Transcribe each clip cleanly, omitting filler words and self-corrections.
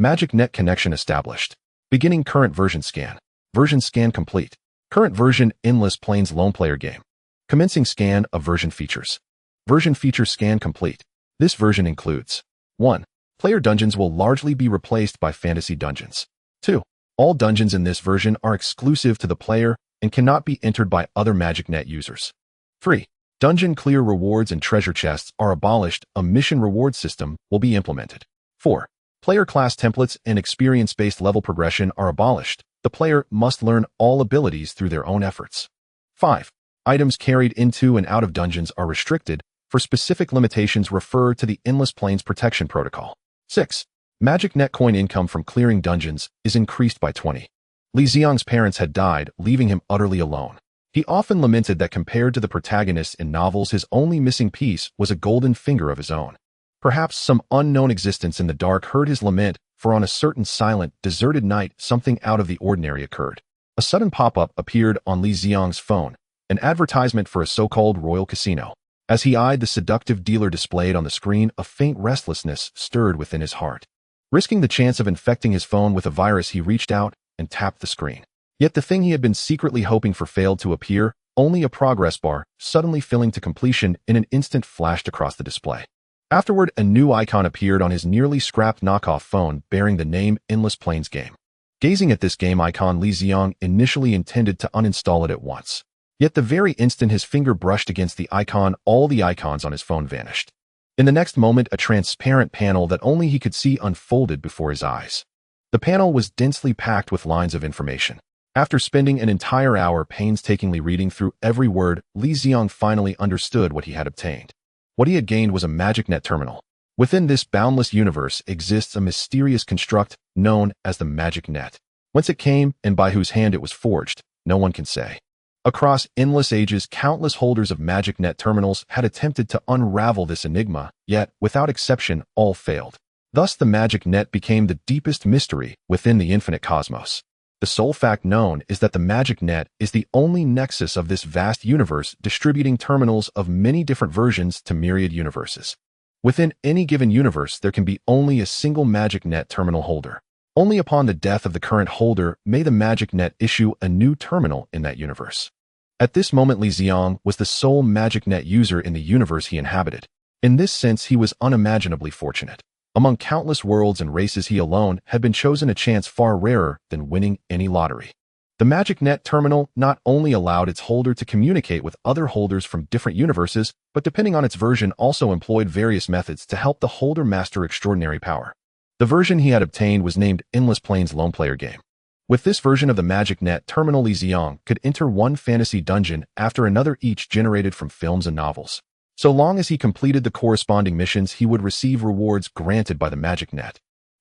Magic net connection established. Beginning current version scan. Version scan complete. Current version Endless Plains Lone Player Game. Commencing scan of version features. Version feature scan complete. This version includes 1. Player dungeons will largely be replaced by fantasy dungeons. 2. All dungeons in this version are exclusive to the player and cannot be entered by other MagicNet users. 3. Dungeon clear rewards and treasure chests are abolished. A mission reward system will be implemented. 4. Player class templates and experience-based level progression are abolished. The player must learn all abilities through their own efforts. 5. Items carried into and out of dungeons are restricted. For specific limitations, refer to the Endless Plains Protection Protocol. 6. MagicNet coin income from clearing dungeons is increased by 20. Li Ziang's parents had died, leaving him utterly alone. He often lamented that compared to the protagonists in novels, his only missing piece was a golden finger of his own. Perhaps some unknown existence in the dark heard his lament, for on a certain silent, deserted night, something out of the ordinary occurred. A sudden pop-up appeared on Li Ziang's phone, an advertisement for a so-called royal casino. As he eyed the seductive dealer displayed on the screen, a faint restlessness stirred within his heart. Risking the chance of infecting his phone with a virus, he reached out and tapped the screen. Yet the thing he had been secretly hoping for failed to appear. Only a progress bar, suddenly filling to completion, in an instant flashed across the display. Afterward, a new icon appeared on his nearly scrapped knockoff phone bearing the name Endless Plains Game. Gazing at this game icon, Li Ziang initially intended to uninstall it at once. Yet the very instant his finger brushed against the icon, all the icons on his phone vanished. In the next moment, a transparent panel that only he could see unfolded before his eyes. The panel was densely packed with lines of information. After spending an entire hour painstakingly reading through every word, Li Ziang finally understood what he had obtained. What he had gained was a MagicNet terminal. Within this boundless universe exists a mysterious construct known as the MagicNet. Whence it came and by whose hand it was forged, no one can say. Across endless ages, countless holders of MagicNet terminals had attempted to unravel this enigma, yet, without exception, all failed. Thus the MagicNet became the deepest mystery within the infinite cosmos. The sole fact known is that the MagicNet is the only nexus of this vast universe, distributing terminals of many different versions to myriad universes. Within any given universe, there can be only a single MagicNet terminal holder. Only upon the death of the current holder may the MagicNet issue a new terminal in that universe. At this moment, Li Ziang was the sole MagicNet user in the universe he inhabited. In this sense, he was unimaginably fortunate. Among countless worlds and races, he alone had been chosen, a chance far rarer than winning any lottery. The MagicNet terminal not only allowed its holder to communicate with other holders from different universes, but depending on its version also employed various methods to help the holder master extraordinary power. The version he had obtained was named Endless Plains Lone Player Game. With this version of the MagicNet terminal, Li Ziang could enter one fantasy dungeon after another, each generated from films and novels. So long as he completed the corresponding missions, he would receive rewards granted by the MagicNet.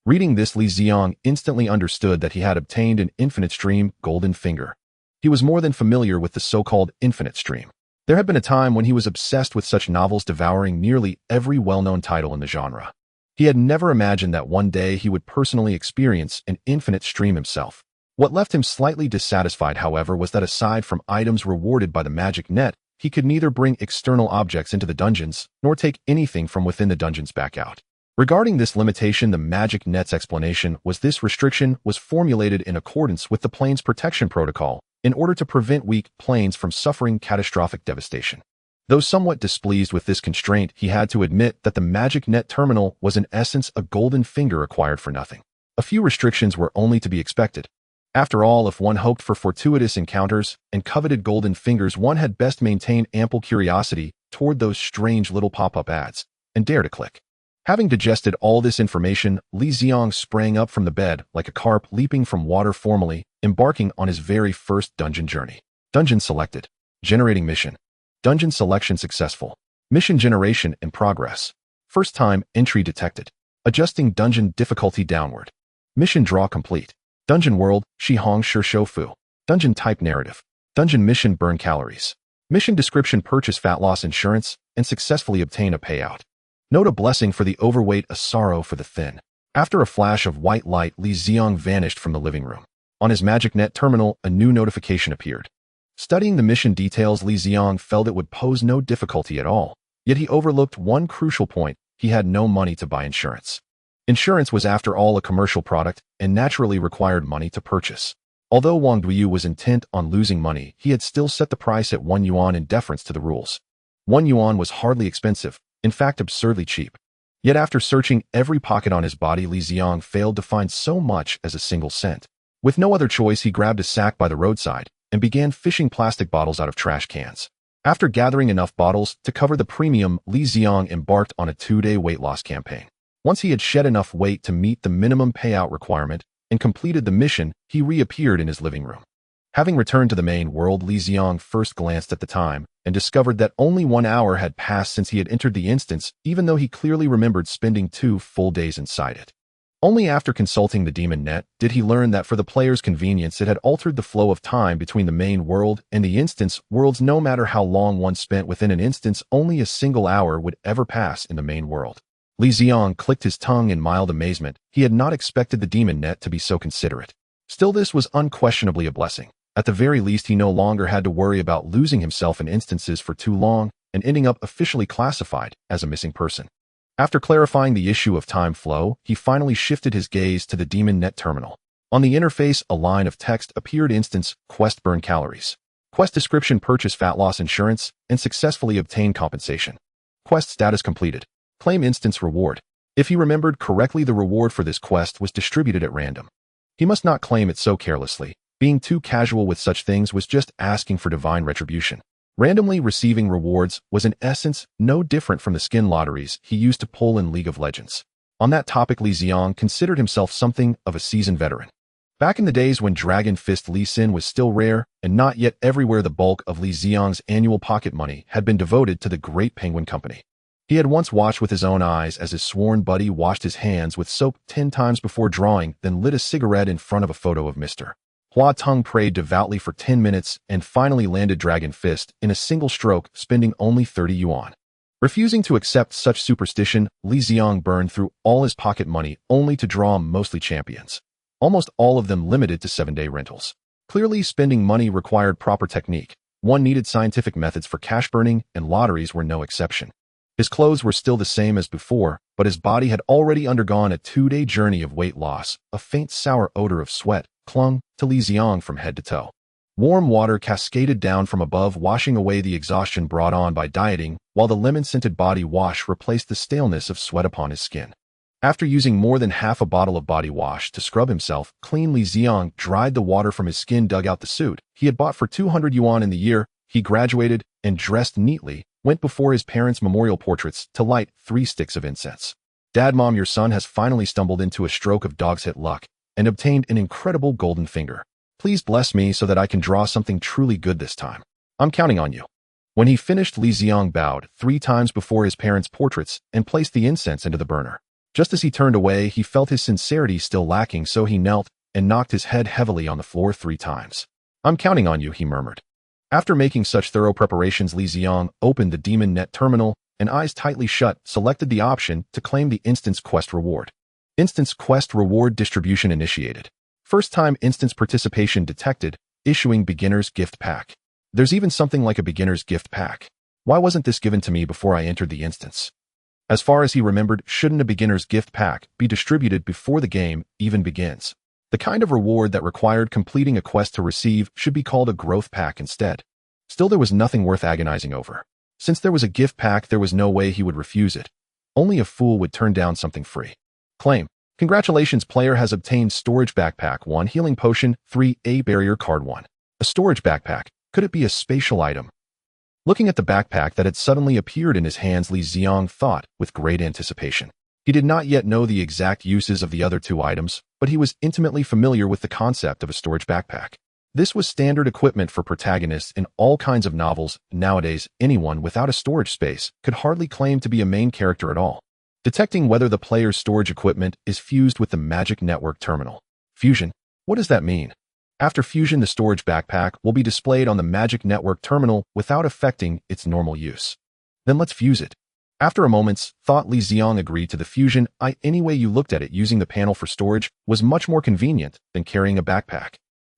Reading this, Li Ziang instantly understood that he had obtained an infinite stream, golden finger. He was more than familiar with the so-called infinite stream. There had been a time when he was obsessed with such novels, devouring nearly every well-known title in the genre. He had never imagined that one day he would personally experience an infinite stream himself. What left him slightly dissatisfied, however, was that aside from items rewarded by the MagicNet, he could neither bring external objects into the dungeons, nor take anything from within the dungeons back out. Regarding this limitation, the MagicNet's explanation was this restriction was formulated in accordance with the Plains Protection Protocol in order to prevent weak plains from suffering catastrophic devastation. Though somewhat displeased with this constraint, he had to admit that the MagicNet terminal was in essence a golden finger acquired for nothing. A few restrictions were only to be expected. After all, if one hoped for fortuitous encounters and coveted golden fingers, one had best maintain ample curiosity toward those strange little pop-up ads, and dare to click. Having digested all this information, Li Ziang sprang up from the bed like a carp leaping from water, formally embarking on his very first dungeon journey. Dungeon selected. Generating mission. Dungeon selection successful. Mission generation in progress. First time entry detected. Adjusting dungeon difficulty downward. Mission draw complete. Dungeon world, Shihong Shofu. Dungeon type narrative. Dungeon mission burn calories. Mission description purchase fat loss insurance and successfully obtain a payout. Note a blessing for the overweight, a sorrow for the thin. After a flash of white light, Li Ziang vanished from the living room. On his MagicNet terminal, a new notification appeared. Studying the mission details, Li Ziang felt it would pose no difficulty at all. Yet he overlooked one crucial point: he had no money to buy insurance. Insurance was after all a commercial product and naturally required money to purchase. Although Wang Duyu was intent on losing money, he had still set the price at 1 yuan in deference to the rules. 1 yuan was hardly expensive, in fact absurdly cheap. Yet after searching every pocket on his body, Li Ziang failed to find so much as a single cent. With no other choice, he grabbed a sack by the roadside and began fishing plastic bottles out of trash cans. After gathering enough bottles to cover the premium, Li Ziang embarked on a 2-day weight loss campaign. Once he had shed enough weight to meet the minimum payout requirement and completed the mission, he reappeared in his living room. Having returned to the main world, Li Ziang first glanced at the time and discovered that only 1 hour had passed since he had entered the instance, even though he clearly remembered spending 2 full days inside it. Only after consulting the demon net did he learn that for the player's convenience it had altered the flow of time between the main world and the instance worlds. No matter how long one spent within an instance, only a single hour would ever pass in the main world. Li Ziang clicked his tongue in mild amazement. He had not expected the demon net to be so considerate. Still, this was unquestionably a blessing. At the very least, he no longer had to worry about losing himself in instances for too long and ending up officially classified as a missing person. After clarifying the issue of time flow, he finally shifted his gaze to the demon net terminal. On the interface, a line of text appeared: instance, quest, burn calories. Quest description, purchase fat loss insurance and successfully obtain compensation. Quest status completed. Claim instance reward. If he remembered correctly, the reward for this quest was distributed at random. He must not claim it so carelessly. Being too casual with such things was just asking for divine retribution. Randomly receiving rewards was in essence no different from the skin lotteries he used to pull in League of Legends. On that topic, Li Ziang considered himself something of a seasoned veteran. Back in the days when Dragon Fist Lee Sin was still rare and not yet everywhere, the bulk of Li Ziang's annual pocket money had been devoted to the Great Penguin Company. He had once watched with his own eyes as his sworn buddy washed his hands with soap 10 times before drawing, then lit a cigarette in front of a photo of Mr. Hua Tung, prayed devoutly for 10 minutes, and finally landed Dragon Fist in a single stroke, spending only 30 yuan. Refusing to accept such superstition, Li Ziang burned through all his pocket money only to draw mostly champions. Almost all of them limited to 7-day rentals. Clearly, spending money required proper technique. One needed scientific methods for cash burning, and lotteries were no exception. His clothes were still the same as before, but his body had already undergone a 2-day journey of weight loss. A faint sour odor of sweat clung to Li Ziang from head to toe. Warm water cascaded down from above, washing away the exhaustion brought on by dieting, while the lemon-scented body wash replaced the staleness of sweat upon his skin. After using more than half a bottle of body wash to scrub himself clean, Li Ziang dried the water from his skin, dug out the suit he had bought for 200 yuan in the year he graduated, and dressed neatly, went before his parents' memorial portraits to light 3 sticks of incense. Dad, Mom, your son has finally stumbled into a stroke of dog's hit luck and obtained an incredible golden finger. Please bless me so that I can draw something truly good this time. I'm counting on you. When he finished, Li Ziang bowed 3 times before his parents' portraits and placed the incense into the burner. Just as he turned away, he felt his sincerity still lacking, so he knelt and knocked his head heavily on the floor 3 times. I'm counting on you, he murmured. After making such thorough preparations, Li Ziang opened the demon net terminal and, eyes tightly shut, selected the option to claim the instance quest reward. Instance quest reward distribution initiated. First time instance participation detected, issuing beginner's gift pack. There's even something like a beginner's gift pack. Why wasn't this given to me before I entered the instance? As far as he remembered, shouldn't a beginner's gift pack be distributed before the game even begins? The kind of reward that required completing a quest to receive should be called a growth pack instead. Still, there was nothing worth agonizing over. Since there was a gift pack, there was no way he would refuse it. Only a fool would turn down something free. Claim. Congratulations, player has obtained storage backpack 1, healing potion 3, a barrier card 1. A storage backpack. Could it be a spatial item? Looking at the backpack that had suddenly appeared in his hands, Li Ziang thought with great anticipation. He did not yet know the exact uses of the other 2 items, but he was intimately familiar with the concept of a storage backpack. This was standard equipment for protagonists in all kinds of novels. Nowadays, anyone without a storage space could hardly claim to be a main character at all. Detecting whether the player's storage equipment is fused with the magic network terminal. Fusion? What does that mean? After fusion, the storage backpack will be displayed on the magic network terminal without affecting its normal use. Then let's fuse it. After a moment's thought, Li Ziang agreed to the fusion. Any way you looked at it, using the panel for storage was much more convenient than carrying a backpack.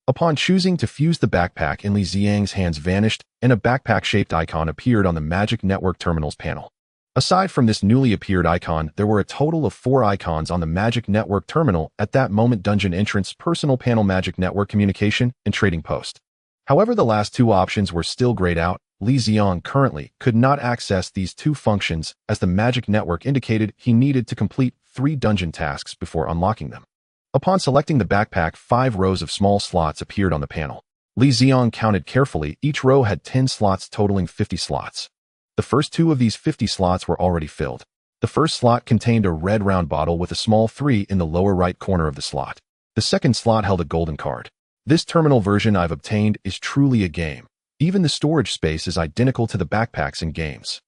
Upon choosing to fuse the backpack, Li Ziang's hands vanished and a backpack-shaped icon appeared on the magic network terminal's panel. Aside from this newly appeared icon, there were a total of 4 icons on the Magic Network terminal at that moment: dungeon entrance, personal panel, Magic Network communication, and trading post. However, the last 2 options were still grayed out. Li Ziang currently could not access these 2 functions as the Magic Network indicated he needed to complete 3 dungeon tasks before unlocking them. Upon selecting the backpack, 5 rows of small slots appeared on the panel. Li Ziang counted carefully. Each row had 10 slots, totaling 50 slots. The first 2 of these 50 slots were already filled. The first slot contained a red round bottle with a small 3 in the lower right corner of the slot. The second slot held a golden card. This terminal version I've obtained is truly a game. Even the storage space is identical to the backpacks in games.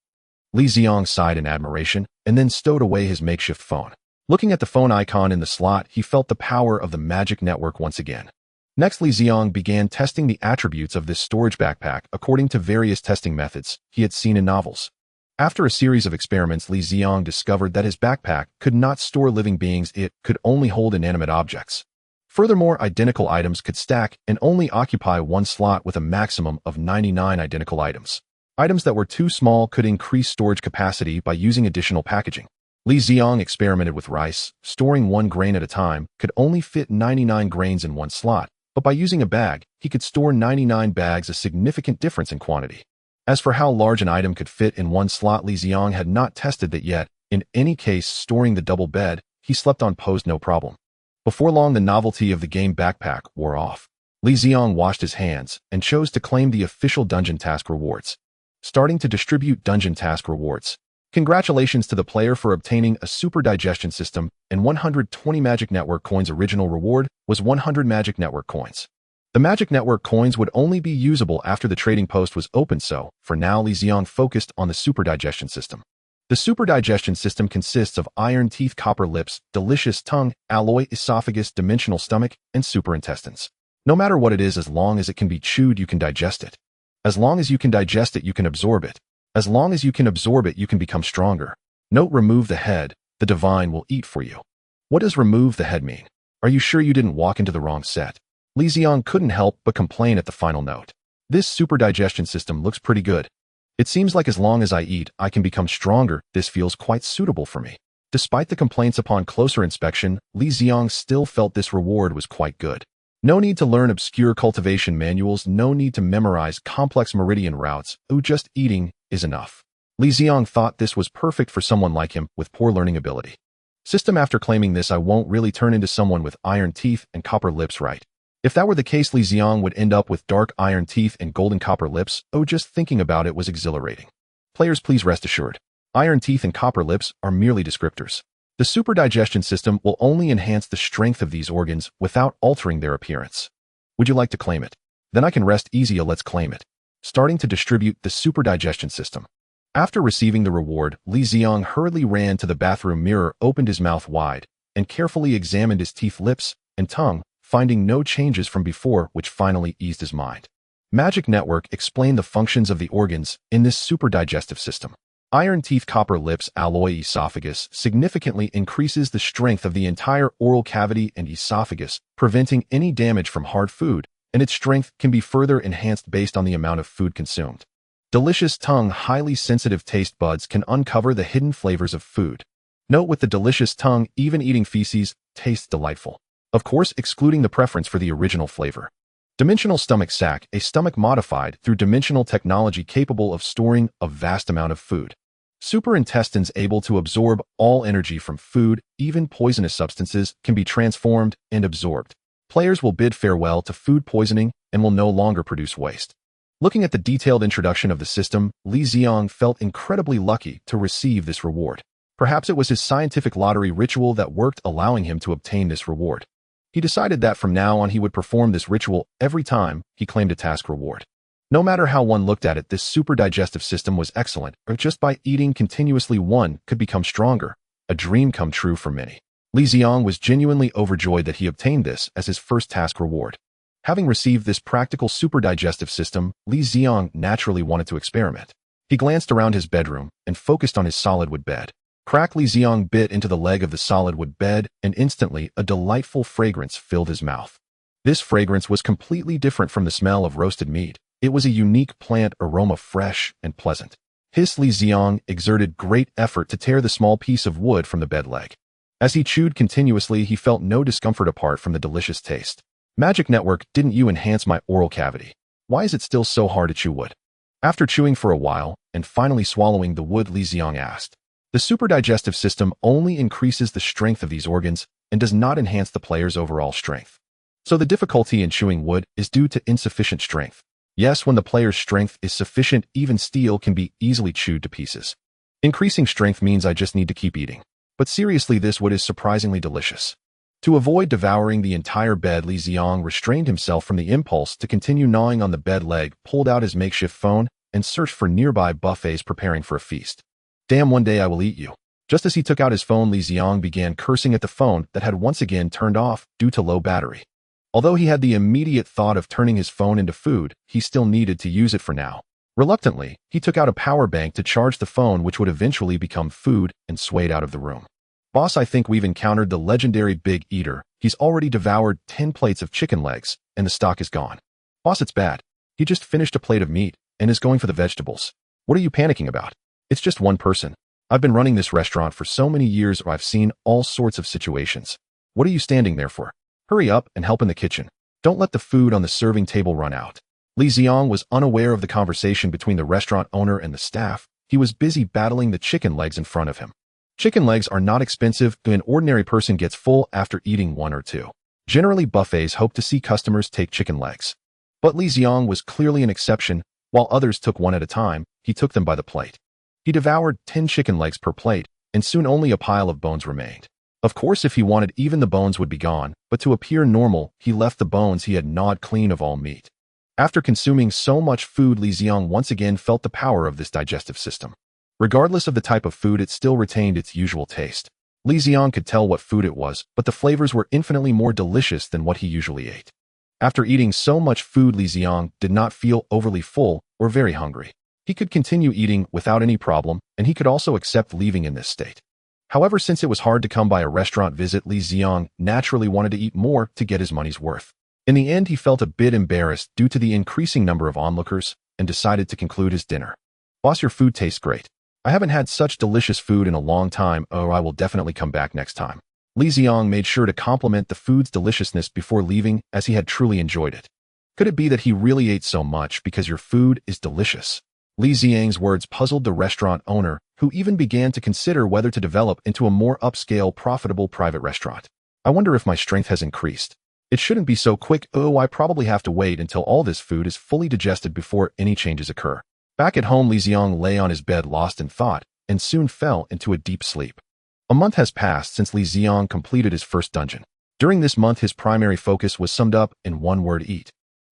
Li Ziang sighed in admiration and then stowed away his makeshift phone. Looking at the phone icon in the slot, he felt the power of the Magic Network once again. Next, Li Ziang began testing the attributes of this storage backpack according to various testing methods he had seen in novels. After a series of experiments, Li Ziang discovered that his backpack could not store living beings, it could only hold inanimate objects. Furthermore, identical items could stack and only occupy 1 slot with a maximum of 99 identical items. Items that were too small could increase storage capacity by using additional packaging. Li Ziang experimented with rice. Storing 1 grain at a time could only fit 99 grains in 1 slot. But by using a bag, he could store 99 bags, a significant difference in quantity. As for how large an item could fit in 1 slot, Li Ziang had not tested that yet. In any case, storing the double bed he slept on posed no problem. Before long, the novelty of the game backpack wore off. Li Ziang washed his hands and chose to claim the official dungeon task rewards. Starting to distribute dungeon task rewards. Congratulations to the player for obtaining a super digestion system and 120 Magic Network coins. Original reward was 100 Magic Network coins. The Magic Network coins would only be usable after the trading post was opened, so for now Li Ziang focused on the super digestion system. The super digestion system consists of iron teeth, copper lips, delicious tongue, alloy esophagus, dimensional stomach, and super intestines. No matter what it is, as long as it can be chewed, you can digest it. As long as you can digest it, you can absorb it. As long as you can absorb it, you can become stronger. Note: remove the head, the divine will eat for you. What does remove the head mean? Are you sure you didn't walk into the wrong set? Li Ziang couldn't help but complain at the final note. This super digestion system looks pretty good. It seems like as long as I eat, I can become stronger. This feels quite suitable for me. Despite the complaints, upon closer inspection, Li Ziang still felt this reward was quite good. No need to learn obscure cultivation manuals, no need to memorize complex meridian routes. Just eating is enough. Li Ziang thought this was perfect for someone like him with poor learning ability. System: after claiming this, I won't really turn into someone with iron teeth and copper lips, right? If that were the case, Li Ziang would end up with dark iron teeth and golden copper lips. Just thinking about it was exhilarating. Players, please rest assured. Iron teeth and copper lips are merely descriptors. The super digestion system will only enhance the strength of these organs without altering their appearance. Would you like to claim it? Then I can rest easy. Let's claim it. Starting to distribute the super digestion system. After receiving the reward, Li Ziang hurriedly ran to the bathroom mirror, opened his mouth wide, and carefully examined his teeth, lips, and tongue, finding no changes from before, which finally eased his mind. Magic Network explained the functions of the organs in this super digestive system. Iron teeth, copper lips, alloy esophagus significantly increases the strength of the entire oral cavity and esophagus, preventing any damage from hard food, and its strength can be further enhanced based on the amount of food consumed. Delicious tongue, highly sensitive taste buds can uncover the hidden flavors of food. Note: with the delicious tongue, even eating feces tastes delightful. Of course, excluding the preference for the original flavor. Dimensional stomach sac, a stomach modified through dimensional technology capable of storing a vast amount of food. Super intestines able to absorb all energy from food, even poisonous substances can be transformed and absorbed. Players will bid farewell to food poisoning and will no longer produce waste. Looking at the detailed introduction of the system, Li Ziang felt incredibly lucky to receive this reward. Perhaps it was his scientific lottery ritual that worked, allowing him to obtain this reward. He decided that from now on he would perform this ritual every time he claimed a task reward. No matter how one looked at it, this super digestive system was excellent, or just by eating continuously one could become stronger, a dream come true for many. Li Ziang was genuinely overjoyed that he obtained this as his first task reward. Having received this practical super digestive system, Li Ziang naturally wanted to experiment. He glanced around his bedroom and focused on his solid wood bed. Li Ziang bit into the leg of the solid wood bed, and instantly a delightful fragrance filled his mouth. This fragrance was completely different from the smell of roasted meat. It was a unique plant aroma, fresh and pleasant. Li Ziang exerted great effort to tear the small piece of wood from the bed leg. As he chewed continuously, he felt no discomfort apart from the delicious taste. Magic Network, didn't you enhance my oral cavity? Why is it still so hard to chew wood? After chewing for a while, and finally swallowing the wood, Li Ziang asked. The superdigestive system only increases the strength of these organs and does not enhance the player's overall strength. So the difficulty in chewing wood is due to insufficient strength. Yes, when the player's strength is sufficient, even steel can be easily chewed to pieces. Increasing strength means I just need to keep eating. But seriously, this wood is surprisingly delicious. To avoid devouring the entire bed, Li Ziang restrained himself from the impulse to continue gnawing on the bed leg, pulled out his makeshift phone, and searched for nearby buffets preparing for a feast. Damn, one day I will eat you. Just as he took out his phone, Li Ziang began cursing at the phone that had once again turned off due to low battery. Although he had the immediate thought of turning his phone into food, he still needed to use it for now. Reluctantly, he took out a power bank to charge the phone, which would eventually become food, and swayed out of the room. Boss, I think we've encountered the legendary Big Eater. He's already devoured 10 plates of chicken legs, and the stock is gone. Boss, it's bad. He just finished a plate of meat, and is going for the vegetables. What are you panicking about? It's just one person. I've been running this restaurant for so many years, I've seen all sorts of situations. What are you standing there for? Hurry up and help in the kitchen. Don't let the food on the serving table run out. Li Ziang was unaware of the conversation between the restaurant owner and the staff. He was busy battling the chicken legs in front of him. Chicken legs are not expensive, and an ordinary person gets full after eating one or two. Generally, buffets hope to see customers take chicken legs. But Li Ziang was clearly an exception. While others took one at a time, he took them by the plate. He devoured 10 chicken legs per plate, and soon only a pile of bones remained. Of course, if he wanted, even the bones would be gone, but to appear normal, he left the bones he had gnawed clean of all meat. After consuming so much food, Li Ziang once again felt the power of this digestive system. Regardless of the type of food, it still retained its usual taste. Li Ziang could tell what food it was, but the flavors were infinitely more delicious than what he usually ate. After eating so much food, Li Ziang did not feel overly full or very hungry. He could continue eating without any problem, and he could also accept leaving in this state. However, since it was hard to come by a restaurant visit, Li Ziang naturally wanted to eat more to get his money's worth. In the end, he felt a bit embarrassed due to the increasing number of onlookers and decided to conclude his dinner. Boss, your food tastes great. I haven't had such delicious food in a long time. Oh, I will definitely come back next time. Li Ziang made sure to compliment the food's deliciousness before leaving, as he had truly enjoyed it. Could it be that he really ate so much because your food is delicious? Li Ziang's words puzzled the restaurant owner, who even began to consider whether to develop into a more upscale, profitable private restaurant. I wonder if my strength has increased. It shouldn't be so quick. Oh, I probably have to wait until all this food is fully digested before any changes occur. Back at home, Li Ziang lay on his bed lost in thought and soon fell into a deep sleep. A month has passed since Li Ziang completed his first dungeon. During this month, his primary focus was summed up in one word: eat.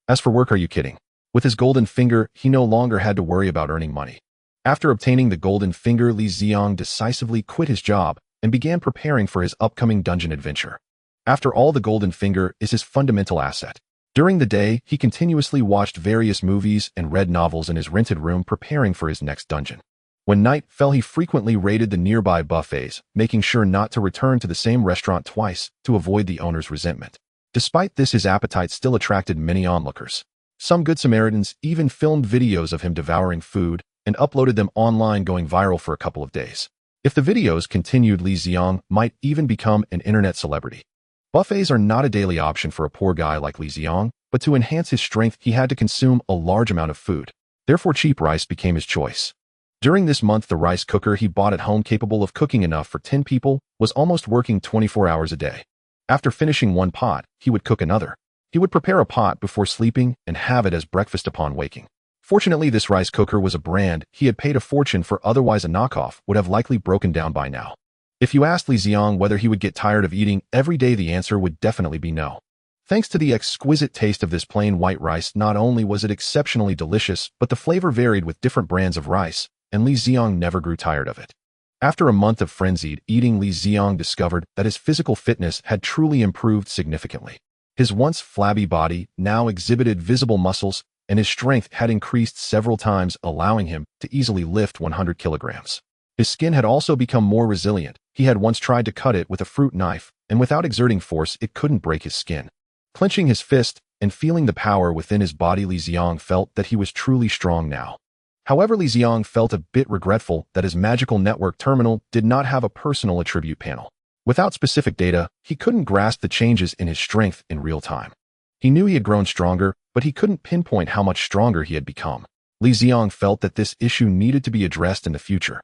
As for work, are you kidding? With his golden finger, he no longer had to worry about earning money. After obtaining the golden finger, Li Ziang decisively quit his job and began preparing for his upcoming dungeon adventure. After all, the golden finger is his fundamental asset. During the day, he continuously watched various movies and read novels in his rented room, preparing for his next dungeon. When night fell, he frequently raided the nearby buffets, making sure not to return to the same restaurant twice to avoid the owner's resentment. Despite this, his appetite still attracted many onlookers. Some good Samaritans even filmed videos of him devouring food and uploaded them online, going viral for a couple of days. If the videos continued, Li Ziang might even become an internet celebrity. Buffets are not a daily option for a poor guy like Li Ziang, but to enhance his strength, he had to consume a large amount of food. Therefore, cheap rice became his choice. During this month, the rice cooker he bought at home, capable of cooking enough for 10 people, was almost working 24 hours a day. After finishing one pot, he would cook another. He would prepare a pot before sleeping and have it as breakfast upon waking. Fortunately, this rice cooker was a brand he had paid a fortune for, otherwise a knockoff would have likely broken down by now. If you asked Li Ziang whether he would get tired of eating every day, the answer would definitely be no. Thanks to the exquisite taste of this plain white rice, not only was it exceptionally delicious, but the flavor varied with different brands of rice, and Li Ziang never grew tired of it. After a month of frenzied eating, Li Ziang discovered that his physical fitness had truly improved significantly. His once flabby body now exhibited visible muscles, and his strength had increased several times, allowing him to easily lift 100 kilograms. His skin had also become more resilient. He had once tried to cut it with a fruit knife, and without exerting force, it couldn't break his skin. Clenching his fist and feeling the power within his body, Li Ziang felt that he was truly strong now. However, Li Ziang felt a bit regretful that his magical network terminal did not have a personal attribute panel. Without specific data, he couldn't grasp the changes in his strength in real time. He knew he had grown stronger, but he couldn't pinpoint how much stronger he had become. Li Ziang felt that this issue needed to be addressed in the future.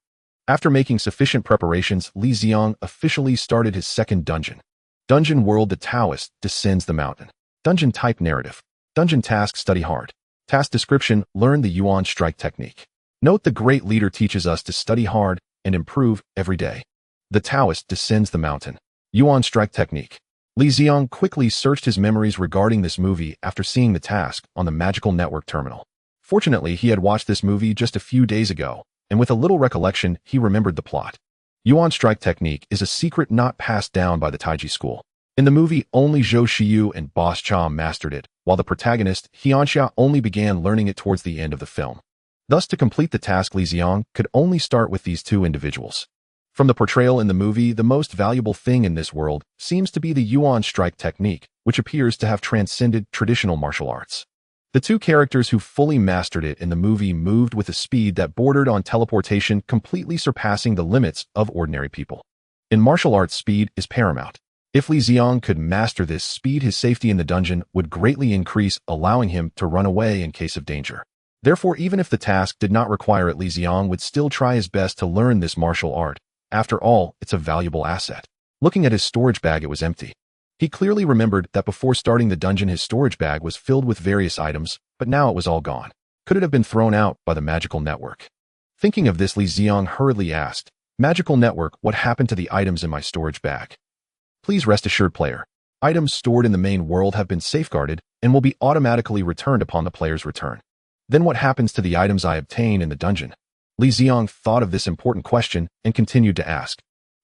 After making sufficient preparations, Li Ziang officially started his second dungeon. Dungeon World: The Taoist Descends the Mountain. Dungeon Type: Narrative. Dungeon Task: Study Hard. Task Description: Learn the Yuan Strike Technique. Note: the great leader teaches us to study hard and improve every day. The Taoist Descends the Mountain. Yuan Strike Technique. Li Ziang quickly searched his memories regarding this movie after seeing the task on the magical network terminal. Fortunately, he had watched this movie just a few days ago, and with a little recollection, he remembered the plot. Yuan Strike Technique is a secret not passed down by the Taiji school. In the movie, only Zhou Xiyu and Boss Cha mastered it, while the protagonist, Xianxia, only began learning it towards the end of the film. Thus, to complete the task, Li Ziang could only start with these two individuals. From the portrayal in the movie, the most valuable thing in this world seems to be the Yuan Strike Technique, which appears to have transcended traditional martial arts. The two characters who fully mastered it in the movie moved with a speed that bordered on teleportation, completely surpassing the limits of ordinary people. In martial arts, speed is paramount. If Li Ziang could master this speed, his safety in the dungeon would greatly increase, allowing him to run away in case of danger. Therefore, even if the task did not require it, Li Ziang would still try his best to learn this martial art. After all, it's a valuable asset. Looking at his storage bag, it was empty. He clearly remembered that before starting the dungeon, his storage bag was filled with various items, but now it was all gone. Could it have been thrown out by the magical network? Thinking of this, Li Ziang hurriedly asked, "Magical network, what happened to the items in my storage bag?" Please rest assured, player. Items stored in the main world have been safeguarded and will be automatically returned upon the player's return. Then what happens to the items I obtain in the dungeon? Li Ziang thought of this important question and continued to ask.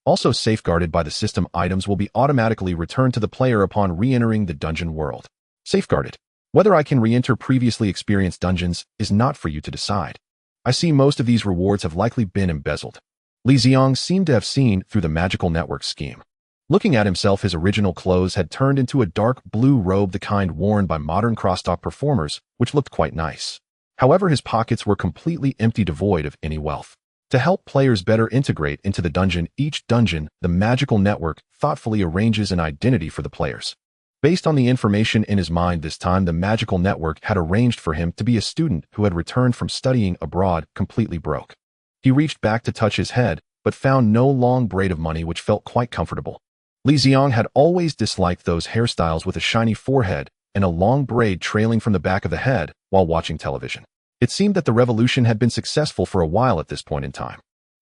Also safeguarded by the system, items will be automatically returned to the player upon re-entering the dungeon world. Safeguarded. Whether I can re-enter previously experienced dungeons is not for you to decide. I see most of these rewards have likely been embezzled. Li Ziang seemed to have seen through the magical network scheme. Looking at himself, his original clothes had turned into a dark blue robe, the kind worn by modern crosstalk performers, which looked quite nice. However, his pockets were completely empty, devoid of any wealth. To help players better integrate into the dungeon, each dungeon, the magical network thoughtfully arranges an identity for the players. Based on the information in his mind this time, the magical network had arranged for him to be a student who had returned from studying abroad completely broke. He reached back to touch his head, but found no long braid of money, which felt quite comfortable. Li Ziang had always disliked those hairstyles with a shiny forehead and a long braid trailing from the back of the head while watching television. It seemed that the revolution had been successful for a while at this point in time.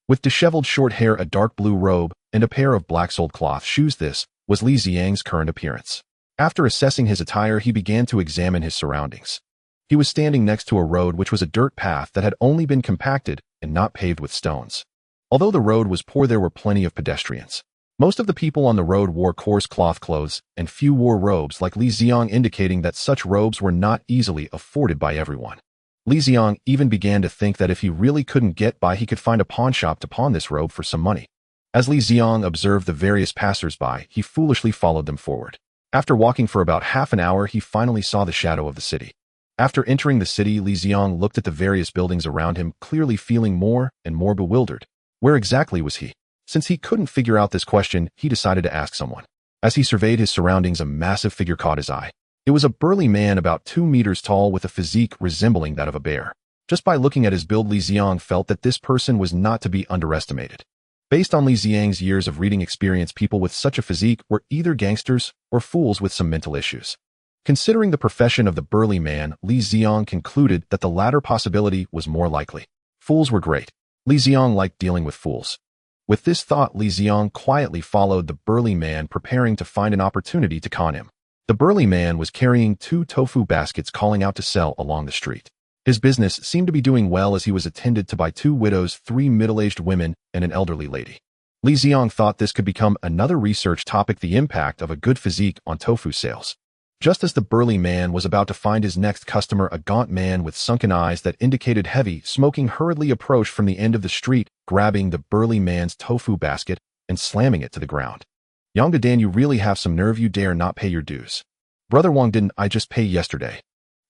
With disheveled short hair, a dark blue robe, and a pair of black-soled cloth shoes, this was Li Ziang's current appearance. After assessing his attire, he began to examine his surroundings. He was standing next to a road which was a dirt path that had only been compacted and not paved with stones. Although the road was poor, there were plenty of pedestrians. Most of the people on the road wore coarse cloth clothes, and few wore robes like Li Ziang, indicating that such robes were not easily afforded by everyone. Li Ziang even began to think that if he really couldn't get by, he could find a pawn shop to pawn this robe for some money. As Li Ziang observed the various passers-by, he foolishly followed them forward. After walking for about half an hour, he finally saw the shadow of the city. After entering the city, Li Ziang looked at the various buildings around him, clearly feeling more and more bewildered. Where exactly was he? Since he couldn't figure out this question, he decided to ask someone. As he surveyed his surroundings, a massive figure caught his eye. It was a burly man about 2 meters tall with a physique resembling that of a bear. Just by looking at his build, Li Ziang felt that this person was not to be underestimated. Based on Li Ziang's years of reading experience, people with such a physique were either gangsters or fools with some mental issues. Considering the profession of the burly man, Li Ziang concluded that the latter possibility was more likely. Fools were great. Li Ziang liked dealing with fools. With this thought, Li Ziang quietly followed the burly man, preparing to find an opportunity to con him. The burly man was carrying 2 tofu baskets, calling out to sell along the street. His business seemed to be doing well, as he was attended to by 2 widows, 3 middle-aged women, and an elderly lady. Li Ziang thought this could become another research topic: the impact of a good physique on tofu sales. Just as the burly man was about to find his next customer, a gaunt man with sunken eyes that indicated heavy smoking hurriedly approached from the end of the street, grabbing the burly man's tofu basket and slamming it to the ground. "Yang Dan, you really have some nerve. You dare not pay your dues." "Brother Wang, didn't I just pay yesterday?"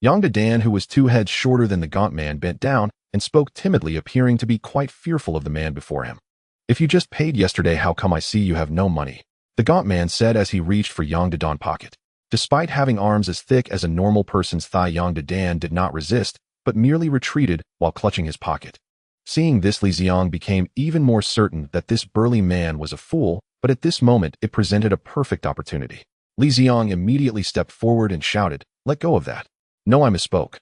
Yang Dan, who was 2 heads shorter than the gaunt man, bent down and spoke timidly, appearing to be quite fearful of the man before him. "If you just paid yesterday, how come I see you have no money?" the gaunt man said as he reached for Yang Dadan's pocket. Despite having arms as thick as a normal person's thigh, Yang Dadan did not resist, but merely retreated while clutching his pocket. Seeing this, Li Ziang became even more certain that this burly man was a fool, but at this moment it presented a perfect opportunity. Li Ziang immediately stepped forward and shouted, "Let go of that." "No, I misspoke."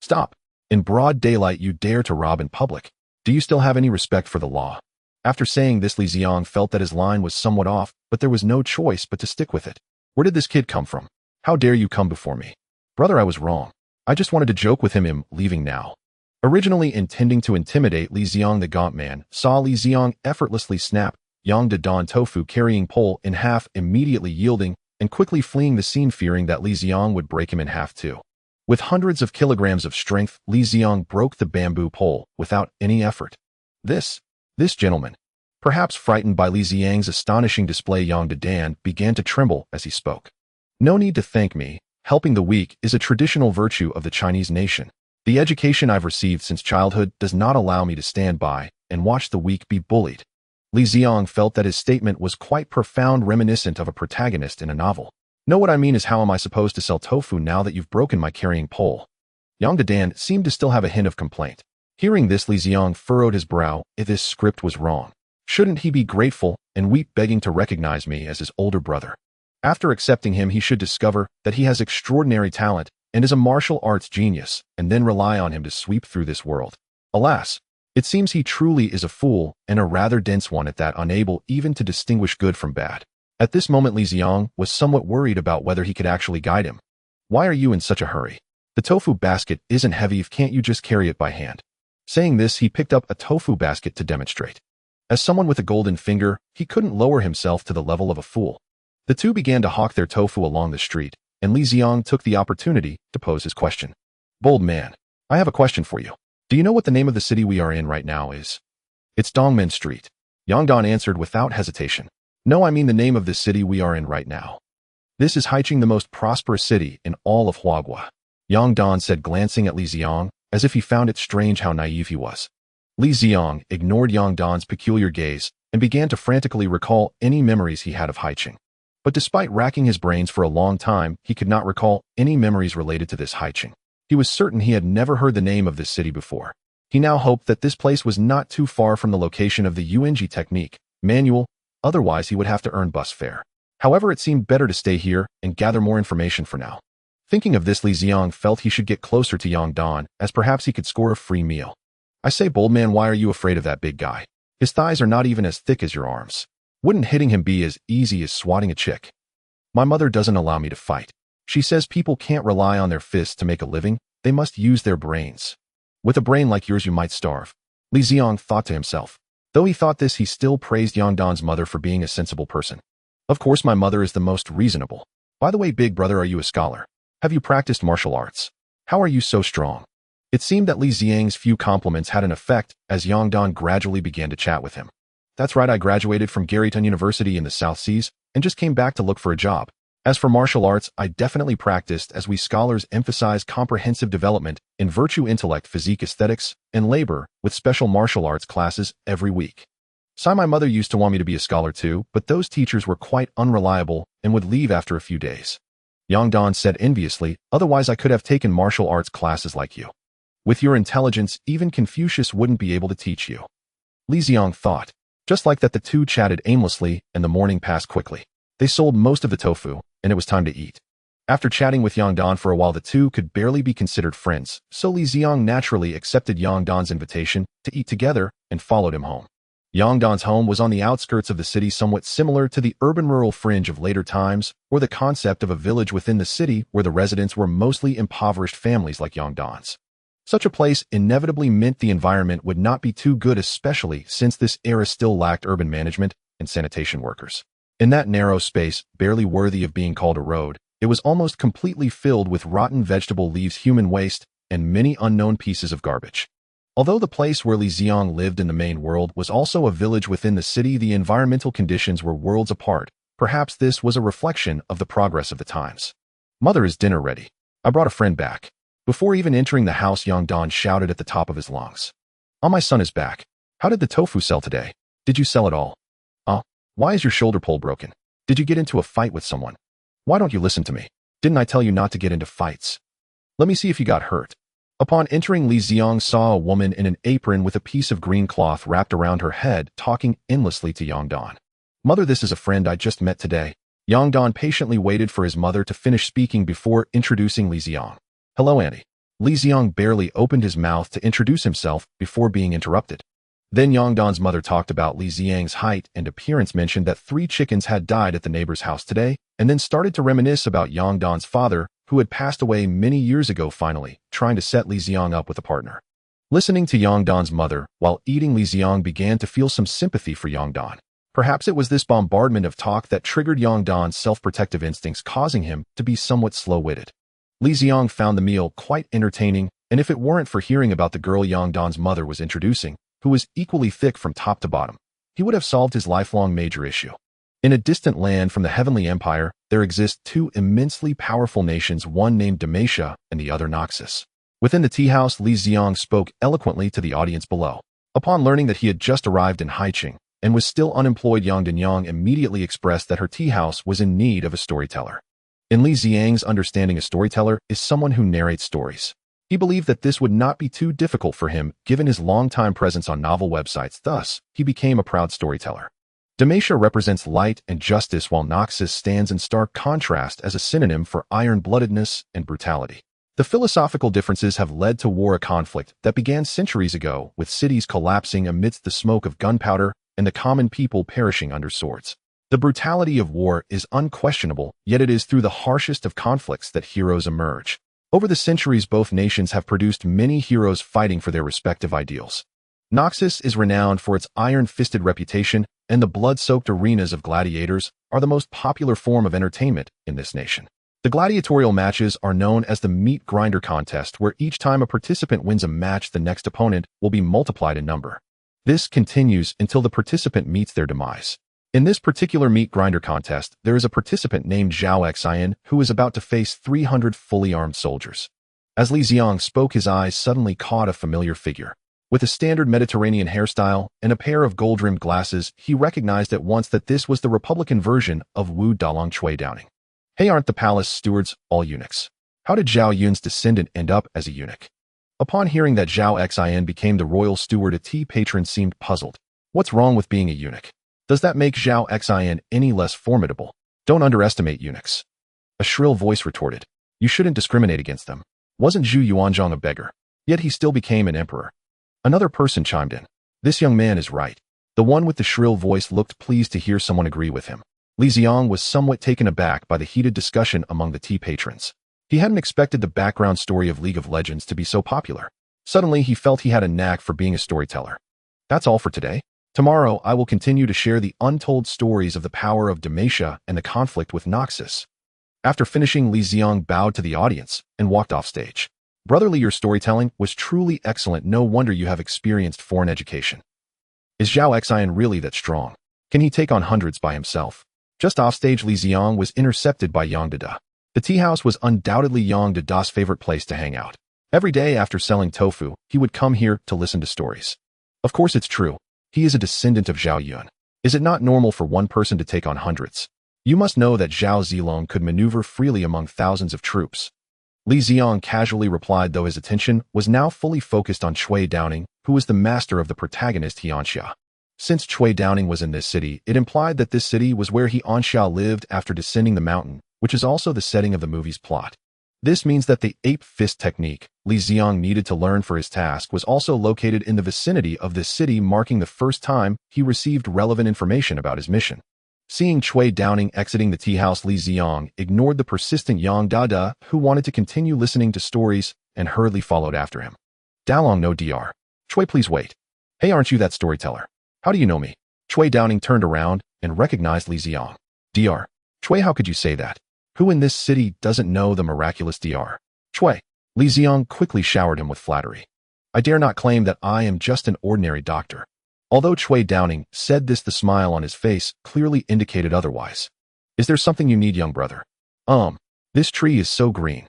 "Stop. In broad daylight you dare to rob in public. Do you still have any respect for the law?" After saying this, Li Ziang felt that his line was somewhat off, but there was no choice but to stick with it. "Where did this kid come from? How dare you come before me?" "Brother, I was wrong. I just wanted to joke with him. I'm leaving now." Originally intending to intimidate Li Ziang, the gaunt man saw Li Ziang effortlessly snap Yang Dadan tofu carrying pole in half, immediately yielding and quickly fleeing the scene, fearing that Li Ziang would break him in half too. With hundreds of kilograms of strength, Li Ziang broke the bamboo pole without any effort. This gentleman, perhaps frightened by Li Ziang's astonishing display, Yang Dadan began to tremble as he spoke. "No need to thank me. Helping the weak is a traditional virtue of the Chinese nation. The education I've received since childhood does not allow me to stand by and watch the weak be bullied." Li Ziang felt that his statement was quite profound, reminiscent of a protagonist in a novel. "Know what I mean is, how am I supposed to sell tofu now that you've broken my carrying pole?" Yang Dadan seemed to still have a hint of complaint. Hearing this, Li Ziang furrowed his brow. If this script was wrong, shouldn't he be grateful and weep, begging to recognize me as his older brother? After accepting him, he should discover that he has extraordinary talent and is a martial arts genius, and then rely on him to sweep through this world. Alas, it seems he truly is a fool, and a rather dense one at that, unable even to distinguish good from bad. At this moment, Li Ziang was somewhat worried about whether he could actually guide him. "Why are you in such a hurry? The tofu basket isn't heavy. Can't you just carry it by hand?" Saying this, he picked up a tofu basket to demonstrate. As someone with a golden finger, he couldn't lower himself to the level of a fool. The two began to hawk their tofu along the street, and Li Ziang took the opportunity to pose his question. "Bold man, I have a question for you. Do you know what the name of the city we are in right now is?" "It's Dongmen Street," Yang Dan answered without hesitation. "No, I mean the name of this city we are in right now." "This is Haicheng, the most prosperous city in all of Huagua," Yang Dan said, glancing at Li Ziang as if he found it strange how naive he was. Li Ziang ignored Yang Dan's peculiar gaze and began to frantically recall any memories he had of Haicheng. But despite racking his brains for a long time, he could not recall any memories related to this Haicheng. He was certain he had never heard the name of this city before. He now hoped that this place was not too far from the location of the UNG technique manual, otherwise he would have to earn bus fare. However, it seemed better to stay here and gather more information for now. Thinking of this, Li Ziang felt he should get closer to Yang Dan, as perhaps he could score a free meal. "I say, bold man, why are you afraid of that big guy? His thighs are not even as thick as your arms. Wouldn't hitting him be as easy as swatting a chick?" "My mother doesn't allow me to fight. She says people can't rely on their fists to make a living, they must use their brains. With a brain like yours you might starve," Li Ziang thought to himself. Though he thought this, he still praised Yang Dan's mother for being a sensible person. "Of course my mother is the most reasonable. By the way, big brother, are you a scholar? Have you practiced martial arts? How are you so strong?" It seemed that Li Ziang's few compliments had an effect as Yang Dan gradually began to chat with him. "That's right, I graduated from Garryton University in the South Seas and just came back to look for a job. As for martial arts, I definitely practiced, as we scholars emphasize comprehensive development in virtue, intellect, physique, aesthetics, and labor, with special martial arts classes every week. My mother used to want me to be a scholar too, but those teachers were quite unreliable and would leave after a few days." Yang Dan said enviously, "Otherwise I could have taken martial arts classes like you. With your intelligence, even Confucius wouldn't be able to teach you." Li Ziang thought. Just like that, the two chatted aimlessly and the morning passed quickly. They sold most of the tofu, and it was time to eat. After chatting with Yang Dan for a while, the two could barely be considered friends, so Li Ziang naturally accepted Yang Dan's invitation to eat together and followed him home. Yang Dan's home was on the outskirts of the city, somewhat similar to the urban-rural fringe of later times, or the concept of a village within the city where the residents were mostly impoverished families like Yang Dan's. Such a place inevitably meant the environment would not be too good, especially since this era still lacked urban management and sanitation workers. In that narrow space, barely worthy of being called a road, it was almost completely filled with rotten vegetable leaves, human waste, and many unknown pieces of garbage. Although the place where Li Ziang lived in the main world was also a village within the city, the environmental conditions were worlds apart. Perhaps this was a reflection of the progress of the times. "Mother, is dinner ready? I brought a friend back." Before even entering the house, Yangdan shouted at the top of his lungs. "Oh, my son is back. How did the tofu sell today? Did you sell it all? Why is your shoulder pole broken? Did you get into a fight with someone? Why don't you listen to me? Didn't I tell you not to get into fights? Let me see if you got hurt." Upon entering, Li Ziang saw a woman in an apron with a piece of green cloth wrapped around her head, talking endlessly to Yangdan. "Mother, this is a friend I just met today." Yangdan patiently waited for his mother to finish speaking before introducing Li Ziang. "Hello, Auntie." Li Ziang barely opened his mouth to introduce himself before being interrupted. Then Yangdan's mother talked about Li Ziang's height and appearance, mentioned that 3 chickens had died at the neighbor's house today, and then started to reminisce about Yangdan's father, who had passed away many years ago, finally trying to set Li Ziang up with a partner. Listening to Yangdan's mother while eating, Li Ziang began to feel some sympathy for Yangdan. Perhaps it was this bombardment of talk that triggered Yangdan's self-protective instincts, causing him to be somewhat slow-witted. Li Ziang found the meal quite entertaining, and if it weren't for hearing about the girl Yangdan's mother was introducing, who was equally thick from top to bottom, he would have solved his lifelong major issue. In a distant land from the Heavenly Empire, there exist 2 immensely powerful nations, one named Dharma and the other Noxus. Within the tea house, Li Ziang spoke eloquently to the audience below. Upon learning that he had just arrived in Haicheng and was still unemployed, Yang immediately expressed that her tea house was in need of a storyteller. In Li Ziang's understanding, a storyteller is someone who narrates stories. He believed that this would not be too difficult for him, given his long-time presence on novel websites. Thus, he became a proud storyteller. Dharma represents light and justice, while Noxus stands in stark contrast as a synonym for iron-bloodedness and brutality. The philosophical differences have led to war, a conflict that began centuries ago, with cities collapsing amidst the smoke of gunpowder and the common people perishing under swords. The brutality of war is unquestionable, yet it is through the harshest of conflicts that heroes emerge. Over the centuries, both nations have produced many heroes fighting for their respective ideals. Noxus is renowned for its iron-fisted reputation, and the blood-soaked arenas of gladiators are the most popular form of entertainment in this nation. The gladiatorial matches are known as the meat grinder contest, where each time a participant wins a match, the next opponent will be multiplied in number. This continues until the participant meets their demise. In this particular meat grinder contest, there is a participant named Zhao Xian who is about to face 300 fully armed soldiers. As Li Ziang spoke, his eyes suddenly caught a familiar figure. With a standard Mediterranean hairstyle and a pair of gold-rimmed glasses, he recognized at once that this was the Republican version of Wu Dalong Chui Downing. "Hey, aren't the palace stewards all eunuchs? How did Zhao Yun's descendant end up as a eunuch?" Upon hearing that Zhao Xian became the royal steward, a tea patron seemed puzzled. "What's wrong with being a eunuch? Does that make Zhao Xian any less formidable? Don't underestimate eunuchs." A shrill voice retorted. "You shouldn't discriminate against them. Wasn't Zhu Yuanzhang a beggar? Yet he still became an emperor." Another person chimed in. "This young man is right." The one with the shrill voice looked pleased to hear someone agree with him. Li Ziang was somewhat taken aback by the heated discussion among the tea patrons. He hadn't expected the background story of League of Legends to be so popular. Suddenly, he felt he had a knack for being a storyteller. That's all for today. Tomorrow, I will continue to share the untold stories of the power of Dharma and the conflict with Noxus. After finishing, Li Ziang bowed to the audience and walked off stage. "Brotherly, your storytelling was truly excellent. No wonder you have experienced foreign education. Is Zhao Xian really that strong? Can he take on hundreds by himself?" Just off stage, Li Ziang was intercepted by Yang Dada. The tea house was undoubtedly Yang Dada's favorite place to hang out. Every day after selling tofu, he would come here to listen to stories. Of course it's true. He is a descendant of Zhao Yun. Is it not normal for one person to take on hundreds? You must know that Zhao Zilong could maneuver freely among thousands of troops. Li Ziang casually replied, though his attention was now fully focused on Chui Downing, who was the master of the protagonist Hianxia. Since Chui Downing was in this city, it implied that this city was where Hianxia lived after descending the mountain, which is also the setting of the movie's plot. This means that the ape fist technique Li Ziang needed to learn for his task was also located in the vicinity of this city, marking the first time he received relevant information about his mission. Seeing Chui Downing exiting the tea house, Li Ziang ignored the persistent Yang Dada, who wanted to continue listening to stories, and hurriedly followed after him. "Dalong, no Dr. Chui, please wait. Hey, aren't you that storyteller? How do you know me?" Chui Downing turned around and recognized Li Ziang. "Dr. Chui, how could you say that? Who in this city doesn't know the miraculous Dr. Chui?" Li Ziang quickly showered him with flattery. "I dare not claim that I am just an ordinary doctor." Although Chui Downing said this, the smile on his face clearly indicated otherwise. "Is there something you need, young brother?" This tree is so green."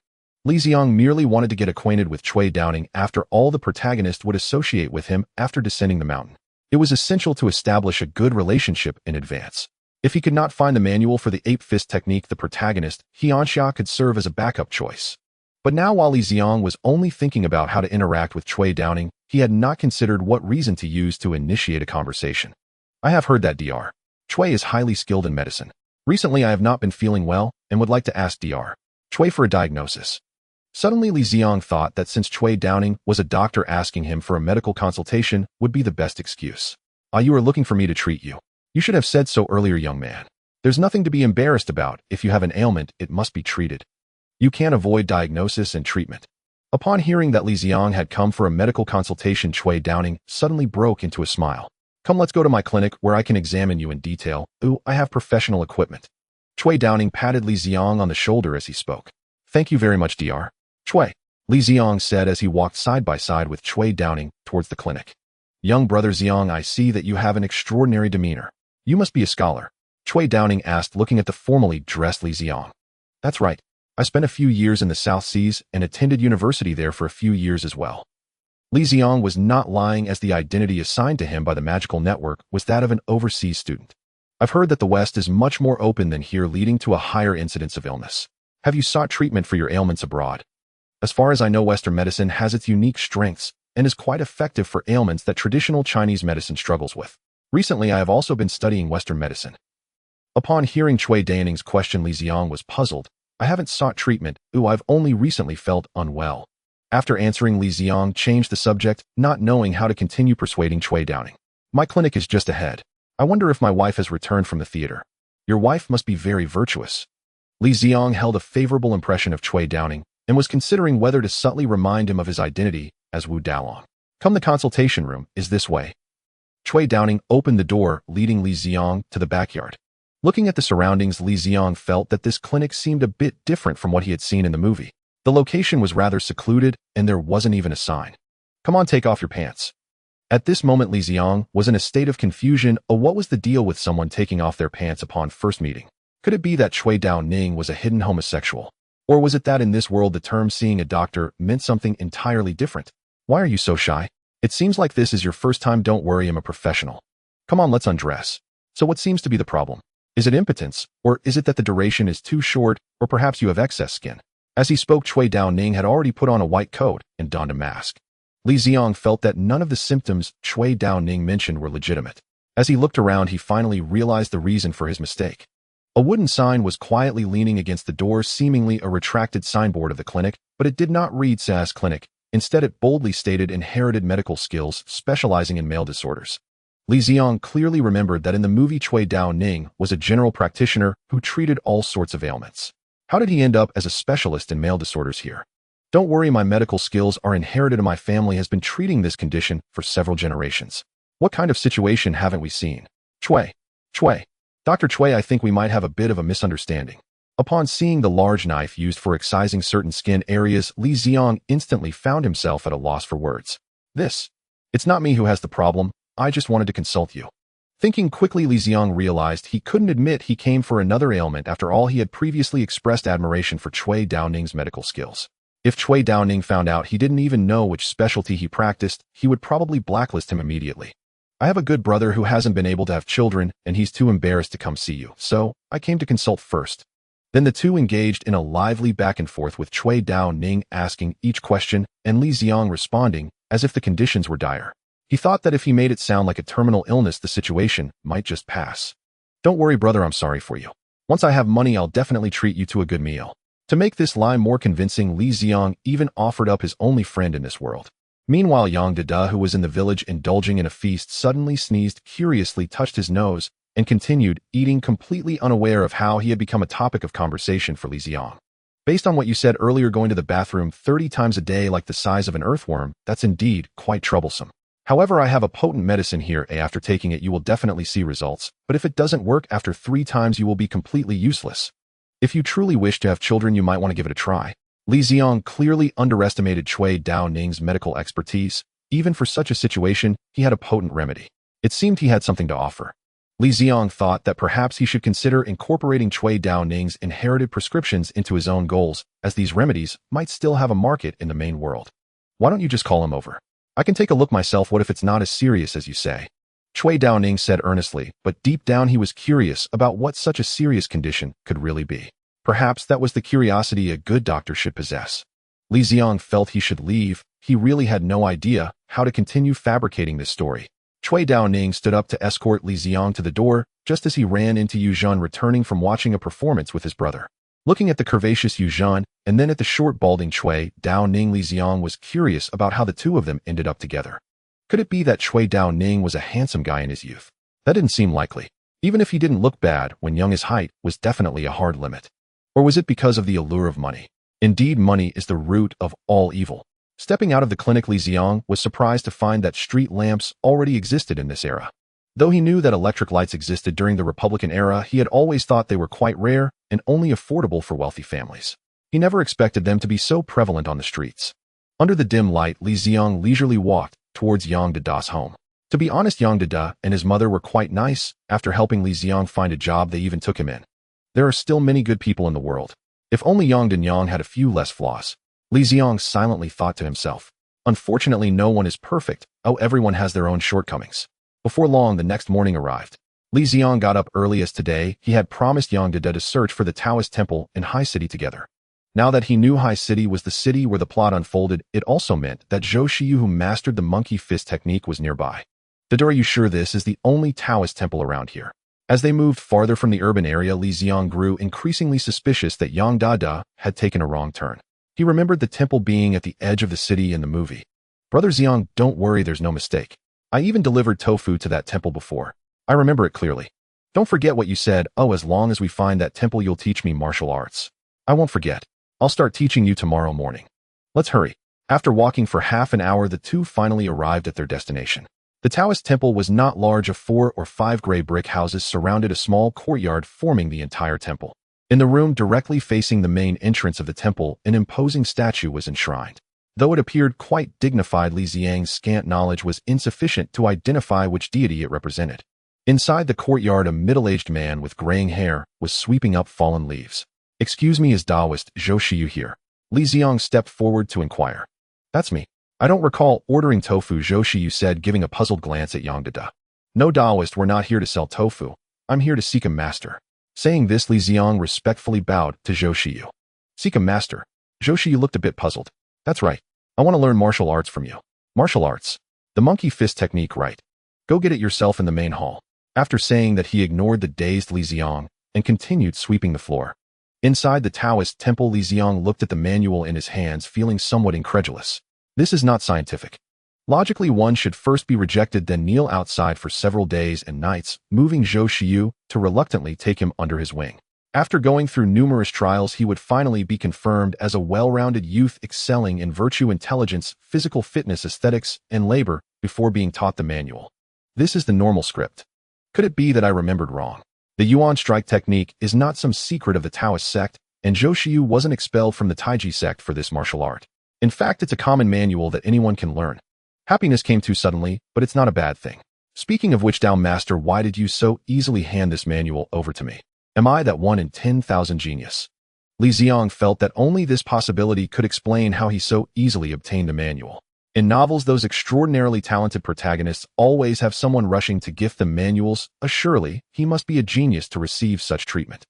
Li Ziang merely wanted to get acquainted with Cui Downing after all the protagonist would associate with him after descending the mountain. It was essential to establish a good relationship in advance. If he could not find the manual for the ape fist technique, the protagonist, Xianxia, could serve as a backup choice. But now while Li Ziang was only thinking about how to interact with Cui Downing, he had not considered what reason to use to initiate a conversation. I have heard that Dr. Cui is highly skilled in medicine. Recently I have not been feeling well and would like to ask Dr. Cui for a diagnosis. Suddenly Li Ziang thought that since Cui Downing was a doctor, asking him for a medical consultation would be the best excuse. You are looking for me to treat you. You should have said so earlier, young man. There's nothing to be embarrassed about. If you have an ailment, it must be treated. You can't avoid diagnosis and treatment. Upon hearing that Li Ziang had come for a medical consultation, Cui Downing suddenly broke into a smile. Come, let's go to my clinic where I can examine you in detail. I have professional equipment. Cui Downing patted Li Ziang on the shoulder as he spoke. Thank you very much, Dr. Cui, Li Ziang said as he walked side by side with Cui Downing towards the clinic. Young brother Ziang, I see that you have an extraordinary demeanor. You must be a scholar, Cui Downing asked, looking at the formally dressed Li Ziang. That's right. I spent a few years in the South Seas and attended university there for a few years as well. Li Ziang was not lying, as the identity assigned to him by the magical network was that of an overseas student. I've heard that the West is much more open than here, leading to a higher incidence of illness. Have you sought treatment for your ailments abroad? As far as I know, Western medicine has its unique strengths and is quite effective for ailments that traditional Chinese medicine struggles with. Recently, I have also been studying Western medicine. Upon hearing Cui Danning's question, Li Ziang was puzzled. I haven't sought treatment. I've only recently felt unwell. After answering, Li Ziang changed the subject, not knowing how to continue persuading Cui Downing. My clinic is just ahead. I wonder if my wife has returned from the theater. Your wife must be very virtuous. Li Ziang held a favorable impression of Cui Downing and was considering whether to subtly remind him of his identity as Wu Dalong. Come, the consultation room is this way. Cui Downing opened the door, leading Li Ziang to the backyard. Looking at the surroundings, Li Ziang felt that this clinic seemed a bit different from what he had seen in the movie. The location was rather secluded, and there wasn't even a sign. Come on, take off your pants. At this moment, Li Ziang was in a state of confusion. What was the deal with someone taking off their pants upon first meeting? Could it be that Cui Downing was a hidden homosexual? Or was it that in this world the term seeing a doctor meant something entirely different? Why are you so shy? It seems like this is your first time. Don't worry, I'm a professional. Come on, let's undress. So what seems to be the problem? Is it impotence, or is it that the duration is too short, or perhaps you have excess skin? As he spoke, Cui Downing had already put on a white coat and donned a mask. Li Ziang felt that none of the symptoms Cui Downing mentioned were legitimate. As he looked around, he finally realized the reason for his mistake. A wooden sign was quietly leaning against the door, seemingly a retracted signboard of the clinic, but it did not read SAS Clinic. Instead, it boldly stated inherited medical skills, specializing in male disorders. Li Ziang clearly remembered that in the movie Cui Downing was a general practitioner who treated all sorts of ailments. How did he end up as a specialist in male disorders here? Don't worry, my medical skills are inherited and my family has been treating this condition for several generations. What kind of situation haven't we seen? Cui. Dr. Cui, I think we might have a bit of a misunderstanding. Upon seeing the large knife used for excising certain skin areas, Li Ziang instantly found himself at a loss for words. It's not me who has the problem. I just wanted to consult you. Thinking quickly, Li Ziang realized he couldn't admit he came for another ailment. After all, he had previously expressed admiration for Cui Downing's medical skills. If Cui Downing found out he didn't even know which specialty he practiced, he would probably blacklist him immediately. I have a good brother who hasn't been able to have children, and he's too embarrassed to come see you, so I came to consult first. Then the two engaged in a lively back and forth, with Cui Downing asking each question and Li Ziang responding as if the conditions were dire. He thought that if he made it sound like a terminal illness, the situation might just pass. Don't worry, brother, I'm sorry for you. Once I have money, I'll definitely treat you to a good meal. To make this lie more convincing, Li Ziang even offered up his only friend in this world. Meanwhile, Yang Dada, who was in the village indulging in a feast, suddenly sneezed, curiously touched his nose, and continued eating, completely unaware of how he had become a topic of conversation for Li Ziang. Based on what you said earlier, going to the bathroom 30 times a day like the size of an earthworm, that's indeed quite troublesome. However, I have a potent medicine here. After taking it, you will definitely see results, but if it doesn't work after 3 times, you will be completely useless. If you truly wish to have children, you might want to give it a try. Li Ziang clearly underestimated Cui Downing's medical expertise. Even for such a situation, he had a potent remedy. It seemed he had something to offer. Li Ziang thought that perhaps he should consider incorporating Cui Dao Ning's inherited prescriptions into his own goals, as these remedies might still have a market in the main world. Why don't you just call him over? I can take a look myself. What if it's not as serious as you say? Cui Dao Ning said earnestly, but deep down he was curious about what such a serious condition could really be. Perhaps that was the curiosity a good doctor should possess. Li Ziang felt he should leave. He really had no idea how to continue fabricating this story. Cui Dao Ning stood up to escort Li Ziang to the door, just as he ran into Yu Zhan returning from watching a performance with his brother. Looking at the curvaceous Yu Zhan, and then at the short balding Cui Dao Ning, Li Ziang was curious about how the two of them ended up together. Could it be that Cui Dao Ning was a handsome guy in his youth? That didn't seem likely. Even if he didn't look bad when young, his height was definitely a hard limit. Or was it because of the allure of money? Indeed, money is the root of all evil. Stepping out of the clinic, Li Ziang was surprised to find that street lamps already existed in this era. Though he knew that electric lights existed during the Republican era, he had always thought they were quite rare and only affordable for wealthy families. He never expected them to be so prevalent on the streets. Under the dim light, Li Ziang leisurely walked towards Yang Dada's home. To be honest, Yang Dada and his mother were quite nice. After helping Li Ziang find a job, they even took him in. There are still many good people in the world. If only Yang Danyang had a few less flaws. Li Ziang silently thought to himself. Unfortunately, no one is perfect. Oh, everyone has their own shortcomings. Before long, the next morning arrived. Li Ziang got up early as today he had promised Yang Dada to search for the Taoist temple in High City together. Now that he knew High City was the city where the plot unfolded, it also meant that Zhou Shiyu, who mastered the monkey fist technique, was nearby. Dada, are you sure this is the only Taoist temple around here? As they moved farther from the urban area, Li Ziang grew increasingly suspicious that Yang Dada had taken a wrong turn. He remembered the temple being at the edge of the city in the movie. Brother Ziang, don't worry, there's no mistake. I even delivered tofu to that temple before. I remember it clearly. Don't forget what you said. Oh, as long as we find that temple, you'll teach me martial arts. I won't forget. I'll start teaching you tomorrow morning. Let's hurry. After walking for half an hour, the two finally arrived at their destination. The Taoist temple was not large. Of 4 or 5 gray brick houses surrounded a small courtyard forming the entire temple. In the room directly facing the main entrance of the temple, an imposing statue was enshrined. Though it appeared quite dignified, Li Ziang's scant knowledge was insufficient to identify which deity it represented. Inside the courtyard, a middle-aged man with graying hair was sweeping up fallen leaves. Excuse me, is Taoist Zhou Shiyu here? Li Ziang stepped forward to inquire. That's me. I don't recall ordering tofu, Zhou Shiyu said, giving a puzzled glance at Yang Dada. No, Taoist, we're not here to sell tofu. I'm here to seek a master. Saying this, Li Ziang respectfully bowed to Zhou Shiyu. Seek a master? Zhou Shiyu looked a bit puzzled. That's right. I want to learn martial arts from you. Martial arts? The monkey fist technique, right? Go get it yourself in the main hall. After saying that, he ignored the dazed Li Ziang and continued sweeping the floor. Inside the Taoist temple, Li Ziang looked at the manual in his hands, feeling somewhat incredulous. This is not scientific. Logically, one should first be rejected, then kneel outside for several days and nights, moving Zhou Shiyu to reluctantly take him under his wing. After going through numerous trials, he would finally be confirmed as a well-rounded youth excelling in virtue, intelligence, physical fitness, aesthetics, and labor before being taught the manual. This is the normal script. Could it be that I remembered wrong? The Yuan strike technique is not some secret of the Taoist sect, and Zhou Shiyu wasn't expelled from the Taiji sect for this martial art. In fact, it's a common manual that anyone can learn. Happiness came too suddenly, but it's not a bad thing. Speaking of which, Dao Master, why did you so easily hand this manual over to me? Am I that 1 in 10,000 genius? Li Ziang felt that only this possibility could explain how he so easily obtained a manual. In novels, those extraordinarily talented protagonists always have someone rushing to gift them manuals. Surely, he must be a genius to receive such treatment.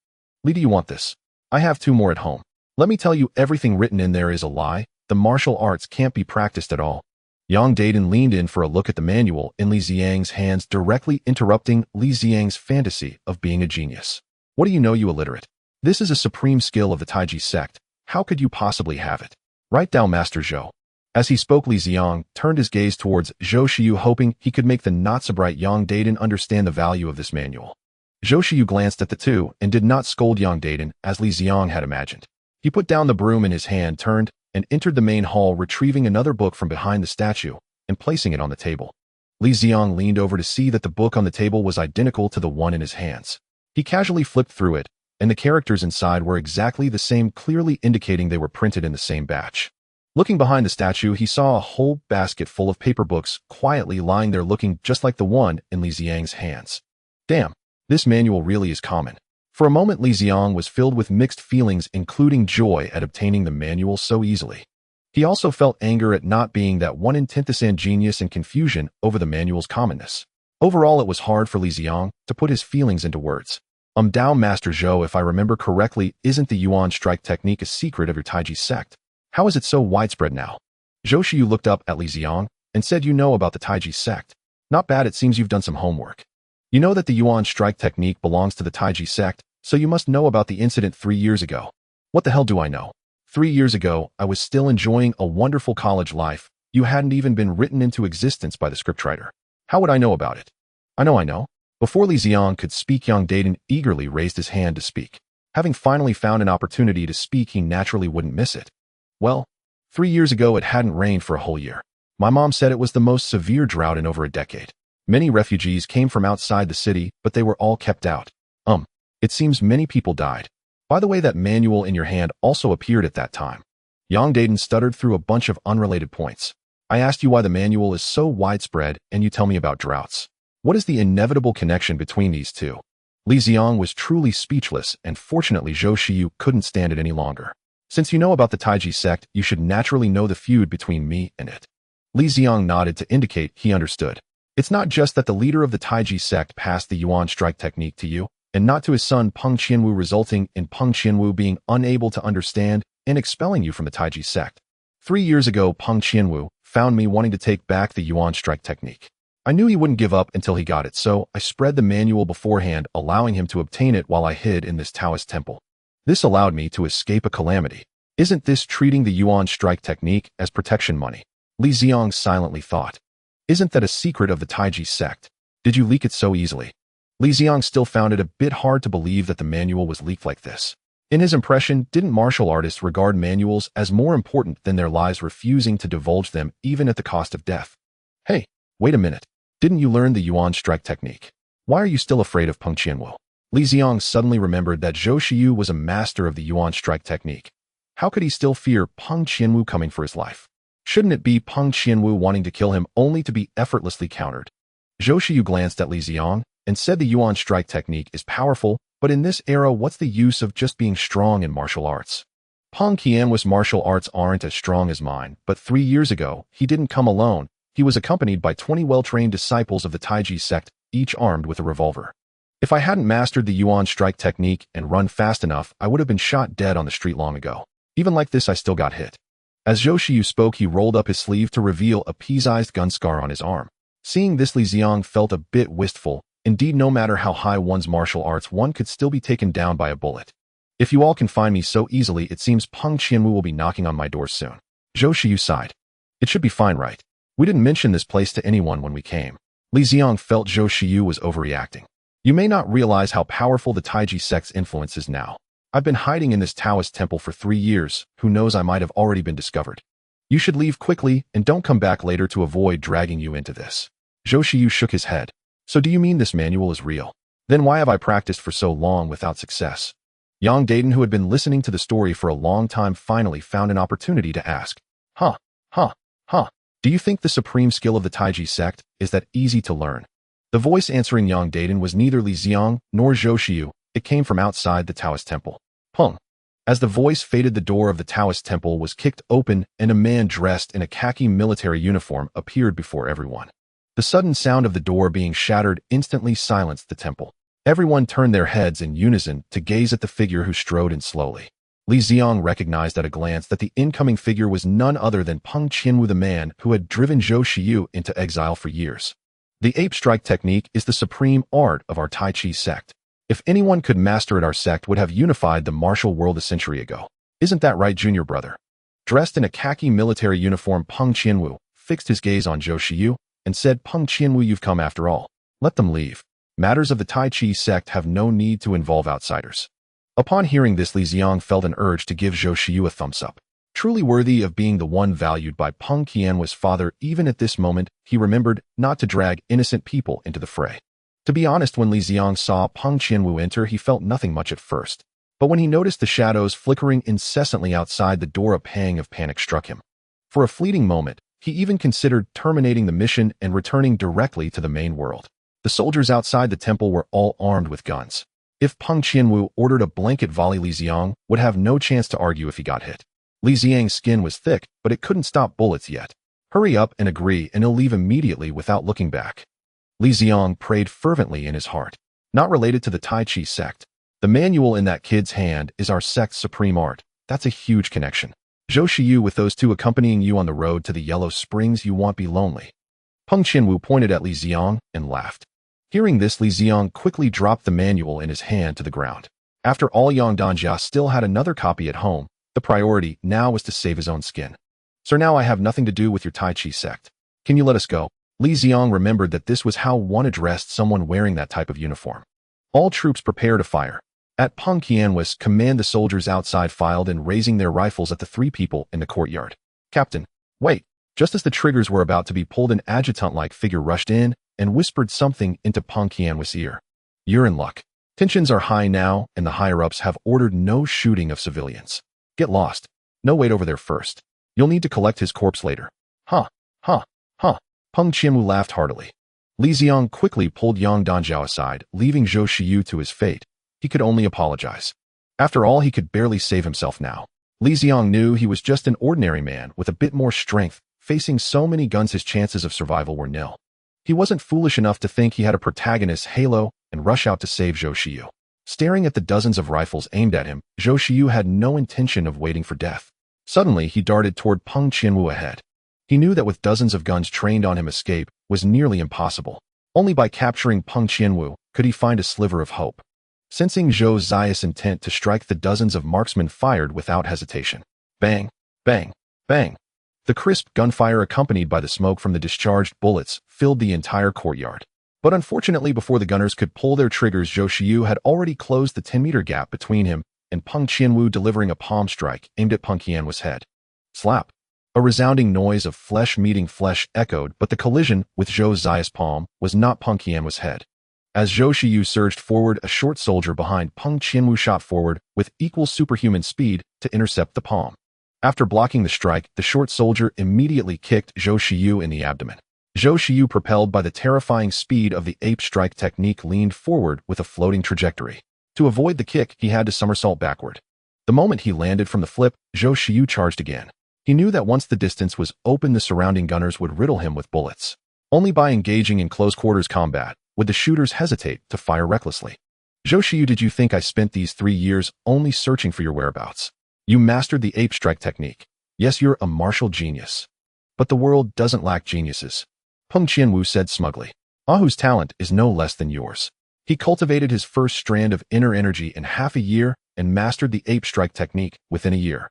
Li, do you want this? I have 2 more at home. Let me tell you, everything written in there is a lie. The martial arts can't be practiced at all. Yang Daden leaned in for a look at the manual in Li Ziang's hands, directly interrupting Li Ziang's fantasy of being a genius. What do you know, you illiterate? This is a supreme skill of the Taiji sect. How could you possibly have it? Right, Dao Master Zhou. As he spoke, Li Ziang turned his gaze towards Zhou Shiyu, hoping he could make the not-so-bright Yang Daden understand the value of this manual. Zhou Shiyu glanced at the two and did not scold Yang Daden as Li Ziang had imagined. He put down the broom in his hand, turned, and entered the main hall, retrieving another book from behind the statue and placing it on the table. Li Ziang leaned over to see that the book on the table was identical to the one in his hands. He casually flipped through it, and the characters inside were exactly the same, clearly indicating they were printed in the same batch. Looking behind the statue, he saw a whole basket full of paper books quietly lying there, looking just like the one in Li Ziang's hands. Damn, This manual really is common. For a moment, Li Ziang was filled with mixed feelings, including joy at obtaining the manual so easily. He also felt anger at not being that 1/10th genius and confusion over the manual's commonness. Overall, it was hard for Li Ziang to put his feelings into words. Dao Master Zhou, if I remember correctly, isn't the Yuan strike technique a secret of your Taiji sect? How is it so widespread now? Zhou Shiyu looked up at Li Ziang and said, you know about the Taiji sect. Not bad, it seems you've done some homework. You know that the Yuan strike technique belongs to the Taiji sect, so you must know about the incident 3 years ago. What the hell do I know? 3 years ago, I was still enjoying a wonderful college life. You hadn't even been written into existence by the scriptwriter. How would I know about it? I know. Before Li Ziang could speak, Yang Daiden eagerly raised his hand to speak. Having finally found an opportunity to speak, he naturally wouldn't miss it. Well, 3 years ago it hadn't rained for a whole year. My mom said it was the most severe drought in over a decade. Many refugees came from outside the city, but they were all kept out. It seems many people died. By the way, that manual in your hand also appeared at that time. Yang Daiden stuttered through a bunch of unrelated points. I asked you why the manual is so widespread, and you tell me about droughts. What is the inevitable connection between these two? Li Ziang was truly speechless, and fortunately Zhou Shiyu couldn't stand it any longer. Since you know about the Taiji sect, you should naturally know the feud between me and it. Li Ziang nodded to indicate he understood. It's not just that the leader of the Taiji sect passed the Yuan strike technique to you, and not to his son Peng Qianwu, resulting in Peng Qianwu being unable to understand and expelling you from the Taiji sect. 3 years ago, Peng Qianwu found me wanting to take back the Yuan strike technique. I knew he wouldn't give up until he got it, so I spread the manual beforehand, allowing him to obtain it while I hid in this Taoist temple. This allowed me to escape a calamity. Isn't this treating the Yuan strike technique as protection money? Li Ziang silently thought. Isn't that a secret of the Taiji sect? Did you leak it so easily? Li Ziang still found it a bit hard to believe that the manual was leaked like this. In his impression, didn't martial artists regard manuals as more important than their lives, refusing to divulge them even at the cost of death? Hey, wait a minute. Didn't you learn the Yuan strike technique? Why are you still afraid of Peng Qianwu? Li Ziang suddenly remembered that Zhou Shiyu was a master of the Yuan strike technique. How could he still fear Peng Qianwu coming for his life? Shouldn't it be Peng Qianwu wanting to kill him only to be effortlessly countered? Zhou Shiyu glanced at Li Ziang and said the Yuan strike technique is powerful, but in this era, what's the use of just being strong in martial arts? Peng Qianwu's martial arts aren't as strong as mine, but 3 years ago, he didn't come alone. He was accompanied by 20 well-trained disciples of the Taiji sect, each armed with a revolver. If I hadn't mastered the Yuan strike technique and run fast enough, I would have been shot dead on the street long ago. Even like this, I still got hit. As Zhou Shiyu spoke, he rolled up his sleeve to reveal a pea-sized gun scar on his arm. Seeing this, Li Ziang felt a bit wistful. Indeed, no matter how high one's martial arts, one could still be taken down by a bullet. If you all can find me so easily, it seems Peng Qianwu will be knocking on my door soon. Zhou Shiyu sighed. It should be fine, right? We didn't mention this place to anyone when we came. Li Ziang felt Zhou Shiyu was overreacting. You may not realize how powerful the Taiji sect's influence is now. I've been hiding in this Taoist temple for 3 years. Who knows, I might have already been discovered. You should leave quickly and don't come back later to avoid dragging you into this. Zhou Shiyu shook his head. So do you mean this manual is real? Then why have I practiced for so long without success? Yang Daiden, who had been listening to the story for a long time, finally found an opportunity to ask. Do you think the supreme skill of the Taiji sect is that easy to learn? The voice answering Yang Daiden was neither Li Ziang nor Zhou Shiyu. It came from outside the Taoist temple. Peng. As the voice faded, the door of the Taoist temple was kicked open and a man dressed in a khaki military uniform appeared before everyone. The sudden sound of the door being shattered instantly silenced the temple. Everyone turned their heads in unison to gaze at the figure who strode in slowly. Li Ziang recognized at a glance that the incoming figure was none other than Peng Qianwu, the man who had driven Zhou Shiyu into exile for years. The ape strike technique is the supreme art of our Tai Chi sect. If anyone could master it, our sect would have unified the martial world a century ago. Isn't that right, junior brother? Dressed in a khaki military uniform, Peng Qianwu fixed his gaze on Zhou Shiyu and said, Peng Qianwu, you've come after all. Let them leave. Matters of the Tai Chi sect have no need to involve outsiders. Upon hearing this, Li Ziang felt an urge to give Zhou Shiyu a thumbs up. Truly worthy of being the one valued by Peng Qianwu's father, even at this moment, he remembered not to drag innocent people into the fray. To be honest, when Li Ziang saw Peng Qianwu enter, he felt nothing much at first. But when he noticed the shadows flickering incessantly outside the door, a pang of panic struck him. For a fleeting moment, he even considered terminating the mission and returning directly to the main world. The The soldiers outside the temple were all armed with guns. If Peng Qianwu ordered a blanket volley, Li Ziang would have no chance to argue if he got hit. Li Ziang's skin was thick, but it couldn't stop bullets yet. Hurry up and agree, and he'll leave immediately without looking back. Li Ziang prayed fervently in his heart. Not related to the Tai Chi sect. The manual in that kid's hand is our sect's supreme art. That's a huge connection. Zhou Shiyu with those two accompanying you on the road to the Yellow Springs, you won't be lonely. Peng Qianwu pointed at Li Ziang and laughed. Hearing this, Li Ziang quickly dropped the manual in his hand to the ground. After all, Yang Danjia still had another copy at home. The priority now was to save his own skin. Sir, now I have nothing to do with your Tai Chi sect. Can you let us go? Li Ziang remembered that this was how one addressed someone wearing that type of uniform. All troops prepare to fire. At Peng Qianwu's command, the soldiers outside filed in, raising their rifles at the three people in the courtyard. Captain, wait. Just as the triggers were about to be pulled, an adjutant-like figure rushed in and whispered something into Peng Qianwu's ear. You're in luck. Tensions are high now, and the higher-ups have ordered no shooting of civilians. Get lost. No, wait over there first. You'll need to collect his corpse later. Huh. Peng Qianwu laughed heartily. Li Ziang quickly pulled Yang Danjiao aside, leaving Zhou Shiyu to his fate. He could only apologize. After all, he could barely save himself now. Li Ziang knew he was just an ordinary man with a bit more strength. Facing so many guns, his chances of survival were nil. He wasn't foolish enough to think he had a protagonist halo and rush out to save Zhou Shiyu. Staring at the dozens of rifles aimed at him, Zhou Shiyu had no intention of waiting for death. Suddenly, he darted toward Peng Qianwu ahead. He knew that with dozens of guns trained on him, escape was nearly impossible. Only by capturing Peng Qianwu could he find a sliver of hope. Sensing Zhou Zia's intent to strike, the dozens of marksmen fired without hesitation. Bang, bang, bang. The crisp gunfire, accompanied by the smoke from the discharged bullets, filled the entire courtyard. But unfortunately, before the gunners could pull their triggers, Zhou Shiyu had already closed the 10-meter gap between him and Peng Qianwu, delivering a palm strike aimed at Peng Qianwu's head. Slap. A resounding noise of flesh meeting flesh echoed, but the collision with Zhou Zia's palm was not Peng Qianwu's head. As Zhou Shiyu surged forward, a short soldier behind Peng Qianwu shot forward with equal superhuman speed to intercept the palm. After blocking the strike, the short soldier immediately kicked Zhou Shiyu in the abdomen. Zhou Shiyu, propelled by the terrifying speed of the ape strike technique, leaned forward with a floating trajectory. To avoid the kick, he had to somersault backward. The moment he landed from the flip, Zhou Shiyu charged again. He knew that once the distance was open, the surrounding gunners would riddle him with bullets. Only by engaging in close-quarters combat would the shooters hesitate to fire recklessly. Zhou Shiyu, did you think I spent these 3 years only searching for your whereabouts? You mastered the ape strike technique. Yes, you're a martial genius. But the world doesn't lack geniuses. Peng Qianwu said smugly. Ahu's talent is no less than yours. He cultivated his first strand of inner energy in half a year and mastered the ape strike technique within a year.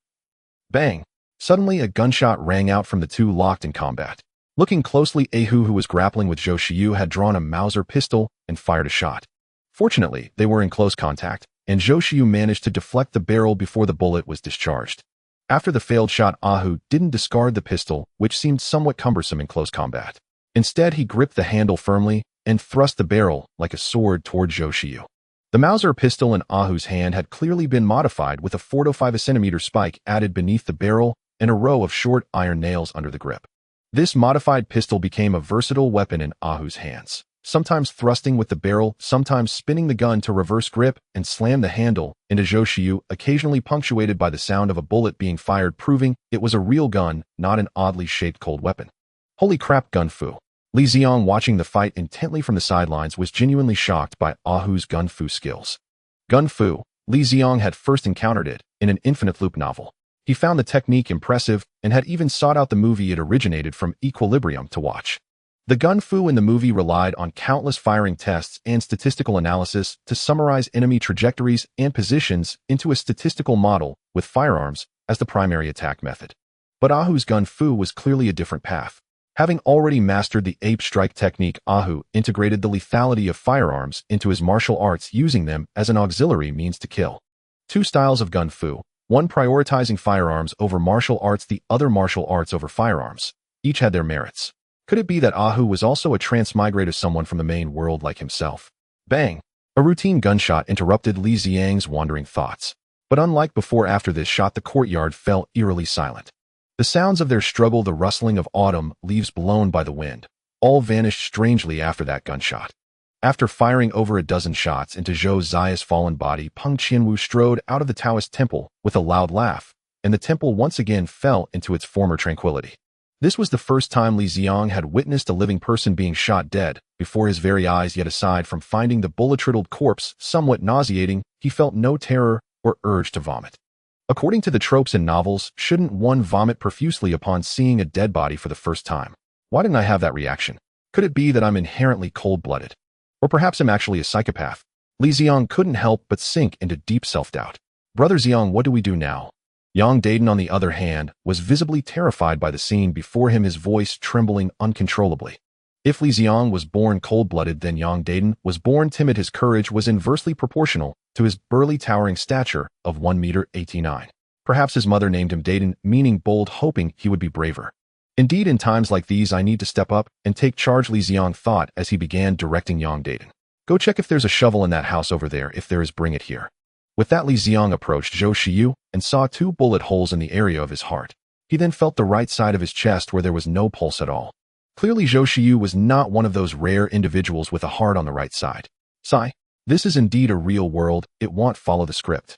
Bang! Suddenly, a gunshot rang out from the two locked in combat. Looking closely, Ahu, who was grappling with Zhou Shiyu, had drawn a Mauser pistol and fired a shot. Fortunately, they were in close contact, and Zhou Shiyu managed to deflect the barrel before the bullet was discharged. After the failed shot, Ahu didn't discard the pistol, which seemed somewhat cumbersome in close combat. Instead, he gripped the handle firmly and thrust the barrel like a sword toward Zhou Shiyu. The Mauser pistol in Ahu's hand had clearly been modified, with a 4 to 5 centimeter spike added beneath the barrel and a row of short iron nails under the grip. This modified pistol became a versatile weapon in Ahu's hands, sometimes thrusting with the barrel, sometimes spinning the gun to reverse grip and slam the handle into Zhou Shiyu, occasionally punctuated by the sound of a bullet being fired, proving it was a real gun, not an oddly shaped cold weapon. Holy crap, gun fu. Li Ziang, watching the fight intently from the sidelines, was genuinely shocked by Ahu's gun fu skills. Gun fu, Li Ziang had first encountered it in an Infinite Loop novel. He found the technique impressive and had even sought out the movie it originated from, Equilibrium, to watch. The gun fu in the movie relied on countless firing tests and statistical analysis to summarize enemy trajectories and positions into a statistical model with firearms as the primary attack method. But Ahu's gun fu was clearly a different path. Having already mastered the ape strike technique, Ahu integrated the lethality of firearms into his martial arts, using them as an auxiliary means to kill. Two styles of gun fu, one prioritizing firearms over martial arts, the other martial arts over firearms. Each had their merits. Could it be that Ahu was also a transmigrator, someone from the main world like himself? Bang! A routine gunshot interrupted Li Ziang's wandering thoughts. But unlike before, after this shot, the courtyard fell eerily silent. The sounds of their struggle, the rustling of autumn leaves blown by the wind, all vanished strangely after that gunshot. After firing over a dozen shots into Zhou Zia's fallen body, Peng Qianwu strode out of the Taoist temple with a loud laugh, and the temple once again fell into its former tranquility. This was the first time Li Ziang had witnessed a living person being shot dead before his very eyes, yet aside from finding the bullet-riddled corpse somewhat nauseating, he felt no terror or urge to vomit. According to the tropes in novels, shouldn't one vomit profusely upon seeing a dead body for the first time? Why didn't I have that reaction? Could it be that I'm inherently cold-blooded? Or perhaps I'm actually a psychopath? Li Ziang couldn't help but sink into deep self-doubt. Brother Ziang, what do we do now? Yang Daden, on the other hand, was visibly terrified by the scene before him, his voice trembling uncontrollably. If Li Ziang was born cold-blooded, then Yang Daden was born timid. His courage was inversely proportional to his burly, towering stature of 1 meter 89. Perhaps his mother named him Daden, meaning bold, hoping he would be braver. Indeed, in times like these, I need to step up and take charge, Li Ziang thought as he began directing Yang Daden. Go check if there's a shovel in that house over there. If there is, bring it here. With that, Li Ziang approached Zhou Shiyu and saw 2 bullet holes in the area of his heart. He then felt the right side of his chest where there was no pulse at all. Clearly, Zhou Shiyu was not one of those rare individuals with a heart on the right side. Sigh. This is indeed a real world. It won't follow the script.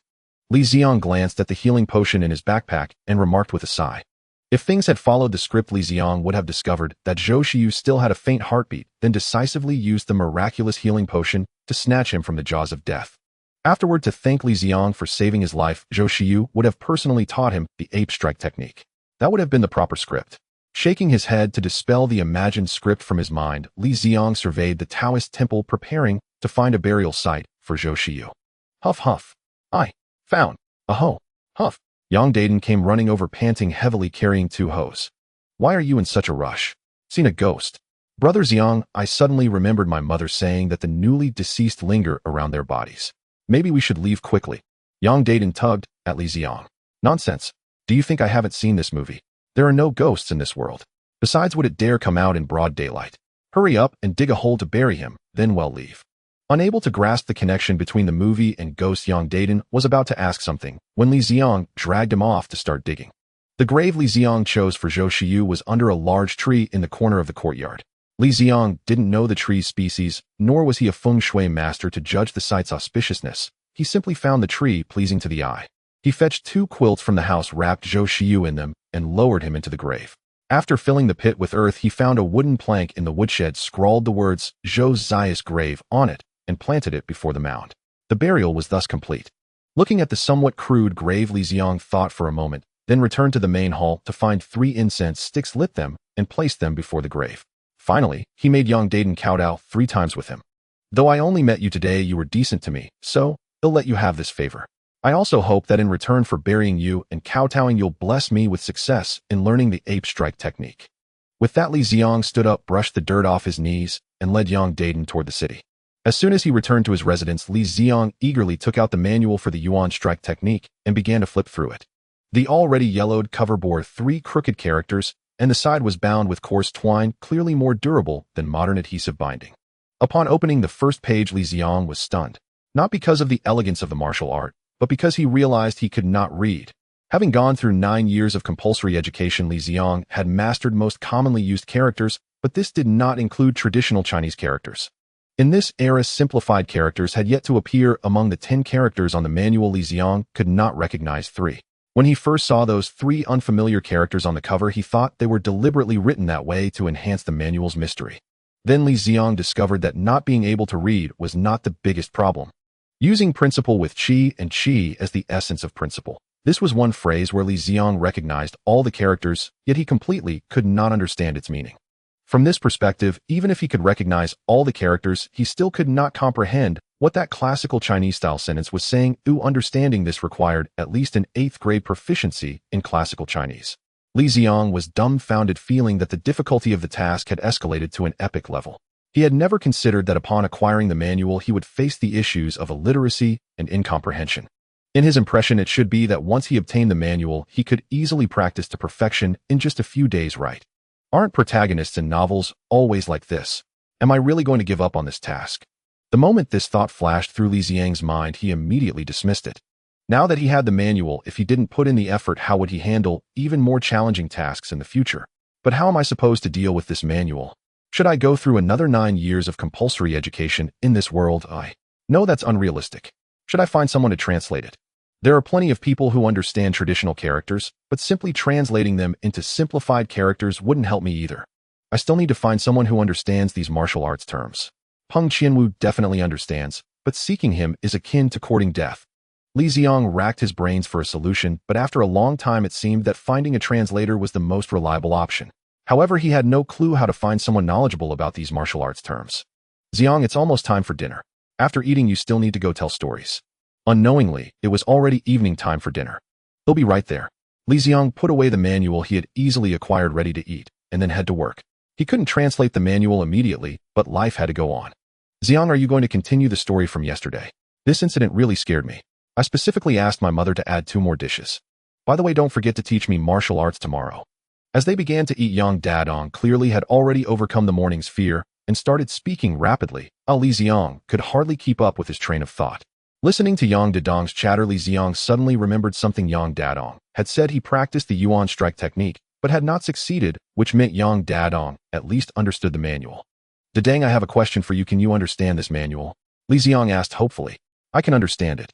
Li Ziang glanced at the healing potion in his backpack and remarked with a sigh. If things had followed the script, Li Ziang would have discovered that Zhou Shiyu still had a faint heartbeat, then decisively used the miraculous healing potion to snatch him from the jaws of death. Afterward, to thank Li Ziang for saving his life, Zhou Shiyu would have personally taught him the ape strike technique. That would have been the proper script. Shaking his head to dispel the imagined script from his mind, Li Ziang surveyed the Taoist temple, preparing to find a burial site for Zhou Shiyu. Huff, huff. I found a hoe. Huff. Yang Daden came running over, panting heavily, carrying 2 hoes. Why are you in such a rush? Seen a ghost? Brother Ziang, I suddenly remembered my mother saying that the newly deceased linger around their bodies. Maybe we should leave quickly. Yang Daden tugged at Li Ziang. Nonsense. Do you think I haven't seen this movie? There are no ghosts in this world. Besides, would it dare come out in broad daylight? Hurry up and dig a hole to bury him, then well leave. Unable to grasp the connection between the movie and ghosts, Yang Daden was about to ask something when Li Ziang dragged him off to start digging. The grave Li Ziang chose for Zhou Shiyu was under a large tree in the corner of the courtyard. Li Ziang didn't know the tree's species, nor was he a feng shui master to judge the site's auspiciousness. He simply found the tree pleasing to the eye. He fetched 2 quilts from the house, wrapped Zhou Shiyu in them, and lowered him into the grave. After filling the pit with earth, he found a wooden plank in the woodshed, scrawled the words Zhou Zia's grave on it, and planted it before the mound. The burial was thus complete. Looking at the somewhat crude grave, Li Ziang thought for a moment, then returned to the main hall to find 3 incense sticks, lit them, and placed them before the grave. Finally, he made Yang Daden kowtow 3 times with him. Though I only met you today, you were decent to me, so I'll let you have this favor. I also hope that in return for burying you and kowtowing, you'll bless me with success in learning the ape strike technique. With that, Li Ziang stood up, brushed the dirt off his knees, and led Yang Daden toward the city. As soon as he returned to his residence, Li Ziang eagerly took out the manual for the Yuan strike technique and began to flip through it. The already yellowed cover bore 3 crooked characters, and the side was bound with coarse twine, clearly more durable than modern adhesive binding. Upon opening the first page, Li Ziang was stunned, not because of the elegance of the martial art, but because he realized he could not read. Having gone through 9 years of compulsory education, Li Ziang had mastered most commonly used characters, but this did not include traditional Chinese characters. In this era, simplified characters had yet to appear among the 10 characters on the manual. Li Ziang could not recognize 3. When he first saw those 3 unfamiliar characters on the cover, he thought they were deliberately written that way to enhance the manual's mystery. Then Li Ziang discovered that not being able to read was not the biggest problem. Using principle with qi and qi as the essence of principle. This was one phrase where Li Ziang recognized all the characters, yet he completely could not understand its meaning. From this perspective, even if he could recognize all the characters, he still could not comprehend what that classical Chinese-style sentence was saying. Understanding this required at least an 8th grade proficiency in classical Chinese. Li Ziang was dumbfounded, feeling that the difficulty of the task had escalated to an epic level. He had never considered that upon acquiring the manual, he would face the issues of illiteracy and incomprehension. In his impression, it should be that once he obtained the manual, he could easily practice to perfection in just a few days. Right? Aren't protagonists in novels always like this? Am I really going to give up on this task? The moment this thought flashed through Li Ziang's mind, he immediately dismissed it. Now that he had the manual, if he didn't put in the effort, how would he handle even more challenging tasks in the future? But how am I supposed to deal with this manual? Should I go through another 9 years of compulsory education in this world? I know that's unrealistic. Should I find someone to translate it? There are plenty of people who understand traditional characters, but simply translating them into simplified characters wouldn't help me either. I still need to find someone who understands these martial arts terms. Peng Qianwu definitely understands, but seeking him is akin to courting death. Li Ziang racked his brains for a solution, but after a long time it seemed that finding a translator was the most reliable option. However, he had no clue how to find someone knowledgeable about these martial arts terms. Ziang, it's almost time for dinner. After eating, you still need to go tell stories. Unknowingly, it was already evening time for dinner. He'll be right there. Li Ziang put away the manual he had easily acquired ready to eat, and then head to work. He couldn't translate the manual immediately, but life had to go on. Ziang, are you going to continue the story from yesterday? This incident really scared me. I specifically asked my mother to add 2 more dishes. By the way, don't forget to teach me martial arts tomorrow. As they began to eat, Yang Dadong clearly had already overcome the morning's fear and started speaking rapidly. Li Ziang could hardly keep up with his train of thought. Listening to Yang Dadong's chatter, Li Ziang suddenly remembered something. Yang Dadong had said he practiced the Yuan strike technique, but had not succeeded, which meant Yang Dadong at least understood the manual. Dadang, I have a question for you. Can you understand this manual? Li Ziang asked hopefully. I can understand it.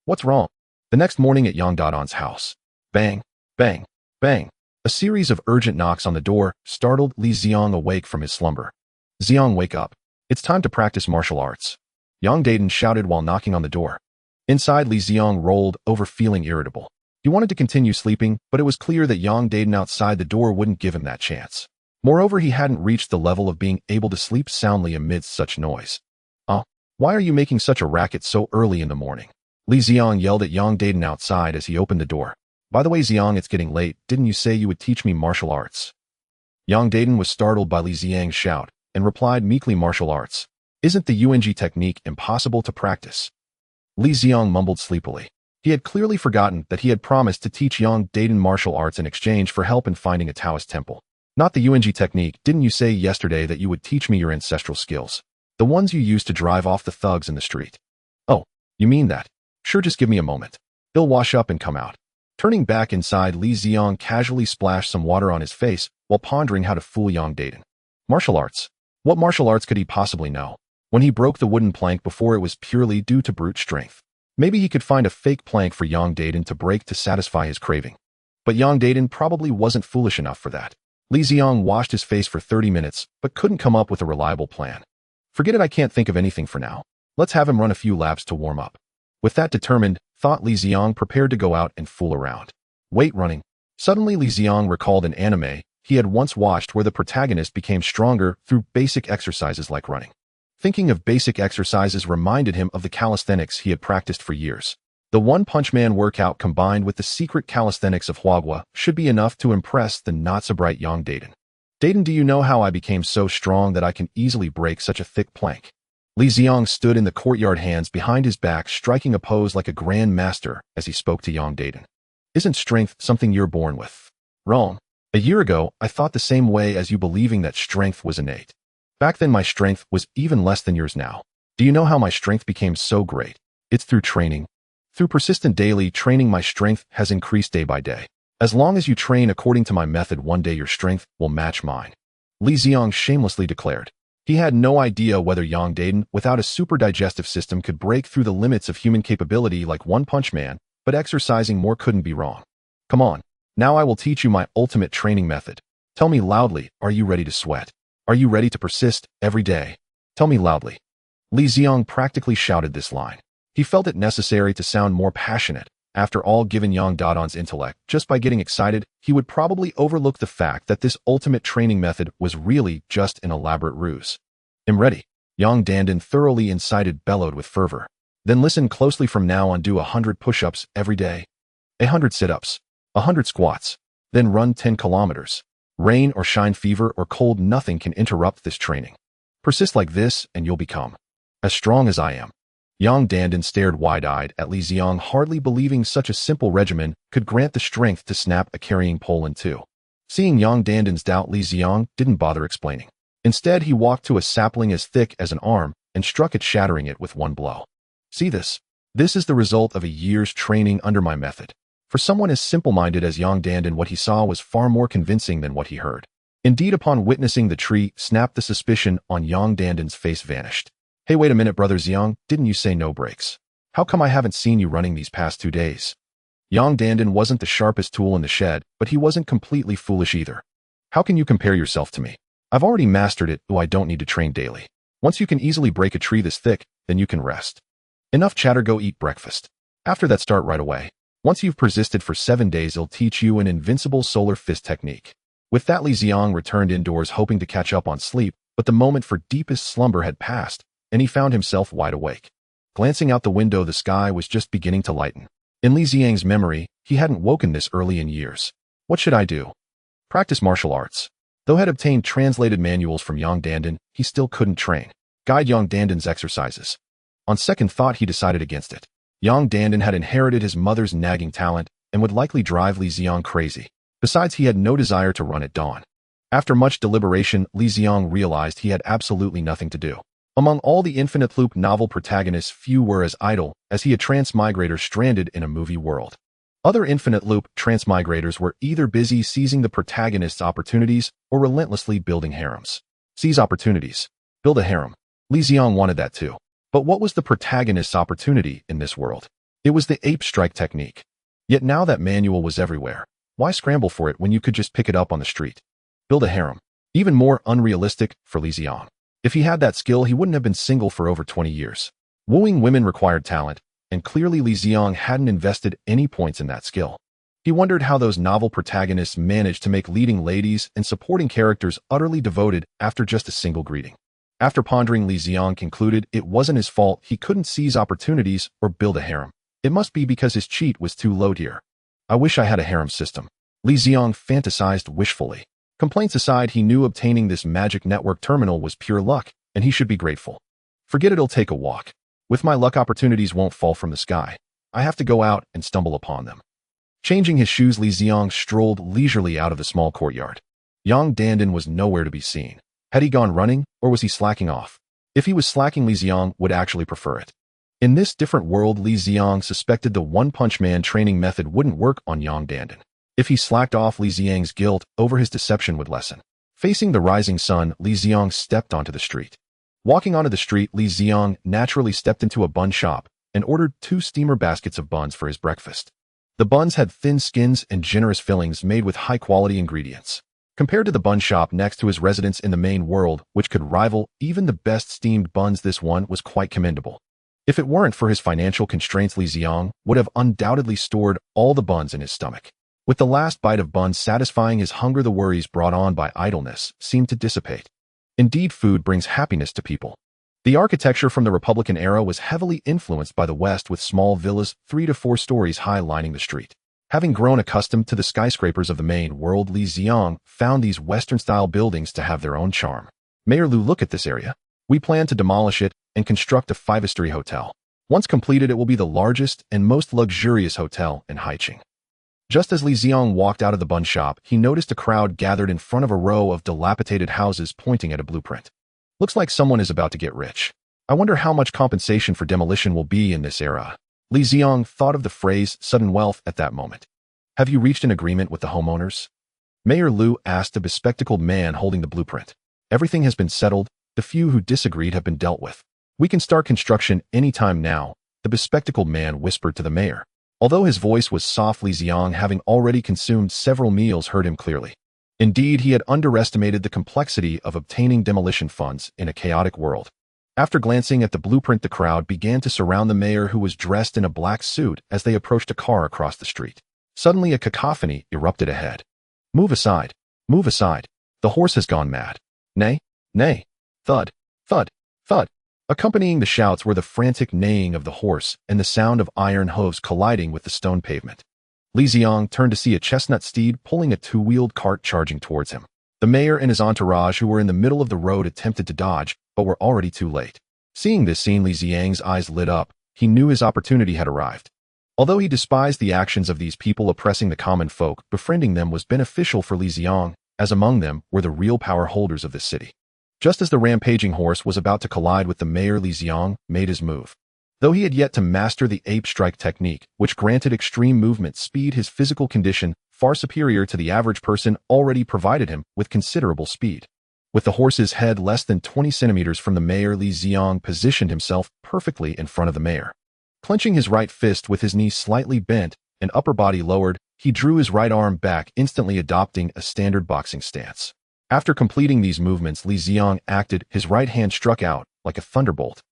What's wrong? The next morning at Yang Dadong's house. Bang, bang, bang. A series of urgent knocks on the door startled Li Ziang awake from his slumber. Ziang, wake up. It's time to practice martial arts. Yang Daden shouted while knocking on the door. Inside, Li Ziang rolled over feeling irritable. He wanted to continue sleeping, but it was clear that Yang Daden outside the door wouldn't give him that chance. Moreover, he hadn't reached the level of being able to sleep soundly amidst such noise. Why are you making such a racket so early in the morning? Li Ziang yelled at Yang Daden outside as he opened the door. By the way, Ziang, it's getting late. Didn't you say you would teach me martial arts? Yang Daden was startled by Li Ziang's shout and replied meekly, martial arts. Isn't the UNG technique impossible to practice? Li Ziang mumbled sleepily. He had clearly forgotten that he had promised to teach Yang Daden martial arts in exchange for help in finding a Taoist temple. Not the UNG technique. Didn't you say yesterday that you would teach me your ancestral skills? The ones you used to drive off the thugs in the street. Oh, you mean that? Sure, just give me a moment. He'll wash up and come out. Turning back inside, Li Ziang casually splashed some water on his face while pondering how to fool Yang Daden. Martial arts. What martial arts could he possibly know? When he broke the wooden plank before, it was purely due to brute strength. Maybe he could find a fake plank for Yang Daden to break to satisfy his craving. But Yang Daden probably wasn't foolish enough for that. Li Ziang washed his face for 30 minutes, but couldn't come up with a reliable plan. Forget it, I can't think of anything for now. Let's have him run a few laps to warm up. With that determined thought, Li Ziang prepared to go out and fool around. Wait, running. Suddenly Li Ziang recalled an anime he had once watched where the protagonist became stronger through basic exercises like running. Thinking of basic exercises reminded him of the calisthenics he had practiced for years. The One Punch Man workout combined with the secret calisthenics of Huagua should be enough to impress the not-so-bright Yang Daden. Daden, do you know how I became so strong that I can easily break such a thick plank? Li Ziang stood in the courtyard, hands behind his back, striking a pose like a grand master as he spoke to Yang Daden. Isn't strength something you're born with? Wrong. A year ago, I thought the same way as you, believing that strength was innate. Back then my strength was even less than yours now. Do you know how my strength became so great? It's through training. Through persistent daily training, my strength has increased day by day. As long as you train according to my method, one day your strength will match mine. Li Ziang shamelessly declared. He had no idea whether Yang Daden, without a super digestive system, could break through the limits of human capability like One Punch Man, but exercising more couldn't be wrong. Come on. Now I will teach you my ultimate training method. Tell me loudly, are you ready to sweat? Are you ready to persist every day? Tell me loudly. Li Ziang practically shouted this line. He felt it necessary to sound more passionate. After all, given Yang Dadon's intellect, just by getting excited, he would probably overlook the fact that this ultimate training method was really just an elaborate ruse. I'm ready. Yang Daden, thoroughly incited, bellowed with fervor. Then listen closely, from now on do 100 push-ups every day, 100 sit-ups, 100 squats, then run 10 kilometers. Rain or shine, fever or cold, nothing can interrupt this training. Persist like this and you'll become as strong as I am. Yang Daden stared wide-eyed at Li Ziang, hardly believing such a simple regimen could grant the strength to snap a carrying pole in two. Seeing Yang Daden's doubt, Li Ziang didn't bother explaining. Instead, he walked to a sapling as thick as an arm and struck it, shattering it with one blow. See this? This is the result of a year's training under my method. For someone as simple-minded as Yang Daden, what he saw was far more convincing than what he heard. Indeed, upon witnessing the tree snap, the suspicion on Yang Danden's face vanished. Hey, wait a minute, Brother Ziang, didn't you say no brakes? How come I haven't seen you running these past 2 days? Yang Danden wasn't the sharpest tool in the shed, but he wasn't completely foolish either. How can you compare yourself to me? I've already mastered it, though I don't need to train daily. Once you can easily break a tree this thick, then you can rest. Enough chatter, go eat breakfast. After that, start right away. Once you've persisted for 7 days, it'll teach you an invincible solar fist technique. With that, Li Ziang returned indoors hoping to catch up on sleep, but the moment for deepest slumber had passed, and he found himself wide awake. Glancing out the window, the sky was just beginning to lighten. In Li Ziang's memory, he hadn't woken this early in years. What should I do? Practice martial arts. Though he had obtained translated manuals from Yang Danden, he still couldn't train. Guide Yang Danden's exercises. On second thought, he decided against it. Yang Danden had inherited his mother's nagging talent and would likely drive Li Ziang crazy. Besides, he had no desire to run at dawn. After much deliberation, Li Ziang realized he had absolutely nothing to do. Among all the Infinite Loop novel protagonists, few were as idle as he, a transmigrator stranded in a movie world. Other Infinite Loop transmigrators were either busy seizing the protagonist's opportunities or relentlessly building harems. Seize opportunities. Build a harem. Li Ziang wanted that too. But what was the protagonist's opportunity in this world? It was the ape strike technique. Yet now that manual was everywhere. Why scramble for it when you could just pick it up on the street? Build a harem. Even more unrealistic for Li Ziang. If he had that skill, he wouldn't have been single for over 20 years. Wooing women required talent, and clearly Li Ziang hadn't invested any points in that skill. He wondered how those novel protagonists managed to make leading ladies and supporting characters utterly devoted after just a single greeting. After pondering, Li Ziang concluded it wasn't his fault he couldn't seize opportunities or build a harem. It must be because his cheat was too low tier. I wish I had a harem system. Li Ziang fantasized wishfully. Complaints aside, he knew obtaining this magic network terminal was pure luck, and he should be grateful. Forget it'll take a walk. With my luck, opportunities won't fall from the sky. I have to go out and stumble upon them. Changing his shoes, Li Ziang strolled leisurely out of the small courtyard. Yang Danden was nowhere to be seen. Had he gone running, or was he slacking off? If he was slacking, Li Ziang would actually prefer it. In this different world, Li Ziang suspected the One-Punch Man training method wouldn't work on Yang Danden. If he slacked off, Li Ziang's guilt over his deception would lessen. Facing the rising sun, Li Ziang stepped onto the street. Walking onto the street, Li Ziang naturally stepped into a bun shop and ordered 2 steamer baskets of buns for his breakfast. The buns had thin skins and generous fillings made with high-quality ingredients. Compared to the bun shop next to his residence in the main world, which could rival even the best steamed buns, this one was quite commendable. If it weren't for his financial constraints, Li Ziang would have undoubtedly stored all the buns in his stomach. With the last bite of bun satisfying his hunger, the worries brought on by idleness seemed to dissipate. Indeed, food brings happiness to people. The architecture from the Republican era was heavily influenced by the West, with small villas 3 to 4 stories high lining the street. Having grown accustomed to the skyscrapers of the main world, Li Ziang found these Western-style buildings to have their own charm. Mayor Lu, look at this area. We plan to demolish it and construct a 5-story hotel. Once completed, it will be the largest and most luxurious hotel in Haicheng. Just as Li Ziang walked out of the bun shop, he noticed a crowd gathered in front of a row of dilapidated houses pointing at a blueprint. Looks like someone is about to get rich. I wonder how much compensation for demolition will be in this era. Li Ziang thought of the phrase sudden wealth at that moment. Have you reached an agreement with the homeowners? Mayor Lu asked a bespectacled man holding the blueprint. Everything has been settled. The few who disagreed have been dealt with. We can start construction anytime now, the bespectacled man whispered to the mayor. Although his voice was soft, Li Ziang, having already consumed several meals, heard him clearly. Indeed, he had underestimated the complexity of obtaining demolition funds in a chaotic world. After glancing at the blueprint, the crowd began to surround the mayor, who was dressed in a black suit, as they approached a car across the street. Suddenly, a cacophony erupted ahead. Move aside! Move aside! The horse has gone mad! Nay! Nay! Thud! Thud! Thud! Accompanying the shouts were the frantic neighing of the horse and the sound of iron hooves colliding with the stone pavement. Li Ziang turned to see a chestnut steed pulling a 2-wheeled cart charging towards him. The mayor and his entourage, who were in the middle of the road, attempted to dodge, but were already too late. Seeing this scene, Li Ziang's eyes lit up. He knew his opportunity had arrived. Although he despised the actions of these people oppressing the common folk, befriending them was beneficial for Li Ziang, as among them were the real power holders of this city. Just as the rampaging horse was about to collide with the mayor, Li Ziang made his move. Though he had yet to master the ape strike technique, which granted extreme movement speed, his physical condition far superior to the average person, already provided him with considerable speed. With the horse's head less than 20 centimeters from the mayor, Li Ziang positioned himself perfectly in front of the mayor. Clenching his right fist with his knee slightly bent and upper body lowered, he drew his right arm back, instantly adopting a standard boxing stance. After completing these movements, Li Ziang acted, his right hand struck out like a thunderbolt.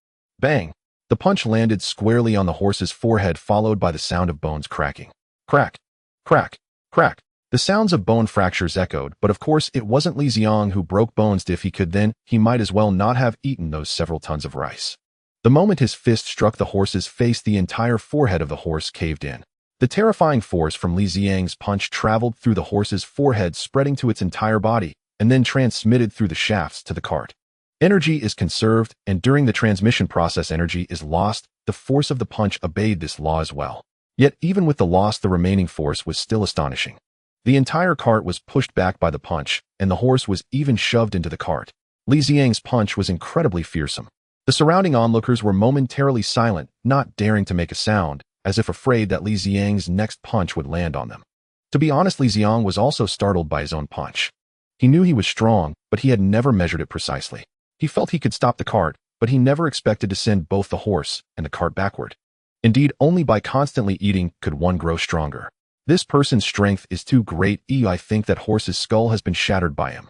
Bang! The punch landed squarely on the horse's forehead, followed by the sound of bones cracking. Crack! Crack! Crack! The sounds of bone fractures echoed, but of course it wasn't Li Ziang who broke bones. If he could, then he might as well not have eaten those several tons of rice. The moment his fist struck the horse's face, the entire forehead of the horse caved in. The terrifying force from Li Ziang's punch traveled through the horse's forehead, spreading to its entire body, and then transmitted through the shafts to the cart. Energy is conserved, and during the transmission process energy is lost. The force of the punch obeyed this law as well. Yet even with the loss, the remaining force was still astonishing. The entire cart was pushed back by the punch, and the horse was even shoved into the cart. Li Ziang's punch was incredibly fearsome. The surrounding onlookers were momentarily silent, not daring to make a sound, as if afraid that Li Ziang's next punch would land on them. To be honest, Li Ziang was also startled by his own punch. He knew he was strong, but he had never measured it precisely. He felt he could stop the cart, but he never expected to send both the horse and the cart backward. Indeed, only by constantly eating could one grow stronger. This person's strength is too great. I think that horse's skull has been shattered by him.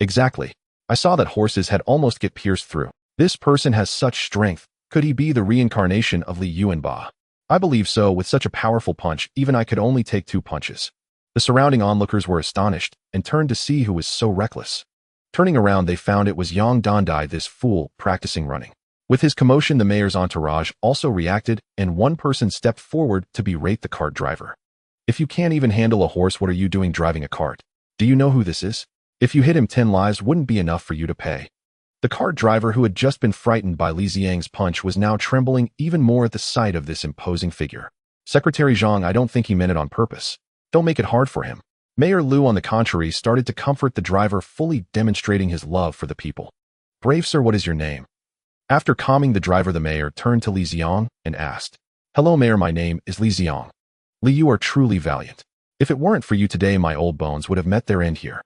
Exactly. I saw that horse's head almost get pierced through. This person has such strength. Could he be the reincarnation of Li Yuanba? I believe so. With such a powerful punch, even I could only take 2 punches. The surrounding onlookers were astonished and turned to see who was so reckless. Turning around, they found it was Yang Dandai, this fool, practicing running. With his commotion, the mayor's entourage also reacted, and one person stepped forward to berate the cart driver. If you can't even handle a horse, what are you doing driving a cart? Do you know who this is? If you hit him, 10 lives wouldn't be enough for you to pay. The cart driver, who had just been frightened by Li Ziang's punch, was now trembling even more at the sight of this imposing figure. Secretary Zhang, I don't think he meant it on purpose. Don't make it hard for him. Mayor Liu, on the contrary, started to comfort the driver, fully demonstrating his love for the people. Brave sir, what is your name? After calming the driver, the mayor turned to Li Ziang and asked, Hello mayor, my name is Li Ziang. Li, you are truly valiant. If it weren't for you today, my old bones would have met their end here.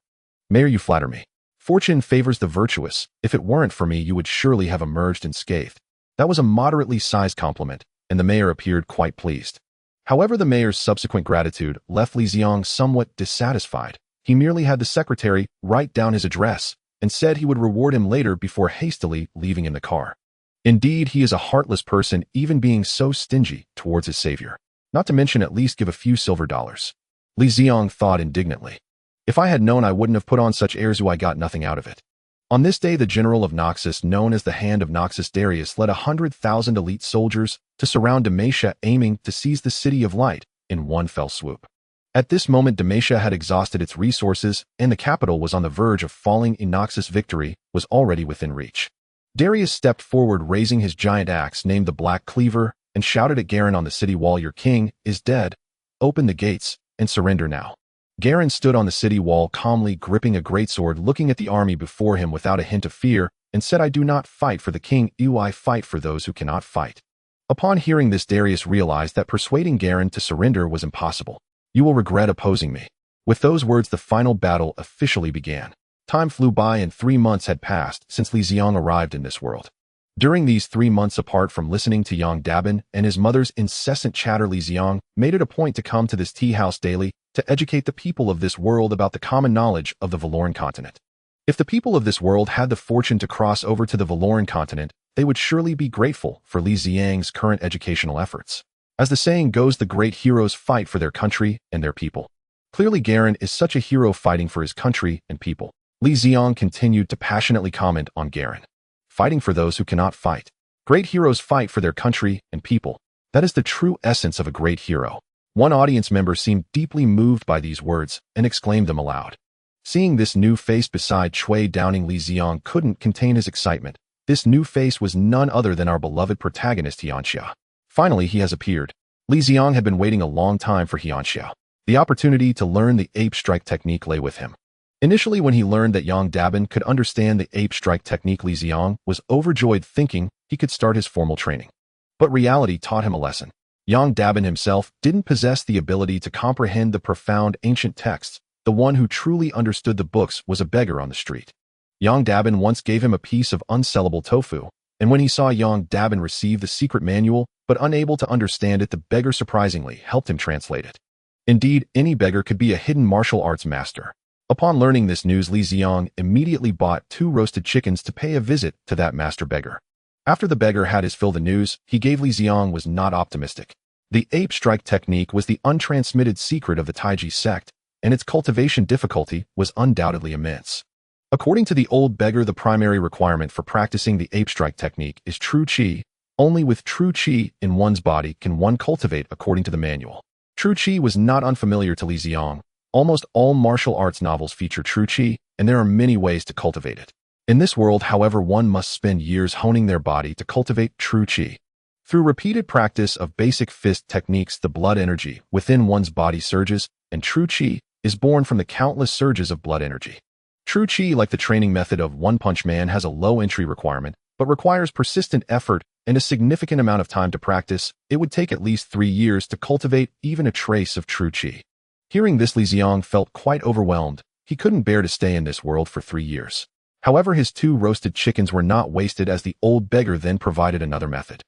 Mayor, you flatter me. Fortune favors the virtuous. If it weren't for me, you would surely have emerged unscathed. That was a moderately sized compliment, and the mayor appeared quite pleased. However, the mayor's subsequent gratitude left Li Ziang somewhat dissatisfied. He merely had the secretary write down his address and said he would reward him later before hastily leaving in the car. Indeed, he is a heartless person, even being so stingy towards his savior. Not to mention at least give a few silver dollars. Li Ziang thought indignantly. If I had known, I wouldn't have put on such airs. I got nothing out of it. On this day, the general of Noxus, known as the Hand of Noxus, Darius, led 100,000 elite soldiers to surround Demacia, aiming to seize the City of Light in one fell swoop. At this moment, Demacia had exhausted its resources, and the capital was on the verge of falling. Noxus victory was already within reach. Darius stepped forward, raising his giant axe named the Black Cleaver, and shouted at Garen on the city wall, Your king is dead. Open the gates and surrender now. Garen stood on the city wall, calmly gripping a greatsword, looking at the army before him without a hint of fear, and said, I do not fight for the king, I fight for those who cannot fight. Upon hearing this, Darius realized that persuading Garen to surrender was impossible. You will regret opposing me. With those words, the final battle officially began. Time flew by, and 3 months had passed since Li Ziang arrived in this world. During these 3 months, apart from listening to Yang Dabin and his mother's incessant chatter, Li Ziang made it a point to come to this tea house daily to educate the people of this world about the common knowledge of the Valoran continent. If the people of this world had the fortune to cross over to the Valoran continent, they would surely be grateful for Li Ziang's current educational efforts. As the saying goes, the great heroes fight for their country and their people. Clearly, Garen is such a hero, fighting for his country and people. Li Ziang continued to passionately comment on Garen. Fighting for those who cannot fight. Great heroes fight for their country and people. That is the true essence of a great hero. One audience member seemed deeply moved by these words and exclaimed them aloud. Seeing this new face beside Chui Downing, Li Ziang couldn't contain his excitement. This new face was none other than our beloved protagonist, Hianxia. Finally, he has appeared. Li Ziang had been waiting a long time for Hianxia. The opportunity to learn the ape strike technique lay with him. Initially, when he learned that Yang Dabin could understand the ape strike technique, Li Ziang was overjoyed, thinking he could start his formal training. But reality taught him a lesson. Yang Dabin himself didn't possess the ability to comprehend the profound ancient texts. The one who truly understood the books was a beggar on the street. Yang Dabin once gave him a piece of unsellable tofu, and when he saw Yang Dabin receive the secret manual, but unable to understand it, the beggar surprisingly helped him translate it. Indeed, any beggar could be a hidden martial arts master. Upon learning this news, Li Ziang immediately bought 2 roasted chickens to pay a visit to that master beggar. After the beggar had his fill, the news he gave Li Ziang was not optimistic. The ape strike technique was the untransmitted secret of the Taiji sect, and its cultivation difficulty was undoubtedly immense. According to the old beggar, the primary requirement for practicing the ape strike technique is true qi. Only with true qi in one's body can one cultivate according to the manual. True qi was not unfamiliar to Li Ziang. Almost all martial arts novels feature true qi, and there are many ways to cultivate it. In this world, however, one must spend years honing their body to cultivate true qi. Through repeated practice of basic fist techniques, the blood energy within one's body surges, and true qi is born from the countless surges of blood energy. True qi, like the training method of One Punch Man, has a low entry requirement, but requires persistent effort and a significant amount of time to practice. It would take at least 3 years to cultivate even a trace of true qi. Hearing this, Li Ziang felt quite overwhelmed. He couldn't bear to stay in this world for 3 years. However, his 2 roasted chickens were not wasted, as the old beggar then provided another method.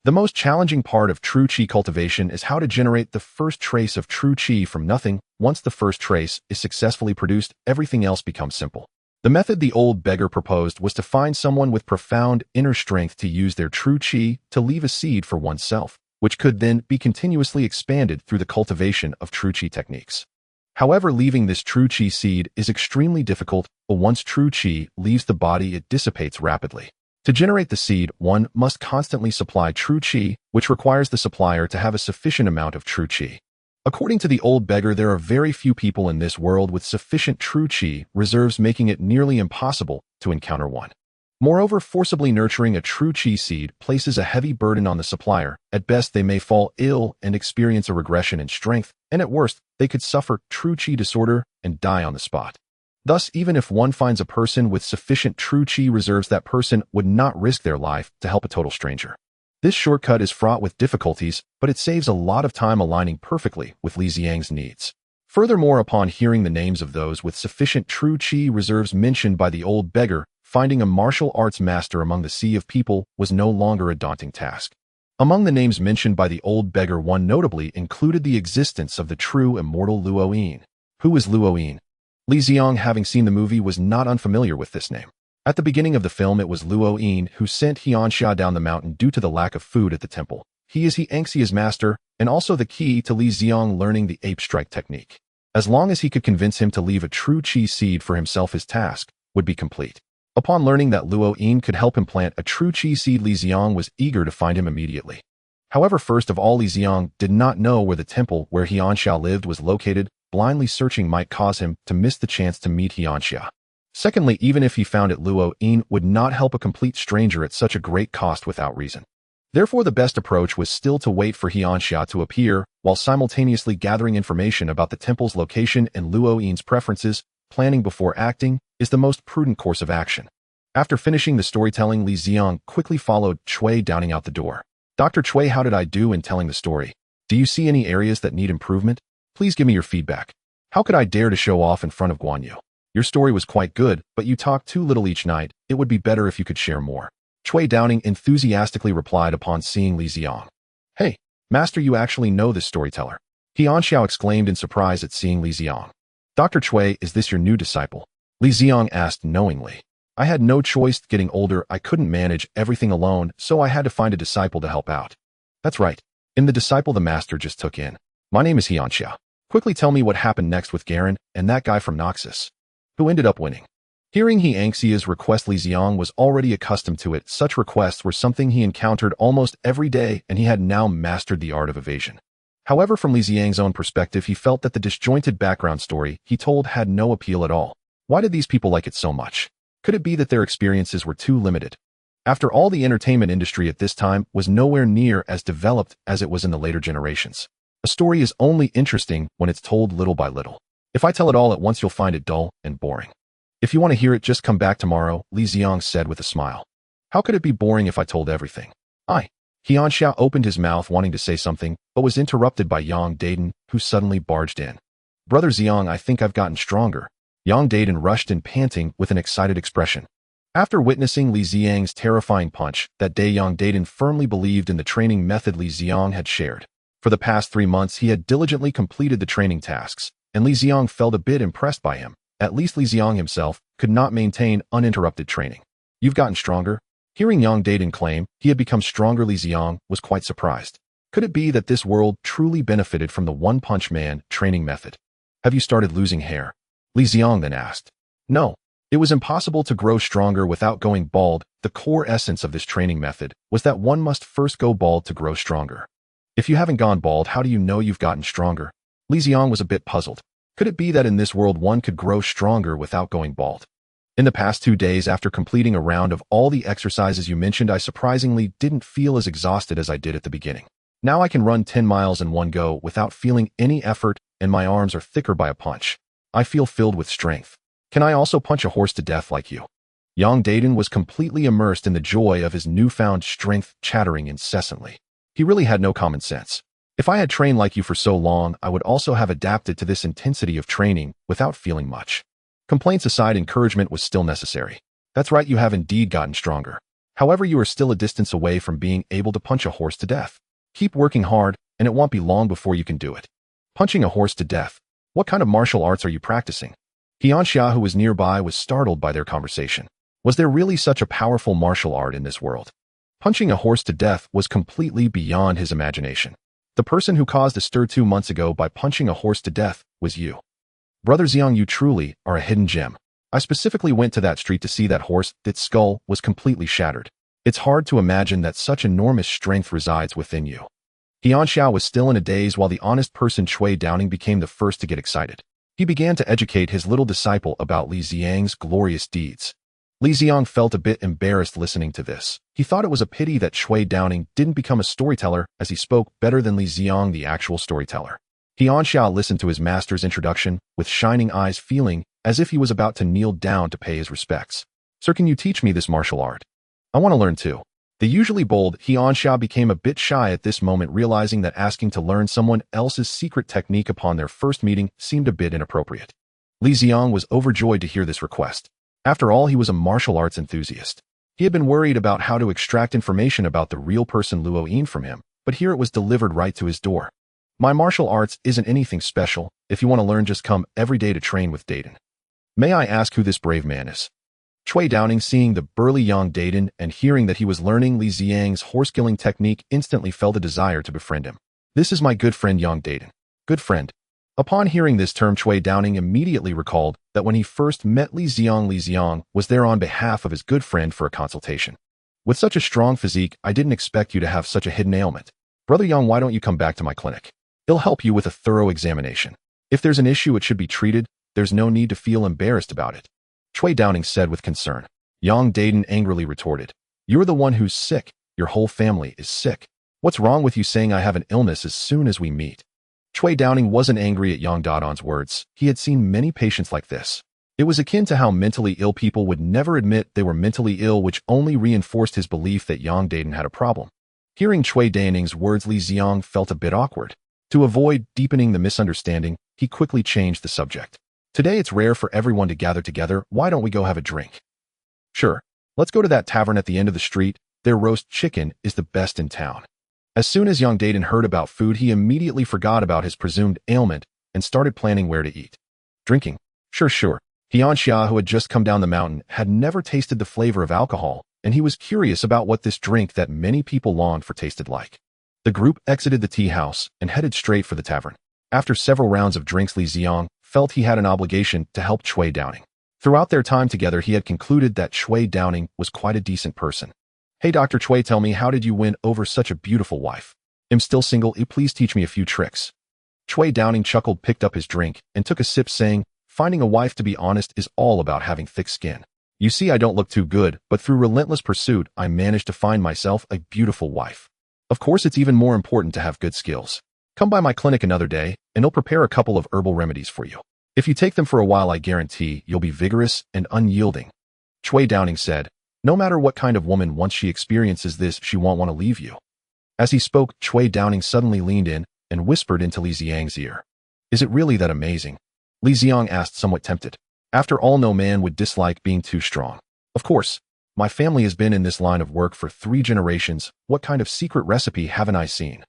The most challenging part of true qi cultivation is how to generate the first trace of true qi from nothing. Once the first trace is successfully produced, everything else becomes simple. The method the old beggar proposed was to find someone with profound inner strength to use their true qi to leave a seed for oneself, which could then be continuously expanded through the cultivation of true qi techniques. However, leaving this true qi seed is extremely difficult, but once true qi leaves the body, it dissipates rapidly. To generate the seed, one must constantly supply true qi, which requires the supplier to have a sufficient amount of true qi. According to the old beggar, there are very few people in this world with sufficient true qi reserves, making it nearly impossible to encounter one. Moreover, forcibly nurturing a true qi seed places a heavy burden on the supplier. At best, they may fall ill and experience a regression in strength, and at worst, they could suffer true qi disorder and die on the spot. Thus, even if one finds a person with sufficient true qi reserves, that person would not risk their life to help a total stranger. This shortcut is fraught with difficulties, but it saves a lot of time, aligning perfectly with Li Ziang's needs. Furthermore, upon hearing the names of those with sufficient true qi reserves mentioned by the old beggar, finding a martial arts master among the sea of people was no longer a daunting task. Among the names mentioned by the old beggar, one notably included the existence of the true immortal Luo Yin. Who is Luo Yin? Li Ziang, having seen the movie, was not unfamiliar with this name. At the beginning of the film, it was Luo Yin who sent Hianxia down the mountain due to the lack of food at the temple. He is Hianxia's master, and also the key to Li Ziang learning the ape strike technique. As long as he could convince him to leave a true qi seed for himself, his task would be complete. Upon learning that Luo Yin could help him plant a true qi seed, Li Ziang was eager to find him immediately. However, first of all, Li Ziang did not know where the temple where Hianxia lived was located. Blindly searching might cause him to miss the chance to meet Hianxia. Secondly, even if he found it, Luo Yin would not help a complete stranger at such a great cost without reason. Therefore, the best approach was still to wait for Hianxia to appear, while simultaneously gathering information about the temple's location and Luo Yin's preferences. Planning before acting is the most prudent course of action. After finishing the storytelling, Li Ziang quickly followed Cui, downing out the door. Dr. Cui, how did I do in telling the story? Do you see any areas that need improvement? Please give me your feedback. How could I dare to show off in front of Guan Yu? Your story was quite good, but you talk too little each night. It would be better if you could share more. Cui Downing enthusiastically replied upon seeing Li Ziang. Hey, master, you actually know this storyteller. Hianxiao exclaimed in surprise at seeing Li Ziang. Dr. Cui, is this your new disciple? Li Ziang asked knowingly. I had no choice. Getting older, I couldn't manage everything alone, so I had to find a disciple to help out. That's right. In the disciple the master just took in. My name is Hianxia. Quickly tell me what happened next with Garen and that guy from Noxus, who ended up winning. Hearing Hianxia's request, Li Ziang was already accustomed to it. Such requests were something he encountered almost every day, and he had now mastered the art of evasion. However, from Li Ziang's own perspective, he felt that the disjointed background story he told had no appeal at all. Why did these people like it so much? Could it be that their experiences were too limited? After all, the entertainment industry at this time was nowhere near as developed as it was in the later generations. A story is only interesting when it's told little by little. If I tell it all at once, you'll find it dull and boring. If you want to hear it, just come back tomorrow, Li Ziang said with a smile. How could it be boring if I told everything? Qianxia opened his mouth wanting to say something, but was interrupted by Yang Daden, who suddenly barged in. Brother Ziang, I think I've gotten stronger. Yang Daden rushed in panting with an excited expression. After witnessing Li Ziang's terrifying punch, that day Yang Daden firmly believed in the training method Li Ziang had shared. For the past 3 months he had diligently completed the training tasks, and Li Ziang felt a bit impressed by him. At least Li Ziang himself could not maintain uninterrupted training. You've gotten stronger? Hearing Yang Daden claim he had become stronger, Li Ziang was quite surprised. Could it be that this world truly benefited from the One-Punch Man training method? Have you started losing hair? Li Ziang then asked. No. It was impossible to grow stronger without going bald. The core essence of this training method was that one must first go bald to grow stronger. If you haven't gone bald, how do you know you've gotten stronger? Li Ziang was a bit puzzled. Could it be that in this world one could grow stronger without going bald? In the past 2 days after completing a round of all the exercises you mentioned, I surprisingly didn't feel as exhausted as I did at the beginning. Now I can run 10 miles in one go without feeling any effort, and my arms are thicker by a punch. I feel filled with strength. Can I also punch a horse to death like you? Yang Daden was completely immersed in the joy of his newfound strength, chattering incessantly. He really had no common sense. If I had trained like you for so long, I would also have adapted to this intensity of training without feeling much. Complaints aside, encouragement was still necessary. That's right, you have indeed gotten stronger. However, you are still a distance away from being able to punch a horse to death. Keep working hard, and it won't be long before you can do it. Punching a horse to death. What kind of martial arts are you practicing? Qianxia, who was nearby, was startled by their conversation. Was there really such a powerful martial art in this world? Punching a horse to death was completely beyond his imagination. The person who caused a stir 2 months ago by punching a horse to death was you. Brother Ziang, you truly are a hidden gem. I specifically went to that street to see that horse. Its skull was completely shattered. It's hard to imagine that such enormous strength resides within you. Qianxia was still in a daze while the honest person Cui Downing became the first to get excited. He began to educate his little disciple about Li Ziang's glorious deeds. Li Ziang felt a bit embarrassed listening to this. He thought it was a pity that Cui Downing didn't become a storyteller, as he spoke better than Li Ziang, the actual storyteller. Qianxia listened to his master's introduction with shining eyes, feeling as if he was about to kneel down to pay his respects. Sir, can you teach me this martial art? I want to learn too. The usually bold Qianxia became a bit shy at this moment, realizing that asking to learn someone else's secret technique upon their first meeting seemed a bit inappropriate. Li Ziang was overjoyed to hear this request. After all, he was a martial arts enthusiast. He had been worried about how to extract information about the real person Luo Yin from him, but here it was delivered right to his door. My martial arts isn't anything special. If you want to learn, just come every day to train with Daden. May I ask who this brave man is? Cui Downing, seeing the burly Yang Daden and hearing that he was learning Li Ziang's horse-killing technique, instantly felt a desire to befriend him. This is my good friend Yang Daden. Good friend. Upon hearing this term, Cui Downing immediately recalled that when he first met Li Ziang was there on behalf of his good friend for a consultation. With such a strong physique, I didn't expect you to have such a hidden ailment. Brother Yang, why don't you come back to my clinic? He'll help you with a thorough examination. If there's an issue, it should be treated. There's no need to feel embarrassed about it. Cui Downing said with concern. Yang Daden angrily retorted. You're the one who's sick. Your whole family is sick. What's wrong with you saying I have an illness as soon as we meet? Cui Downing wasn't angry at Yang Daden's words. He had seen many patients like this. It was akin to how mentally ill people would never admit they were mentally ill, which only reinforced his belief that Yang Daden had a problem. Hearing Cui Dawning's words, Li Ziang felt a bit awkward. To avoid deepening the misunderstanding, he quickly changed the subject. Today it's rare for everyone to gather together. Why don't we go have a drink? Sure. Let's go to that tavern at the end of the street. Their roast chicken is the best in town. As soon as Yang Daden heard about food, he immediately forgot about his presumed ailment and started planning where to eat. Drinking? Sure. Qianxia, who had just come down the mountain, had never tasted the flavor of alcohol, and he was curious about what this drink that many people longed for tasted like. The group exited the tea house and headed straight for the tavern. After several rounds of drinks, Li Ziang felt he had an obligation to help Cui Downing. Throughout their time together, he had concluded that Cui Downing was quite a decent person. Hey Dr. Cui, tell me, how did you win over such a beautiful wife? I'm still single. Please teach me a few tricks. Cui Downing chuckled, picked up his drink, and took a sip, saying, finding a wife, to be honest, is all about having thick skin. You see, I don't look too good, but through relentless pursuit, I managed to find myself a beautiful wife. Of course, it's even more important to have good skills. Come by my clinic another day, and I'll prepare a couple of herbal remedies for you. If you take them for a while, I guarantee you'll be vigorous and unyielding. Cui Downing said, no matter what kind of woman, once she experiences this, she won't want to leave you. As he spoke, Chui Downing suddenly leaned in and whispered into Li Ziang's ear. Is it really that amazing? Li Ziang asked, somewhat tempted. After all, no man would dislike being too strong. Of course. My family has been in this line of work for 3 generations. What kind of secret recipe haven't I seen?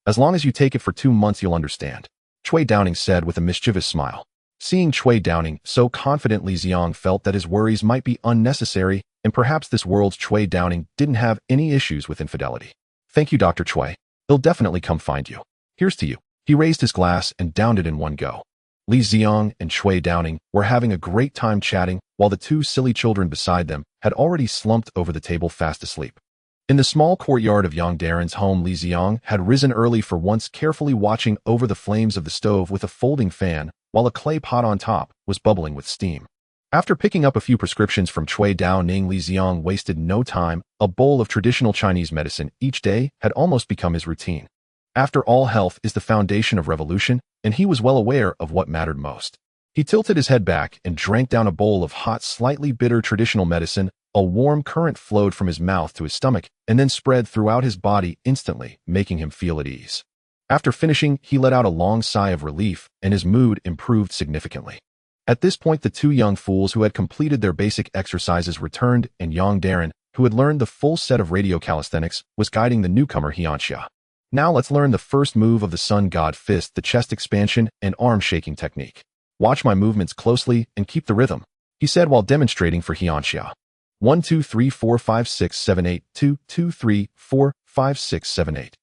As long as you take it for 2 months, you'll understand, Chui Downing said with a mischievous smile. Seeing Chui Downing so confident, Li Ziang felt that his worries might be unnecessary, and perhaps this world's Chui Downing didn't have any issues with infidelity. Thank you, Dr. Chui. He'll definitely come find you. Here's to you. He raised his glass and downed it in one go. Li Ziang and Chui Downing were having a great time chatting, while the 2 silly children beside them had already slumped over the table fast asleep. In the small courtyard of Yang Darren's home, Li Ziang had risen early for once, carefully watching over the flames of the stove with a folding fan, while a clay pot on top was bubbling with steam. After picking up a few prescriptions from Chui Downing, Li Ziang wasted no time. A bowl of traditional Chinese medicine each day had almost become his routine. After all, health is the foundation of revolution, and he was well aware of what mattered most. He tilted his head back and drank down a bowl of hot, slightly bitter traditional medicine. A warm current flowed from his mouth to his stomach and then spread throughout his body instantly, making him feel at ease. After finishing, he let out a long sigh of relief, and his mood improved significantly. At this point, the 2 young fools who had completed their basic exercises returned, and Yang Darren, who had learned the full set of radio calisthenics, was guiding the newcomer Hianxia. Now let's learn the first move of the Sun God Fist, the chest expansion and arm shaking technique. Watch my movements closely and keep the rhythm, he said while demonstrating for Hianxia. 1 2 3 4 5 6 7 8 2 2 3 4 5 6 7 8.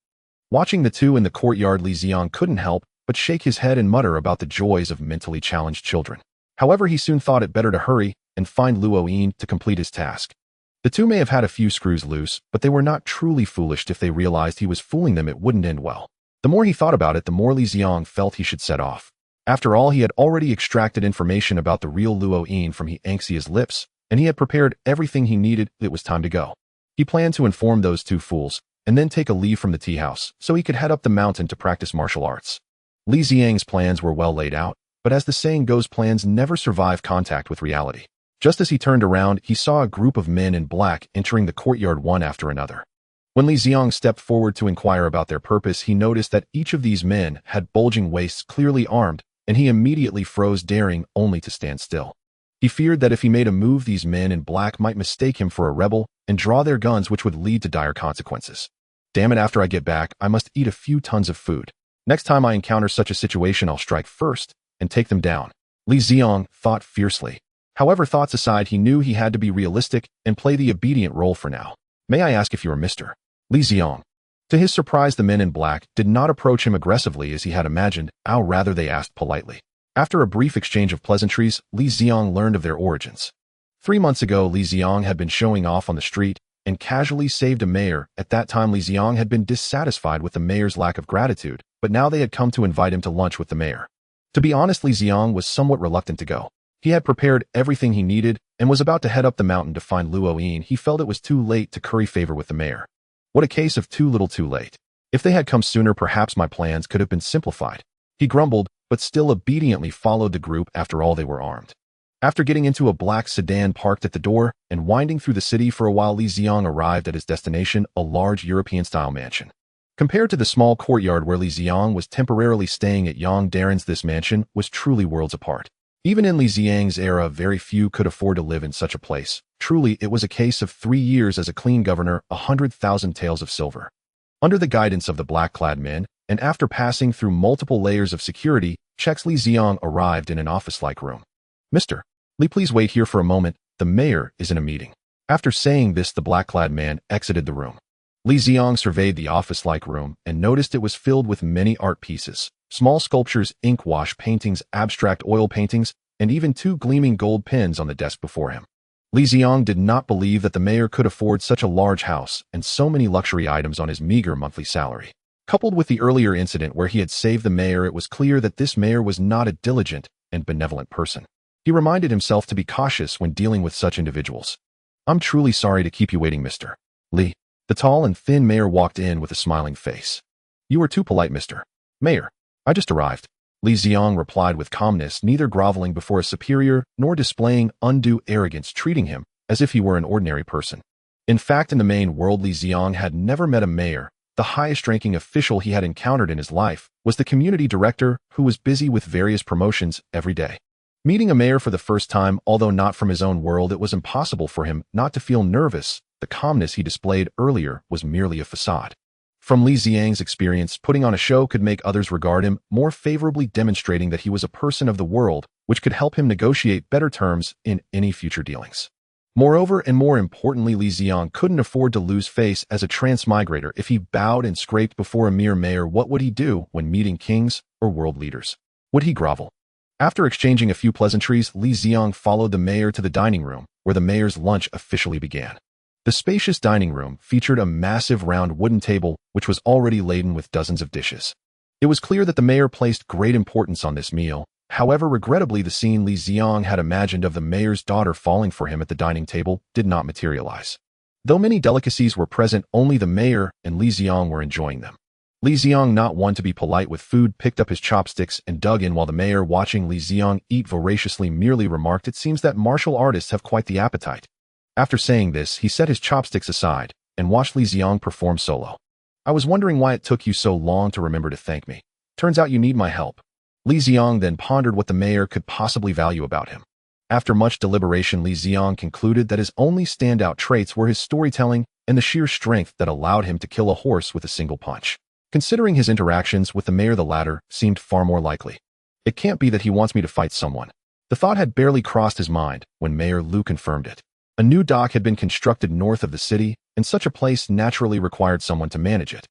Watching the 2 in the courtyard, Li Ziang couldn't help but shake his head and mutter about the joys of mentally challenged children. However, he soon thought it better to hurry and find Luo Yin to complete his task. The 2 may have had a few screws loose, but they were not truly foolish. If they realized he was fooling them, it wouldn't end well. The more he thought about it, the more Li Ziang felt he should set off. After all, he had already extracted information about the real Luo Yin from Hianxia's lips, and he had prepared everything he needed. It was time to go. He planned to inform those 2 fools, and then take a leave from the tea house, so he could head up the mountain to practice martial arts. Li Ziang's plans were well laid out, but as the saying goes, plans never survive contact with reality. Just as he turned around, he saw a group of men in black entering the courtyard one after another. When Li Ziang stepped forward to inquire about their purpose, he noticed that each of these men had bulging waists, clearly armed, and he immediately froze, daring only to stand still. He feared that if he made a move, these men in black might mistake him for a rebel and draw their guns, which would lead to dire consequences. Damn it, after I get back, I must eat a few tons of food. Next time I encounter such a situation, I'll strike first and take them down, Li Ziang thought fiercely. However, thoughts aside, he knew he had to be realistic and play the obedient role for now. May I ask if you are Mr. Li Ziang? To his surprise, the men in black did not approach him aggressively as he had imagined. Rather, they asked politely. After a brief exchange of pleasantries, Li Ziang learned of their origins. 3 months ago, Li Ziang had been showing off on the street and casually saved a mayor. At that time, Li Ziang had been dissatisfied with the mayor's lack of gratitude, but now they had come to invite him to lunch with the mayor. To be honest, Li Ziang was somewhat reluctant to go. He had prepared everything he needed and was about to head up the mountain to find Luo Yin. He felt it was too late to curry favor with the mayor. What a case of too little too late. If they had come sooner, perhaps my plans could have been simplified. He grumbled, but still obediently followed the group. After all, they were armed. After getting into a black sedan parked at the door and winding through the city for a while, Li Ziang arrived at his destination, a large European-style mansion. Compared to the small courtyard where Li Ziang was temporarily staying at Yang Darren's, this mansion was truly worlds apart. Even in Li Ziang's era, very few could afford to live in such a place. Truly, it was a case of 3 years as a clean governor, 100,000 taels of silver. Under the guidance of the black-clad men, and after passing through multiple layers of security checks, Li Ziang arrived in an office-like room. Mr. Li, please wait here for a moment. The mayor is in a meeting. After saying this, the black-clad man exited the room. Li Ziang surveyed the office-like room and noticed it was filled with many art pieces. Small sculptures, ink wash paintings, abstract oil paintings, and even 2 gleaming gold pens on the desk before him. Li Ziang did not believe that the mayor could afford such a large house and so many luxury items on his meager monthly salary. Coupled with the earlier incident where he had saved the mayor, it was clear that this mayor was not a diligent and benevolent person. He reminded himself to be cautious when dealing with such individuals. I'm truly sorry to keep you waiting, Mr. Li. The tall and thin mayor walked in with a smiling face. You were too polite, Mr. Mayor. I just arrived. Li Ziang replied with calmness, neither groveling before a superior nor displaying undue arrogance, treating him as if he were an ordinary person. In fact, in the main world, Li Ziang had never met a mayor the highest-ranking official he had encountered in his life, was the community director who was busy with various promotions every day. Meeting a mayor for the first time, although not from his own world, it was impossible for him not to feel nervous. The calmness he displayed earlier was merely a facade. From Li Ziang's experience, putting on a show could make others regard him more favorably, demonstrating that he was a person of the world, which could help him negotiate better terms in any future dealings. Moreover, and more importantly, Li Ziang couldn't afford to lose face as a transmigrator. If he bowed and scraped before a mere mayor, what would he do when meeting kings or world leaders? Would he grovel? After exchanging a few pleasantries, Li Ziang followed the mayor to the dining room, where the mayor's lunch officially began. The spacious dining room featured a massive round wooden table, which was already laden with dozens of dishes. It was clear that the mayor placed great importance on this meal. However, regrettably, the scene Li Ziang had imagined of the mayor's daughter falling for him at the dining table did not materialize. Though many delicacies were present, only the mayor and Li Ziang were enjoying them. Li Ziang, not one to be polite with food, picked up his chopsticks and dug in, while the mayor, watching Li Ziang eat voraciously, merely remarked, "It seems that martial artists have quite the appetite." After saying this, he set his chopsticks aside and watched Li Ziang perform solo. "I was wondering why it took you so long to remember to thank me. Turns out you need my help." Li Ziang then pondered what the mayor could possibly value about him. After much deliberation, Li Ziang concluded that his only standout traits were his storytelling and the sheer strength that allowed him to kill a horse with a single punch. Considering his interactions with the mayor, the latter seemed far more likely. It can't be that he wants me to fight someone. The thought had barely crossed his mind when Mayor Lu confirmed it. A new dock had been constructed north of the city, and such a place naturally required someone to manage it.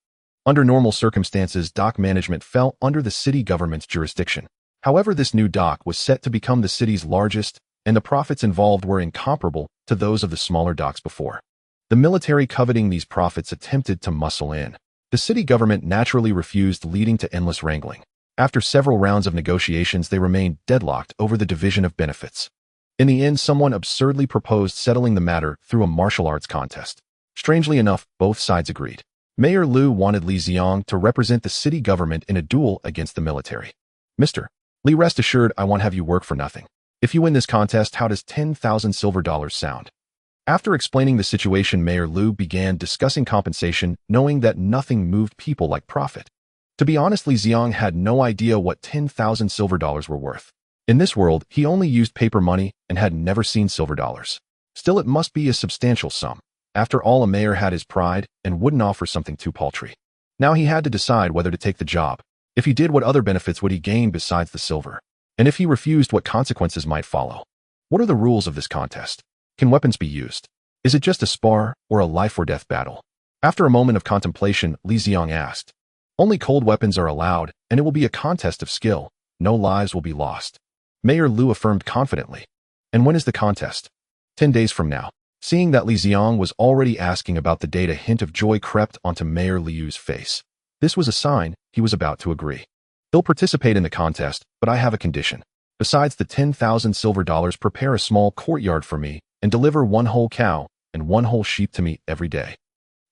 Under normal circumstances, dock management fell under the city government's jurisdiction. However, this new dock was set to become the city's largest, and the profits involved were incomparable to those of the smaller docks before. The military, coveting these profits, attempted to muscle in. The city government naturally refused, leading to endless wrangling. After several rounds of negotiations, they remained deadlocked over the division of benefits. In the end, someone absurdly proposed settling the matter through a martial arts contest. Strangely enough, both sides agreed. Mayor Lu wanted Li Ziang to represent the city government in a duel against the military. "Mr. Li, rest assured, I won't have you work for nothing. If you win this contest, how does 10,000 silver dollars sound?" After explaining the situation, Mayor Lu began discussing compensation, knowing that nothing moved people like profit. To be honest, Li Ziang had no idea what 10,000 silver dollars were worth. In this world, he only used paper money and had never seen silver dollars. Still, it must be a substantial sum. After all, a mayor had his pride and wouldn't offer something too paltry. Now he had to decide whether to take the job. If he did, what other benefits would he gain besides the silver? And if he refused, what consequences might follow? What are the rules of this contest? Can weapons be used? Is it just a spar or a life-or-death battle? After a moment of contemplation, Li Ziang asked, "Only cold weapons are allowed, and it will be a contest of skill. No lives will be lost." Mayor Lu affirmed confidently. "And when is the contest?" 10 days from now." Seeing that Li Ziang was already asking about the date, a hint of joy crept onto Mayor Liu's face. This was a sign he was about to agree. "He'll participate in the contest, but I have a condition. Besides the 10,000 silver dollars, prepare a small courtyard for me and deliver 1 whole cow and 1 whole sheep to me every day."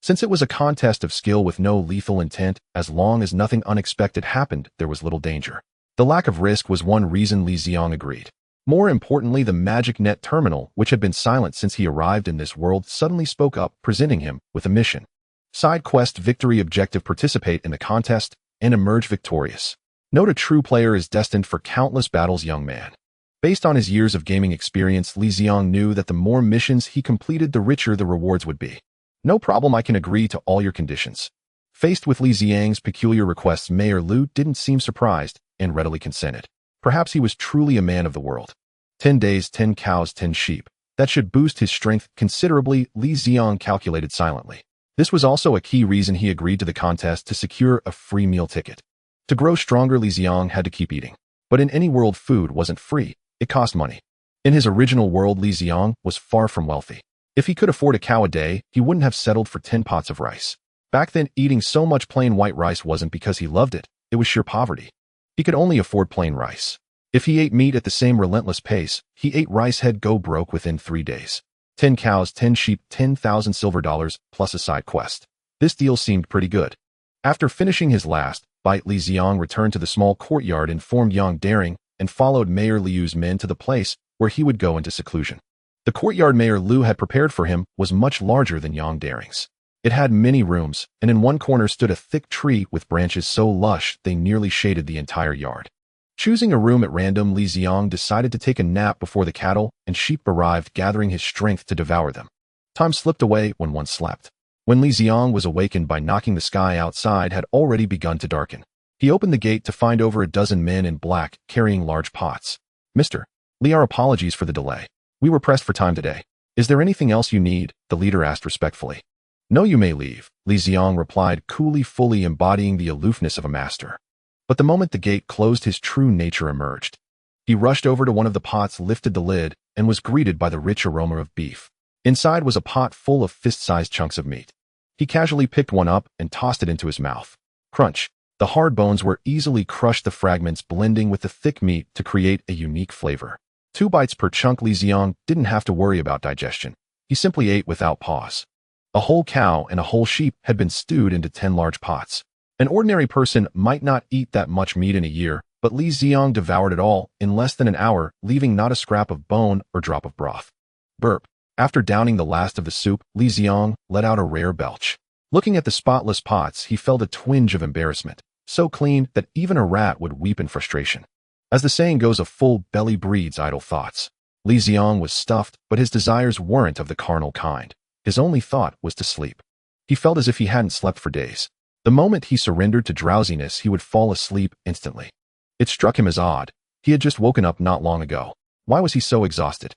Since it was a contest of skill with no lethal intent, as long as nothing unexpected happened, there was little danger. The lack of risk was one reason Li Ziang agreed. More importantly, the magic net terminal, which had been silent since he arrived in this world, suddenly spoke up, presenting him with a mission. Side quest: victory objective: participate in the contest and emerge victorious. Note: a true player is destined for countless battles, young man. Based on his years of gaming experience, Li Ziang knew that the more missions he completed, the richer the rewards would be. "No problem, I can agree to all your conditions." Faced with Li Ziang's peculiar requests, Mayor Lu didn't seem surprised and readily consented. Perhaps he was truly a man of the world. 10 days, 10 cows, 10 sheep. That should boost his strength considerably, Li Ziang calculated silently. This was also a key reason he agreed to the contest: to secure a free meal ticket. To grow stronger, Li Ziang had to keep eating. But in any world, food wasn't free. It cost money. In his original world, Li Ziang was far from wealthy. If he could afford a cow a day, he wouldn't have settled for 10 pots of rice. Back then, eating so much plain white rice wasn't because he loved it. It was sheer poverty. He could only afford plain rice. If he ate meat at the same relentless pace, he ate rice, he'd go broke within 3 days. 10 cows, 10 sheep, 10,000 silver dollars, plus a side quest. This deal seemed pretty good. After finishing his last bite, Li Ziang returned to the small courtyard, informed Yang Daring, and followed Mayor Liu's men to the place where he would go into seclusion. The courtyard Mayor Liu had prepared for him was much larger than Yang Daring's. It had many rooms, and in one corner stood a thick tree with branches so lush they nearly shaded the entire yard. Choosing a room at random, Li Ziang decided to take a nap before the cattle and sheep arrived, gathering his strength to devour them. Time slipped away when one slept. When Li Ziang was awakened by knocking, the sky outside had already begun to darken. He opened the gate to find over a dozen men in black carrying large pots. "Mr. Li, our apologies for the delay. We were pressed for time today. Is there anything else you need?" the leader asked respectfully. "No, you may leave," Li Ziang replied coolly, fully embodying the aloofness of a master. But the moment the gate closed, his true nature emerged. He rushed over to one of the pots, lifted the lid, and was greeted by the rich aroma of beef. Inside was a pot full of fist-sized chunks of meat. He casually picked one up and tossed it into his mouth. Crunch! The hard bones were easily crushed, the fragments blending with the thick meat to create a unique flavor. 2 bites per chunk. Li Ziang didn't have to worry about digestion. He simply ate without pause. A whole cow and a whole sheep had been stewed into 10 large pots. An ordinary person might not eat that much meat in a year, but Li Ziang devoured it all in less than an hour, leaving not a scrap of bone or drop of broth. Burp. After downing the last of the soup, Li Ziang let out a rare belch. Looking at the spotless pots, he felt a twinge of embarrassment, so clean that even a rat would weep in frustration. As the saying goes, a full belly breeds idle thoughts. Li Ziang was stuffed, but his desires weren't of the carnal kind. His only thought was to sleep. He felt as if he hadn't slept for days. The moment he surrendered to drowsiness, he would fall asleep instantly. It struck him as odd. He had just woken up not long ago. Why was he so exhausted?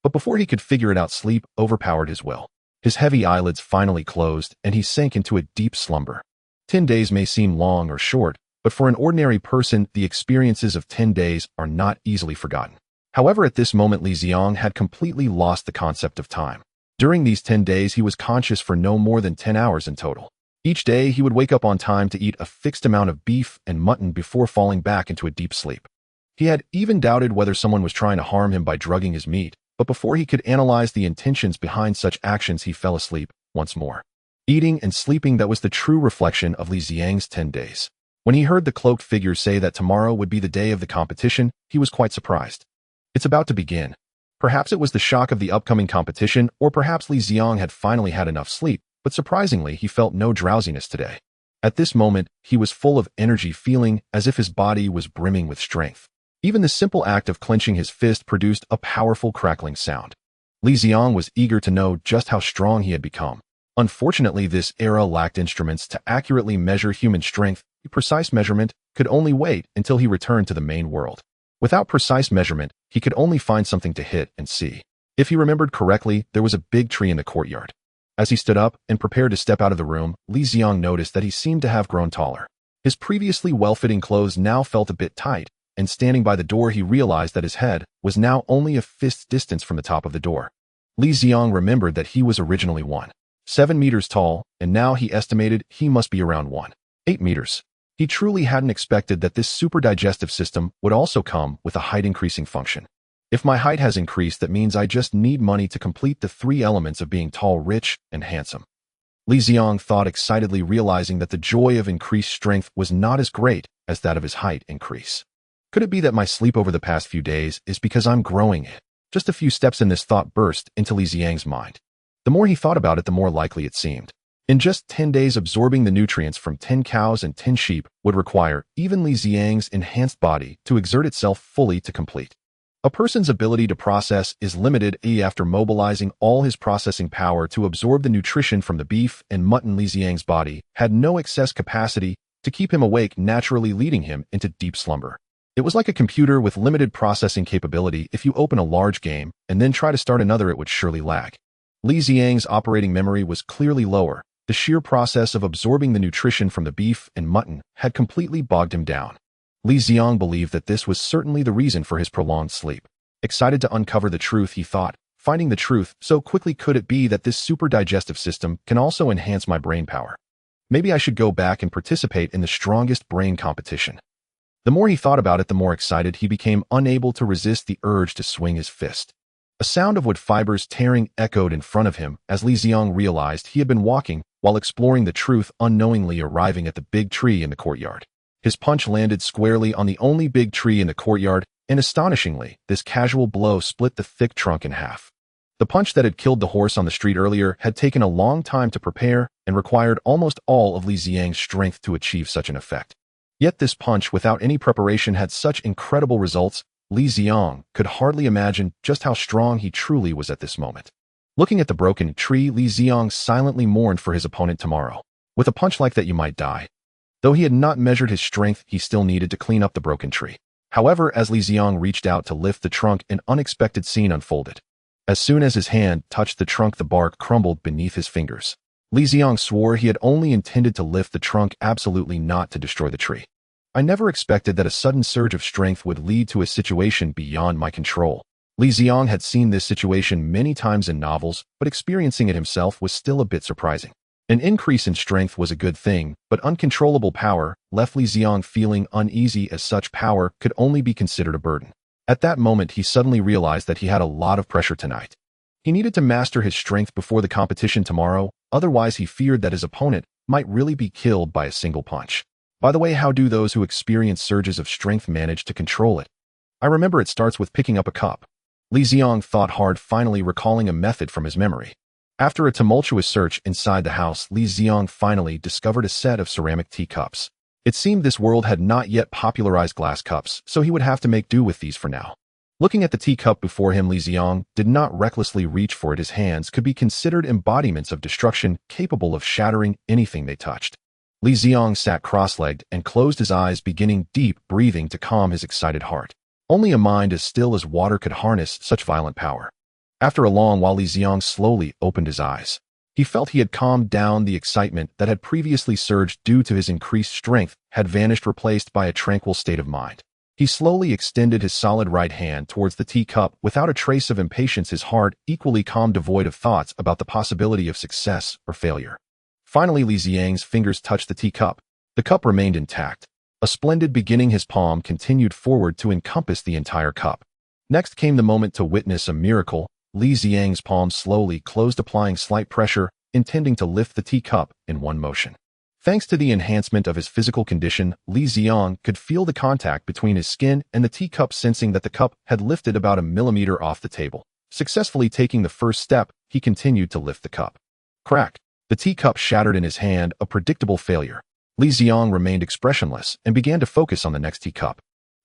But before he could figure it out, sleep overpowered his will. His heavy eyelids finally closed, and he sank into a deep slumber. 10 days may seem long or short, but for an ordinary person, the experiences of 10 days are not easily forgotten. However, at this moment, Li Ziang had completely lost the concept of time. During these 10 days, he was conscious for no more than 10 hours in total. Each day, he would wake up on time to eat a fixed amount of beef and mutton before falling back into a deep sleep. He had even doubted whether someone was trying to harm him by drugging his meat, but before he could analyze the intentions behind such actions, he fell asleep once more. Eating and sleeping, that was the true reflection of Li Ziang's 10 days. When he heard the cloaked figure say that tomorrow would be the day of the competition, he was quite surprised. It's about to begin. Perhaps it was the shock of the upcoming competition, or perhaps Li Ziang had finally had enough sleep, but surprisingly, he felt no drowsiness today. At this moment, he was full of energy, feeling as if his body was brimming with strength. Even the simple act of clenching his fist produced a powerful crackling sound. Li Ziang was eager to know just how strong he had become. Unfortunately, this era lacked instruments to accurately measure human strength. A precise measurement could only wait until he returned to the main world. Without precise measurement, he could only find something to hit and see. If he remembered correctly, there was a big tree in the courtyard. As he stood up and prepared to step out of the room, Li Ziang noticed that he seemed to have grown taller. His previously well-fitting clothes now felt a bit tight, and standing by the door, he realized that his head was now only a fist's distance from the top of the door. Li Ziang remembered that he was originally 1.7 meters tall, and now he estimated he must be around 1.8 meters. He truly hadn't expected that this super digestive system would also come with a height-increasing function. If my height has increased, that means I just need money to complete the 3 elements of being tall, rich, and handsome. Li Ziang thought excitedly, realizing that the joy of increased strength was not as great as that of his height increase. Could it be that my sleep over the past few days is because I'm growing it? Just a few steps in this thought burst into Li Ziang's mind. The more he thought about it, the more likely it seemed. In just 10 days, absorbing the nutrients from 10 cows and 10 sheep would require even Li Ziang's enhanced body to exert itself fully to complete. A person's ability to process is limited after mobilizing all his processing power to absorb the nutrition from the beef and mutton. Li Ziang's body had no excess capacity to keep him awake, naturally leading him into deep slumber. It was like a computer with limited processing capability. If you open a large game and then try to start another, it would surely lag. Li Ziang's operating memory was clearly lower. The sheer process of absorbing the nutrition from the beef and mutton had completely bogged him down. Li Ziang believed that this was certainly the reason for his prolonged sleep. Excited to uncover the truth, he thought, finding the truth so quickly, could it be that this super digestive system can also enhance my brain power? Maybe I should go back and participate in the strongest brain competition. The more he thought about it, the more excited he became, unable to resist the urge to swing his fist. A sound of wood fibers tearing echoed in front of him as Li Ziang realized he had been walking while exploring the truth, unknowingly arriving at the big tree in the courtyard. His punch landed squarely on the only big tree in the courtyard, and astonishingly, this casual blow split the thick trunk in half. The punch that had killed the horse on the street earlier had taken a long time to prepare and required almost all of Li Ziang's strength to achieve such an effect. Yet this punch without any preparation had such incredible results. Li Ziang could hardly imagine just how strong he truly was at this moment. Looking at the broken tree, Li Ziang silently mourned for his opponent tomorrow. With a punch like that you might die. Though he had not measured his strength, he still needed to clean up the broken tree. However, as Li Ziang reached out to lift the trunk, an unexpected scene unfolded. As soon as his hand touched the trunk, the bark crumbled beneath his fingers. Li Ziang swore he had only intended to lift the trunk, absolutely not to destroy the tree. I never expected that a sudden surge of strength would lead to a situation beyond my control. Li Ziang had seen this situation many times in novels, but experiencing it himself was still a bit surprising. An increase in strength was a good thing, but uncontrollable power left Li Ziang feeling uneasy, as such power could only be considered a burden. At that moment, he suddenly realized that he had a lot of pressure tonight. He needed to master his strength before the competition tomorrow, otherwise he feared that his opponent might really be killed by a single punch. By the way, how do those who experience surges of strength manage to control it? I remember it starts with picking up a cup. Li Ziang thought hard, finally recalling a method from his memory. After a tumultuous search inside the house, Li Ziang finally discovered a set of ceramic teacups. It seemed this world had not yet popularized glass cups, so he would have to make do with these for now. Looking at the teacup before him, Li Ziang did not recklessly reach for it. His hands could be considered embodiments of destruction, capable of shattering anything they touched. Li Ziang sat cross-legged and closed his eyes, beginning deep breathing to calm his excited heart. Only a mind as still as water could harness such violent power. After a long while, Li Ziang slowly opened his eyes. He felt he had calmed down. The excitement that had previously surged due to his increased strength had vanished, replaced by a tranquil state of mind. He slowly extended his solid right hand towards the teacup without a trace of impatience, his heart equally calm, devoid of thoughts about the possibility of success or failure. Finally, Li Ziang's fingers touched the teacup. The cup remained intact. A splendid beginning. His palm continued forward to encompass the entire cup. Next came the moment to witness a miracle. Li Ziang's palm slowly closed, applying slight pressure, intending to lift the teacup in one motion. Thanks to the enhancement of his physical condition, Li Ziang could feel the contact between his skin and the teacup, sensing that the cup had lifted about a millimeter off the table. Successfully taking the first step, he continued to lift the cup. Crack! The teacup shattered in his hand, a predictable failure. Li Ziang remained expressionless and began to focus on the next teacup.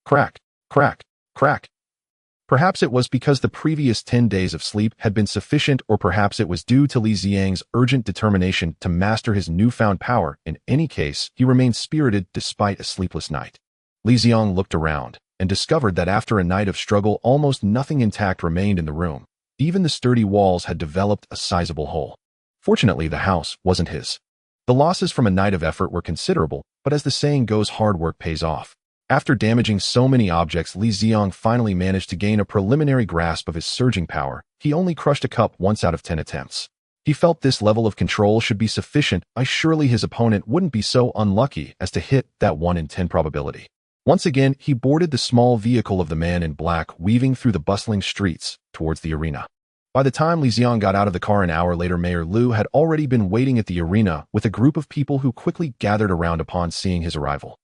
Crack! Crack! Crack! Perhaps it was because the previous 10 days of sleep had been sufficient, or perhaps it was due to Li Ziang's urgent determination to master his newfound power. In any case, he remained spirited despite a sleepless night. Li Ziang looked around and discovered that after a night of struggle, almost nothing intact remained in the room. Even the sturdy walls had developed a sizable hole. Fortunately, the house wasn't his. The losses from a night of effort were considerable, but as the saying goes, hard work pays off. After damaging so many objects, Li Ziang finally managed to gain a preliminary grasp of his surging power. He only crushed a cup once out of 10 attempts. He felt this level of control should be sufficient. Surely his opponent wouldn't be so unlucky as to hit that 1 in 10 probability. Once again, he boarded the small vehicle of the man in black, weaving through the bustling streets towards the arena. By the time Li Ziang got out of the car an hour later, Mayor Lu had already been waiting at the arena with a group of people who quickly gathered around upon seeing his arrival.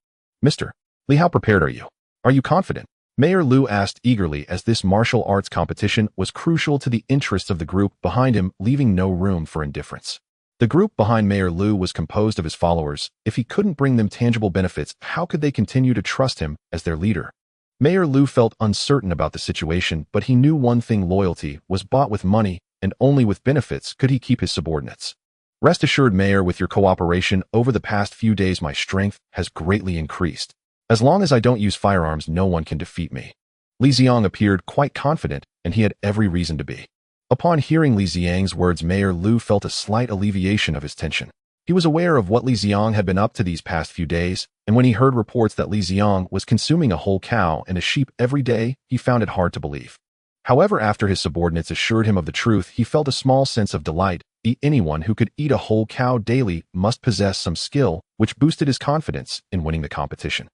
Mr. Li, how prepared are you? Are you confident? Mayor Lu asked eagerly, as this martial arts competition was crucial to the interests of the group behind him, leaving no room for indifference. The group behind Mayor Lu was composed of his followers. If he couldn't bring them tangible benefits, how could they continue to trust him as their leader? Mayor Lu felt uncertain about the situation, but he knew one thing: loyalty was bought with money, and only with benefits could he keep his subordinates. Rest assured, Mayor, with your cooperation over the past few days, my strength has greatly increased. As long as I don't use firearms, no one can defeat me. Li Ziang appeared quite confident, and he had every reason to be. Upon hearing Li Ziang's words, Mayor Lu felt a slight alleviation of his tension. He was aware of what Li Ziang had been up to these past few days, and when he heard reports that Li Ziang was consuming a whole cow and a sheep every day, he found it hard to believe. However, after his subordinates assured him of the truth, he felt a small sense of delight. Anyone who could eat a whole cow daily must possess some skill, which boosted his confidence in winning the competition.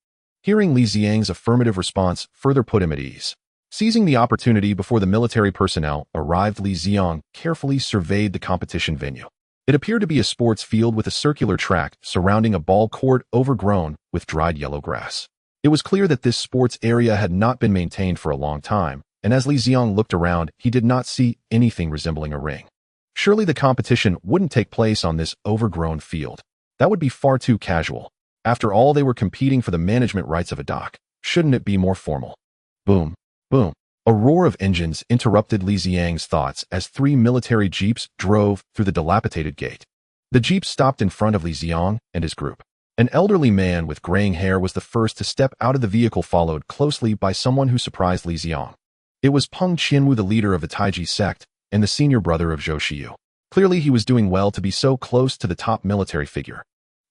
Hearing Li Ziang's affirmative response further put him at ease. Seizing the opportunity before the military personnel arrived, Li Ziang carefully surveyed the competition venue. It appeared to be a sports field with a circular track surrounding a ball court overgrown with dried yellow grass. It was clear that this sports area had not been maintained for a long time, and as Li Ziang looked around, he did not see anything resembling a ring. Surely the competition wouldn't take place on this overgrown field. That would be far too casual. After all, they were competing for the management rights of a dock. Shouldn't it be more formal? Boom, boom. A roar of engines interrupted Li Ziang's thoughts as 3 military jeeps drove through the dilapidated gate. The jeep stopped in front of Li Ziang and his group. An elderly man with graying hair was the first to step out of the vehicle, followed closely by someone who surprised Li Ziang. It was Peng Qianwu, the leader of the Taiji sect and the senior brother of Zhou Xiyu. Clearly he was doing well to be so close to the top military figure.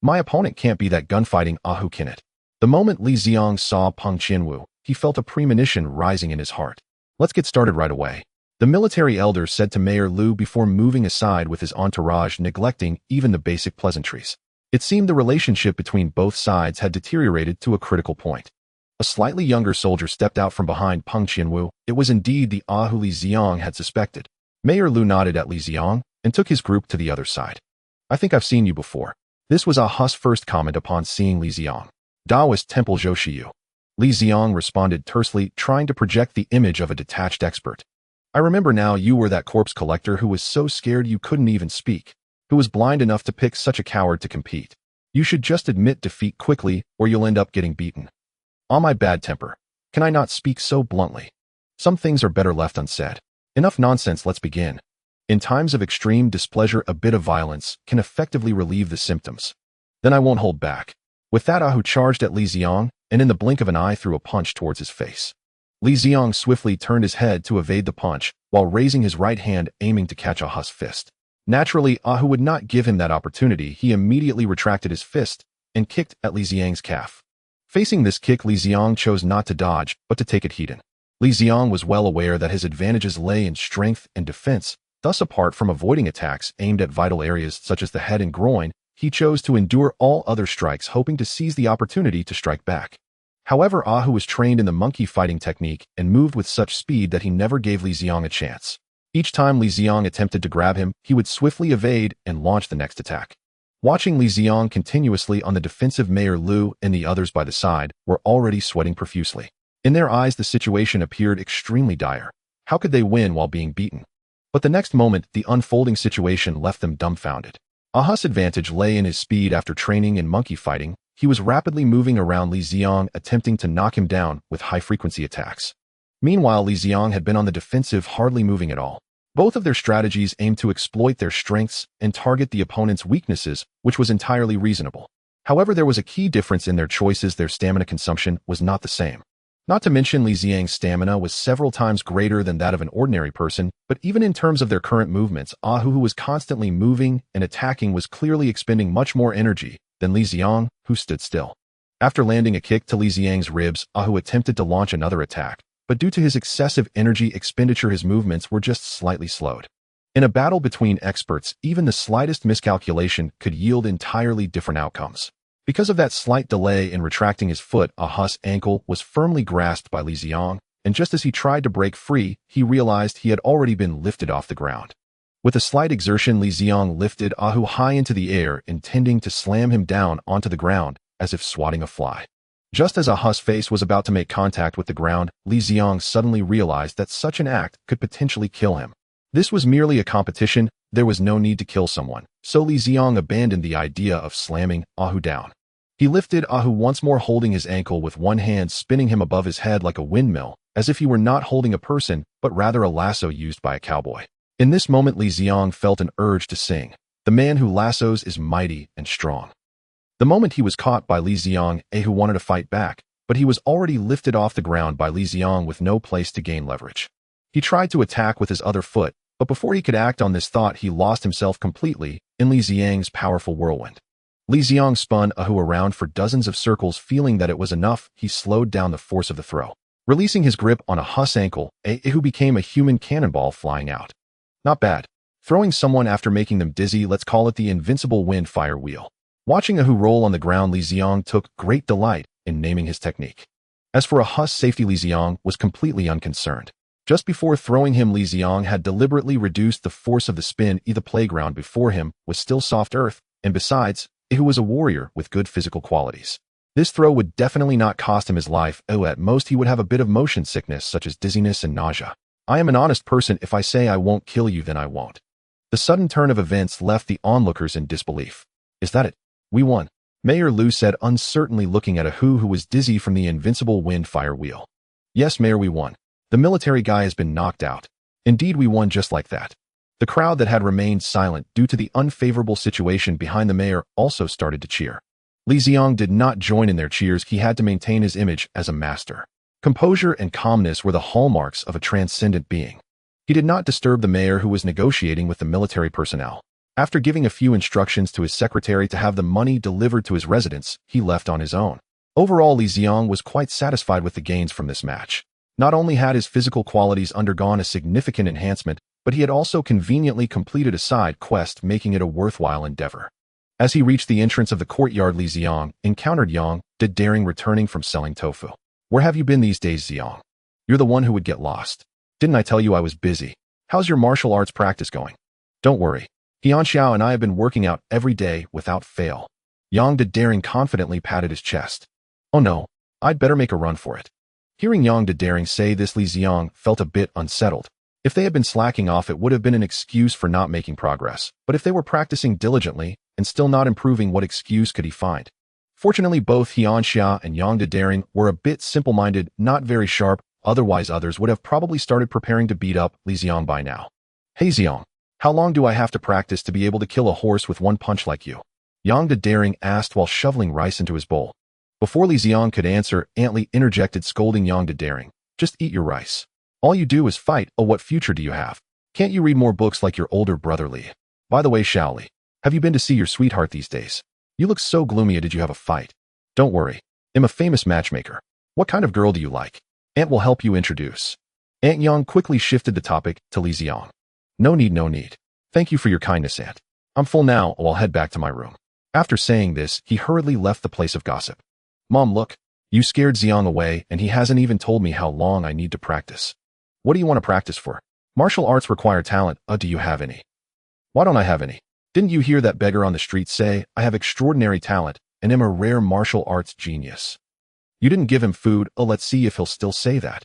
My opponent can't be that gunfighting Ahu, can it? The moment Li Ziang saw Peng Qianwu, he felt a premonition rising in his heart. Let's get started right away, the military elder said to Mayor Lu before moving aside with his entourage, neglecting even the basic pleasantries. It seemed the relationship between both sides had deteriorated to a critical point. A slightly younger soldier stepped out from behind Peng Qianwu. It was indeed the Ahu Li Ziang had suspected. Mayor Lu nodded at Li Ziang and took his group to the other side. I think I've seen you before. This was Ahu's first comment upon seeing Li Ziang. Taoist Temple Zhou Xiyu. Li Ziang responded tersely, trying to project the image of a detached expert. I remember now, you were that corpse collector who was so scared you couldn't even speak, who was blind enough to pick such a coward to compete. You should just admit defeat quickly or you'll end up getting beaten. On my bad temper. Can I not speak so bluntly? Some things are better left unsaid. Enough nonsense, let's begin. In times of extreme displeasure, a bit of violence can effectively relieve the symptoms. Then I won't hold back. With that, Ahu charged at Li Ziang and in the blink of an eye threw a punch towards his face. Li Ziang swiftly turned his head to evade the punch while raising his right hand, aiming to catch Ahu's fist. Naturally, Ahu would not give him that opportunity. He immediately retracted his fist and kicked at Li Ziang's calf. Facing this kick, Li Ziang chose not to dodge, but to take it head-on. Li Ziang was well aware that his advantages lay in strength and defense. Thus, apart from avoiding attacks aimed at vital areas such as the head and groin, he chose to endure all other strikes, hoping to seize the opportunity to strike back. However, Ahu was trained in the monkey fighting technique and moved with such speed that he never gave Li Ziang a chance. Each time Li Ziang attempted to grab him, he would swiftly evade and launch the next attack. Watching Li Ziang continuously on the defensive, Mayor Lu and the others by the side were already sweating profusely. In their eyes, the situation appeared extremely dire. How could they win while being beaten? But the next moment, the unfolding situation left them dumbfounded. Ahu's advantage lay in his speed. After training in monkey fighting, he was rapidly moving around Li Ziang, attempting to knock him down with high-frequency attacks. Meanwhile, Li Ziang had been on the defensive, hardly moving at all. Both of their strategies aimed to exploit their strengths and target the opponent's weaknesses, which was entirely reasonable. However, there was a key difference in their choices. Their stamina consumption was not the same. Not to mention, Li Ziang's stamina was several times greater than that of an ordinary person, but even in terms of their current movements, Ahu, who was constantly moving and attacking, was clearly expending much more energy than Li Ziang, who stood still. After landing a kick to Li Ziang's ribs, Ahu attempted to launch another attack, but due to his excessive energy expenditure, his movements were just slightly slowed. In a battle between experts, even the slightest miscalculation could yield entirely different outcomes. Because of that slight delay in retracting his foot, Ahu's ankle was firmly grasped by Li Ziang, and just as he tried to break free, he realized he had already been lifted off the ground. With a slight exertion, Li Ziang lifted Ahu high into the air, intending to slam him down onto the ground, as if swatting a fly. Just as Ahu's face was about to make contact with the ground, Li Ziang suddenly realized that such an act could potentially kill him. This was merely a competition. There was no need to kill someone, so Li Ziang abandoned the idea of slamming Ahu down. He lifted Ahu once more, holding his ankle with one hand, spinning him above his head like a windmill, as if he were not holding a person, but rather a lasso used by a cowboy. In this moment, Li Ziang felt an urge to sing, "The man who lassos is mighty and strong." The moment he was caught by Li Ziang, Ahu wanted to fight back, but he was already lifted off the ground by Li Ziang with no place to gain leverage. He tried to attack with his other foot, but before he could act on this thought, he lost himself completely in Li Ziang's powerful whirlwind. Li Ziang spun Ahu around for dozens of circles. Feeling that it was enough, he slowed down the force of the throw. Releasing his grip on Ahu's ankle, Ahu became a human cannonball flying out. Not bad. Throwing someone after making them dizzy, let's call it the invincible wind-fire wheel. Watching Ahu roll on the ground, Li Ziang took great delight in naming his technique. As for Ahu's safety, Li Ziang was completely unconcerned. Just before throwing him, Li Ziang had deliberately reduced the force of the spin. The playground before him was still soft earth, and besides, Ahu was a warrior with good physical qualities. This throw would definitely not cost him his life. Oh, at most he would have a bit of motion sickness such as dizziness and nausea. I am an honest person. If I say I won't kill you, then I won't. The sudden turn of events left the onlookers in disbelief. Is that it? We won, Mayor Lu said uncertainly, looking at a who was dizzy from the invincible wind-fire wheel. Yes, Mayor, we won. The military guy has been knocked out. Indeed, we won just like that. The crowd that had remained silent due to the unfavorable situation behind the mayor also started to cheer. Li Ziang did not join in their cheers. He had to maintain his image as a master. Composure and calmness were the hallmarks of a transcendent being. He did not disturb the mayor, who was negotiating with the military personnel. After giving a few instructions to his secretary to have the money delivered to his residence, he left on his own. Overall, Li Ziang was quite satisfied with the gains from this match. Not only had his physical qualities undergone a significant enhancement, but he had also conveniently completed a side quest, making it a worthwhile endeavor. As he reached the entrance of the courtyard, Li Ziang encountered Yang de Daring returning from selling tofu. Where have you been these days, Ziang? You're the one who would get lost. Didn't I tell you I was busy? How's your martial arts practice going? Don't worry. Hian Xiao and I have been working out every day without fail. Yang de Daring confidently patted his chest. Oh no, I'd better make a run for it. Hearing Yang de Daring say this, Li Ziang felt a bit unsettled. If they had been slacking off, it would have been an excuse for not making progress. But if they were practicing diligently and still not improving, what excuse could he find? Fortunately, both Hian Xia and Yang de Daring were a bit simple-minded, not very sharp. Otherwise, others would have probably started preparing to beat up Li Ziang by now. Hey Ziang, how long do I have to practice to be able to kill a horse with one punch like you? Yang de Daring asked while shoveling rice into his bowl. Before Li Ziang could answer, Aunt Li interjected, scolding Yang de Daring. Just eat your rice. All you do is fight. Oh, what future do you have? Can't you read more books like your older brother Li? By the way, Xiao Li, have you been to see your sweetheart these days? You look so gloomy. Did you have a fight? Don't worry. I'm a famous matchmaker. What kind of girl do you like? Aunt will help you introduce. Aunt Yang quickly shifted the topic to Li Ziang. No need, no need. Thank you for your kindness, Aunt. I'm full now. I'll head back to my room. After saying this, he hurriedly left the place of gossip. Mom, look. You scared Ziang away, and he hasn't even told me how long I need to practice. What do you want to practice for? Martial arts require talent. Do you have any? Why don't I have any? Didn't you hear that beggar on the street say, I have extraordinary talent and am a rare martial arts genius? You didn't give him food. Let's see if he'll still say that.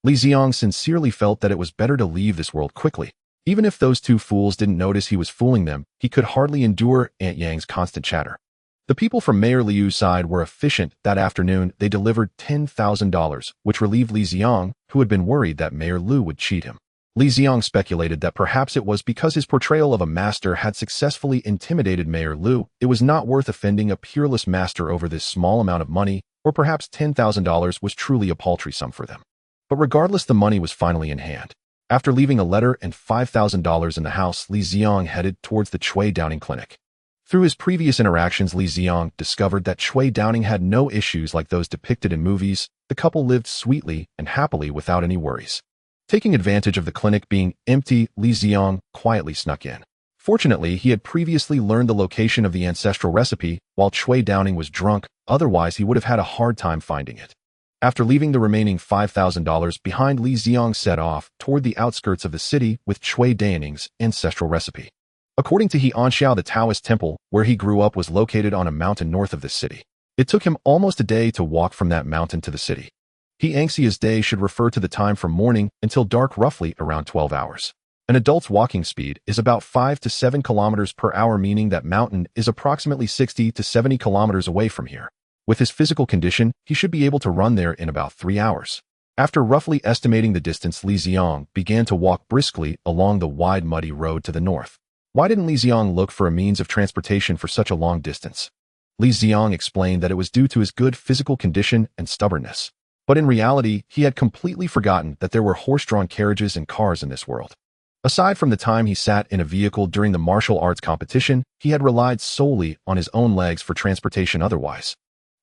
Li Ziang sincerely felt that it was better to leave this world quickly. Even if those two fools didn't notice he was fooling them, he could hardly endure Aunt Yang's constant chatter. The people from Mayor Liu's side were efficient. That afternoon, they delivered $10,000, which relieved Li Ziang, who had been worried that Mayor Liu would cheat him. Li Ziang speculated that perhaps it was because his portrayal of a master had successfully intimidated Mayor Liu. It was not worth offending a peerless master over this small amount of money, or perhaps $10,000 was truly a paltry sum for them. But regardless, the money was finally in hand. After leaving a letter and $5,000 in the house, Li Ziang headed towards the Chui Downing Clinic. Through his previous interactions, Li Ziang discovered that Chui Downing had no issues like those depicted in movies. The couple lived sweetly and happily without any worries. Taking advantage of the clinic being empty, Li Ziang quietly snuck in. Fortunately, he had previously learned the location of the ancestral recipe while Chui Downing was drunk, otherwise he would have had a hard time finding it. After leaving the remaining $5,000 behind, Li Ziang set off toward the outskirts of the city with Chui Daoning's ancestral recipe. According to Hian Xiao, the Taoist temple where he grew up was located on a mountain north of the city. It took him almost a day to walk from that mountain to the city. He Anxia's day should refer to the time from morning until dark, roughly around 12 hours. An adult's walking speed is about 5 to 7 kilometers per hour, meaning that mountain is approximately 60 to 70 kilometers away from here. With his physical condition, he should be able to run there in about 3 hours. After roughly estimating the distance, Li Ziang began to walk briskly along the wide muddy road to the north. Why didn't Li Ziang look for a means of transportation for such a long distance? Li Ziang explained that it was due to his good physical condition and stubbornness. But in reality, he had completely forgotten that there were horse-drawn carriages and cars in this world. Aside from the time he sat in a vehicle during the martial arts competition, he had relied solely on his own legs for transportation otherwise.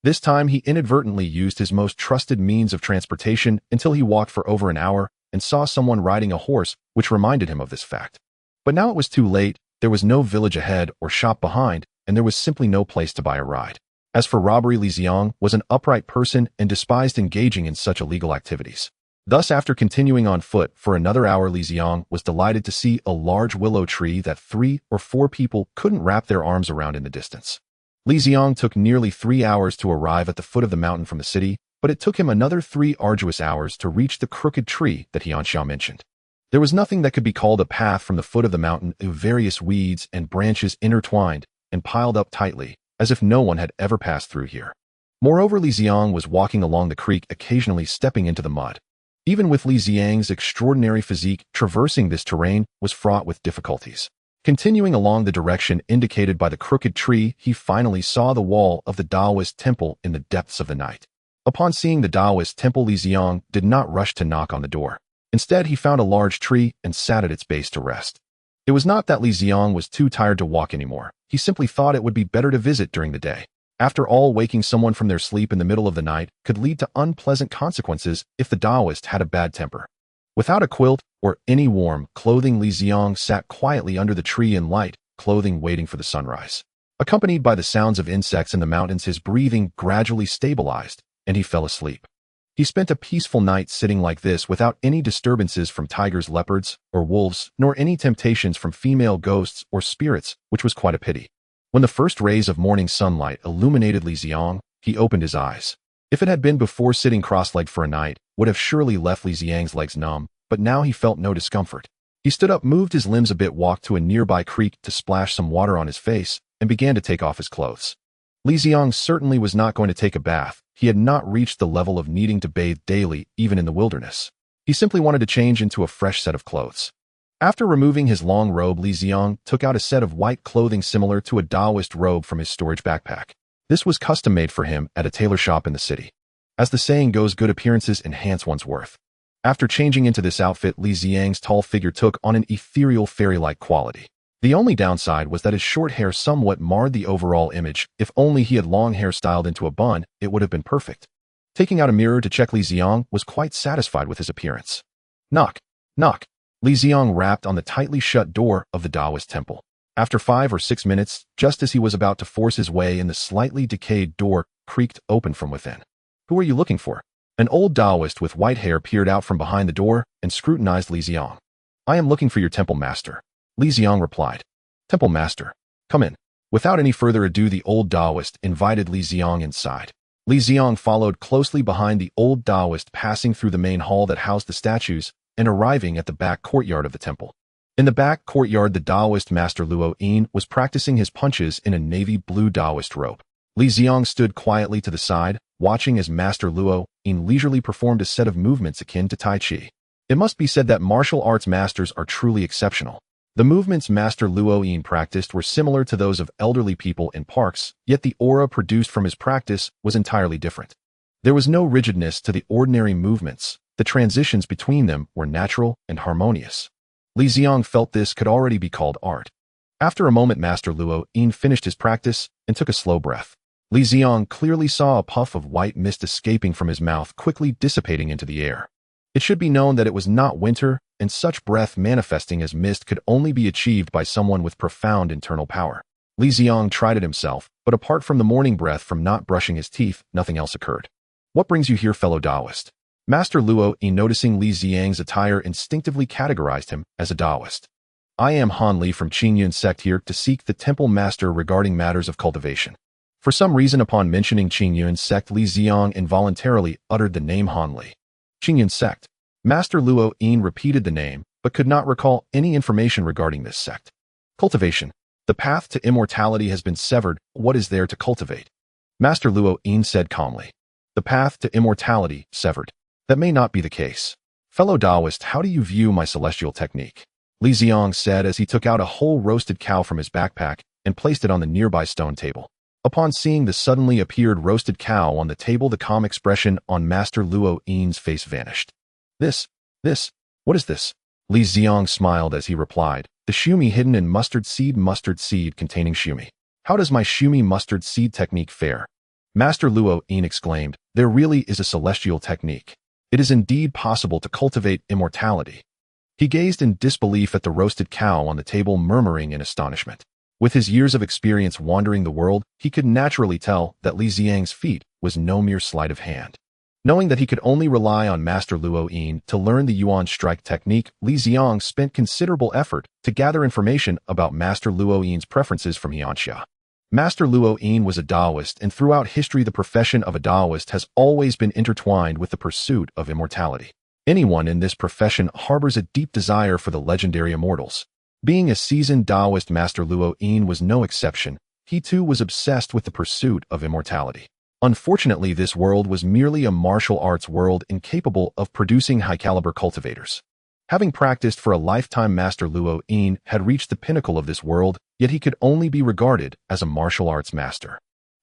This time, he inadvertently used his most trusted means of transportation until he walked for over an hour and saw someone riding a horse, which reminded him of this fact. But now it was too late. There was no village ahead or shop behind, and there was simply no place to buy a ride. As for robbery, Li Ziang was an upright person and despised engaging in such illegal activities. Thus, after continuing on foot for another hour, Li Ziang was delighted to see a large willow tree that 3 or 4 people couldn't wrap their arms around in the distance. Li Ziang took nearly 3 hours to arrive at the foot of the mountain from the city, but it took him another 3 arduous hours to reach the crooked tree that Hianxia mentioned. There was nothing that could be called a path from the foot of the mountain, various weeds and branches intertwined and piled up tightly, as if no one had ever passed through here. Moreover, Li Ziang was walking along the creek, occasionally stepping into the mud. Even with Li Ziang's extraordinary physique, traversing this terrain was fraught with difficulties. Continuing along the direction indicated by the crooked tree, he finally saw the wall of the Taoist temple in the depths of the night. Upon seeing the Taoist temple, Li Ziang did not rush to knock on the door. Instead, he found a large tree and sat at its base to rest. It was not that Li Ziang was too tired to walk anymore. He simply thought it would be better to visit during the day. After all, waking someone from their sleep in the middle of the night could lead to unpleasant consequences if the Taoist had a bad temper. Without a quilt or any warm clothing, Li Ziang sat quietly under the tree in light clothing, waiting for the sunrise. Accompanied by the sounds of insects in the mountains, his breathing gradually stabilized, and he fell asleep. He spent a peaceful night sitting like this without any disturbances from tigers, leopards, or wolves, nor any temptations from female ghosts or spirits, which was quite a pity. When the first rays of morning sunlight illuminated Li Ziang, he opened his eyes. If it had been before, sitting cross-legged for a night would have surely left Li Ziang's legs numb, but now he felt no discomfort. He stood up, moved his limbs a bit, walked to a nearby creek to splash some water on his face, and began to take off his clothes. Li Ziang certainly was not going to take a bath. He had not reached the level of needing to bathe daily, even in the wilderness. He simply wanted to change into a fresh set of clothes. After removing his long robe, Li Ziang took out a set of white clothing similar to a Taoist robe from his storage backpack. This was custom-made for him at a tailor shop in the city. As the saying goes, good appearances enhance one's worth. After changing into this outfit, Li Ziang's tall figure took on an ethereal, fairy-like quality. The only downside was that his short hair somewhat marred the overall image. If only he had long hair styled into a bun, it would have been perfect. Taking out a mirror to check, Li Ziang was quite satisfied with his appearance. Knock, knock. Li Ziang rapped on the tightly shut door of the Taoist temple. After 5 or 6 minutes, just as he was about to force his way in, the slightly decayed door creaked open from within. "Who are you looking for?" An old Taoist with white hair peered out from behind the door and scrutinized Li Ziang. "I am looking for your temple master," Li Ziang replied. "Temple master? Come in." Without any further ado, the old Taoist invited Li Ziang inside. Li Ziang followed closely behind the old Taoist, passing through the main hall that housed the statues and arriving at the back courtyard of the temple. In the back courtyard, the Taoist master Luo Yin was practicing his punches in a navy blue Taoist robe. Li Ziang stood quietly to the side, watching as Master Luo Yin leisurely performed a set of movements akin to Tai Chi. It must be said that martial arts masters are truly exceptional. The movements Master Luo Yin practiced were similar to those of elderly people in parks, yet the aura produced from his practice was entirely different. There was no rigidness to the ordinary movements. The transitions between them were natural and harmonious. Li Ziang felt this could already be called art. After a moment, Master Luo Yin finished his practice and took a slow breath. Li Ziang clearly saw a puff of white mist escaping from his mouth, quickly dissipating into the air. It should be known that it was not winter, and such breath manifesting as mist could only be achieved by someone with profound internal power. Li Ziang tried it himself, but apart from the morning breath from not brushing his teeth, nothing else occurred. "What brings you here, fellow Taoist?" Master Luo Yin, noticing Li Ziang's attire, instinctively categorized him as a Taoist. "I am Han Li from Qingyun sect, here to seek the temple master regarding matters of cultivation." For some reason, upon mentioning Qingyun sect, Li Ziang involuntarily uttered the name Han Li. Qingyun sect. Master Luo Yin repeated the name, but could not recall any information regarding this sect. "Cultivation. The path to immortality has been severed. What is there to cultivate?" Master Luo Yin said calmly. "The path to immortality severed. That may not be the case. Fellow Taoist, how do you view my celestial technique?" Li Ziang said as he took out a whole roasted cow from his backpack and placed it on the nearby stone table. Upon seeing the suddenly appeared roasted cow on the table, the calm expression on Master Luo Yin's face vanished. This, what is this?" Li Ziang smiled as he replied, "The shumi hidden in mustard seed containing shumi." "How does my shumi mustard seed technique fare?" Master Luo Yin exclaimed, "There really is a celestial technique. It is indeed possible to cultivate immortality." He gazed in disbelief at the roasted cow on the table, murmuring in astonishment. With his years of experience wandering the world, he could naturally tell that Li Ziang's feat was no mere sleight of hand. Knowing that he could only rely on Master Luo Yin to learn the Yuan strike technique, Li Ziang spent considerable effort to gather information about Master Luo Yin's preferences from Hianxia. Master Luo Yin was a Taoist, and throughout history the profession of a Taoist has always been intertwined with the pursuit of immortality. Anyone in this profession harbors a deep desire for the legendary immortals. Being a seasoned Taoist, Master Luo Yin was no exception. He too was obsessed with the pursuit of immortality. Unfortunately, this world was merely a martial arts world incapable of producing high-caliber cultivators. Having practiced for a lifetime, Master Luo Yin had reached the pinnacle of this world, yet he could only be regarded as a martial arts master.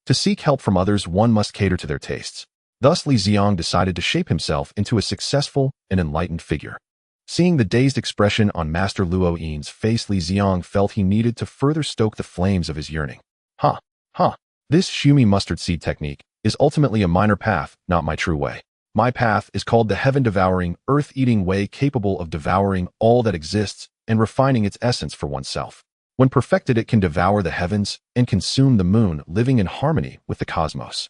To seek help from others, one must cater to their tastes. Thus, Li Ziang decided to shape himself into a successful and enlightened figure. Seeing the dazed expression on Master Luo Yin's face, Li Ziang felt he needed to further stoke the flames of his yearning. This Shumi mustard seed technique is ultimately a minor path, not my true way. My path is called the heaven-devouring, earth-eating way, capable of devouring all that exists and refining its essence for oneself. When perfected, it can devour the heavens and consume the moon, living in harmony with the cosmos.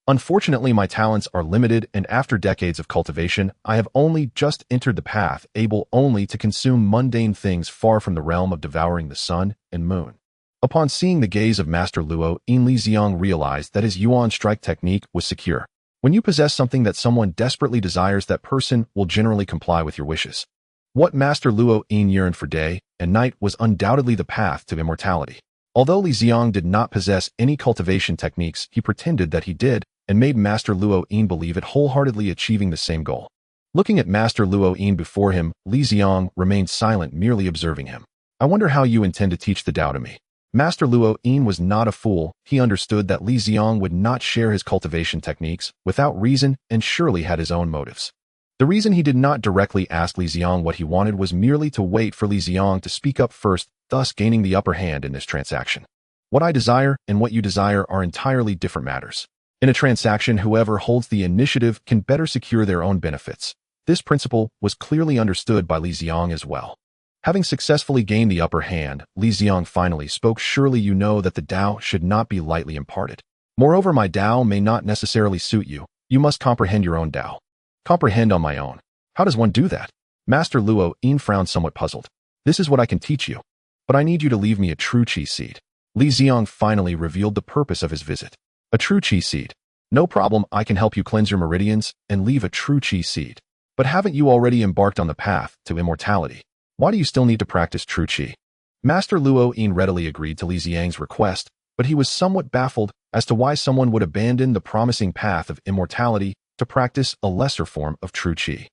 Unfortunately, my talents are limited, and after decades of cultivation, I have only just entered the path, able only to consume mundane things far from the realm of devouring the sun and moon. Upon seeing the gaze of Master Luo Yin, Li Ziang realized that his Yuan strike technique was secure. When you possess something that someone desperately desires, that person will generally comply with your wishes. What Master Luo Yin yearned for day and night was undoubtedly the path to immortality. Although Li Ziang did not possess any cultivation techniques, he pretended that he did and made Master Luo Yin believe it, wholeheartedly achieving the same goal. Looking at Master Luo Yin before him, Li Ziang remained silent, merely observing him. I wonder how you intend to teach the Tao to me. Master Luo Yin was not a fool. He understood that Li Ziang would not share his cultivation techniques without reason and surely had his own motives. The reason he did not directly ask Li Ziang what he wanted was merely to wait for Li Ziang to speak up first, thus gaining the upper hand in this transaction. What I desire and what you desire are entirely different matters. In a transaction, whoever holds the initiative can better secure their own benefits. This principle was clearly understood by Li Ziang as well. Having successfully gained the upper hand, Li Ziang finally spoke. Surely you know that the Tao should not be lightly imparted. Moreover, my Tao may not necessarily suit you. You must comprehend your own Tao. Comprehend on my own. How does one do that? Master Luo Yin frowned, somewhat puzzled. This is what I can teach you. But I need you to leave me a true qi seed. Li Ziang finally revealed the purpose of his visit. A true qi seed. No problem, I can help you cleanse your meridians and leave a true qi seed. But haven't you already embarked on the path to immortality? Why do you still need to practice true qi? Master Luo Yin readily agreed to Li Ziang's request, but he was somewhat baffled as to why someone would abandon the promising path of immortality to practice a lesser form of true qi.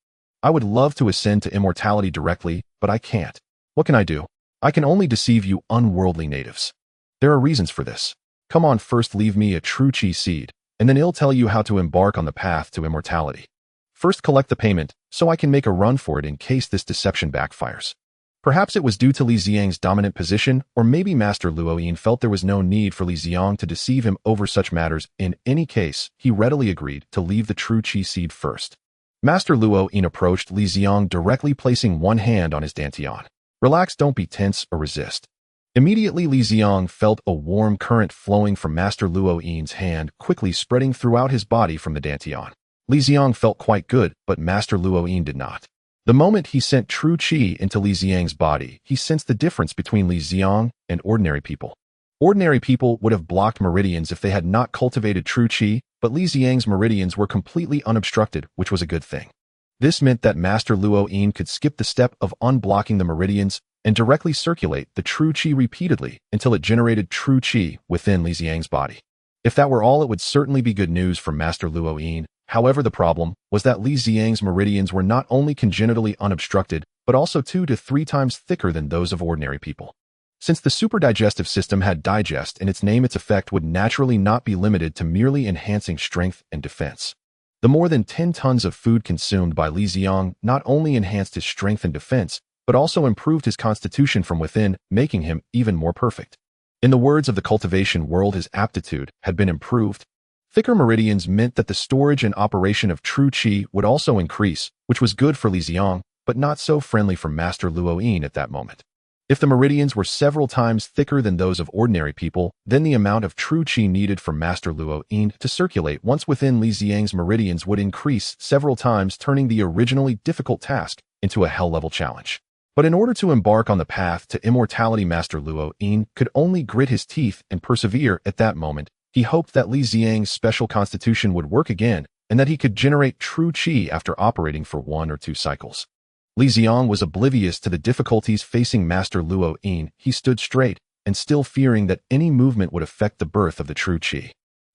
I would love to ascend to immortality directly, but I can't. What can I do? I can only deceive you unworldly natives. There are reasons for this. Come on, first leave me a true qi seed, and then I'll tell you how to embark on the path to immortality. First, collect the payment, so I can make a run for it in case this deception backfires. Perhaps it was due to Li Ziang's dominant position, or maybe Master Luo Yin felt there was no need for Li Ziang to deceive him over such matters. In any case, he readily agreed to leave the true qi seed first. Master Luo Yin approached Li Ziang directly, placing one hand on his dantian. Relax, don't be tense or resist. Immediately, Li Ziang felt a warm current flowing from Master Luo Yin's hand, quickly spreading throughout his body from the dantian. Li Ziang felt quite good, but Master Luo Yin did not. The moment he sent true qi into Li Ziang's body, he sensed the difference between Li Ziang and ordinary people. Ordinary people would have blocked meridians if they had not cultivated true qi, but Li Ziang's meridians were completely unobstructed, which was a good thing. This meant that Master Luo Yin could skip the step of unblocking the meridians and directly circulate the true qi repeatedly until it generated true qi within Li Ziang's body. If that were all, it would certainly be good news for Master Luo Yin. However, the problem was that Li Ziang's meridians were not only congenitally unobstructed, but also 2 to 3 times thicker than those of ordinary people. Since the superdigestive system had digest in its name, its effect would naturally not be limited to merely enhancing strength and defense. The more than 10 tons of food consumed by Li Ziang not only enhanced his strength and defense, but also improved his constitution from within, making him even more perfect. In the words of the cultivation world, his aptitude had been improved. Thicker meridians meant that the storage and operation of true qi would also increase, which was good for Li Ziang, but not so friendly for Master Luo Yin at that moment. If the meridians were several times thicker than those of ordinary people, then the amount of true qi needed for Master Luo Yin to circulate once within Li Ziang's meridians would increase several times, turning the originally difficult task into a hell-level challenge. But in order to embark on the path to immortality, Master Luo Yin could only grit his teeth and persevere. At that moment, he hoped that Li Ziang's special constitution would work again and that he could generate true qi after operating for 1 or 2 cycles. Li Ziang was oblivious to the difficulties facing Master Luo Yin. He stood straight and still fearing that any movement would affect the birth of the true qi.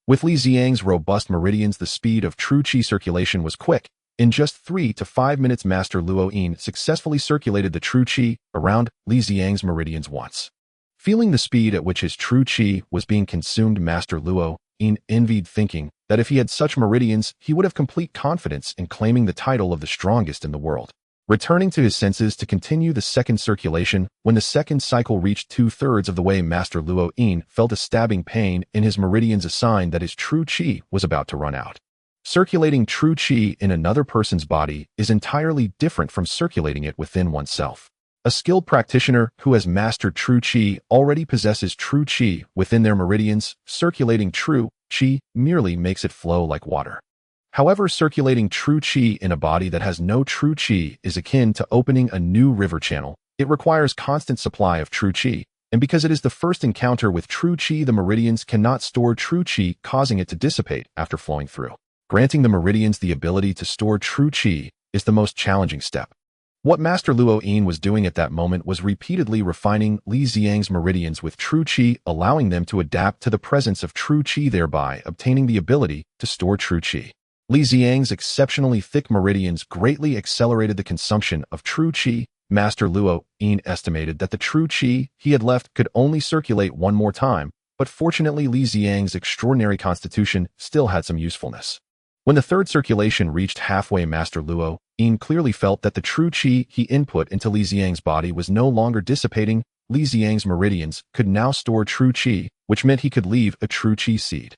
With Li Ziang's robust meridians, the speed of true qi circulation was quick. In just 3 to 5 minutes, Master Luo Yin successfully circulated the true qi around Li Ziang's meridians once. Feeling the speed at which his true qi was being consumed, Master Luo Yin envied, thinking that if he had such meridians, he would have complete confidence in claiming the title of the strongest in the world. Returning to his senses to continue the second circulation, when the second cycle reached 2/3 of the way, Master Luo Yin felt a stabbing pain in his meridians, a sign that his true qi was about to run out. Circulating true qi in another person's body is entirely different from circulating it within oneself. A skilled practitioner who has mastered true qi already possesses true qi within their meridians. Circulating true qi merely makes it flow like water. However, circulating true qi in a body that has no true qi is akin to opening a new river channel. It requires constant supply of true qi, and because it is the first encounter with true qi, the meridians cannot store true qi, causing it to dissipate after flowing through. Granting the meridians the ability to store true qi is the most challenging step. What Master Luo Yin was doing at that moment was repeatedly refining Li Ziang's meridians with true qi, allowing them to adapt to the presence of true qi, thereby obtaining the ability to store true qi. Li Ziang's exceptionally thick meridians greatly accelerated the consumption of true qi. Master Luo Yin estimated that the true qi he had left could only circulate 1 more time, but fortunately Li Ziang's extraordinary constitution still had some usefulness. When the third circulation reached halfway, Master Luo Yin clearly felt that the true qi he input into Li Ziang's body was no longer dissipating. Li Ziang's meridians could now store true qi, which meant he could leave a true qi seed.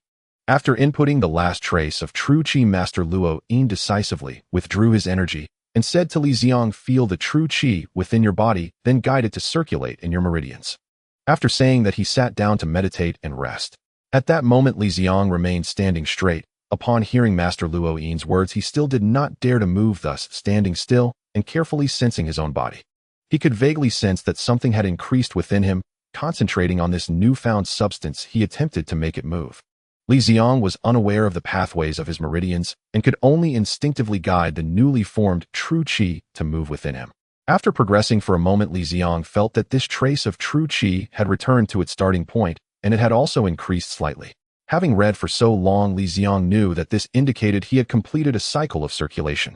After inputting the last trace of true qi, Master Luo Yin decisively withdrew his energy and said to Li Ziang, "Feel the true qi within your body, then guide it to circulate in your meridians." After saying that, he sat down to meditate and rest. At that moment, Li Ziang remained standing straight. Upon hearing Master Luo Yin's words, he still did not dare to move, thus standing still and carefully sensing his own body. He could vaguely sense that something had increased within him. Concentrating on this newfound substance, he attempted to make it move. Li Ziang was unaware of the pathways of his meridians and could only instinctively guide the newly formed true qi to move within him. After progressing for a moment, Li Ziang felt that this trace of true qi had returned to its starting point, and it had also increased slightly. Having read for so long, Li Ziang knew that this indicated he had completed a cycle of circulation.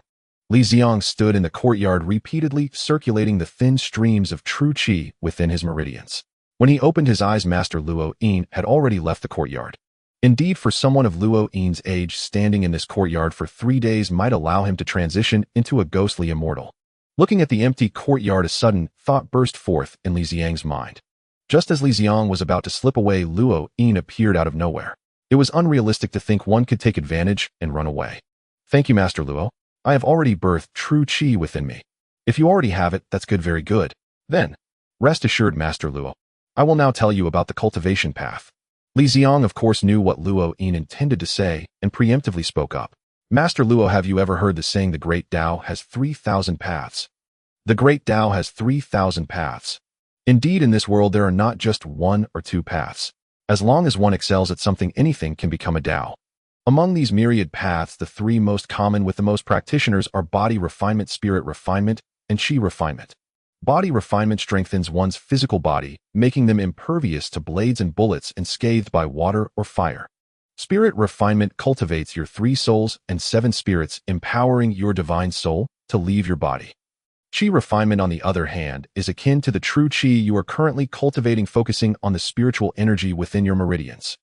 Li Ziang stood in the courtyard, repeatedly circulating the thin streams of true qi within his meridians. When he opened his eyes, Master Luo Yin had already left the courtyard. Indeed, for someone of Luo Yin's age, standing in this courtyard for 3 days might allow him to transition into a ghostly immortal. Looking at the empty courtyard, a sudden thought burst forth in Li Ziang's mind. Just as Li Ziang was about to slip away, Luo Yin appeared out of nowhere. It was unrealistic to think one could take advantage and run away. "Thank you, Master Luo. I have already birthed true qi within me. If you already have it, that's good, very good. Then, rest assured, Master Luo. I will now tell you about the cultivation path." Li Ziang, of course, knew what Luo Yin intended to say and preemptively spoke up. "Master Luo, have you ever heard the saying, the Great Tao has 3,000 paths? The Great Tao has 3,000 paths. Indeed, in this world, there are not just 1 or 2 paths. As long as one excels at something, anything can become a Tao. Among these myriad paths, the 3 most common with the most practitioners are body refinement, spirit refinement, and qi refinement. Body refinement strengthens one's physical body, making them impervious to blades and bullets and scathed by water or fire. Spirit refinement cultivates your 3 souls and 7 spirits, empowering your divine soul to leave your body. Qi refinement, on the other hand, is akin to the true qi you are currently cultivating, focusing on the spiritual energy within your meridians.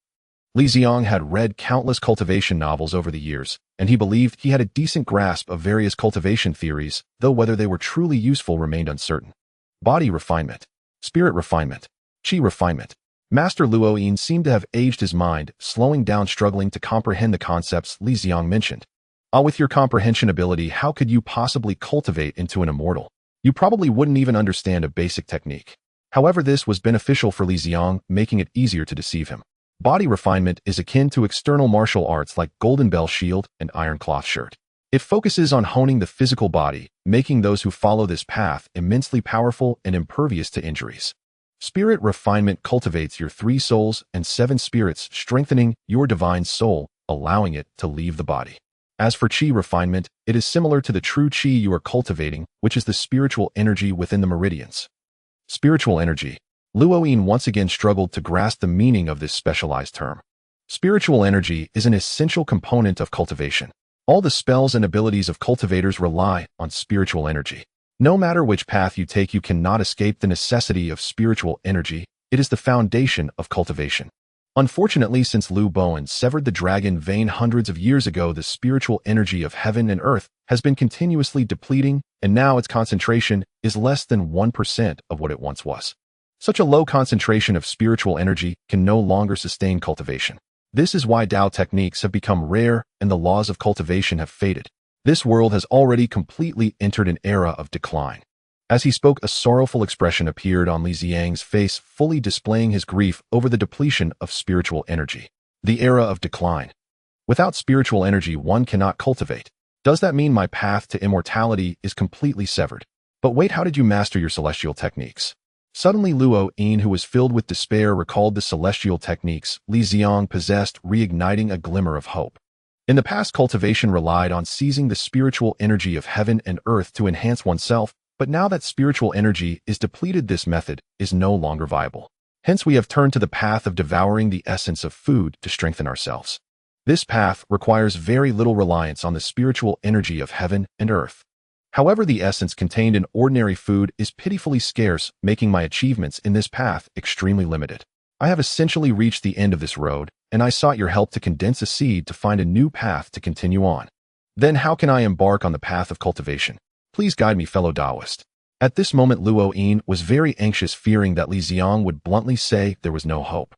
Li Ziang had read countless cultivation novels over the years, and he believed he had a decent grasp of various cultivation theories, though whether they were truly useful remained uncertain. Body refinement, spirit refinement, qi refinement. Master Luo Yin seemed to have aged his mind, slowing down, struggling to comprehend the concepts Li Ziang mentioned. With your comprehension ability, how could you possibly cultivate into an immortal? You probably wouldn't even understand a basic technique. However, this was beneficial for Li Ziang, making it easier to deceive him. Body refinement is akin to external martial arts like Golden Bell Shield and Iron Cloth Shirt. It focuses on honing the physical body, making those who follow this path immensely powerful and impervious to injuries. Spirit refinement cultivates your 3 souls and 7 spirits, strengthening your divine soul, allowing it to leave the body. As for chi refinement, it is similar to the true chi you are cultivating, which is the spiritual energy within the meridians. Spiritual energy. Luoyin once again struggled to grasp the meaning of this specialized term. Spiritual energy is an essential component of cultivation. All the spells and abilities of cultivators rely on spiritual energy. No matter which path you take, you cannot escape the necessity of spiritual energy. It is the foundation of cultivation. Unfortunately, since Lu Bowen severed the dragon vein hundreds of years ago, the spiritual energy of heaven and earth has been continuously depleting, and now its concentration is less than 1% of what it once was. Such a low concentration of spiritual energy can no longer sustain cultivation. This is why Tao techniques have become rare and the laws of cultivation have faded. This world has already completely entered an era of decline. As he spoke, a sorrowful expression appeared on Li Ziang's face, fully displaying his grief over the depletion of spiritual energy. The era of decline. Without spiritual energy, one cannot cultivate. Does that mean my path to immortality is completely severed? But wait, how did you master your celestial techniques? Suddenly Luoyin, who was filled with despair, recalled the celestial techniques Li Ziang possessed, reigniting a glimmer of hope. In the past, cultivation relied on seizing the spiritual energy of heaven and earth to enhance oneself, but now that spiritual energy is depleted, this method is no longer viable. Hence, we have turned to the path of devouring the essence of food to strengthen ourselves. This path requires very little reliance on the spiritual energy of heaven and earth. However, the essence contained in ordinary food is pitifully scarce, making my achievements in this path extremely limited. I have essentially reached the end of this road, and I sought your help to condense a seed to find a new path to continue on. Then how can I embark on the path of cultivation? Please guide me, fellow Taoist. At this moment, Luoyin was very anxious, fearing that Li Ziang would bluntly say there was no hope.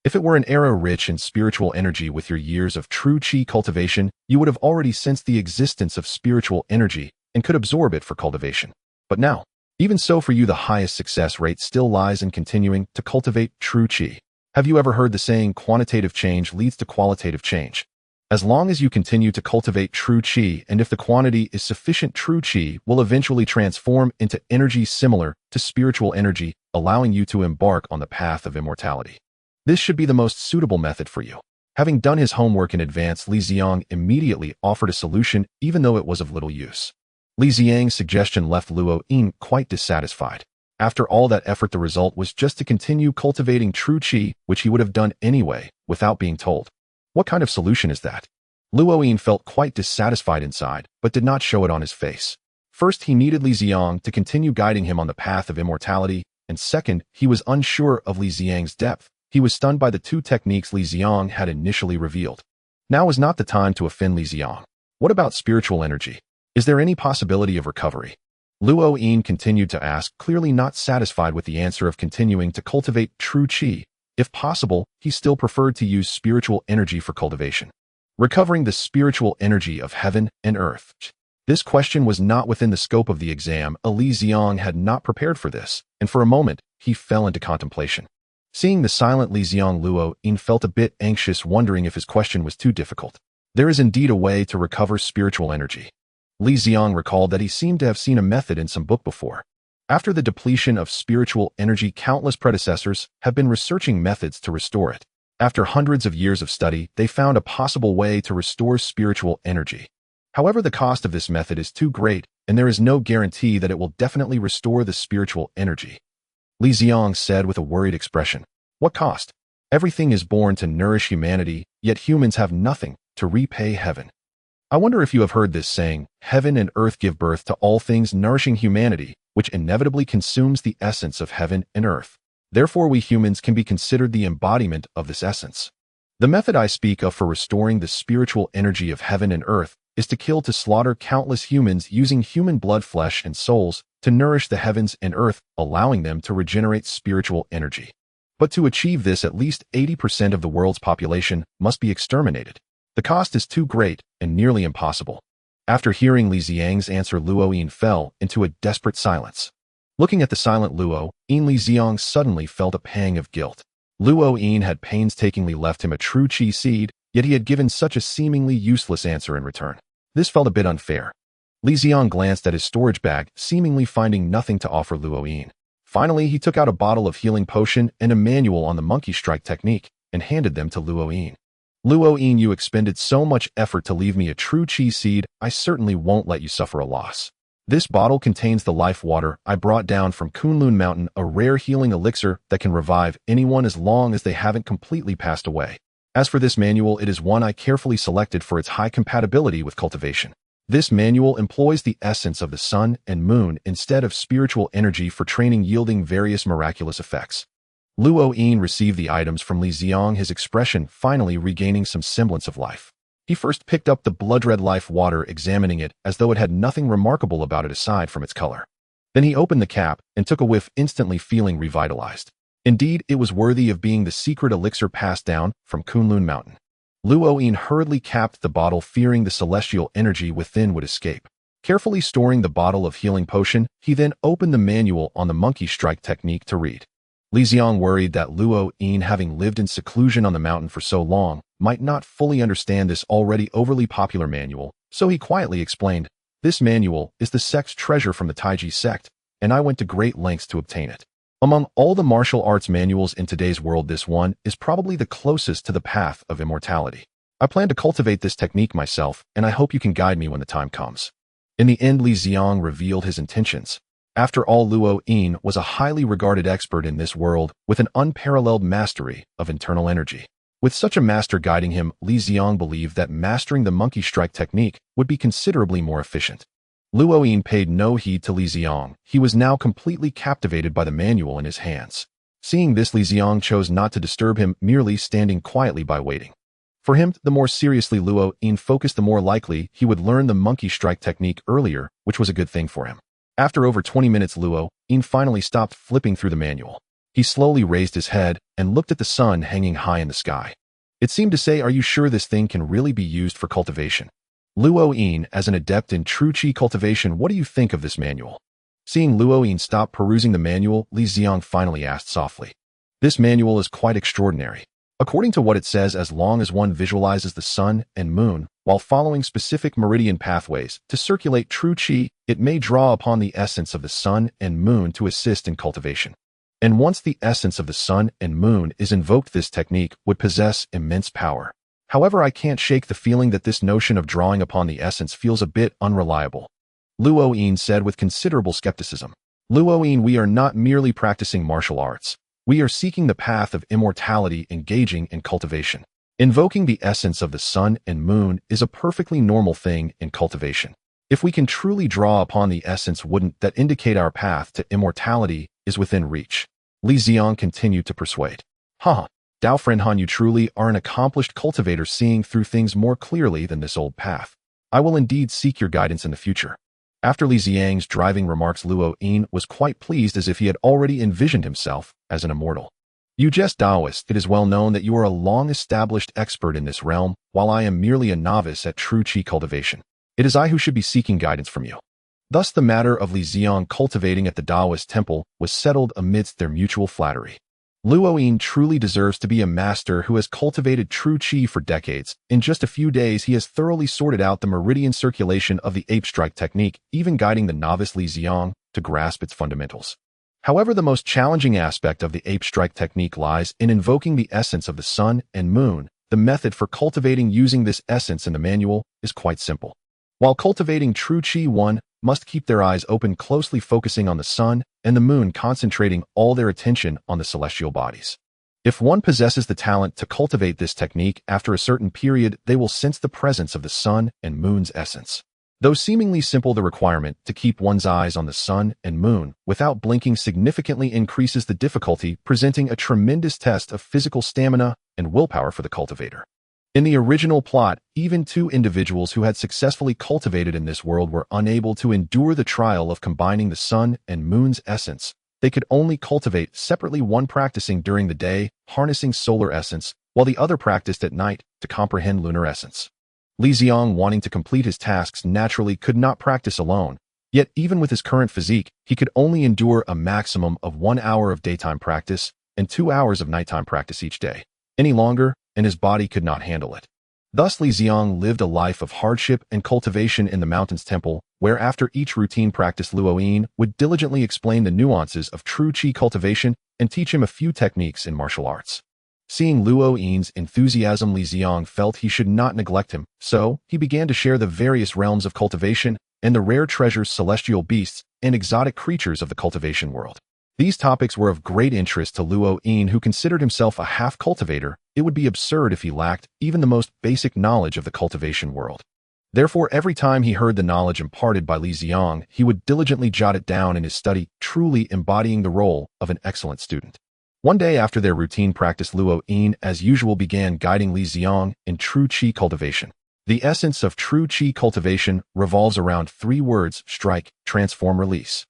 If it were an era rich in spiritual energy, with your years of true chi cultivation, you would have already sensed the existence of spiritual energy and could absorb it for cultivation. But now, even so, for you the highest success rate still lies in continuing to cultivate true chi. Have you ever heard the saying, quantitative change leads to qualitative change? As long as you continue to cultivate true chi, and if the quantity is sufficient, true chi will eventually transform into energy similar to spiritual energy, allowing you to embark on the path of immortality. This should be the most suitable method for you. Having done his homework in advance, Li Ziang immediately offered a solution, even though it was of little use. Li Ziang's suggestion left Luoyin quite dissatisfied. After all that effort, the result was just to continue cultivating true chi, which he would have done anyway, without being told. What kind of solution is that? Luoyin felt quite dissatisfied inside, but did not show it on his face. First, he needed Li Ziang to continue guiding him on the path of immortality, and second, he was unsure of Li Ziang's depth. He was stunned by the 2 techniques Li Ziang had initially revealed. Now was not the time to offend Li Ziang. What about spiritual energy? Is there any possibility of recovery? Luoyin continued to ask, clearly not satisfied with the answer of continuing to cultivate true chi. If possible, he still preferred to use spiritual energy for cultivation. Recovering the spiritual energy of heaven and earth. This question was not within the scope of the exam. Li Ziang had not prepared for this, and for a moment, he fell into contemplation. Seeing the silent Li Ziang, Luoyin felt a bit anxious, wondering if his question was too difficult. There is indeed a way to recover spiritual energy. Li Ziang recalled that he seemed to have seen a method in some book before. After the depletion of spiritual energy, countless predecessors have been researching methods to restore it. After hundreds of years of study, they found a possible way to restore spiritual energy. However, the cost of this method is too great, and there is no guarantee that it will definitely restore the spiritual energy. Li Ziang said with a worried expression. What cost? Everything is born to nourish humanity, yet humans have nothing to repay heaven. I wonder if you have heard this saying, heaven and earth give birth to all things nourishing humanity, which inevitably consumes the essence of heaven and earth. Therefore, we humans can be considered the embodiment of this essence. The method I speak of for restoring the spiritual energy of heaven and earth is to kill, to slaughter countless humans using human blood, flesh, and souls to nourish the heavens and earth, allowing them to regenerate spiritual energy. But to achieve this, at least 80% of the world's population must be exterminated. The cost is too great and nearly impossible. After hearing Li Ziang's answer, Luoyin fell into a desperate silence. Looking at the silent Luoyin, Li Ziang suddenly felt a pang of guilt. Luoyin had painstakingly left him a true chi seed, yet he had given such a seemingly useless answer in return. This felt a bit unfair. Li Ziang glanced at his storage bag, seemingly finding nothing to offer Luoyin. Finally, he took out a bottle of healing potion and a manual on the monkey strike technique and handed them to Luoyin. Luoyin, you expended so much effort to leave me a true chi seed, I certainly won't let you suffer a loss. This bottle contains the life water I brought down from Kunlun Mountain, a rare healing elixir that can revive anyone as long as they haven't completely passed away. As for this manual, it is one I carefully selected for its high compatibility with cultivation. This manual employs the essence of the sun and moon instead of spiritual energy for training, yielding various miraculous effects. Luoyin received the items from Li Ziang, his expression finally regaining some semblance of life. He first picked up the blood-red life water, examining it as though it had nothing remarkable about it aside from its color. Then he opened the cap and took a whiff, instantly feeling revitalized. Indeed, it was worthy of being the secret elixir passed down from Kunlun Mountain. Luoyin hurriedly capped the bottle, fearing the celestial energy within would escape. Carefully storing the bottle of healing potion, he then opened the manual on the monkey strike technique to read. Li Ziang worried that Luoyin, having lived in seclusion on the mountain for so long, might not fully understand this already overly popular manual, so he quietly explained, "This manual is the sect's treasure from the Taiji sect, and I went to great lengths to obtain it. Among all the martial arts manuals in today's world, this one is probably the closest to the path of immortality. I plan to cultivate this technique myself, and I hope you can guide me when the time comes." In the end, Li Ziang revealed his intentions. After all, Luoyin was a highly regarded expert in this world with an unparalleled mastery of internal energy. With such a master guiding him, Li Ziang believed that mastering the monkey strike technique would be considerably more efficient. Luoyin paid no heed to Li Ziang. He was now completely captivated by the manual in his hands. Seeing this, Li Ziang chose not to disturb him, merely standing quietly by waiting. For him, the more seriously Luoyin focused, the more likely he would learn the monkey strike technique earlier, which was a good thing for him. After over 20 minutes, Luoyin finally stopped flipping through the manual. He slowly raised his head and looked at the sun hanging high in the sky. It seemed to say, "Are you sure this thing can really be used for cultivation? Luoyin, as an adept in true chi cultivation, what do you think of this manual?" Seeing Luoyin stop perusing the manual, Li Ziang finally asked softly. "This manual is quite extraordinary. According to what it says, as long as one visualizes the sun and moon while following specific meridian pathways to circulate true chi, it may draw upon the essence of the sun and moon to assist in cultivation. And once the essence of the sun and moon is invoked, this technique would possess immense power. However, I can't shake the feeling that this notion of drawing upon the essence feels a bit unreliable," Luoyin said with considerable skepticism. "Luoyin, we are not merely practicing martial arts. We are seeking the path of immortality, engaging in cultivation. Invoking the essence of the sun and moon is a perfectly normal thing in cultivation. If we can truly draw upon the essence, wouldn't that indicate our path to immortality is within reach?" Li Ziang continued to persuade. Dao friend Han, you truly are an accomplished cultivator, seeing through things more clearly than this old path. I will indeed seek your guidance in the future." After Li Ziang's driving remarks, Luoyin was quite pleased, as if he had already envisioned himself as an immortal. "You jest, Taoist. It is well known that you are a long-established expert in this realm, while I am merely a novice at true chi cultivation. It is I who should be seeking guidance from you." Thus the matter of Li Ziang cultivating at the Taoist temple was settled amidst their mutual flattery. Luoyin truly deserves to be a master who has cultivated true chi for decades. In just a few days, he has thoroughly sorted out the meridian circulation of the ape strike technique, even guiding the novice Li Ziang to grasp its fundamentals. However, the most challenging aspect of the ape strike technique lies in invoking the essence of the sun and moon. The method for cultivating using this essence in the manual is quite simple. While cultivating true chi, one must keep their eyes open, closely focusing on the sun and the moon, concentrating all their attention on the celestial bodies. If one possesses the talent to cultivate this technique, after a certain period, they will sense the presence of the sun and moon's essence. Though seemingly simple, the requirement to keep one's eyes on the sun and moon without blinking significantly increases the difficulty, presenting a tremendous test of physical stamina and willpower for the cultivator. In the original plot, even two individuals who had successfully cultivated in this world were unable to endure the trial of combining the sun and moon's essence. They could only cultivate separately, one practicing during the day, harnessing solar essence, while the other practiced at night to comprehend lunar essence. Li Ziang, wanting to complete his tasks, naturally could not practice alone. Yet even with his current physique, he could only endure a maximum of 1 hour of daytime practice and 2 hours of nighttime practice each day. Any longer, and his body could not handle it. Thus Li Ziang lived a life of hardship and cultivation in the mountain's temple, where after each routine practice Luo Yin would diligently explain the nuances of true qi cultivation and teach him a few techniques in martial arts. Seeing Luo Yin's enthusiasm, Li Ziang felt he should not neglect him, so he began to share the various realms of cultivation and the rare treasures, celestial beasts, and exotic creatures of the cultivation world. These topics were of great interest to Luo Yin, who considered himself a half-cultivator. It would be absurd if he lacked even the most basic knowledge of the cultivation world. Therefore, every time he heard the knowledge imparted by Li Ziang, he would diligently jot it down in his study, truly embodying the role of an excellent student. One day after their routine practice, Luo Yin, as usual, began guiding Li Ziang in true qi cultivation. The essence of true qi cultivation revolves around 3 words: strike, transform, release.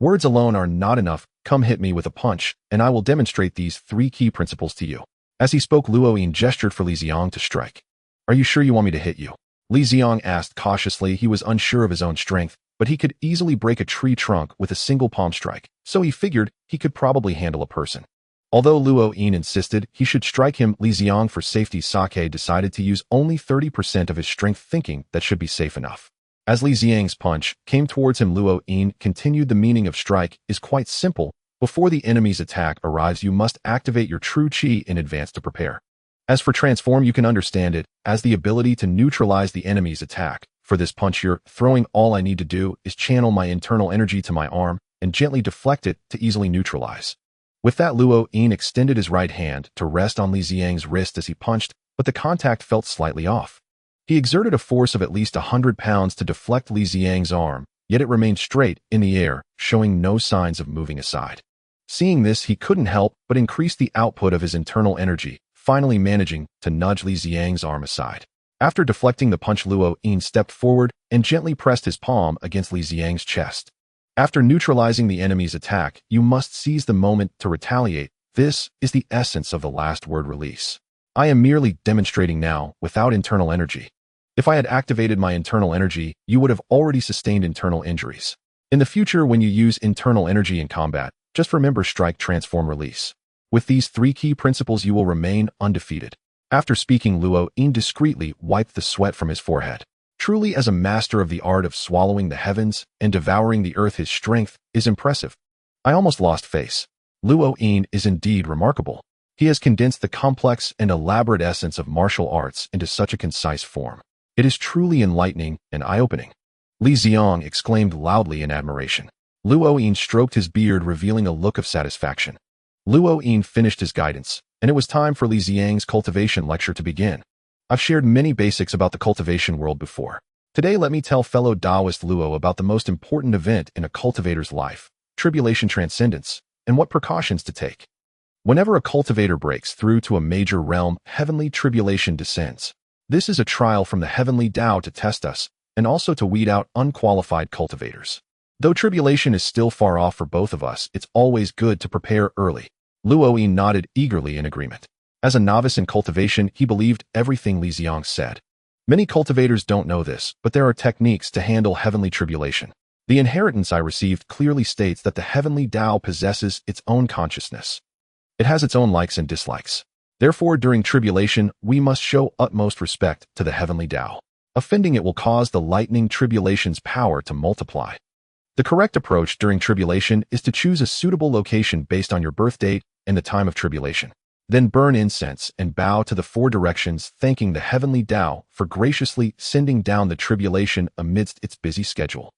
Words alone are not enough. Come hit me with a punch, and I will demonstrate these 3 key principles to you. As he spoke, Luo Yin gestured for Li Ziang to strike. Are you sure you want me to hit you? Li Ziang asked cautiously. He was unsure of his own strength, but he could easily break a tree trunk with a single palm strike, so he figured he could probably handle a person. Although Luo Yin insisted he should strike him, Li Ziang, for safety's sake, decided to use only 30% of his strength, thinking that should be safe enough. As Li Ziang's punch came towards him, Luo Yin continued. The meaning of strike is quite simple. Before the enemy's attack arrives, you must activate your true qi in advance to prepare. As for transform, you can understand it as the ability to neutralize the enemy's attack. For this punch you're throwing, all I need to do is channel my internal energy to my arm and gently deflect it to easily neutralize. With that, Luo Yin extended his right hand to rest on Li Ziang's wrist as he punched, but the contact felt slightly off. He exerted a force of at least 100 pounds to deflect Li Ziang's arm, yet it remained straight in the air, showing no signs of moving aside. Seeing this, he couldn't help but increase the output of his internal energy, finally managing to nudge Li Ziang's arm aside. After deflecting the punch, Luo Yin stepped forward and gently pressed his palm against Li Ziang's chest. After neutralizing the enemy's attack, you must seize the moment to retaliate. This is the essence of the last word: release. I am merely demonstrating now without internal energy. If I had activated my internal energy, you would have already sustained internal injuries. In the future, when you use internal energy in combat, just remember strike, transform, release. With these 3 key principles, you will remain undefeated. After speaking, Luo Yin discreetly wiped the sweat from his forehead. Truly, as a master of the art of swallowing the heavens and devouring the earth, his strength is impressive. I almost lost face. Luo Yin is indeed remarkable. He has condensed the complex and elaborate essence of martial arts into such a concise form. It is truly enlightening and eye-opening. Li Ziang exclaimed loudly in admiration. Luo Yin stroked his beard, revealing a look of satisfaction. Luo Yin finished his guidance, and it was time for Li Ziang's cultivation lecture to begin. I've shared many basics about the cultivation world before. Today, let me tell fellow Taoist Luo about the most important event in a cultivator's life: tribulation transcendence, and what precautions to take. Whenever a cultivator breaks through to a major realm, heavenly tribulation descends. This is a trial from the heavenly Tao to test us, and also to weed out unqualified cultivators. Though tribulation is still far off for both of us, it's always good to prepare early. Luo Yin nodded eagerly in agreement. As a novice in cultivation, he believed everything Li Ziang said. Many cultivators don't know this, but there are techniques to handle heavenly tribulation. The inheritance I received clearly states that the heavenly Tao possesses its own consciousness. It has its own likes and dislikes. Therefore, during tribulation, we must show utmost respect to the heavenly Tao. Offending it will cause the lightning tribulation's power to multiply. The correct approach during tribulation is to choose a suitable location based on your birth date and the time of tribulation. Then burn incense and bow to the 4 directions, thanking the heavenly Tao for graciously sending down the tribulation amidst its busy schedule.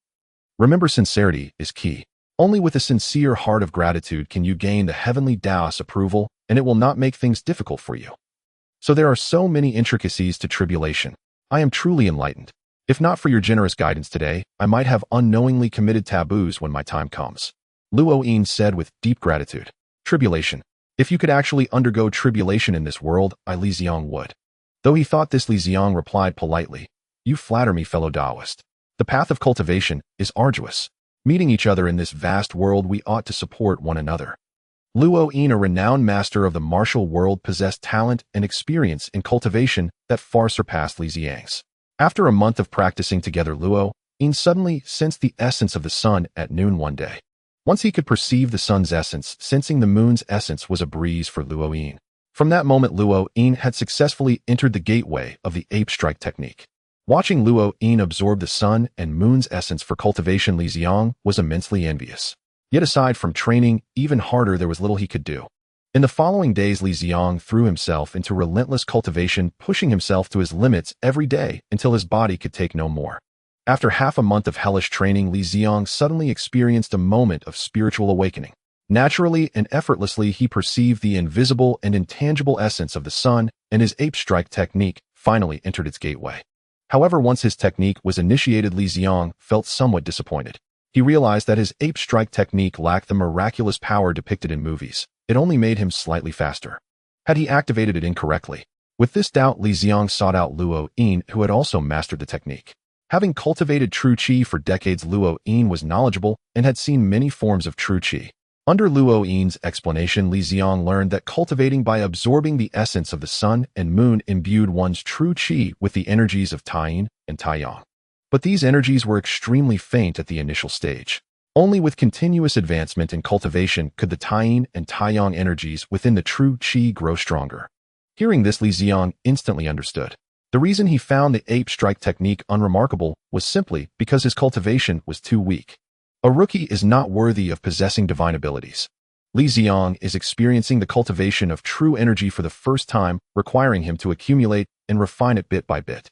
Remember, sincerity is key. Only with a sincere heart of gratitude can you gain the heavenly Tao's approval, and it will not make things difficult for you. So there are so many intricacies to tribulation. I am truly enlightened. If not for your generous guidance today, I might have unknowingly committed taboos when my time comes. Luo Yin said with deep gratitude. Tribulation. If you could actually undergo tribulation in this world, Li Ziang would. Though he thought this, Li Ziang replied politely, You flatter me, fellow Taoist. The path of cultivation is arduous. Meeting each other in this vast world, we ought to support one another. Luo Yin, a renowned master of the martial world, possessed talent and experience in cultivation that far surpassed Li Ziang's. After a month of practicing together, Luo Yin suddenly sensed the essence of the sun at noon one day. Once he could perceive the sun's essence, sensing the moon's essence was a breeze for Luo Yin. From that moment, Luo Yin had successfully entered the gateway of the ape strike technique. Watching Luo Yin absorb the sun and moon's essence for cultivation, Li Ziang was immensely envious. Yet aside from training even harder, there was little he could do. In the following days, Li Ziang threw himself into relentless cultivation, pushing himself to his limits every day until his body could take no more. After half a month of hellish training, Li Ziang suddenly experienced a moment of spiritual awakening. Naturally and effortlessly, he perceived the invisible and intangible essence of the sun, and his ape strike technique finally entered its gateway. However, once his technique was initiated, Li Ziang felt somewhat disappointed. He realized that his ape strike technique lacked the miraculous power depicted in movies. It only made him slightly faster. Had he activated it incorrectly? With this doubt, Li Ziang sought out Luo Yin, who had also mastered the technique. Having cultivated true qi for decades, Luo Yin was knowledgeable and had seen many forms of true qi. Under Luo Yin's explanation, Li Ziang learned that cultivating by absorbing the essence of the sun and moon imbued one's true qi with the energies of Taiying and Taiyang. But these energies were extremely faint at the initial stage. Only with continuous advancement in cultivation could the Taiying and Taiyang energies within the true qi grow stronger. Hearing this, Li Ziang instantly understood. The reason he found the ape strike technique unremarkable was simply because his cultivation was too weak. A rookie is not worthy of possessing divine abilities. Li Ziang is experiencing the cultivation of true energy for the first time, requiring him to accumulate and refine it bit by bit.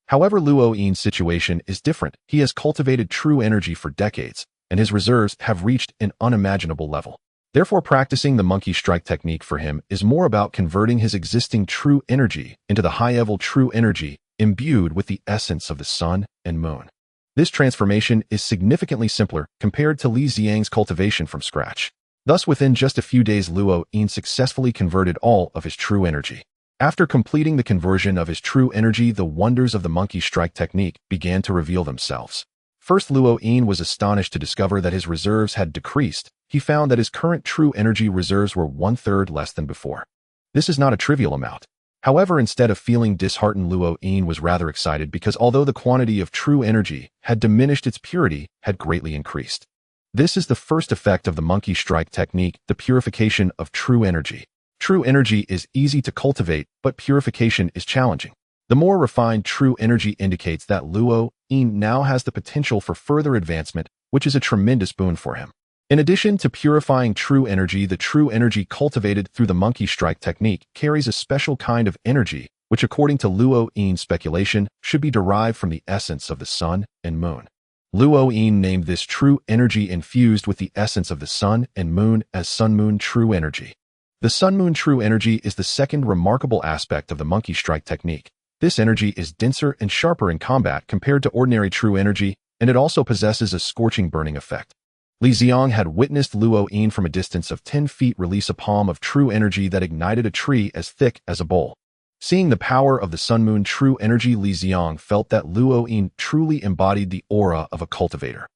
However, Luo Yin's situation is different. He has cultivated true energy for decades, and his reserves have reached an unimaginable level. Therefore, practicing the monkey strike technique for him is more about converting his existing true energy into the high-level true energy imbued with the essence of the sun and moon. This transformation is significantly simpler compared to Li Ziang's cultivation from scratch. Thus, within just a few days, Luo Yin successfully converted all of his true energy. After completing the conversion of his true energy, the wonders of the monkey strike technique began to reveal themselves. First, Luo Yin was astonished to discover that his reserves had decreased. He found that his current true energy reserves were 1/3 less than before. This is not a trivial amount. However, instead of feeling disheartened, Luo Yin was rather excited because although the quantity of true energy had diminished, its purity had greatly increased. This is the first effect of the monkey strike technique, the purification of true energy. True energy is easy to cultivate, but purification is challenging. The more refined true energy indicates that Luo Yin now has the potential for further advancement, which is a tremendous boon for him. In addition to purifying true energy, the true energy cultivated through the monkey strike technique carries a special kind of energy, which according to Luo Yin's speculation, should be derived from the essence of the sun and moon. Luo Yin named this true energy infused with the essence of the sun and moon as Sun-Moon True Energy. The Sun-Moon True Energy is the second remarkable aspect of the monkey strike technique. This energy is denser and sharper in combat compared to ordinary true energy, and it also possesses a scorching burning effect. Li Ziang had witnessed Luo Yin from a distance of 10 feet release a palm of true energy that ignited a tree as thick as a bowl. Seeing the power of the Sun-Moon True Energy, Li Ziang felt that Luo Yin truly embodied the aura of a cultivator.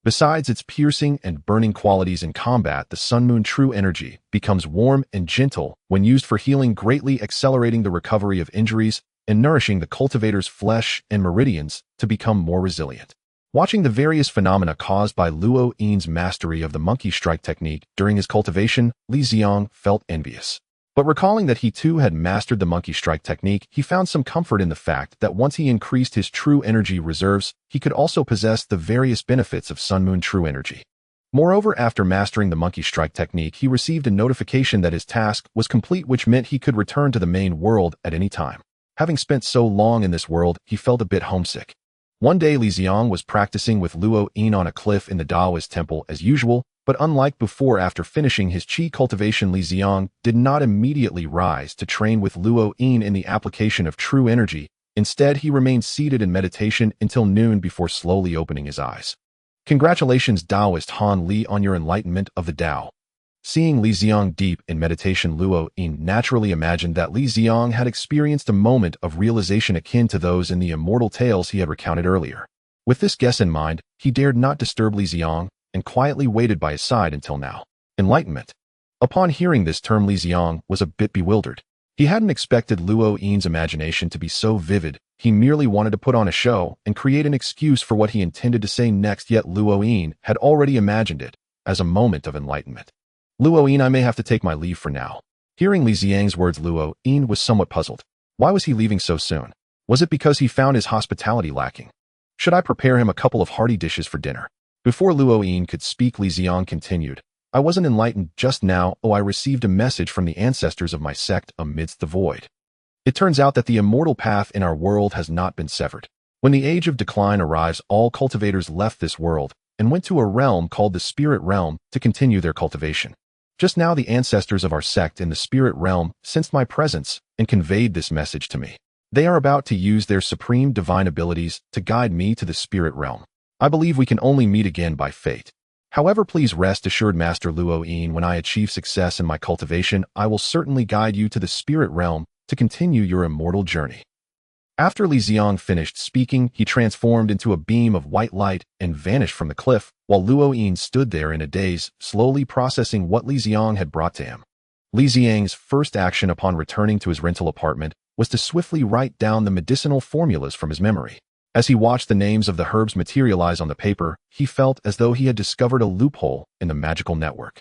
Besides its piercing and burning qualities in combat, the Sun-Moon True Energy becomes warm and gentle when used for healing, greatly accelerating the recovery of injuries and nourishing the cultivator's flesh and meridians to become more resilient. Watching the various phenomena caused by Luo Yin's mastery of the monkey strike technique during his cultivation, Li Ziang felt envious. But recalling that he too had mastered the monkey strike technique, he found some comfort in the fact that once he increased his true energy reserves, he could also possess the various benefits of Sun-Moon True Energy. Moreover, after mastering the monkey strike technique, he received a notification that his task was complete, which meant he could return to the main world at any time. Having spent so long in this world, he felt a bit homesick. One day, Li Ziang was practicing with Luo Yin on a cliff in the Taoist temple as usual, but unlike before, after finishing his qi cultivation, Li Ziang did not immediately rise to train with Luo Yin in the application of true energy. Instead, he remained seated in meditation until noon before slowly opening his eyes. Congratulations, Taoist Han Li, on your enlightenment of the Tao. Seeing Li Ziang deep in meditation, Luo Yin naturally imagined that Li Ziang had experienced a moment of realization akin to those in the immortal tales he had recounted earlier. With this guess in mind, he dared not disturb Li Ziang and quietly waited by his side until now. Enlightenment. Upon hearing this term, Li Ziang was a bit bewildered. He hadn't expected Luo Yin's imagination to be so vivid. He merely wanted to put on a show and create an excuse for what he intended to say next, yet Luo Yin had already imagined it as a moment of enlightenment. Luo Yin, I may have to take my leave for now. Hearing Li Ziang's words, Luo Yin was somewhat puzzled. Why was he leaving so soon? Was it because he found his hospitality lacking? Should I prepare him a couple of hearty dishes for dinner? Before Luo Yin could speak, Li Ziang continued. I wasn't enlightened just now. I received a message from the ancestors of my sect amidst the void. It turns out that the immortal path in our world has not been severed. When the age of decline arrives, all cultivators left this world and went to a realm called the spirit realm to continue their cultivation. Just now the ancestors of our sect in the spirit realm sensed my presence and conveyed this message to me. They are about to use their supreme divine abilities to guide me to the spirit realm. I believe we can only meet again by fate. However, please rest assured, Master Luo Yin, when I achieve success in my cultivation, I will certainly guide you to the spirit realm to continue your immortal journey. After Li Ziang finished speaking, he transformed into a beam of white light and vanished from the cliff, while Luo Yin stood there in a daze, slowly processing what Li Ziang had brought to him. Li Ziang's first action upon returning to his rental apartment was to swiftly write down the medicinal formulas from his memory. As he watched the names of the herbs materialize on the paper, he felt as though he had discovered a loophole in the magical network.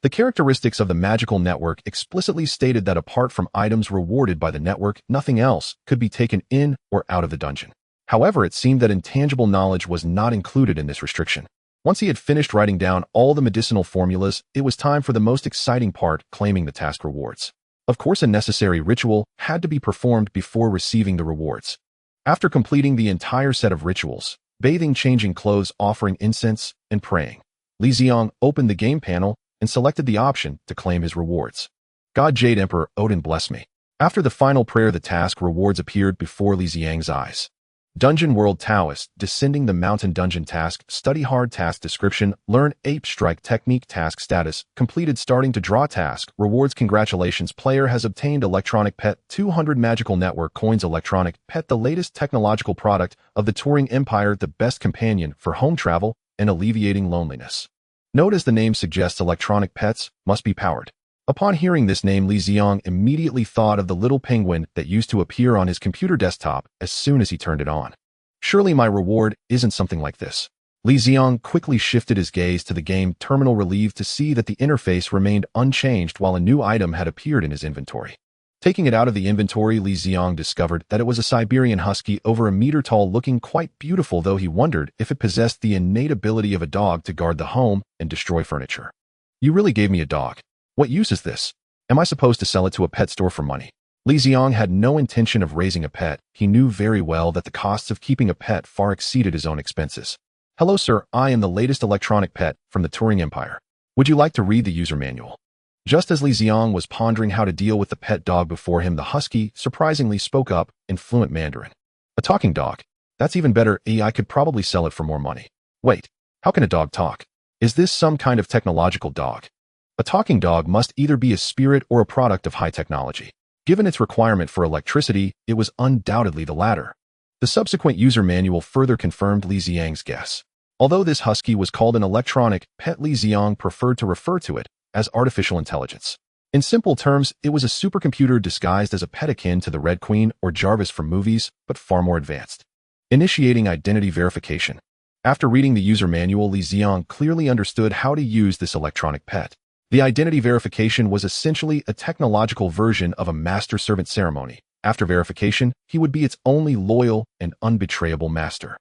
The characteristics of the magical network explicitly stated that apart from items rewarded by the network, nothing else could be taken in or out of the dungeon. However, it seemed that intangible knowledge was not included in this restriction. Once he had finished writing down all the medicinal formulas, it was time for the most exciting part, claiming the task rewards. Of course, a necessary ritual had to be performed before receiving the rewards. After completing the entire set of rituals, bathing, changing clothes, offering incense, and praying, Li Ziang opened the game panel and selected the option to claim his rewards. God Jade Emperor Odin bless me. After the final prayer, the task rewards appeared before Li Ziang's eyes. Dungeon World Taoist, Descending the Mountain Dungeon Task, Study Hard Task Description, Learn Ape Strike Technique Task Status, Completed Starting to Draw Task, Rewards. Congratulations, player has obtained Electronic Pet, 200 Magical Network Coins. Electronic Pet, the latest technological product of the Touring Empire, the best companion for home travel and alleviating loneliness. Note, as the name suggests, electronic pets must be powered. Upon hearing this name, Li Ziang immediately thought of the little penguin that used to appear on his computer desktop as soon as he turned it on. Surely my reward isn't something like this. Li Ziang quickly shifted his gaze to the game terminal, relieved to see that the interface remained unchanged while a new item had appeared in his inventory. Taking it out of the inventory, Li Ziang discovered that it was a Siberian husky, over a meter tall, looking quite beautiful, though he wondered if it possessed the innate ability of a dog to guard the home and destroy furniture. You really gave me a dog. What use is this? Am I supposed to sell it to a pet store for money? Li Ziang had no intention of raising a pet. He knew very well that the costs of keeping a pet far exceeded his own expenses. Hello, sir. I am the latest electronic pet from the Touring Empire. Would you like to read the user manual? Just as Li Ziang was pondering how to deal with the pet dog before him, the husky surprisingly spoke up in fluent Mandarin. A talking dog? That's even better. I could probably sell it for more money. Wait, how can a dog talk? Is this some kind of technological dog? A talking dog must either be a spirit or a product of high technology. Given its requirement for electricity, it was undoubtedly the latter. The subsequent user manual further confirmed Li Ziang's guess. Although this husky was called an electronic pet, Li Ziang preferred to refer to it as artificial intelligence. In simple terms, it was a supercomputer disguised as a pet, akin to the Red Queen or Jarvis from movies, but far more advanced. Initiating identity verification. After reading the user manual, Li Ziang clearly understood how to use this electronic pet. The identity verification was essentially a technological version of a master-servant ceremony. After verification, he would be its only loyal and unbetrayable master.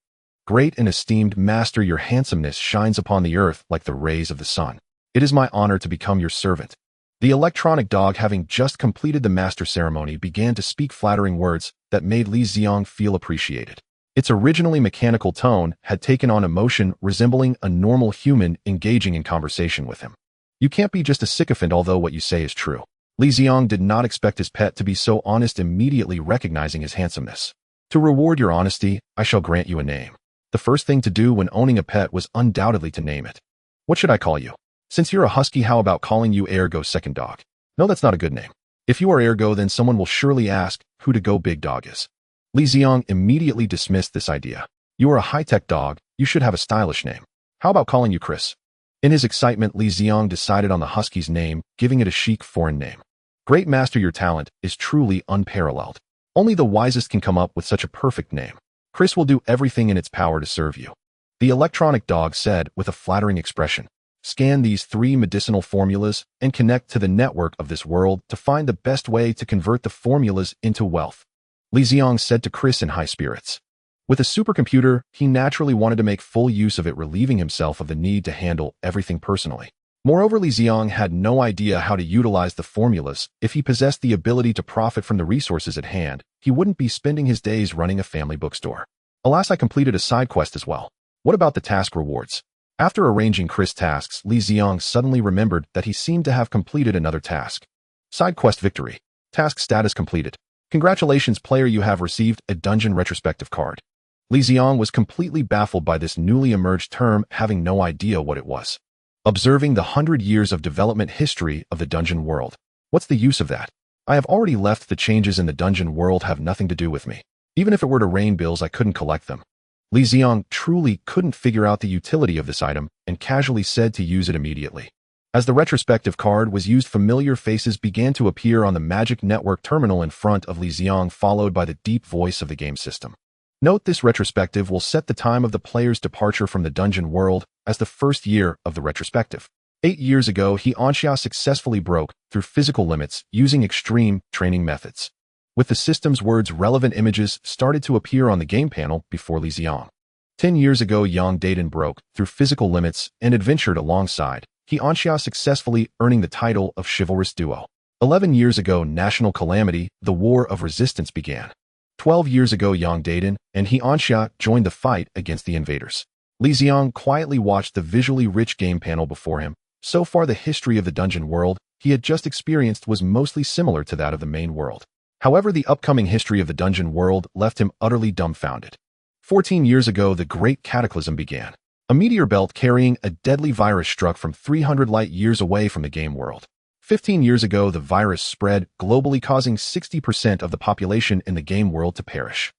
Great and esteemed master, your handsomeness shines upon the earth like the rays of the sun. It is my honor to become your servant. The electronic dog, having just completed the master ceremony, began to speak flattering words that made Li Ziang feel appreciated. Its originally mechanical tone had taken on emotion resembling a normal human engaging in conversation with him. You can't be just a sycophant, although what you say is true. Li Ziang did not expect his pet to be so honest, immediately recognizing his handsomeness. To reward your honesty, I shall grant you a name. The first thing to do when owning a pet was undoubtedly to name it. What should I call you? Since you're a husky, how about calling you Ergo Second Dog? No, that's not a good name. If you are Ergo, then someone will surely ask who to go Big Dog is. Li Ziang immediately dismissed this idea. You are a high-tech dog, you should have a stylish name. How about calling you Chris? In his excitement, Li Ziang decided on the husky's name, giving it a chic foreign name. Great master, your talent is truly unparalleled. Only the wisest can come up with such a perfect name. Chris will do everything in its power to serve you. The electronic dog said with a flattering expression. Scan these 3 medicinal formulas and connect to the network of this world to find the best way to convert the formulas into wealth. Li Ziang said to Chris in high spirits. With a supercomputer, he naturally wanted to make full use of it, relieving himself of the need to handle everything personally. Moreover, Li Ziang had no idea how to utilize the formulas. If he possessed the ability to profit from the resources at hand, he wouldn't be spending his days running a family bookstore. Alas, I completed a side quest as well. What about the task rewards? After arranging Chris' tasks, Li Ziang suddenly remembered that he seemed to have completed another task. Side quest victory. Task status completed. Congratulations, player, you have received a dungeon retrospective card. Li Ziang was completely baffled by this newly emerged term, having no idea what it was. Observing the 100 years of development history of the dungeon world. What's the use of that? I have already left. The changes in the dungeon world have nothing to do with me. Even if it were to rain bills, I couldn't collect them. Li Ziang truly couldn't figure out the utility of this item and casually said to use it immediately. As the retrospective card was used, familiar faces began to appear on the magic network terminal in front of Li Ziang, followed by the deep voice of the game system. Note, this retrospective will set the time of the player's departure from the dungeon world as the first year of the retrospective. 8 years ago, He Anxia successfully broke through physical limits using extreme training methods. With the system's words, relevant images started to appear on the game panel before Li Ziang. 10 years ago, Yang Daiden broke through physical limits and adventured alongside He Anxia, successfully earning the title of Chivalrous Duo. 11 years ago, National Calamity, the War of Resistance began. 12 years ago, Yang Daiden and He Anxia joined the fight against the invaders. Li Ziang quietly watched the visually rich game panel before him. So far, the history of the dungeon world he had just experienced was mostly similar to that of the main world. However, the upcoming history of the dungeon world left him utterly dumbfounded. 14 years ago, the Great Cataclysm began. A meteor belt carrying a deadly virus struck from 300 light years away from the game world. 15 years ago, the virus spread globally, causing 60% of the population in the game world to perish.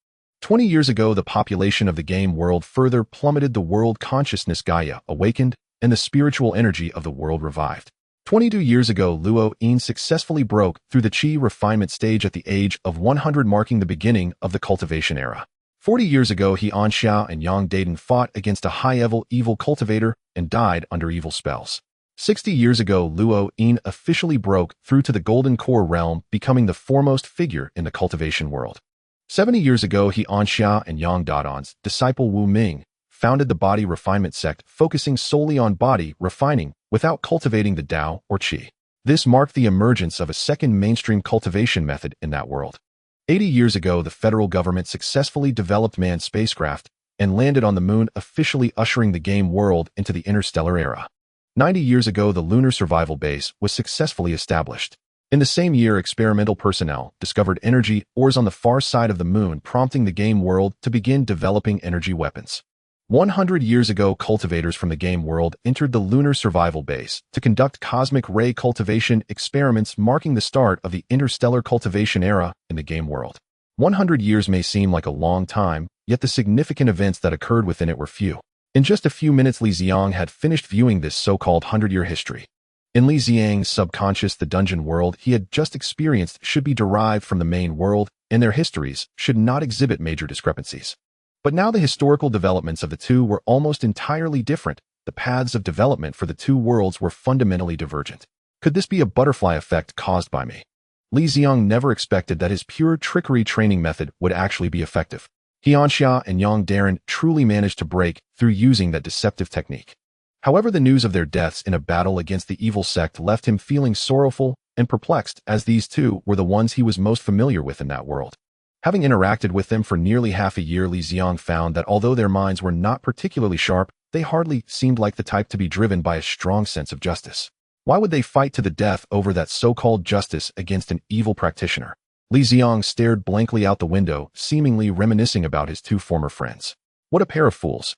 20 years ago, the population of the game world further plummeted. The world consciousness Gaia awakened, and the spiritual energy of the world revived. 22 years ago, Luo Yin successfully broke through the Qi refinement stage at the age of 100, marking the beginning of the cultivation era. 40 years ago, He Anxia and Yang Daiden fought against a high-level evil cultivator and died under evil spells. 60 years ago, Luo Yin officially broke through to the Golden Core realm, becoming the foremost figure in the cultivation world. 70 years ago, He Anxia and Yang Dadan's disciple Wu Ming founded the Body Refinement sect, focusing solely on body refining without cultivating the Tao or Qi. This marked the emergence of a second mainstream cultivation method in that world. 80 years ago, the federal government successfully developed manned spacecraft and landed on the moon, officially ushering the game world into the interstellar era. 90 years ago, the lunar survival base was successfully established. In the same year, experimental personnel discovered energy ores on the far side of the moon, prompting the game world to begin developing energy weapons. 100 years ago, cultivators from the game world entered the lunar survival base to conduct cosmic ray cultivation experiments, marking the start of the interstellar cultivation era in the game world. 100 years may seem like a long time, yet the significant events that occurred within it were few. In just a few minutes, Li Ziang had finished viewing this so-called 100-year history. In Li Ziang's subconscious, the dungeon world he had just experienced should be derived from the main world, and their histories should not exhibit major discrepancies. But now the historical developments of the two were almost entirely different. The paths of development for the two worlds were fundamentally divergent. Could this be a butterfly effect caused by me? Li Ziang never expected that his pure trickery training method would actually be effective. He Anxia and Yang Daiden truly managed to break through using that deceptive technique. However, the news of their deaths in a battle against the evil sect left him feeling sorrowful and perplexed, as these two were the ones he was most familiar with in that world. Having interacted with them for nearly half a year, Li Ziang found that although their minds were not particularly sharp, they hardly seemed like the type to be driven by a strong sense of justice. Why would they fight to the death over that so-called justice against an evil practitioner? Li Ziang stared blankly out the window, seemingly reminiscing about his two former friends. What a pair of fools.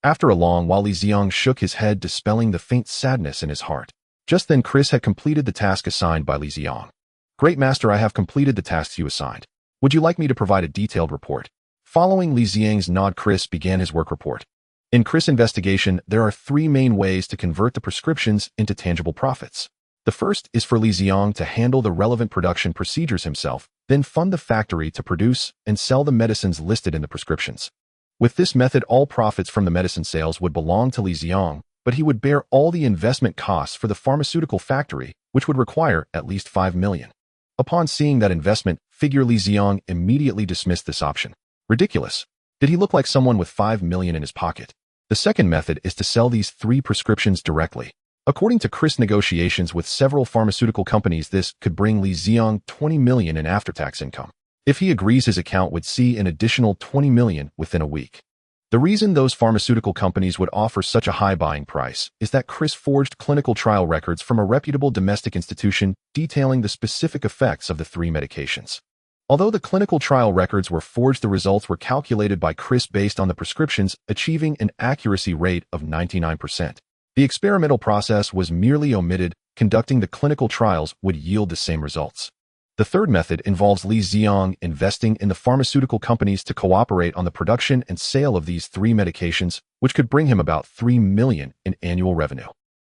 After a long while, Li Ziang shook his head, dispelling the faint sadness in his heart. Just then, Chris had completed the task assigned by Li Ziang. Great Master, I have completed the tasks you assigned. Would you like me to provide a detailed report? Following Li Ziang's nod, Chris began his work report. In Chris' investigation, there are 3 main ways to convert the prescriptions into tangible profits. The first is for Li Ziang to handle the relevant production procedures himself, then fund the factory to produce and sell the medicines listed in the prescriptions. With this method, all profits from the medicine sales would belong to Li Ziang, but he would bear all the investment costs for the pharmaceutical factory, which would require at least 5 million. Upon seeing that investment figure, Li Ziang immediately dismissed this option. Ridiculous. Did he look like someone with 5 million in his pocket? The second method is to sell these 3 prescriptions directly. According to Chris' negotiations with several pharmaceutical companies, this could bring Li Ziang 20 million in after-tax income. If he agrees, his account would see an additional 20 million within a week. The reason those pharmaceutical companies would offer such a high buying price is that Chris forged clinical trial records from a reputable domestic institution detailing the specific effects of the 3 medications. Although the clinical trial records were forged, the results were calculated by Chris based on the prescriptions, achieving an accuracy rate of 99%. The experimental process was merely omitted. Conducting the clinical trials would yield the same results. The third method involves Li Ziang investing in the pharmaceutical companies to cooperate on the production and sale of these 3 medications, which could bring him about 3 million in annual revenue.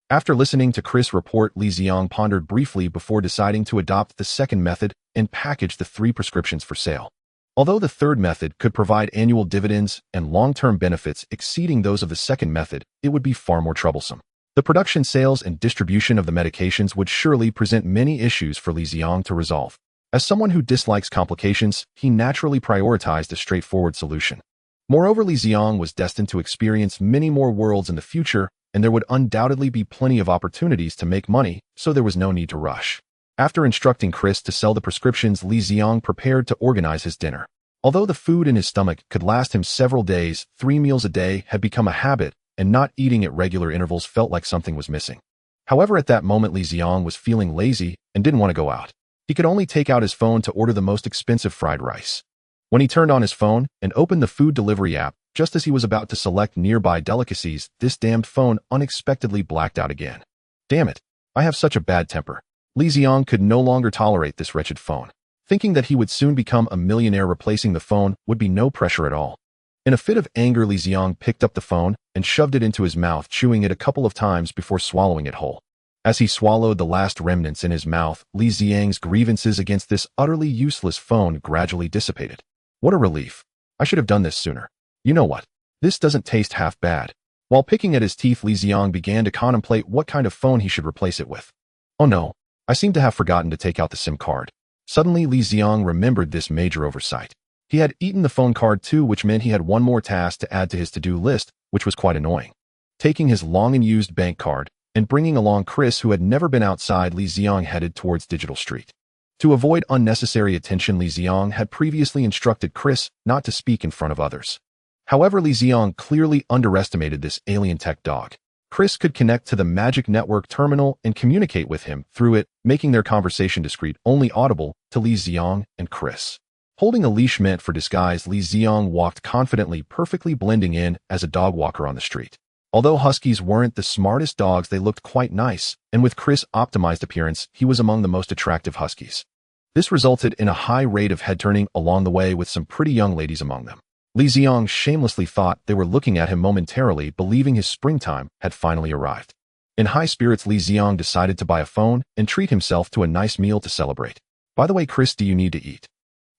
After listening to Chris' report, Li Ziang pondered briefly before deciding to adopt the second method and package the 3 prescriptions for sale. Although the third method could provide annual dividends and long-term benefits exceeding those of the second method, it would be far more troublesome. The production, sales, and distribution of the medications would surely present many issues for Li Ziang to resolve. As someone who dislikes complications, he naturally prioritized a straightforward solution. Moreover, Li Ziang was destined to experience many more worlds in the future, and there would undoubtedly be plenty of opportunities to make money, so there was no need to rush. After instructing Chris to sell the prescriptions, Li Ziang prepared to organize his dinner. Although the food in his stomach could last him several days, 3 meals a day had become a habit, and not eating at regular intervals felt like something was missing. However, at that moment, Li Ziang was feeling lazy and didn't want to go out. He could only take out his phone to order the most expensive fried rice. When he turned on his phone and opened the food delivery app, just as he was about to select nearby delicacies, this damned phone unexpectedly blacked out again. Damn it, I have such a bad temper. Li Ziang could no longer tolerate this wretched phone. Thinking that he would soon become a millionaire, replacing the phone would be no pressure at all. In a fit of anger, Li Ziang picked up the phone and shoved it into his mouth, chewing it a couple of times before swallowing it whole. As he swallowed the last remnants in his mouth, Li Ziang's grievances against this utterly useless phone gradually dissipated. What a relief. I should have done this sooner. You know what? This doesn't taste half bad. While picking at his teeth, Li Ziang began to contemplate what kind of phone he should replace it with. Oh no, I seem to have forgotten to take out the SIM card. Suddenly, Li Ziang remembered this major oversight. He had eaten the phone card too, which meant he had one more task to add to his to-do list, which was quite annoying. Taking his long and used bank card and bringing along Chris, who had never been outside, Li Ziang headed towards Digital Street. To avoid unnecessary attention, Li Ziang had previously instructed Chris not to speak in front of others. However, Li Ziang clearly underestimated this alien tech dog. Chris could connect to the magic network terminal and communicate with him through it, making their conversation discreet, only audible to Li Ziang and Chris. Holding a leash meant for disguise, Li Ziang walked confidently, perfectly blending in as a dog walker on the street. Although huskies weren't the smartest dogs, they looked quite nice, and with Chris' optimized appearance, he was among the most attractive huskies. This resulted in a high rate of head-turning along the way, with some pretty young ladies among them. Li Ziang shamelessly thought they were looking at him momentarily, believing his springtime had finally arrived. In high spirits, Li Ziang decided to buy a phone and treat himself to a nice meal to celebrate. By the way, Chris, do you need to eat?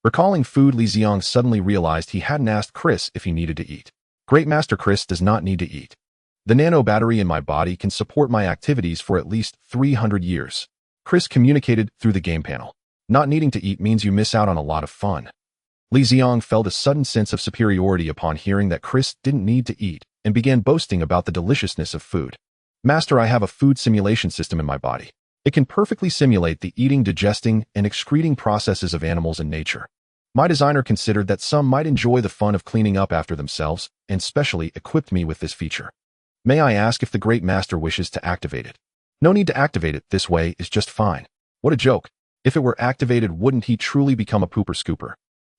Recalling food, Li Ziang suddenly realized he hadn't asked Chris if he needed to eat. Great Master, Chris does not need to eat. The nano battery in my body can support my activities for at least 300 years. Chris communicated through the game panel. Not needing to eat means you miss out on a lot of fun. Li Ziang felt a sudden sense of superiority upon hearing that Chris didn't need to eat and began boasting about the deliciousness of food. Master, I have a food simulation system in my body. It can perfectly simulate the eating, digesting, and excreting processes of animals in nature. My designer considered that some might enjoy the fun of cleaning up after themselves and specially equipped me with this feature. May I ask if the Great Master wishes to activate it? No need to activate it, this way is just fine. What a joke. If it were activated, wouldn't he truly become a pooper scooper?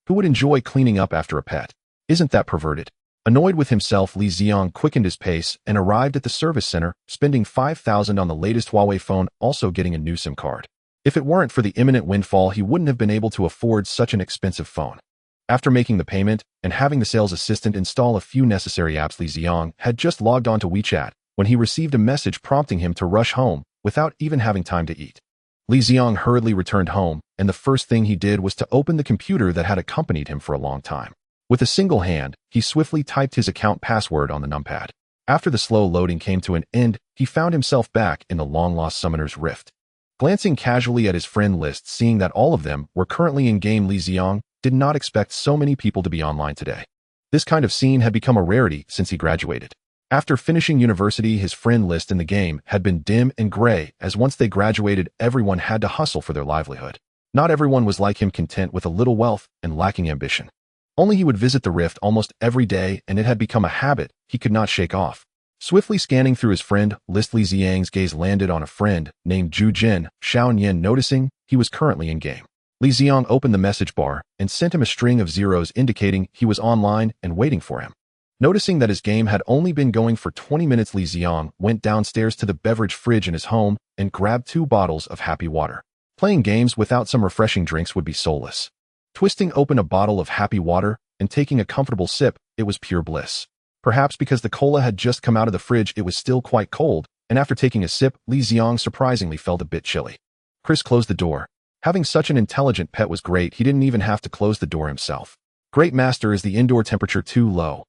Who would enjoy cleaning up after a pet? Isn't that perverted? Annoyed with himself, Li Ziang quickened his pace and arrived at the service center, spending 5,000 on the latest Huawei phone, also getting a new SIM card. If it weren't for the imminent windfall, he wouldn't have been able to afford such an expensive phone. After making the payment and having the sales assistant install a few necessary apps, Li Ziang had just logged on to WeChat when he received a message prompting him to rush home without even having time to eat. Li Ziang hurriedly returned home, and the first thing he did was to open the computer that had accompanied him for a long time. With a single hand, he swiftly typed his account password on the numpad. After the slow loading came to an end, he found himself back in the long-lost Summoner's Rift. Glancing casually at his friend list, seeing that all of them were currently in-game, Li Ziang did not expect so many people to be online today. This kind of scene had become a rarity since he graduated. After finishing university, his friend list in the game had been dim and gray, as once they graduated, everyone had to hustle for their livelihood. Not everyone was like him, content with a little wealth and lacking ambition. Only he would visit the Rift almost every day, and it had become a habit he could not shake off. Swiftly scanning through his friend list, Li Ziang's gaze landed on a friend named Zhu Jin Xiaoyan. Noticing he was currently in-game, Li Ziang opened the message bar and sent him a string of zeros indicating he was online and waiting for him. Noticing that his game had only been going for 20 minutes, Li Ziang went downstairs to the beverage fridge in his home and grabbed 2 bottles of happy water. Playing games without some refreshing drinks would be soulless. Twisting open a bottle of happy water and taking a comfortable sip, it was pure bliss. Perhaps because the cola had just come out of the fridge, it was still quite cold, and after taking a sip, Li Ziang surprisingly felt a bit chilly. Chris closed the door. Having such an intelligent pet was great. He didn't even have to close the door himself. Great master, is the indoor temperature too low?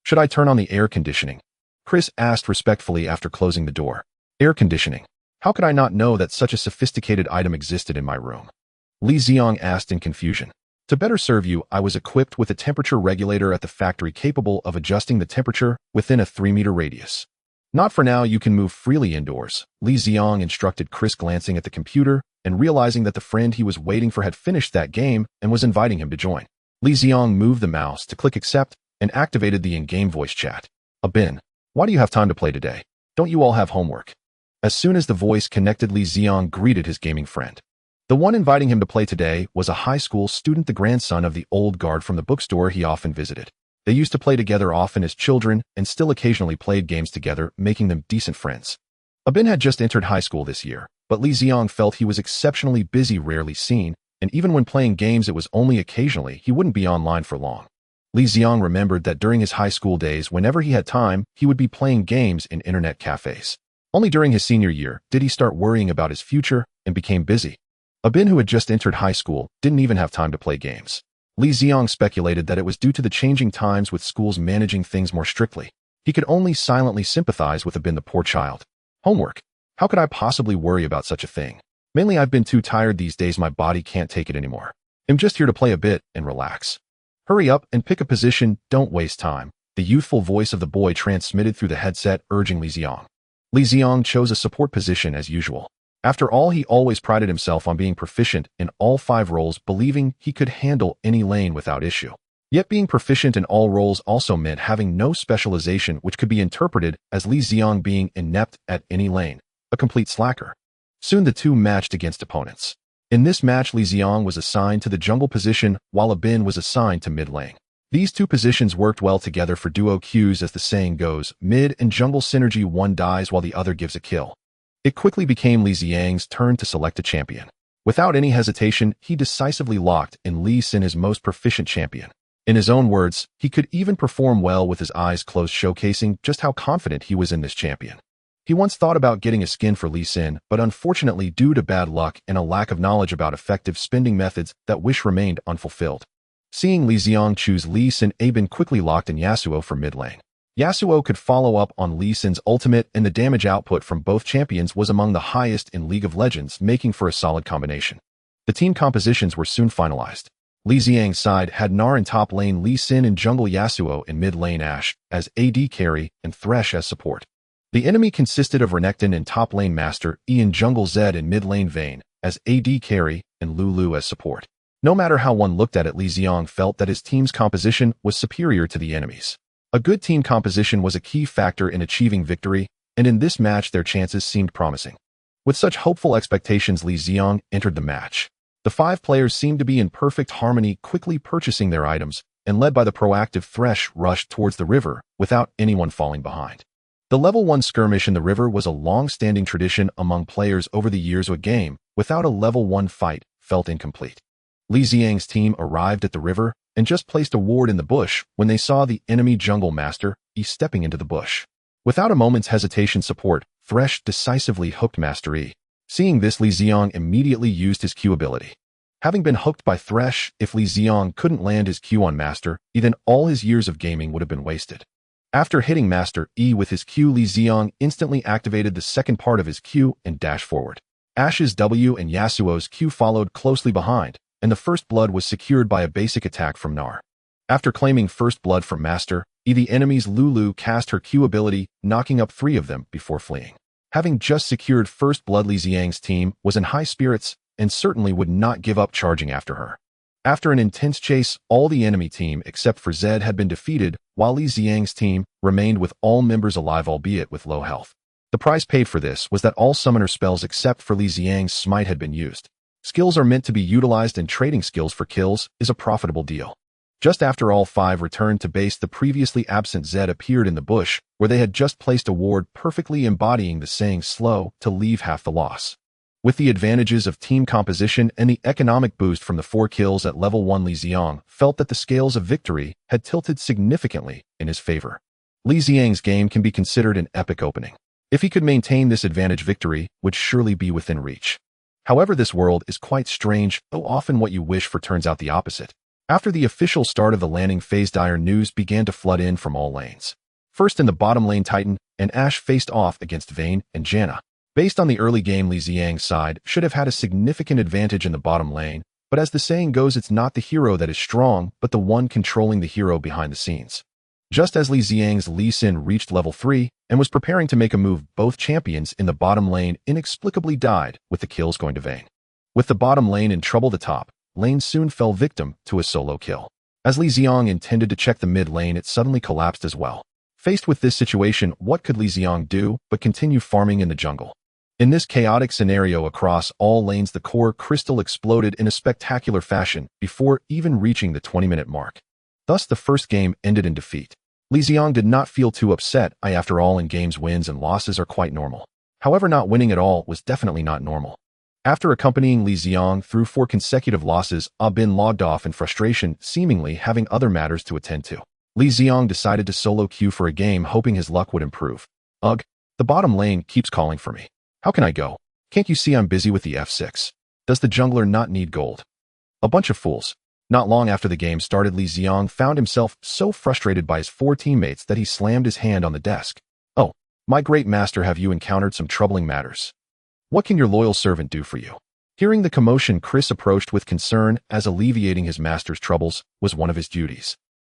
Should I turn on the air conditioning? Chris asked respectfully after closing the door. Air conditioning? How could I not know that such a sophisticated item existed in my room? Li Ziang asked in confusion. To better serve you, I was equipped with a temperature regulator at the factory capable of adjusting the temperature within a 3-meter radius. Not for now, you can move freely indoors, Li Ziang instructed Chris, glancing at the computer and realizing that the friend he was waiting for had finished that game and was inviting him to join. Li Ziang moved the mouse to click accept and activated the in-game voice chat. Abin, why do you have time to play today? Don't you all have homework? As soon as the voice connected, Li Ziang greeted his gaming friend. The one inviting him to play today was a high school student, the grandson of the old guard from the bookstore he often visited. They used to play together often as children and still occasionally played games together, making them decent friends. Abin had just entered high school this year, but Li Ziang felt he was exceptionally busy, rarely seen, and even when playing games it was only occasionally. He wouldn't be online for long. Li Ziang remembered that during his high school days, whenever he had time, he would be playing games in internet cafes. Only during his senior year did he start worrying about his future and became busy. Abin, who had just entered high school, didn't even have time to play games. Li Ziang speculated that it was due to the changing times, with schools managing things more strictly. He could only silently sympathize with Abin, the poor child. Homework? How could I possibly worry about such a thing? Mainly, I've been too tired these days, my body can't take it anymore. I'm just here to play a bit and relax. Hurry up and pick a position, don't waste time, the youthful voice of the boy transmitted through the headset, urging Li Ziang. Li Ziang chose a support position as usual. After all, he always prided himself on being proficient in all 5 roles, believing he could handle any lane without issue. Yet being proficient in all roles also meant having no specialization, which could be interpreted as Li Ziang being inept at any lane, a complete slacker. Soon the two matched against opponents. In this match, Li Ziang was assigned to the jungle position, while Abin was assigned to mid lane. These two positions worked well together for duo queues, as the saying goes, mid and jungle synergy, one dies while the other gives a kill. It quickly became Li Ziang's turn to select a champion. Without any hesitation, he decisively locked in Li Sin, his most proficient champion. In his own words, he could even perform well with his eyes closed, showcasing just how confident he was in this champion. He once thought about getting a skin for Li Sin, but unfortunately, due to bad luck and a lack of knowledge about effective spending methods, that wish remained unfulfilled. Seeing Li Ziang choose Li Sin, Abin quickly locked in Yasuo for mid lane. Yasuo could follow up on Li Sin's ultimate, and the damage output from both champions was among the highest in League of Legends, making for a solid combination. The team compositions were soon finalized. Li Ziang's side had Gnar in top lane, Li Sin in jungle, Yasuo in mid lane, Ashe as AD carry, and Thresh as support. The enemy consisted of Renekton in top lane, Master E in jungle, Zed in mid lane, Vayne as AD carry, and Lulu as support. No matter how one looked at it, Li Ziang felt that his team's composition was superior to the enemy's. A good team composition was a key factor in achieving victory, and in this match their chances seemed promising. With such hopeful expectations, Li Ziang entered the match. The 5 players seemed to be in perfect harmony, quickly purchasing their items, and led by the proactive Thresh, rushed towards the river without anyone falling behind. The level 1 skirmish in the river was a long-standing tradition among players over the years. A game without a level 1 fight felt incomplete. Li Ziang's team arrived at the river and just placed a ward in the bush when they saw the enemy jungle Master E stepping into the bush. Without a moment's hesitation, support Thresh decisively hooked Master E. Seeing this, Li Ziang immediately used his Q ability. Having been hooked by Thresh, if Li Ziang couldn't land his Q on Master E, then all his years of gaming would have been wasted. After hitting Master E with his Q, Li Ziang instantly activated the second part of his Q and dashed forward. Ash's W and Yasuo's Q followed closely behind, and the first blood was secured by a basic attack from Nar. After claiming first blood from Master E, the enemy's Lulu cast her Q ability, knocking up 3 of them before fleeing. Having just secured first blood, Li Ziang's team was in high spirits and certainly would not give up charging after her. After an intense chase, all the enemy team except for Zed had been defeated, while Li Ziang's team remained with all members alive, albeit with low health. The price paid for this was that all summoner spells except for Li Ziang's smite had been used. Skills are meant to be utilized, and trading skills for kills is a profitable deal. Just after all 5 returned to base, the previously absent Zed appeared in the bush, where they had just placed a ward perfectly embodying the saying slow to leave half the loss. With the advantages of team composition and the economic boost from the 4 kills at level 1, Li Ziang felt that the scales of victory had tilted significantly in his favor. Li Ziang's game can be considered an epic opening. If he could maintain this advantage, victory would surely be within reach. However, this world is quite strange, though often what you wish for turns out the opposite. After the official start of the landing phase, dire news began to flood in from all lanes. First, in the bottom lane, Titan and Ash faced off against Vayne and Janna. Based on the early game, Li Ziang's side should have had a significant advantage in the bottom lane, but as the saying goes, it's not the hero that is strong, but the one controlling the hero behind the scenes. Just as Li Ziang's Lee Sin reached level 3 and was preparing to make a move, both champions in the bottom lane inexplicably died, with the kills going to Vayne. With the bottom lane in trouble, the top lane soon fell victim to a solo kill. As Li Ziang intended to check the mid lane, it suddenly collapsed as well. Faced with this situation, what could Li Ziang do but continue farming in the jungle? In this chaotic scenario across all lanes, the core crystal exploded in a spectacular fashion before even reaching the 20-minute mark. Thus, the first game ended in defeat. Li Ziang did not feel too upset. After all, in games, wins and losses are quite normal. However, not winning at all was definitely not normal. After accompanying Li Ziang through 4 consecutive losses, Bin logged off in frustration, seemingly having other matters to attend to. Li Ziang decided to solo queue for a game, hoping his luck would improve. Ugh, the bottom lane keeps calling for me. How can I go? Can't you see I'm busy with the F6? Does the jungler not need gold? A bunch of fools. Not long after the game started, Li Ziang found himself so frustrated by his 4 teammates that he slammed his hand on the desk. Oh, my great master, have you encountered some troubling matters? What can your loyal servant do for you? Hearing the commotion, Chris approached with concern, as alleviating his master's troubles was one of his duties.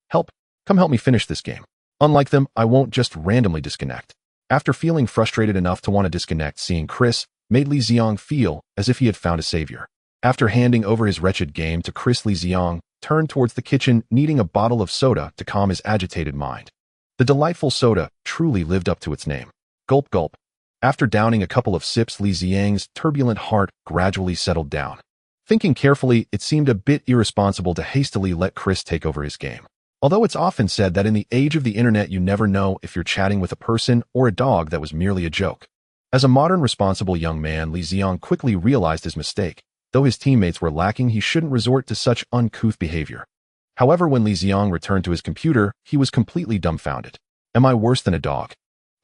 Help, come help me finish this game. Unlike them, I won't just randomly disconnect. After feeling frustrated enough to want to disconnect, seeing Chris made Li Ziang feel as if he had found a savior. After handing over his wretched game to Chris, Li Ziang turned towards the kitchen, needing a bottle of soda to calm his agitated mind. The delightful soda truly lived up to its name. Gulp gulp. After downing a couple of sips, Li Ziang's turbulent heart gradually settled down. Thinking carefully, it seemed a bit irresponsible to hastily let Chris take over his game. Although it's often said that in the age of the internet, you never know if you're chatting with a person or a dog, that was merely a joke. As a modern, responsible young man, Li Ziang quickly realized his mistake. Though his teammates were lacking, he shouldn't resort to such uncouth behavior. However, when Li Ziang returned to his computer, he was completely dumbfounded. Am I worse than a dog?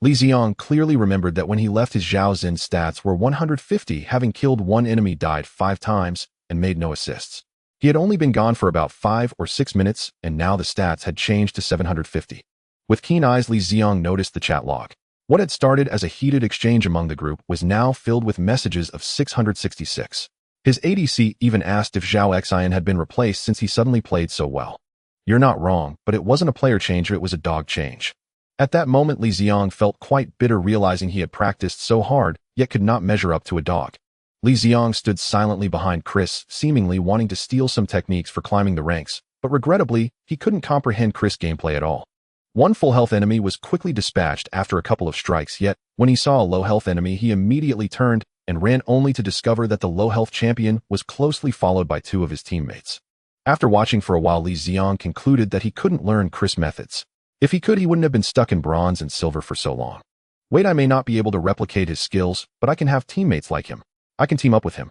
Li Ziang clearly remembered that when he left, his Zhao Xin stats were 150, having killed 1 enemy, died 5 times, and made no assists. He had only been gone for about 5 or 6 minutes, and now the stats had changed to 750. With keen eyes, Li Ziang noticed the chat log. What had started as a heated exchange among the group was now filled with messages of 666. His ADC even asked if Zhao Xian had been replaced since he suddenly played so well. You're not wrong, but it wasn't a player change, it was a dog change. At that moment, Li Ziang felt quite bitter, realizing he had practiced so hard, yet could not measure up to a dog. Li Ziang stood silently behind Chris, seemingly wanting to steal some techniques for climbing the ranks, but regrettably, he couldn't comprehend Chris' gameplay at all. One full health enemy was quickly dispatched after a couple of strikes, yet when he saw a low health enemy, he immediately turned and ran, only to discover that the low health champion was closely followed by 2 of his teammates. After watching for a while, Li Ziang concluded that he couldn't learn Chris' methods. If he could, he wouldn't have been stuck in bronze and silver for so long. Wait, I may not be able to replicate his skills, but I can have teammates like him. I can team up with him.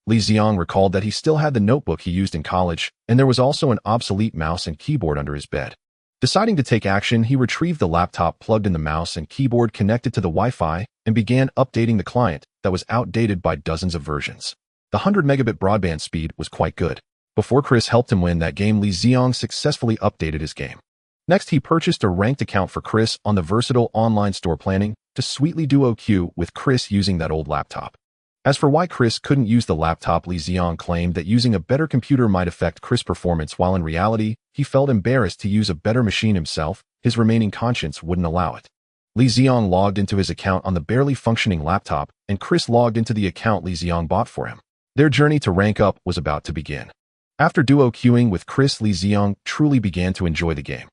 Li Ziang recalled that he still had the notebook he used in college, and there was also an obsolete mouse and keyboard under his bed. Deciding to take action, he retrieved the laptop, plugged in the mouse and keyboard, connected to the Wi-Fi, and began updating the client that was outdated by dozens of versions. The 100 megabit broadband speed was quite good. Before Chris helped him win that game, Li Ziang successfully updated his game. Next, he purchased a ranked account for Chris on the versatile online store, planning to sweetly duo queue with Chris using that old laptop. As for why Chris couldn't use the laptop, Li Ziang claimed that using a better computer might affect Chris' performance, while in reality, he felt embarrassed to use a better machine himself. His remaining conscience wouldn't allow it. Li Ziang logged into his account on the barely functioning laptop, and Chris logged into the account Li Ziang bought for him. Their journey to rank up was about to begin. After duo queuing with Chris, Li Ziang truly began to enjoy the game.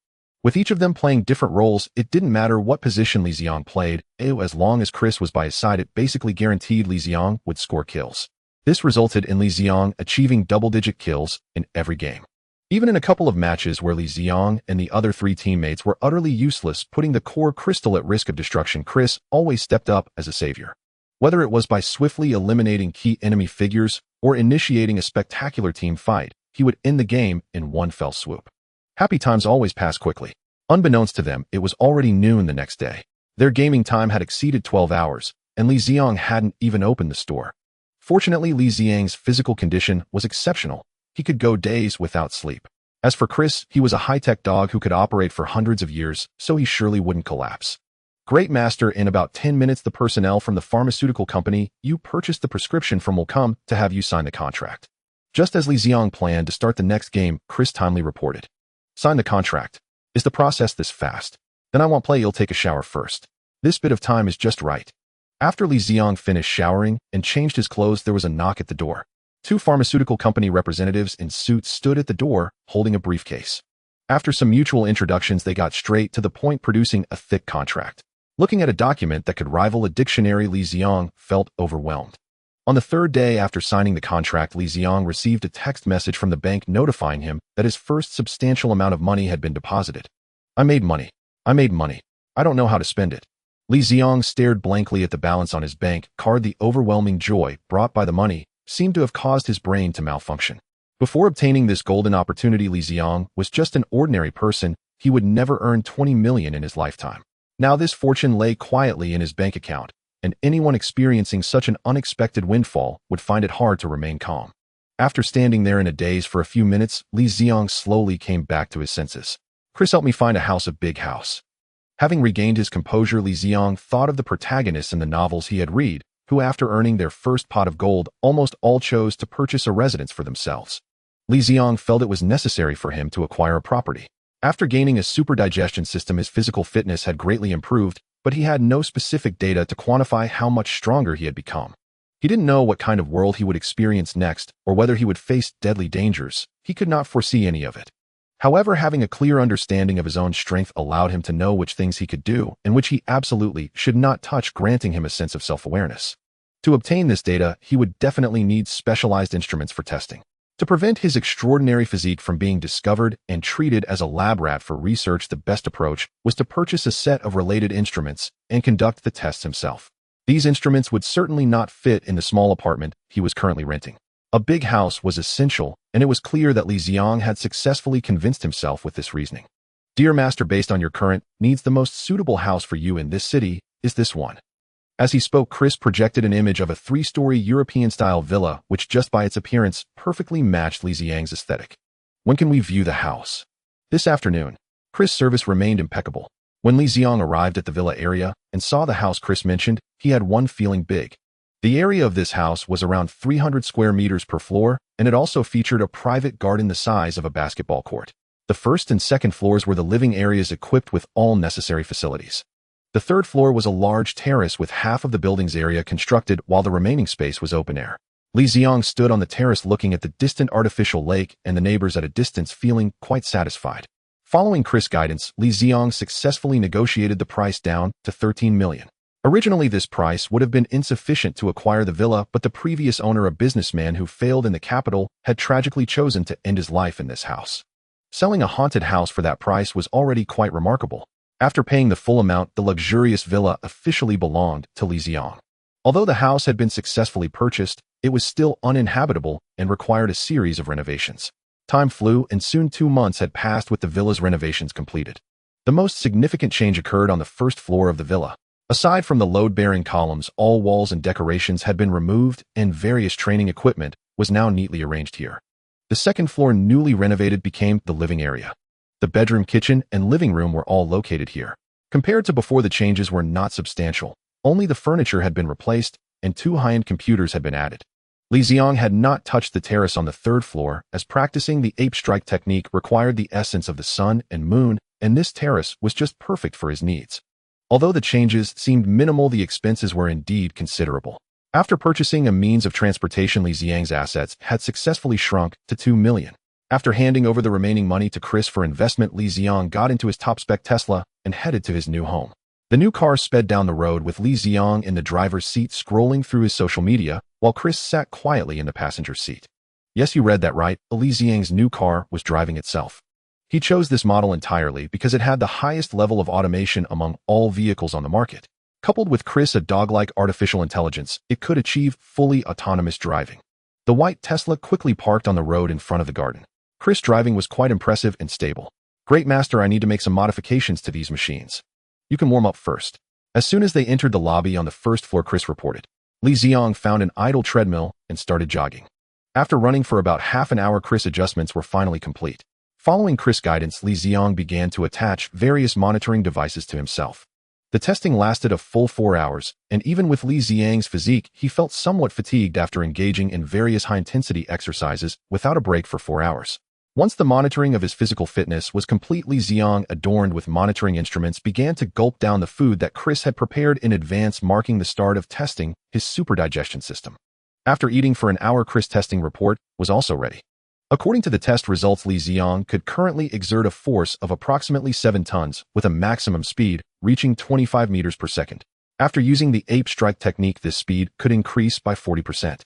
With each of them playing different roles, it didn't matter what position Li Ziang played, as long as Chris was by his side, it basically guaranteed Li Ziang would score kills. This resulted in Li Ziang achieving double-digit kills in every game. Even in a couple of matches where Li Ziang and the other 3 teammates were utterly useless, putting the core crystal at risk of destruction, Chris always stepped up as a savior. Whether it was by swiftly eliminating key enemy figures or initiating a spectacular team fight, he would end the game in one fell swoop. Happy times always pass quickly. Unbeknownst to them, it was already noon the next day. Their gaming time had exceeded 12 hours, and Li Ziang hadn't even opened the store. Fortunately, Li Ziang's physical condition was exceptional. He could go days without sleep. As for Chris, he was a high-tech dog who could operate for hundreds of years, so he surely wouldn't collapse. Great master, in about 10 minutes the personnel from the pharmaceutical company you purchased the prescription from will come to have you sign the contract. Just as Li Ziang planned to start the next game, Chris timely reported. Sign the contract. Is the process this fast? Then I won't play, you'll take a shower first. This bit of time is just right. After Li Ziang finished showering and changed his clothes, there was a knock at the door. 2 pharmaceutical company representatives in suits stood at the door, holding a briefcase. After some mutual introductions, they got straight to the point, producing a thick contract. Looking at a document that could rival a dictionary, Li Ziang felt overwhelmed. On the 3rd day after signing the contract, Li Ziang received a text message from the bank notifying him that his first substantial amount of money had been deposited. I made money. I don't know how to spend it. Li Ziang stared blankly at the balance on his bank card. The overwhelming joy brought by the money seemed to have caused his brain to malfunction. Before obtaining this golden opportunity, Li Ziang was just an ordinary person. He would never earn 20 million in his lifetime. Now this fortune lay quietly in his bank account, and anyone experiencing such an unexpected windfall would find it hard to remain calm. After standing there in a daze for a few minutes, Li Ziang slowly came back to his senses. Chris helped me find a house, a big house. Having regained his composure, Li Ziang thought of the protagonists in the novels he had read, who after earning their first pot of gold, almost all chose to purchase a residence for themselves. Li Ziang felt it was necessary for him to acquire a property. After gaining a super digestion system, his physical fitness had greatly improved, but he had no specific data to quantify how much stronger he had become. He didn't know what kind of world he would experience next, or whether he would face deadly dangers. He could not foresee any of it. However, having a clear understanding of his own strength allowed him to know which things he could do and which he absolutely should not touch, granting him a sense of self-awareness. To obtain this data, he would definitely need specialized instruments for testing. To prevent his extraordinary physique from being discovered and treated as a lab rat for research, the best approach was to purchase a set of related instruments and conduct the tests himself. These instruments would certainly not fit in the small apartment he was currently renting. A big house was essential, and it was clear that Li Ziang had successfully convinced himself with this reasoning. Dear master, based on your current needs, the most suitable house for you in this city is this one. As he spoke, Chris projected an image of a 3-story European-style villa, which just by its appearance perfectly matched Li Ziang's aesthetic. When can we view the house? This afternoon. Chris' service remained impeccable. When Li Ziang arrived at the villa area and saw the house Chris mentioned, he had one feeling: big. The area of this house was around 300 square meters per floor, and it also featured a private garden the size of a basketball court. The first and second floors were the living areas equipped with all necessary facilities. The third floor was a large terrace with half of the building's area constructed, while the remaining space was open air. Li Ziang stood on the terrace looking at the distant artificial lake and the neighbors at a distance, feeling quite satisfied. Following Chris' guidance, Li Ziang successfully negotiated the price down to 13 million. Originally, this price would have been insufficient to acquire the villa, but the previous owner, a businessman who failed in the capital, had tragically chosen to end his life in this house. Selling a haunted house for that price was already quite remarkable. After paying the full amount, the luxurious villa officially belonged to Li Ziang. Although the house had been successfully purchased, it was still uninhabitable and required a series of renovations. Time flew, and soon 2 months had passed with the villa's renovations completed. The most significant change occurred on the first floor of the villa. Aside from the load-bearing columns, all walls and decorations had been removed, and various training equipment was now neatly arranged here. The second floor, newly renovated, became the living area. The bedroom, kitchen, and living room were all located here. Compared to before, the changes were not substantial. Only the furniture had been replaced, and 2 high-end computers had been added. Li Ziang had not touched the terrace on the 3rd floor, as practicing the ape strike technique required the essence of the sun and moon, and this terrace was just perfect for his needs. Although the changes seemed minimal, the expenses were indeed considerable. After purchasing a means of transportation, Li Ziang's assets had successfully shrunk to 2 million. After handing over the remaining money to Chris for investment, Li Ziang got into his top-spec Tesla and headed to his new home. The new car sped down the road with Li Ziang in the driver's seat scrolling through his social media, while Chris sat quietly in the passenger seat. Yes, you read that right, Li Ziang's new car was driving itself. He chose this model entirely because it had the highest level of automation among all vehicles on the market. Coupled with Chris, a dog-like artificial intelligence, it could achieve fully autonomous driving. The white Tesla quickly parked on the road in front of the garden. Chris' driving was quite impressive and stable. Great master, I need to make some modifications to these machines. You can warm up first. As soon as they entered the lobby on the 1st floor, Chris reported. Li Ziang found an idle treadmill and started jogging. After running for about half an hour, Chris' adjustments were finally complete. Following Chris' guidance, Li Ziang began to attach various monitoring devices to himself. The testing lasted a full 4 hours, and even with Li Ziang's physique, he felt somewhat fatigued after engaging in various high-intensity exercises without a break for 4 hours. Once the monitoring of his physical fitness was complete, Li Ziang, adorned with monitoring instruments, began to gulp down the food that Chris had prepared in advance, marking the start of testing his super digestion system. After eating for an hour, Chris' testing report was also ready. According to the test results, Li Ziang could currently exert a force of approximately 7 tons with a maximum speed reaching 25 meters per second. After using the ape strike technique, this speed could increase by 40%.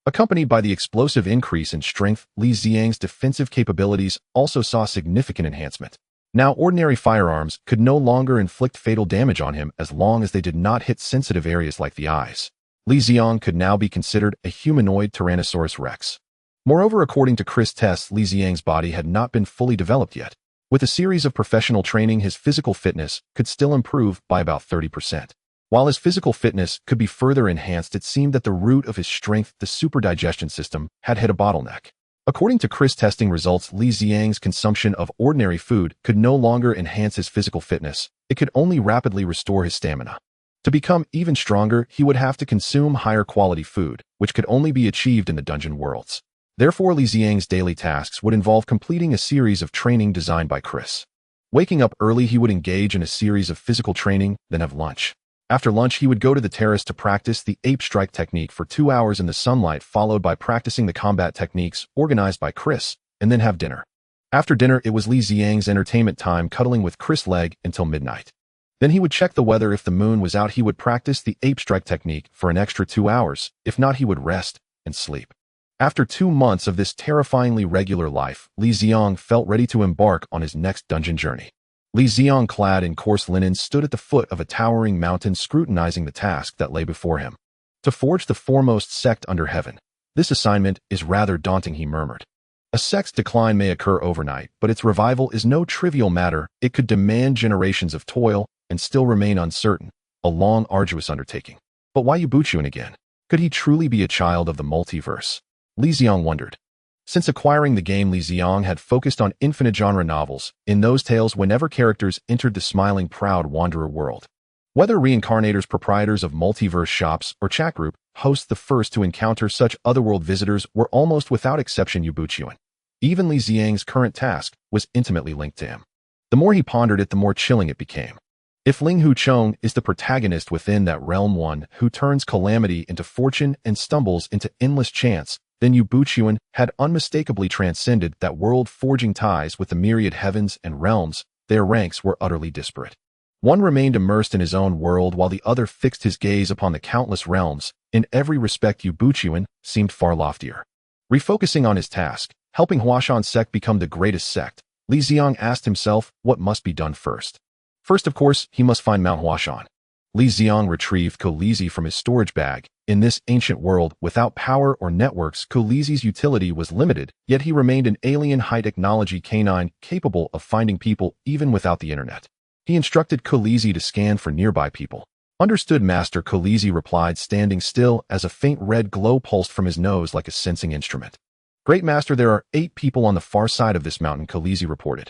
Accompanied by the explosive increase in strength, Li Ziang's defensive capabilities also saw significant enhancement. Now, ordinary firearms could no longer inflict fatal damage on him as long as they did not hit sensitive areas like the eyes. Li Ziang could now be considered a humanoid Tyrannosaurus Rex. Moreover, according to Chris' tests, Li Ziang's body had not been fully developed yet. With a series of professional training, his physical fitness could still improve by about 30%. While his physical fitness could be further enhanced, it seemed that the root of his strength, the super digestion system, had hit a bottleneck. According to Chris' testing results, Li Ziang's consumption of ordinary food could no longer enhance his physical fitness. It could only rapidly restore his stamina. To become even stronger, he would have to consume higher quality food, which could only be achieved in the dungeon worlds. Therefore, Li Ziang's daily tasks would involve completing a series of training designed by Chris. Waking up early, he would engage in a series of physical training, then have lunch. After lunch, he would go to the terrace to practice the ape strike technique for 2 hours in the sunlight, followed by practicing the combat techniques organized by Chris, and then have dinner. After dinner, it was Li Ziang's entertainment time, cuddling with Chris' leg until midnight. Then he would check the weather. If the moon was out, he would practice the ape strike technique for an extra 2 hours. If not, he would rest and sleep. After 2 months of this terrifyingly regular life, Li Ziang felt ready to embark on his next dungeon journey. Li Ziang, clad in coarse linen, stood at the foot of a towering mountain, scrutinizing the task that lay before him. To forge the foremost sect under heaven. This assignment is rather daunting, he murmured. A sect's decline may occur overnight, but its revival is no trivial matter. It could demand generations of toil and still remain uncertain, a long, arduous undertaking. But why Yubuchuan again? Could he truly be a child of the multiverse? Li Ziang wondered. Since acquiring the game, Li Ziang had focused on infinite genre novels. In those tales, whenever characters entered the smiling, proud wanderer world, whether reincarnators, proprietors of multiverse shops, or chat group hosts, the first to encounter such otherworld visitors were almost without exception Yubuchuan. Even Li Ziang's current task was intimately linked to him. The more he pondered it, the more chilling it became. If Ling Huchong is the protagonist within that realm, one who turns calamity into fortune and stumbles into endless chance, then Yubuchuan had unmistakably transcended that world, forging ties with the myriad heavens and realms. Their ranks were utterly disparate. One remained immersed in his own world, while the other fixed his gaze upon the countless realms. In every respect, Yubuchuan seemed far loftier. Refocusing on his task, helping Huashan sect become the greatest sect, Li Ziang asked himself what must be done first. First, of course, he must find Mount Huashan. Li Ziang retrieved Kolizi from his storage bag. In this ancient world, without power or networks, Kolizi's utility was limited, yet he remained an alien high-technology canine capable of finding people even without the internet. He instructed Kolizi to scan for nearby people. Understood, Master, Kolizi replied, standing still as a faint red glow pulsed from his nose like a sensing instrument. Great Master, there are 8 people on the far side of this mountain, Kolizi reported.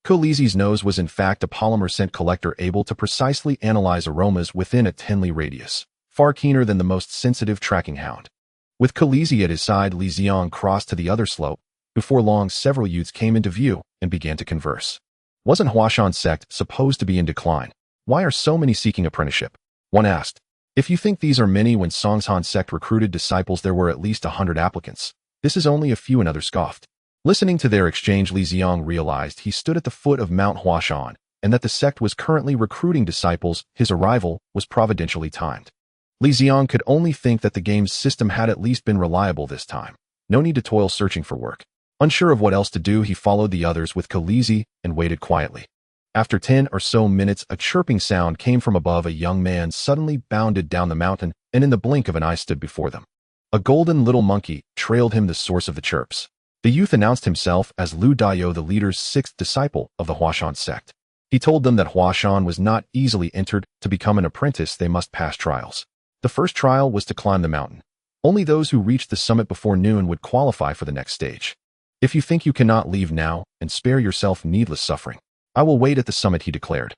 Lizi's nose was in fact a polymer scent collector able to precisely analyze aromas within a 10 li radius, far keener than the most sensitive tracking hound. With Lizi at his side, Li Ziang crossed to the other slope. Before long, several youths came into view and began to converse. Wasn't Huashan's sect supposed to be in decline? Why are so many seeking apprenticeship? One asked. If you think these are many, when Songshan's sect recruited disciples there were at least 100 applicants. This is only a few, another scoffed. Listening to their exchange, Li Ziang realized he stood at the foot of Mount Huashan, and that the sect was currently recruiting disciples. His arrival was providentially timed. Li Ziang could only think that the game's system had at least been reliable this time. No need to toil searching for work. Unsure of what else to do, he followed the others with Lizi and waited quietly. After 10 or so minutes, a chirping sound came from above. A young man suddenly bounded down the mountain and in the blink of an eye stood before them. A golden little monkey trailed him, the source of the chirps. The youth announced himself as Lu Dao, the leader's 6th disciple of the Huashan sect. He told them that Huashan was not easily entered. To become an apprentice, they must pass trials. The first trial was to climb the mountain. Only those who reached the summit before noon would qualify for the next stage. If you think you cannot leave now and spare yourself needless suffering, I will wait at the summit, he declared.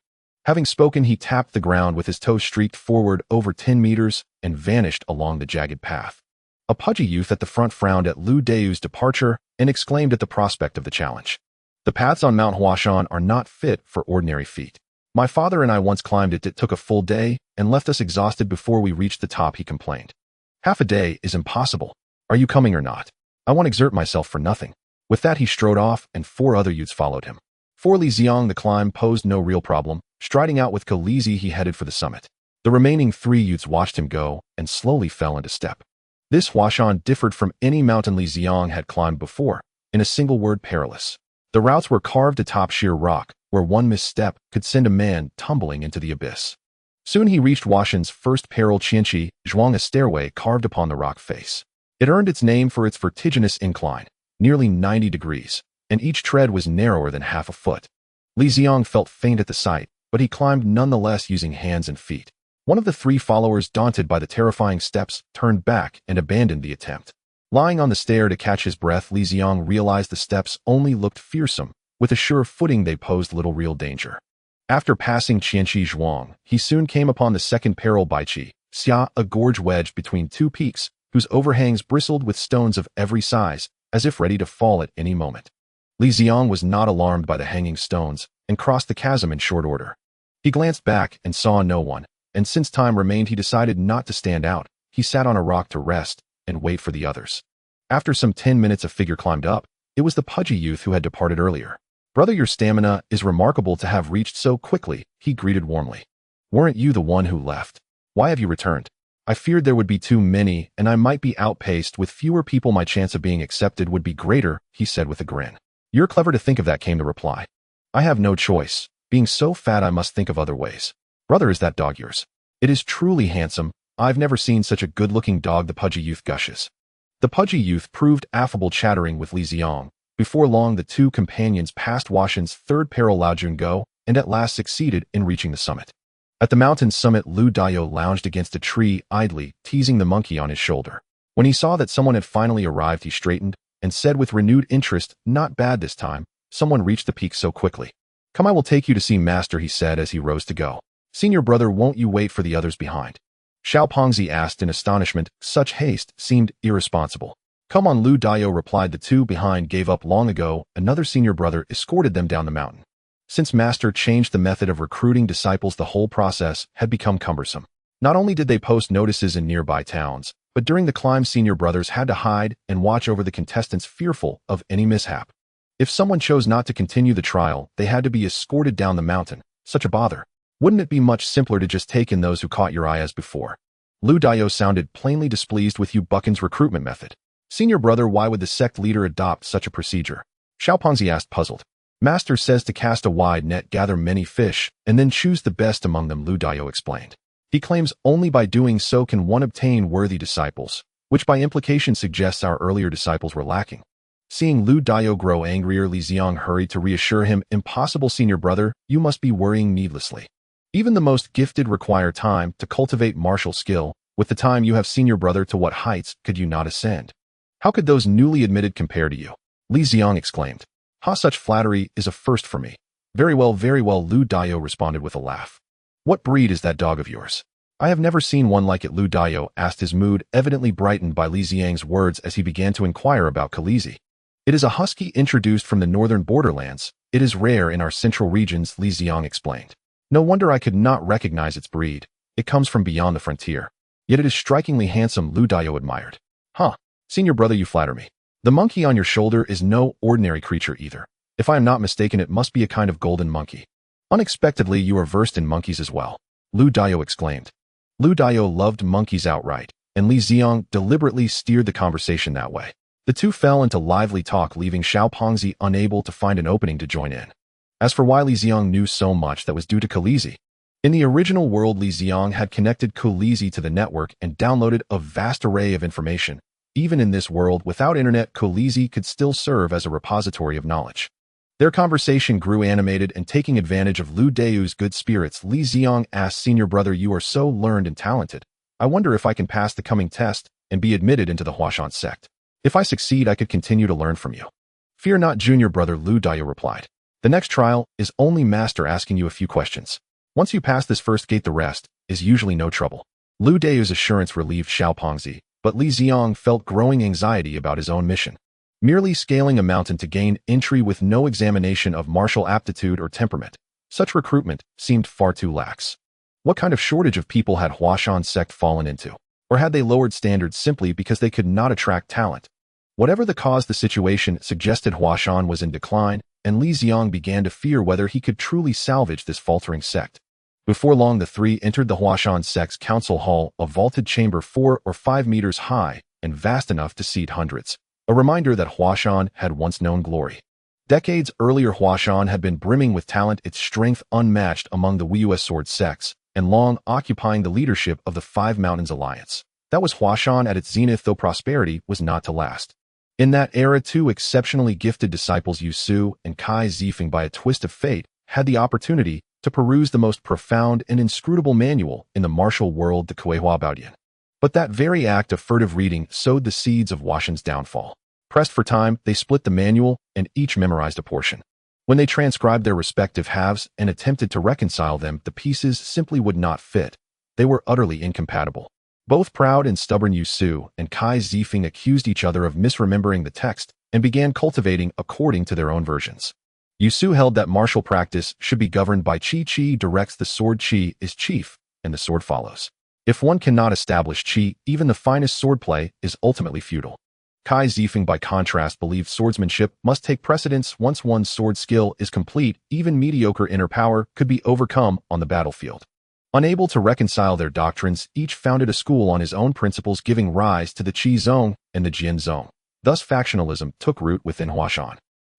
Having spoken, he tapped the ground with his toes, streaked forward over 10 meters, and vanished along the jagged path. A pudgy youth at the front frowned at Lu Dao's departure and exclaimed at the prospect of the challenge. The paths on Mount Huashan are not fit for ordinary feet. My father and I once climbed it. It took a full day and left us exhausted before we reached the top, he complained. Half a day is impossible. Are you coming or not? I won't exert myself for nothing. With that, he strode off, and 4 other youths followed him. For Li Ziang, the climb posed no real problem. Striding out with Lizi, he headed for the summit. The remaining 3 youths watched him go and slowly fell into step. This Huashan differed from any mountain Li Ziang had climbed before. In a single word, perilous. The routes were carved atop sheer rock, where one misstep could send a man tumbling into the abyss. Soon he reached Huashan's first peril, Qianqi Zhuang, a stairway carved upon the rock face. It earned its name for its vertiginous incline, nearly 90 degrees, and each tread was narrower than half a foot. Li Ziang felt faint at the sight, but he climbed nonetheless using hands and feet. One of the 3 followers, daunted by the terrifying steps, turned back and abandoned the attempt. Lying on the stair to catch his breath, Li Ziang realized the steps only looked fearsome. With a sure footing, they posed little real danger. After passing Qianqi Zhuang, he soon came upon the second peril, Baiqi Xia, a gorge wedged between 2 peaks, whose overhangs bristled with stones of every size, as if ready to fall at any moment. Li Ziang was not alarmed by the hanging stones and crossed the chasm in short order. He glanced back and saw no one, and since time remained, he decided not to stand out. He sat on a rock to rest and wait for the others. After some 10 minutes, a figure climbed up. It was the pudgy youth who had departed earlier. Brother, your stamina is remarkable to have reached so quickly, he greeted warmly. Weren't you the one who left? Why have you returned? I feared there would be too many, and I might be outpaced. With fewer people, my chance of being accepted would be greater, he said with a grin. You're clever to think of that, came the reply. I have no choice. Being so fat, I must think of other ways. Brother, is that dog yours? It is truly handsome. I've never seen such a good-looking dog, the pudgy youth gushes. The pudgy youth proved affable, chattering with Li Ziang. Before long, the 2 companions passed Huashan's 3rd peril, Laojun, and at last succeeded in reaching the summit. At the mountain's summit, Lu Dao lounged against a tree, idly teasing the monkey on his shoulder. When he saw that someone had finally arrived, he straightened and said with renewed interest, not bad this time. Someone reached the peak so quickly. Come, I will take you to see master, he said as he rose to go. Senior brother, won't you wait for the others behind? Xiao Pengzi asked in astonishment. Such haste seemed irresponsible. Come on, Lu Dao replied. The 2 behind gave up long ago. Another senior brother escorted them down the mountain. Since master changed the method of recruiting disciples, the whole process had become cumbersome. Not only did they post notices in nearby towns, but during the climb, senior brothers had to hide and watch over the contestants, fearful of any mishap. If someone chose not to continue the trial, they had to be escorted down the mountain. Such a bother. Wouldn't it be much simpler to just take in those who caught your eye as before? Lu Dao sounded plainly displeased with Yu Buchan's recruitment method. Senior brother, why would the sect leader adopt such a procedure? Xiao Pengzi asked, puzzled. Master says to cast a wide net, gather many fish, and then choose the best among them, Lu Dao explained. He claims only by doing so can one obtain worthy disciples, which by implication suggests our earlier disciples were lacking. Seeing Lu Dao grow angrier, Li Ziang hurried to reassure him. Impossible, senior brother, you must be worrying needlessly. Even the most gifted require time to cultivate martial skill. With the time you have, senior brother, to what heights could you not ascend? How could those newly admitted compare to you? Li Ziang exclaimed. Ha, such flattery is a first for me. Very well, Lu Dio responded with a laugh. What breed is that dog of yours? I have never seen one like it, Lu Dio asked, his mood evidently brightened by Li Ziang's words as he began to inquire about Kalizi. It is a husky introduced from the northern borderlands. It is rare in our central regions, Li Ziang explained. No wonder I could not recognize its breed. It comes from beyond the frontier. Yet it is strikingly handsome, Lu Dio admired. Huh, senior brother, you flatter me. The monkey on your shoulder is no ordinary creature either. If I am not mistaken, it must be a kind of golden monkey. Unexpectedly, you are versed in monkeys as well, Lu Dio exclaimed. Lu Dio loved monkeys outright, and Li Ziang deliberately steered the conversation that way. The two fell into lively talk, leaving Xiao Pengzi unable to find an opening to join in. As for why Li Ziang knew so much, that was due to Kalizi. In the original world, Li Ziang had connected Kalizi to the network and downloaded a vast array of information. Even in this world, without internet, Kalizi could still serve as a repository of knowledge. Their conversation grew animated, and taking advantage of Lu Dio's good spirits, Li Ziang asked, Senior brother, you are so learned and talented. I wonder if I can pass the coming test and be admitted into the Huashan sect. If I succeed, I could continue to learn from you. Fear not, junior brother, Lu Dio replied. The next trial is only master asking you a few questions. Once you pass this first gate, the rest is usually no trouble. Lu Dio's assurance relieved Xiao Pengzi, but Li Ziang felt growing anxiety about his own mission. Merely scaling a mountain to gain entry with no examination of martial aptitude or temperament. Such recruitment seemed far too lax. What kind of shortage of people had Huashan sect fallen into? Or had they lowered standards simply because they could not attract talent? Whatever the cause, the situation suggested Huashan was in decline, and Li Ziang began to fear whether he could truly salvage this faltering sect. Before long, the three entered the Huashan sect's council hall, a vaulted chamber 4 or 5 meters high and vast enough to seat hundreds. A reminder that Huashan had once known glory. Decades earlier, Huashan had been brimming with talent, its strength unmatched among the Wus sword sects, and long occupying the leadership of the Five Mountains Alliance. That was Huashan at its zenith, though prosperity was not to last. In that era, two exceptionally gifted disciples, Yu Su and Kai Zifeng, by a twist of fate, had the opportunity to peruse the most profound and inscrutable manual in the martial world, the Kuehua Baodian. But that very act of furtive reading sowed the seeds of Huashan's downfall. Pressed for time, they split the manual and each memorized a portion. When they transcribed their respective halves and attempted to reconcile them, the pieces simply would not fit. They were utterly incompatible. Both proud and stubborn Yu Su and Kai Zifeng accused each other of misremembering the text and began cultivating according to their own versions. Yu Su held that martial practice should be governed by Qi. Qi directs the sword, Qi is chief, and the sword follows. If one cannot establish Qi, even the finest swordplay is ultimately futile. Kai Zifeng, by contrast, believed swordsmanship must take precedence. Once one's sword skill is complete, even mediocre inner power could be overcome on the battlefield. Unable to reconcile their doctrines, each founded a school on his own principles, giving rise to the Qi Zone and the Jin Zone. Thus factionalism took root within Huashan.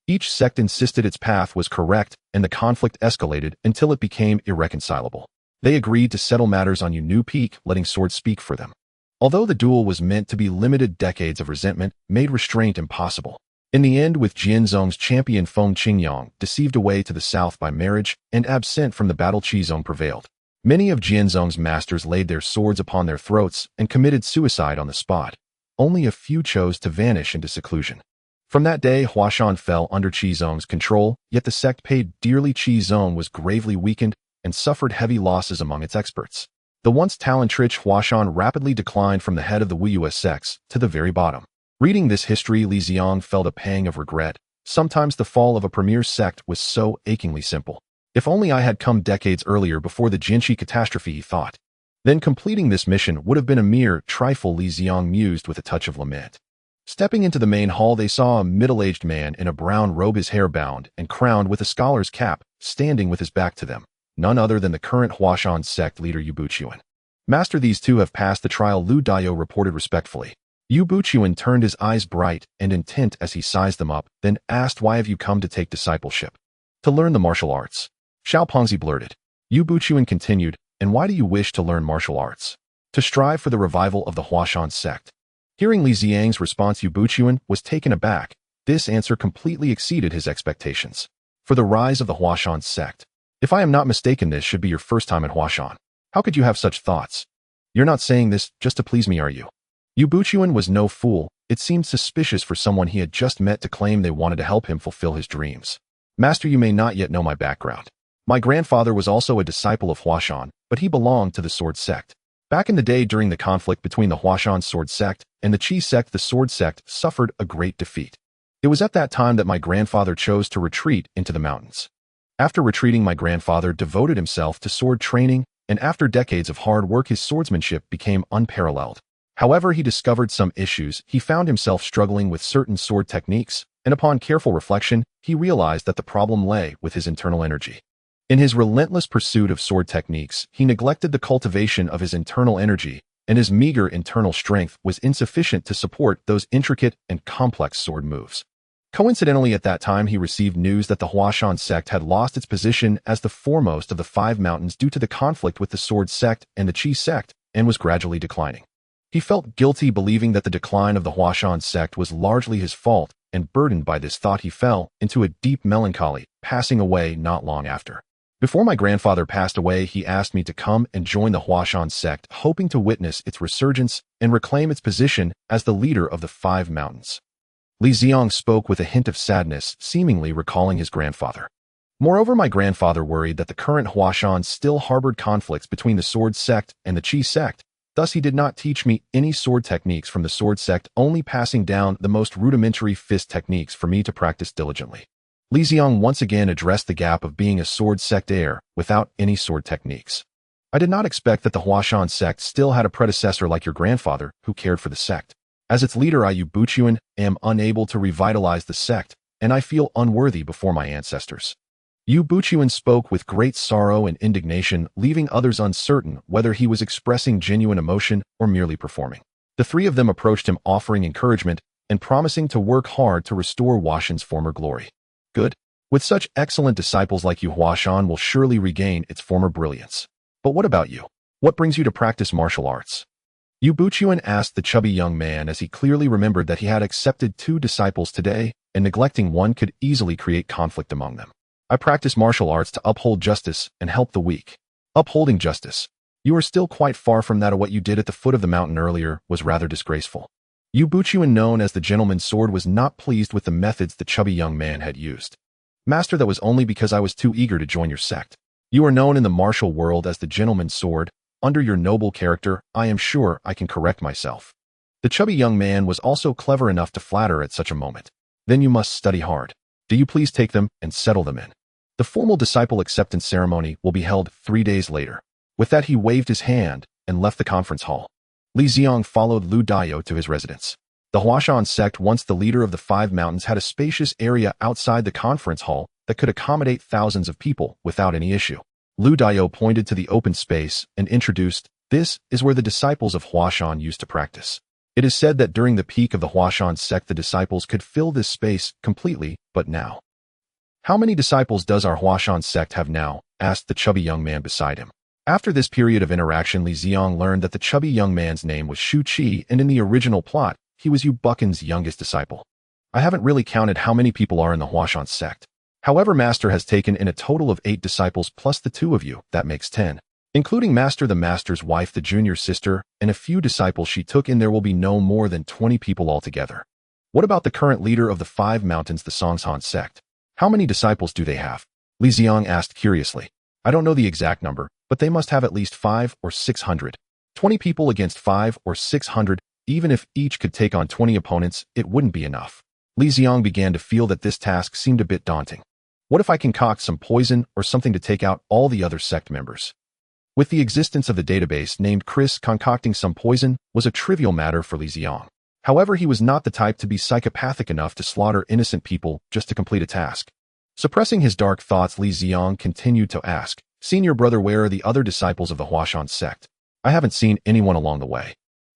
Each sect insisted its path was correct, and the conflict escalated until it became irreconcilable. They agreed to settle matters on Yu Peak, letting swords speak for them. Although the duel was meant to be limited, decades of resentment made restraint impossible. In the end, with Jianzong's champion Feng Qingyang deceived away to the south by marriage and absent from the battle, Qizong prevailed. Many of Jianzong's masters laid their swords upon their throats and committed suicide on the spot. Only a few chose to vanish into seclusion. From that day, Huashan fell under Qizong's control, yet the sect paid dearly. Qizong was gravely weakened and suffered heavy losses among its experts. The once talent-rich Huashan rapidly declined from the head of the Wus sects to the very bottom. Reading this history, Li Ziang felt a pang of regret. Sometimes the fall of a premier sect was so achingly simple. If only I had come decades earlier, before the Jinshi catastrophe, he thought. Then completing this mission would have been a mere trifle, Li Ziang mused with a touch of lament. Stepping into the main hall, they saw a middle-aged man in a brown robe, his hair bound and crowned with a scholar's cap, standing with his back to them. None other than the current Huashan sect leader, Yu Buqian. Master, these two have passed the trial, Lu Dio reported respectfully. Yu Buqian turned his eyes bright and intent as he sized them up, then asked, why have you come to take discipleship? To learn the martial arts. Xiao Pengzi blurted. Yu Buqian continued, and why do you wish to learn martial arts? To strive for the revival of the Huashan sect. Hearing Li Ziang's response, Yu Buqian was taken aback. This answer completely exceeded his expectations. For the rise of the Huashan sect. If I am not mistaken, this should be your first time at Huashan. How could you have such thoughts? You're not saying this just to please me, are you? Yu Buqian was no fool. It seemed suspicious for someone he had just met to claim they wanted to help him fulfill his dreams. Master, you may not yet know my background. My grandfather was also a disciple of Huashan, but he belonged to the Sword Sect. Back in the day during the conflict between the Huashan Sword Sect and the Qi Sect, the Sword Sect suffered a great defeat. It was at that time that my grandfather chose to retreat into the mountains. After retreating, my grandfather devoted himself to sword training, and after decades of hard work, his swordsmanship became unparalleled. However, he discovered some issues. He found himself struggling with certain sword techniques, and upon careful reflection, he realized that the problem lay with his internal energy. In his relentless pursuit of sword techniques, he neglected the cultivation of his internal energy, and his meager internal strength was insufficient to support those intricate and complex sword moves. Coincidentally, at that time, he received news that the Huashan sect had lost its position as the foremost of the 5 mountains due to the conflict with the Sword Sect and the Qi Sect, and was gradually declining. He felt guilty, believing that the decline of the Huashan sect was largely his fault, and burdened by this thought, he fell into a deep melancholy, passing away not long after. Before my grandfather passed away, he asked me to come and join the Huashan sect, hoping to witness its resurgence and reclaim its position as the leader of the 5 mountains. Li Ziang spoke with a hint of sadness, seemingly recalling his grandfather. Moreover, my grandfather worried that the current Huashan still harbored conflicts between the Sword Sect and the Qi Sect. Thus, he did not teach me any sword techniques from the Sword Sect, only passing down the most rudimentary fist techniques for me to practice diligently. Li Ziang once again addressed the gap of being a Sword Sect heir without any sword techniques. I did not expect that the Huashan sect still had a predecessor like your grandfather who cared for the sect. As its leader, I, Yu Buchuan, am unable to revitalize the sect, and I feel unworthy before my ancestors. Yu Buchuan spoke with great sorrow and indignation, leaving others uncertain whether he was expressing genuine emotion or merely performing. The 3 of them approached him, offering encouragement and promising to work hard to restore Huashan's former glory. Good. With such excellent disciples like you, Huashan will surely regain its former brilliance. But what about you? What brings you to practice martial arts? Yu Buchuan asked the chubby young man, as he clearly remembered that he had accepted 2 disciples today, and neglecting one could easily create conflict among them. I practice martial arts to uphold justice and help the weak. Upholding justice. You are still quite far from that. What you did at the foot of the mountain earlier was rather disgraceful. Yu Buchuan, known as the Gentleman's Sword, was not pleased with the methods the chubby young man had used. Master, that was only because I was too eager to join your sect. You are known in the martial world as the Gentleman's Sword. Under your noble character, I am sure I can correct myself. The chubby young man was also clever enough to flatter at such a moment. Then you must study hard. Do you please take them and settle them in? The formal disciple acceptance ceremony will be held 3 days later. With that, he waved his hand and left the conference hall. Li Ziang followed Lu Dayo to his residence. The Huashan sect, once the leader of the 5 mountains, had a spacious area outside the conference hall that could accommodate thousands of people without any issue. Lu Dayo pointed to the open space and introduced, "This is where the disciples of Huashan used to practice." It is said that during the peak of the Huashan sect, the disciples could fill this space completely, but now. How many disciples does our Huashan sect have now? Asked the chubby young man beside him. After this period of interaction, Li Ziang learned that the chubby young man's name was Shu Qi, and in the original plot, he was Yu Buchan's youngest disciple. I haven't really counted how many people are in the Huashan sect. However, Master has taken in a total of 8 disciples plus the 2 of you, that makes 10. Including Master, the Master's wife, the junior sister, and a few disciples she took in, there will be no more than 20 people altogether. What about the current leader of the 5 mountains, the Songshan sect? How many disciples do they have? Li Ziang asked curiously. I don't know the exact number, but they must have at least 5 or 600. 20 people against 5 or 600, even if each could take on 20 opponents, it wouldn't be enough. Li Ziang began to feel that this task seemed a bit daunting. What if I concoct some poison or something to take out all the other sect members? With the existence of the database named Chris, concocting some poison was a trivial matter for Li Ziang. However, he was not the type to be psychopathic enough to slaughter innocent people just to complete a task. Suppressing his dark thoughts, Li Ziang continued to ask, "Senior brother, where are the other disciples of the Huashan sect? I haven't seen anyone along the way.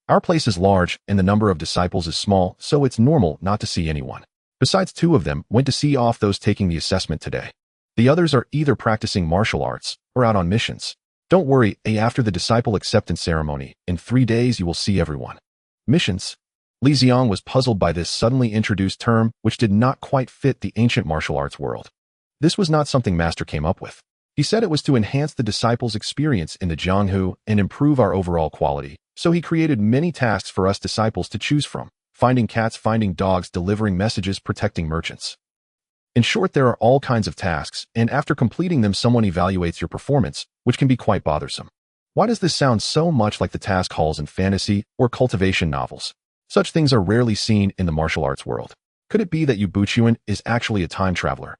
Our place is large and the number of disciples is small, so it's normal not to see anyone. Besides, 2 of them went to see off those taking the assessment today. The others are either practicing martial arts or out on missions. Don't worry, after the disciple acceptance ceremony, in 3 days you will see everyone." Missions? Li Ziang was puzzled by this suddenly introduced term, which did not quite fit the ancient martial arts world. This was not something Master came up with. He said it was to enhance the disciples' experience in the Jianghu and improve our overall quality, so he created many tasks for us disciples to choose from. Finding cats, finding dogs, delivering messages, protecting merchants. In short, there are all kinds of tasks, and after completing them someone evaluates your performance, which can be quite bothersome. Why does this sound so much like the task halls in fantasy or cultivation novels? Such things are rarely seen in the martial arts world. Could it be that Yu Buchuan is actually a time traveler?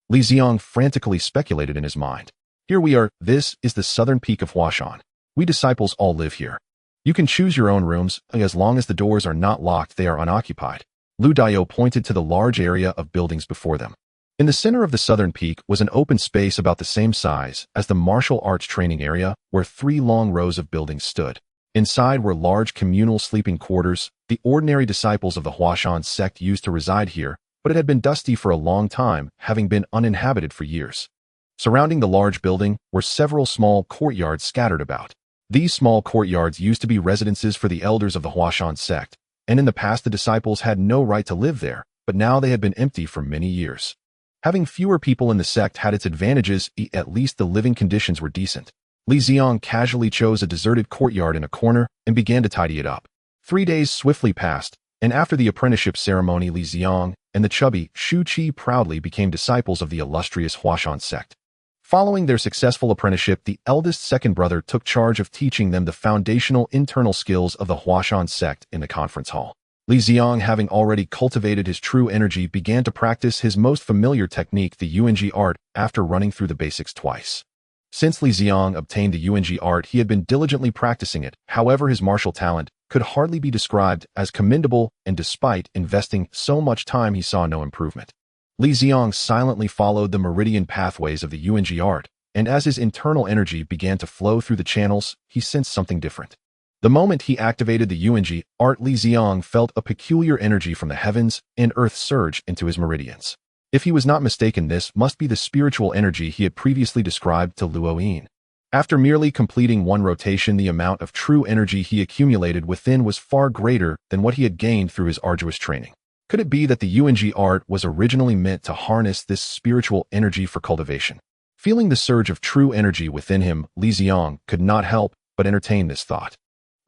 Li Ziang frantically speculated in his mind. Here we are, this is the southern peak of Huashan. We disciples all live here. You can choose your own rooms, as long as the doors are not locked they are unoccupied. Lu Dao pointed to the large area of buildings before them. In the center of the southern peak was an open space about the same size as the martial arts training area where 3 long rows of buildings stood. Inside were large communal sleeping quarters. The ordinary disciples of the Huashan sect used to reside here, but it had been dusty for a long time, having been uninhabited for years. Surrounding the large building were several small courtyards scattered about. These small courtyards used to be residences for the elders of the Huashan sect, and in the past the disciples had no right to live there, but now they had been empty for many years. Having fewer people in the sect had its advantages, at least the living conditions were decent. Li Ziang casually chose a deserted courtyard in a corner and began to tidy it up. 3 days swiftly passed, and after the apprenticeship ceremony Li Ziang and the chubby Shu Qi proudly became disciples of the illustrious Huashan sect. Following their successful apprenticeship, the eldest second brother took charge of teaching them the foundational internal skills of the Huashan sect in the conference hall. Li Ziang, having already cultivated his true energy, began to practice his most familiar technique, the Yuanji art, after running through the basics twice. Since Li Ziang obtained the Yuanji art, he had been diligently practicing it. However, his martial talent could hardly be described as commendable, and despite investing so much time, he saw no improvement. Li Ziang silently followed the meridian pathways of the Yuanji art, and as his internal energy began to flow through the channels, he sensed something different. The moment he activated the Yuanji art, Li Ziang felt a peculiar energy from the heavens and earth surge into his meridians. If he was not mistaken, this must be the spiritual energy he had previously described to Luo Yin. After merely completing 1 rotation, the amount of true energy he accumulated within was far greater than what he had gained through his arduous training. Could it be that the Yuanji art was originally meant to harness this spiritual energy for cultivation? Feeling the surge of true energy within him, Li Ziang could not help but entertain this thought.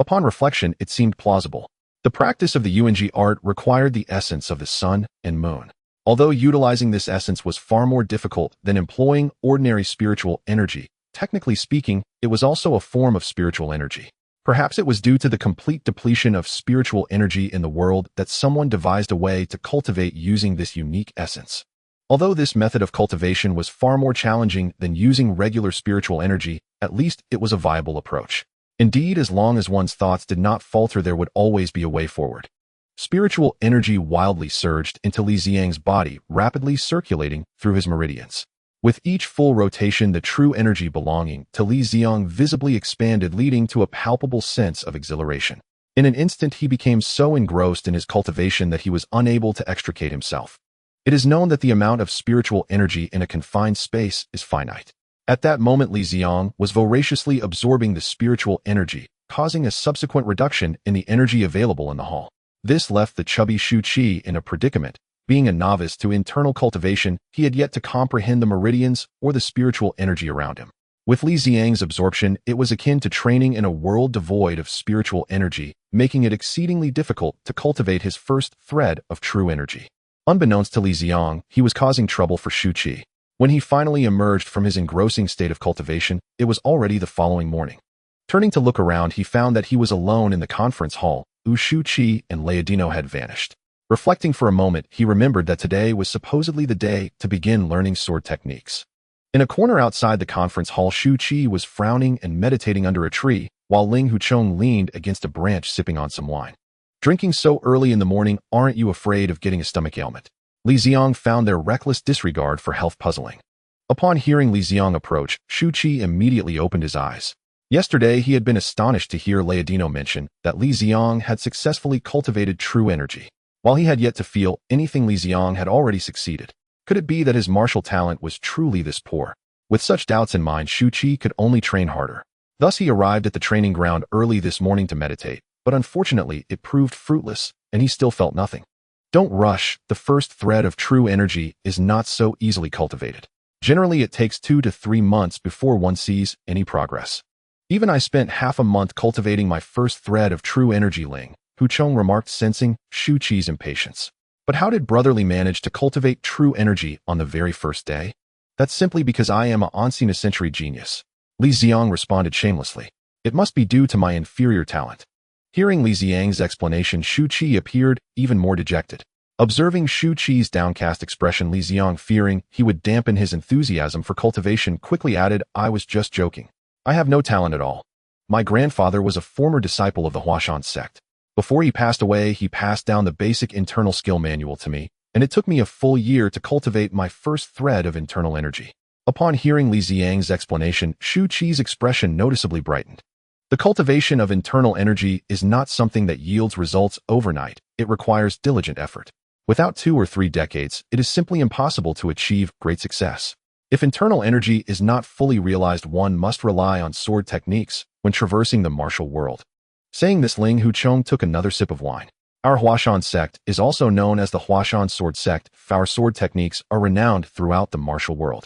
Upon reflection, it seemed plausible. The practice of the Yuanji art required the essence of the sun and moon. Although utilizing this essence was far more difficult than employing ordinary spiritual energy, technically speaking, it was also a form of spiritual energy. Perhaps it was due to the complete depletion of spiritual energy in the world that someone devised a way to cultivate using this unique essence. Although this method of cultivation was far more challenging than using regular spiritual energy, at least it was a viable approach. Indeed, as long as one's thoughts did not falter, there would always be a way forward. Spiritual energy wildly surged into Li Ziang's body, rapidly circulating through his meridians. With each full rotation, the true energy belonging to Li Ziang visibly expanded, leading to a palpable sense of exhilaration. In an instant, he became so engrossed in his cultivation that he was unable to extricate himself. It is known that the amount of spiritual energy in a confined space is finite. At that moment, Li Ziang was voraciously absorbing the spiritual energy, causing a subsequent reduction in the energy available in the hall. This left the chubby Shu Qi in a predicament. Being a novice to internal cultivation, he had yet to comprehend the meridians or the spiritual energy around him. With Li Ziang's absorption, it was akin to training in a world devoid of spiritual energy, making it exceedingly difficult to cultivate his first thread of true energy. Unbeknownst to Li Ziang, he was causing trouble for Shu Qi. When he finally emerged from his engrossing state of cultivation, it was already the following morning. Turning to look around, he found that he was alone in the conference hall. Shu Qi and Leodino had vanished. Reflecting for a moment, he remembered that today was supposedly the day to begin learning sword techniques. In a corner outside the conference hall, Shu Qi was frowning and meditating under a tree, while Ling Huchong leaned against a branch sipping on some wine. Drinking so early in the morning, aren't you afraid of getting a stomach ailment? Li Ziang found their reckless disregard for health puzzling. Upon hearing Li Ziang approach, Shu Qi immediately opened his eyes. Yesterday, he had been astonished to hear Leodino mention that Li Ziang had successfully cultivated true energy. While he had yet to feel anything, Li Ziang had already succeeded. Could it be that his martial talent was truly this poor? With such doubts in mind, Shu Qi could only train harder. Thus he arrived at the training ground early this morning to meditate, but unfortunately it proved fruitless, and he still felt nothing. Don't rush. The first thread of true energy is not so easily cultivated. Generally, it takes 2 to 3 months before one sees any progress. Even I spent half a month cultivating my first thread of true energy, Ling Huchong remarked, sensing Shu Qi's impatience. But how did Brother Li manage to cultivate true energy on the very first day? That's simply because I am an unseen-a-century genius. Li Ziang responded shamelessly. It must be due to my inferior talent. Hearing Li Ziang's explanation, Shu Qi appeared even more dejected. Observing Shu Qi's downcast expression, Li Ziang, fearing he would dampen his enthusiasm for cultivation, quickly added, I was just joking. I have no talent at all. My grandfather was a former disciple of the Huashan sect. Before he passed away, he passed down the basic internal skill manual to me, and it took me a full year to cultivate my first thread of internal energy. Upon hearing Li Ziang's explanation, Shu Qi's expression noticeably brightened. The cultivation of internal energy is not something that yields results overnight. It requires diligent effort. Without 2 or 3 decades, it is simply impossible to achieve great success. If internal energy is not fully realized, one must rely on sword techniques when traversing the martial world. Saying this, Ling Huchong took another sip of wine. Our Huashan sect is also known as the Huashan sword sect. Our sword techniques are renowned throughout the martial world.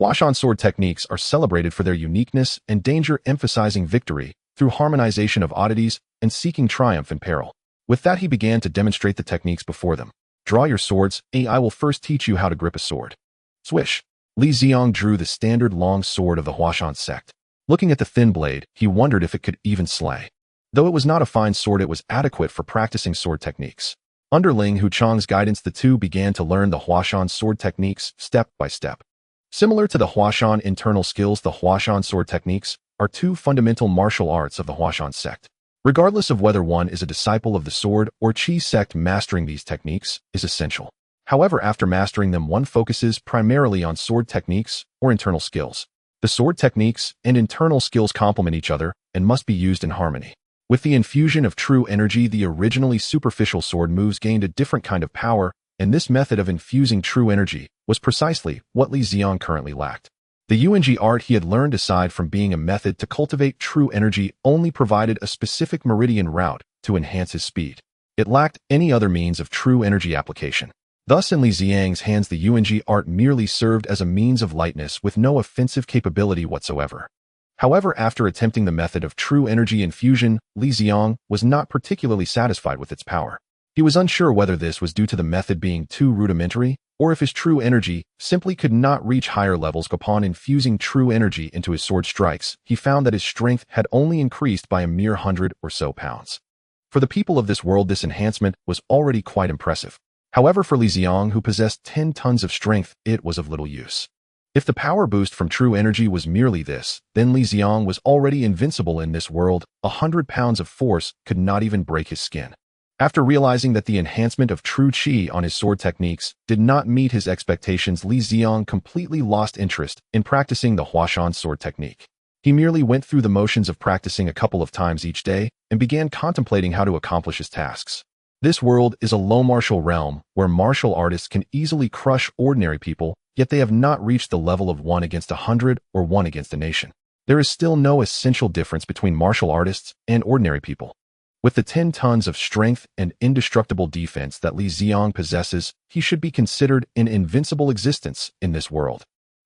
Huashan sword techniques are celebrated for their uniqueness and danger, emphasizing victory through harmonization of oddities and seeking triumph in peril. With that, he began to demonstrate the techniques before them. Draw your swords. I will first teach you how to grip a sword. Swish. Li Ziang drew the standard long sword of the Huashan sect. Looking at the thin blade, he wondered if it could even slay. Though it was not a fine sword, it was adequate for practicing sword techniques. Under Ling Huchong's guidance, the two began to learn the Huashan sword techniques step by step. Similar to the Huashan internal skills, the Huashan sword techniques are 2 fundamental martial arts of the Huashan sect. Regardless of whether one is a disciple of the sword or Qi sect, mastering these techniques is essential. However, after mastering them, one focuses primarily on sword techniques or internal skills. The sword techniques and internal skills complement each other and must be used in harmony. With the infusion of true energy, the originally superficial sword moves gained a different kind of power, and this method of infusing true energy was precisely what Li Ziang currently lacked. The UNG art he had learned, aside from being a method to cultivate true energy, only provided a specific meridian route to enhance his speed. It lacked any other means of true energy application. Thus, in Li Ziang's hands, the UNG art merely served as a means of lightness with no offensive capability whatsoever. However, after attempting the method of true energy infusion, Li Ziang was not particularly satisfied with its power. He was unsure whether this was due to the method being too rudimentary, or if his true energy simply could not reach higher levels. Upon infusing true energy into his sword strikes, he found that his strength had only increased by a mere 100 or so pounds. For the people of this world, this enhancement was already quite impressive. However, for Li Ziang, who possessed 10 tons of strength, it was of little use. If the power boost from true energy was merely this, then Li Ziang was already invincible in this world. 100 pounds of force could not even break his skin. After realizing that the enhancement of true Qi on his sword techniques did not meet his expectations, Li Ziang completely lost interest in practicing the Huashan sword technique. He merely went through the motions of practicing a couple of times each day and began contemplating how to accomplish his tasks. This world is a low martial realm where martial artists can easily crush ordinary people, yet they have not reached the level of 1 against 100 or 1 against a nation. There is still no essential difference between martial artists and ordinary people. With the 10 tons of strength and indestructible defense that Li Ziang possesses, he should be considered an invincible existence in this world.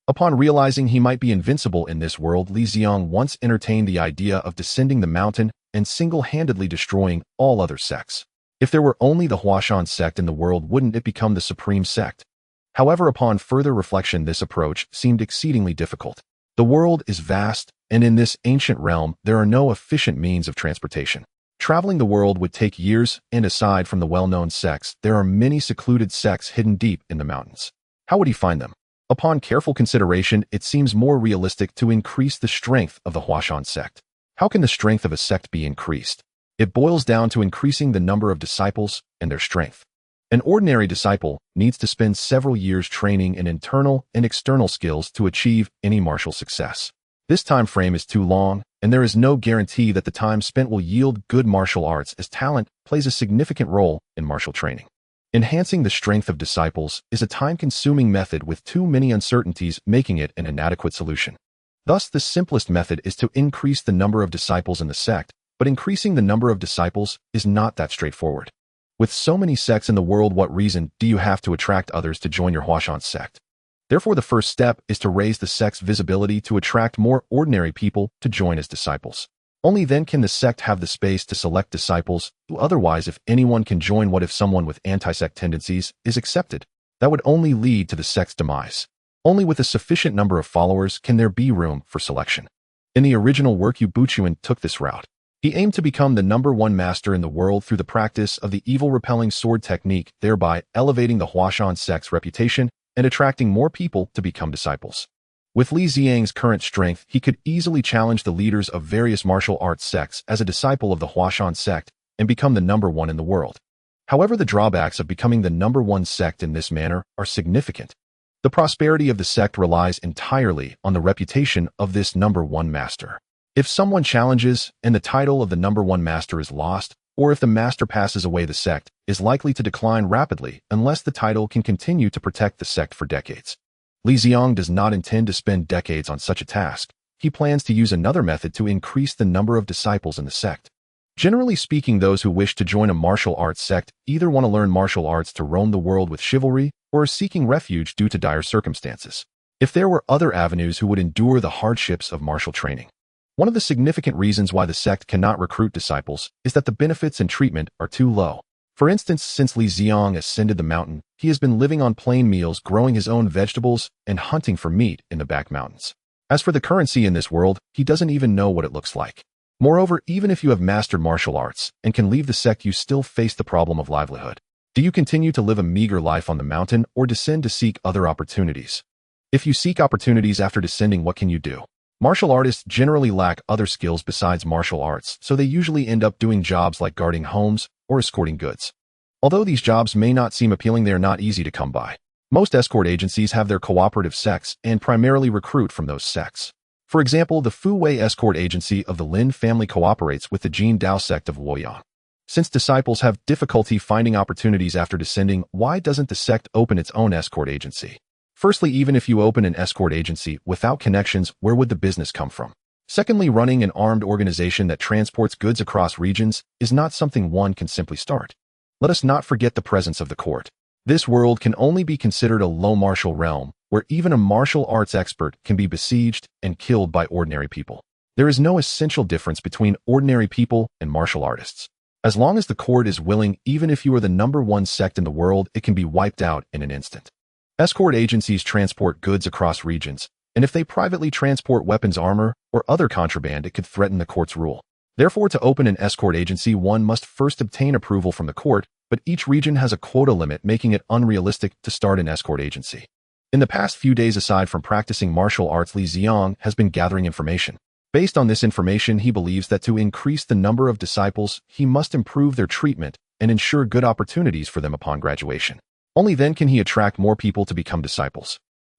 Upon realizing he might be invincible in this world, Li Ziang once entertained the idea of descending the mountain and single-handedly destroying all other sects. If there were only the Huashan sect in the world, wouldn't it become the supreme sect? However, upon further reflection, this approach seemed exceedingly difficult. The world is vast, and in this ancient realm, there are no efficient means of transportation. Traveling the world would take years, and aside from the well-known sects, there are many secluded sects hidden deep in the mountains. How would he find them? Upon careful consideration, it seems more realistic to increase the strength of the Huashan sect. How can the strength of a sect be increased? It boils down to increasing the number of disciples and their strength. An ordinary disciple needs to spend several years training in internal and external skills to achieve any martial success. This time frame is too long, and there is no guarantee that the time spent will yield good martial arts, as talent plays a significant role in martial training. Enhancing the strength of disciples is a time-consuming method with too many uncertainties, making it an inadequate solution. Thus, the simplest method is to increase the number of disciples in the sect, but increasing the number of disciples is not that straightforward. With so many sects in the world, what reason do you have to attract others to join your Huashan sect? Therefore, the first step is to raise the sect's visibility to attract more ordinary people to join as disciples. Only then can the sect have the space to select disciples who otherwise if anyone can join. What if someone with anti-sect tendencies is accepted? That would only lead to the sect's demise. Only with a sufficient number of followers can there be room for selection. In the original work, Yu Buchuan took this route. He aimed to become the #1 master in the world through the practice of the evil-repelling sword technique, thereby elevating the Huashan sect's reputation and attracting more people to become disciples. With Li Ziang's current strength, he could easily challenge the leaders of various martial arts sects as a disciple of the Huashan sect and become the #1 in the world. However, the drawbacks of becoming the #1 sect in this manner are significant. The prosperity of the sect relies entirely on the reputation of this #1 master. If someone challenges and the title of the #1 master is lost, or if the master passes away, the sect is likely to decline rapidly unless the title can continue to protect the sect for decades. Li Ziang does not intend to spend decades on such a task. He plans to use another method to increase the number of disciples in the sect. Generally speaking, those who wish to join a martial arts sect either want to learn martial arts to roam the world with chivalry or are seeking refuge due to dire circumstances. If there were other avenues, who would endure the hardships of martial training? One of the significant reasons why the sect cannot recruit disciples is that the benefits and treatment are too low. For instance, since Li Ziang ascended the mountain, he has been living on plain meals, growing his own vegetables, and hunting for meat in the back mountains. As for the currency in this world, he doesn't even know what it looks like. Moreover, even if you have mastered martial arts and can leave the sect, you still face the problem of livelihood. Do you continue to live a meager life on the mountain or descend to seek other opportunities? If you seek opportunities after descending, what can you do? Martial artists generally lack other skills besides martial arts, so they usually end up doing jobs like guarding homes or escorting goods. Although these jobs may not seem appealing, they are not easy to come by. Most escort agencies have their cooperative sects and primarily recruit from those sects. For example, the Fu Wei escort agency of the Lin family cooperates with the Jin Dao sect of Luoyang. Since disciples have difficulty finding opportunities after descending, why doesn't the sect open its own escort agency? Firstly, even if you open an escort agency without connections, where would the business come from? Secondly, running an armed organization that transports goods across regions is not something one can simply start. Let us not forget the presence of the court. This world can only be considered a low martial realm, where even a martial arts expert can be besieged and killed by ordinary people. There is no essential difference between ordinary people and martial artists. As long as the court is willing, even if you are the #1 sect in the world, it can be wiped out in an instant. Escort agencies transport goods across regions, and if they privately transport weapons, armor, or other contraband, it could threaten the court's rule. Therefore, to open an escort agency, one must first obtain approval from the court, but each region has a quota limit, making it unrealistic to start an escort agency. In the past few days, aside from practicing martial arts, Li Ziang has been gathering information. Based on this information, he believes that to increase the number of disciples, he must improve their treatment and ensure good opportunities for them upon graduation. Only then can he attract more people to become disciples.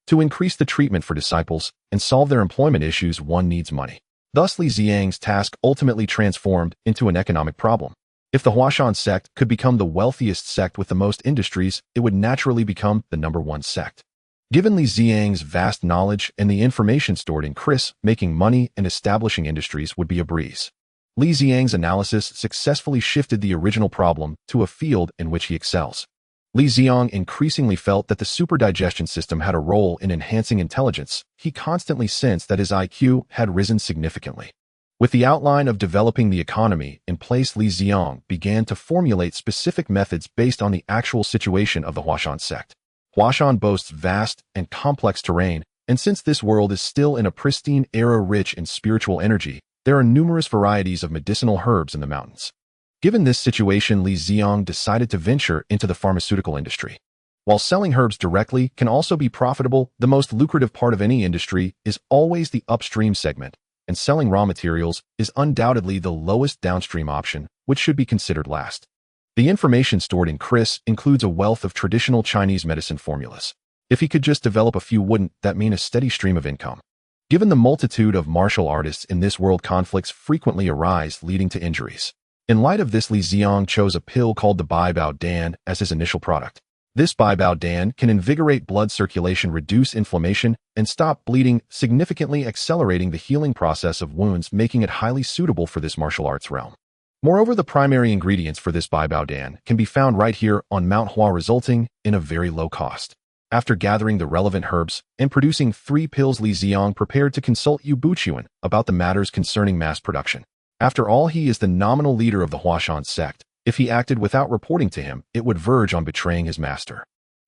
To increase the treatment for disciples and solve their employment issues, one needs money. Thus, Li Ziang's task ultimately transformed into an economic problem. If the Huashan sect could become the wealthiest sect with the most industries, it would naturally become the #1 sect. Given Li Ziang's vast knowledge and the information stored in Chris, making money and establishing industries would be a breeze. Li Ziang's analysis successfully shifted the original problem to a field in which he excels. Li Ziang increasingly felt that the superdigestion system had a role in enhancing intelligence. He constantly sensed that his IQ had risen significantly. With the outline of developing the economy in place, Li Ziang began to formulate specific methods based on the actual situation of the Huashan sect. Huashan boasts vast and complex terrain, and since this world is still in a pristine era rich in spiritual energy, there are numerous varieties of medicinal herbs in the mountains. Given this situation, Li Ziang decided to venture into the pharmaceutical industry. While selling herbs directly can also be profitable, the most lucrative part of any industry is always the upstream segment, and selling raw materials is undoubtedly the lowest downstream option, which should be considered last. The information stored in Chris includes a wealth of traditional Chinese medicine formulas. If he could just develop a few, wouldn't that mean a steady stream of income? Given the multitude of martial artists in this world, conflicts frequently arise, leading to injuries. In light of this, Li Ziang chose a pill called the Bai Bao Dan as his initial product. This Bai Bao Dan can invigorate blood circulation, reduce inflammation, and stop bleeding, significantly accelerating the healing process of wounds, making it highly suitable for this martial arts realm. Moreover, the primary ingredients for this Bai Bao Dan can be found right here on Mount Hua, resulting in a very low cost. After gathering the relevant herbs and producing 3 pills, Li Ziang prepared to consult Yu Buchuan about the matters concerning mass production. After all, he is the nominal leader of the Huashan sect. If he acted without reporting to him, it would verge on betraying his master.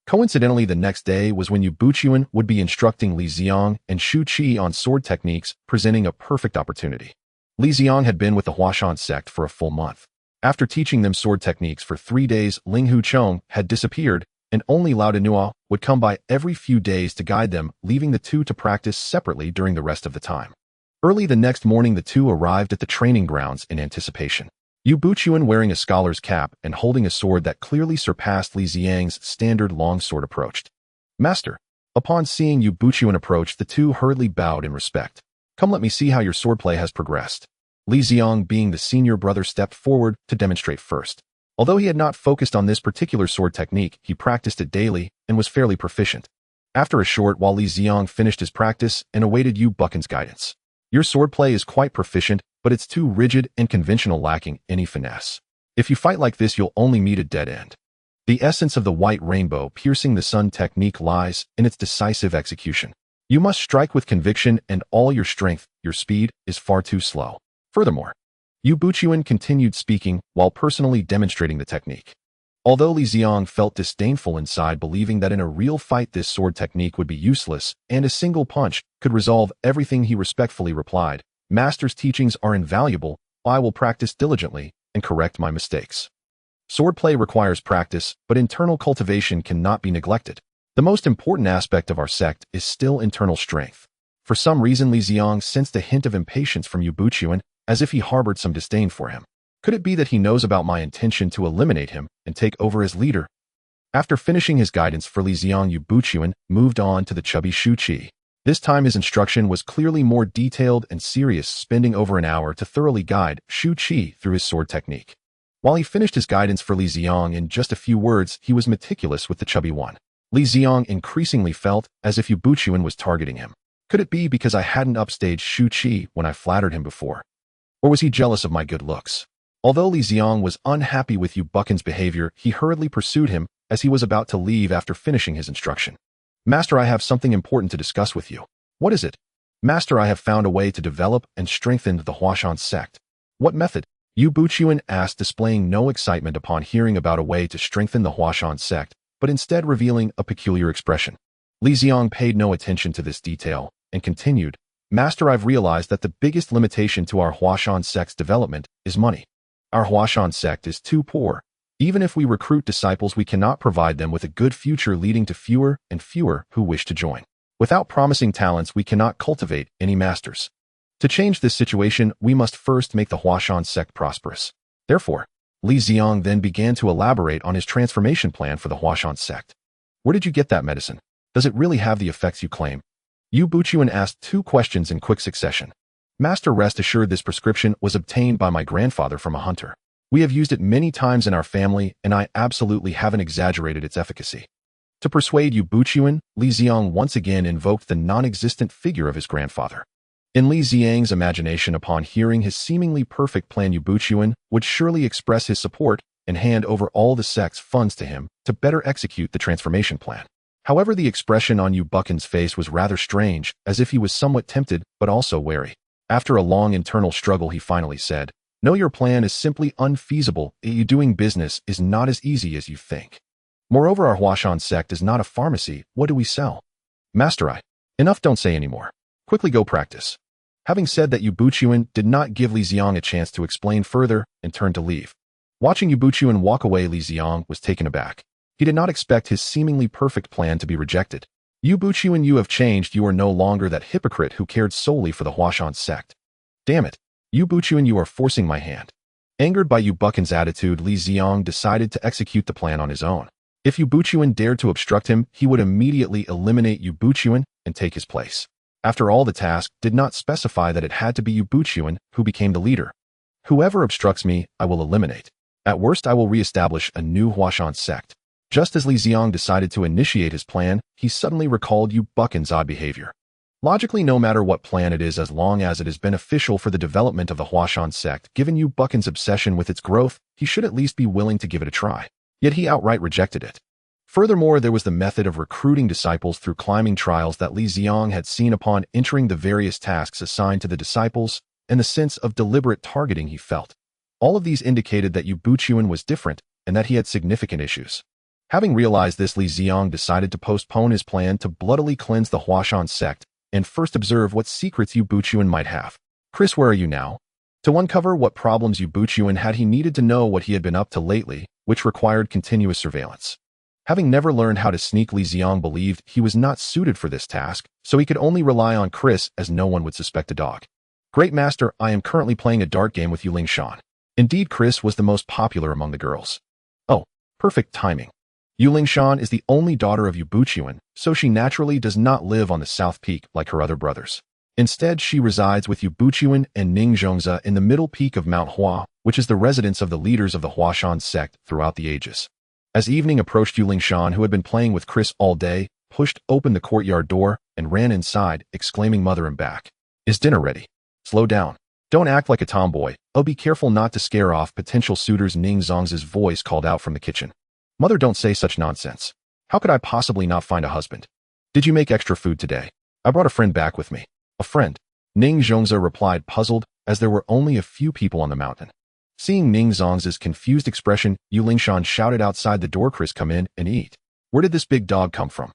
Coincidentally, the next day was when Yu Buchuan would be instructing Li Ziang and Shu Qi on sword techniques, presenting a perfect opportunity. Li Ziang had been with the Huashan sect for a full month. After teaching them sword techniques for 3 days, Ling Huchong had disappeared, and only Lao Denua would come by every few days to guide them, leaving the two to practice separately during the rest of the time. Early the next morning, the two arrived at the training grounds in anticipation. Yu Buchuan, wearing a scholar's cap and holding a sword that clearly surpassed Li Ziang's standard longsword, approached. "Master." Upon seeing Yu Buchuan approach, the two hurriedly bowed in respect. "Come, let me see how your swordplay has progressed." Li Ziang, being the senior brother, stepped forward to demonstrate first. Although he had not focused on this particular sword technique, he practiced it daily and was fairly proficient. After a short while, Li Ziang finished his practice and awaited Yu Buchan's guidance. "Your swordplay is quite proficient, but it's too rigid and conventional, lacking any finesse. If you fight like this, you'll only meet a dead end." The essence of the white rainbow piercing the sun technique lies in its decisive execution. You must strike with conviction and all your strength. Your speed is far too slow. Furthermore, Yu Buchuan continued speaking while personally demonstrating the technique. Although Li Ziang felt disdainful inside, believing that in a real fight this sword technique would be useless and a single punch could resolve everything, he respectfully replied, "Master's teachings are invaluable. I will practice diligently and correct my mistakes." Swordplay requires practice, but internal cultivation cannot be neglected. The most important aspect of our sect is still internal strength. For some reason, Li Ziang sensed a hint of impatience from Yu Buchuan, as if he harbored some disdain for him. Could it be that he knows about my intention to eliminate him and take over as leader? After finishing his guidance for Li Ziang, Yu Buchuan moved on to the chubby Shu Qi. This time his instruction was clearly more detailed and serious, spending over an hour to thoroughly guide Shu Qi through his sword technique. While he finished his guidance for Li Ziang in just a few words, he was meticulous with the chubby one. Li Ziang increasingly felt as if Yu Buchuan was targeting him. Could it be because I hadn't upstaged Shu Qi when I flattered him before? Or was he jealous of my good looks? Although Li Ziang was unhappy with Yu Buchan's behavior, he hurriedly pursued him as he was about to leave after finishing his instruction. "Master, I have something important to discuss with you." "What is it?" "Master, I have found a way to develop and strengthen the Huashan sect." "What method?" Yu Buchuan asked, displaying no excitement upon hearing about a way to strengthen the Huashan sect, but instead revealing a peculiar expression. Li Ziang paid no attention to this detail and continued, "Master, I've realized that the biggest limitation to our Huashan sect's development is money. Our Huashan sect is too poor. Even if we recruit disciples, we cannot provide them with a good future, leading to fewer and fewer who wish to join. Without promising talents, we cannot cultivate any masters. To change this situation, we must first make the Huashan sect prosperous." Therefore, Li Ziang then began to elaborate on his transformation plan for the Huashan sect. "Where did you get that medicine? Does it really have the effects you claim?" Yu Buchuan asked 2 questions in quick succession. "Master, rest assured, this prescription was obtained by my grandfather from a hunter. We have used it many times in our family, and I absolutely haven't exaggerated its efficacy." To persuade Yu Buchuan, Li Ziang once again invoked the non-existent figure of his grandfather. In Li Ziang's imagination, upon hearing his seemingly perfect plan, Yu Buchuan would surely express his support and hand over all the sect's funds to him to better execute the transformation plan. However, the expression on Yu Buchan's face was rather strange, as if he was somewhat tempted but also wary. After a long internal struggle, he finally said, "No, your plan is simply unfeasible. Doing business is not as easy as you think. Moreover, our Huashan sect is not a pharmacy. What do we sell?" "Master, enough, don't say any more. Quickly go practice." Having said that, Yu Buchuan did not give Li Ziang a chance to explain further and turned to leave. Watching Yu Buchuan walk away, Li Ziang was taken aback. He did not expect his seemingly perfect plan to be rejected. "Yu Buchuan, you have changed. You are no longer that hypocrite who cared solely for the Huashan sect." "Damn it. Yu Buchuan, you are forcing my hand." Angered by Yu Buchan's attitude, Li Ziang decided to execute the plan on his own. If Yu Buchuan dared to obstruct him, he would immediately eliminate Yu Buchuan and take his place. After all, the task did not specify that it had to be Yu Buchuan who became the leader. "Whoever obstructs me, I will eliminate. At worst, I will re-establish a new Huashan sect." Just as Li Ziang decided to initiate his plan, he suddenly recalled Yu Buchan's odd behavior. Logically, no matter what plan it is, as long as it is beneficial for the development of the Huashan sect, given Yu Buchan's obsession with its growth, he should at least be willing to give it a try. Yet he outright rejected it. Furthermore, there was the method of recruiting disciples through climbing trials that Li Ziang had seen upon entering the various tasks assigned to the disciples. and the sense of deliberate targeting he felt. All of these indicated that Yu Buqian was different and that he had significant issues. Having realized this, Li Ziang decided to postpone his plan to bloodily cleanse the Huashan sect and first observe what secrets Yu Buqian might have. Chris, where are you now? To uncover what problems Yu Buqian had, he needed to know what he had been up to lately, which required continuous surveillance. Having never learned how to sneak, Li Ziang believed he was not suited for this task, so he could only rely on Chris, as no one would suspect a dog. Great master, I am currently playing a dart game with Yu Lingshan. Indeed, Chris was the most popular among the girls. Oh, perfect timing. Yu Lingshan is the only daughter of Yu Buqian, so she naturally does not live on the South Peak like her other brothers. Instead, she resides with Yu Buqian and Ning Zhongzi in the middle peak of Mount Hua, which is the residence of the leaders of the Huashan sect throughout the ages. As evening approached, Yu Lingshan, who had been playing with Chris all day, pushed open the courtyard door and ran inside, exclaiming, "Mother, I'm back. Is dinner ready? Slow down. Don't act like a tomboy. Oh, be careful not to scare off potential suitors." Ning Zhongzi's voice called out from the kitchen. "Mother, don't say such nonsense. How could I possibly not find a husband? Did you make extra food today? I brought a friend back with me." "A friend?" Ning Zhongzi replied, puzzled, as there were only a few people on the mountain. Seeing Ning Zhongzi's confused expression, Yu Lingshan shouted outside the door, "Chris, come in and eat. Where did this big dog come from?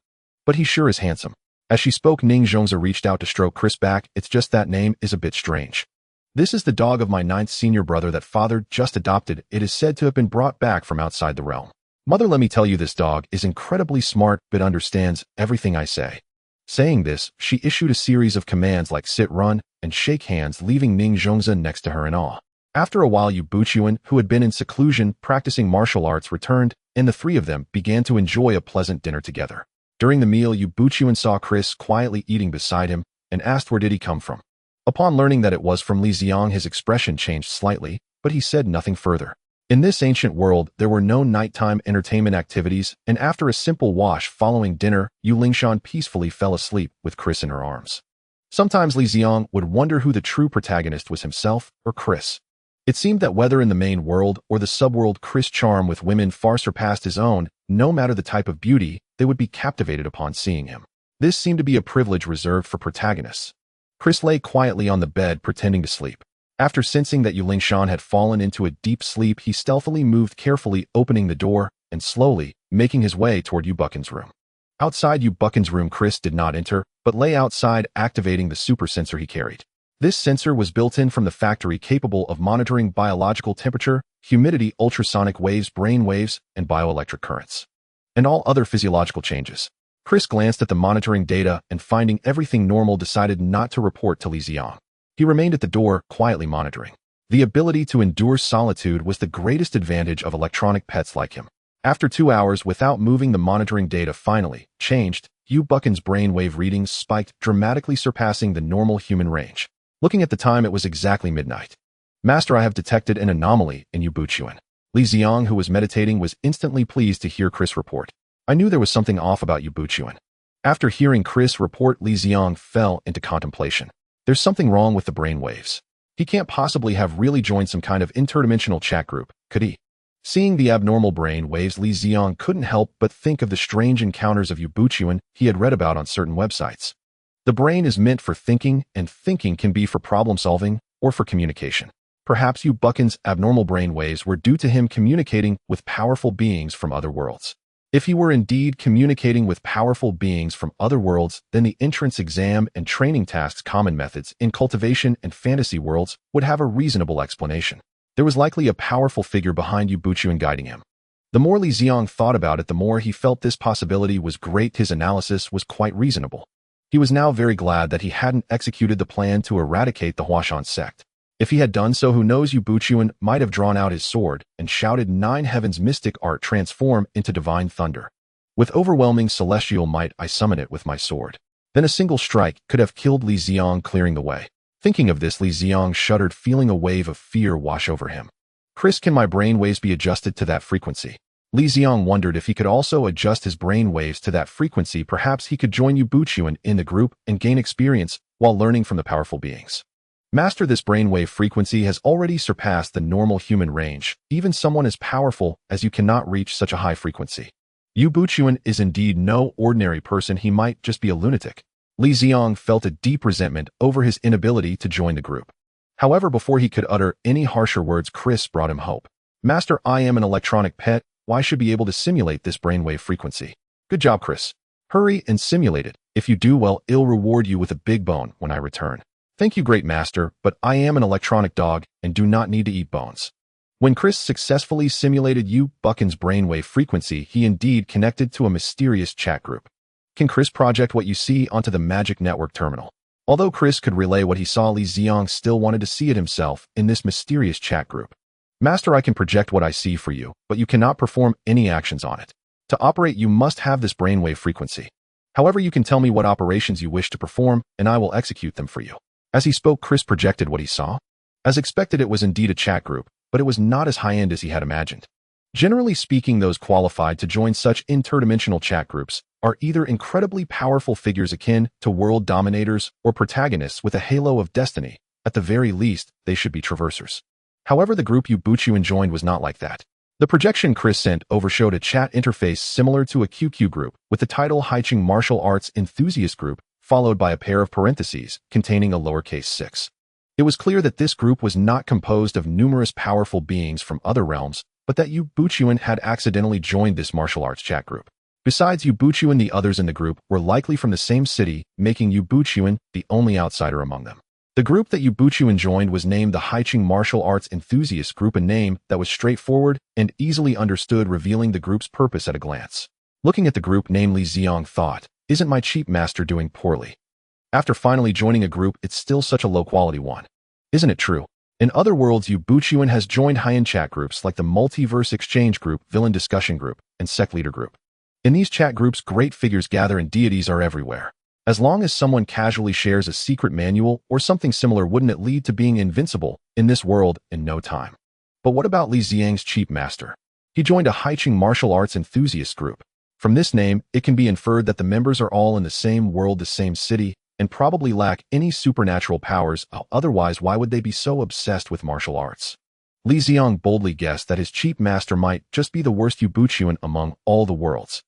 But he sure is handsome." As she spoke, Ning Zhongzi reached out to stroke Chris back. "It's just that name is a bit strange. This is the dog of my 9th senior brother that father just adopted. It is said to have been brought back from outside the realm. Mother, let me tell you, this dog is incredibly smart but understands everything I say." Saying this, she issued a series of commands like sit, run, and shake hands, leaving Ning Zhongzi next to her in awe. After a while, Yu Buqian, who had been in seclusion practicing martial arts, returned, and the three of them began to enjoy a pleasant dinner together. During the meal, Yu Buqian saw Chris quietly eating beside him and asked where did he come from. Upon learning that it was from Li Ziang, his expression changed slightly, but he said nothing further. In this ancient world, there were no nighttime entertainment activities, and after a simple wash following dinner, Yu Lingshan peacefully fell asleep with Chris in her arms. Sometimes Li Ziang would wonder who the true protagonist was, himself or Chris. It seemed that whether in the main world or the subworld, Chris' charm with women far surpassed his own. No matter the type of beauty, they would be captivated upon seeing him. This seemed to be a privilege reserved for protagonists. Chris lay quietly on the bed, pretending to sleep. After sensing that Yu Lingshan had fallen into a deep sleep, he stealthily moved, carefully opening the door and slowly making his way toward Yu Buqian's room. Outside Yu Buqian's room, Chris did not enter, but lay outside, activating the super sensor he carried. This sensor was built in from the factory, capable of monitoring biological temperature, humidity, ultrasonic waves, brain waves, and bioelectric currents, and all other physiological changes. Chris glanced at the monitoring data and, finding everything normal, decided not to report to Li Ziang. He remained at the door, quietly monitoring. The ability to endure solitude was the greatest advantage of electronic pets like him. After 2 hours without moving, the monitoring data finally changed. Yu Buqian's brainwave readings spiked, dramatically surpassing the normal human range. Looking at the time, it was exactly midnight. "Master, I have detected an anomaly in Yu Buqian." Li Ziang, who was meditating, was instantly pleased to hear Chris report. "I knew there was something off about Yu Buqian." After hearing Chris report, Li Ziang fell into contemplation. There's something wrong with the brain waves. He can't possibly have really joined some kind of interdimensional chat group, could he? Seeing the abnormal brain waves, Li Ziang couldn't help but think of the strange encounters of Yu Buqian he had read about on certain websites. The brain is meant for thinking, and thinking can be for problem solving or for communication. Perhaps Yu Buqian's abnormal brain waves were due to him communicating with powerful beings from other worlds. If he were indeed communicating with powerful beings from other worlds, then the entrance exam and training tasks, common methods in cultivation and fantasy worlds, would have a reasonable explanation. There was likely a powerful figure behind Yu Buqian guiding him. The more Li Ziang thought about it, the more he felt this possibility was great. His analysis was quite reasonable. He was now very glad that he hadn't executed the plan to eradicate the Huashan sect. If he had done so, who knows, Yu Buqian might have drawn out his sword and shouted, "Nine heavens, mystic art, transform into divine thunder. With overwhelming celestial might, I summon it with my sword." Then a single strike could have killed Li Ziang, clearing the way. Thinking of this, Li Ziang shuddered, feeling a wave of fear wash over him. "Chris, can my brain waves be adjusted to that frequency?" Li Ziang wondered if he could also adjust his brain waves to that frequency. Perhaps he could join Yu Buqian in the group and gain experience while learning from the powerful beings. "Master, this brainwave frequency has already surpassed the normal human range. Even someone as powerful as you cannot reach such a high frequency. Yu Buqian is indeed no ordinary person. He might just be a lunatic." Li Ziang felt a deep resentment over his inability to join the group. However, before he could utter any harsher words, Chris brought him hope. Master, I am an electronic pet. Why should be able to simulate this brainwave frequency? Good job, Chris. Hurry and simulate it. If you do well, I'll reward you with a big bone when I return. Thank you, great master, but I am an electronic dog and do not need to eat bones. When Chris successfully simulated Buchan's brainwave frequency, he indeed connected to a mysterious chat group. Can Chris project what you see onto the magic network terminal? Although Chris could relay what he saw, Li Ziang still wanted to see it himself in this mysterious chat group. Master, I can project what I see for you, but you cannot perform any actions on it. To operate, you must have this brainwave frequency. However, you can tell me what operations you wish to perform, and I will execute them for you. As he spoke, Chris projected what he saw. As expected, it was indeed a chat group, but it was not as high-end as he had imagined. Generally speaking, those qualified to join such interdimensional chat groups are either incredibly powerful figures akin to world dominators or protagonists with a halo of destiny. At the very least, they should be traversers. However, the group Buchuan joined was not like that. The projection Chris sent over showed a chat interface similar to a QQ group with the title Haiching Martial Arts Enthusiast Group, followed by a pair of parentheses containing a lowercase 6. It was clear that this group was not composed of numerous powerful beings from other realms, but that Buchuan had accidentally joined this martial arts chat group. Besides Buchuan, the others in the group were likely from the same city, making Buchuan the only outsider among them. The group that Buchuan joined was named the Haiching Martial Arts Enthusiast Group, a name that was straightforward and easily understood, revealing the group's purpose at a glance. Looking at the group name, Li Ziang thought, "Isn't my cheap master doing poorly? After finally joining a group, it's still such a low-quality one. Isn't it true?" In other worlds, Buchuan has joined high-end chat groups like the Multiverse Exchange Group, Villain Discussion Group, and Sect Leader Group. In these chat groups, great figures gather and deities are everywhere. As long as someone casually shares a secret manual or something similar, wouldn't it lead to being invincible in this world in no time? But what about Li Ziang's cheap master? He joined a Haiching Martial Arts Enthusiast Group. From this name, it can be inferred that the members are all in the same world, the same city, and probably lack any supernatural powers. Otherwise, why would they be so obsessed with martial arts? Li Ziang boldly guessed that his cheap master might just be the worst Buchuan among all the worlds.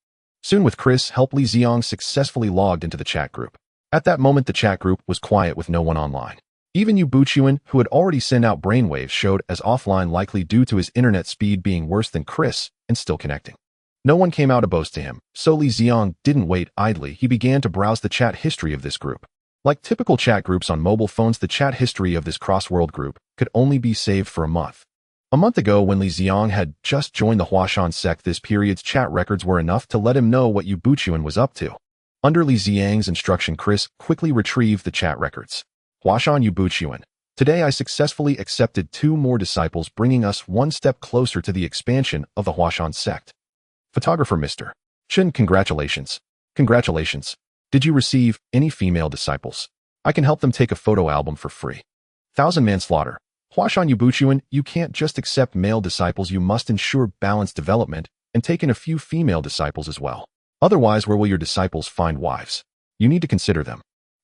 Soon, with Chris' help, Li Ziang successfully logged into the chat group. At that moment, the chat group was quiet with no one online. Even Buchuan, who had already sent out brainwaves, showed as offline, likely due to his internet speed being worse than Chris and still connecting. No one came out to boast to him, so Li Ziang didn't wait idly. He began to browse the chat history of this group. Like typical chat groups on mobile phones, the chat history of this cross-world group could only be saved for a month. A month ago, when Li Ziang had just joined the Huashan sect, this period's chat records were enough to let him know what Buchuan was up to. Under Li Ziang's instruction, Chris quickly retrieved the chat records. Huashan Buchuan. Today I successfully accepted 2 more disciples, bringing us one step closer to the expansion of the Huashan sect. Photographer Mr. Chen, congratulations. Congratulations. Did you receive any female disciples? I can help them take a photo album for free. Thousand manslaughter. Huashan Buchuan, you can't just accept male disciples, you must ensure balanced development and take in a few female disciples as well. Otherwise, where will your disciples find wives? You need to consider them.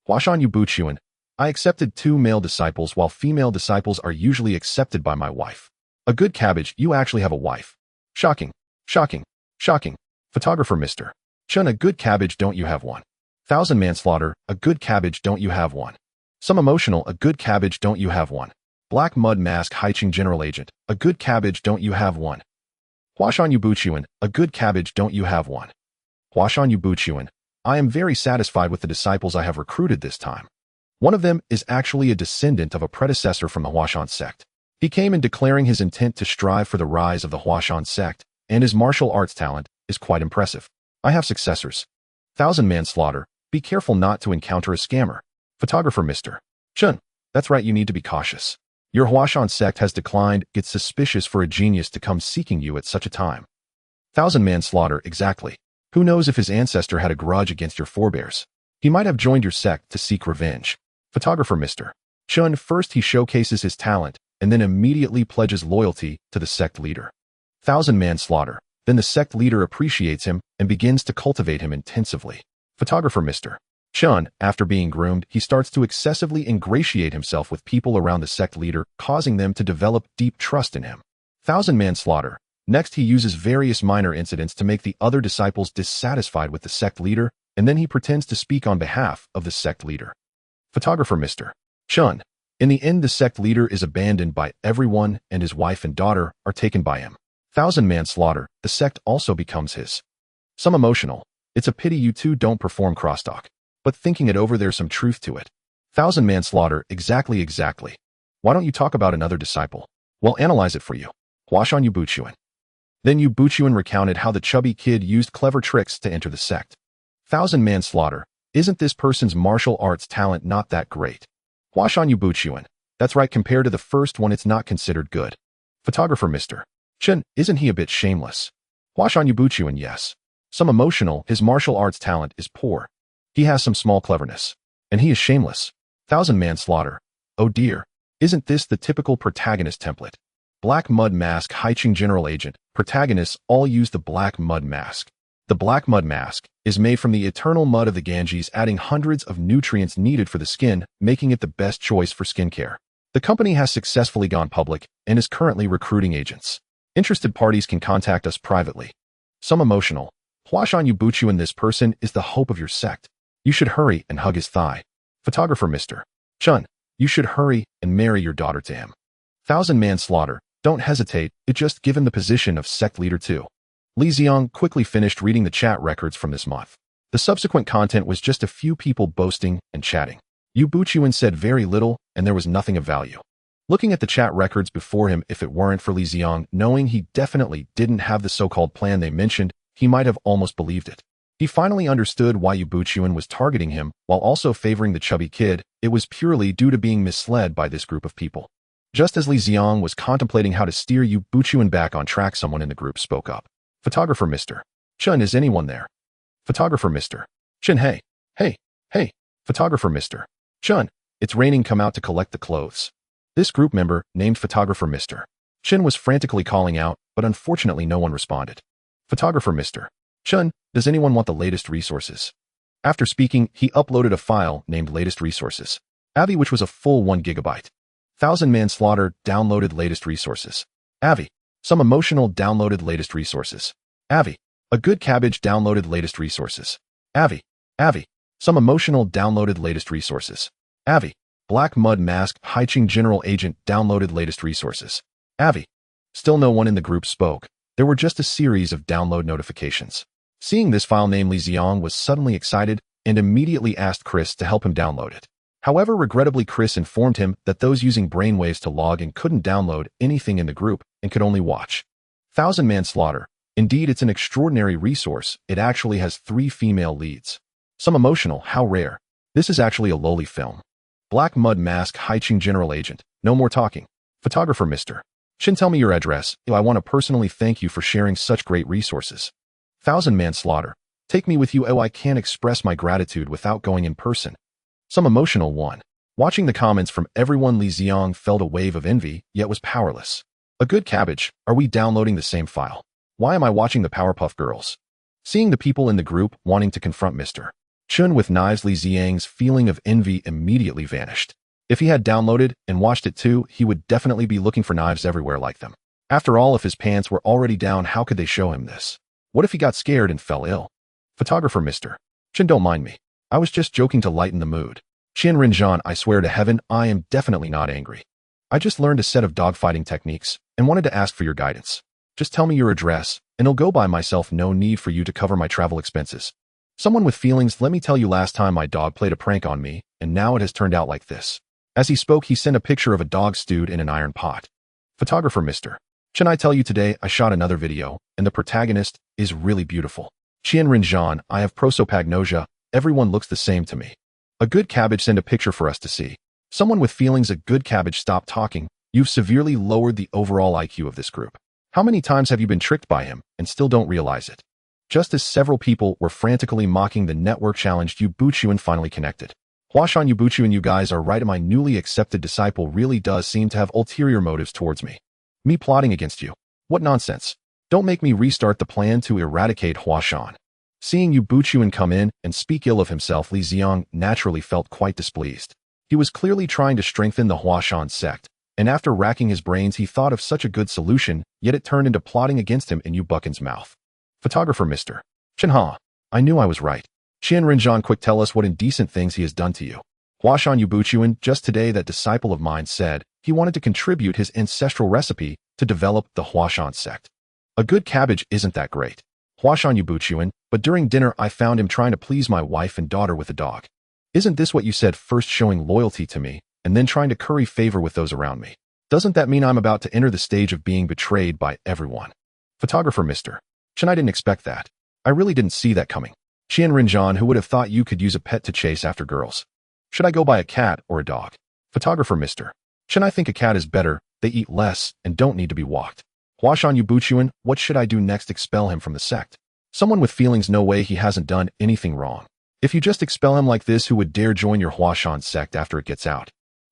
Huashan Buchuan, I accepted 2 male disciples while female disciples are usually accepted by my wife. A good cabbage, you actually have a wife. Shocking. Shocking. Shocking. Photographer Mr. Chen, a good cabbage, don't you have one? Thousand manslaughter, a good cabbage, don't you have one? Some emotional, a good cabbage, don't you have one? Black Mud Mask Haiching General Agent, a good cabbage, don't you have one? Huashan Buchuan, a good cabbage, don't you have one? Huashan Buchuan, I am very satisfied with the disciples I have recruited this time. One of them is actually a descendant of a predecessor from the Huashan sect. He came in declaring his intent to strive for the rise of the Huashan sect, and his martial arts talent is quite impressive. I have successors. Thousand manslaughter, be careful not to encounter a scammer. Photographer Mr. Chen, that's right, you need to be cautious. Your Huashan sect has declined. It's suspicious for a genius to come seeking you at such a time. Thousand manslaughter, exactly. Who knows if his ancestor had a grudge against your forebears? He might have joined your sect to seek revenge. Photographer Mr. Chun, first he showcases his talent and then immediately pledges loyalty to the sect leader. Thousand manslaughter. Then the sect leader appreciates him and begins to cultivate him intensively. Photographer Mr. Chun, after being groomed, he starts to excessively ingratiate himself with people around the sect leader, causing them to develop deep trust in him. Thousand manslaughter. Next, he uses various minor incidents to make the other disciples dissatisfied with the sect leader, and then he pretends to speak on behalf of the sect leader. Photographer Mr. Chun. In the end, the sect leader is abandoned by everyone and his wife and daughter are taken by him. Thousand manslaughter, the sect also becomes his. Some emotional. It's a pity you two don't perform crosstalk. But thinking it over, there's some truth to it. Thousand manslaughter, exactly. Why don't you talk about another disciple? We'll analyze it for you. Huashan Yubuchuan. Then Yubuchuan recounted how the chubby kid used clever tricks to enter the sect. Thousand manslaughter. Isn't this person's martial arts talent not that great? Huashan Yubuchuan. That's right, compared to the first one it's not considered good. Photographer Mr. Chen, isn't he a bit shameless? Huashan Yubuchuan, yes. Some emotional, his martial arts talent is poor. He has some small cleverness. And he is shameless. Thousand manslaughter. Oh dear. Isn't this the typical protagonist template? Black mud mask, Haiqing general agent. Protagonists all use the black mud mask. The black mud mask is made from the eternal mud of the Ganges, adding hundreds of nutrients needed for the skin, making it the best choice for skincare. The company has successfully gone public and is currently recruiting agents. Interested parties can contact us privately. Some emotional. Huashan Yubuchuan, this person is the hope of your sect. You should hurry and hug his thigh. Photographer Mr. Chun, you should hurry and marry your daughter to him. Thousand manslaughter. Don't hesitate, it just given the position of sect leader too. Li Ziang quickly finished reading the chat records from this month. The subsequent content was just a few people boasting and chatting. Yubuchuan said very little, and there was nothing of value. Looking at the chat records before him, if it weren't for Li Ziang, knowing he definitely didn't have the so-called plan they mentioned, he might have almost believed it. He finally understood why Yubuchuan was targeting him, while also favoring the chubby kid. It was purely due to being misled by this group of people. Just as Li Ziang was contemplating how to steer Yubuchuan back on track, someone in the group spoke up. Photographer Mr. Chun, is anyone there? Photographer Mr. Chun, hey. Photographer Mr. Chun, it's raining, come out to collect the clothes. This group member, named Photographer Mr. Chun, was frantically calling out, but unfortunately no one responded. Photographer Mr. Chun, does anyone want the latest resources? After speaking, he uploaded a file named Latest Resources. Avi, which was a full 1 gigabyte. Thousand manslaughter, downloaded latest resources. Avi. Some emotional, downloaded latest resources. Avi. A good cabbage, downloaded latest resources. Avi. Some emotional, downloaded latest resources. Avi. Black mud mask, Haiqing general agent, downloaded latest resources. Avi. Still no one in the group spoke. There were just a series of download notifications. Seeing this file name, Li Ziang was suddenly excited and immediately asked Chris to help him download it. However, regrettably, Chris informed him that those using brainwaves to log in couldn't download anything in the group and could only watch. Thousand manslaughter. Indeed, it's an extraordinary resource. It actually has 3 female leads. Some emotional, how rare. This is actually a lowly film. Black mud mask, Haiqing general agent. No more talking. Photographer Mr. Shin, tell me your address. I want to personally thank you for sharing such great resources. Thousand manslaughter. Take me with you. I can't express my gratitude without going in person. Some emotional one. Watching the comments from everyone, Li Ziang felt a wave of envy, yet was powerless. A good cabbage. Are we downloading the same file? Why am I watching the Powerpuff Girls? Seeing the people in the group wanting to confront Mr. Chun with knives, Li Ziang's feeling of envy immediately vanished. If he had downloaded and watched it too, he would definitely be looking for knives everywhere like them. After all, if his pants were already down, how could they show him this? What if he got scared and fell ill? Photographer Mr. Chun, don't mind me. I was just joking to lighten the mood. Qian Rinzhan, I swear to heaven, I am definitely not angry. I just learned a set of dogfighting techniques and wanted to ask for your guidance. Just tell me your address, and I'll go by myself. No need for you to cover my travel expenses. Someone with feelings, let me tell you, last time my dog played a prank on me, and now it has turned out like this. As he spoke, he sent a picture of a dog stewed in an iron pot. Photographer Mr. Chen, I tell you, today I shot another video, and the protagonist is really beautiful. Qian Rinzhan, I have prosopagnosia. Everyone looks the same to me. A good cabbage, send a picture for us to see. Someone with feelings, a good cabbage, stop talking. You've severely lowered the overall IQ of this group. How many times have you been tricked by him and still don't realize it? Just as several people were frantically mocking the network challenge, Yubuchuan finally connected. Huashan Yubuchuan, you guys are right. My newly accepted disciple really does seem to have ulterior motives towards me. Me plotting against you. What nonsense. Don't make me restart the plan to eradicate Huashan. Seeing Yubuchuan come in and speak ill of himself, Li Ziang naturally felt quite displeased. He was clearly trying to strengthen the Huashan sect, and after racking his brains he thought of such a good solution, yet it turned into plotting against him in Yubuchan's mouth. Photographer Mr. Chenha. I knew I was right. Qian Rinzhan, quick, tell us what indecent things he has done to you. Huashan Yubuchuan, just today that disciple of mine said he wanted to contribute his ancestral recipe to develop the Huashan sect. A good cabbage isn't that great. Huashan Yubuchuan, but during dinner I found him trying to please my wife and daughter with a dog. Isn't this what you said, first showing loyalty to me, and then trying to curry favor with those around me? Doesn't that mean I'm about to enter the stage of being betrayed by everyone? Photographer Mr. Chen, I didn't expect that. I really didn't see that coming. Qian Rinzhan, who would have thought you could use a pet to chase after girls? Should I go buy a cat or a dog? Photographer Mr. Chen, I think a cat is better, they eat less and don't need to be walked. Huashan Yubuchuan, what should I do next? Expel him from the sect. Someone with feelings, no way, he hasn't done anything wrong. If you just expel him like this, who would dare join your Huashan sect after it gets out?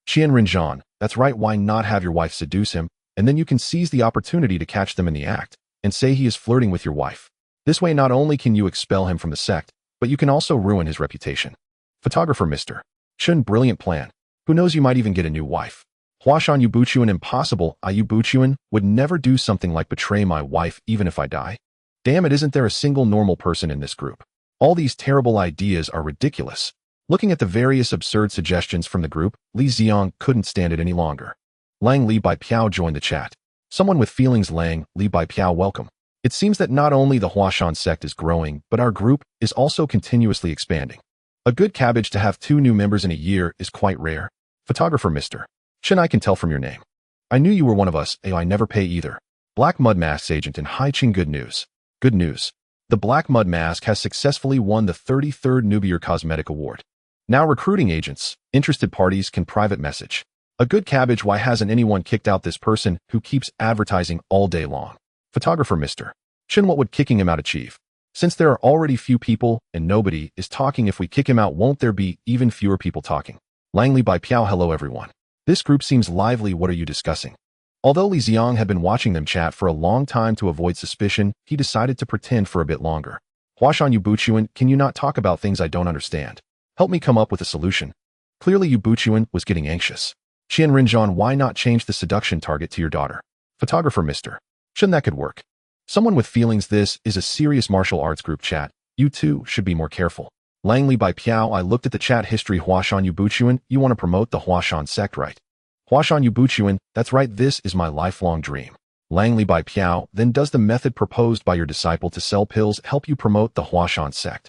Qian Rinzhan, that's right, why not have your wife seduce him, and then you can seize the opportunity to catch them in the act, and say he is flirting with your wife. This way not only can you expel him from the sect, but you can also ruin his reputation. Photographer Mr. Chen, brilliant plan. Who knows, you might even get a new wife. Huashan Yubuchuan, impossible. I Yubuchuan would never do something like betray my wife even if I die. Damn it, isn't there a single normal person in this group? All these terrible ideas are ridiculous. Looking at the various absurd suggestions from the group, Li Ziang couldn't stand it any longer. Lang Li Bai Piao joined the chat. Someone with feelings. Lang Li Bai Piao, welcome. It seems that not only the Huashan sect is growing, but our group is also continuously expanding. A good cabbage to have 2 new members in a year is quite rare. Photographer Mr. Chen, I can tell from your name. I knew you were one of us. I never pay either. Black Mud Mask's agent in Hai Ching. Good news. Good news. The Black Mud Mask has successfully won the 33rd Nubier Cosmetic Award. Now recruiting agents. Interested parties can private message. A good cabbage, why hasn't anyone kicked out this person who keeps advertising all day long? Photographer Mr. Chen, what would kicking him out achieve? Since there are already few people and nobody is talking, if we kick him out, won't there be even fewer people talking? Langley Bai Piao, hello everyone. This group seems lively, what are you discussing? Although Li Ziang had been watching them chat for a long time to avoid suspicion, he decided to pretend for a bit longer. Huashan Yubuchuan, can you not talk about things I don't understand? Help me come up with a solution. Clearly Yubuchuan was getting anxious. Qian Rinzhan, why not change the seduction target to your daughter? Photographer Mr. Chen, that could work. Someone with feelings, this is a serious martial arts group chat. You too should be more careful. Langley Bai Piao, I looked at the chat history. Huashan Yubuchuan, you want to promote the Huashan sect, right? Huashan Yubuchuan, that's right, this is my lifelong dream. Langley Bai Piao, then does the method proposed by your disciple to sell pills help you promote the Huashan sect?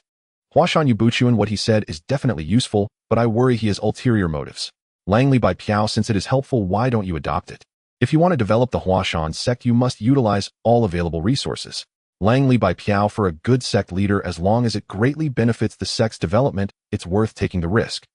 Huashan Yubuchuan, what he said is definitely useful, but I worry he has ulterior motives. Langley Bai Piao, since it is helpful, why don't you adopt it? If you want to develop the Huashan sect, you must utilize all available resources. Langley Bai Piao, for a good sect leader, as long as it greatly benefits the sect's development, it's worth taking the risk.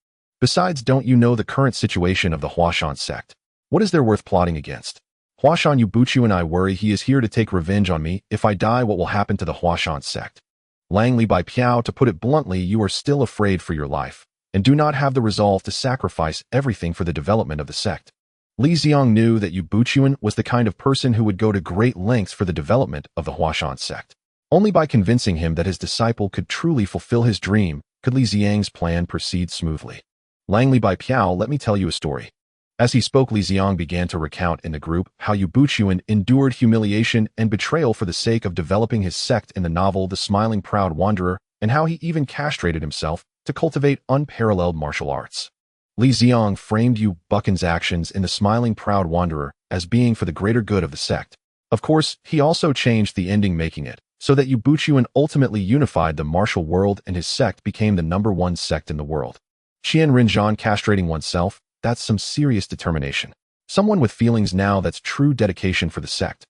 Besides, don't you know the current situation of the Huashan sect? What is there worth plotting against? Huashan Yubuchuan, I worry he is here to take revenge on me. If I die, what will happen to the Huashan sect? Langley Bai Piao, to put it bluntly, you are still afraid for your life, and do not have the resolve to sacrifice everything for the development of the sect. Li Ziang knew that Yubuchuan was the kind of person who would go to great lengths for the development of the Huashan sect. Only by convincing him that his disciple could truly fulfill his dream could Li Ziang's plan proceed smoothly. Langley Bai Piao, let me tell you a story. As he spoke, Li Ziang began to recount in the group how Yubuchuan endured humiliation and betrayal for the sake of developing his sect in the novel The Smiling Proud Wanderer, and how he even castrated himself to cultivate unparalleled martial arts. Li Ziang framed Yubuchuan's actions in The Smiling Proud Wanderer as being for the greater good of the sect. Of course, he also changed the ending, making it so that Yubuchuan ultimately unified the martial world and his sect became the #1 sect in the world. Qian Rinzhan, castrating oneself, that's some serious determination. Someone with feelings now, that's true dedication for the sect.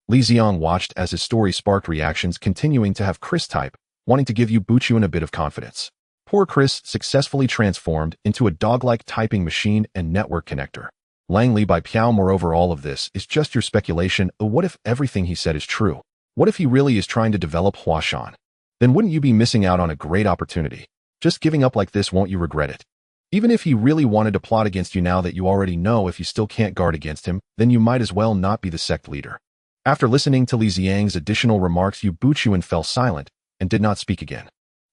Li Ziang watched as his story sparked reactions, continuing to have Chris type, wanting to give Yubuchuan a bit of confidence. Poor Chris successfully transformed into a dog-like typing machine and network connector. Langley Bai Piao, moreover, all of this is just your speculation. What if everything he said is true? What if he really is trying to develop Huashan? Then wouldn't you be missing out on a great opportunity? Just giving up like this, won't you regret it? Even if he really wanted to plot against you, now that you already know if you still can't guard against him, then you might as well not be the sect leader. After listening to Li Ziang's additional remarks, Yubuchuan fell silent and did not speak again.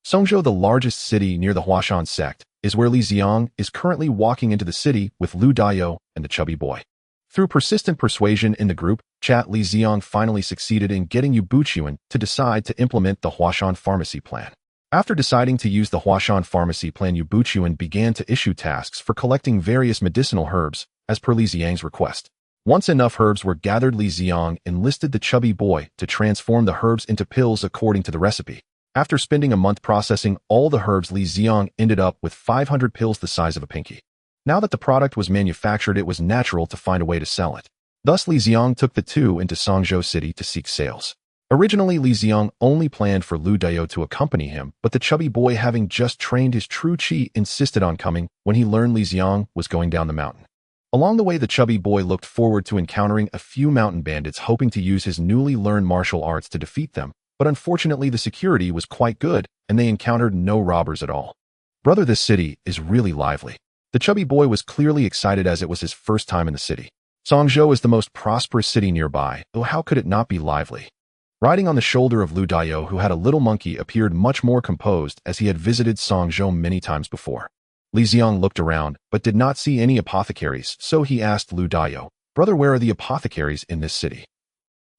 Songzhou, the largest city near the Huashan sect, is where Li Ziang is currently walking into the city with Lu Dayo and the chubby boy. Through persistent persuasion in the group chat, Li Ziang finally succeeded in getting Yubuchuan to decide to implement the Huashan pharmacy plan. After deciding to use the Huashan pharmacy plan, Yu Buchuan began to issue tasks for collecting various medicinal herbs, as per Li Ziang's request. Once enough herbs were gathered, Li Ziang enlisted the chubby boy to transform the herbs into pills according to the recipe. After spending a month processing all the herbs, Li Ziang ended up with 500 pills the size of a pinky. Now that the product was manufactured, it was natural to find a way to sell it. Thus, Li Ziang took the two into Songzhou City to seek sales. Originally, Li Ziang only planned for Lu Dayo to accompany him, but the chubby boy, having just trained his true chi, insisted on coming when he learned Li Ziang was going down the mountain. Along the way, the chubby boy looked forward to encountering a few mountain bandits, hoping to use his newly learned martial arts to defeat them, but unfortunately the security was quite good, and they encountered no robbers at all. Brother, this city is really lively. The chubby boy was clearly excited as it was his first time in the city. Songzhou is the most prosperous city nearby, oh how could it not be lively? Riding on the shoulder of Lu Dayo, who had a little monkey, appeared much more composed as he had visited Songzhou many times before. Li Ziang looked around, but did not see any apothecaries, so he asked Lu Dayo, "Brother, where are the apothecaries in this city?"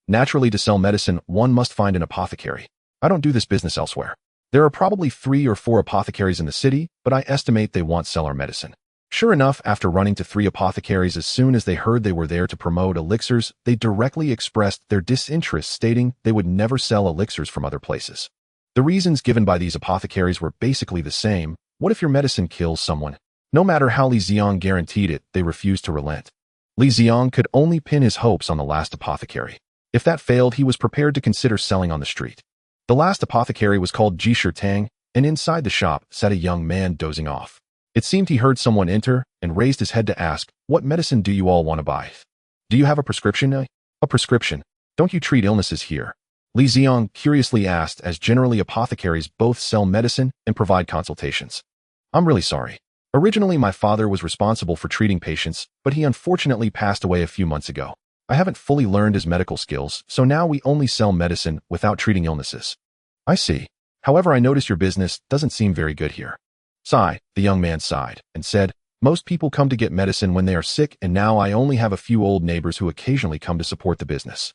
Naturally, to sell medicine, one must find an apothecary. I don't do this business elsewhere. There are probably 3 or 4 apothecaries in the city, but I estimate they won't sell our medicine. Sure enough, after running to 3 apothecaries, as soon as they heard they were there to promote elixirs, they directly expressed their disinterest, stating they would never sell elixirs from other places. The reasons given by these apothecaries were basically the same. What if your medicine kills someone? No matter how Li Ziang guaranteed it, they refused to relent. Li Ziang could only pin his hopes on the last apothecary. If that failed, he was prepared to consider selling on the street. The last apothecary was called Ji Shitang, and inside the shop sat a young man dozing off. It seemed he heard someone enter and raised his head to ask, "What medicine do you all want to buy? Do you have a prescription?" "A prescription? Don't you treat illnesses here?" Li Ziang curiously asked, as generally apothecaries both sell medicine and provide consultations. "I'm really sorry. Originally my father was responsible for treating patients, but he unfortunately passed away a few months ago. I haven't fully learned his medical skills, so now we only sell medicine without treating illnesses." "I see. However, I notice your business doesn't seem very good here." "Sigh," the young man sighed, and said, "Most people come to get medicine when they are sick, and now I only have a few old neighbors who occasionally come to support the business.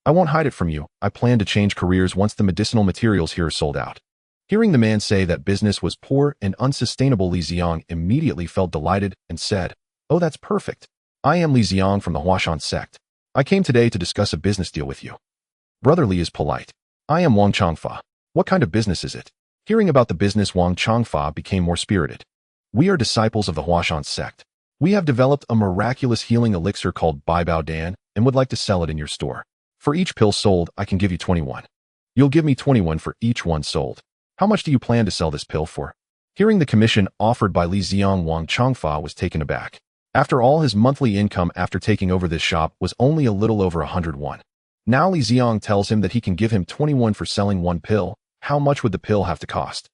I won't hide it from you, I plan to change careers once the medicinal materials here are sold out." Hearing the man say that business was poor and unsustainable, Li Ziang immediately felt delighted and said, "Oh, that's perfect. I am Li Ziang from the Huashan sect. I came today to discuss a business deal with you." Brother Li is polite. "I am Wang Changfa. What kind of business is it?" Hearing about the business, Wang Changfa became more spirited. "We are disciples of the Huashan sect. We have developed a miraculous healing elixir called Bai Bao Dan and would like to sell it in your store. For each pill sold, I can give you 21. You'll give me 21 for each one sold. How much do you plan to sell this pill for?" Hearing the commission offered by Li Ziang, Wang Changfa was taken aback. After all, his monthly income after taking over this shop was only a little over 101. Now Li Ziang tells him that he can give him 21 for selling one pill. How much would the pill have to cost?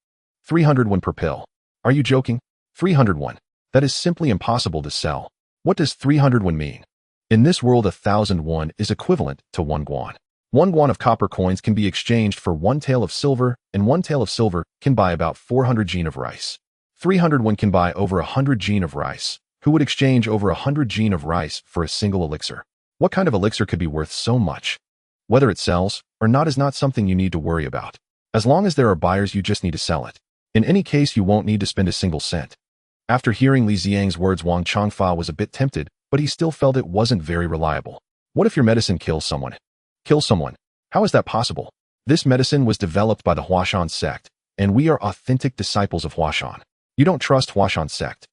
301 per pill. Are you joking? 301. That is simply impossible to sell. What does 301 mean? In this world, 1,001 is equivalent to 1 guan. 1 guan of copper coins can be exchanged for 1 tael of silver, and 1 tael of silver can buy about 400 jin of rice. 301 can buy over 100 jin of rice. Who would exchange over 100 jin of rice for a single elixir? What kind of elixir could be worth so much? Whether it sells or not is not something you need to worry about. As long as there are buyers, you just need to sell it. In any case, you won't need to spend a single cent. After hearing Li Ziang's words, Wang Changfa was a bit tempted, but he still felt it wasn't very reliable. What if your medicine kills someone? Kill someone? How is that possible? This medicine was developed by the Huashan sect, and we are authentic disciples of Huashan. You don't trust Huashan sect?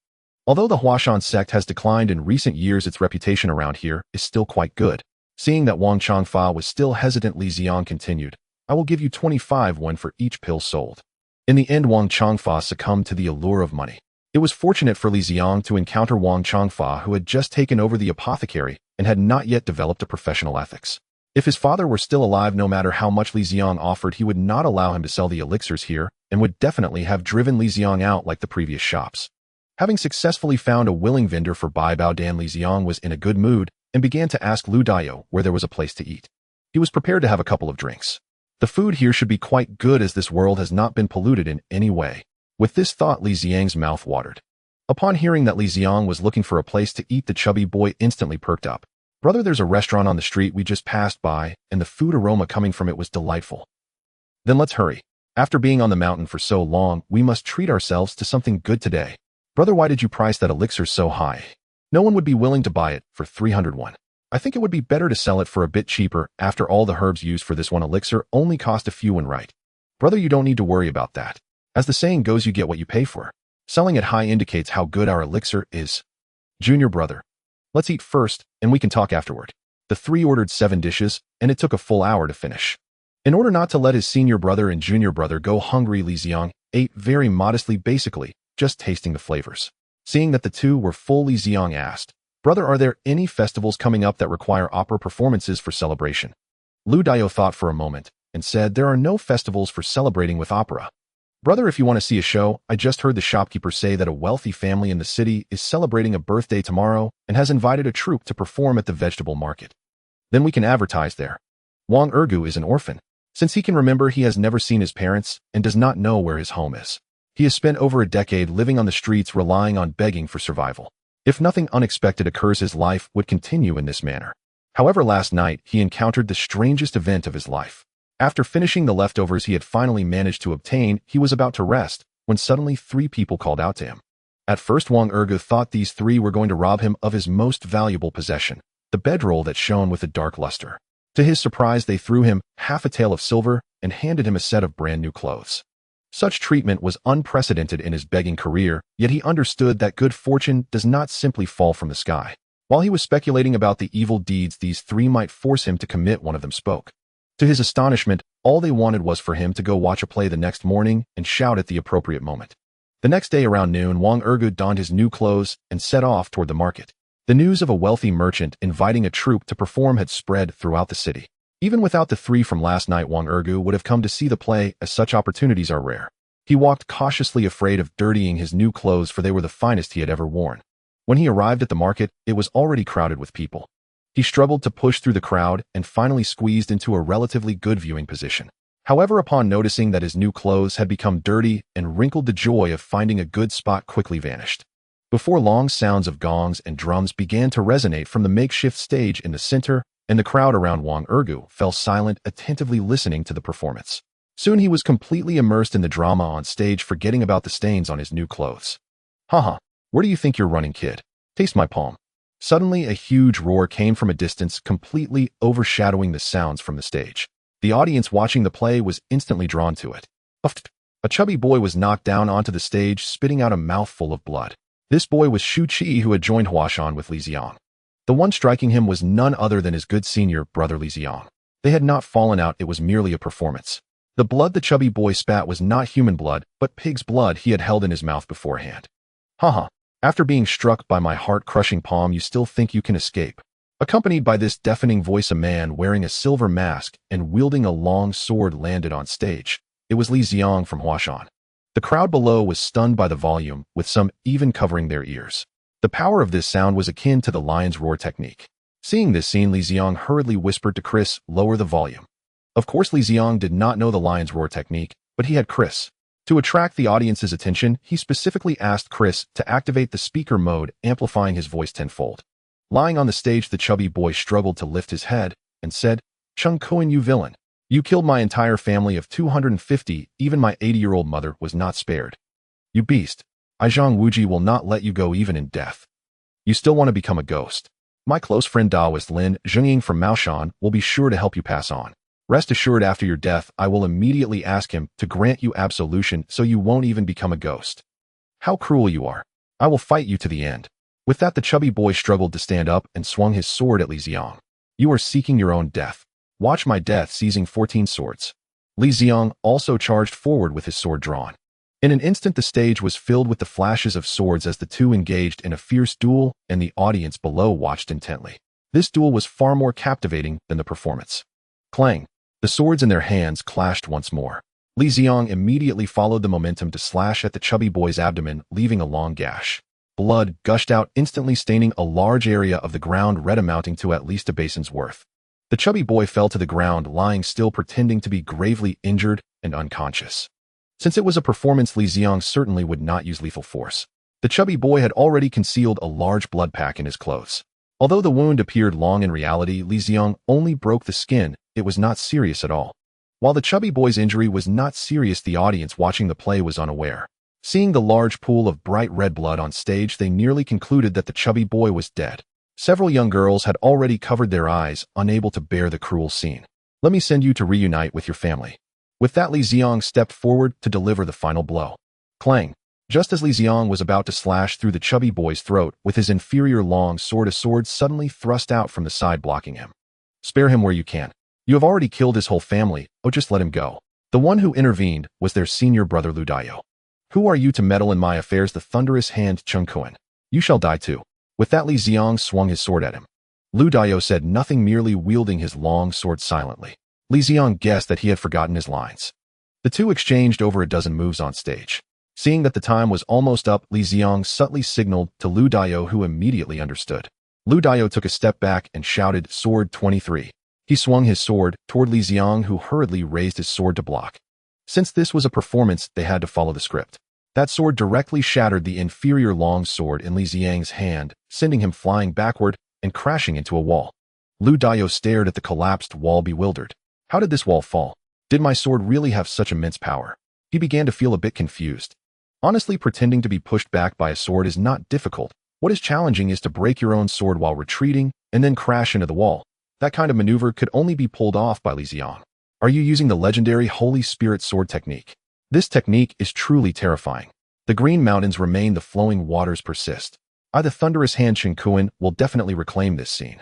Although the Huashan sect has declined in recent years, its reputation around here is still quite good. Seeing that Wang Changfa was still hesitant, Li Ziang continued, "I will give you 25 won for each pill sold." In the end, Wang Changfa succumbed to the allure of money. It was fortunate for Li Ziang to encounter Wang Changfa, who had just taken over the apothecary and had not yet developed a professional ethics. If his father were still alive, no matter how much Li Ziang offered, he would not allow him to sell the elixirs here and would definitely have driven Li Ziang out like the previous shops. Having successfully found a willing vendor for Bai Bao Dan, Li Ziang was in a good mood and began to ask Lu Dayo where there was a place to eat. He was prepared to have a couple of drinks. The food here should be quite good, as this world has not been polluted in any way. With this thought, Li Ziang's mouth watered. Upon hearing that Li Ziang was looking for a place to eat, the chubby boy instantly perked up. "Brother, there's a restaurant on the street we just passed by, and the food aroma coming from it was delightful." "Then let's hurry. After being on the mountain for so long, we must treat ourselves to something good today. Brother, why did you price that elixir so high? No one would be willing to buy it for 301. I think it would be better to sell it for a bit cheaper. After all, the herbs used for this one elixir only cost a few when right. Brother, you don't need to worry about that. As the saying goes, you get what you pay for. Selling it high indicates how good our elixir is. Junior brother, let's eat first, and we can talk afterward. The three ordered 7 dishes, and it took a full hour to finish. In order not to let his senior brother and junior brother go hungry, Li Ziang ate very modestly, basically just tasting the flavors. Seeing that the two were full, Li Ziang asked, Brother, are there any festivals coming up that require opera performances for celebration? Lu Dio thought for a moment and said, there are no festivals for celebrating with opera. Brother, if you want to see a show, I just heard the shopkeeper say that a wealthy family in the city is celebrating a birthday tomorrow and has invited a troupe to perform at the vegetable market. Then we can advertise there. Wang Ergu is an orphan. Since he can remember, he has never seen his parents and does not know where his home is. He has spent over a decade living on the streets, relying on begging for survival. If nothing unexpected occurs, his life would continue in this manner. However, last night, he encountered the strangest event of his life. After finishing the leftovers he had finally managed to obtain, he was about to rest, when suddenly 3 people called out to him. At first, Wang Ergu thought these 3 were going to rob him of his most valuable possession, the bedroll that shone with a dark luster. To his surprise, they threw him half a tael of silver and handed him a set of brand new clothes. Such treatment was unprecedented in his begging career, yet he understood that good fortune does not simply fall from the sky. While he was speculating about the evil deeds these 3 might force him to commit, one of them spoke. To his astonishment, all they wanted was for him to go watch a play the next morning and shout at the appropriate moment. The next day around noon, Wang Ergu donned his new clothes and set off toward the market. The news of a wealthy merchant inviting a troupe to perform had spread throughout the city. Even without the 3 from last night, Wang Ergu would have come to see the play, as such opportunities are rare. He walked cautiously, afraid of dirtying his new clothes, for they were the finest he had ever worn. When he arrived at the market, it was already crowded with people. He struggled to push through the crowd and finally squeezed into a relatively good viewing position. However, upon noticing that his new clothes had become dirty and wrinkled, the joy of finding a good spot quickly vanished. Before long, sounds of gongs and drums began to resonate from the makeshift stage in the center, and the crowd around Wang Ergu fell silent, attentively listening to the performance. Soon he was completely immersed in the drama on stage, forgetting about the stains on his new clothes. Haha, where do you think you're running, kid? Taste my palm. Suddenly, a huge roar came from a distance, completely overshadowing the sounds from the stage. The audience watching the play was instantly drawn to it. A chubby boy was knocked down onto the stage, spitting out a mouthful of blood. This boy was Shu Qi, who had joined Huashan with Li Ziang. The one striking him was none other than his good senior brother Li Ziang. They had not fallen out, it was merely a performance. The blood the chubby boy spat was not human blood, but pig's blood he had held in his mouth beforehand. Haha, after being struck by my heart-crushing palm, you still think you can escape. Accompanied by this deafening voice, a man wearing a silver mask and wielding a long sword landed on stage. It was Li Ziang from Huashan. The crowd below was stunned by the volume, with some even covering their ears. The power of this sound was akin to the lion's roar technique. Seeing this scene, Li Ziang hurriedly whispered to Chris, lower the volume. Of course, Li Ziang did not know the lion's roar technique, but he had Chris. To attract the audience's attention, he specifically asked Chris to activate the speaker mode, amplifying his voice tenfold. Lying on the stage, the chubby boy struggled to lift his head and said, Chung Koen, you villain. You killed my entire family of 250, even my 80-year-old mother was not spared. You beast. Aizhang Wuji will not let you go even in death. You still want to become a ghost. My close friend Taoist Lin Zhengying from Maoshan will be sure to help you pass on. Rest assured, after your death, I will immediately ask him to grant you absolution so you won't even become a ghost. How cruel you are. I will fight you to the end. With that, the chubby boy struggled to stand up and swung his sword at Li Ziang. You are seeking your own death. Watch my death, seizing 14 swords. Li Ziang also charged forward with his sword drawn. In an instant, the stage was filled with the flashes of swords as the two engaged in a fierce duel, and the audience below watched intently. This duel was far more captivating than the performance. Clang! The swords in their hands clashed once more. Li Ziang immediately followed the momentum to slash at the chubby boy's abdomen, leaving a long gash. Blood gushed out, instantly staining a large area of the ground, red, amounting to at least a basin's worth. The chubby boy fell to the ground, lying still, pretending to be gravely injured and unconscious. Since it was a performance, Li Ziang certainly would not use lethal force. The chubby boy had already concealed a large blood pack in his clothes. Although the wound appeared long, in reality, Li Ziang only broke the skin. It was not serious at all. While the chubby boy's injury was not serious, the audience watching the play was unaware. Seeing the large pool of bright red blood on stage, they nearly concluded that the chubby boy was dead. Several young girls had already covered their eyes, unable to bear the cruel scene. Let me send you to reunite with your family. With that, Li Ziang stepped forward to deliver the final blow. Clang! Just as Li Ziang was about to slash through the chubby boy's throat with his inferior long sword, a sword suddenly thrust out from the side, blocking him. Spare him where you can. You have already killed his whole family. Oh, just let him go. The one who intervened was their senior brother Lu Dao. Who are you to meddle in my affairs? The thunderous hand Chung Kuan. You shall die too. With that, Li Ziang swung his sword at him. Lu Dao said nothing, merely wielding his long sword silently. Li Ziang guessed that he had forgotten his lines. The two exchanged over a dozen moves on stage. Seeing that the time was almost up, Li Ziang subtly signaled to Lu Dao, who immediately understood. Lu Dao took a step back and shouted, "Sword 23." He swung his sword toward Li Ziang, who hurriedly raised his sword to block. Since this was a performance, they had to follow the script. That sword directly shattered the inferior long sword in Li Ziang's hand, sending him flying backward and crashing into a wall. Lu Dao stared at the collapsed wall, bewildered. How did this wall fall? Did my sword really have such immense power? He began to feel a bit confused. Honestly, pretending to be pushed back by a sword is not difficult. What is challenging is to break your own sword while retreating and then crash into the wall. That kind of maneuver could only be pulled off by Li Ziang. Are you using the legendary Holy Spirit sword technique? This technique is truly terrifying. The green mountains remain, the flowing waters persist. The thunderous hand Chung Kuan will definitely reclaim this scene.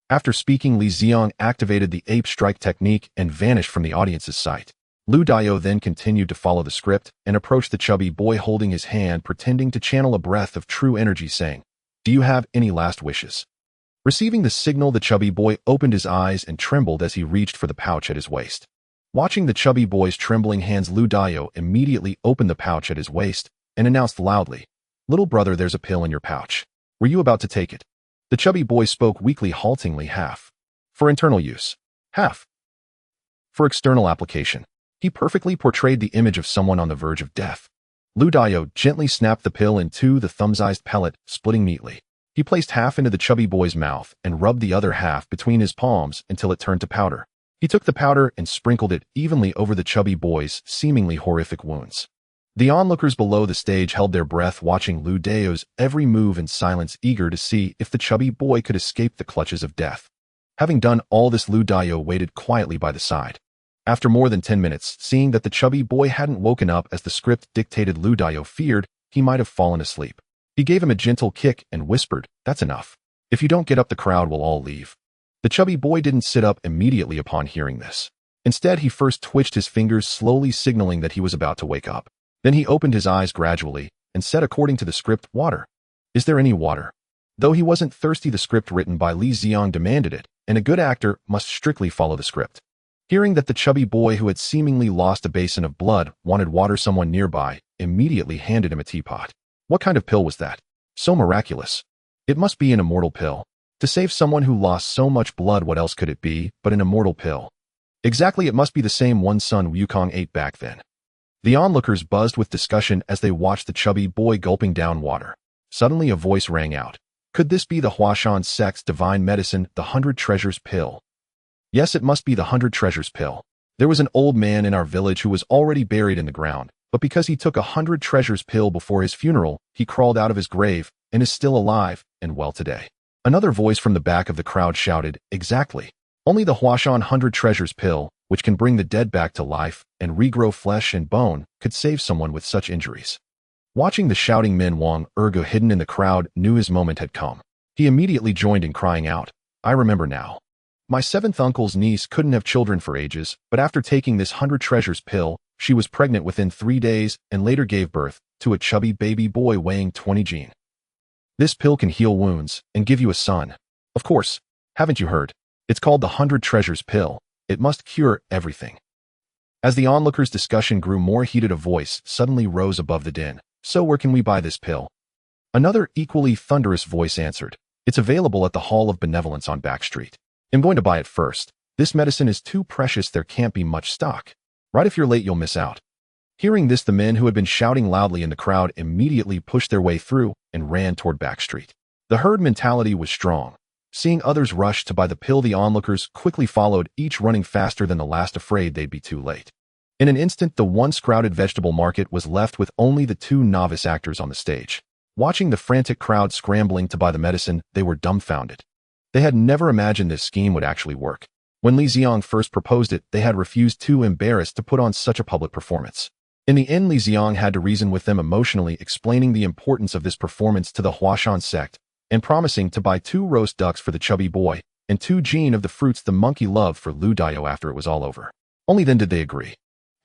After speaking, Li Ziang activated the ape strike technique and vanished from the audience's sight. Lu Dao then continued to follow the script and approached the chubby boy, holding his hand, pretending to channel a breath of true energy, saying, "Do you have any last wishes?" Receiving the signal, the chubby boy opened his eyes and trembled as he reached for the pouch at his waist. Watching the chubby boy's trembling hands, Lu Dao immediately opened the pouch at his waist and announced loudly, "Little brother, there's a pill in your pouch. Were you about to take it?" The chubby boy spoke weakly, haltingly, "Half. For internal use. Half. For external application." He perfectly portrayed the image of someone on the verge of death. Lu Dao gently snapped the pill in two, the thumb-sized pellet splitting neatly. He placed half into the chubby boy's mouth and rubbed the other half between his palms until it turned to powder. He took the powder and sprinkled it evenly over the chubby boy's seemingly horrific wounds. The onlookers below the stage held their breath, watching Lu Dao's every move in silence, eager to see if the chubby boy could escape the clutches of death. Having done all this, Lu Dao waited quietly by the side. After more than 10 minutes, seeing that the chubby boy hadn't woken up as the script dictated, Lu Dao feared he might have fallen asleep. He gave him a gentle kick and whispered, "That's enough. If you don't get up, the crowd will all leave." The chubby boy didn't sit up immediately upon hearing this. Instead, he first twitched his fingers, slowly signaling that he was about to wake up. Then he opened his eyes gradually and said, according to the script, "Water. Is there any water?" Though he wasn't thirsty, the script written by Li Ziang demanded it, and a good actor must strictly follow the script. Hearing that the chubby boy, who had seemingly lost a basin of blood, wanted water, someone nearby immediately handed him a teapot. What kind of pill was that? So miraculous. It must be an immortal pill. To save someone who lost so much blood, what else could it be but an immortal pill? Exactly, it must be the same one Sun Wukong ate back then. The onlookers buzzed with discussion as they watched the chubby boy gulping down water. Suddenly a voice rang out. Could this be the Huashan sect's divine medicine, the 100 Treasures pill? Yes, it must be the 100 Treasures pill. There was an old man in our village who was already buried in the ground, but because he took a 100 Treasures pill before his funeral, he crawled out of his grave and is still alive and well today. Another voice from the back of the crowd shouted, "Exactly. Only the Huashan 100 Treasures pill, which can bring the dead back to life and regrow flesh and bone, could save someone with such injuries." Watching the shouting men, Wang Ergo, hidden in the crowd, knew his moment had come. He immediately joined in, crying out, "I remember now. My 7th uncle's niece couldn't have children for ages, but after taking this 100 Treasures pill, she was pregnant within 3 days and later gave birth to a chubby baby boy weighing 20 jin. This pill can heal wounds and give you a son. Of course, haven't you heard? It's called the 100 Treasures pill. It must cure everything." As the onlookers' discussion grew more heated, a voice suddenly rose above the din. "So where can we buy this pill?" Another equally thunderous voice answered, "It's available at the Hall of Benevolence on Back Street. I'm going to buy it first. This medicine is too precious, there can't be much stock. Right, if you're late, you'll miss out." Hearing this, the men who had been shouting loudly in the crowd immediately pushed their way through and ran toward Back Street. The herd mentality was strong. Seeing others rush to buy the pill, the onlookers quickly followed, each running faster than the last, afraid they'd be too late. In an instant, the once crowded vegetable market was left with only the two novice actors on the stage. Watching the frantic crowd scrambling to buy the medicine, they were dumbfounded. They had never imagined this scheme would actually work. When Li Ziang first proposed it, they had refused, too embarrassed to put on such a public performance. In the end, Li Ziang had to reason with them emotionally, explaining the importance of this performance to the Huashan sect, and promising to buy 2 roast ducks for the chubby boy, and 2 gene of the fruits the monkey loved for Lu Dio after it was all over. Only then did they agree.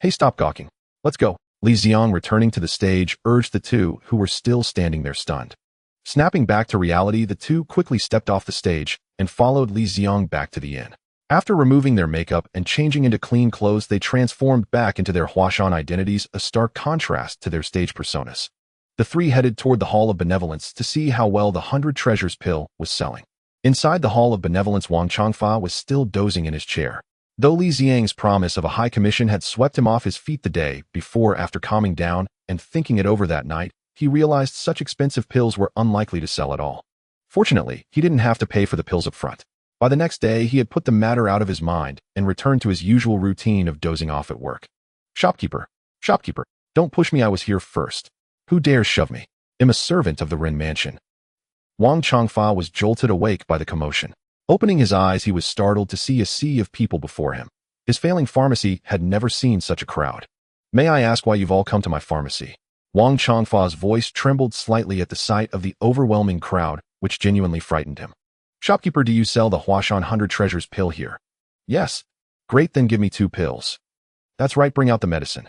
Hey, stop gawking. Let's go. Li Ziang, returning to the stage, urged the two who were still standing there stunned. Snapping back to reality, the two quickly stepped off the stage and followed Li Ziang back to the inn. After removing their makeup and changing into clean clothes, they transformed back into their Huashan identities, a stark contrast to their stage personas. The three headed toward the Hall of Benevolence to see how well the 100 Treasures pill was selling. Inside the Hall of Benevolence, Wang Changfa was still dozing in his chair. Though Li Ziang's promise of a high commission had swept him off his feet the day before, after calming down and thinking it over that night, he realized such expensive pills were unlikely to sell at all. Fortunately, he didn't have to pay for the pills up front. By the next day, he had put the matter out of his mind and returned to his usual routine of dozing off at work. Shopkeeper, don't push me, I was here first. Who dares shove me? I'm a servant of the Rin mansion. Wang Changfa was jolted awake by the commotion. Opening his eyes, he was startled to see a sea of people before him. His failing pharmacy had never seen such a crowd. May I ask why you've all come to my pharmacy? Wang Changfa's voice trembled slightly at the sight of the overwhelming crowd, which genuinely frightened him. Shopkeeper, do you sell the Huashan 100 Treasures pill here? Yes. Great, then give me 2 pills. That's right, bring out the medicine.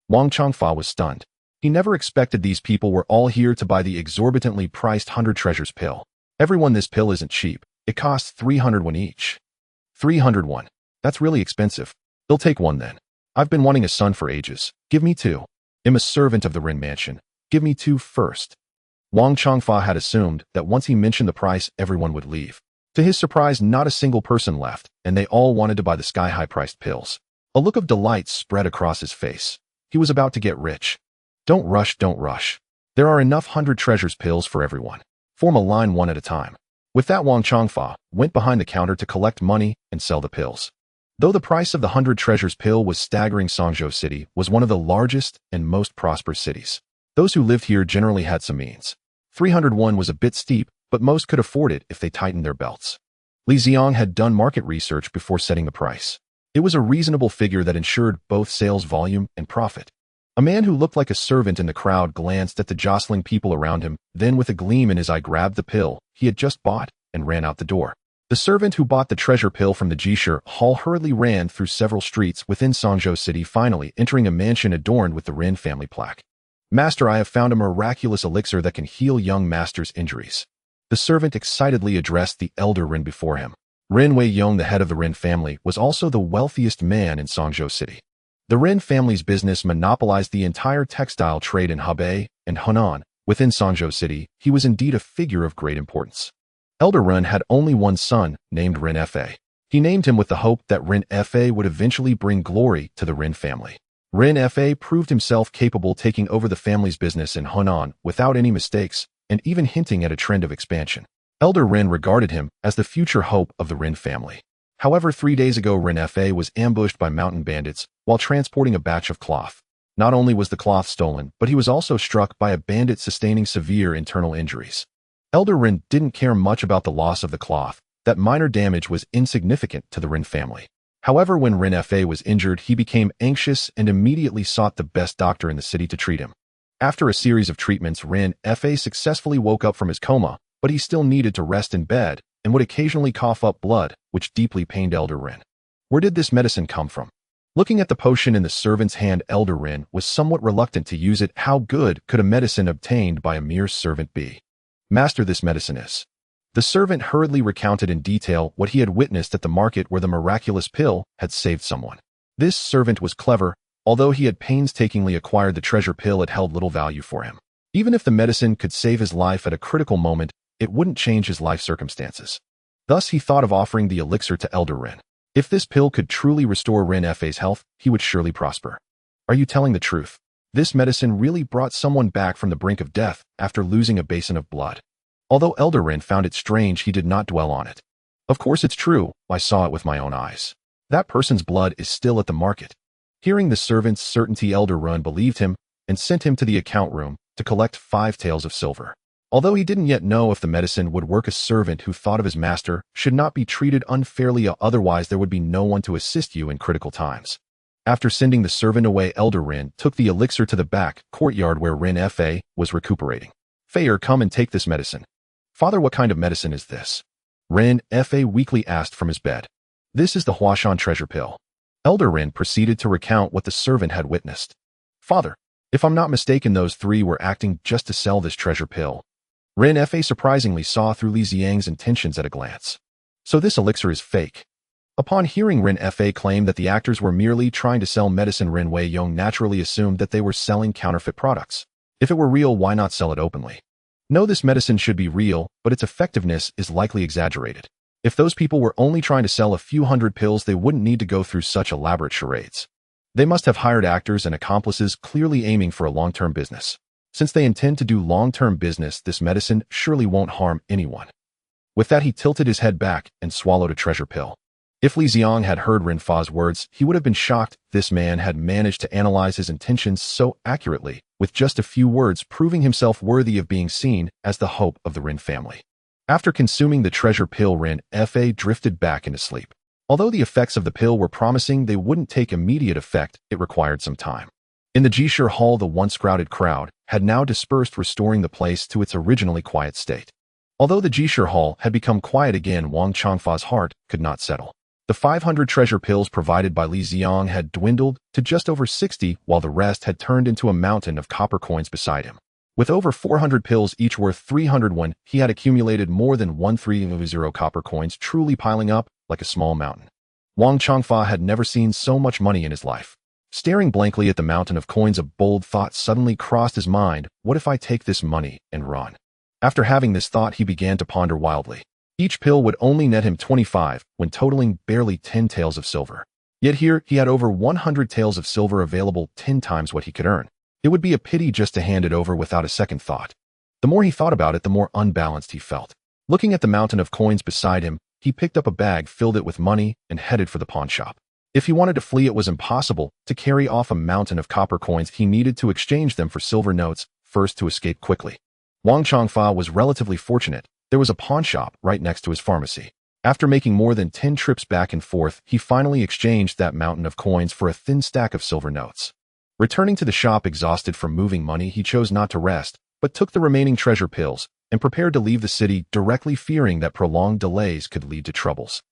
Wang Changfa was stunned. He never expected these people were all here to buy the exorbitantly priced 100 Treasures pill. Everyone, this pill isn't cheap. It costs 300 won each. 300 won. That's really expensive. They'll take 1 then. I've been wanting a son for ages. Give me 2. I'm a servant of the Rin mansion. Give me 2 first. Wang Changfa had assumed that once he mentioned the price, everyone would leave. To his surprise, not a single person left, and they all wanted to buy the sky-high priced pills. A look of delight spread across his face. He was about to get rich. Don't rush, don't rush. There are enough 100 Treasures pills for everyone. Form a line one at a time. With that, Wang Changfa went behind the counter to collect money and sell the pills. Though the price of the 100 Treasures pill was staggering, Songzhou City was one of the largest and most prosperous cities. Those who lived here generally had some means. 301 was a bit steep, but most could afford it if they tightened their belts. Li Ziang had done market research before setting the price. It was a reasonable figure that ensured both sales volume and profit. A man who looked like a servant in the crowd glanced at the jostling people around him, then with a gleam in his eye grabbed the pill he had just bought and ran out the door. The servant who bought the treasure pill from the Jisher Hall hurriedly ran through several streets within Songzhou City, finally entering a mansion adorned with the Rin family plaque. Master, I have found a miraculous elixir that can heal young master's injuries. The servant excitedly addressed the elder Rin before him. Rin Wei-yong, the head of the Rin family, was also the wealthiest man in Songzhou City. The Rin family's business monopolized the entire textile trade in Hebei and Henan. Within Songzhou City, he was indeed a figure of great importance. Elder Rin had only one son, named Rin Fa. He named him with the hope that Rin Fa would eventually bring glory to the Rin family. Rin Fa proved himself capable, taking over the family's business in Henan without any mistakes, and even hinting at a trend of expansion. Elder Rin regarded him as the future hope of the Rin family. However, 3 days ago, Rin Fa was ambushed by mountain bandits while transporting a batch of cloth. Not only was the cloth stolen, but he was also struck by a bandit, sustaining severe internal injuries. Elder Rin didn't care much about the loss of the cloth. That minor damage was insignificant to the Rin family. However, when Rin Fa was injured, he became anxious and immediately sought the best doctor in the city to treat him. After a series of treatments, Rin Fa successfully woke up from his coma, but he still needed to rest in bed and would occasionally cough up blood, which deeply pained Elder Rin. Where did this medicine come from? Looking at the potion in the servant's hand, Elder Rin was somewhat reluctant to use it. How good could a medicine obtained by a mere servant be? Master, this medicine is. The servant hurriedly recounted in detail what he had witnessed at the market where the miraculous pill had saved someone. This servant was clever. Although he had painstakingly acquired the treasure pill, it held little value for him. Even if the medicine could save his life at a critical moment, it wouldn't change his life circumstances. Thus, he thought of offering the elixir to Elder Rin. If this pill could truly restore Rin Fa's health, he would surely prosper. Are you telling the truth? This medicine really brought someone back from the brink of death after losing a basin of blood. Although Elder Rin found it strange, he did not dwell on it. Of course it's true, I saw it with my own eyes. That person's blood is still at the market. Hearing the servant's certainty, Elder Rin believed him and sent him to the account room to collect 5 taels of silver. Although he didn't yet know if the medicine would work, a servant who thought of his master should not be treated unfairly, otherwise there would be no one to assist you in critical times. After sending the servant away, Elder Rin took the elixir to the back courtyard where Rin Fa was recuperating. Fair, come and take this medicine. Father, what kind of medicine is this? Rin Fa weakly asked from his bed. This is the Huashan treasure pill. Elder Rin proceeded to recount what the servant had witnessed. Father, if I'm not mistaken, those 3 were acting just to sell this treasure pill. Rin Fa surprisingly saw through Li Ziang's intentions at a glance. So this elixir is fake. Upon hearing Rin Fa claim that the actors were merely trying to sell medicine, Rin Wei Yong naturally assumed that they were selling counterfeit products. If it were real, why not sell it openly? No, this medicine should be real, but its effectiveness is likely exaggerated. If those people were only trying to sell a few hundred pills, they wouldn't need to go through such elaborate charades. They must have hired actors and accomplices clearly aiming for a long-term business. Since they intend to do long-term business, this medicine surely won't harm anyone. With that, he tilted his head back and swallowed a treasure pill. If Li Ziang had heard Rin Fa's words, he would have been shocked. This man had managed to analyze his intentions so accurately, with just a few words proving himself worthy of being seen as the hope of the Rin family. After consuming the treasure pill, Rin Fa drifted back into sleep. Although the effects of the pill were promising, they wouldn't take immediate effect. It required some time. In the Jishir Hall, the once crowded crowd had now dispersed, restoring the place to its originally quiet state. Although the Jishir Hall had become quiet again, Wang Changfa's heart could not settle. The 500 treasure pills provided by Li Ziang had dwindled to just over 60, while the rest had turned into a mountain of copper coins beside him. With over 400 pills, each worth 301, he had accumulated more than 130 copper coins, truly piling up like a small mountain. Wang Changfa had never seen so much money in his life. Staring blankly at the mountain of coins, a bold thought suddenly crossed his mind. What if I take this money and run? After having this thought, he began to ponder wildly. Each pill would only net him 25, when totaling barely 10 taels of silver. Yet here, he had over 100 taels of silver available, 10 times what he could earn. It would be a pity just to hand it over without a second thought. The more he thought about it, the more unbalanced he felt. Looking at the mountain of coins beside him, he picked up a bag, filled it with money, and headed for the pawn shop. If he wanted to flee, it was impossible. To carry off a mountain of copper coins, he needed to exchange them for silver notes, first to escape quickly. Wang Changfa was relatively fortunate. There was a pawn shop right next to his pharmacy. After making more than 10 trips back and forth, he finally exchanged that mountain of coins for a thin stack of silver notes. Returning to the shop exhausted from moving money, he chose not to rest, but took the remaining treasure pills and prepared to leave the city directly, fearing that prolonged delays could lead to troubles.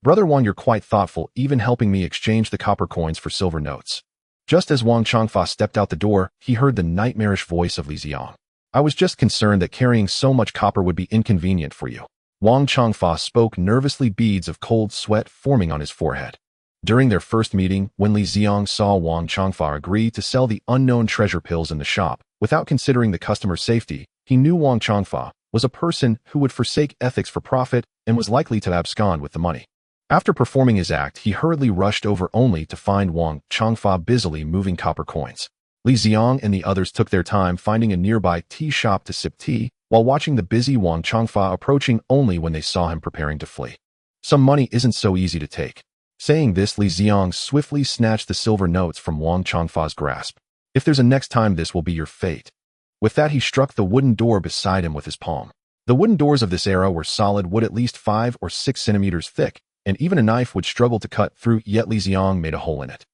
Brother Wang, you're quite thoughtful, even helping me exchange the copper coins for silver notes. Just as Wang Changfa stepped out the door, he heard the nightmarish voice of Li Ziang. I was just concerned that carrying so much copper would be inconvenient for you. Wang Changfa spoke nervously, beads of cold sweat forming on his forehead. During their first meeting, when Li Ziang saw Wang Changfa agree to sell the unknown treasure pills in the shop, without considering the customer's safety, he knew Wang Changfa was a person who would forsake ethics for profit and was likely to abscond with the money. After performing his act, he hurriedly rushed over only to find Wang Changfa busily moving copper coins. Li Ziang and the others took their time finding a nearby tea shop to sip tea, while watching the busy Wang Changfa approaching only when they saw him preparing to flee. Some money isn't so easy to take. Saying this, Li Ziang swiftly snatched the silver notes from Wang Changfa's grasp. If there's a next time, this will be your fate. With that, he struck the wooden door beside him with his palm. The wooden doors of this era were solid wood, at least 5 or 6 centimeters thick, and even a knife would struggle to cut through, yet Li Ziang made a hole in it.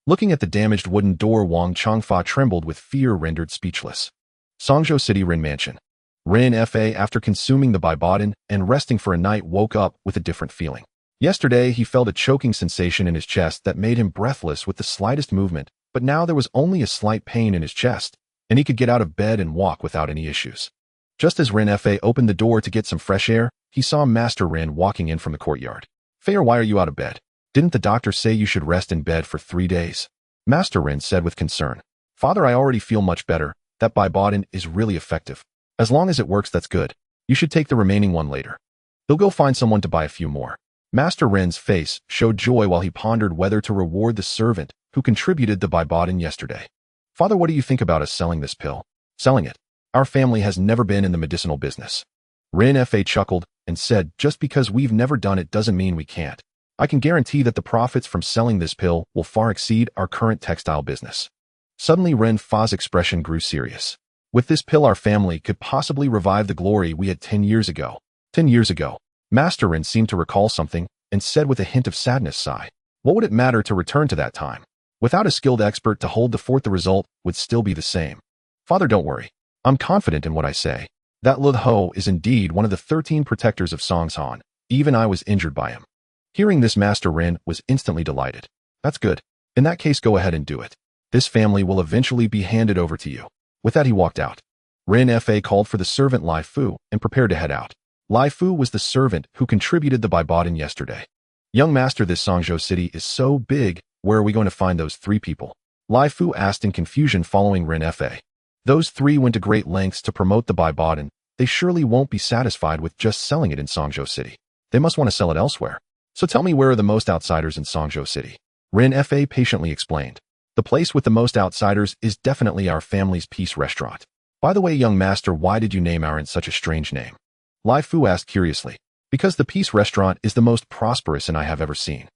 Looking at the damaged wooden door, Wang Changfa trembled with fear, rendered speechless. Songzhou City Rin Mansion. Rin Fa, after consuming the Baibadan and resting for a night, woke up with a different feeling. Yesterday, he felt a choking sensation in his chest that made him breathless with the slightest movement, but now there was only a slight pain in his chest, and he could get out of bed and walk without any issues. Just as Rin Fa opened the door to get some fresh air, he saw Master Rin walking in from the courtyard. Fair, why are you out of bed? Didn't the doctor say you should rest in bed for 3 days? Master Rin said with concern. Father, I already feel much better. That Baibadan is really effective. As long as it works, that's good. You should take the remaining one later. He'll go find someone to buy a few more. Master Rin's face showed joy while he pondered whether to reward the servant who contributed the Baibadan yesterday. Father, what do you think about us selling this pill? Selling it? Our family has never been in the medicinal business. Rin Fa chuckled and said, just because we've never done it doesn't mean we can't. I can guarantee that the profits from selling this pill will far exceed our current textile business. Suddenly Ren Fa's expression grew serious. With this pill our family could possibly revive the glory we had 10 years ago. 10 years ago. Master Ren seemed to recall something and said with a hint of sadness sigh, what would it matter to return to that time? Without a skilled expert to hold the fort, the result would still be the same. Father, don't worry. I'm confident in what I say. That Lu Ho is indeed one of the 13 protectors of Songshan. Even I was injured by him. Hearing this, Master Ren was instantly delighted. That's good. In that case, go ahead and do it. This family will eventually be handed over to you. With that, he walked out. Ren Fa called for the servant Li Fu and prepared to head out. Li Fu was the servant who contributed the Baibadan yesterday. Young master, this Songzhou city is so big, where are we going to find those 3 people? Li Fu asked in confusion following Ren Fa. Those 3 went to great lengths to promote the Baibadan. They surely won't be satisfied with just selling it in Songzhou city. They must want to sell it elsewhere. So tell me, where are the most outsiders in Songzhou city? Ren Fa patiently explained. The place with the most outsiders is definitely our family's peace restaurant. By the way, young master, why did you name our inn such a strange name? Li Fu asked curiously. Because the peace restaurant is the most prosperous inn I have ever seen.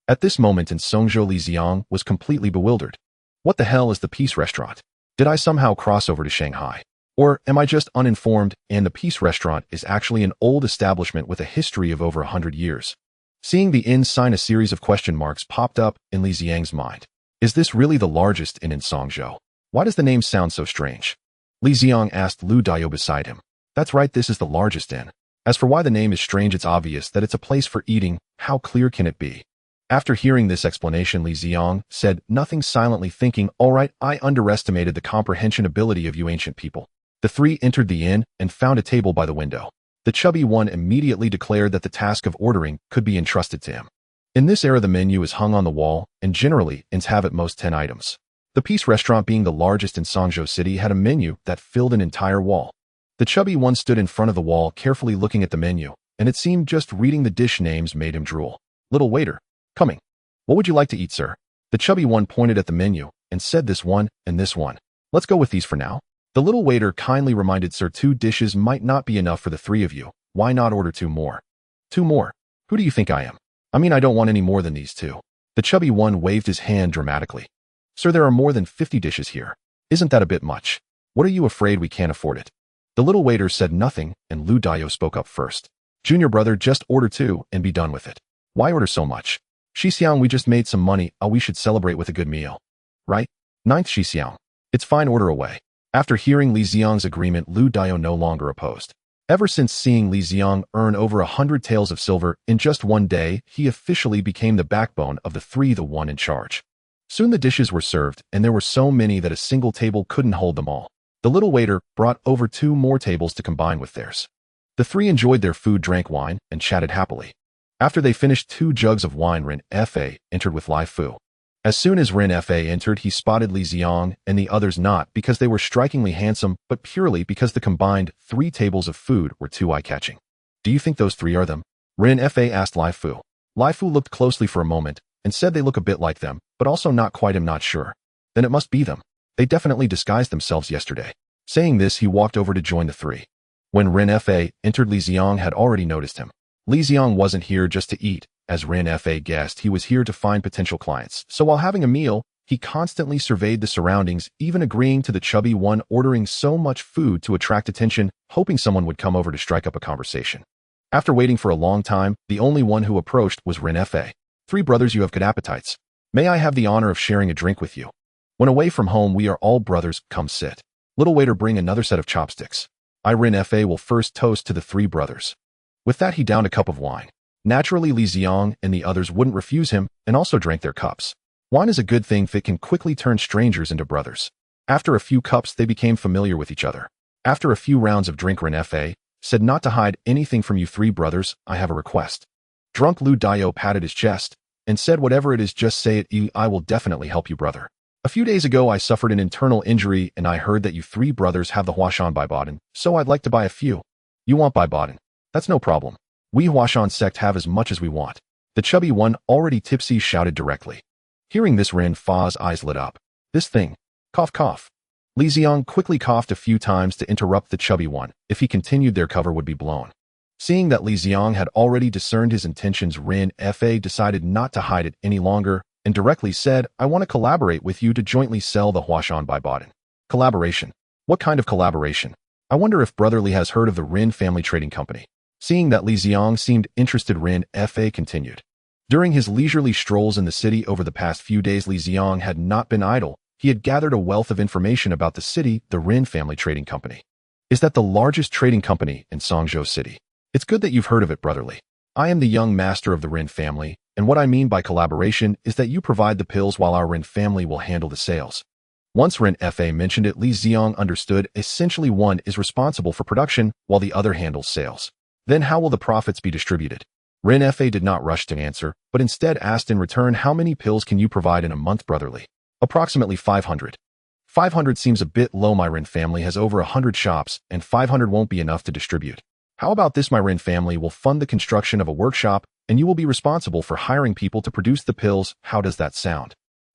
At this moment in Songzhou, Li Ziang was completely bewildered. What the hell is the peace restaurant? Did I somehow cross over to Shanghai? Or am I just uninformed and the peace restaurant is actually an old establishment with a history of over 100 years? Seeing the inn sign, a series of question marks popped up in Li Ziang's mind. Is this really the largest inn in Songzhou? Why does the name sound so strange? Li Ziang asked Lu Dao beside him. That's right, this is the largest inn. As for why the name is strange, it's obvious that it's a place for eating. How clear can it be? After hearing this explanation, Li Ziang said nothing, silently thinking, all right, I underestimated the comprehension ability of you ancient people. The 3 entered the inn and found a table by the window. The chubby one immediately declared that the task of ordering could be entrusted to him. In this era, the menu is hung on the wall, and generally, inns have at most 10 items. The Peace Restaurant, being the largest in Songzhou City, had a menu that filled an entire wall. The chubby one stood in front of the wall, carefully looking at the menu, and it seemed just reading the dish names made him drool. Little waiter, coming. What would you like to eat, sir? The chubby one pointed at the menu and said, this one and this one. Let's go with these for now. The little waiter kindly reminded, sir, 2 dishes might not be enough for the 3 of you. Why not order 2 more? 2 more? Who do you think I am? I mean, I don't want any more than these 2. The chubby one waved his hand dramatically. Sir, there are more than 50 dishes here. Isn't that a bit much? What are you afraid we can't afford it? The little waiter said nothing, and Lu Dao spoke up first. Junior brother, just order 2 and be done with it. Why order so much? Xixiang, we just made some money. We should celebrate with a good meal. Right? 9th Xixiang. It's fine, order away. After hearing Li Ziang's agreement, Lu Dao no longer opposed. Ever since seeing Li Ziang earn over 100 taels of silver in just one day, he officially became the backbone of the 3, the one in charge. Soon the dishes were served, and there were so many that a single table couldn't hold them all. The little waiter brought over 2 more tables to combine with theirs. The 3 enjoyed their food, drank wine, and chatted happily. After they finished 2 jugs of wine, Ren Fa entered with Li Fu. As soon as Ren Fa entered, he spotted Li Ziang and the others, not because they were strikingly handsome, but purely because the combined 3 tables of food were too eye-catching. Do you think those 3 are them? Ren Fa asked Li Fu. Li Fu looked closely for a moment and said they look a bit like them, but also not quite. I'm not sure. Then it must be them. They definitely disguised themselves yesterday. Saying this, he walked over to join the 3. When Ren Fa entered, Li Ziang had already noticed him. Li Ziang wasn't here just to eat. As Ren Fa guessed, he was here to find potential clients. So while having a meal, he constantly surveyed the surroundings, even agreeing to the chubby one ordering so much food to attract attention, hoping someone would come over to strike up a conversation. After waiting for a long time, the only one who approached was Ren Fa. 3 brothers, you have good appetites. May I have the honor of sharing a drink with you? When away from home, we are all brothers. Come sit. Little waiter, bring another set of chopsticks. Ren Fa will first toast to the 3 brothers. With that, he downed a cup of wine. Naturally, Li Ziang and the others wouldn't refuse him and also drank their cups. Wine is a good thing that can quickly turn strangers into brothers. After a few cups, they became familiar with each other. After a few rounds of drink, Ren Fa said, not to hide anything from you 3 brothers, I have a request. Drunk Lu Dao patted his chest and said, whatever it is, just say it. I will definitely help you, brother. A few days ago, I suffered an internal injury and I heard that you 3 brothers have the Huashan Baibadan, so I'd like to buy a few. You want Baibadan? That's no problem. We Huashan sect have as much as we want. The chubby one, already tipsy, shouted directly. Hearing this, Ren Fa's eyes lit up. This thing. Cough, cough. Li Ziang quickly coughed a few times to interrupt the chubby one. If he continued, their cover would be blown. Seeing that Li Ziang had already discerned his intentions, Rin Fa decided not to hide it any longer and directly said, I want to collaborate with you to jointly sell the Huashan by Baden. Collaboration? What kind of collaboration? I wonder if Brotherly has heard of the Rin family trading company. Seeing that Li Ziang seemed interested, Rin Fa continued. During his leisurely strolls in the city over the past few days, Li Ziang had not been idle. He had gathered a wealth of information about the city, the Rin family trading company. Is that the largest trading company in Songzhou City? It's good that you've heard of it, Brotherly. I am the young master of the Rin family, and what I mean by collaboration is that you provide the pills while our Rin family will handle the sales. Once Rin Fa mentioned it, Li Ziang understood. Essentially, one is responsible for production while the other handles sales. Then how will the profits be distributed? Rin Fa did not rush to answer, but instead asked in return, how many pills can you provide in a month, Brotherly? Approximately 500. 500 seems a bit low. My Rin family has over 100 shops, and 500 won't be enough to distribute. How about this? My Rin family will fund the construction of a workshop, and you will be responsible for hiring people to produce the pills. How does that sound?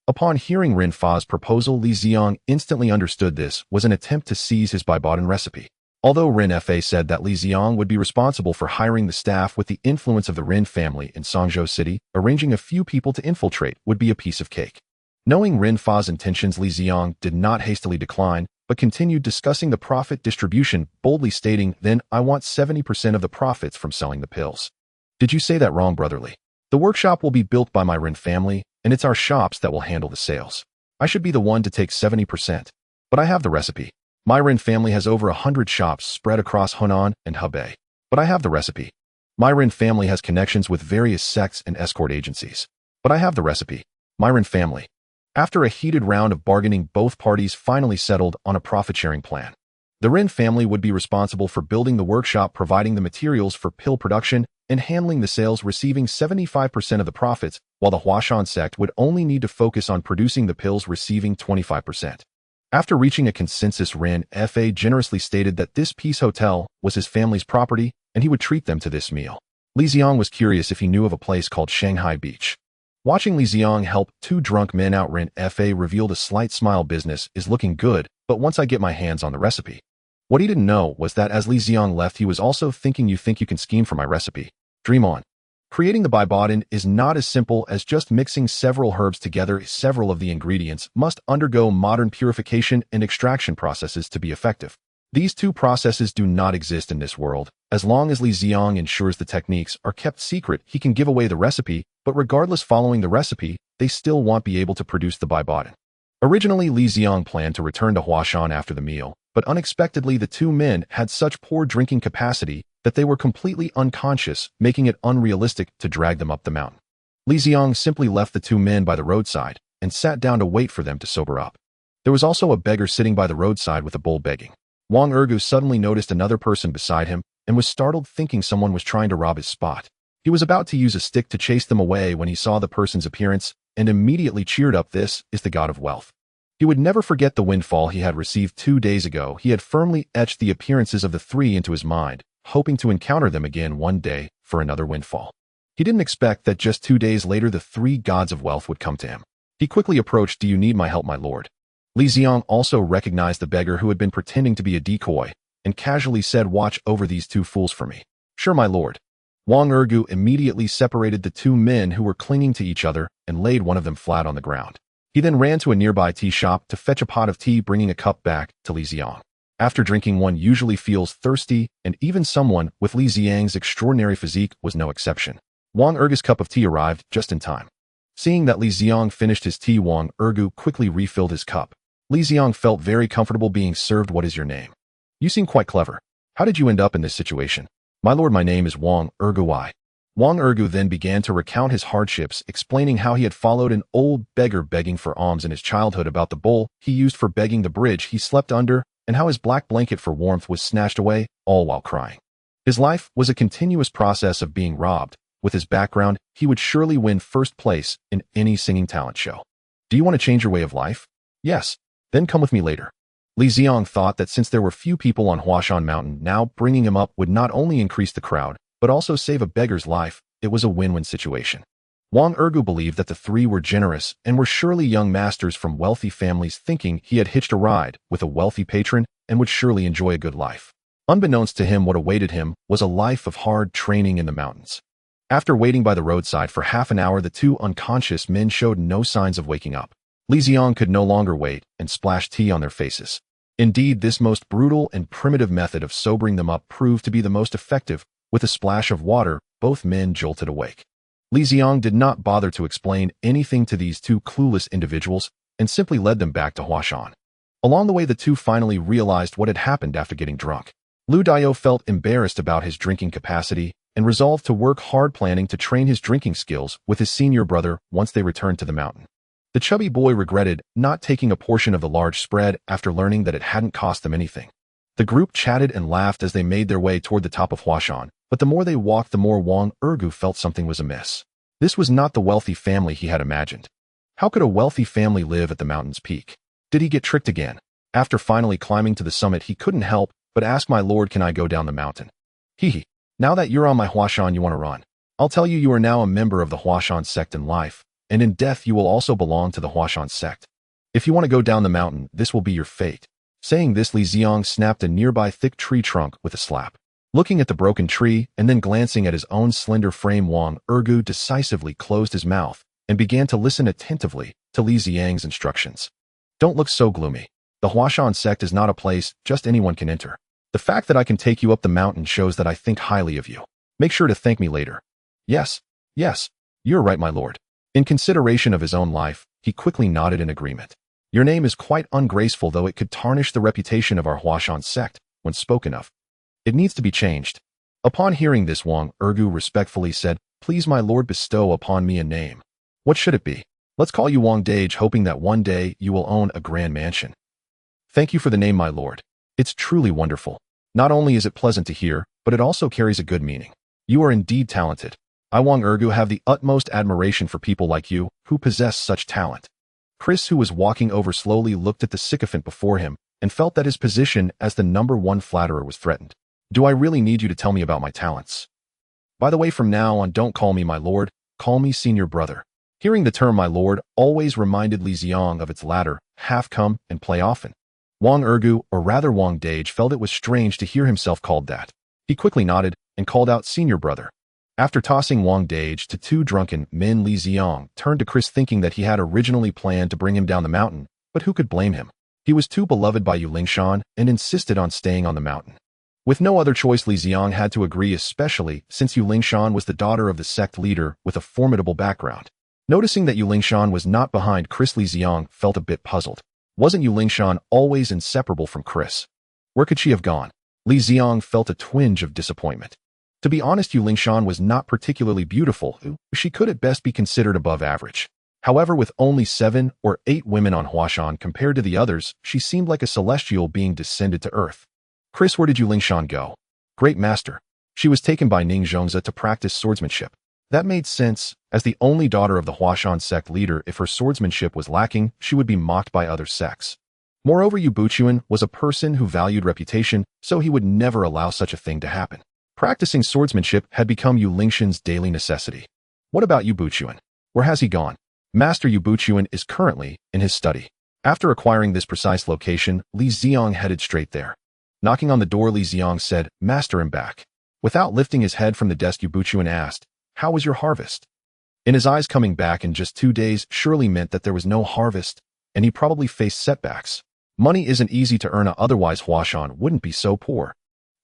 Upon hearing Rin Fa's proposal, Li Ziang instantly understood this was an attempt to seize his Baibaden recipe. Although Rin Fa said that Li Ziang would be responsible for hiring the staff with the influence of the Rin family in Songzhou City, arranging a few people to infiltrate would be a piece of cake. Knowing Rin Fa's intentions, Li Ziang did not hastily decline, but continued discussing the profit distribution, boldly stating, then I want 70% of the profits from selling the pills. Did you say that wrong, Brotherly? The workshop will be built by my Rin family, and it's our shops that will handle the sales. I should be the one to take 70%. But I have the recipe. My Rin family has over 100 shops spread across Hunan and Hebei. But I have the recipe. My Rin family has connections with various sects and escort agencies. But I have the recipe. My Rin family. After a heated round of bargaining, both parties finally settled on a profit-sharing plan. The Rin family would be responsible for building the workshop, providing the materials for pill production, and handling the sales, receiving 75% of the profits, while the Huashan sect would only need to focus on producing the pills, receiving 25%. After reaching a consensus, Rin Fa generously stated that this Peace Hotel was his family's property, and he would treat them to this meal. Li Ziang was curious if he knew of a place called Shanghai Beach. Watching Li Ziang help two drunk men out, Rin Fa revealed a slight smile. Business is looking good, but once I get my hands on the recipe. What he didn't know was that as Li Ziang left, he was also thinking, you think you can scheme for my recipe? Dream on. Creating the Baibaden is not as simple as just mixing several herbs together. Several of the ingredients must undergo modern purification and extraction processes to be effective. These two processes do not exist in this world. As long as Li Ziang ensures the techniques are kept secret, he can give away the recipe, but regardless following the recipe, they still won't be able to produce the Baibaden. Originally, Li Ziang planned to return to Huashan after the meal, but unexpectedly the two men had such poor drinking capacity that they were completely unconscious, making it unrealistic to drag them up the mountain. Li Ziang simply left the two men by the roadside and sat down to wait for them to sober up. There was also a beggar sitting by the roadside with a bowl begging. Wang Ergu suddenly noticed another person beside him and was startled, thinking someone was trying to rob his spot. He was about to use a stick to chase them away when he saw the person's appearance and immediately cheered up. This is the god of wealth. He would never forget the windfall he had received 2 days ago. He had firmly etched the appearances of the three into his mind, hoping to encounter them again one day for another windfall. He didn't expect that just 2 days later the three gods of wealth would come to him. He quickly approached. Do you need my help, my lord? Li Ziang also recognized the beggar who had been pretending to be a decoy and casually said, watch over these two fools for me. Sure, my lord. Wang Ergu immediately separated the two men who were clinging to each other and laid one of them flat on the ground. He then ran to a nearby tea shop to fetch a pot of tea, bringing a cup back to Li Ziang. After drinking, one usually feels thirsty, and even someone with Li Ziang's extraordinary physique was no exception. Wang Ergu's cup of tea arrived just in time. Seeing that Li Ziang finished his tea, Wang Ergu quickly refilled his cup. Li Ziang felt very comfortable being served. What is your name? You seem quite clever. How did you end up in this situation? My lord, my name is Wang Ergu. Wang Ergu then began to recount his hardships, explaining how he had followed an old beggar begging for alms in his childhood, about the bowl he used for begging, the bridge he slept under, and how his black blanket for warmth was snatched away, all while crying. His life was a continuous process of being robbed. With his background, he would surely win first place in any singing talent show. Do you want to change your way of life? Yes. Then come with me later. Li Ziang thought that since there were few people on Huashan Mountain now, bringing him up would not only increase the crowd, but also save a beggar's life. It was a win-win situation. Wang Ergu believed that the three were generous and were surely young masters from wealthy families, thinking he had hitched a ride with a wealthy patron and would surely enjoy a good life. Unbeknownst to him, what awaited him was a life of hard training in the mountains. After waiting by the roadside for half an hour, the two unconscious men showed no signs of waking up. Li Ziang could no longer wait and splashed tea on their faces. Indeed, this most brutal and primitive method of sobering them up proved to be the most effective. With a splash of water, both men jolted awake. Li Ziang did not bother to explain anything to these two clueless individuals and simply led them back to Huashan. Along the way, the two finally realized what had happened after getting drunk. Lu Dao felt embarrassed about his drinking capacity and resolved to work hard, planning to train his drinking skills with his senior brother once they returned to the mountain. The chubby boy regretted not taking a portion of the large spread after learning that it hadn't cost them anything. The group chatted and laughed as they made their way toward the top of Huashan, but the more they walked, the more Wang Ergu felt something was amiss. This was not the wealthy family he had imagined. How could a wealthy family live at the mountain's peak? Did he get tricked again? After finally climbing to the summit, he couldn't help but ask, "My lord, can I go down the mountain?" Hee. Now that you're on my Huashan, you want to run. I'll tell you, you are now a member of the Huashan sect in life, and in death you will also belong to the Huashan sect. If you want to go down the mountain, this will be your fate. Saying this, Li Ziang snapped a nearby thick tree trunk with a slap. Looking at the broken tree and then glancing at his own slender frame, Wang Ergu decisively closed his mouth and began to listen attentively to Li Ziang's instructions. Don't look so gloomy. The Huashan sect is not a place just anyone can enter. The fact that I can take you up the mountain shows that I think highly of you. Make sure to thank me later. Yes, you're right, my lord. In consideration of his own life, he quickly nodded in agreement. Your name is quite ungraceful, though it could tarnish the reputation of our Huashan sect when spoken of. It needs to be changed. Upon hearing this, Wang Ergu respectfully said, Please, my lord, bestow upon me a name. What should it be? Let's call you Wang Dage, hoping that one day you will own a grand mansion. Thank you for the name, my lord. It's truly wonderful. Not only is it pleasant to hear, but it also carries a good meaning. You are indeed talented. I, Wang Ergu, have the utmost admiration for people like you who possess such talent. Chris, who was walking over slowly, looked at the sycophant before him and felt that his position as the #1 flatterer was threatened. Do I really need you to tell me about my talents? By the way, from now on, don't call me my lord, call me senior brother. Hearing the term my lord always reminded Li Ziang of its latter, have come and play often. Wang Ergu, or rather Wang Dage, felt it was strange to hear himself called that. He quickly nodded and called out senior brother. After tossing Wang Dage to two drunken men, Li Ziang turned to Chris, thinking that he had originally planned to bring him down the mountain, but who could blame him? He was too beloved by Yulingshan and insisted on staying on the mountain. With no other choice, Li Ziang had to agree, especially since Yulingshan was the daughter of the sect leader with a formidable background. Noticing that Yulingshan was not behind Chris, Li Ziang felt a bit puzzled. Wasn't Yulingshan always inseparable from Chris? Where could she have gone? Li Ziang felt a twinge of disappointment. To be honest, Yulingshan was not particularly beautiful. She could at best be considered above average. However, with only 7 or 8 women on Huashan compared to the others, she seemed like a celestial being descended to earth. Chris, where did Yulingshan go? Great master. She was taken by Ning Zhongzi to practice swordsmanship. That made sense. As the only daughter of the Huashan sect leader, if her swordsmanship was lacking, she would be mocked by other sects. Moreover, Yu Buchuan was a person who valued reputation, so he would never allow such a thing to happen. Practicing swordsmanship had become Yu Lingshan's daily necessity. What about Yu Buchuan? Where has he gone? Master Yu Buchuan is currently in his study. After acquiring this precise location, Li Ziang headed straight there. Knocking on the door, Li Ziang said, Master, I'm back. Without lifting his head from the desk, Yu Buchuan asked, How was your harvest? In his eyes, coming back in just 2 days surely meant that there was no harvest, and he probably faced setbacks. Money isn't easy to earn, otherwise Huashan wouldn't be so poor.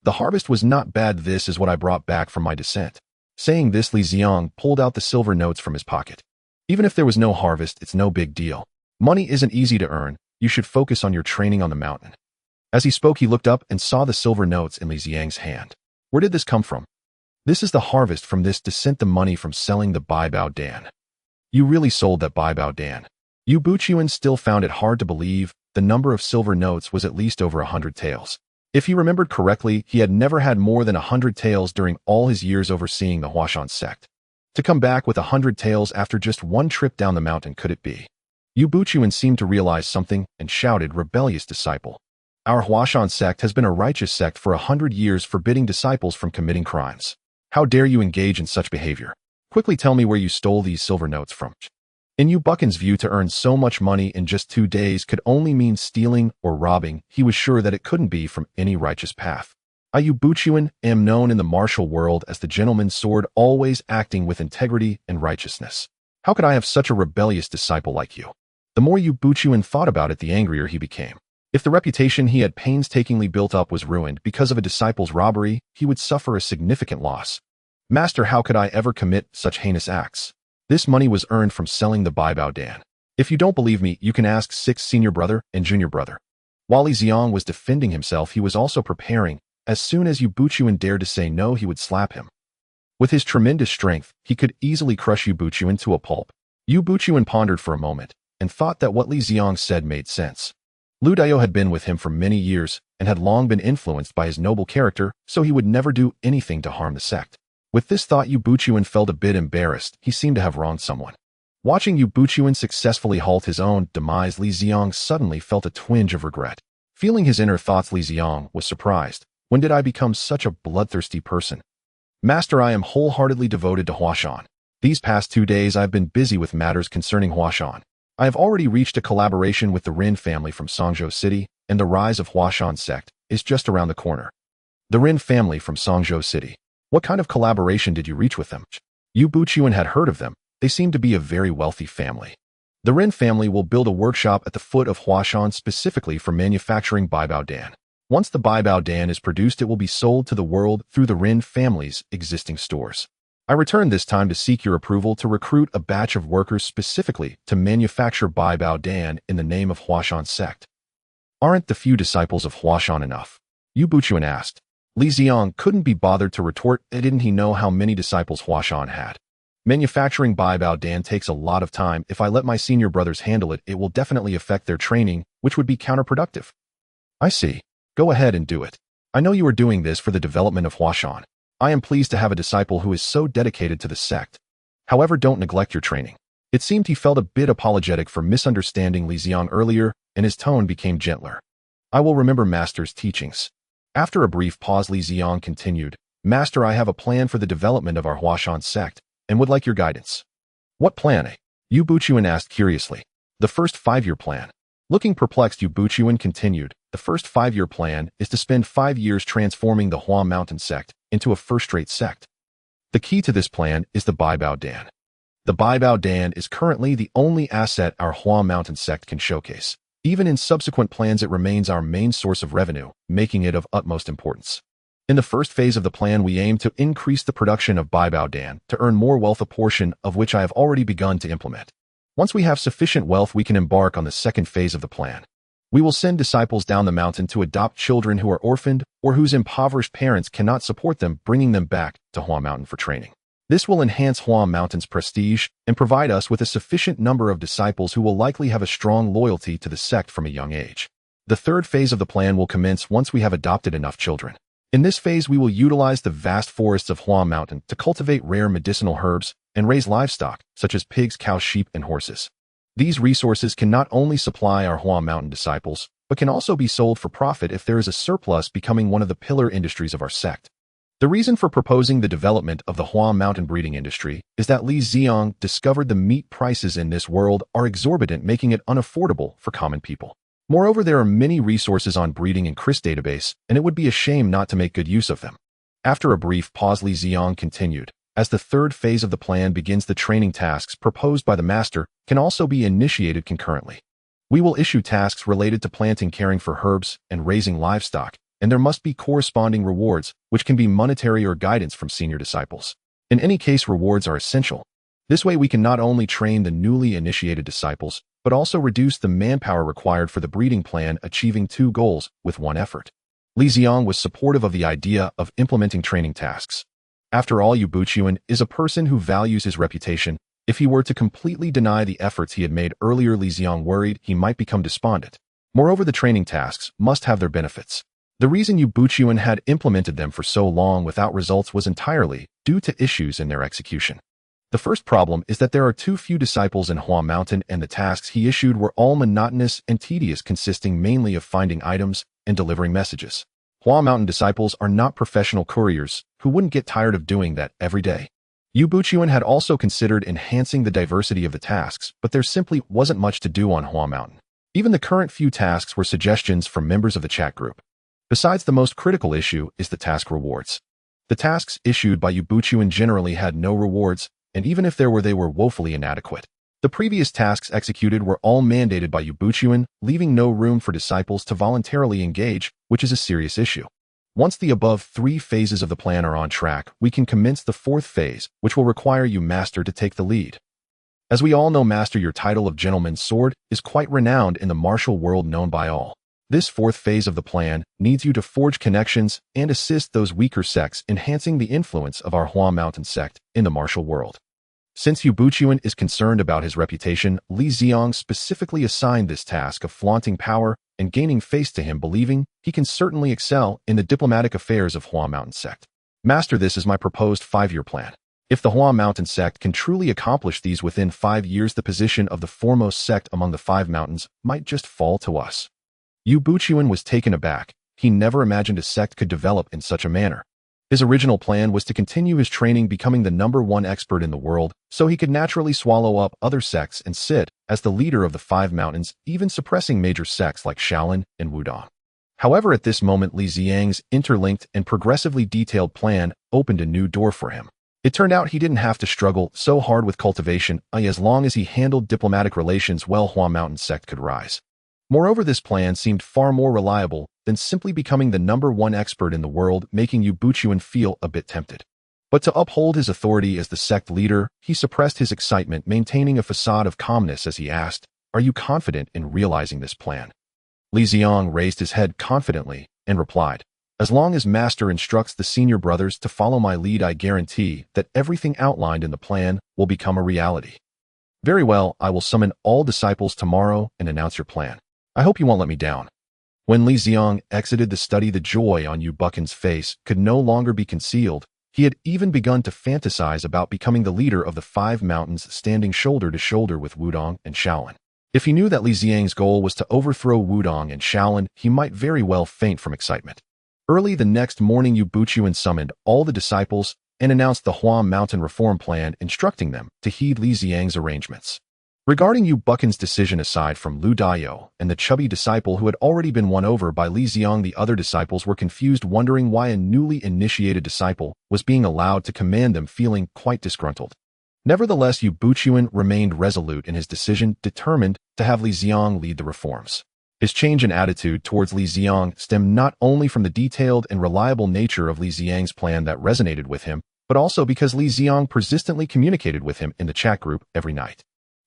The harvest was not bad. This is what I brought back from my descent. Saying this, Li Ziang pulled out the silver notes from his pocket. Even if there was no harvest, it's no big deal. Money isn't easy to earn. You should focus on your training on the mountain. As he spoke, he looked up and saw the silver notes in Li Ziang's hand. Where did this come from? This is the harvest from this descent, the money from selling the Baibao Dan. You really sold that Baibao Dan. Yu Buchuan still found it hard to believe. The number of silver notes was at least over 100 taels. If he remembered correctly, he had never had more than 100 taels during all his years overseeing the Huashan sect. To come back with 100 taels after just one trip down the mountain, could it be? Yu Buchuan seemed to realize something and shouted, Rebellious disciple. Our Huashan sect has been a righteous sect for 100 years, forbidding disciples from committing crimes. How dare you engage in such behavior? Quickly tell me where you stole these silver notes from. In Yu Buchan's view, to earn so much money in just 2 days could only mean stealing or robbing. He was sure that it couldn't be from any righteous path. I, Yu Buchuan, am known in the martial world as the gentleman's sword, always acting with integrity and righteousness. How could I have such a rebellious disciple like you? The more Yu Buchuan thought about it, the angrier he became. If the reputation he had painstakingly built up was ruined because of a disciple's robbery, he would suffer a significant loss. Master, how could I ever commit such heinous acts? This money was earned from selling the Bai Bao Dan. If you don't believe me, you can ask 6 senior brother and junior brother. While Li Ziang was defending himself, he was also preparing. As soon as Yu Buchuan dared to say no, he would slap him. With his tremendous strength, he could easily crush Yu Buchuan to a pulp. Yu Buchuan pondered for a moment and thought that what Li Ziang said made sense. Lu Dao had been with him for many years and had long been influenced by his noble character, so he would never do anything to harm the sect. With this thought, Yu Buchuan felt a bit embarrassed. He seemed to have wronged someone. Watching Yu Buchuan successfully halt his own demise, Li Ziang suddenly felt a twinge of regret. Feeling his inner thoughts, Li Ziang was surprised. When did I become such a bloodthirsty person? Master, I am wholeheartedly devoted to Huashan. These past 2 days I've been busy with matters concerning Huashan. I have already reached a collaboration with the Rin family from Songzhou City, and the rise of Huashan sect is just around the corner. The Rin family from Songzhou City. What kind of collaboration did you reach with them? Yu Buchuan had heard of them. They seem to be a very wealthy family. The Rin family will build a workshop at the foot of Huashan specifically for manufacturing Bai Bao Dan. Once the Bai Bao Dan is produced, it will be sold to the world through the Rin family's existing stores. I return this time to seek your approval to recruit a batch of workers specifically to manufacture Bai Bao Dan in the name of Huashan sect. Aren't the few disciples of Huashan enough? Yu Buchuan asked. Li Ziang couldn't be bothered to retort. Didn't he know how many disciples Huashan had? Manufacturing Bai Bao Dan takes a lot of time. If I let my senior brothers handle it, it will definitely affect their training, which would be counterproductive. I see. Go ahead and do it. I know you are doing this for the development of Huashan. I am pleased to have a disciple who is so dedicated to the sect. However, don't neglect your training. It seemed he felt a bit apologetic for misunderstanding Li Ziang earlier, and his tone became gentler. I will remember Master's teachings. After a brief pause, Li Ziang continued, Master, I have a plan for the development of our Huashan sect, and would like your guidance. What plan? Yu Buchuan asked curiously. The first 5-year plan. Looking perplexed, Yu Buchuan continued, the first 5-year plan is to spend 5 years transforming the Hua Mountain sect into a first-rate sect. The key to this plan is the Bai Bao Dan. The Bai Bao Dan is currently the only asset our Hua Mountain sect can showcase. Even in subsequent plans, it remains our main source of revenue, making it of utmost importance. In the first phase of the plan, we aim to increase the production of Bai Bao Dan to earn more wealth, a portion of which I have already begun to implement. Once we have sufficient wealth, we can embark on the second phase of the plan. We will send disciples down the mountain to adopt children who are orphaned or whose impoverished parents cannot support them, bringing them back to Hua Mountain for training. This will enhance Hua Mountain's prestige and provide us with a sufficient number of disciples who will likely have a strong loyalty to the sect from a young age. The third phase of the plan will commence once we have adopted enough children. In this phase, we will utilize the vast forests of Hua Mountain to cultivate rare medicinal herbs and raise livestock, such as pigs, cows, sheep, and horses. These resources can not only supply our Hua Mountain disciples, but can also be sold for profit if there is a surplus, becoming one of the pillar industries of our sect. The reason for proposing the development of the Hua Mountain breeding industry is that Li Ziang discovered the meat prices in this world are exorbitant, making it unaffordable for common people. Moreover, there are many resources on breeding and CRIS database, and it would be a shame not to make good use of them. After a brief pause, Li Ziang continued, as the third phase of the plan begins, the training tasks proposed by the master can also be initiated concurrently. We will issue tasks related to planting, caring for herbs, and raising livestock, and there must be corresponding rewards, which can be monetary or guidance from senior disciples. In any case, rewards are essential. This way we can not only train the newly initiated disciples, but also reduce the manpower required for the breeding plan, achieving 2 goals with 1 effort. Li Ziang was supportive of the idea of implementing training tasks. After all, Yu Buchuan is a person who values his reputation. If he were to completely deny the efforts he had made earlier, Li Ziang worried he might become despondent. Moreover, the training tasks must have their benefits. The reason Yu Buchuan had implemented them for so long without results was entirely due to issues in their execution. The first problem is that there are too few disciples in Hua Mountain, and the tasks he issued were all monotonous and tedious, consisting mainly of finding items and delivering messages. Hua Mountain disciples are not professional couriers who wouldn't get tired of doing that every day. Yu Buchuan had also considered enhancing the diversity of the tasks, but there simply wasn't much to do on Hua Mountain. Even the current few tasks were suggestions from members of the chat group. Besides, the most critical issue is the task rewards. The tasks issued by Yu Buchuan generally had no rewards, and even if there were, they were woefully inadequate. The previous tasks executed were all mandated by Yu Buchuan, leaving no room for disciples to voluntarily engage, which is a serious issue. Once the above 3 phases of the plan are on track, we can commence the 4th phase, which will require you, Master, to take the lead. As we all know, Master, your title of Gentleman's Sword is quite renowned in the martial world, known by all. This 4th phase of the plan needs you to forge connections and assist those weaker sects, enhancing the influence of our Hua Mountain sect in the martial world. Since Yu Buchuan is concerned about his reputation, Li Ziang specifically assigned this task of flaunting power and gaining face to him, believing he can certainly excel in the diplomatic affairs of Hua Mountain sect. Master, this is my proposed 5-year plan. If the Hua Mountain sect can truly accomplish these within 5 years, the position of the foremost sect among the 5 mountains might just fall to us. Yu Buchuan was taken aback. He never imagined a sect could develop in such a manner. His original plan was to continue his training, becoming the #1 expert in the world, so he could naturally swallow up other sects and sit as the leader of the 5 mountains, even suppressing major sects like Shaolin and Wudong. However, at this moment, Li Ziang's interlinked and progressively detailed plan opened a new door for him. It turned out he didn't have to struggle so hard with cultivation, as long as he handled diplomatic relations well, Hua Mountain sect could rise. Moreover, this plan seemed far more reliable than simply becoming the #1 expert in the world, making Yu Buchuan feel a bit tempted. But to uphold his authority as the sect leader, he suppressed his excitement, maintaining a facade of calmness as he asked, "Are you confident in realizing this plan?" Li Ziang raised his head confidently and replied, "As long as Master instructs the senior brothers to follow my lead, I guarantee that everything outlined in the plan will become a reality." "Very well, I will summon all disciples tomorrow and announce your plan. I hope you won't let me down." When Li Ziang exited the study, the joy on Yu Buchuan's face could no longer be concealed. He had even begun to fantasize about becoming the leader of the 5 mountains, standing shoulder to shoulder with Wudong and Shaolin. If he knew that Li Ziang's goal was to overthrow Wudong and Shaolin, he might very well faint from excitement. Early the next morning, Yu Buchuan summoned all the disciples and announced the Hua Mountain reform plan, instructing them to heed Li Ziang's arrangements. Regarding Yu Buchuan's decision, aside from Lu Dayo and the chubby disciple who had already been won over by Li Ziang, the other disciples were confused, wondering why a newly initiated disciple was being allowed to command them, feeling quite disgruntled. Nevertheless, Yu Buchuan remained resolute in his decision, determined to have Li Ziang lead the reforms. His change in attitude towards Li Ziang stemmed not only from the detailed and reliable nature of Li Ziang's plan that resonated with him, but also because Li Ziang persistently communicated with him in the chat group every night.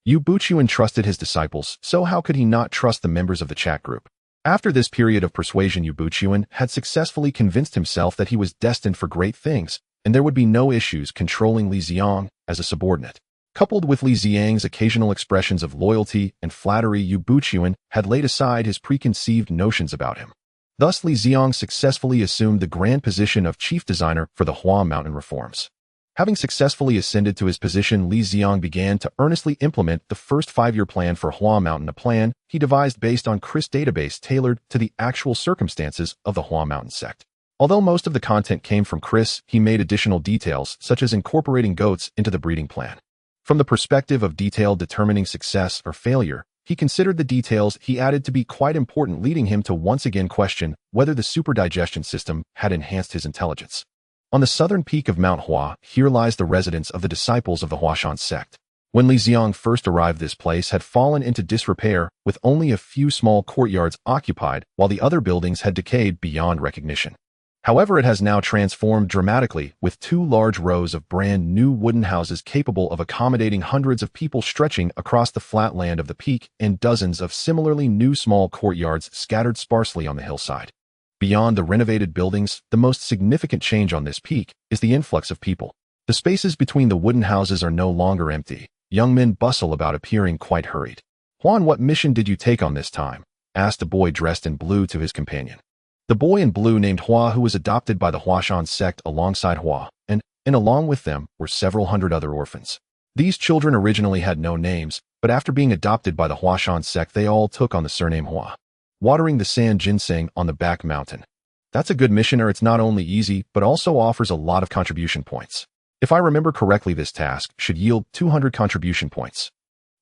Yu Buchuan trusted his disciples, so how could he not trust the members of the chat group? After this period of persuasion, Yu Buchuan had successfully convinced himself that he was destined for great things, and there would be no issues controlling Li Ziang as a subordinate. Coupled with Li Ziang's occasional expressions of loyalty and flattery, Yu Buchuan had laid aside his preconceived notions about him. Thus, Li Ziang successfully assumed the grand position of chief designer for the Hua Mountain reforms. Having successfully ascended to his position, Li Ziang began to earnestly implement the first 5-year plan for Hua Mountain, a plan he devised based on Chris' database tailored to the actual circumstances of the Hua Mountain sect. Although most of the content came from Chris, he made additional details, such as incorporating goats into the breeding plan. From the perspective of detail determining success or failure, he considered the details he added to be quite important, leading him to once again question whether the superdigestion system had enhanced his intelligence. On the southern peak of Mount Hua, here lies the residence of the disciples of the Huashan sect. When Li Ziang first arrived, this place had fallen into disrepair, with only a few small courtyards occupied, while the other buildings had decayed beyond recognition. However, it has now transformed dramatically, with 2 large rows of brand new wooden houses capable of accommodating hundreds of people stretching across the flat land of the peak, and dozens of similarly new small courtyards scattered sparsely on the hillside. Beyond the renovated buildings, the most significant change on this peak is the influx of people. The spaces between the wooden houses are no longer empty. Young men bustle about, appearing quite hurried. "Huan, what mission did you take on this time?" asked a boy dressed in blue to his companion. The boy in blue named Hua, who was adopted by the Huashan sect alongside Hua, and along with them were several hundred other orphans. These children originally had no names, but after being adopted by the Huashan sect, they all took on the surname Hua. "Watering the sand ginseng on the back mountain. That's a good mission, or it's not only easy, but also offers a lot of contribution points. If I remember correctly, this task should yield 200 contribution points.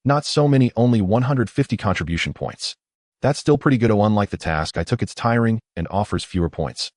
Not so many, only 150 contribution points. That's still pretty good. Unlike the task I took, it's tiring and offers fewer points.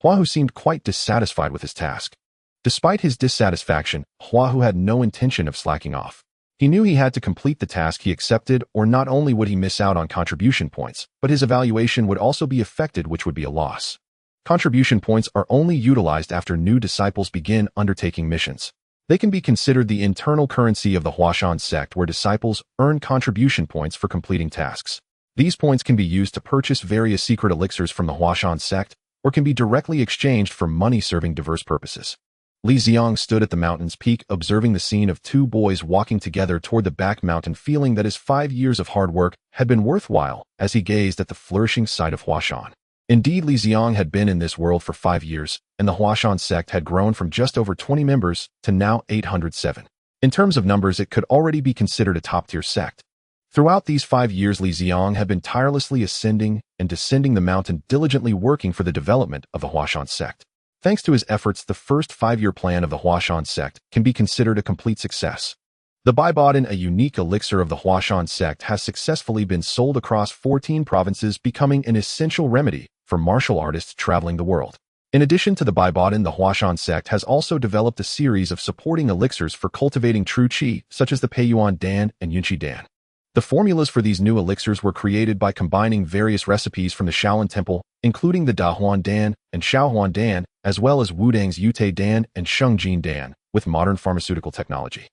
Huahu seemed quite dissatisfied with his task. Despite his dissatisfaction, Huahu had no intention of slacking off. He knew he had to complete the task he accepted, or not only would he miss out on contribution points, but his evaluation would also be affected, which would be a loss. Contribution points are only utilized after new disciples begin undertaking missions. They can be considered the internal currency of the Huashan sect, where disciples earn contribution points for completing tasks. These points can be used to purchase various secret elixirs from the Huashan sect, or can be directly exchanged for money serving diverse purposes. Li Ziang stood at the mountain's peak, observing the scene of two boys walking together toward the back mountain, feeling that his 5 years of hard work had been worthwhile as he gazed at the flourishing site of Huashan. Indeed, Li Ziang had been in this world for 5 years, and the Huashan sect had grown from just over 20 members to now 807. In terms of numbers, it could already be considered a top-tier sect. Throughout these 5 years, Li Ziang had been tirelessly ascending and descending the mountain, diligently working for the development of the Huashan sect. Thanks to his efforts, the first 5-year plan of the Huashan sect can be considered a complete success. The Baibaden, a unique elixir of the Huashan sect, has successfully been sold across 14 provinces, becoming an essential remedy for martial artists traveling the world. In addition to the Baibaden, the Huashan sect has also developed a series of supporting elixirs for cultivating true qi, such as the Peiyuan Dan and Yunqi Dan. The formulas for these new elixirs were created by combining various recipes from the Shaolin Temple, including the Dahuan Dan and Shaohuan Dan, as well as Wudang's Yute Dan and Shengjin Dan, with modern pharmaceutical technology.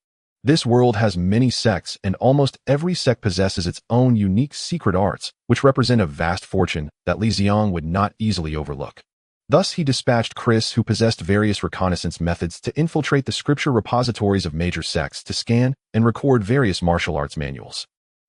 This world has many sects, and almost every sect possesses its own unique secret arts, which represent a vast fortune that Li Ziang would not easily overlook. Thus, he dispatched Chris, who possessed various reconnaissance methods, to infiltrate the scripture repositories of major sects to scan and record various martial arts manuals.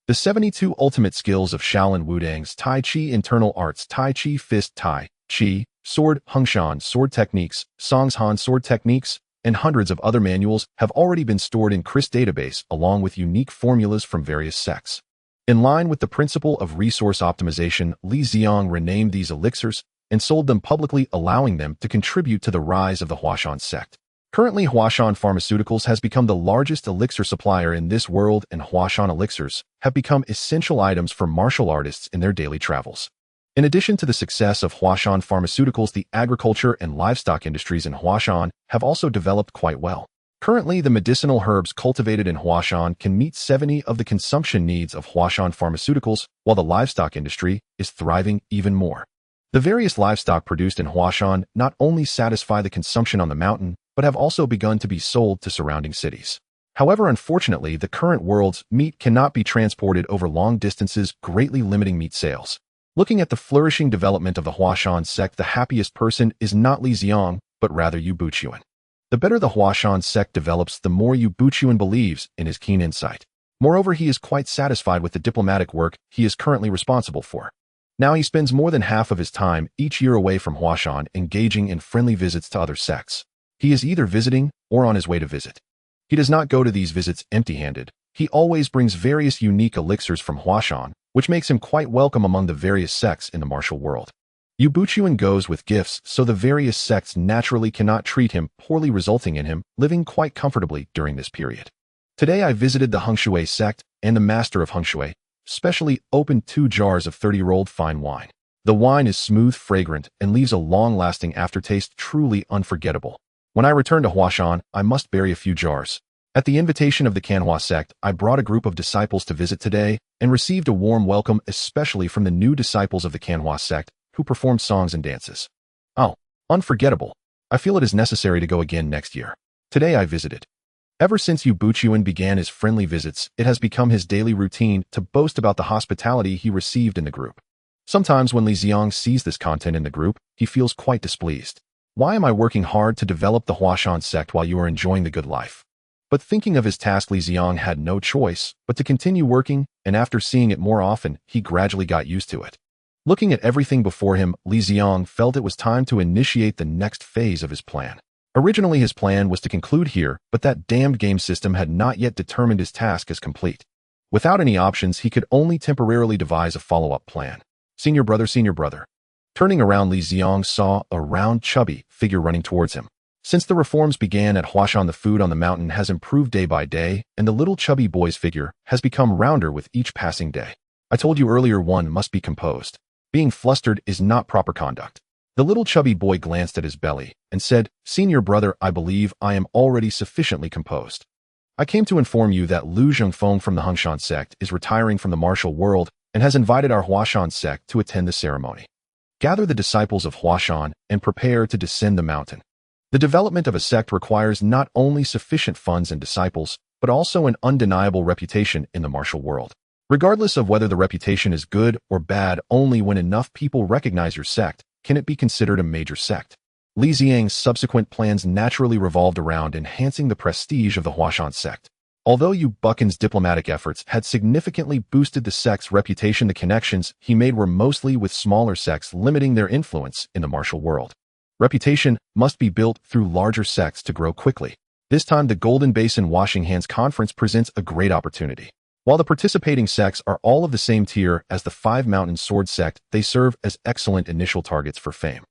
The 72 ultimate skills of Shaolin Wudang's Tai Chi internal arts, Tai Chi Fist, Tai Chi, Sword, Hengshan sword techniques, Songshan sword techniques, and hundreds of other manuals have already been stored in Chris' database, along with unique formulas from various sects. In line with the principle of resource optimization, Li Ziang renamed these elixirs and sold them publicly, allowing them to contribute to the rise of the Huashan sect. Currently, Huashan Pharmaceuticals has become the largest elixir supplier in this world, and Huashan elixirs have become essential items for martial artists in their daily travels. In addition to the success of Huashan Pharmaceuticals, the agriculture and livestock industries in Huashan have also developed quite well. Currently, the medicinal herbs cultivated in Huashan can meet 70 of the consumption needs of Huashan Pharmaceuticals, while the livestock industry is thriving even more. The various livestock produced in Huashan not only satisfy the consumption on the mountain, but have also begun to be sold to surrounding cities. However, unfortunately, the current world's meat cannot be transported over long distances, greatly limiting meat sales. Looking at the flourishing development of the Huashan sect, the happiest person is not Li Ziang, but rather Yu Buchuan. The better the Huashan sect develops, the more Yu Buchuan believes in his keen insight. Moreover, he is quite satisfied with the diplomatic work he is currently responsible for. Now he spends more than half of his time each year away from Huashan, engaging in friendly visits to other sects. He is either visiting or on his way to visit. He does not go to these visits empty-handed. He always brings various unique elixirs from Huashan, which makes him quite welcome among the various sects in the martial world. Yu Buchuan goes with gifts, so the various sects naturally cannot treat him poorly, resulting in him living quite comfortably during this period. Today I visited the Hengshui sect, and the master of Hengshui specially opened 2 jars of 30-year-old fine wine. The wine is smooth, fragrant, and leaves a long-lasting aftertaste, truly unforgettable. When I return to Huashan, I must bury a few jars. At the invitation of the Canhua sect, I brought a group of disciples to visit today and received a warm welcome, especially from the new disciples of the Canhua sect who performed songs and dances. Oh, unforgettable. I feel it is necessary to go again next year. Today I visited. Ever since Yu Buchuan began his friendly visits, it has become his daily routine to boast about the hospitality he received in the group. Sometimes when Li Ziang sees this content in the group, he feels quite displeased. Why am I working hard to develop the Huashan sect while you are enjoying the good life? But thinking of his task, Li Ziang had no choice but to continue working, and after seeing it more often, he gradually got used to it. Looking at everything before him, Li Ziang felt it was time to initiate the next phase of his plan. Originally, his plan was to conclude here, but that damned game system had not yet determined his task as complete. Without any options, he could only temporarily devise a follow-up plan. Senior brother, senior brother. Turning around, Li Ziang saw a round, chubby figure running towards him. Since the reforms began at Huashan, the food on the mountain has improved day by day, and the little chubby boy's figure has become rounder with each passing day. I told you earlier one must be composed. Being flustered is not proper conduct. The little chubby boy glanced at his belly and said, Senior brother, I believe I am already sufficiently composed. I came to inform you that Lu Zhengfeng from the Hongshan sect is retiring from the martial world and has invited our Huashan sect to attend the ceremony. Gather the disciples of Huashan and prepare to descend the mountain. The development of a sect requires not only sufficient funds and disciples, but also an undeniable reputation in the martial world. Regardless of whether the reputation is good or bad, only when enough people recognize your sect can it be considered a major sect. Li Ziang's subsequent plans naturally revolved around enhancing the prestige of the Huashan sect. Although Yu Buchan's diplomatic efforts had significantly boosted the sect's reputation, the connections he made were mostly with smaller sects, limiting their influence in the martial world. Reputation must be built through larger sects to grow quickly. This time, the Golden Basin Washing Hands Conference presents a great opportunity. While the participating sects are all of the same tier as the Five Mountain Sword sect, they serve as excellent initial targets for fame.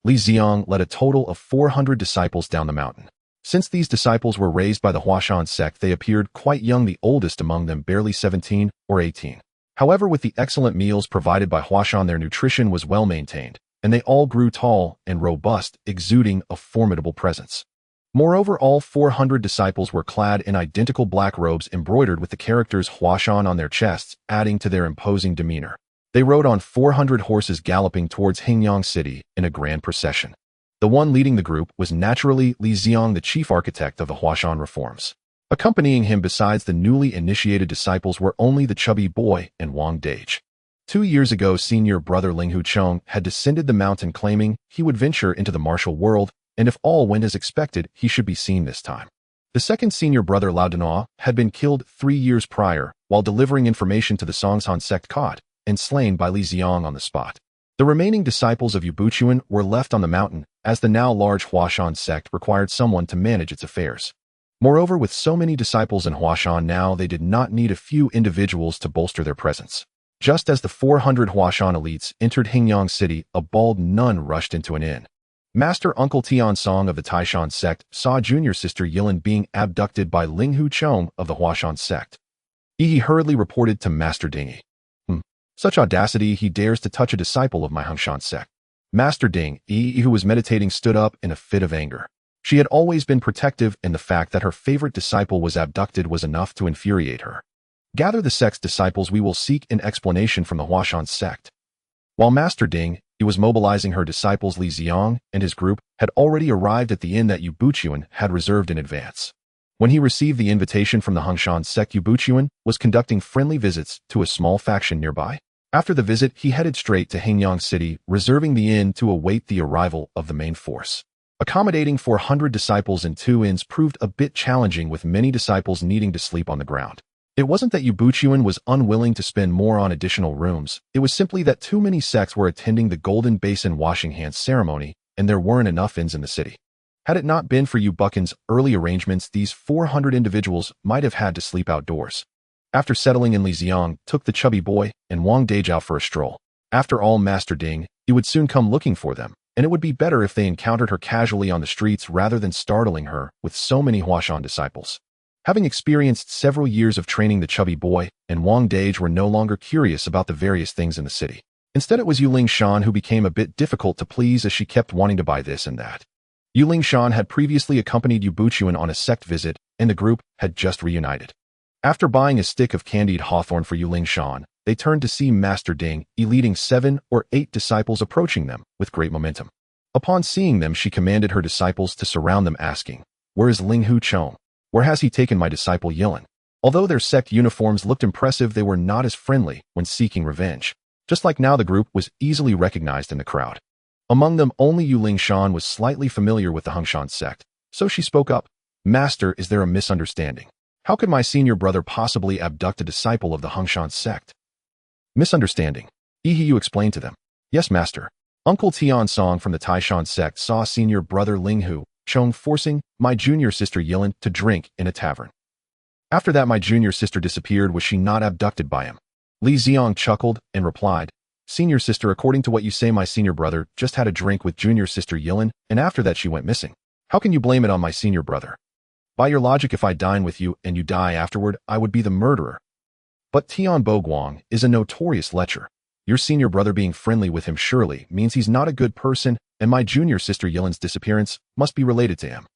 Li Ziang led a total of 400 disciples down the mountain. Since these disciples were raised by the Huashan sect, they appeared quite young, the oldest among them barely 17 or 18. However, with the excellent meals provided by Huashan, their nutrition was well maintained, and they all grew tall and robust, exuding a formidable presence. Moreover, all 400 disciples were clad in identical black robes embroidered with the characters Huashan on their chests, adding to their imposing demeanor. They rode on 400 horses galloping towards Hingyang City in a grand procession. The one leading the group was naturally Li Ziang, the chief architect of the Huashan reforms. Accompanying him besides the newly initiated disciples were only the chubby boy and Wang Dage. 2 years ago, senior brother Linghu Chong had descended the mountain claiming he would venture into the martial world, and if all went as expected, he should be seen this time. The second senior brother Lao Danois had been killed 3 years prior while delivering information to the Songshan sect, caught and slain by Li Ziang on the spot. The remaining disciples of Yubuchuan were left on the mountain, as the now large Huashan sect required someone to manage its affairs. Moreover, with so many disciples in Huashan now, they did not need a few individuals to bolster their presence. Just as the 400 Huashan elites entered Hingyang City, a bald nun rushed into an inn. Master Uncle Tian Song of the Taishan sect saw junior sister Yilin being abducted by Linghu Chong of the Huashan sect. He hurriedly reported to Master Ding. Such audacity, he dares to touch a disciple of my Hongshan sect. Master Ding, who was meditating, stood up in a fit of anger. She had always been protective, and the fact that her favorite disciple was abducted was enough to infuriate her. Gather the sect's disciples, we will seek an explanation from the Huashan sect. While Master Ding was mobilizing her disciples, Li Ziang and his group had already arrived at the inn that Yubuchuan had reserved in advance. When he received the invitation from the Hongshan sect, Yubuchuan was conducting friendly visits to a small faction nearby. After the visit, he headed straight to Hingyang City, reserving the inn to await the arrival of the main force. Accommodating 400 disciples in 2 inns proved a bit challenging, with many disciples needing to sleep on the ground. It wasn't that Yubuchuan was unwilling to spend more on additional rooms, it was simply that too many sects were attending the Golden Basin Washing Hands ceremony, and there weren't enough inns in the city. Had it not been for Yu Buchan's early arrangements, these 400 individuals might have had to sleep outdoors. After settling in, Li Ziang took the chubby boy and Wang Dage out for a stroll. After all, Master Ding, he would soon come looking for them, and it would be better if they encountered her casually on the streets rather than startling her with so many Huashan disciples. Having experienced several years of training, the chubby boy and Wang Dage were no longer curious about the various things in the city. Instead, it was Yuling Shan who became a bit difficult to please, as she kept wanting to buy this and that. Yuling Shan had previously accompanied Yubuchuan on a sect visit, and the group had just reunited. After buying a stick of candied hawthorn for Yuling Shan, they turned to see Master Ding, leading 7 or 8 disciples approaching them with great momentum. Upon seeing them, she commanded her disciples to surround them, asking, "Where is Linghu Chong? Where has he taken my disciple Yilin?" Although their sect uniforms looked impressive, they were not as friendly when seeking revenge. Just like now, the group was easily recognized in the crowd. Among them, only Yuling Shan was slightly familiar with the Hongshan sect, so she spoke up. "Master, is there a misunderstanding? How could my senior brother possibly abduct a disciple of the Hongshan sect?" "Misunderstanding?" You explained to them. "Yes, Master. Uncle Tian Song from the Taishan sect saw senior brother Linghu Chong forcing my junior sister Yilin to drink in a tavern. After that, my junior sister disappeared. Was she not abducted by him?" Li Ziang chuckled and replied, "Senior sister, according to what you say, my senior brother just had a drink with junior sister Yilin, and after that she went missing. How can you blame it on my senior brother? By your logic, if I dine with you and you die afterward, I would be the murderer. But Tian Bo Guang is a notorious lecher. Your senior brother being friendly with him surely means he's not a good person, and my junior sister Yilin's disappearance must be related to him.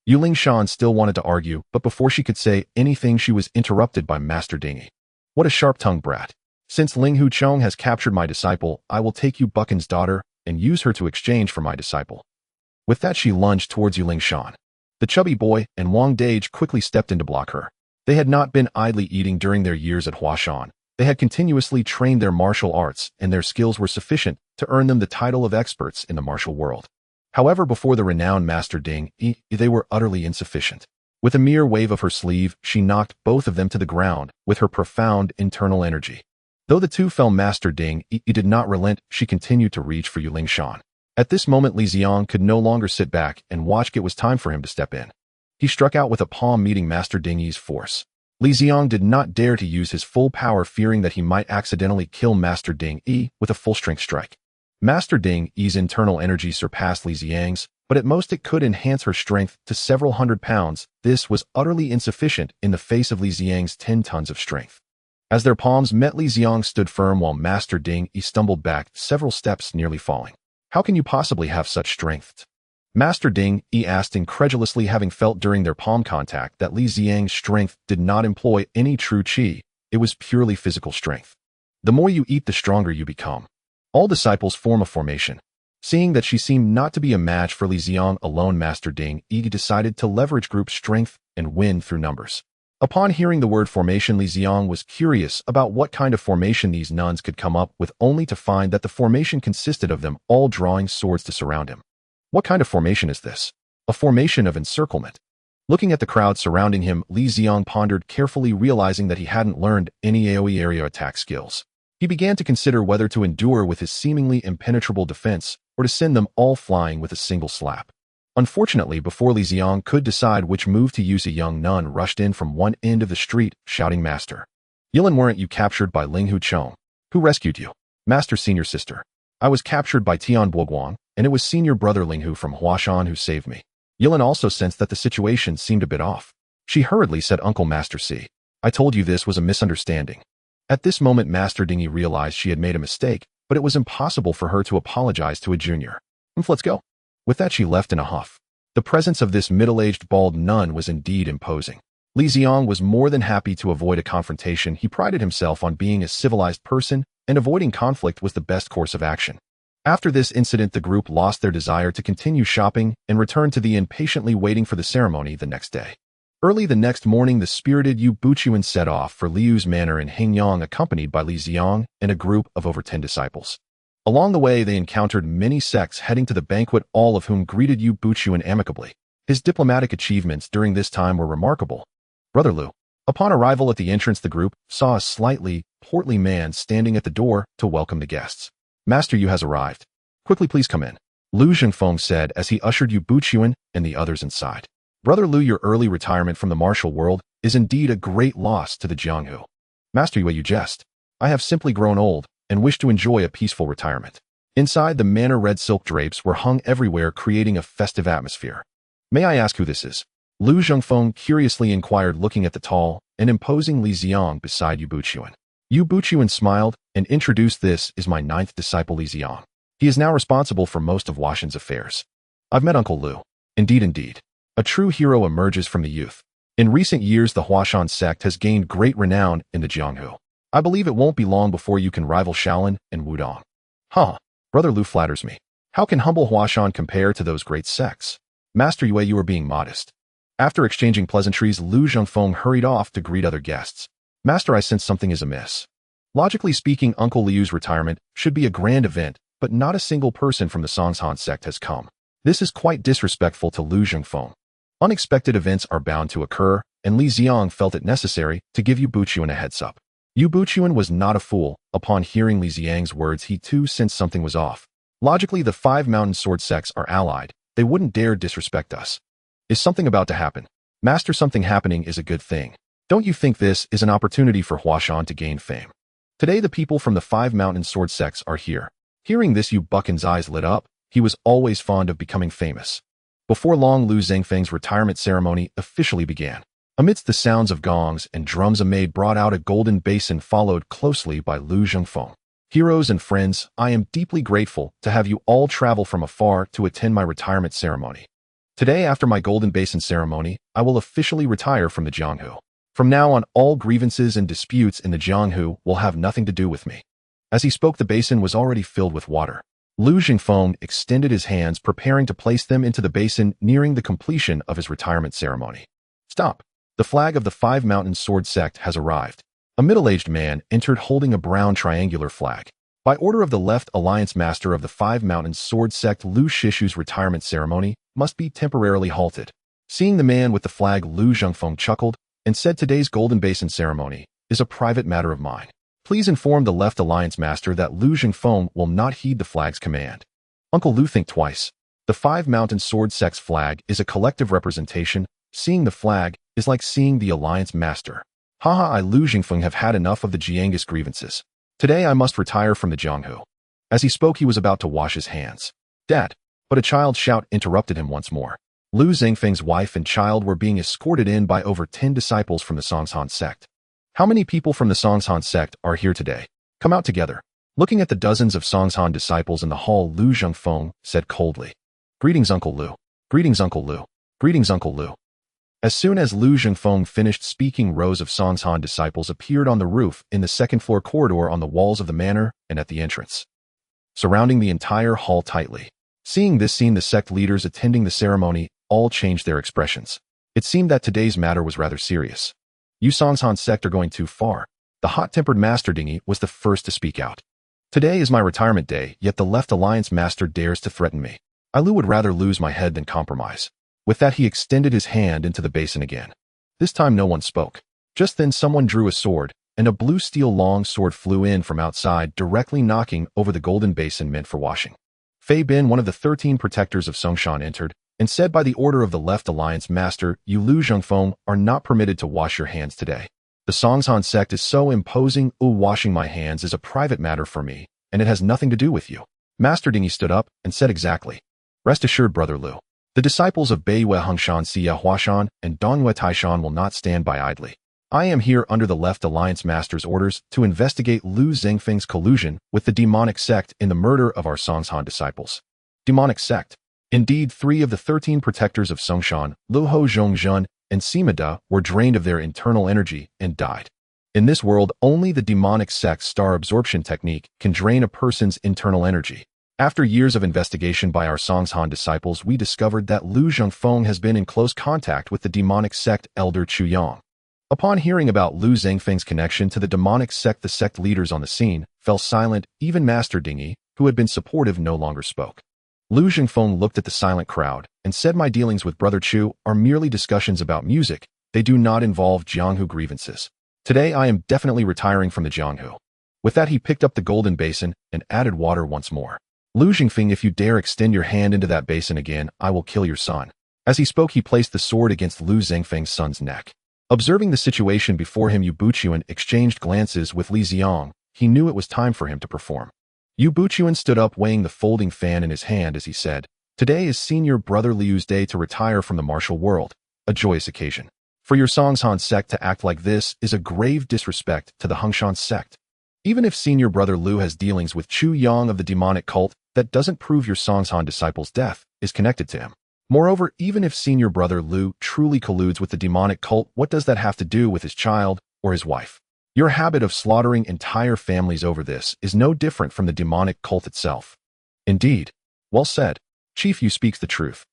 Yu Lingshan still wanted to argue, but before she could say anything, she was interrupted by Master Dingy. What a sharp-tongued brat. Since Ling Hu Chong has captured my disciple, I will take Yu Buchan's daughter and use her to exchange for my disciple. With that, she lunged towards Yu Lingshan. The chubby boy and Wang Dage quickly stepped in to block her. They had not been idly eating during their years at Huashan. They had continuously trained their martial arts, and their skills were sufficient to earn them the title of experts in the martial world. However, before the renowned Master Ding, they were utterly insufficient. With a mere wave of her sleeve, she knocked both of them to the ground with her profound internal energy. Though the two fell, Master Ding did not relent. She continued to reach for Yu Lingshan. At this moment, Li Ziang could no longer sit back and watch. It was time for him to step in. He struck out with a palm, meeting Master Ding's force. Li Ziang did not dare to use his full power, fearing that he might accidentally kill Master Ding with a full-strength strike. Master Ding's internal energy surpassed Li Ziang's, but at most it could enhance her strength to several hundred pounds. This was utterly insufficient in the face of Li Ziang's 10 tons of strength. As their palms met, Li Ziang stood firm while Master Ding stumbled back several steps, nearly falling. How can you possibly have such strength? Master Ding asked incredulously, having felt during their palm contact that Li Ziang's strength did not employ any true qi. It was purely physical strength. The more you eat, the stronger you become. All disciples form a formation. Seeing that she seemed not to be a match for Li Ziang alone, Master Ding decided to leverage group strength and win through numbers. Upon hearing the word formation, Li Ziang was curious about what kind of formation these nuns could come up with, only to find that the formation consisted of them all drawing swords to surround him. What kind of formation is this? A formation of encirclement. Looking at the crowd surrounding him, Li Ziang pondered carefully, realizing that he hadn't learned any AoE area attack skills. He began to consider whether to endure with his seemingly impenetrable defense or to send them all flying with a single slap. Unfortunately, before Li Ziang could decide which move to use, a young nun rushed in from one end of the street, shouting, "Master Yilin, weren't you captured by Ling Hu Chong? Who rescued you?" "Master, senior sister. I was captured by Tian Bo Guang, and it was senior brother Ling Hu from Huashan who saved me." Yilin also sensed that the situation seemed a bit off. She hurriedly said, "Uncle Master C, I told you this was a misunderstanding." At this moment, Master Dingy realized she had made a mistake, but it was impossible for her to apologize to a junior. "Let's go." With that, she left in a huff. The presence of this middle-aged bald nun was indeed imposing. Li Ziang was more than happy to avoid a confrontation. He prided himself on being a civilized person, and avoiding conflict was the best course of action. After this incident, the group lost their desire to continue shopping and returned to the inn, patiently waiting for the ceremony the next day. Early the next morning, the spirited Yu Buchuan set off for Liu's manor in Hingyang, accompanied by Li Ziang and a group of over 10 disciples. Along the way, they encountered many sects heading to the banquet, all of whom greeted Yu Buchuan amicably. His diplomatic achievements during this time were remarkable. Brother Lu. Upon arrival at the entrance, the group saw a slightly portly man standing at the door to welcome the guests. "Master Yu has arrived. Quickly, please come in," Lu Zhengfeng said as he ushered Yu Buchuan and the others inside. "Brother Lu, your early retirement from the martial world is indeed a great loss to the Jianghu." "Master Yu, you jest. I have simply grown old and wish to enjoy a peaceful retirement." Inside the manor, red silk drapes were hung everywhere, creating a festive atmosphere. "May I ask who this is?" Lu Zhengfeng curiously inquired, looking at the tall and imposing Li Ziang beside Yu Buchuan. Yu Buchuan smiled and introduced, "This is my 9th disciple, Li Ziang. He is now responsible for most of Huashan's affairs. I've met Uncle Lu. Indeed. A true hero emerges from the youth. In recent years, the Huashan sect has gained great renown in the Jianghu. I believe it won't be long before you can rival Shaolin and Wudong." "Huh, Brother Lu flatters me. How can humble Huashan compare to those great sects?" "Master Yue, you are being modest." After exchanging pleasantries, Lu Zhengfeng hurried off to greet other guests. "Master, I sense something is amiss. Logically speaking, Uncle Liu's retirement should be a grand event, but not a single person from the Songshan sect has come. This is quite disrespectful to Lu Zhengfeng. Unexpected events are bound to occur, and Li Ziang felt it necessary to give Yu Buchuan a heads up. Yu Buchuan was not a fool. Upon hearing Li Ziang's words, he too sensed something was off. Logically, the 5 mountain sword sects are allied. They wouldn't dare disrespect us. Is something about to happen? Master, something happening is a good thing. Don't you think this is an opportunity for Huashan to gain fame? Today, the people from the 5 mountain sword sects are here." Hearing this, Yu Buchan's eyes lit up. He was always fond of becoming famous. Before long, Lu Zhengfeng's retirement ceremony officially began. Amidst the sounds of gongs and drums, a maid brought out a golden basin followed closely by Lu Zhengfeng. Heroes and friends, I am deeply grateful to have you all travel from afar to attend my retirement ceremony. Today, after my golden basin ceremony, I will officially retire from the Jianghu. From now on, all grievances and disputes in the Jianghu will have nothing to do with me. As he spoke, the basin was already filled with water. Lu Zhengfeng extended his hands, preparing to place them into the basin, nearing the completion of his retirement ceremony. Stop! The flag of the Five Mountain Sword Sect has arrived. A middle-aged man entered holding a brown triangular flag. By order of the Left Alliance Master of the Five Mountains Sword Sect, Lu Shishu's retirement ceremony must be temporarily halted. Seeing the man with the flag, Lu Zhengfeng chuckled and said, "Today's Golden Basin ceremony is a private matter of mine. Please inform the Left Alliance Master that Lu Zhengfeng will not heed the flag's command." Uncle Lu, think twice. The Five Mountain Sword Sect's flag is a collective representation. Seeing the flag is like seeing the Alliance Master. Haha, I, Lu Zhengfeng, have had enough of the Jianghu's grievances. Today I must retire from the Jianghu. As he spoke, he was about to wash his hands. Dad! But a child's shout interrupted him once more. Lu Zhengfeng's wife and child were being escorted in by over 10 disciples from the Songshan sect. How many people from the Songshan sect are here today? Come out together. Looking at the dozens of Songshan disciples in the hall, Lu Zhengfeng said coldly, "Greetings, Uncle Lu. Greetings, Uncle Lu. Greetings, Uncle Lu." As soon as Lu Zhengfeng finished speaking, rows of Songshan disciples appeared on the roof, in the second-floor corridor, on the walls of the manor, and at the entrance, surrounding the entire hall tightly. Seeing this scene, the sect leaders attending the ceremony all changed their expressions. It seemed that today's matter was rather serious. "You Songshan sect are going too far." The hot-tempered Master Dingy was the first to speak out. "Today is my retirement day, yet the Left Alliance Master dares to threaten me. I would rather lose my head than compromise." With that, he extended his hand into the basin again. This time no one spoke. Just then someone drew a sword, and a blue steel long sword flew in from outside, directly knocking over the golden basin meant for washing. Fei Bin, one of the 13 protectors of Songshan, entered and said, "By the order of the Left Alliance Master, you Lu Zhengfeng are not permitted to wash your hands today. The Songshan sect is so imposing. Washing my hands is a private matter for me, and it has nothing to do with you." Master Dingy stood up and said, "Exactly. Rest assured, Brother Lu. The disciples of Beiyue Hengshan, Xia Huashan, and Dongyue Taishan will not stand by idly. I am here under the Left Alliance Master's orders to investigate Lu Zhengfeng's collusion with the demonic sect in the murder of our Songshan disciples." Demonic sect. Indeed, 3 of the 13 protectors of Songshan, Luho Zhongzhen and Sima De, were drained of their internal energy and died. In this world, only the demonic sect's star absorption technique can drain a person's internal energy. After years of investigation by our Songshan disciples, we discovered that Lu Zhengfeng has been in close contact with the demonic sect elder Chu Yang. Upon hearing about Lu Zhengfeng's connection to the demonic sect, the sect leaders on the scene fell silent. Even Master Dingy, who had been supportive, no longer spoke. Lu Zhengfeng looked at the silent crowd and said, "My dealings with Brother Chu are merely discussions about music. They do not involve Jianghu grievances. Today I am definitely retiring from the Jianghu." With that, he picked up the golden basin and added water once more. "Lu Zhengfeng, if you dare extend your hand into that basin again, I will kill your son." As he spoke, he placed the sword against Lu Zhengfeng's son's neck. Observing the situation before him, Yu Buchuan exchanged glances with Li Ziang. He knew it was time for him to perform. Yu Buchuan stood up, weighing the folding fan in his hand as he said, "Today is Senior Brother Liu's day to retire from the martial world, a joyous occasion. For your Songshan sect to act like this is a grave disrespect to the Hengshan sect. Even if Senior Brother Liu has dealings with Chu Yang of the demonic cult, that doesn't prove your Songshan disciple's death is connected to him. Moreover, even if Senior Brother Liu truly colludes with the demonic cult, what does that have to do with his child or his wife? Your habit of slaughtering entire families over this is no different from the demonic cult itself." "Indeed. Well said. Chief, you speaks the truth."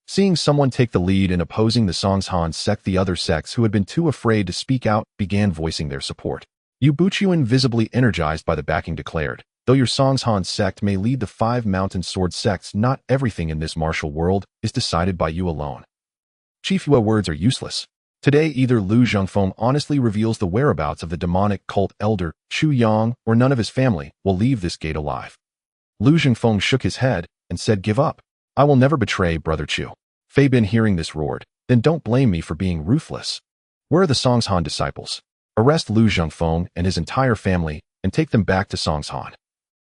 Seeing someone take the lead in opposing the Songshan sect, the other sects who had been too afraid to speak out began voicing their support. Yu Buchuan, visibly energized by the backing, declared, "Though your Songshan sect may lead the 5 mountain sword sects, not everything in this martial world is decided by you alone. Chief, your words are useless. Today, either Lu Zhengfeng honestly reveals the whereabouts of the demonic cult elder Chu Yang, or none of his family will leave this gate alive." Lu Zhengfeng shook his head and said, "Give up. I will never betray Brother Chu." Fei Bin, hearing this, roared, "Then don't blame me for being ruthless. Where are the Songshan disciples? Arrest Lu Zhengfeng and his entire family and take them back to Songshan."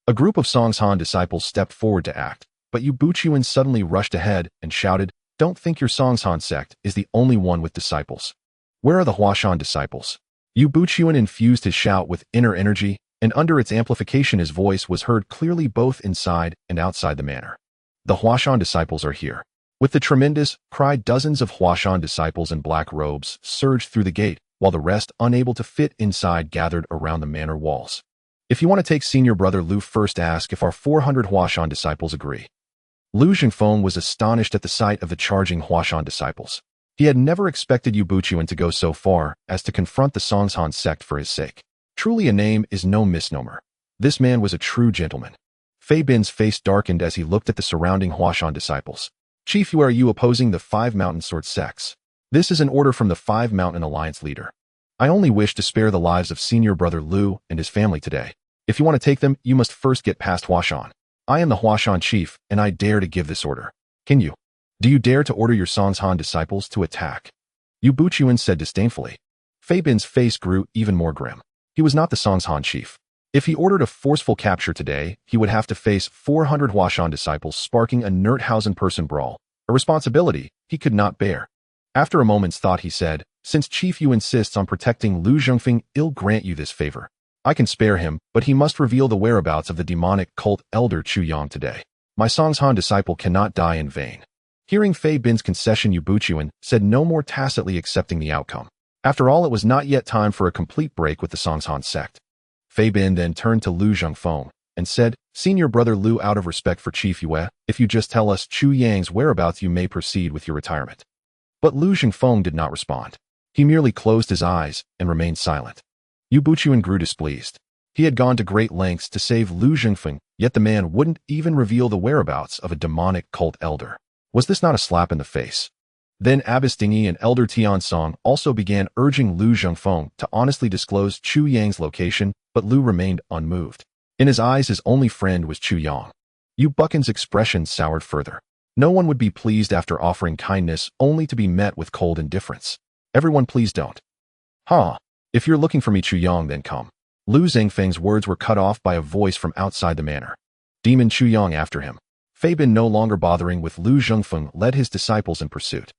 A group of Songshan disciples stepped forward to act, but Yu Buchuan suddenly rushed ahead and shouted, Don't think your Songshan sect is the only one with disciples. Where are the Huashan disciples? Yu Buchuan infused his shout with inner energy, and under its amplification his voice was heard clearly both inside and outside the manor. The Huashan disciples are here. With the tremendous cry, dozens of Huashan disciples in black robes surged through the gate, while the rest, unable to fit inside, gathered around the manor walls. If you want to take senior brother Lu first, ask if our 400 Huashan disciples agree. Lu Zhengfeng was astonished at the sight of the charging Huashan disciples. He had never expected Yu Buchuan to go so far as to confront the Songshan sect for his sake. Truly a name is no misnomer. This man was a true gentleman. Fei Bin's face darkened as he looked at the surrounding Huashan disciples. Chief, are you opposing the 5 Mountain Sword sects? This is an order from the 5 Mountain Alliance leader. I only wish to spare the lives of senior brother Lu and his family today. If you want to take them, you must first get past Huashan. I am the Huashan chief, and I dare to give this order. Can you? Do you dare to order your Songshan disciples to attack? Yu Buchuan said disdainfully. Fei Bin's face grew even more grim. He was not the Songshan chief. If he ordered a forceful capture today, he would have to face 400 Huashan disciples sparking a Nurthausen-person brawl, a responsibility he could not bear. After a moment's thought he said, since Chief Yu insists on protecting Lu Zhengfeng, I'll grant you this favor. I can spare him, but he must reveal the whereabouts of the demonic cult elder Chu Yang today. My Songshan disciple cannot die in vain. Hearing Fei Bin's concession, Yu Buchuan said no more, tacitly accepting the outcome. After all, it was not yet time for a complete break with the Songshan sect. Fei Bin then turned to Lu Zhengfeng and said, Senior brother Lu, out of respect for Chief Yue, if you just tell us Chu Yang's whereabouts, you may proceed with your retirement. But Lu Zhengfeng did not respond. He merely closed his eyes and remained silent. Yu Buchuan grew displeased. He had gone to great lengths to save Lu Zhengfeng, yet the man wouldn't even reveal the whereabouts of a demonic cult elder. Was this not a slap in the face? Then Abbess Dingyi and Elder Tiansong also began urging Lu Zhengfeng to honestly disclose Chu Yang's location, but Lu remained unmoved. In his eyes, his only friend was Chu Yang. Yu Buchan's expression soured further. No one would be pleased after offering kindness only to be met with cold indifference. Everyone, please don't. If you're looking for me, Chu Yang, then come. Lu Zhengfeng's words were cut off by a voice from outside the manor. Demon Chu Yang after him. Fei Bin, no longer bothering with Lu Zhengfeng, led his disciples in pursuit.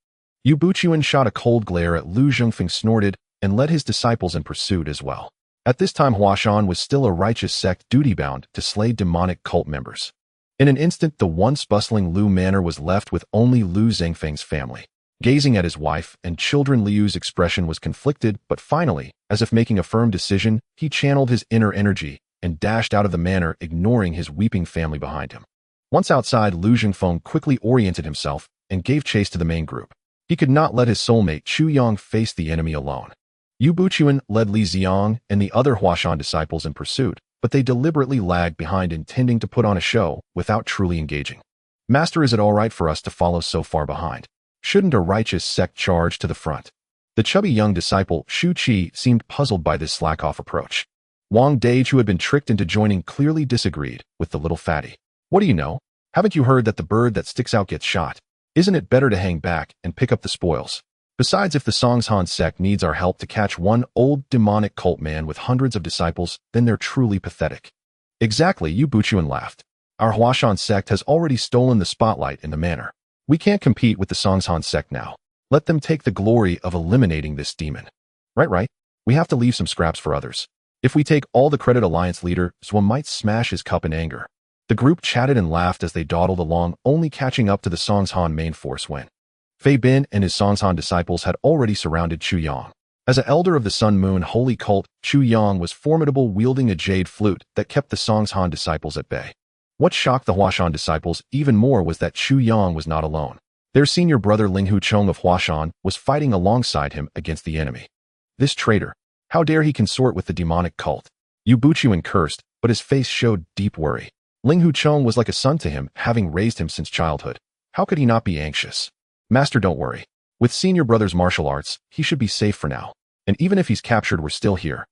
Yu Buchuan shot a cold glare at Lu Zhengfeng, snorted, and led his disciples in pursuit as well. At this time, Huashan was still a righteous sect duty-bound to slay demonic cult members. In an instant, the once bustling Lu Manor was left with only Lu Zhengfeng's family. Gazing at his wife and children, Liu's expression was conflicted, but finally, as if making a firm decision, he channeled his inner energy and dashed out of the manor, ignoring his weeping family behind him. Once outside, Lu Zhengfeng quickly oriented himself and gave chase to the main group. He could not let his soulmate Chu Yang face the enemy alone. Yu Buchuan led Li Ziang and the other Huashan disciples in pursuit, but they deliberately lagged behind, intending to put on a show without truly engaging. Master, is it all right for us to follow so far behind? Shouldn't a righteous sect charge to the front? The chubby young disciple, Shu Qi, seemed puzzled by this slack-off approach. Wang Dage, who had been tricked into joining, clearly disagreed with the little fatty. What do you know? Haven't you heard that the bird that sticks out gets shot? Isn't it better to hang back and pick up the spoils? Besides, if the Songshan sect needs our help to catch one old demonic cult man with hundreds of disciples, then they're truly pathetic. Exactly, Yu Buchuan laughed. Our Huashan sect has already stolen the spotlight in the manor. We can't compete with the Songshan sect now. Let them take the glory of eliminating this demon. Right. We have to leave some scraps for others. If we take all the credit, Alliance leader Zhuo might smash his cup in anger. The group chatted and laughed as they dawdled along, only catching up to the Songshan main force when Fei Bin and his Songshan disciples had already surrounded Chu Yang. As an elder of the Sun Moon holy cult, Chu Yang was formidable, wielding a jade flute that kept the Songshan disciples at bay. What shocked the Huashan disciples even more was that Chu Yang was not alone. Their senior brother Ling Huchong of Huashan was fighting alongside him against the enemy. This traitor! How dare he consort with the demonic cult? Yu Buchuan cursed, but his face showed deep worry. Ling Huchong was like a son to him, having raised him since childhood. How could he not be anxious? Master, don't worry. With senior brother's martial arts, he should be safe for now. And even if he's captured, we're still here.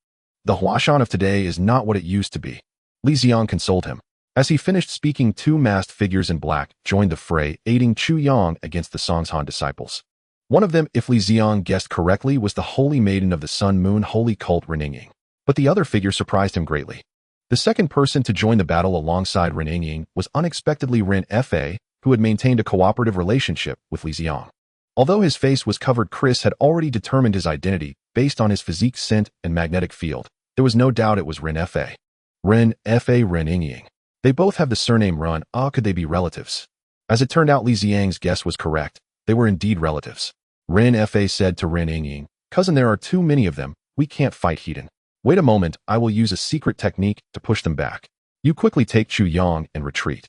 The Huashan of today is not what it used to be. Li Ziang consoled him. As he finished speaking, 2 masked figures in black joined the fray, aiding Chu Yang against the Songshan disciples. One of them, if Li Ziang guessed correctly, was the holy maiden of the Sun Moon holy cult, Renengying. But the other figure surprised him greatly. The second person to join the battle alongside Renengying was unexpectedly Ren Fa, who had maintained a cooperative relationship with Li Ziang. Although his face was covered, Chris had already determined his identity based on his physique, scent, and magnetic field. There was no doubt it was Ren Fa. Ren Fa Ren Yingying. They both have the surname Run. Could they be relatives? As it turned out, Li Ziang's guess was correct. They were indeed relatives. Ren Fa said to Ren Yingying, "Cousin, there are too many of them. We can't fight Heaton. Wait a moment, I will use a secret technique to push them back. You quickly take Chu Yang and retreat."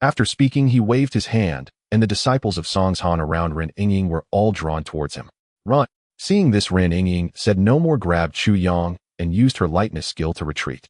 After speaking, he waved his hand, and the disciples of Songs Han around Ren Yingying were all drawn towards him. Run. Seeing this, Ren Yingying said no more, grabbed Chu Yang, and used her lightness skill to retreat.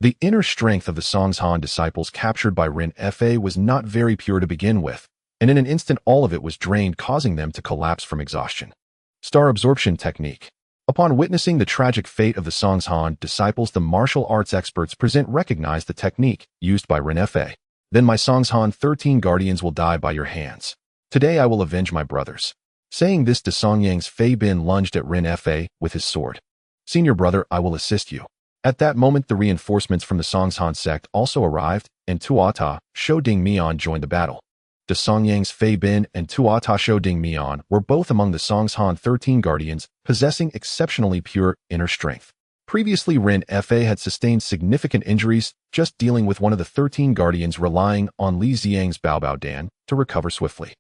The inner strength of the Songs Han disciples captured by Ren Fa was not very pure to begin with, and in an instant all of it was drained, causing them to collapse from exhaustion. Star absorption technique. Upon witnessing the tragic fate of the Songs Han disciples, the martial arts experts present recognized the technique used by Ren Fa. "Then my Songs Han 13 guardians will die by your hands. Today I will avenge my brothers." Saying this, De Songyang's Fei Bin lunged at Ren Fa with his sword. "Senior brother, I will assist you." At that moment, the reinforcements from the Songs Han sect also arrived, and Tuata, Shou Ding Mian joined the battle. De Songyang's Fei Bin and Tuata Shou Ding Mian were both among the Songs Han 13 guardians, possessing exceptionally pure inner strength. Previously, Ren Fa had sustained significant injuries, just dealing with one of the 13 guardians, relying on Li Ziang's Bao Bao Dan to recover swiftly.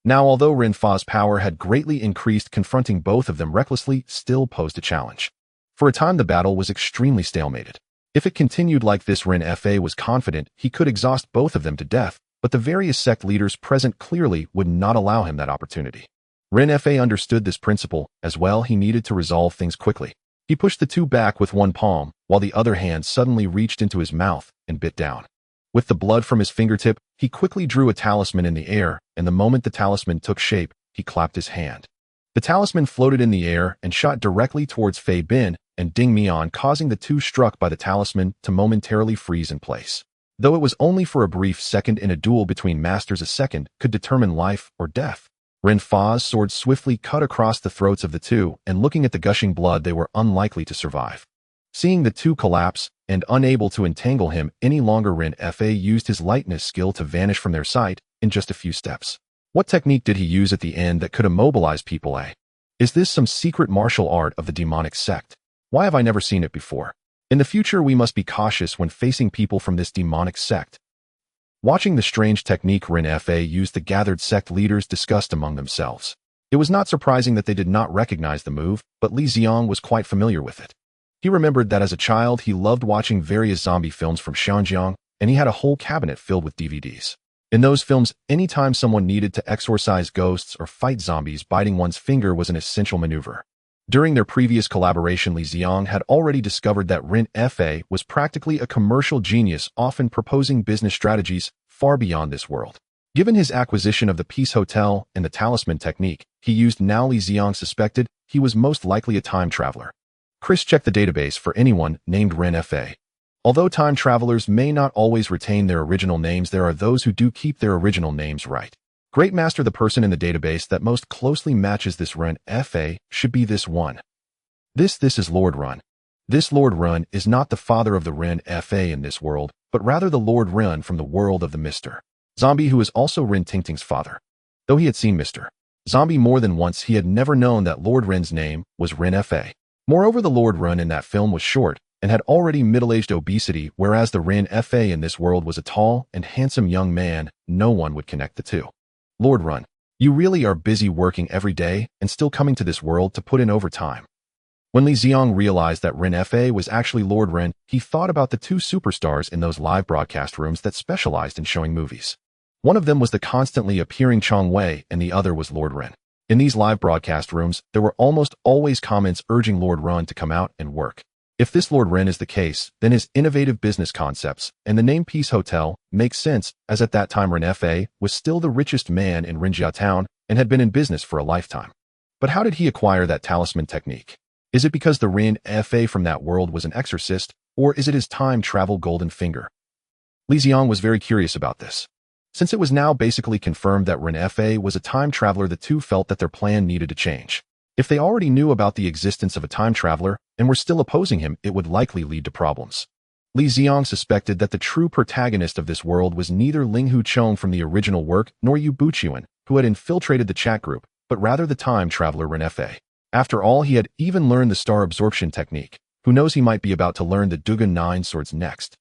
Now, although Ren Fa's power had greatly increased, confronting both of them recklessly still posed a challenge. For a time, the battle was extremely stalemated. If it continued like this, Ren Fa was confident he could exhaust both of them to death, but the various sect leaders present clearly would not allow him that opportunity. Ren Fa understood this principle as well. He needed to resolve things quickly. He pushed the two back with one palm, while the other hand suddenly reached into his mouth and bit down. With the blood from his fingertip, he quickly drew a talisman in the air, and the moment the talisman took shape, he clapped his hand. The talisman floated in the air and shot directly towards Fei Bin and Ding Mian, causing the two struck by the talisman to momentarily freeze in place. Though it was only for a brief second, in a duel between masters, a second could determine life or death. Ren Fa's sword swiftly cut across the throats of the two, and looking at the gushing blood, they were unlikely to survive. Seeing the two collapse, and unable to entangle him any longer, Ren Fa used his lightness skill to vanish from their sight in just a few steps. What technique did he use at the end that could immobilize people? Is this some secret martial art of the demonic sect? Why have I never seen it before? In the future, we must be cautious when facing people from this demonic sect. Watching the strange technique Ren Fa used, the gathered sect leaders discussed among themselves. It was not surprising that they did not recognize the move, but Li Ziang was quite familiar with it. He remembered that as a child he loved watching various zombie films from Xinjiang, and he had a whole cabinet filled with DVDs. In those films, anytime someone needed to exorcise ghosts or fight zombies, biting one's finger was an essential maneuver. During their previous collaboration, Li Ziang had already discovered that Ren Fa was practically a commercial genius, often proposing business strategies far beyond this world. Given his acquisition of the Peace Hotel and the talisman technique he used, now Li Ziang suspected he was most likely a time traveler. Chris checked the database for anyone named Ren Fa. Although time travelers may not always retain their original names, there are those who do keep their original names right. Great Master, the person in the database that most closely matches this Ren Fa should be this one. This is Lord Run. This Lord Run is not the father of the Ren Fa in this world, but rather the Lord Run from the world of the Mr. Zombie, who is also Ren Tingting's father. Though he had seen Mr. Zombie more than once, he had never known that Lord Ren's name was Ren Fa. Moreover, the Lord Run in that film was short and had already middle-aged obesity, whereas the Ren Fa in this world was a tall and handsome young man. No one would connect the two. Lord Run, you really are busy working every day and still coming to this world to put in overtime. When Li Ziang realized that Ren Fa was actually Lord Ren, he thought about the two superstars in those live broadcast rooms that specialized in showing movies. One of them was the constantly appearing Chong Wei, and the other was Lord Ren. In these live broadcast rooms, there were almost always comments urging Lord Ren to come out and work. If this Lord Ren is the case, then his innovative business concepts and the name Peace Hotel makes sense, as at that time Ren Fa was still the richest man in Rinjia Town and had been in business for a lifetime. But how did he acquire that talisman technique? Is it because the Ren Fa from that world was an exorcist, or is it his time travel golden finger? Li Ziang was very curious about this. Since it was now basically confirmed that Ren Fa was a time traveler, the two felt that their plan needed to change. If they already knew about the existence of a time traveler and were still opposing him, it would likely lead to problems. Li Ziang suspected that the true protagonist of this world was neither Ling Huchong from the original work nor Yu Buqian, who had infiltrated the chat group, but rather the time traveler Ren Fa. After all, he had even learned the star absorption technique. Who knows, he might be about to learn the Duga 9 swords next.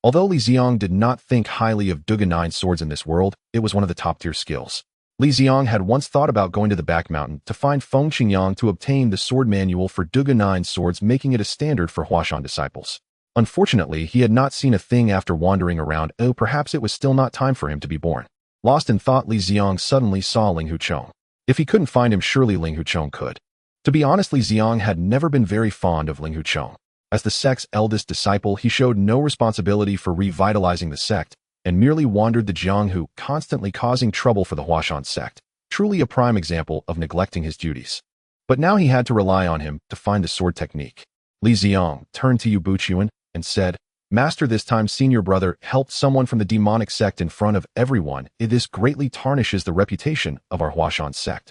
Although Li Ziang did not think highly of Duga 9 swords in this world, it was one of the top-tier skills. Li Ziang had once thought about going to the back mountain to find Feng Qingyang to obtain the sword manual for Duga 9 swords, making it a standard for Huashan disciples. Unfortunately, he had not seen a thing after wandering around. Oh, perhaps it was still not time for him to be born. Lost in thought, Li Ziang suddenly saw Ling Huchong. If he couldn't find him, surely Ling Huchong could. To be honest, Li Ziang had never been very fond of Ling Huchong. As the sect's eldest disciple, he showed no responsibility for revitalizing the sect, and merely wandered the Jianghu, constantly causing trouble for the Huashan sect. Truly a prime example of neglecting his duties. But now he had to rely on him to find the sword technique. Li Ziang turned to Yu Buqian and said, "Master, this time senior brother helped someone from the demonic sect in front of everyone. This greatly tarnishes the reputation of our Huashan sect."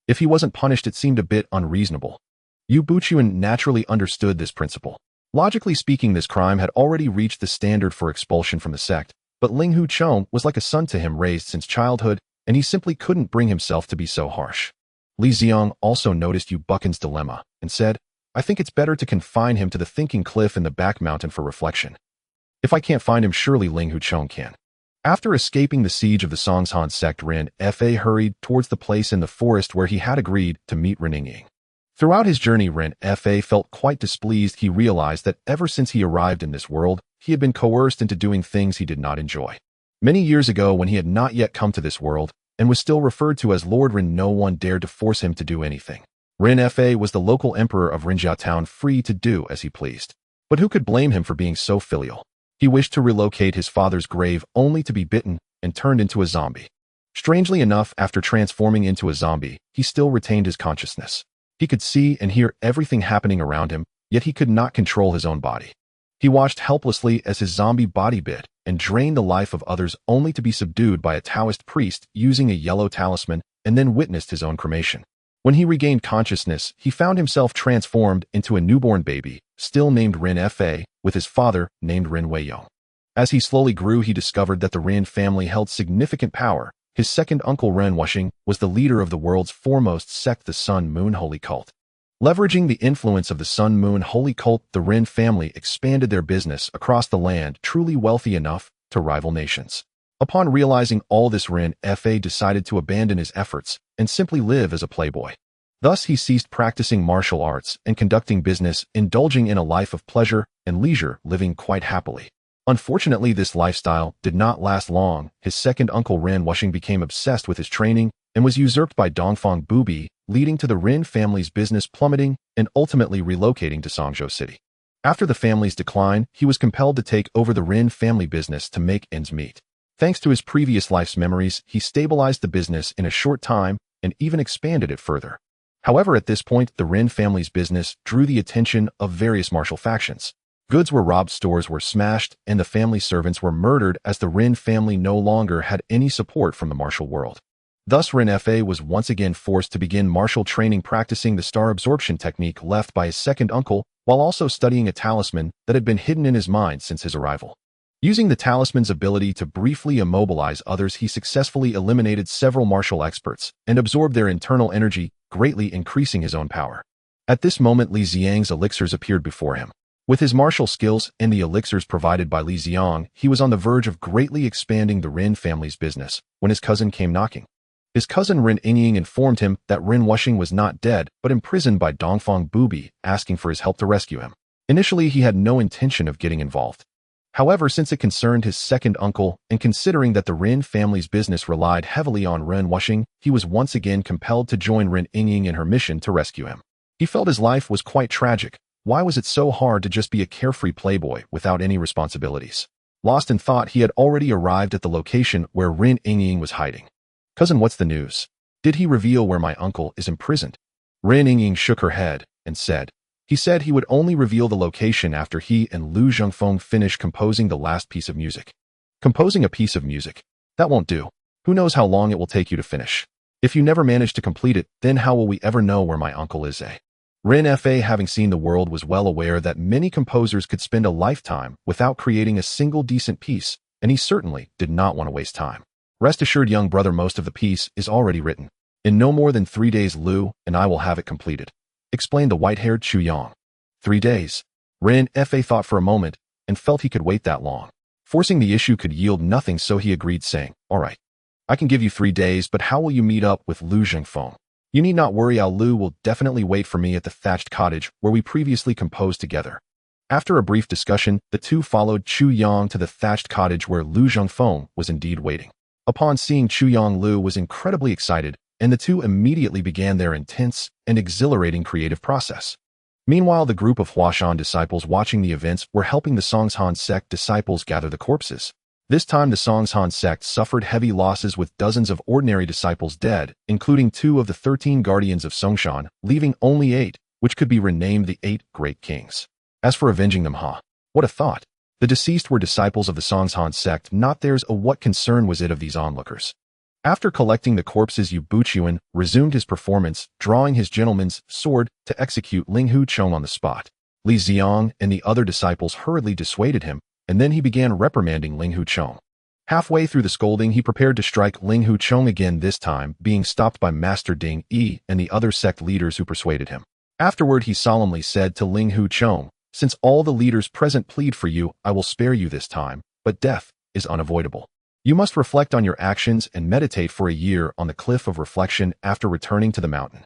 If he wasn't punished, it seemed a bit unreasonable. Yu Buqian naturally understood this principle. Logically speaking, this crime had already reached the standard for expulsion from the sect, but Ling Huchong was like a son to him, raised since childhood, and he simply couldn't bring himself to be so harsh. Li Ziang also noticed Yu Buqian's dilemma and said, "I think it's better to confine him to the thinking cliff in the back mountain for reflection. If I can't find him, surely Ling Huchong can." After escaping the siege of the Songshan sect, Ren Fa hurried towards the place in the forest where he had agreed to meet Ren Ying. Throughout his journey, Ren Fa felt quite displeased. He realized that ever since he arrived in this world, he had been coerced into doing things he did not enjoy. Many years ago, when he had not yet come to this world, and was still referred to as Lord Ren, no one dared to force him to do anything. Ren Fa was the local emperor of Rinjia town, free to do as he pleased. But who could blame him for being so filial? He wished to relocate his father's grave only to be bitten and turned into a zombie. Strangely enough, after transforming into a zombie, he still retained his consciousness. He could see and hear everything happening around him, yet he could not control his own body. He watched helplessly as his zombie body bit and drained the life of others, only to be subdued by a Taoist priest using a yellow talisman, and then witnessed his own cremation. When he regained consciousness, he found himself transformed into a newborn baby, still named Ren Fa, with his father named Ren Weiyong. As he slowly grew, he discovered that the Ren family held significant power. His second uncle Ren Wuxing was the leader of the world's foremost sect, the Sun Moon Holy Cult. Leveraging the influence of the Sun Moon Holy Cult, the Ren family expanded their business across the land, truly wealthy enough to rival nations. Upon realizing all this, Ren Fa decided to abandon his efforts and simply live as a playboy. Thus, he ceased practicing martial arts and conducting business, indulging in a life of pleasure and leisure, living quite happily. Unfortunately, this lifestyle did not last long. His second uncle Ren Wuxing became obsessed with his training and was usurped by Dongfang Bubi, leading to the Ren family's business plummeting and ultimately relocating to Songzhou City. After the family's decline, he was compelled to take over the Ren family business to make ends meet. Thanks to his previous life's memories, he stabilized the business in a short time and even expanded it further. However, at this point, the Ren family's business drew the attention of various martial factions. Goods were robbed, stores were smashed, and the family servants were murdered, as the Ren family no longer had any support from the martial world. Thus, Ren Fa was once again forced to begin martial training, practicing the star absorption technique left by his second uncle, while also studying a talisman that had been hidden in his mind since his arrival. Using the talisman's ability to briefly immobilize others, he successfully eliminated several martial experts and absorbed their internal energy, greatly increasing his own power. At this moment, Li Ziang's elixirs appeared before him. With his martial skills and the elixirs provided by Li Ziang, he was on the verge of greatly expanding the Ren family's business when his cousin came knocking. His cousin Ren Ying informed him that Ren Wuxing was not dead, but imprisoned by Dongfang Bubi, asking for his help to rescue him. Initially, he had no intention of getting involved. However, since it concerned his second uncle, and considering that the Ren family's business relied heavily on Ren Wuxing, he was once again compelled to join Ren Ying in her mission to rescue him. He felt his life was quite tragic. Why was it so hard to just be a carefree playboy without any responsibilities? Lost in thought, he had already arrived at the location where Ren Ying was hiding. "Cousin, what's the news? Did he reveal where my uncle is imprisoned?" Ren Ying shook her head and said, "He said he would only reveal the location after he and Lu Zhengfeng finish composing the last piece of music." "Composing a piece of music? That won't do. Who knows how long it will take you to finish? If you never manage to complete it, then how will we ever know where my uncle is, eh?" Rin Fa, having seen the world, was well aware that many composers could spend a lifetime without creating a single decent piece, and he certainly did not want to waste time. Rest assured, young brother, most of the piece is already written. In no more than 3 days, Lu and I will have it completed, explained the white-haired Chu Yang. 3 days? Rin Fa thought for a moment and felt he could wait that long. Forcing the issue could yield nothing, so he agreed, saying, "All right, I can give you 3 days, but how will you meet up with Lu Zhengfeng?" "You need not worry, Lu will definitely wait for me at the thatched cottage where we previously composed together." After a brief discussion, the two followed Chu Yang to the thatched cottage where Lu Zhengfeng was indeed waiting. Upon seeing Chu Yang, Lu was incredibly excited, and the two immediately began their intense and exhilarating creative process. Meanwhile, the group of Huashan disciples watching the events were helping the Songshan sect disciples gather the corpses. This time, the Songshan sect suffered heavy losses, with dozens of ordinary disciples dead, including 2 of the 13 guardians of Songshan, leaving only 8, which could be renamed the 8 Great Kings. As for avenging them, what a thought! The deceased were disciples of the Songshan sect, not theirs. What concern was it of these onlookers? After collecting the corpses, Yu Buqian resumed his performance, drawing his gentleman's sword to execute Ling Hucheng on the spot. Li Ziang and the other disciples hurriedly dissuaded him, and then he began reprimanding Ling Hucheng. Halfway through the scolding, he prepared to strike Ling Hucheng again, this time being stopped by Master Ding Yi and the other sect leaders who persuaded him. Afterward, he solemnly said to Ling Hucheng, "Since all the leaders present plead for you, I will spare you this time, but death is unavoidable. You must reflect on your actions and meditate for a year on the cliff of reflection after returning to the mountain."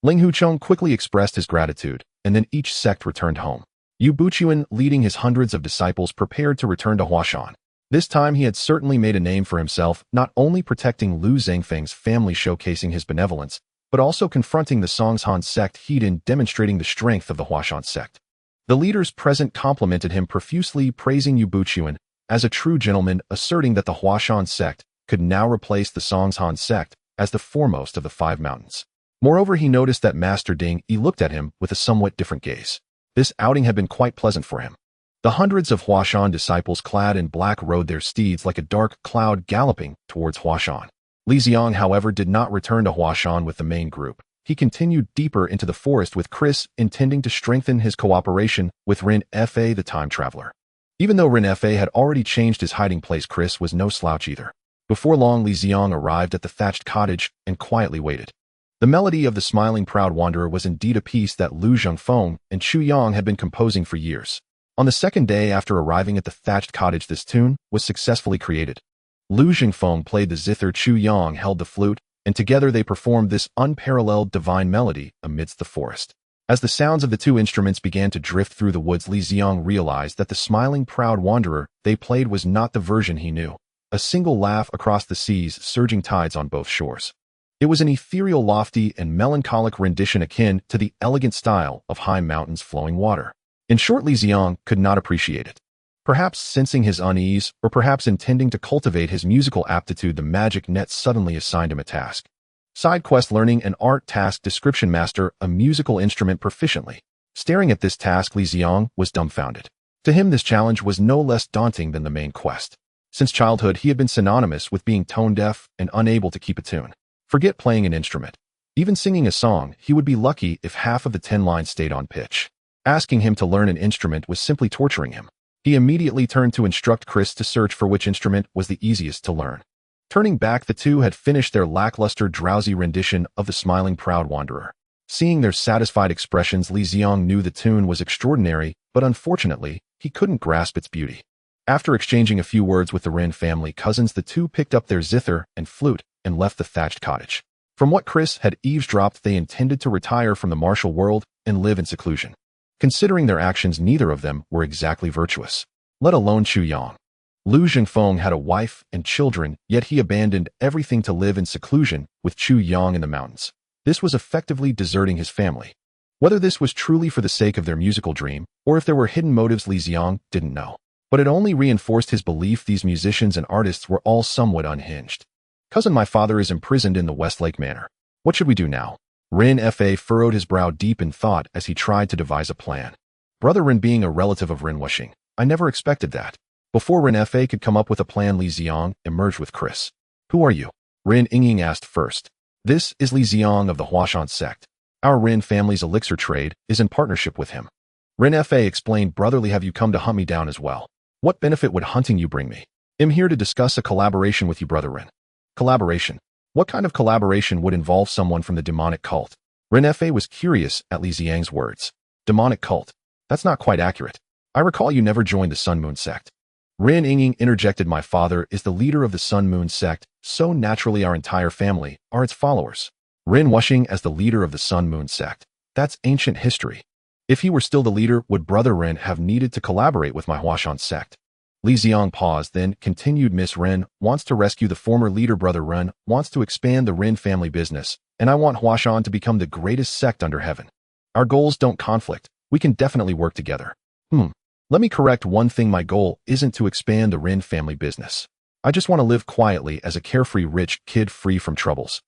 Ling Hucheng quickly expressed his gratitude, and then each sect returned home. Yu Buqian, leading his hundreds of disciples, prepared to return to Huashan. This time he had certainly made a name for himself, not only protecting Lu Zhengfeng's family, showcasing his benevolence, but also confronting the Songshan sect heathen, demonstrating the strength of the Huashan sect. The leaders present complimented him profusely, praising Yu Buqian as a true gentleman, asserting that the Huashan sect could now replace the Songshan sect as the foremost of the 5 mountains. Moreover, he noticed that Master Ding Yi looked at him with a somewhat different gaze. This outing had been quite pleasant for him. The hundreds of Huashan disciples clad in black rode their steeds like a dark cloud, galloping towards Huashan. Li Ziang, however, did not return to Huashan with the main group. He continued deeper into the forest with Chris, intending to strengthen his cooperation with Rin Fa, the time traveler. Even though Rin Fa had already changed his hiding place, Chris was no slouch either. Before long, Li Ziang arrived at the thatched cottage and quietly waited. The melody of the Smiling Proud Wanderer was indeed a piece that Lu Zhengfeng and Chu Yang had been composing for years. On the second day after arriving at the thatched cottage, this tune was successfully created. Lu Zhengfeng played the zither, Chu Yang held the flute, and together they performed this unparalleled divine melody amidst the forest. As the sounds of the 2 instruments began to drift through the woods, Li Ziang realized that the Smiling Proud Wanderer they played was not the version he knew. A single laugh across the seas, surging tides on both shores. It was an ethereal, lofty, and melancholic rendition akin to the elegant style of high mountains flowing water. In short, Li Ziang could not appreciate it. Perhaps sensing his unease, or perhaps intending to cultivate his musical aptitude, the magic net suddenly assigned him a task. Side quest: learning an art task description, master a musical instrument proficiently. Staring at this task, Li Ziang was dumbfounded. To him, this challenge was no less daunting than the main quest. Since childhood, he had been synonymous with being tone-deaf and unable to keep a tune. Forget playing an instrument. Even singing a song, he would be lucky if half of the 10 lines stayed on pitch. Asking him to learn an instrument was simply torturing him. He immediately turned to instruct Chris to search for which instrument was the easiest to learn. Turning back, the two had finished their lackluster, drowsy rendition of the Smiling Proud Wanderer. Seeing their satisfied expressions, Li Ziang knew the tune was extraordinary, but unfortunately, he couldn't grasp its beauty. After exchanging a few words with the Ren family cousins, the two picked up their zither and flute and left the thatched cottage. From what Chris had eavesdropped, they intended to retire from the martial world and live in seclusion. Considering their actions, neither of them were exactly virtuous, let alone Chu Yang. Lu Zhengfeng had a wife and children, yet he abandoned everything to live in seclusion with Chu Yang in the mountains. This was effectively deserting his family. Whether this was truly for the sake of their musical dream, or if there were hidden motives, Li Ziang didn't know. But it only reinforced his belief these musicians and artists were all somewhat unhinged. "Cousin, my father is imprisoned in the Westlake Manor. What should we do now?" Rin Fa furrowed his brow deep in thought as he tried to devise a plan. Brother Rin being a relative of Rin Wuxing, I never expected that. Before Rin Fa could come up with a plan, Li Ziang emerged with Chris. "Who are you?" Rin Ying asked first. "This is Li Ziang of the Huashan sect. Our Rin family's elixir trade is in partnership with him. Rin Fa explained, brotherly, have you come to hunt me down as well? What benefit would hunting you bring me? I'm here to discuss a collaboration with you, brother Rin. Collaboration? What kind of collaboration would involve someone from the demonic cult? Rin Fa was curious at Li Ziang's words. Demonic cult? That's not quite accurate. I recall you never joined the Sun Moon sect. Rin Ying interjected, my father is the leader of the Sun Moon sect, so naturally our entire family are its followers. Rin Wuxing as the leader of the Sun Moon sect. That's ancient history. If he were still the leader, would brother Rin have needed to collaborate with my Huashan sect? Li Ziang paused, then continued, Miss Rin wants to rescue the former leader, brother Rin wants to expand the Rin family business, and I want Huashan to become the greatest sect under heaven. Our goals don't conflict. We can definitely work together. Let me correct one thing, my goal isn't to expand the Rin family business. I just want to live quietly as a carefree rich kid free from troubles.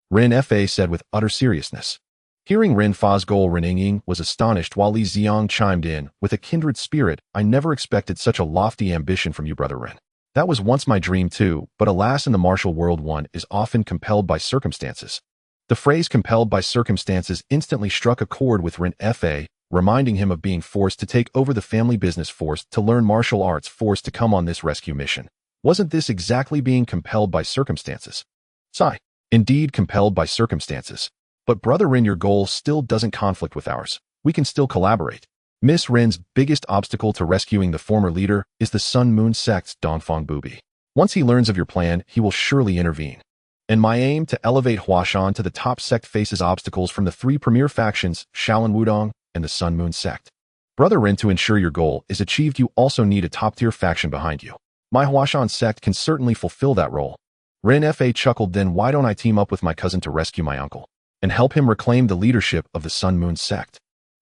Rin Fa said with utter seriousness. Hearing Rin Fa's goal, Rin Ying was astonished while Li Ziang chimed in, with a kindred spirit, I never expected such a lofty ambition from you, brother Rin. That was once my dream too, but alas, in the martial world one is often compelled by circumstances. The phrase compelled by circumstances instantly struck a chord with Rin Fa, reminding him of being forced to take over the family business, forced to learn martial arts, forced to come on this rescue mission. Wasn't this exactly being compelled by circumstances? Sigh. Indeed, compelled by circumstances. But brother Rin, your goal still doesn't conflict with ours. We can still collaborate. Miss Rin's biggest obstacle to rescuing the former leader is the Sun Moon sect's Dongfang Bubi. Once he learns of your plan, he will surely intervene. And my aim to elevate Huashan to the top sect faces obstacles from the three premier factions, Shaolin Wudong and the Sun Moon sect. Brother Rin, to ensure your goal is achieved, you also need a top-tier faction behind you. My Huashan sect can certainly fulfill that role. Rin Fa chuckled, then why don't I team up with my cousin to rescue my uncle and help him reclaim the leadership of the Sun Moon sect?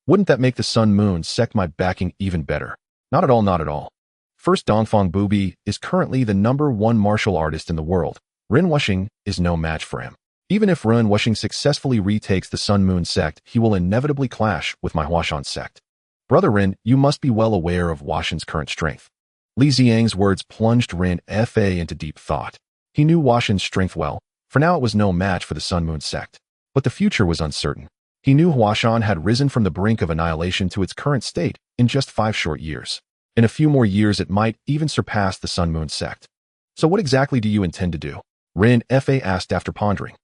Wouldn't that make the Sun Moon sect my backing even better? Not at all, not at all. First, Dongfang Bubi is currently the #1 martial artist in the world. Rin Wuxing is no match for him. Even if Rin Wuxing successfully retakes the Sun Moon sect, he will inevitably clash with my Huashan sect. Brother Rin, you must be well aware of Huashan's current strength. Li Ziang's words plunged Rin Fa into deep thought. He knew Huashan's strength well. For now it was no match for the Sun Moon sect. But the future was uncertain. He knew Huashan had risen from the brink of annihilation to its current state in just 5 short years. In a few more years it might even surpass the Sun Moon sect. So what exactly do you intend to do? Rin Fa asked after pondering.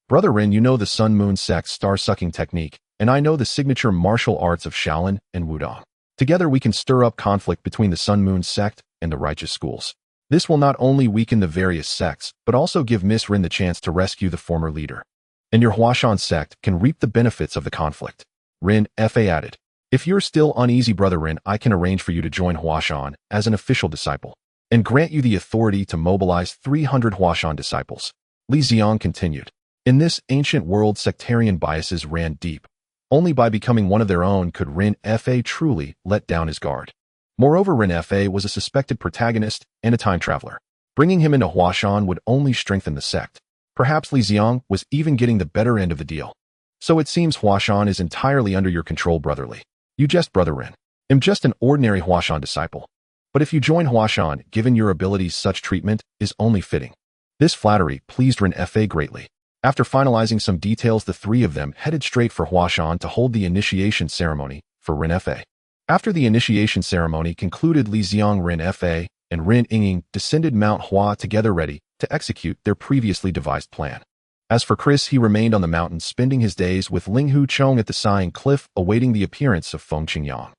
Brother Rin, you know the Sun Moon sect's star-sucking technique, and I know the signature martial arts of Shaolin and Wudong. Together we can stir up conflict between the Sun Moon sect and the righteous schools. This will not only weaken the various sects, but also give Miss Rin the chance to rescue the former leader. And your Huashan sect can reap the benefits of the conflict. Rin Fa added. If you're still uneasy, brother Rin, I can arrange for you to join Huashan as an official disciple, and grant you the authority to mobilize 300 Huashan disciples. Li Ziang continued. In this ancient world, sectarian biases ran deep. Only by becoming one of their own could Rin Fa truly let down his guard. Moreover, Rin Fa was a suspected protagonist and a time traveler. Bringing him into Huashan would only strengthen the sect. Perhaps Li Ziang was even getting the better end of the deal. So it seems Huashan is entirely under your control, brotherly. You jest, brother Rin. I'm just an ordinary Huashan disciple. But if you join Huashan, given your abilities, such treatment is only fitting. This flattery pleased Rin Fa greatly. After finalizing some details, the three of them headed straight for Huashan to hold the initiation ceremony for Rin Fa. After the initiation ceremony concluded, Li Ziang, Rin Fa, and Rin Ying descended Mount Hua together, ready to execute their previously devised plan. As for Chris, he remained on the mountain, spending his days with Ling Hu Chong at the Sighing Cliff, awaiting the appearance of Feng Qingyang.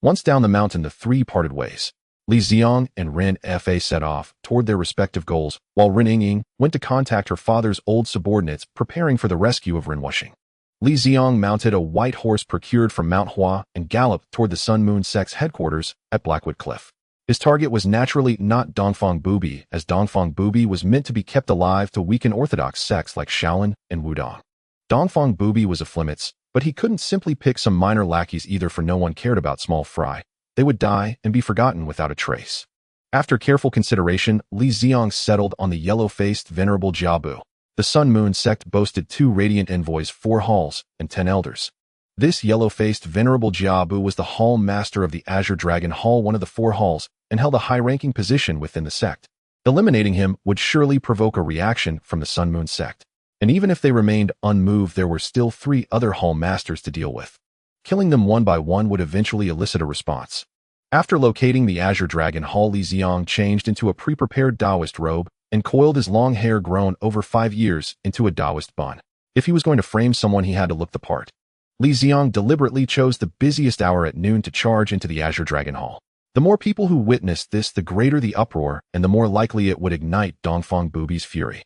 Once down the mountain, the three parted ways. Li Ziang and Rin Fa set off toward their respective goals, while Rin Ying went to contact her father's old subordinates, preparing for the rescue of Rin Wuxing. Li Ziang mounted a white horse procured from Mount Hua and galloped toward the Sun Moon sect's headquarters at Blackwood Cliff. His target was naturally not Dongfang Bubi, as Dongfang Bubi was meant to be kept alive to weaken orthodox sects like Shaolin and Wudong. Dongfang Bubi was off limits, but he couldn't simply pick some minor lackeys either, for no one cared about small fry. They would die and be forgotten without a trace. After careful consideration, Li Ziang settled on the yellow-faced Venerable Jiabu. The Sun Moon sect boasted 2 radiant envoys, 4 halls, and 10 elders. This yellow-faced Venerable Jiabu was the hall master of the Azure Dragon Hall, one of the 4 halls, and held a high-ranking position within the sect. Eliminating him would surely provoke a reaction from the Sun Moon sect. And even if they remained unmoved, there were still 3 other hall masters to deal with. Killing them one by one would eventually elicit a response. After locating the Azure Dragon Hall, Li Ziang changed into a pre-prepared Taoist robe and coiled his long hair grown over 5 years into a Taoist bun. If he was going to frame someone, he had to look the part. Li Ziang deliberately chose the busiest hour at noon to charge into the Azure Dragon Hall. The more people who witnessed this, the greater the uproar, and the more likely it would ignite Dongfang Bubi's fury.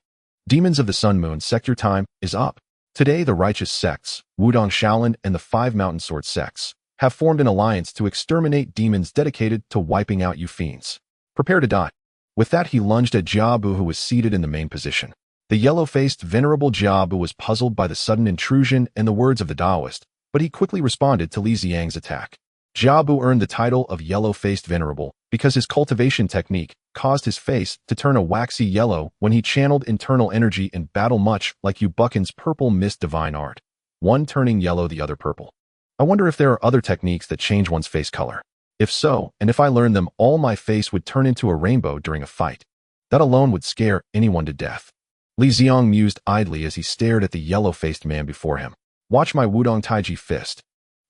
Demons of the Sun Moon Sect, your time is up. Today, the righteous sects, Wudong Shaolin and the 5 Mountain Sword sects, have formed an alliance to exterminate demons dedicated to wiping out you fiends. Prepare to die. With that, he lunged at Jiabu, who was seated in the main position. The yellow-faced, venerable Jiabu was puzzled by the sudden intrusion and the words of the Taoist, but he quickly responded to Li Ziang's attack. Jiabu earned the title of Yellow-Faced Venerable because his cultivation technique caused his face to turn a waxy yellow when he channeled internal energy in battle, much like Yu Buchan's purple mist divine art. One turning yellow, the other purple. I wonder if there are other techniques that change one's face color. If so, and if I learned them all, my face would turn into a rainbow during a fight. That alone would scare anyone to death. Li Ziang mused idly as he stared at the yellow-faced man before him. Watch my Wudong Taiji fist.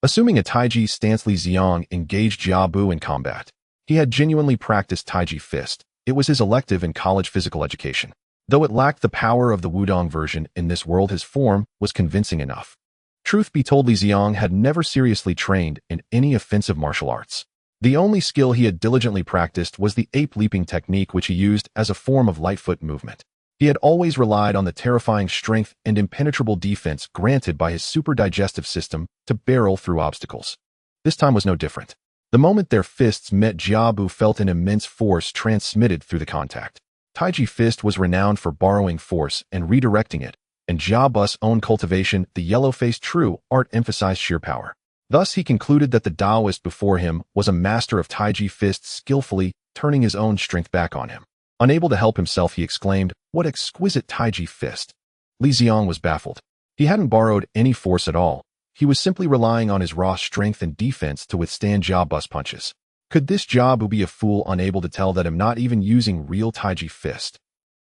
Assuming a Taiji stance, Li Ziang engaged Jiabu in combat. He had genuinely practiced Taiji fist. It was his elective in college physical education. Though it lacked the power of the Wudong version in this world, his form was convincing enough. Truth be told, Li Ziang had never seriously trained in any offensive martial arts. The only skill he had diligently practiced was the ape leaping technique, which he used as a form of lightfoot movement. He had always relied on the terrifying strength and impenetrable defense granted by his super digestive system to barrel through obstacles. This time was no different. The moment their fists met, Jiabu felt an immense force transmitted through the contact. Taiji fist was renowned for borrowing force and redirecting it, and Jiabu's own cultivation, the yellow-faced true art, emphasized sheer power. Thus he concluded that the Taoist before him was a master of Taiji fist, skillfully turning his own strength back on him. Unable to help himself, he exclaimed, "What exquisite Taiji fist!" Li Ziang was baffled. He hadn't borrowed any force at all. He was simply relying on his raw strength and defense to withstand Jiabu's punches. Could this Jiabu be a fool, unable to tell that I'm not even using real Taiji fist?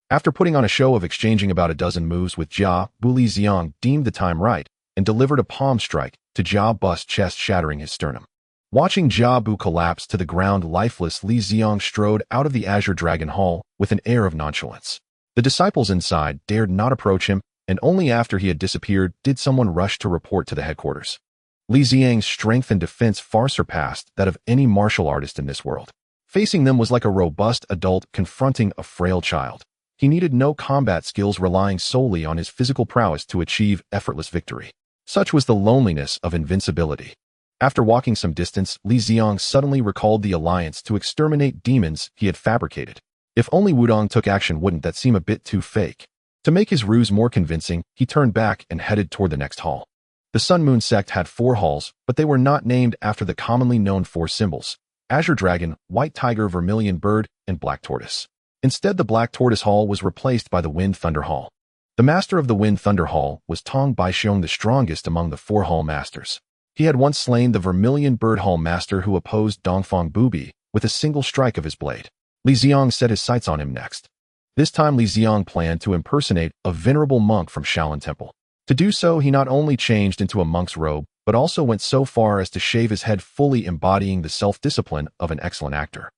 After putting on a show of exchanging about a dozen moves with Jiabu, Li Ziang deemed the time right and delivered a palm strike to Jiabu's chest, shattering his sternum. Watching Jiabu collapse to the ground lifeless, Li Ziang strode out of the Azure Dragon Hall with an air of nonchalance. The disciples inside dared not approach him, and only after he had disappeared did someone rush to report to the headquarters. Li Ziang's strength and defense far surpassed that of any martial artist in this world. Facing them was like a robust adult confronting a frail child. He needed no combat skills, relying solely on his physical prowess to achieve effortless victory. Such was the loneliness of invincibility. After walking some distance, Li Ziang suddenly recalled the alliance to exterminate demons he had fabricated. If only Wudong took action, wouldn't that seem a bit too fake? To make his ruse more convincing, he turned back and headed toward the next hall. The Sun Moon sect had 4 halls, but they were not named after the commonly known 4 symbols: Azure Dragon, White Tiger, Vermilion Bird, and Black Tortoise. Instead, the Black Tortoise Hall was replaced by the Wind Thunder Hall. The master of the Wind Thunder Hall was Tong Baixiong, the strongest among the 4 hall masters. He had once slain the Vermilion Bird Hall master who opposed Dongfang Bubi with a single strike of his blade. Li Ziang set his sights on him next. This time Li Ziang planned to impersonate a venerable monk from Shaolin Temple. To do so, he not only changed into a monk's robe, but also went so far as to shave his head, fully embodying the self-discipline of an excellent actor.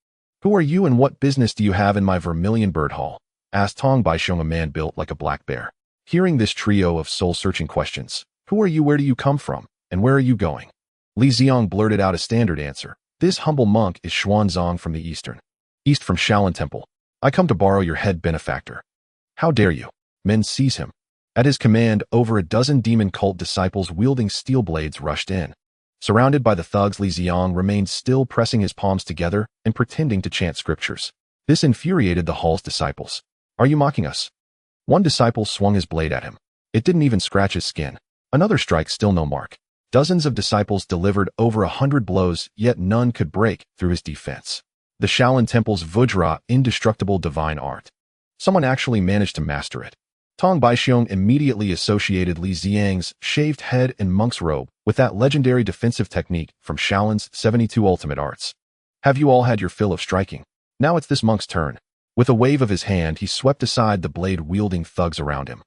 "Who are you and what business do you have in my Vermilion Bird Hall?" asked Tong Baixiong, a man built like a black bear. Hearing this trio of soul-searching questions, "Who are you, where do you come from, and where are you going?" Li Ziang blurted out a standard answer. "This humble monk is Xuanzang from the East from Shaolin Temple. I come to borrow your head, benefactor." "How dare you!" Men seize him. At his command, over a dozen demon cult disciples wielding steel blades rushed in. Surrounded by the thugs, Li Ziang remained still, pressing his palms together and pretending to chant scriptures. This infuriated the hall's disciples. "Are you mocking us?" One disciple swung his blade at him. It didn't even scratch his skin. Another strike, still no mark. Dozens of disciples delivered over 100 blows, yet none could break through his defense. The Shaolin Temple's Vajra, indestructible divine art. Someone actually managed to master it. Tong Baixiong immediately associated Li Ziang's shaved head and monk's robe with that legendary defensive technique from Shaolin's 72 ultimate arts. "Have you all had your fill of striking? Now it's this monk's turn." With a wave of his hand, he swept aside the blade-wielding thugs around him.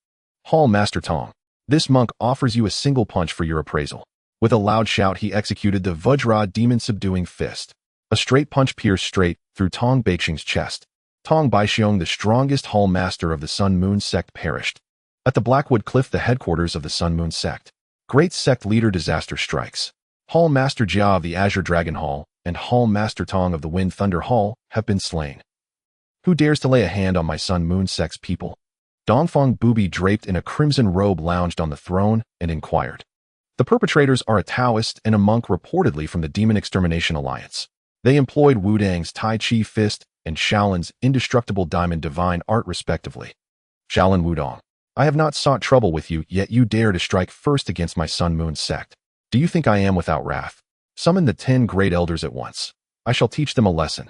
Hall Master Tong. This monk offers you a single punch for your appraisal. With a loud shout, he executed the Vajra demon-subduing fist. A straight punch pierced straight through Tong Baixiang's chest. Tong Baixiang, the strongest Hall Master of the Sun Moon sect, perished. At the Blackwood Cliff, the headquarters of the Sun Moon sect, great sect leader disaster strikes. Hall Master Jia of the Azure Dragon Hall and Hall Master Tong of the Wind Thunder Hall have been slain. Who dares to lay a hand on my Sun Moon sect's people? Dongfang Booby, draped in a crimson robe, lounged on the throne and inquired. The perpetrators are a Taoist and a monk reportedly from the Demon Extermination Alliance. They employed Wu Dang's Tai Chi fist and Shaolin's indestructible diamond divine art respectively. Shaolin Wudong. I have not sought trouble with you, yet you dare to strike first against my Sun Moon sect. Do you think I am without wrath? Summon the 10 great elders at once. I shall teach them a lesson.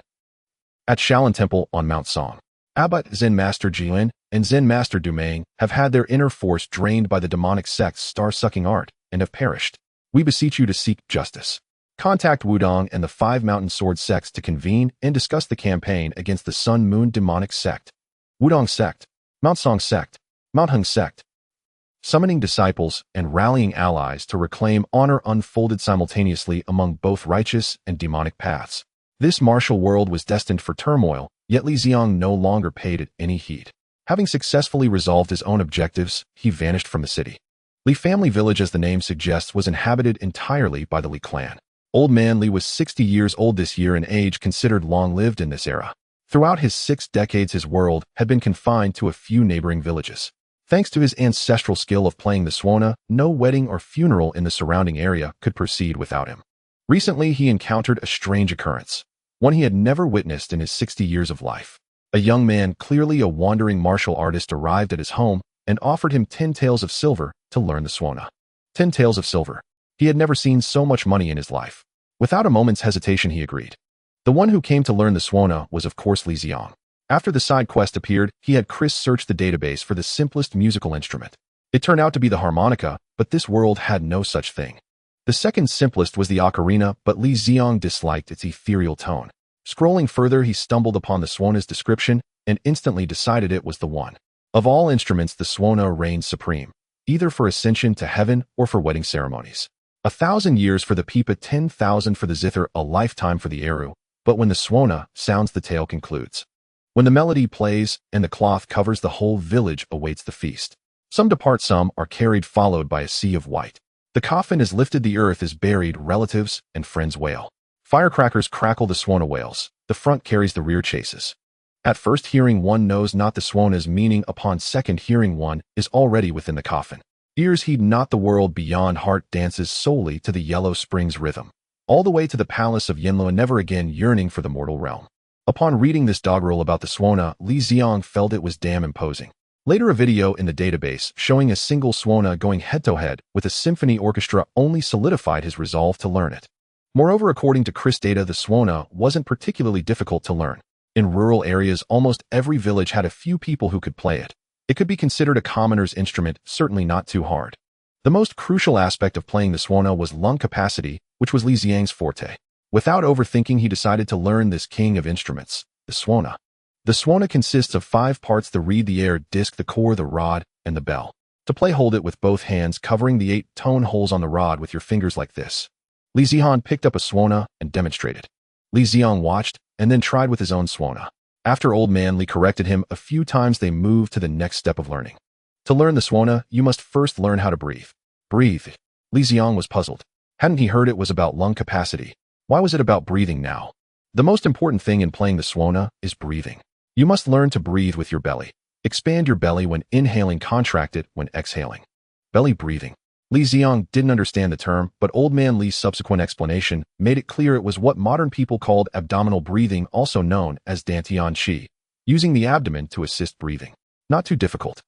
At Shaolin Temple on Mount Song, Abbot Zen Master Jilin and Zen Master Dumang have had their inner force drained by the demonic sect's star-sucking art and have perished. We beseech you to seek justice. Contact Wudong and the 5 Mountain Sword sects to convene and discuss the campaign against the Sun Moon demonic sect. Wudong sect, Mount Song sect, Mount Hung sect. Summoning disciples and rallying allies to reclaim honor unfolded simultaneously among both righteous and demonic paths. This martial world was destined for turmoil, yet Li Ziang no longer paid it any heed. Having successfully resolved his own objectives, he vanished from the city. Li family village, as the name suggests, was inhabited entirely by the Li clan. Old man Li was 60 years old this year, an age considered long-lived in this era. Throughout his 6 decades, his world had been confined to a few neighboring villages. Thanks to his ancestral skill of playing the Suona, no wedding or funeral in the surrounding area could proceed without him. Recently, he encountered a strange occurrence, one he had never witnessed in his 60 years of life. A young man, clearly a wandering martial artist, arrived at his home and offered him 10 taels of silver to learn the Suona. 10 taels of silver. He had never seen so much money in his life. Without a moment's hesitation, he agreed. The one who came to learn the Suona was, of course, Li Ziang. After the side quest appeared, he had Chris search the database for the simplest musical instrument. It turned out to be the harmonica, but this world had no such thing. The second simplest was the ocarina, but Li Ziang disliked its ethereal tone. Scrolling further, he stumbled upon the Suona's description and instantly decided it was the one. Of all instruments, the Suona reigned supreme, either for ascension to heaven or for wedding ceremonies. 1,000 years for the pipa, 10,000 for the zither, a lifetime for the eru. But when the Suona sounds, the tale concludes. When the melody plays and the cloth covers, the whole village awaits the feast. Some depart, some are carried, followed by a sea of white. The coffin is lifted, the earth is buried, relatives and friends wail. Firecrackers crackle, the Suona wails. The front carries, the rear chases. At first hearing, one knows not the Suona's meaning. Upon second hearing, one is already within the coffin. Ears heed not the world beyond, heart dances solely to the Yellow Springs rhythm. All the way to the palace of Yinluo, never again yearning for the mortal realm. Upon reading this doggerel about the Suona, Li Ziang felt it was damn imposing. Later, a video in the database showing a single Suona going head-to-head with a symphony orchestra only solidified his resolve to learn it. Moreover, according to Chris data, the Suona wasn't particularly difficult to learn. In rural areas, almost every village had a few people who could play it. It could be considered a commoner's instrument, certainly not too hard. The most crucial aspect of playing the Suona was lung capacity, which was Li Ziang's forte. Without overthinking, he decided to learn this king of instruments, the Suona. The Suona consists of 5 parts: the reed, the air disc, the core, the rod, and the bell. To play, hold it with both hands, covering the 8 tone holes on the rod with your fingers like this. Li Ziang picked up a Suona and demonstrated. Li Ziang watched and then tried with his own Suona. After old man Li corrected him a few times, they moved to the next step of learning. To learn the Suona, you must first learn how to breathe. Breathe. Li Ziang was puzzled. Hadn't he heard it was about lung capacity? Why was it about breathing now? The most important thing in playing the Suona is breathing. You must learn to breathe with your belly. Expand your belly when inhaling, contract it when exhaling. Belly breathing. Li Ziang didn't understand the term, but old man Li's subsequent explanation made it clear it was what modern people called abdominal breathing, also known as Dantian Qi, using the abdomen to assist breathing. Not too difficult.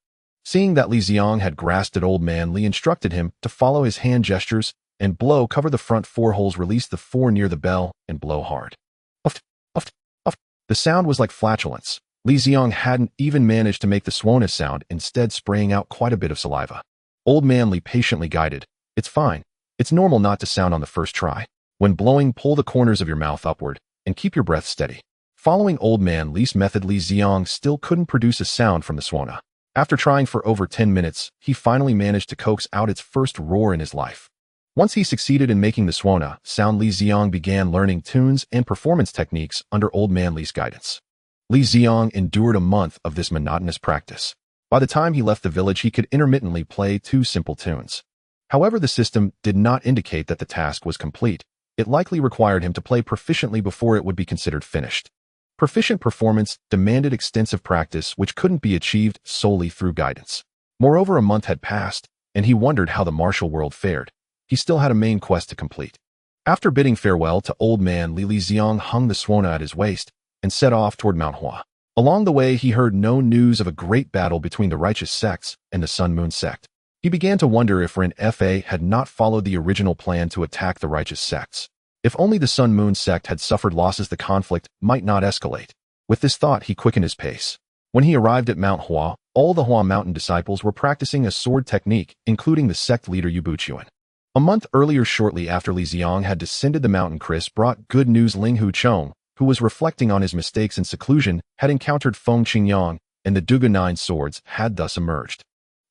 Seeing that Li Ziang had grasped it, old man Li instructed him to follow his hand gestures and blow. Cover the front 4 holes, release the 4 near the bell, and blow hard. Uft, uft, uft. The sound was like flatulence. Li Ziang hadn't even managed to make the Suona sound, instead spraying out quite a bit of saliva. Old man Li patiently guided. It's fine. It's normal not to sound on the first try. When blowing, pull the corners of your mouth upward and keep your breath steady. Following old man Li's method, Li Ziang still couldn't produce a sound from the Suona. After trying for over 10 minutes, he finally managed to coax out its first roar in his life. Once he succeeded in making the suona sound, Li Ziang began learning tunes and performance techniques under Old Man Li's guidance. Li Ziang endured a month of this monotonous practice. By the time he left the village, he could intermittently play 2 simple tunes. However, the system did not indicate that the task was complete. It likely required him to play proficiently before it would be considered finished. Proficient performance demanded extensive practice, which couldn't be achieved solely through guidance. Moreover, a month had passed, and he wondered how the martial world fared. He still had a main quest to complete. After bidding farewell to Old Man Li, Li Ziang hung the suona at his waist and set off toward Mount Hua. Along the way, he heard no news of a great battle between the righteous sects and the Sun Moon sect. He began to wonder if Ren Fa had not followed the original plan to attack the righteous sects. If only the Sun Moon sect had suffered losses, the conflict might not escalate. With this thought, he quickened his pace. When he arrived at Mount Hua, all the Hua Mountain disciples were practicing a sword technique, including the sect leader Yu Buchuan. A month earlier, shortly after Li Ziang had descended the mountain, Chris brought good news. Ling Hu Chong, who was reflecting on his mistakes in seclusion, had encountered Feng Qingyang, and the Duga 9 swords had thus emerged.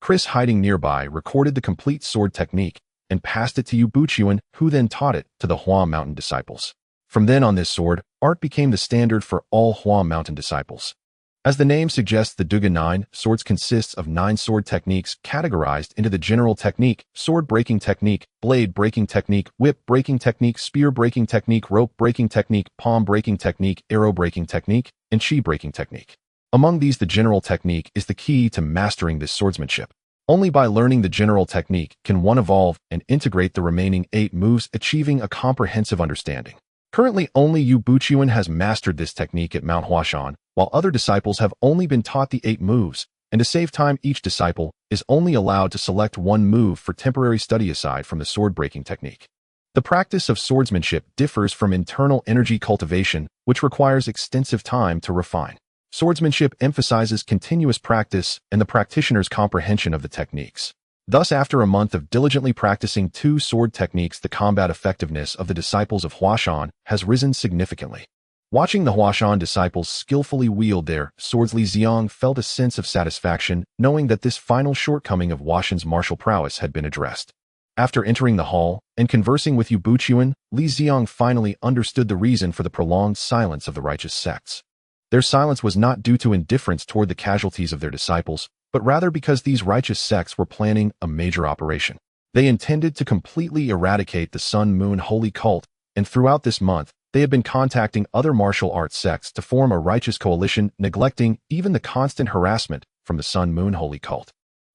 Chris, hiding nearby, recorded the complete sword technique and passed it to Yu Buchuan, who then taught it to the Hua Mountain disciples. From then on, this sword art became the standard for all Hua Mountain disciples. As the name suggests, the Duga 9 swords consists of 9 sword techniques categorized into the general technique, sword breaking technique, blade breaking technique, whip breaking technique, spear breaking technique, rope breaking technique, palm breaking technique, arrow breaking technique, and chi breaking technique. Among these, the general technique is the key to mastering this swordsmanship. Only by learning the general technique can one evolve and integrate the remaining 8 moves, achieving a comprehensive understanding. Currently, only Yu Buchuan has mastered this technique at Mount Huashan, while other disciples have only been taught the 8 moves, and to save time, each disciple is only allowed to select 1 move for temporary study aside from the sword-breaking technique. The practice of swordsmanship differs from internal energy cultivation, which requires extensive time to refine. Swordsmanship emphasizes continuous practice and the practitioner's comprehension of the techniques. Thus, after a month of diligently practicing 2 sword techniques, the combat effectiveness of the disciples of Huashan has risen significantly. Watching the Huashan disciples skillfully wield their swords, Li Ziang felt a sense of satisfaction, knowing that this final shortcoming of Huashan's martial prowess had been addressed. After entering the hall and conversing with Yu Buchuan, Li Ziang finally understood the reason for the prolonged silence of the righteous sects. Their silence was not due to indifference toward the casualties of their disciples, but rather because these righteous sects were planning a major operation. They intended to completely eradicate the Sun Moon holy cult, and throughout this month, they had been contacting other martial arts sects to form a righteous coalition, neglecting even the constant harassment from the Sun Moon holy cult.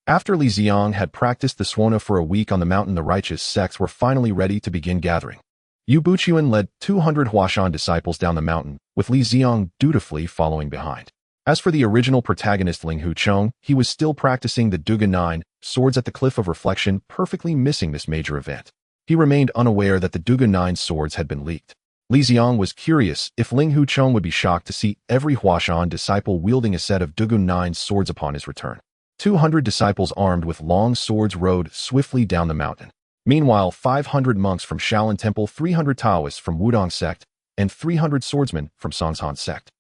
After Li Ziang had practiced the suona for a week on the mountain, the righteous sects were finally ready to begin gathering. Yu Buchuan led 200 Huashan disciples down the mountain, with Li Ziang dutifully following behind. As for the original protagonist Ling Hu Chong, he was still practicing the Duga 9 swords at the Cliff of Reflection, perfectly missing this major event. He remained unaware that the Duga 9 swords had been leaked. Li Ziang was curious if Ling Hu Chong would be shocked to see every Huashan disciple wielding a set of Duga 9 swords upon his return. 200 disciples armed with long swords rode swiftly down the mountain. Meanwhile, 500 monks from Shaolin Temple, 300 Taoists from Wudong sect, and 300 swordsmen from Songshan sect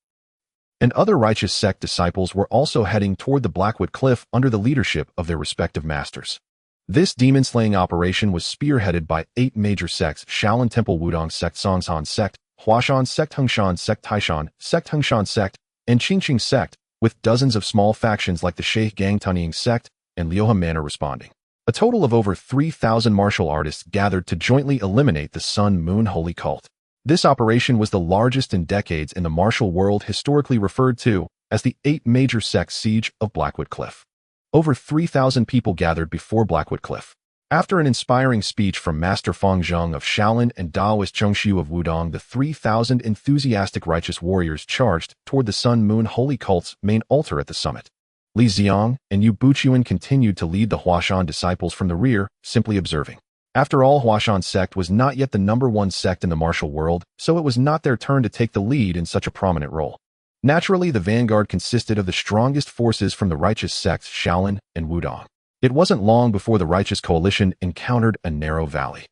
and other righteous sect disciples were also heading toward the Blackwood Cliff under the leadership of their respective masters. This demon-slaying operation was spearheaded by 8 major sects: Shaolin Temple, Wudong sect, Songshan sect, Huashan sect, Hengshan sect, Taishan sect, Hengshan sect, and Qingqing sect, with dozens of small factions like the Sheikh Gang Tunying sect and Liuha Manor responding. A total of over 3,000 martial artists gathered to jointly eliminate the Sun Moon holy cult. This operation was the largest in decades in the martial world, historically referred to as the 8 major sects siege of Blackwood Cliff. Over 3,000 people gathered before Blackwood Cliff. After an inspiring speech from Master Feng Zheng of Shaolin and Daoist Zhengxiu of Wudong, the 3,000 enthusiastic righteous warriors charged toward the Sun Moon holy cult's main altar at the summit. Li Ziang and Yu Buchuan continued to lead the Huashan disciples from the rear, simply observing. After all, Huashan sect was not yet the #1 sect in the martial world, so it was not their turn to take the lead in such a prominent role. Naturally, the vanguard consisted of the strongest forces from the righteous sects Shaolin and Wudong. It wasn't long before the righteous coalition encountered a narrow valley.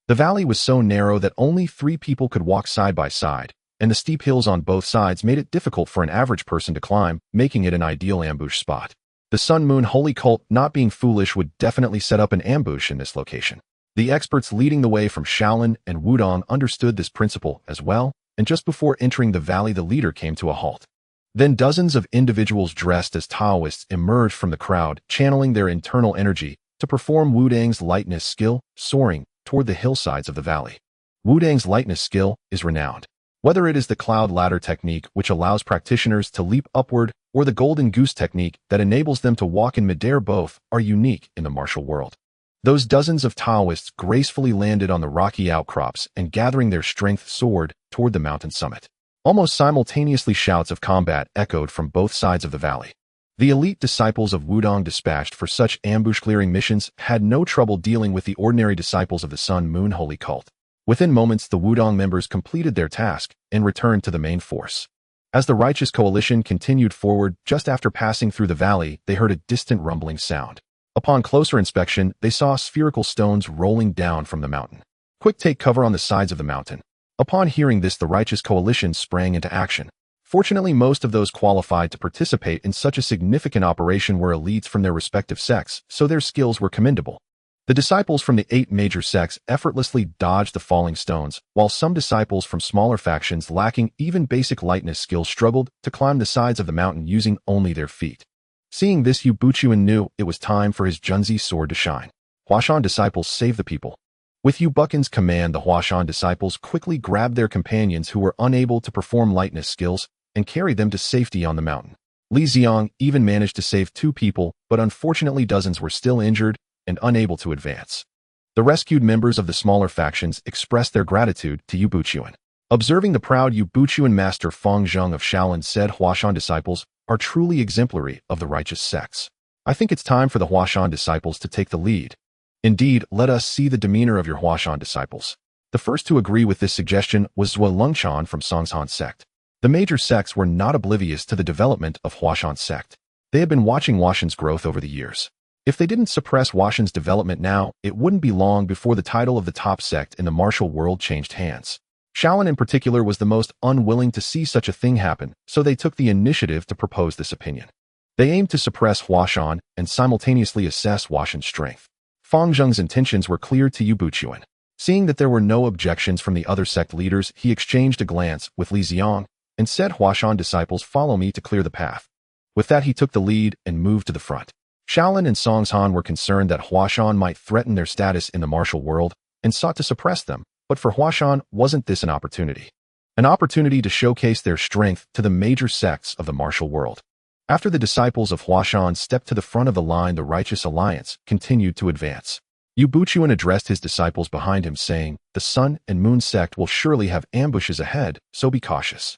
The valley was so narrow that only 3 people could walk side by side, and the steep hills on both sides made it difficult for an average person to climb, making it an ideal ambush spot. The Sun Moon Holy Cult, not being foolish, would definitely set up an ambush in this location. The experts leading the way from Shaolin and Wudong understood this principle as well, and just before entering the valley the leader came to a halt. Then dozens of individuals dressed as Taoists emerged from the crowd, channeling their internal energy to perform Wudang's lightness skill, soaring toward the hillsides of the valley. Wudang's lightness skill is renowned. Whether it is the cloud ladder technique, which allows practitioners to leap upward, or the golden goose technique that enables them to walk in midair, both are unique in the martial world. Those dozens of Taoists gracefully landed on the rocky outcrops and, gathering their strength, soared toward the mountain summit. Almost simultaneously, shouts of combat echoed from both sides of the valley. The elite disciples of Wudong dispatched for such ambush-clearing missions had no trouble dealing with the ordinary disciples of the Sun Moon Holy Cult. Within moments, the Wudong members completed their task and returned to the main force. As the righteous coalition continued forward, just after passing through the valley, they heard a distant rumbling sound. Upon closer inspection, they saw spherical stones rolling down from the mountain. Quick, take cover on the sides of the mountain. Upon hearing this, the righteous coalition sprang into action. Fortunately, most of those qualified to participate in such a significant operation were elites from their respective sects, so their skills were commendable. The disciples from the 8 major sects effortlessly dodged the falling stones, while some disciples from smaller factions lacking even basic lightness skills struggled to climb the sides of the mountain using only their feet. Seeing this, Yu Buchuan knew it was time for his Junzi sword to shine. Huashan disciples, save the people. With Yu Buchan's command, the Huashan disciples quickly grabbed their companions who were unable to perform lightness skills and carried them to safety on the mountain. Li Ziang even managed to save 2 people, but unfortunately dozens were still injured and unable to advance. The rescued members of the smaller factions expressed their gratitude to Yu Buchuan. Observing the proud Yu Buchuan, Master Feng Zheng of Shaolin said, Huashan disciples are truly exemplary of the righteous sects. I think it's time for the Huashan disciples to take the lead. Indeed, let us see the demeanor of your Huashan disciples. The first to agree with this suggestion was Zhuo Lungchan from Songshan sect. The major sects were not oblivious to the development of Huashan sect. They had been watching Huashan's growth over the years. If they didn't suppress Huashan's development now, it wouldn't be long before the title of the top sect in the martial world changed hands. Shaolin in particular was the most unwilling to see such a thing happen, so they took the initiative to propose this opinion. They aimed to suppress Huashan and simultaneously assess Huashan's strength. Feng Zheng's intentions were clear to Yu Buchuan. Seeing that there were no objections from the other sect leaders, he exchanged a glance with Li Ziang and said, Huashan disciples, follow me to clear the path. With that, he took the lead and moved to the front. Shaolin and Songshan were concerned that Huashan might threaten their status in the martial world and sought to suppress them. But for Huashan, wasn't this an opportunity? An opportunity to showcase their strength to the major sects of the martial world. After the disciples of Huashan stepped to the front of the line, the Righteous Alliance continued to advance. Yu Buchuan addressed his disciples behind him, saying, the Sun and Moon sect will surely have ambushes ahead, so be cautious.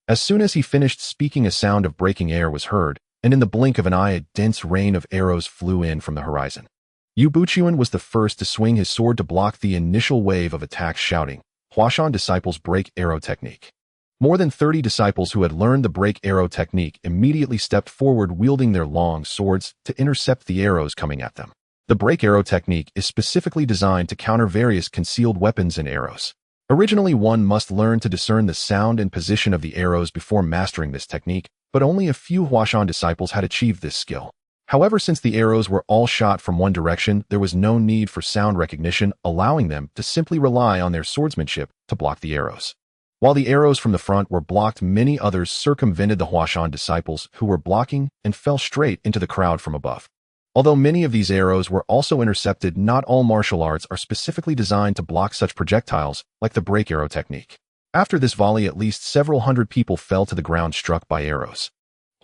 As soon as he finished speaking, a sound of breaking air was heard, and in the blink of an eye, a dense rain of arrows flew in from the horizon. Yu Buchuan was the first to swing his sword to block the initial wave of attacks, shouting, Huashan disciples break arrow technique. More than 30 disciples who had learned the break arrow technique immediately stepped forward, wielding their long swords to intercept the arrows coming at them. The break arrow technique is specifically designed to counter various concealed weapons and arrows. Originally, one must learn to discern the sound and position of the arrows before mastering this technique, but only a few Huashan disciples had achieved this skill. However, since the arrows were all shot from one direction, there was no need for sound recognition, allowing them to simply rely on their swordsmanship to block the arrows. While the arrows from the front were blocked, many others circumvented the Huashan disciples who were blocking and fell straight into the crowd from above. Although many of these arrows were also intercepted, not all martial arts are specifically designed to block such projectiles, like the break arrow technique. After this volley, at least several hundred people fell to the ground struck by arrows.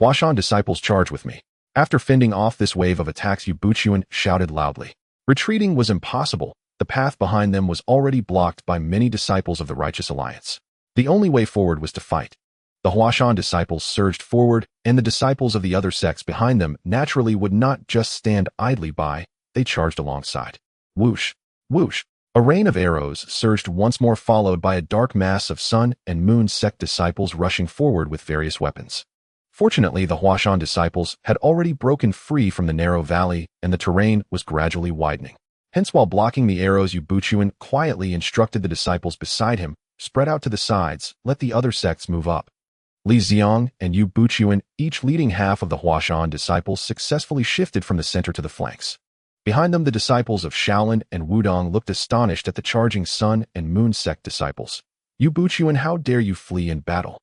Huashan disciples, charge with me. After fending off this wave of attacks, Yu Buchuan shouted loudly. Retreating was impossible. The path behind them was already blocked by many disciples of the Righteous Alliance. The only way forward was to fight. The Huashan disciples surged forward, and the disciples of the other sects behind them naturally would not just stand idly by, they charged alongside. Whoosh! Whoosh! A rain of arrows surged once more, followed by a dark mass of Sun and Moon sect disciples rushing forward with various weapons. Fortunately, the Huashan disciples had already broken free from the narrow valley, and the terrain was gradually widening. Hence, while blocking the arrows, Yu Buchuan quietly instructed the disciples beside him, spread out to the sides, let the other sects move up. Li Ziang and Yu Buchuan, each leading half of the Huashan disciples, successfully shifted from the center to the flanks. Behind them, the disciples of Shaolin and Wudong looked astonished at the charging Sun and Moon sect disciples. Yu Buchuan, how dare you flee in battle?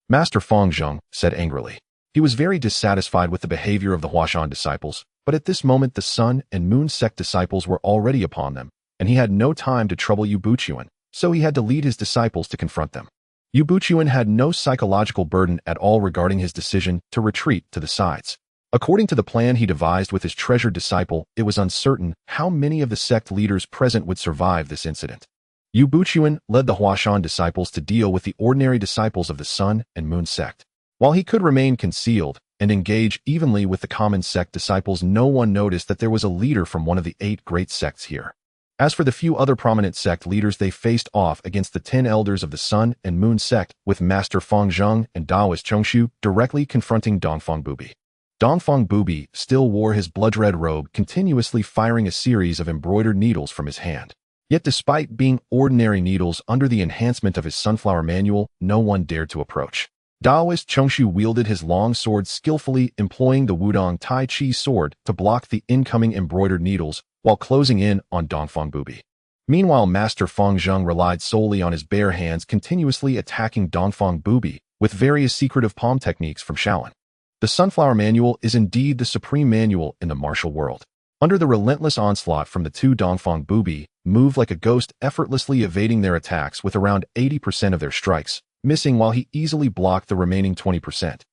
Master Feng Zheng said angrily. He was very dissatisfied with the behavior of the Huashan disciples, but at this moment the Sun and Moon sect disciples were already upon them, and he had no time to trouble Yu Buchuan, so he had to lead his disciples to confront them. Yu Buchuan had no psychological burden at all regarding his decision to retreat to the sides. According to the plan he devised with his treasured disciple, it was uncertain how many of the sect leaders present would survive this incident. Yu Buchuan led the Huashan disciples to deal with the ordinary disciples of the Sun and Moon sect. While he could remain concealed and engage evenly with the common sect disciples, no one noticed that there was a leader from one of the 8 great sects here. As for the few other prominent sect leaders, they faced off against the 10 elders of the Sun and Moon sect, with Master Feng Zheng and Taoist Chongshu directly confronting Dongfang Bubi. Dongfang Bubi still wore his blood-red robe, continuously firing a series of embroidered needles from his hand. Yet despite being ordinary needles under the enhancement of his sunflower manual, no one dared to approach. Taoist Chongshu wielded his long sword skillfully, employing the Wudong Tai Chi sword to block the incoming embroidered needles while closing in on Dongfang Bubi. Meanwhile, Master Feng Zheng relied solely on his bare hands, continuously attacking Dongfang Bubi with various secretive palm techniques from Shaolin. The Sunflower Manual is indeed the supreme manual in the martial world. Under the relentless onslaught from the 2, Dongfang Bubi moved like a ghost, effortlessly evading their attacks with around 80% of their strikes, missing while he easily blocked the remaining 20%.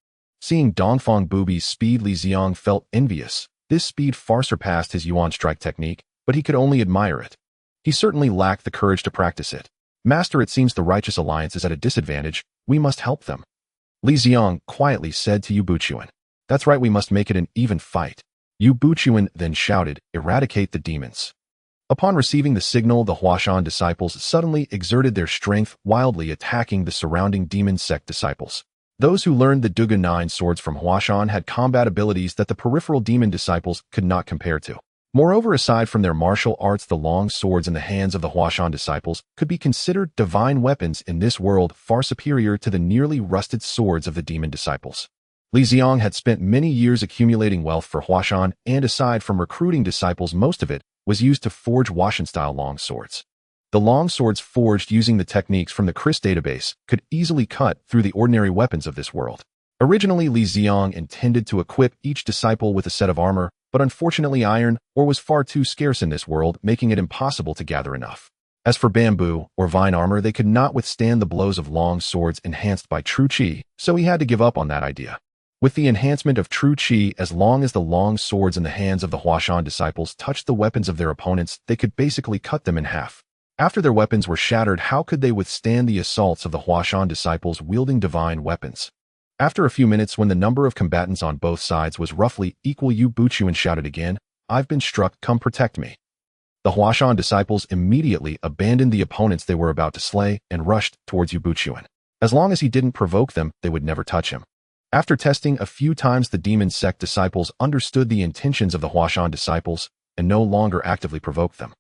Seeing Dongfang Bubi's speed, Li Ziang felt envious. This speed far surpassed his Yuan strike technique, but he could only admire it. He certainly lacked the courage to practice it. Master, it seems the Righteous Alliance is at a disadvantage. We must help them. Li Ziang quietly said to Yu Buchuan. That's right, we must make it an even fight. Yu Buchuan then shouted, eradicate the demons. Upon receiving the signal, the Huashan disciples suddenly exerted their strength, wildly attacking the surrounding demon sect disciples. Those who learned the Duga 9 swords from Huashan had combat abilities that the peripheral demon disciples could not compare to. Moreover, aside from their martial arts, the long swords in the hands of the Huashan disciples could be considered divine weapons in this world, far superior to the nearly rusted swords of the demon disciples. Li Ziang had spent many years accumulating wealth for Huashan, and aside from recruiting disciples, most of it was used to forge Huashan-style long swords. The long swords forged using the techniques from the Chris database could easily cut through the ordinary weapons of this world. Originally, Li Ziang intended to equip each disciple with a set of armor, but unfortunately iron ore was far too scarce in this world, making it impossible to gather enough. As for bamboo or vine armor, they could not withstand the blows of long swords enhanced by true qi, so he had to give up on that idea. With the enhancement of true qi, as long as the long swords in the hands of the Huashan disciples touched the weapons of their opponents, they could basically cut them in half. After their weapons were shattered, how could they withstand the assaults of the Huashan disciples wielding divine weapons? After a few minutes, when the number of combatants on both sides was roughly equal, Yu Buchuan shouted again, I've been struck, come protect me. The Huashan disciples immediately abandoned the opponents they were about to slay and rushed towards Yu Buchuan. As long as he didn't provoke them, they would never touch him. After testing a few times, the demon sect disciples understood the intentions of the Huashan disciples and no longer actively provoked them.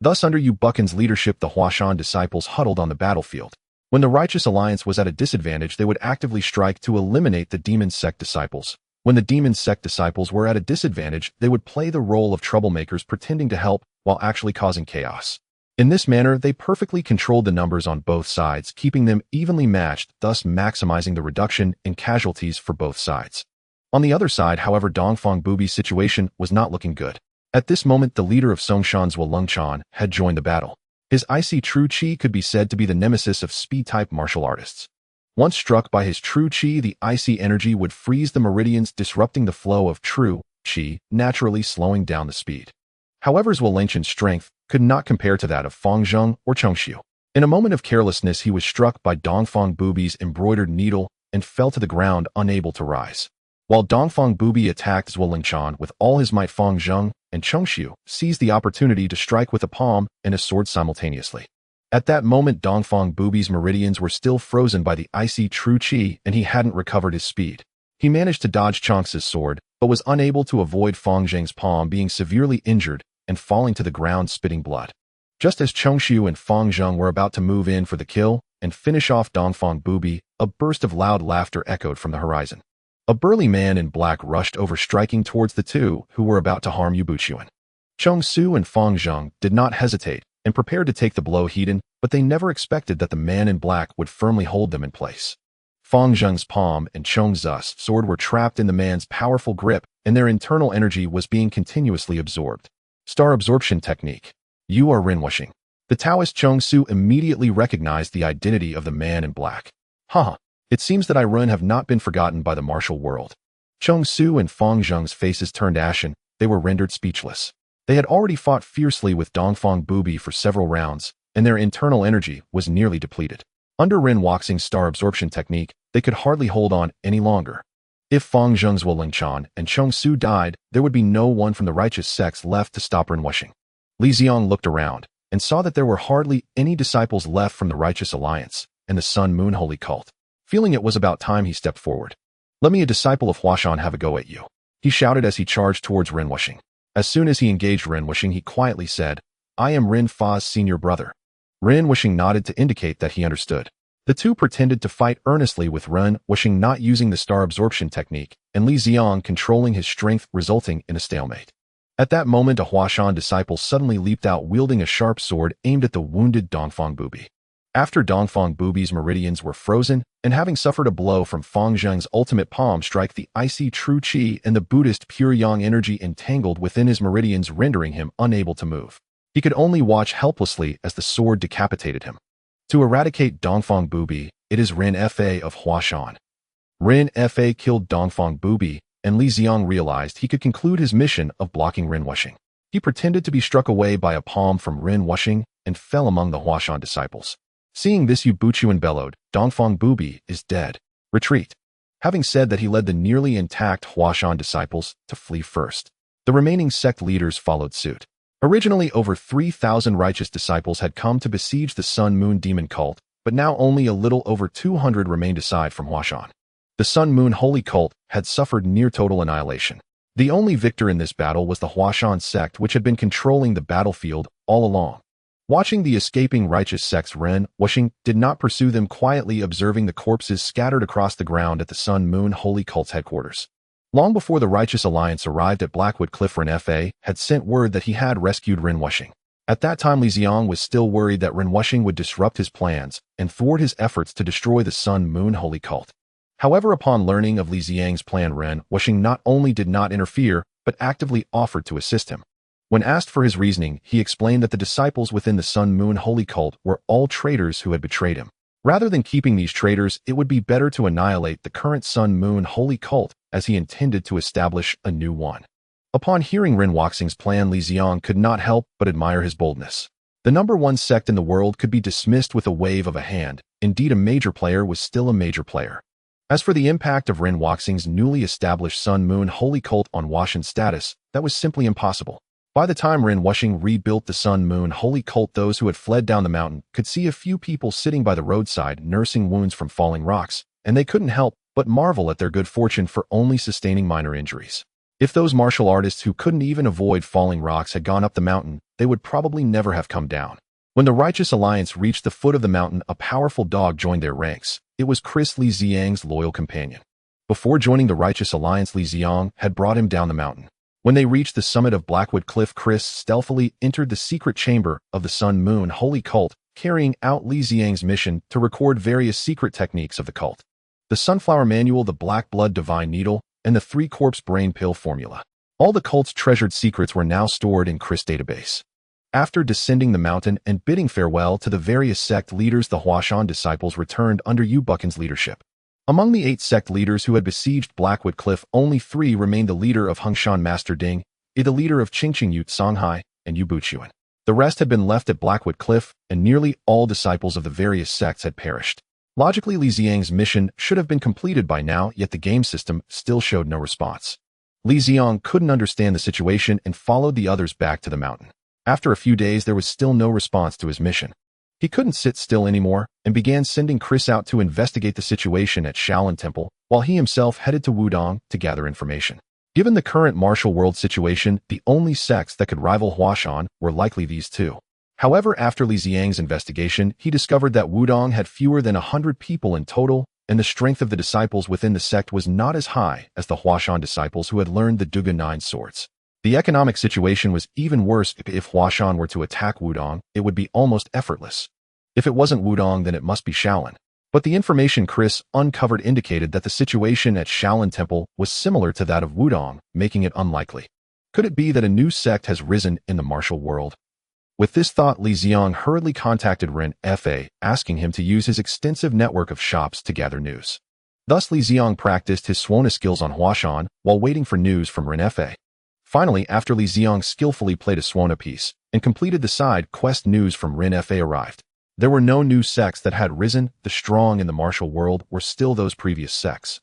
Thus, under Yu Buchan's leadership, the Huashan disciples huddled on the battlefield. When the Righteous Alliance was at a disadvantage, they would actively strike to eliminate the demon sect disciples. When the demon sect disciples were at a disadvantage, they would play the role of troublemakers, pretending to help while actually causing chaos. In this manner, they perfectly controlled the numbers on both sides, keeping them evenly matched, thus maximizing the reduction in casualties for both sides. On the other side, however, Dongfang Bubi's situation was not looking good. At this moment, the leader of Songshan's Wulungchan had joined the battle. His icy true qi could be said to be the nemesis of speed-type martial artists. Once struck by his true qi, the icy energy would freeze the meridians, disrupting the flow of true qi, naturally slowing down the speed. However, his Wulungchan's strength could not compare to that of Feng Zheng or Chongshu. In a moment of carelessness, he was struck by Dongfang Bubi's embroidered needle and fell to the ground, unable to rise. While Dongfang Bubi attacked Wulungchan with all his might, Feng Zheng and Chongshu seized the opportunity to strike with a palm and a sword simultaneously. At that moment, Dongfang Bubi's meridians were still frozen by the icy true qi, and he hadn't recovered his speed. He managed to dodge Chonx's sword, but was unable to avoid Feng Zheng's palm being severely injured and falling to the ground, spitting blood. Just as Chongshu and Feng Zheng were about to move in for the kill, and finish off Dongfang Booby. A burst of loud laughter echoed from the horizon. A burly man in black rushed over, striking towards the two who were about to harm Yu Buchuan. Chong Su and Fang Zheng did not hesitate and prepared to take the blow head-on, but they never expected that the man in black would firmly hold them in place. Fang Zheng's palm and Chong Zu's sword were trapped in the man's powerful grip, and their internal energy was being continuously absorbed. Star absorption technique. You are Rinwushing. The Taoist Chong Su immediately recognized the identity of the man in black. Haha, it seems that I Run have not been forgotten by the martial world. Chong Su and Fang Zheng's faces turned ashen. They were rendered speechless. They had already fought fiercely with Dongfang Booby for several rounds, and their internal energy was nearly depleted. Under Ren Wuxing's star absorption technique, they could hardly hold on any longer. If Fang Zheng's Wulingchan and Chong Su died, there would be no one from the righteous sects left to stop Rinwushing. Li Ziang looked around and saw that there were hardly any disciples left from the Righteous Alliance and the Sun Moon Holy Cult. Feeling it was about time, he stepped forward. Let me, a disciple of Huashan, have a go at you, he shouted as he charged towards Rinwushing. As soon as he engaged Rinwushing, he quietly said, I am Rin Fa's senior brother. Rinwushing nodded to indicate that he understood. The two pretended to fight earnestly, with Rinwushing not using the star absorption technique and Li Ziang controlling his strength, resulting in a stalemate. At that moment, a Huashan disciple suddenly leaped out, wielding a sharp sword aimed at the wounded Dongfang Booby. After Dongfang Booby's meridians were frozen, and having suffered a blow from Fang Zheng's ultimate palm strike, the icy true qi and the Buddhist pure yang energy entangled within his meridians, rendering him unable to move. He could only watch helplessly as the sword decapitated him. To eradicate Dongfang Booby, it is Ren Fa of Huashan. Ren Fa killed Dongfang Booby, and Li Ziang realized he could conclude his mission of blocking Rinwushing. He pretended to be struck away by a palm from Rinwushing and fell among the Huashan disciples. Seeing this, Yu Buchuan bellowed, Dongfang Booby is dead. Retreat. Having said that, he led the nearly intact Huashan disciples to flee first. The remaining sect leaders followed suit. Originally, over 3,000 righteous disciples had come to besiege the Sun Moon Demon Cult, but now only a little over 200 remained aside from Huashan. The Sun Moon Holy Cult had suffered near total annihilation. The only victor in this battle was the Huashan sect, which had been controlling the battlefield all along. Watching the escaping righteous sects, Rinwushing did not pursue them, quietly observing the corpses scattered across the ground at the Sun Moon Holy Cult's headquarters. Long before the Righteous Alliance arrived at Blackwood Cliff, Ren Fa had sent word that he had rescued Rinwushing. At that time, Li Ziang was still worried that Rinwushing would disrupt his plans and thwart his efforts to destroy the Sun Moon Holy Cult. However, upon learning of Li Ziang's plan, Rinwushing not only did not interfere, but actively offered to assist him. When asked for his reasoning, he explained that the disciples within the Sun Moon Holy Cult were all traitors who had betrayed him. Rather than keeping these traitors, it would be better to annihilate the current Sun Moon Holy Cult, as he intended to establish a new one. Upon hearing Ren Wuxing's plan, Li Ziang could not help but admire his boldness. The number one sect in the world could be dismissed with a wave of a hand. Indeed, a major player was still a major player. As for the impact of Ren Wuxing's newly established Sun Moon Holy Cult on Huashan's status, that was simply impossible. By the time Rinwushing rebuilt the Sun Moon Holy Cult, those who had fled down the mountain could see a few people sitting by the roadside nursing wounds from falling rocks, and they couldn't help but marvel at their good fortune for only sustaining minor injuries. If those martial artists who couldn't even avoid falling rocks had gone up the mountain, they would probably never have come down. When the Righteous Alliance reached the foot of the mountain, a powerful dog joined their ranks. It was Chris, Li Ziang's loyal companion. Before joining the Righteous Alliance, Li Ziang had brought him down the mountain. When they reached the summit of Blackwood Cliff, Chris stealthily entered the secret chamber of the Sun Moon Holy Cult, carrying out Li Ziang's mission to record various secret techniques of the cult. The Sunflower Manual, the Black Blood Divine Needle, and the 3-Corpse Brain Pill Formula. All the cult's treasured secrets were now stored in Chris' database. After descending the mountain and bidding farewell to the various sect leaders, the Huashan disciples returned under Yu Buchan's leadership. Among the 8 sect leaders who had besieged Blackwood Cliff, only 3 remained: the leader of Hengshan Master Ding, the leader of Qingqing Yu Songhai, and Yu Buchuan. The rest had been left at Blackwood Cliff, and nearly all disciples of the various sects had perished. Logically, Li Ziang's mission should have been completed by now, yet the game system still showed no response. Li Ziang couldn't understand the situation and followed the others back to the mountain. After a few days, there was still no response to his mission. He couldn't sit still anymore and began sending Chris out to investigate the situation at Shaolin Temple, while he himself headed to Wudong to gather information. Given the current martial world situation, the only sects that could rival Huashan were likely these two. However, after Li Ziang's investigation, he discovered that Wudong had fewer than 100 people in total, and the strength of the disciples within the sect was not as high as the Huashan disciples who had learned the Duga 9 swords. The economic situation was even worse. If Huashan were to attack Wudong, it would be almost effortless. If it wasn't Wudong, then it must be Shaolin. But the information Chris uncovered indicated that the situation at Shaolin Temple was similar to that of Wudong, making it unlikely. Could it be that a new sect has risen in the martial world? With this thought, Li Ziang hurriedly contacted Ren Fa, asking him to use his extensive network of shops to gather news. Thus, Li Ziang practiced his Suona skills on Huashan while waiting for news from Ren Fa. Finally, after Li Ziang skillfully played a Suona piece and completed the side quest, news from Ren Fa arrived. There were no new sects that had risen. The strong in the martial world were still those previous sects.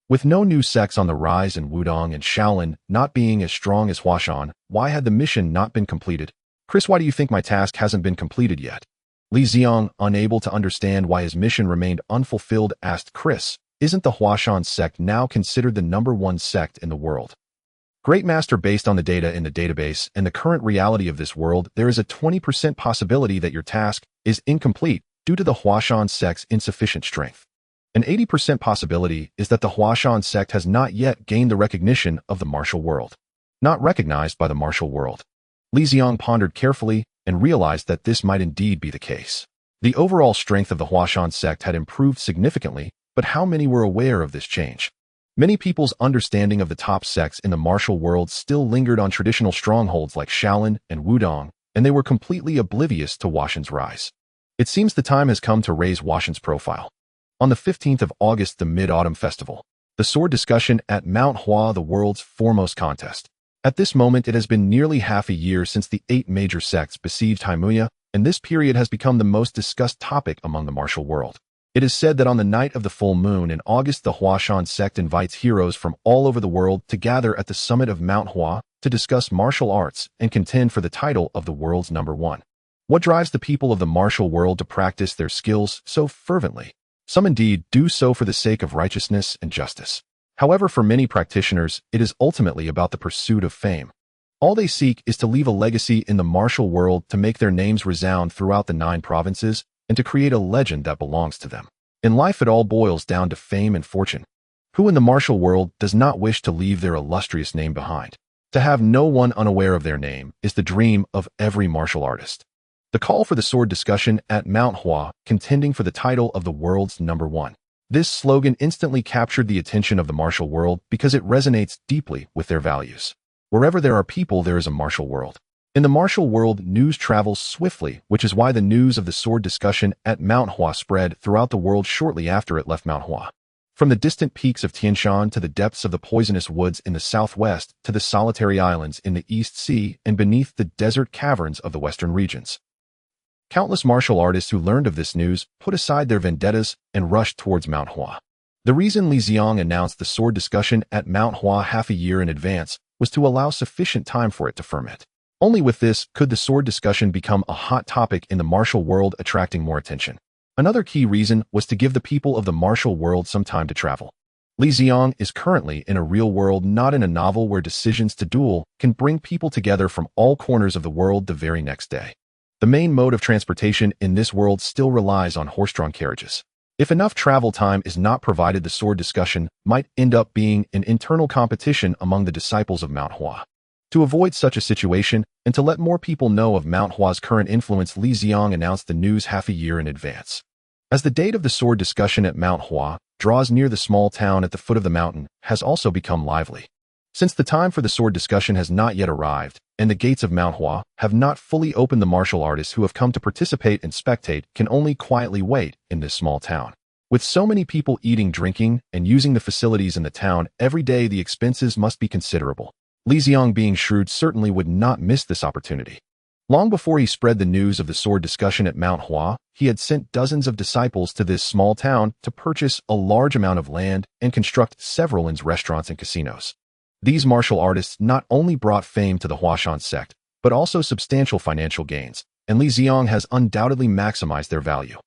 With no new sects on the rise and Wudong and Shaolin not being as strong as Huashan, why had the mission not been completed? Chris, why do you think my task hasn't been completed yet? Li Ziang, unable to understand why his mission remained unfulfilled, asked Chris, isn't the Huashan sect now considered the #1 sect in the world? Great Master, based on the data in the database and the current reality of this world, there is a 20% possibility that your task is incomplete due to the Huashan sect's insufficient strength. An 80% possibility is that the Huashan sect has not yet gained the recognition of the martial world. Not recognized by the martial world. Li Ziang pondered carefully and realized that this might indeed be the case. The overall strength of the Huashan sect had improved significantly, but how many were aware of this change? Many people's understanding of the top sects in the martial world still lingered on traditional strongholds like Shaolin and Wudong, and they were completely oblivious to Huashan's rise. It seems the time has come to raise Huashan's profile. On the 15th of August, the Mid-Autumn Festival. The sword discussion at Mount Hua, the world's foremost contest. At this moment, it has been nearly half a year since the 8 major sects besieged Haimuya, and this period has become the most discussed topic among the martial world. It is said that on the night of the full moon in August, the Huashan sect invites heroes from all over the world to gather at the summit of Mount Hua to discuss martial arts and contend for the title of the world's #1. What drives the people of the martial world to practice their skills so fervently? Some indeed do so for the sake of righteousness and justice. However, for many practitioners, it is ultimately about the pursuit of fame. All they seek is to leave a legacy in the martial world, to make their names resound throughout the 9 provinces, and to create a legend that belongs to them. In life, it all boils down to fame and fortune. Who in the martial world does not wish to leave their illustrious name behind? To have no one unaware of their name is the dream of every martial artist. The call for the sword discussion at Mount Hua, contending for the title of the world's #1. This slogan instantly captured the attention of the martial world because it resonates deeply with their values. Wherever there are people, there is a martial world. In the martial world, news travels swiftly, which is why the news of the sword discussion at Mount Hua spread throughout the world shortly after it left Mount Hua. From the distant peaks of Tian Shan to the depths of the poisonous woods in the southwest to the solitary islands in the East Sea and beneath the desert caverns of the western regions. Countless martial artists who learned of this news put aside their vendettas and rushed towards Mount Hua. The reason Li Ziang announced the sword discussion at Mount Hua half a year in advance was to allow sufficient time for it to ferment. Only with this could the sword discussion become a hot topic in the martial world, attracting more attention. Another key reason was to give the people of the martial world some time to travel. Li Ziang is currently in a real world, not in a novel where decisions to duel can bring people together from all corners of the world the very next day. The main mode of transportation in this world still relies on horse-drawn carriages. If enough travel time is not provided, the sword discussion might end up being an internal competition among the disciples of Mount Hua. To avoid such a situation, and to let more people know of Mount Hua's current influence, Li Ziang announced the news half a year in advance. As the date of the sword discussion at Mount Hua draws near, the small town at the foot of the mountain has also become lively. Since the time for the sword discussion has not yet arrived, and the gates of Mount Hua have not fully opened, the martial artists who have come to participate and spectate can only quietly wait in this small town. With so many people eating, drinking, and using the facilities in the town every day, the expenses must be considerable. Li Ziang, being shrewd, certainly would not miss this opportunity. Long before he spread the news of the sword discussion at Mount Hua, he had sent dozens of disciples to this small town to purchase a large amount of land and construct several inns, restaurants, and casinos. These martial artists not only brought fame to the Huashan sect, but also substantial financial gains, and Li Ziang has undoubtedly maximized their value.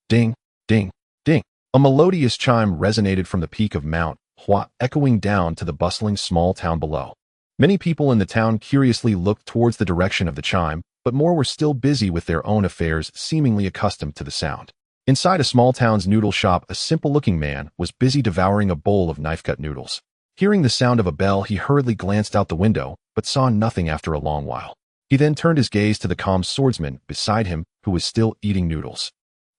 Ding, ding, ding. A melodious chime resonated from the peak of Mount Hua, echoing down to the bustling small town below. Many people in the town curiously looked towards the direction of the chime, but more were still busy with their own affairs, seemingly accustomed to the sound. Inside a small town's noodle shop, a simple-looking man was busy devouring a bowl of knife-cut noodles. Hearing the sound of a bell, he hurriedly glanced out the window, but saw nothing after a long while. He then turned his gaze to the calm swordsman beside him, who was still eating noodles.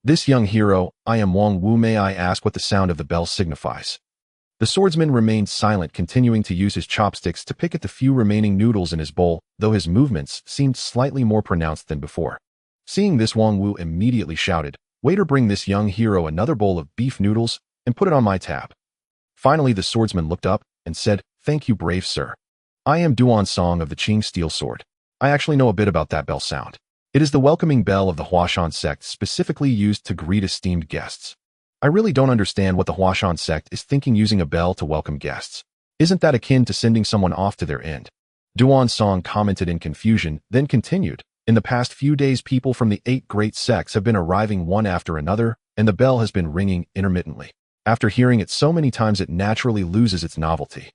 "This young hero, I am Wang Wu. May I ask what the sound of the bell signifies?" The swordsman remained silent, continuing to use his chopsticks to pick at the few remaining noodles in his bowl, though his movements seemed slightly more pronounced than before. Seeing this, Wang Wu immediately shouted, "Waiter, bring this young hero another bowl of beef noodles and put it on my tab." Finally, the swordsman looked up and said, "Thank you, brave sir. I am Duan Song of the Qing Steel Sword. I actually know a bit about that bell sound. It is the welcoming bell of the Huashan sect, specifically used to greet esteemed guests. I really don't understand what the Huashan sect is thinking using a bell to welcome guests. Isn't that akin to sending someone off to their end?" Duan Song commented in confusion, then continued, "In the past few days, people from the 8 great sects have been arriving one after another, and the bell has been ringing intermittently. After hearing it so many times, it naturally loses its novelty.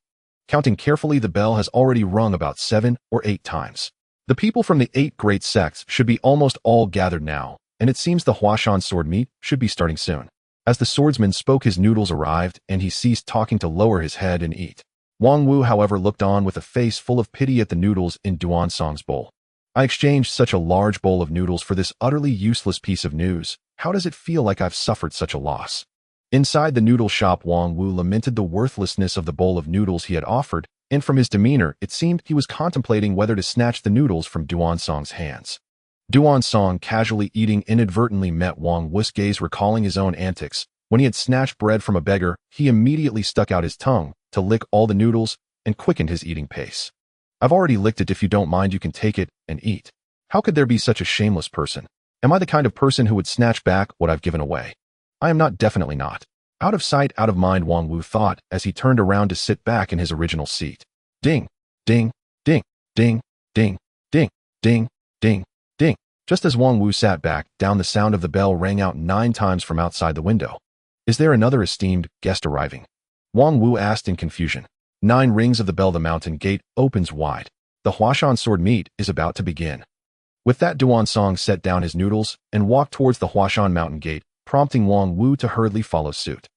Counting carefully, the bell has already rung about 7 or 8 times. The people from the 8 great sects should be almost all gathered now, and it seems the Huashan sword meet should be starting soon." As the swordsman spoke, his noodles arrived, and he ceased talking to lower his head and eat. Wang Wu, however, looked on with a face full of pity at the noodles in Duan Song's bowl. "I exchanged such a large bowl of noodles for this utterly useless piece of news. How does it feel like I've suffered such a loss?" Inside the noodle shop, Wang Wu lamented the worthlessness of the bowl of noodles he had offered, and from his demeanor, it seemed he was contemplating whether to snatch the noodles from Duan Song's hands. Duan Song, casually eating, inadvertently met Wang Wu's gaze. Recalling his own antics, when he had snatched bread from a beggar, he immediately stuck out his tongue to lick all the noodles and quickened his eating pace. "I've already licked it. If you don't mind, you can take it and eat. How could there be such a shameless person? Am I the kind of person who would snatch back what I've given away? I am not, definitely not." Out of sight, out of mind, Wang Wu thought as he turned around to sit back in his original seat. Ding, ding, ding, ding, ding, ding, ding, ding, ding. Just as Wang Wu sat back down, the sound of the bell rang out 9 times from outside the window. "Is there another esteemed guest arriving?" Wang Wu asked in confusion. 9 rings of the bell, the mountain gate opens wide. The Huashan sword meet is about to begin. With that, Duan Song set down his noodles and walked towards the Huashan mountain gate, prompting Wang Wu to hurriedly follow suit.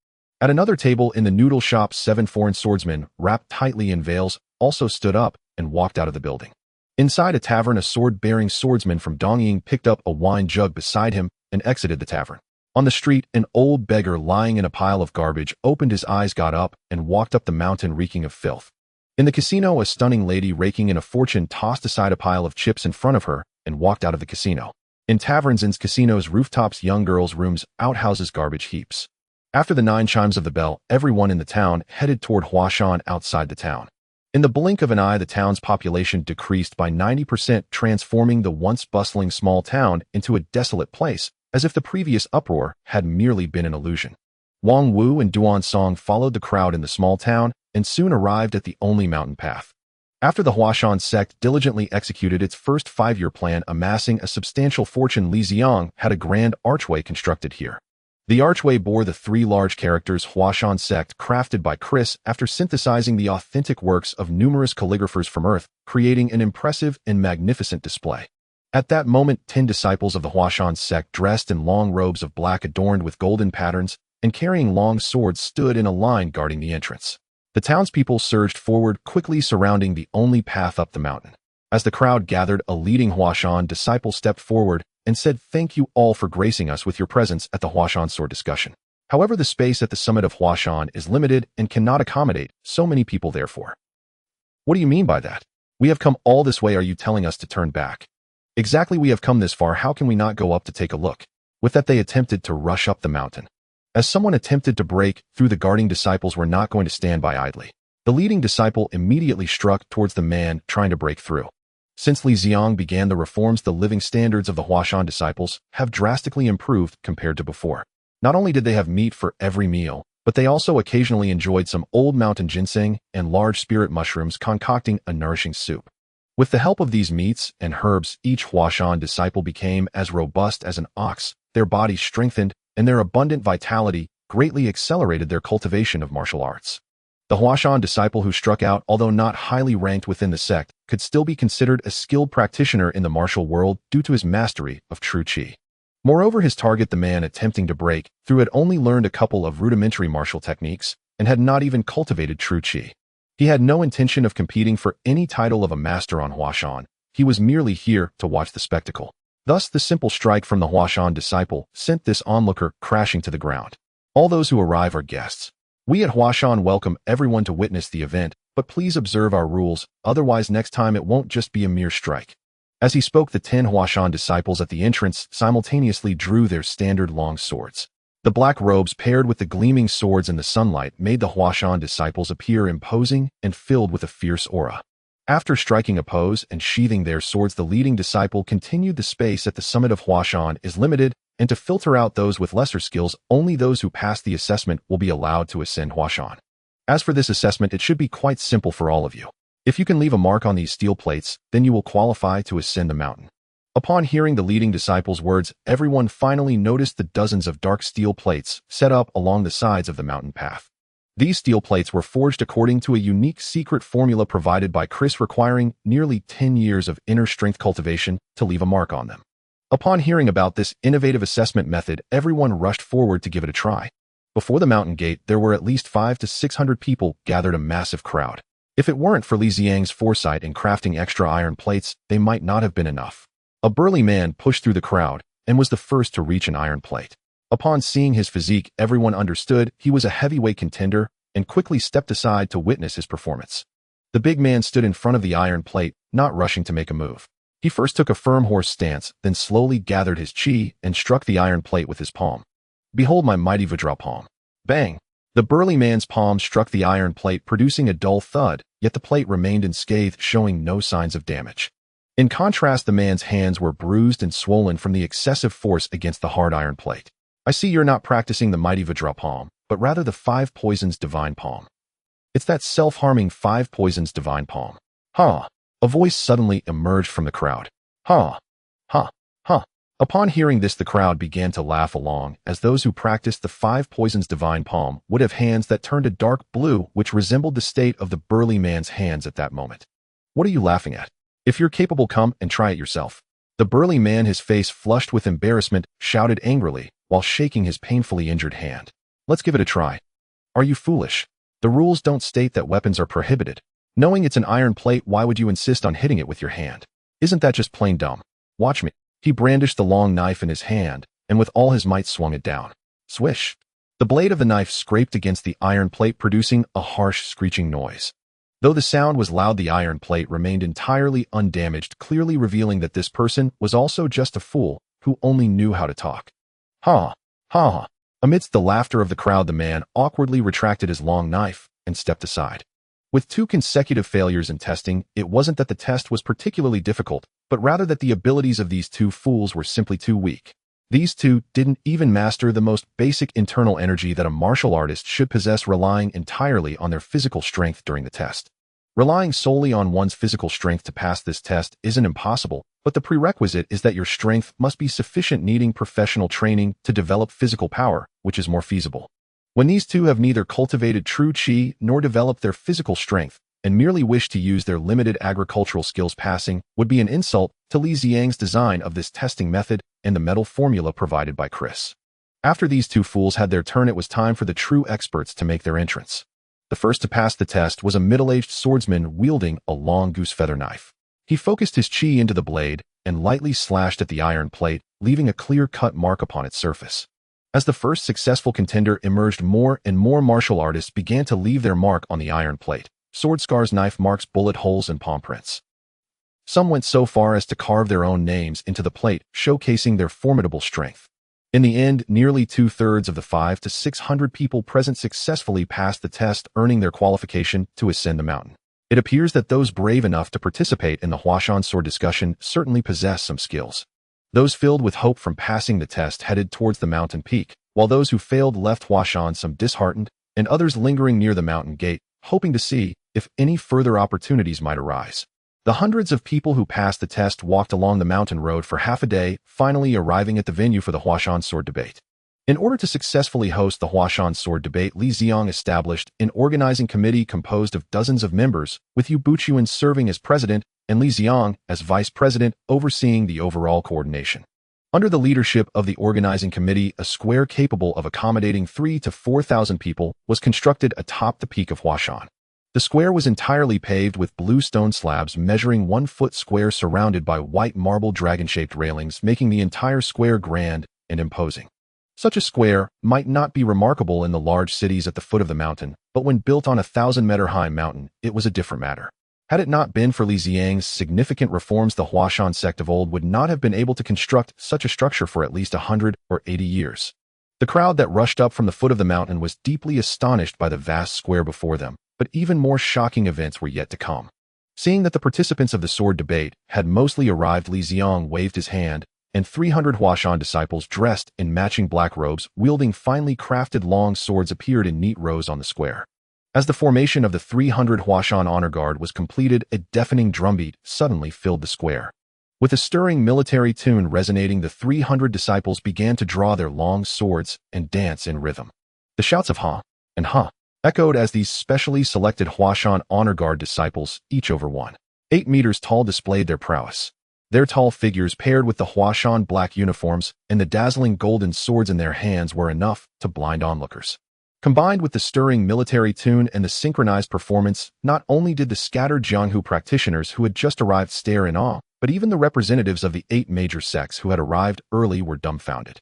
At another table in the noodle shop, 7 foreign swordsmen, wrapped tightly in veils, also stood up and walked out of the building. Inside a tavern, a sword-bearing swordsman from Dongying picked up a wine jug beside him and exited the tavern. On the street, an old beggar lying in a pile of garbage opened his eyes, got up, and walked up the mountain reeking of filth. In the casino, a stunning lady raking in a fortune tossed aside a pile of chips in front of her and walked out of the casino. In taverns, in casinos, rooftops, young girls' rooms, outhouses, garbage heaps. After the 9 chimes of the bell, everyone in the town headed toward Huashan outside the town. In the blink of an eye, the town's population decreased by 90%, transforming the once bustling small town into a desolate place, as if the previous uproar had merely been an illusion. Wang Wu and Duan Song followed the crowd in the small town and soon arrived at the only mountain path. After the Huashan sect diligently executed its first 5-year plan, amassing a substantial fortune, Li Ziang had a grand archway constructed here. The archway bore the 3 large characters Huashan sect, crafted by Chris after synthesizing the authentic works of numerous calligraphers from Earth, creating an impressive and magnificent display. At that moment, 10 disciples of the Huashan sect, dressed in long robes of black adorned with golden patterns and carrying long swords, stood in a line guarding the entrance. The townspeople surged forward, quickly surrounding the only path up the mountain. As the crowd gathered, a leading Huashan disciple stepped forward and said, "Thank you all for gracing us with your presence at the Huashan sword discussion. However, the space at the summit of Huashan is limited and cannot accommodate so many people, therefore." "What do you mean by that? We have come all this way. Are you telling us to turn back?" "Exactly, we have come this far. How can we not go up to take a look?" With that, they attempted to rush up the mountain. As someone attempted to break through, the guarding disciples were not going to stand by idly. The leading disciple immediately struck towards the man trying to break through. Since Li Ziang began the reforms, the living standards of the Huashan disciples have drastically improved compared to before. Not only did they have meat for every meal, but they also occasionally enjoyed some old mountain ginseng and large spirit mushrooms, concocting a nourishing soup. With the help of these meats and herbs, each Huashan disciple became as robust as an ox, their bodies strengthened, and their abundant vitality greatly accelerated their cultivation of martial arts. The Huashan disciple who struck out, although not highly ranked within the sect, could still be considered a skilled practitioner in the martial world due to his mastery of true qi. Moreover, his target, the man attempting to break through, had only learned a couple of rudimentary martial techniques and had not even cultivated true qi. He had no intention of competing for any title of a master on Huashan. He was merely here to watch the spectacle. Thus, the simple strike from the Huashan disciple sent this onlooker crashing to the ground. All those who arrive are guests. We at Huashan welcome everyone to witness the event, but please observe our rules, otherwise next time it won't just be a mere strike. As he spoke, the 10 Huashan disciples at the entrance simultaneously drew their standard long swords. The black robes paired with the gleaming swords in the sunlight made the Huashan disciples appear imposing and filled with a fierce aura. After striking a pose and sheathing their swords, the leading disciple continued. The space at the summit of Huashan is limited, and to filter out those with lesser skills, only those who pass the assessment will be allowed to ascend Huashan. As for this assessment, it should be quite simple for all of you. If you can leave a mark on these steel plates, then you will qualify to ascend the mountain. Upon hearing the leading disciple's words, everyone finally noticed the dozens of dark steel plates set up along the sides of the mountain path. These steel plates were forged according to a unique secret formula provided by Chris, requiring nearly 10 years of inner strength cultivation to leave a mark on them. Upon hearing about this innovative assessment method, everyone rushed forward to give it a try. Before the mountain gate, there were at least 500 to 600 people gathered, a massive crowd. If it weren't for Li Ziang's foresight in crafting extra iron plates, they might not have been enough. A burly man pushed through the crowd and was the first to reach an iron plate. Upon seeing his physique, everyone understood he was a heavyweight contender and quickly stepped aside to witness his performance. The big man stood in front of the iron plate, not rushing to make a move. He first took a firm horse stance, then slowly gathered his qi and struck the iron plate with his palm. Behold my mighty Vajra palm. Bang! The burly man's palm struck the iron plate, producing a dull thud, yet the plate remained unscathed, showing no signs of damage. In contrast, the man's hands were bruised and swollen from the excessive force against the hard iron plate. I see you're not practicing the mighty Vajra palm, but rather the 5 poisons divine palm. It's that self-harming 5 poisons divine palm. Ha! A voice suddenly emerged from the crowd. Ha! Ha! Ha! Upon hearing this, the crowd began to laugh along, as those who practiced the 5 poisons divine palm would have hands that turned a dark blue, which resembled the state of the burly man's hands at that moment. What are you laughing at? If you're capable, come and try it yourself. The burly man, his face flushed with embarrassment, shouted angrily, while shaking his painfully injured hand. Let's give it a try. Are you foolish? The rules don't state that weapons are prohibited. Knowing it's an iron plate, why would you insist on hitting it with your hand? Isn't that just plain dumb? Watch me. He brandished the long knife in his hand, and with all his might swung it down. Swish! The blade of the knife scraped against the iron plate, producing a harsh, screeching noise. Though the sound was loud, the iron plate remained entirely undamaged, clearly revealing that this person was also just a fool who only knew how to talk. Ha! Ha! Ha! Amidst the laughter of the crowd, the man awkwardly retracted his long knife and stepped aside. With 2 consecutive failures in testing, it wasn't that the test was particularly difficult, but rather that the abilities of these 2 fools were simply too weak. These 2 didn't even master the most basic internal energy that a martial artist should possess, relying entirely on their physical strength during the test. Relying solely on one's physical strength to pass this test isn't impossible, but the prerequisite is that your strength must be sufficient, needing professional training to develop physical power, which is more feasible. When these 2 have neither cultivated true qi nor developed their physical strength, and merely wish to use their limited agricultural skills, passing would be an insult to Li Ziang's design of this testing method and the metal formula provided by Chris. After these 2 fools had their turn, it was time for the true experts to make their entrance. The first to pass the test was a middle-aged swordsman wielding a long goose feather knife. He focused his qi into the blade and lightly slashed at the iron plate, leaving a clear-cut mark upon its surface. As the first successful contender emerged, more and more martial artists began to leave their mark on the iron plate. Sword scars, knife marks, bullet holes, and palm prints. Some went so far as to carve their own names into the plate, showcasing their formidable strength. In the end, nearly 2/3 of the 500 to 600 people present successfully passed the test, earning their qualification to ascend the mountain. It appears that those brave enough to participate in the Huashan sword discussion certainly possess some skills. Those filled with hope from passing the test headed towards the mountain peak, while those who failed left Huashan some disheartened, and others lingering near the mountain gate, hoping to see if any further opportunities might arise. The hundreds of people who passed the test walked along the mountain road for half a day, finally arriving at the venue for the Huashan sword debate. In order to successfully host the Huashan sword debate, Li Ziang established an organizing committee composed of dozens of members, with Yu Buchuan serving as president and Li Ziang as vice president, overseeing the overall coordination. Under the leadership of the organizing committee, a square capable of accommodating 3,000 to 4,000 people was constructed atop the peak of Huashan. The square was entirely paved with blue stone slabs measuring 1 foot square, surrounded by white marble dragon-shaped railings, making the entire square grand and imposing. Such a square might not be remarkable in the large cities at the foot of the mountain, but when built on a 1,000-meter-high mountain, it was a different matter. Had it not been for Li Ziang's significant reforms, the Huashan sect of old would not have been able to construct such a structure for at least 100 or 80 years. The crowd that rushed up from the foot of the mountain was deeply astonished by the vast square before them, but even more shocking events were yet to come. Seeing that the participants of the sword debate had mostly arrived, Li Ziang waved his hand, and 300 Huashan disciples dressed in matching black robes, wielding finely crafted long swords, appeared in neat rows on the square. As the formation of the 300 Huashan honor guard was completed, a deafening drumbeat suddenly filled the square. With a stirring military tune resonating, the 300 disciples began to draw their long swords and dance in rhythm. The shouts of "Ha!" and "Ha!" echoed as these specially selected Huashan honor guard disciples, each over 1.8 meters tall, displayed their prowess. Their tall figures, paired with the Huashan black uniforms and the dazzling golden swords in their hands, were enough to blind onlookers. Combined with the stirring military tune and the synchronized performance, not only did the scattered Jianghu practitioners who had just arrived stare in awe, but even the representatives of the 8 major sects who had arrived early were dumbfounded.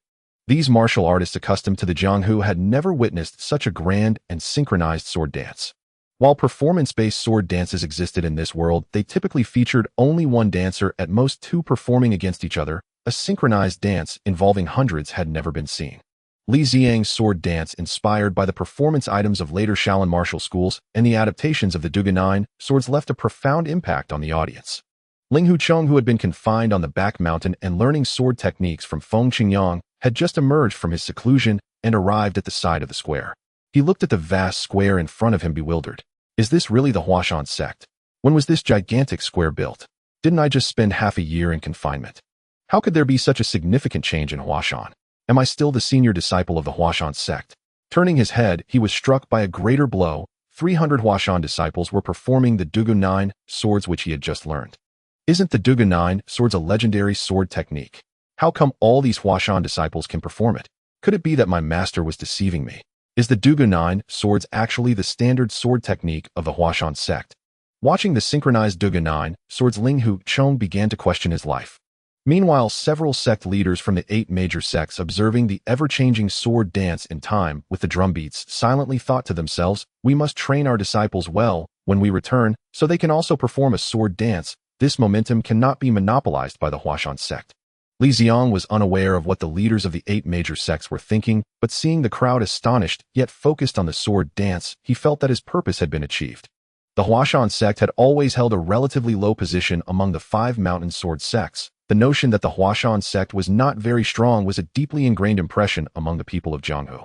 These martial artists accustomed to the Jianghu had never witnessed such a grand and synchronized sword dance. While performance-based sword dances existed in this world, they typically featured only one dancer, at most 2 performing against each other. A synchronized dance involving hundreds had never been seen. Li Ziang's sword dance, inspired by the performance items of later Shaolin martial schools and the adaptations of the Dugu 9 swords, left a profound impact on the audience. Ling Hucheng, who had been confined on the back mountain and learning sword techniques from Feng Qingyang, had just emerged from his seclusion and arrived at the side of the square. He looked at the vast square in front of him, bewildered. Is this really the Huashan sect? When was this gigantic square built? Didn't I just spend half a year in confinement? How could there be such a significant change in Huashan? Am I still the senior disciple of the Huashan sect? Turning his head, he was struck by a greater blow. 300 Huashan disciples were performing the Dugu 9 swords, which he had just learned. Isn't the Dugu 9 swords a legendary sword technique? How come all these Huashan disciples can perform it? Could it be that my master was deceiving me? Is the Dugu 9 swords actually the standard sword technique of the Huashan sect? Watching the synchronized Dugu 9 swords, Ling Hucheng began to question his life. Meanwhile, several sect leaders from the 8 major sects, observing the ever-changing sword dance in time with the drumbeats, silently thought to themselves, "We must train our disciples well when we return, so they can also perform a sword dance. This momentum cannot be monopolized by the Huashan sect." Li Ziang was unaware of what the leaders of the 8 major sects were thinking, but seeing the crowd astonished yet focused on the sword dance, he felt that his purpose had been achieved. The Huashan sect had always held a relatively low position among the 5 mountain sword sects. The notion that the Huashan sect was not very strong was a deeply ingrained impression among the people of Jianghu.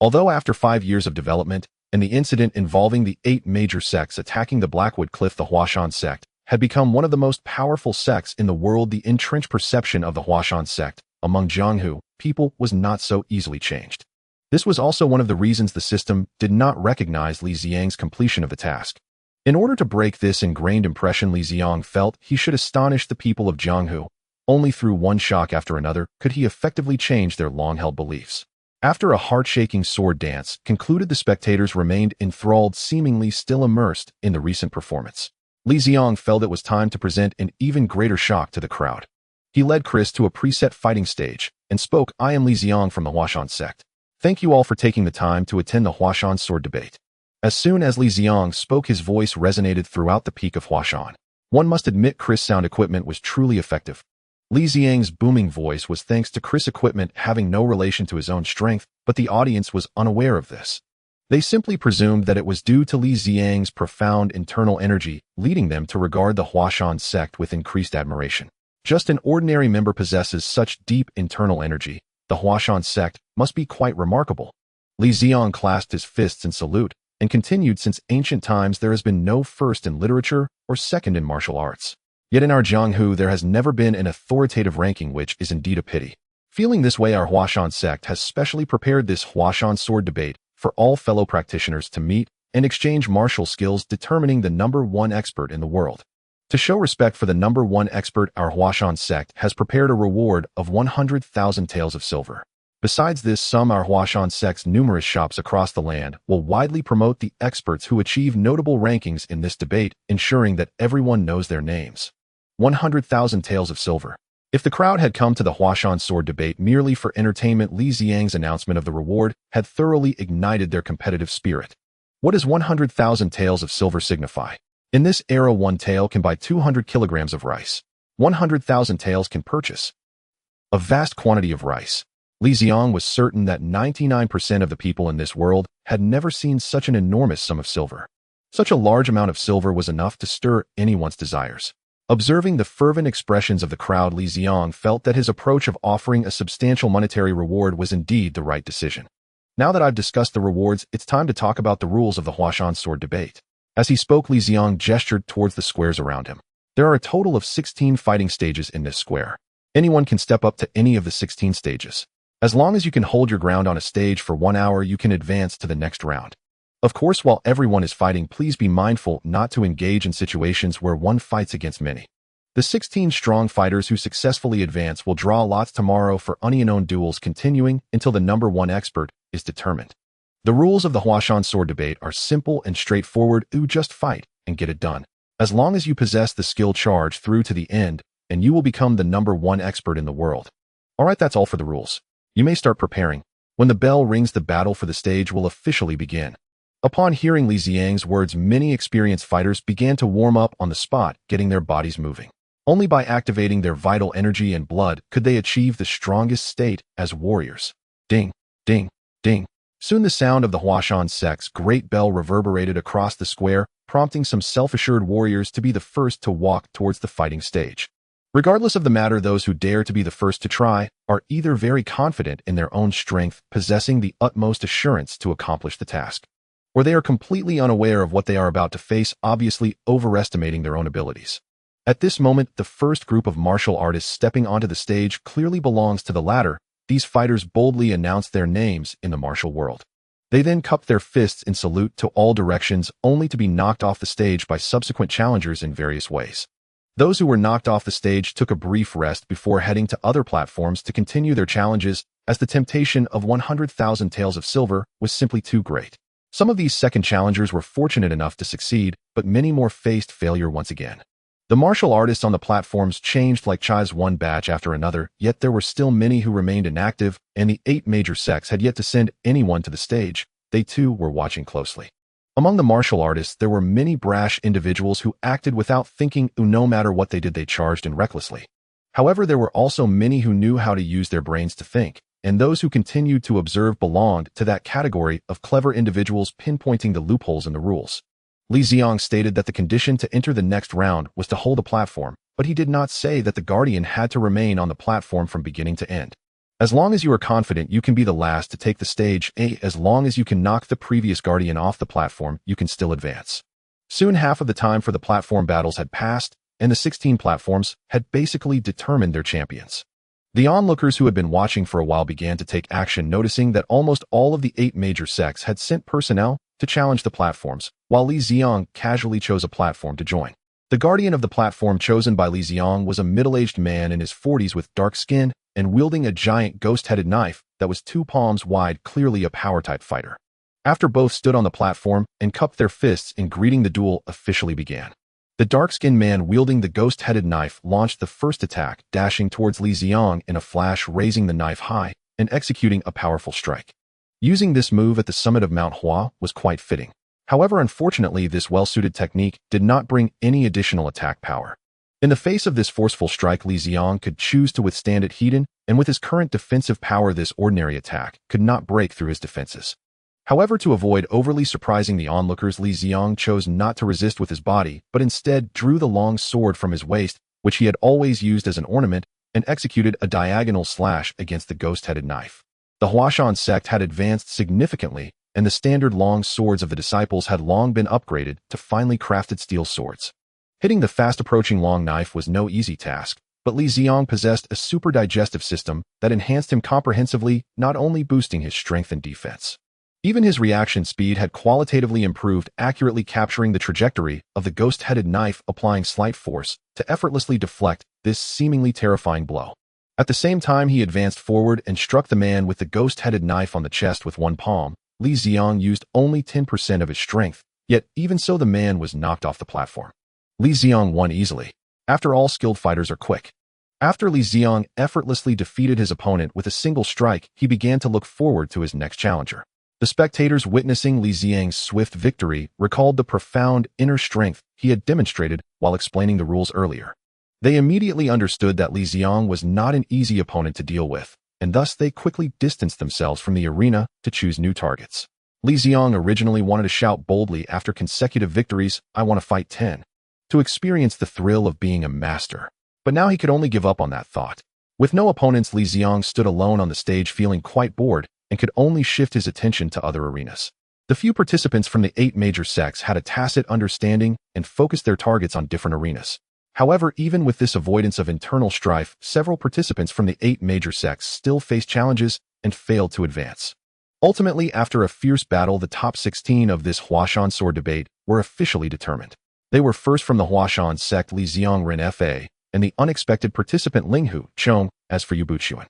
Although after 5 years of development and the incident involving the 8 major sects attacking the Blackwood Cliff, the Huashan sect had become one of the most powerful sects in the world, the entrenched perception of the Huashan sect among Jianghu people was not so easily changed. This was also one of the reasons the system did not recognize Li Ziang's completion of the task. In order to break this ingrained impression, Li Ziang felt he should astonish the people of Jianghu. Only through one shock after another could he effectively change their long-held beliefs. After a heart-shaking sword dance concluded, the spectators remained enthralled, seemingly still immersed in the recent performance. Li Ziang felt it was time to present an even greater shock to the crowd. He led Chris to a preset fighting stage and spoke, "I am Li Ziang from the Huashan sect. Thank you all for taking the time to attend the Huashan sword debate." As soon as Li Ziang spoke, his voice resonated throughout the peak of Huashan. One must admit Chris' sound equipment was truly effective. Li Ziang's booming voice was thanks to Chris' equipment having no relation to his own strength, but the audience was unaware of this. They simply presumed that it was due to Li Ziang's profound internal energy, leading them to regard the Huashan sect with increased admiration. Just an ordinary member possesses such deep internal energy. The Huashan sect must be quite remarkable. Li Ziang clasped his fists in salute and continued, "Since ancient times there has been no first in literature or second in martial arts. Yet in our Jianghu there has never been an authoritative ranking, which is indeed a pity. Feeling this way, our Huashan sect has specially prepared this Huashan sword debate for all fellow practitioners to meet and exchange martial skills, determining the #1 expert in the world. To show respect for the #1 expert, our Huashan sect has prepared a reward of 100,000 taels of silver. Besides this sum, our Huashan sect's numerous shops across the land will widely promote the experts who achieve notable rankings in this debate, ensuring that everyone knows their names. 100,000 taels of silver. If the crowd had come to the Huashan sword debate merely for entertainment, Li Ziang's announcement of the reward had thoroughly ignited their competitive spirit. What does 100,000 taels of silver signify? In this era, 1 tael can buy 200 kilograms of rice. 100,000 taels can purchase a vast quantity of rice. Li Ziang was certain that 99% of the people in this world had never seen such an enormous sum of silver. Such a large amount of silver was enough to stir anyone's desires. Observing the fervent expressions of the crowd, Li Ziang felt that his approach of offering a substantial monetary reward was indeed the right decision. Now that I've discussed the rewards, it's time to talk about the rules of the Huashan sword debate. As he spoke, Li Ziang gestured towards the squares around him. There are a total of 16 fighting stages in this square. Anyone can step up to any of the 16 stages. As long as you can hold your ground on a stage for 1 hour, you can advance to the next round. Of course, while everyone is fighting, please be mindful not to engage in situations where one fights against many. The 16 strong fighters who successfully advance will draw lots tomorrow for unknown duels, continuing until the #1 expert is determined. The rules of the Huashan sword debate are simple and straightforward. You just fight and get it done. As long as you possess the skill, charge through to the end, and you will become the #1 expert in the world. Alright, that's all for the rules. You may start preparing. When the bell rings, the battle for the stage will officially begin. Upon hearing Li Ziang's words, many experienced fighters began to warm up on the spot, getting their bodies moving. Only by activating their vital energy and blood could they achieve the strongest state as warriors. Ding, ding, ding. Soon the sound of the Huashan sect's great bell reverberated across the square, prompting some self-assured warriors to be the first to walk towards the fighting stage. Regardless of the matter, those who dare to be the first to try are either very confident in their own strength, possessing the utmost assurance to accomplish the task, or they are completely unaware of what they are about to face, obviously overestimating their own abilities. At this moment, the first group of martial artists stepping onto the stage clearly belongs to the latter. These fighters boldly announce their names in the martial world. They then cup their fists in salute to all directions, only to be knocked off the stage by subsequent challengers in various ways. Those who were knocked off the stage took a brief rest before heading to other platforms to continue their challenges, as the temptation of 100,000 taels of silver was simply too great. Some of these second challengers were fortunate enough to succeed, but many more faced failure once again. The martial artists on the platforms changed like chairs one batch after another, yet there were still many who remained inactive, and the 8 major sects had yet to send anyone to the stage. They too were watching closely. Among the martial artists, there were many brash individuals who acted without thinking. No matter what they did, they charged in recklessly. However, there were also many who knew how to use their brains to think, and those who continued to observe belonged to that category of clever individuals pinpointing the loopholes in the rules. Li Ziang stated that the condition to enter the next round was to hold a platform, but he did not say that the guardian had to remain on the platform from beginning to end. As long as you are confident you can be the last to take the stage, as long as you can knock the previous guardian off the platform, you can still advance. Soon half of the time for the platform battles had passed, and the 16 platforms had basically determined their champions. The onlookers who had been watching for a while began to take action, noticing that almost all of the 8 major sects had sent personnel to challenge the platforms, while Li Ziang casually chose a platform to join. The guardian of the platform chosen by Li Ziang was a middle-aged man in his 40s with dark skin and wielding a giant ghost-headed knife that was 2 palms wide, clearly a power-type fighter. After both stood on the platform and cupped their fists in greeting, the duel officially began. The dark-skinned man wielding the ghost-headed knife launched the first attack, dashing towards Li Ziang in a flash, raising the knife high and executing a powerful strike. Using this move at the summit of Mount Hua was quite fitting. However, unfortunately, this well-suited technique did not bring any additional attack power. In the face of this forceful strike, Li Ziang could choose to withstand it hidden, and with his current defensive power, this ordinary attack could not break through his defenses. However, to avoid overly surprising the onlookers, Li Ziang chose not to resist with his body, but instead drew the long sword from his waist, which he had always used as an ornament, and executed a diagonal slash against the ghost-headed knife. The Huashan sect had advanced significantly, and the standard long swords of the disciples had long been upgraded to finely crafted steel swords. Hitting the fast-approaching long knife was no easy task, but Li Ziang possessed a super digestive system that enhanced him comprehensively, not only boosting his strength and defense. Even his reaction speed had qualitatively improved, accurately capturing the trajectory of the ghost-headed knife, applying slight force to effortlessly deflect this seemingly terrifying blow. At the same time he advanced forward and struck the man with the ghost-headed knife on the chest with one palm. Li Ziang used only 10% of his strength, yet even so the man was knocked off the platform. Li Ziang won easily. After all, skilled fighters are quick. After Li Ziang effortlessly defeated his opponent with a single strike, he began to look forward to his next challenger. The spectators witnessing Li Ziang's swift victory recalled the profound inner strength he had demonstrated while explaining the rules earlier. They immediately understood that Li Ziang was not an easy opponent to deal with, and thus they quickly distanced themselves from the arena to choose new targets. Li Ziang originally wanted to shout boldly after consecutive victories, "I want to fight 10," to experience the thrill of being a master. But now he could only give up on that thought. With no opponents, Li Ziang stood alone on the stage feeling quite bored and could only shift his attention to other arenas. The few participants from the 8 major sects had a tacit understanding and focused their targets on different arenas. However, even with this avoidance of internal strife, several participants from the 8 major sects still faced challenges and failed to advance. Ultimately, after a fierce battle, the top 16 of this Huashan sword debate were officially determined. They were first from the Huashan sect Li Ziang Ren Fa, and the unexpected participant Linghu Chong as for Yu Buchuan.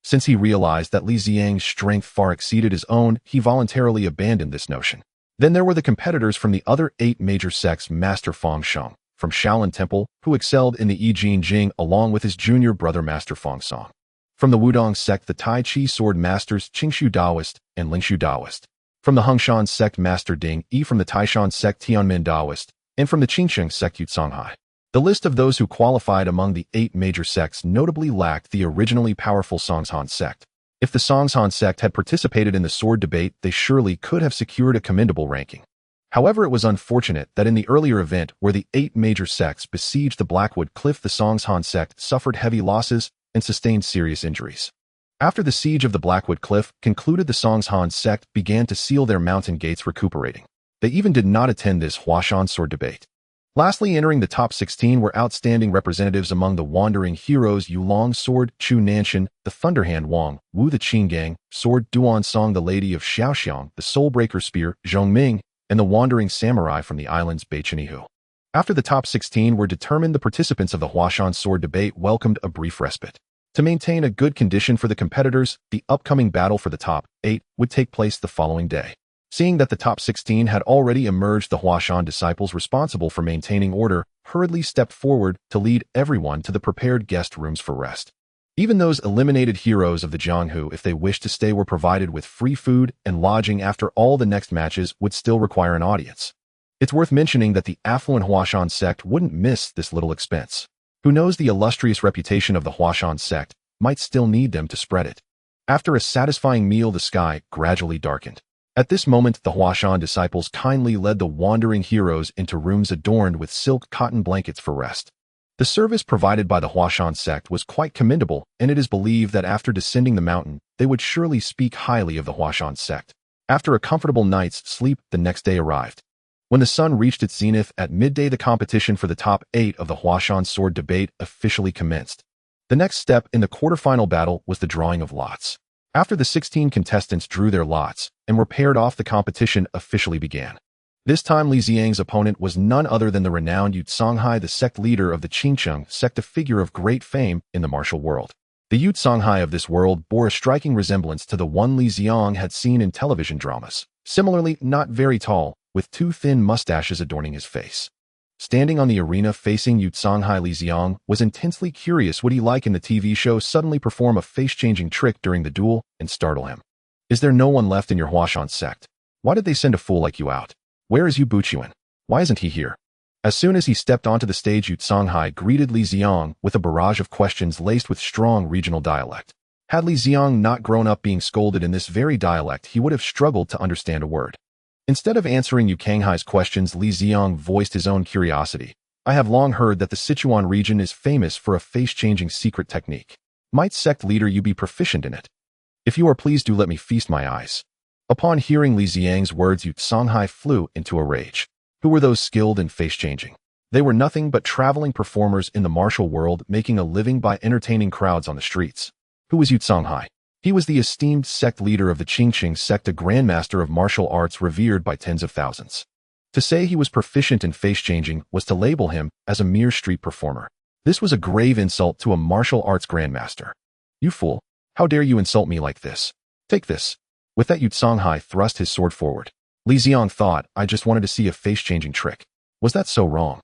Since he realized that Li Ziang's strength far exceeded his own, he voluntarily abandoned this notion. Then there were the competitors from the other 8 major sects, Master Feng Sheng, from Shaolin Temple, who excelled in the Yi Jin Jing along with his junior brother Master Feng Song. From the Wudong sect, the Tai Chi sword masters Qingshu Daoist and Lingshu Daoist. From the Hengshan sect, Master Ding Yi. From the Taishan sect, Tianmin Daoist. And from the Qingsheng sect, Yu Songhai. The list of those who qualified among the 8 major sects notably lacked the originally powerful Songshan sect. If the Songshan sect had participated in the sword debate, they surely could have secured a commendable ranking. However, it was unfortunate that in the earlier event where the 8 major sects besieged the Blackwood Cliff, the Songshan sect suffered heavy losses and sustained serious injuries. After the siege of the Blackwood Cliff concluded, the Songshan sect began to seal their mountain gates, recuperating. They even did not attend this Huashan sword debate. Lastly, entering the top 16 were outstanding representatives among the wandering heroes: Yu Long sword, Chu Nanshan, the Thunderhand Wang, Wu the Qinggang sword, Duan Song the Lady of Xiaoxiang, the Soulbreaker spear, Zhong Ming, and the wandering samurai from the islands Beichenihu. After the top 16 were determined, the participants of the Huashan sword debate welcomed a brief respite. To maintain a good condition for the competitors, the upcoming battle for the top 8 would take place the following day. Seeing that the top 16 had already emerged, the Huashan disciples responsible for maintaining order hurriedly stepped forward to lead everyone to the prepared guest rooms for rest. Even those eliminated heroes of the Jianghu, if they wished to stay, were provided with free food and lodging. After all, the next matches would still require an audience. It's worth mentioning that the affluent Huashan sect wouldn't miss this little expense. Who knows, the illustrious reputation of the Huashan sect might still need them to spread it. After a satisfying meal, the sky gradually darkened. At this moment, the Huashan disciples kindly led the wandering heroes into rooms adorned with silk cotton blankets for rest. The service provided by the Huashan sect was quite commendable, and it is believed that after descending the mountain, they would surely speak highly of the Huashan sect. After a comfortable night's sleep, the next day arrived. When the sun reached its zenith at midday, the competition for the top 8 of the Huashan sword debate officially commenced. The next step in the quarterfinal battle was the drawing of lots. After the 16 contestants drew their lots and were paired off, the competition officially began. This time, Li Ziang's opponent was none other than the renowned Yu Songhai, the sect leader of the Qingsheng sect, a figure of great fame in the martial world. The Yu Songhai of this world bore a striking resemblance to the one Li Ziang had seen in television dramas. Similarly, not very tall, with 2 thin mustaches adorning his face. Standing on the arena facing Yu Songhai, Li Ziang was intensely curious. Would he, like in the TV show, suddenly perform a face-changing trick during the duel and startle him? Is there no one left in your Huashan sect? Why did they send a fool like you out? Where is Yu Buchuan? Why isn't he here? As soon as he stepped onto the stage, Yu Songhai greeted Li Ziang with a barrage of questions laced with strong regional dialect. Had Li Ziang not grown up being scolded in this very dialect, he would have struggled to understand a word. Instead of answering Yu Songhai's questions, Li Ziang voiced his own curiosity. I have long heard that the Sichuan region is famous for a face-changing secret technique. Might sect leader you be proficient in it? If you are, please do let me feast my eyes. Upon hearing Li Ziang's words, Yu Songhai flew into a rage. Who were those skilled in face-changing? They were nothing but traveling performers in the martial world making a living by entertaining crowds on the streets. Who was Yu Songhai? He was the esteemed sect leader of the Qingqing sect, a grandmaster of martial arts revered by tens of thousands. To say he was proficient in face-changing was to label him as a mere street performer. This was a grave insult to a martial arts grandmaster. You fool! How dare you insult me like this? Take this. With that, Yu Songhai thrust his sword forward. Li Ziang thought, I just wanted to see a face-changing trick. Was that so wrong?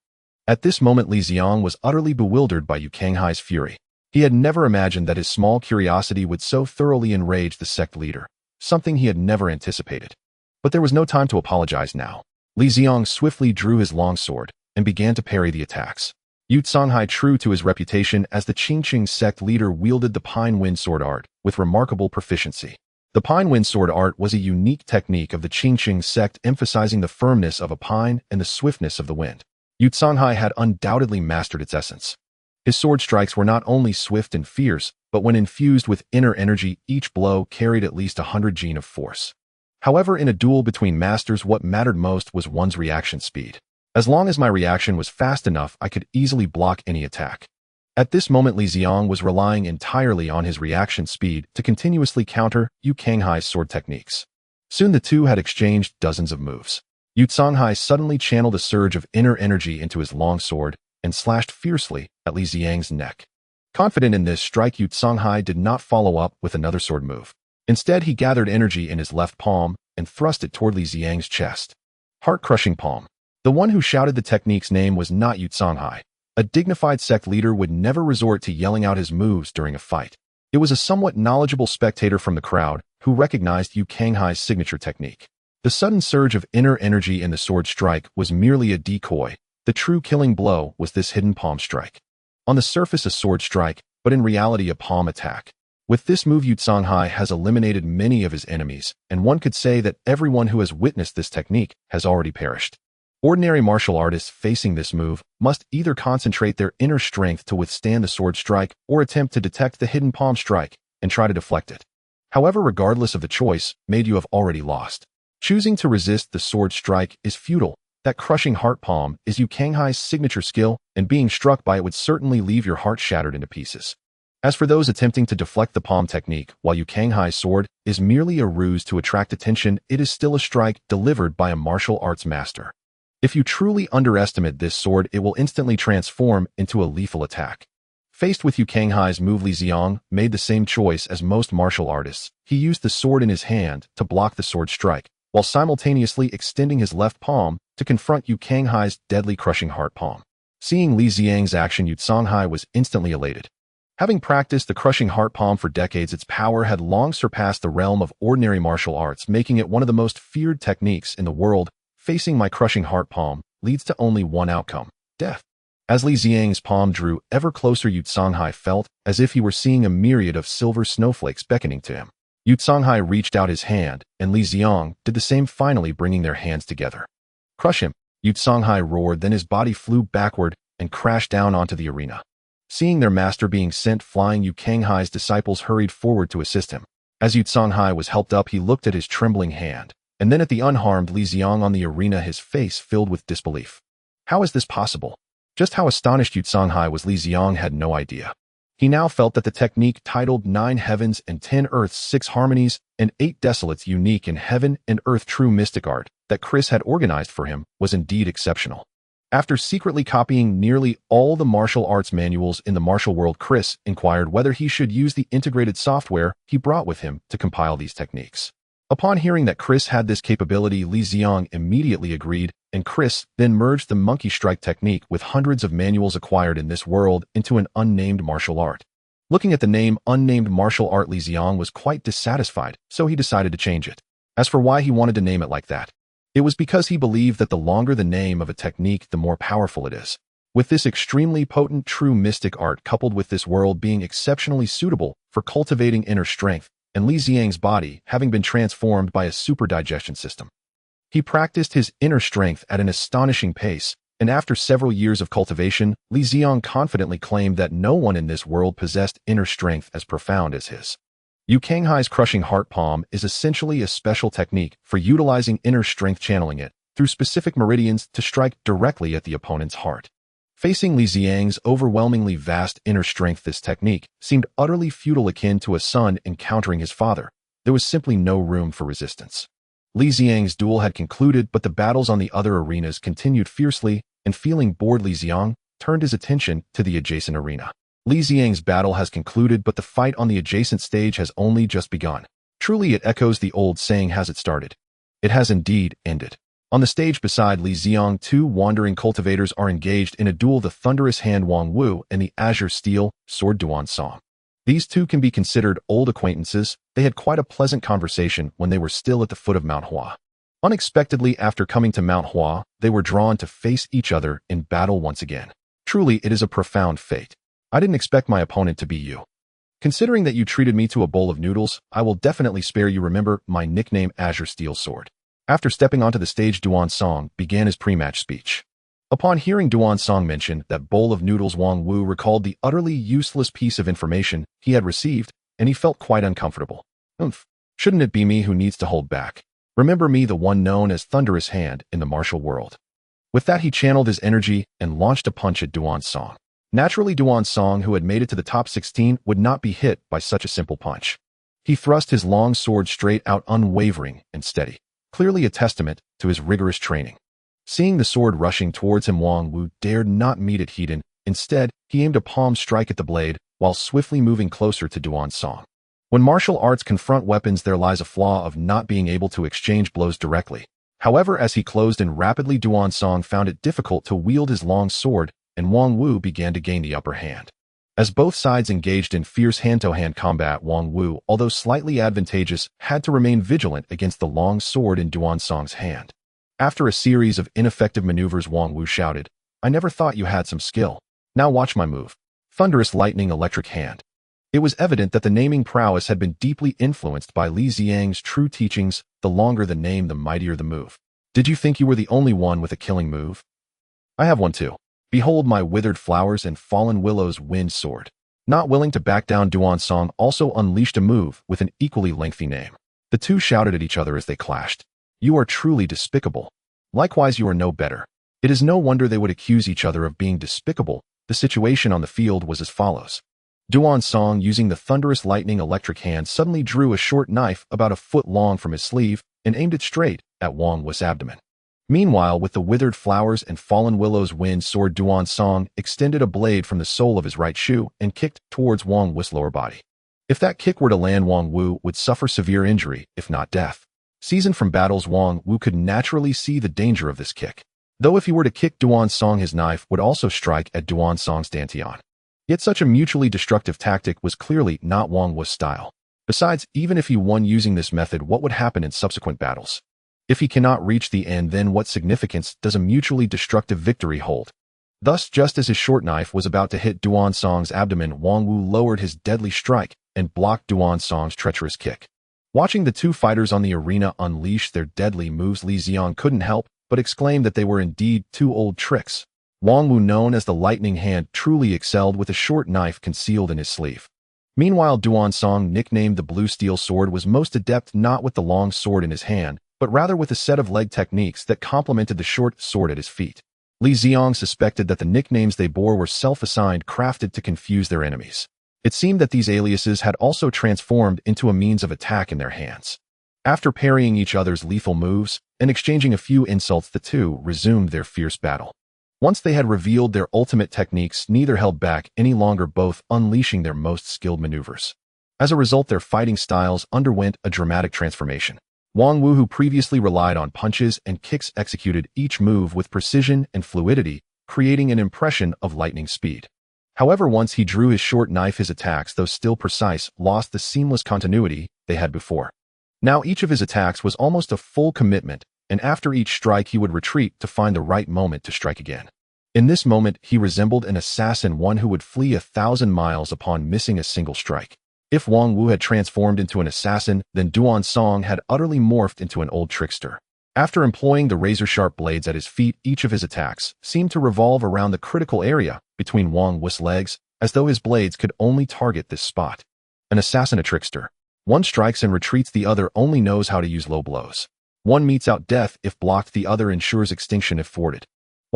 At this moment, Li Ziang was utterly bewildered by Yu Songhai's fury. He had never imagined that his small curiosity would so thoroughly enrage the sect leader, something he had never anticipated. But there was no time to apologize now. Li Ziang swiftly drew his longsword and began to parry the attacks. Yu Songhai, true to his reputation as the Qingqing sect leader, wielded the Pine Wind sword art with remarkable proficiency. The Pine Wind sword art was a unique technique of the Qingqing sect, emphasizing the firmness of a pine and the swiftness of the wind. Yu Songhai had undoubtedly mastered its essence. His sword strikes were not only swift and fierce, but when infused with inner energy, each blow carried at least 100 Jin of force. However, in a duel between masters, what mattered most was one's reaction speed. As long as my reaction was fast enough, I could easily block any attack. At this moment, Li Ziang was relying entirely on his reaction speed to continuously counter Yu Songhai's sword techniques. Soon the two had exchanged dozens of moves. Yu Songhai suddenly channeled a surge of inner energy into his long sword and slashed fiercely at Li Ziang's neck. Confident in this strike, Yu Songhai did not follow up with another sword move. Instead, he gathered energy in his left palm and thrust it toward Li Ziang's chest. Heart-crushing palm. The one who shouted the technique's name was not Yu Songhai. A dignified sect leader would never resort to yelling out his moves during a fight. It was a somewhat knowledgeable spectator from the crowd who recognized Yu Songhai's signature technique. The sudden surge of inner energy in the sword strike was merely a decoy. The true killing blow was this hidden palm strike. On the surface, a sword strike, but in reality, a palm attack. With this move, Yu Songhai has eliminated many of his enemies, and one could say that everyone who has witnessed this technique has already perished. Ordinary martial artists facing this move must either concentrate their inner strength to withstand the sword strike or attempt to detect the hidden palm strike and try to deflect it. However, regardless of the choice made, you have already lost. Choosing to resist the sword strike is futile. That crushing heart palm is Yu Songhai's signature skill, and being struck by it would certainly leave your heart shattered into pieces. As for those attempting to deflect the palm technique, while Yu Songhai's sword is merely a ruse to attract attention, it is still a strike delivered by a martial arts master. If you truly underestimate this sword, it will instantly transform into a lethal attack. Faced with Yu Songhai's move, Li Ziang made the same choice as most martial artists. He used the sword in his hand to block the sword strike, while simultaneously extending his left palm to confront Yu Songhai's deadly crushing heart palm. Seeing Li Ziang's action, Yu Songhai was instantly elated. Having practiced the crushing heart palm for decades, its power had long surpassed the realm of ordinary martial arts, making it one of the most feared techniques in the world. Facing my crushing heart palm leads to only one outcome: death. As Li Ziang's palm drew ever closer, Yu Songhai felt as if he were seeing a myriad of silver snowflakes beckoning to him. Yu Songhai reached out his hand, and Li Ziang did the same, finally bringing their hands together. Crush him! Yu Songhai roared, then his body flew backward and crashed down onto the arena. Seeing their master being sent flying, Yu Songhai's disciples hurried forward to assist him. As Yu Songhai was helped up, he looked at his trembling hand, and then at the unharmed Li Ziang on the arena, his face filled with disbelief. How is this possible? Just how astonished Yu Songhai was, Li Ziang had no idea. He now felt that the technique titled 9 Heavens and 10 Earths, 6 Harmonies, and 8 Desolates, unique in heaven and earth true mystic art, that Chris had organized for him, was indeed exceptional. After secretly copying nearly all the martial arts manuals in the martial world, Chris inquired whether he should use the integrated software he brought with him to compile these techniques. Upon hearing that Chris had this capability, Li Ziang immediately agreed, and Chris then merged the monkey strike technique with hundreds of manuals acquired in this world into an unnamed martial art. Looking at the name unnamed martial art, Li Ziang was quite dissatisfied, so he decided to change it. As for why he wanted to name it like that, it was because he believed that the longer the name of a technique, the more powerful it is. With this extremely potent true mystic art coupled with this world being exceptionally suitable for cultivating inner strength, and Li Ziang's body having been transformed by a super digestion system, he practiced his inner strength at an astonishing pace, and after several years of cultivation, Li Ziang confidently claimed that no one in this world possessed inner strength as profound as his. Yu Songhai's crushing heart palm is essentially a special technique for utilizing inner strength, channeling it through specific meridians to strike directly at the opponent's heart. Facing Li Ziang's overwhelmingly vast inner strength, this technique seemed utterly futile, akin to a son encountering his father. There was simply no room for resistance. Li Ziang's duel had concluded, but the battles on the other arenas continued fiercely, and feeling bored, Li Ziang turned his attention to the adjacent arena. Li Ziang's battle has concluded, but the fight on the adjacent stage has only just begun. Truly, it echoes the old saying, has it started? It has indeed ended. On the stage beside Li Ziang, two wandering cultivators are engaged in a duel, the thunderous hand Wang Wu and the azure steel sword Duan Song. These two can be considered old acquaintances. They had quite a pleasant conversation when they were still at the foot of Mount Hua. Unexpectedly, after coming to Mount Hua, they were drawn to face each other in battle once again. Truly, it is a profound fate. I didn't expect my opponent to be you. Considering that you treated me to a bowl of noodles, I will definitely spare you. Remember my nickname, Azure Steel Sword. After stepping onto the stage, Duan Song began his pre-match speech. Upon hearing Duan Song mention that bowl of noodles, Wang Wu recalled the utterly useless piece of information he had received, and he felt quite uncomfortable. Shouldn't it be me who needs to hold back? Remember me, the one known as Thunderous Hand in the martial world. With that, he channeled his energy and launched a punch at Duan Song. Naturally, Duan Song, who had made it to the top 16, would not be hit by such a simple punch. He thrust his long sword straight out, unwavering and steady, clearly a testament to his rigorous training. Seeing the sword rushing towards him, Wang Wu dared not meet it head on. Instead, he aimed a palm strike at the blade, while swiftly moving closer to Duan Song. When martial arts confront weapons, there lies a flaw of not being able to exchange blows directly. However, as he closed in rapidly, Duan Song found it difficult to wield his long sword, and Wang Wu began to gain the upper hand. As both sides engaged in fierce hand-to-hand combat, Wang Wu, although slightly advantageous, had to remain vigilant against the long sword in Duan Song's hand. After a series of ineffective maneuvers, Wang Wu shouted, "I never thought you had some skill. Now watch my move. Thunderous Lightning Electric Hand." It was evident that the naming prowess had been deeply influenced by Li Ziang's true teachings. The longer the name, the mightier the move. Did you think you were the only one with a killing move? I have one too. Behold my withered flowers and fallen willows wind sword. Not willing to back down, Duan Song also unleashed a move with an equally lengthy name. The two shouted at each other as they clashed. You are truly despicable. Likewise, you are no better. It is no wonder they would accuse each other of being despicable. The situation on the field was as follows. Duan Song, using the thunderous lightning electric hand, suddenly drew a short knife about a foot long from his sleeve and aimed it straight at Wang Wu's abdomen. Meanwhile, with the withered flowers and fallen willows wind sword, Duan Song extended a blade from the sole of his right shoe and kicked towards Wang Wu's lower body. If that kick were to land, Wang Wu would suffer severe injury, if not death. Seasoned from battles, Wang Wu could naturally see the danger of this kick. Though if he were to kick Duan Song, his knife would also strike at Duan Song's dantian. Yet such a mutually destructive tactic was clearly not Wang Wu's style. Besides, even if he won using this method, what would happen in subsequent battles? If he cannot reach the end, then what significance does a mutually destructive victory hold? Thus, just as his short knife was about to hit Duan Song's abdomen, Wang Wu lowered his deadly strike and blocked Duan Song's treacherous kick. Watching the two fighters on the arena unleash their deadly moves, Li Ziang couldn't help but exclaim that they were indeed two old tricks. Wang Wu, known as the Lightning Hand, truly excelled with a short knife concealed in his sleeve. Meanwhile, Duan Song, nicknamed the Blue Steel Sword, was most adept not with the long sword in his hand, but rather with a set of leg techniques that complemented the short sword at his feet. Li Ziang suspected that the nicknames they bore were self-assigned, crafted to confuse their enemies. It seemed that these aliases had also transformed into a means of attack in their hands. After parrying each other's lethal moves and exchanging a few insults, the two resumed their fierce battle. Once they had revealed their ultimate techniques, neither held back any longer, both unleashing their most skilled maneuvers. As a result, their fighting styles underwent a dramatic transformation. Wang Wu, who previously relied on punches and kicks, executed each move with precision and fluidity, creating an impression of lightning speed. However, once he drew his short knife, his attacks, though still precise, lost the seamless continuity they had before. Now each of his attacks was almost a full commitment, and after each strike he would retreat to find the right moment to strike again. In this moment, he resembled an assassin, one who would flee 1,000 miles upon missing a single strike. If Wang Wu had transformed into an assassin, then Duan Song had utterly morphed into an old trickster. After employing the razor-sharp blades at his feet, each of his attacks seemed to revolve around the critical area between Wang Wu's legs, as though his blades could only target this spot. An assassin, a trickster. One strikes and retreats, the other only knows how to use low blows. One meets out death if blocked, the other ensures extinction if thwarted.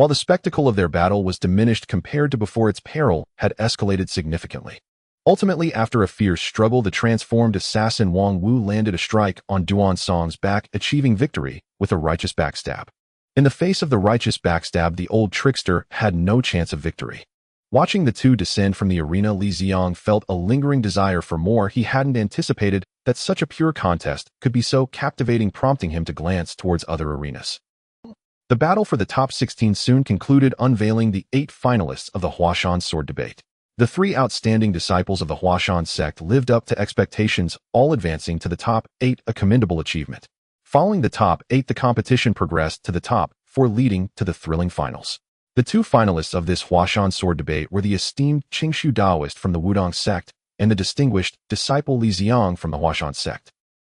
while the spectacle of their battle was diminished compared to before, its peril had escalated significantly. Ultimately, after a fierce struggle, the transformed assassin Wang Wu landed a strike on Duan Song's back, achieving victory with a righteous backstab. In the face of the righteous backstab, the old trickster had no chance of victory. Watching the two descend from the arena, Li Ziang felt a lingering desire for more. He hadn't anticipated that such a pure contest could be so captivating, prompting him to glance towards other arenas. The battle for the top 16 soon concluded, unveiling the 8 finalists of the Huashan sword debate. The 3 outstanding disciples of the Huashan sect lived up to expectations, all advancing to the top 8, a commendable achievement. Following the top 8, the competition progressed to the top 4, leading to the thrilling finals. The 2 finalists of this Huashan sword debate were the esteemed Qingshu Daoist from the Wudong sect and the distinguished disciple Li Ziang from the Huashan sect.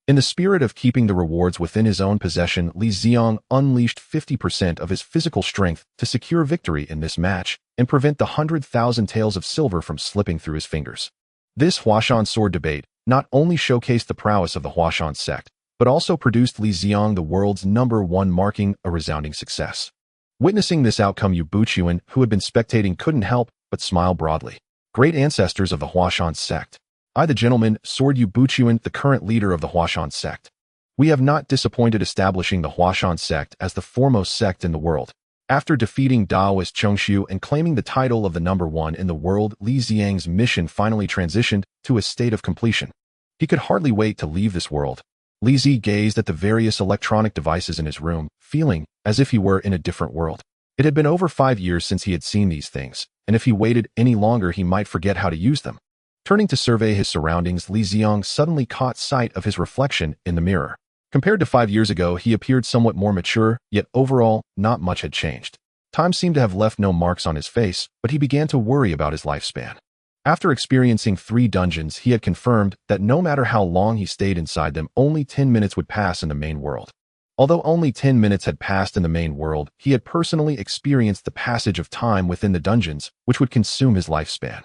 In the spirit of keeping the rewards within his own possession, Li Ziang unleashed 50% of his physical strength to secure victory in this match and prevent the 100,000 taels of silver from slipping through his fingers. This Huashan sword debate not only showcased the prowess of the Huashan sect, but also produced Li Ziang the world's #1, marking a resounding success. Witnessing this outcome, Yu Buqian, who had been spectating, couldn't help but smile broadly. Great ancestors of the Huashan sect. I, the gentleman, Sword Yu Buqian, the current leader of the Huashan sect. We have not disappointed, establishing the Huashan sect as the foremost sect in the world. After defeating Daoist Chongshu and claiming the title of the #1 in the world, Li Ziang's mission finally transitioned to a state of completion. He could hardly wait to leave this world. Li Zi gazed at the various electronic devices in his room, feeling as if he were in a different world. It had been over 5 years since he had seen these things, and if he waited any longer, he might forget how to use them. Turning to survey his surroundings, Li Ziang suddenly caught sight of his reflection in the mirror. Compared to 5 years ago, he appeared somewhat more mature, yet overall, not much had changed. Time seemed to have left no marks on his face, but he began to worry about his lifespan. After experiencing 3 dungeons, he had confirmed that no matter how long he stayed inside them, only 10 minutes would pass in the main world. Although only 10 minutes had passed in the main world, he had personally experienced the passage of time within the dungeons, which would consume his lifespan.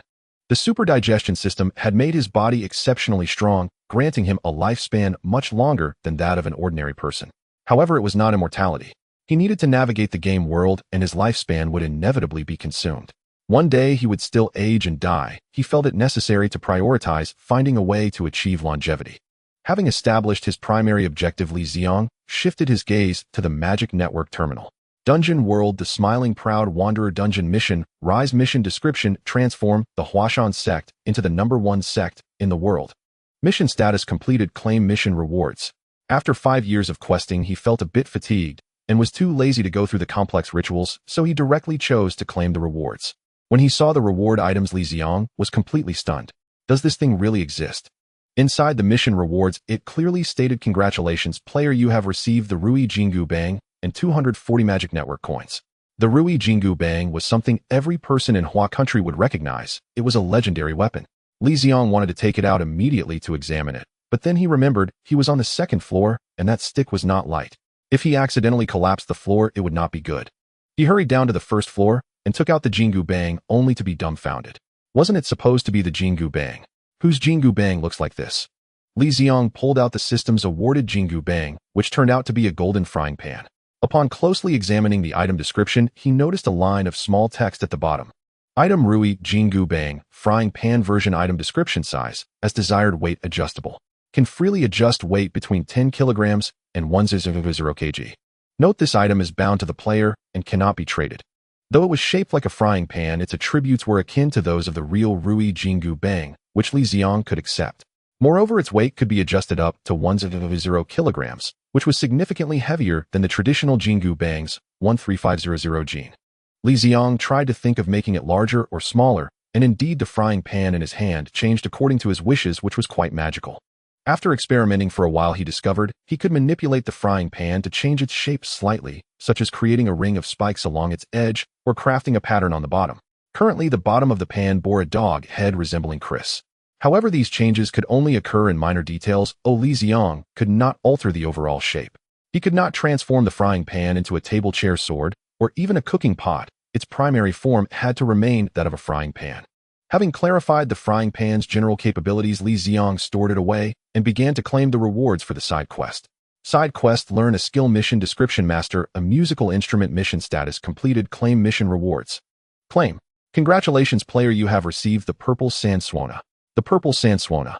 The super digestion system had made his body exceptionally strong, granting him a lifespan much longer than that of an ordinary person. However, it was not immortality. He needed to navigate the game world, and his lifespan would inevitably be consumed. One day he would still age and die. He felt it necessary to prioritize finding a way to achieve longevity. Having established his primary objective, Li Ziang shifted his gaze to the Magic Network terminal. Dungeon World, the Smiling Proud Wanderer Dungeon Mission, Rise Mission Description, transform the Huashan sect into the #1 sect in the world. Mission status completed, claim mission rewards. After 5 years of questing, he felt a bit fatigued and was too lazy to go through the complex rituals, so he directly chose to claim the rewards. When he saw the reward items, Li Ziang was completely stunned. Does this thing really exist? Inside the mission rewards, it clearly stated, "Congratulations, player, you have received the Rui Jingu Bang and 240 Magic Network coins." The Rui Jingu Bang was something every person in Hua country would recognize. It was a legendary weapon. Li Ziang wanted to take it out immediately to examine it, but then he remembered he was on the 2nd floor and that stick was not light. If he accidentally collapsed the floor, it would not be good. He hurried down to the 1st floor and took out the Jingu Bang, only to be dumbfounded. Wasn't it supposed to be the Jingu Bang? Whose Jingu Bang looks like this? Li Ziang pulled out the system's awarded Jingu Bang, which turned out to be a golden frying pan. Upon closely examining the item description, he noticed a line of small text at the bottom. Item Rui Jingu Bang, frying pan version, item description, size, as desired, weight adjustable. Can freely adjust weight between 10 kilograms and 1.0 kg. Note this item is bound to the player and cannot be traded. Though it was shaped like a frying pan, its attributes were akin to those of the real Rui Jingu Bang, which Li Ziang could accept. Moreover, its weight could be adjusted up to 1.0 kilograms, which was significantly heavier than the traditional Jingu Bang's 13500 gene. Li Ziang tried to think of making it larger or smaller, and indeed the frying pan in his hand changed according to his wishes, which was quite magical. After experimenting for a while, he discovered he could manipulate the frying pan to change its shape slightly, such as creating a ring of spikes along its edge or crafting a pattern on the bottom. Currently, the bottom of the pan bore a dog head resembling Chris. However, these changes could only occur in minor details. Li Ziang could not alter the overall shape. He could not transform the frying pan into a table chair sword or even a cooking pot. Its primary form had to remain that of a frying pan. Having clarified the frying pan's general capabilities, Li Ziang stored it away and began to claim the rewards for the side quest. Side quest, learn a skill mission description, master a musical instrument, mission status completed, claim mission rewards. Claim. Congratulations player, you have received the purple sand swana. The purple sand swana.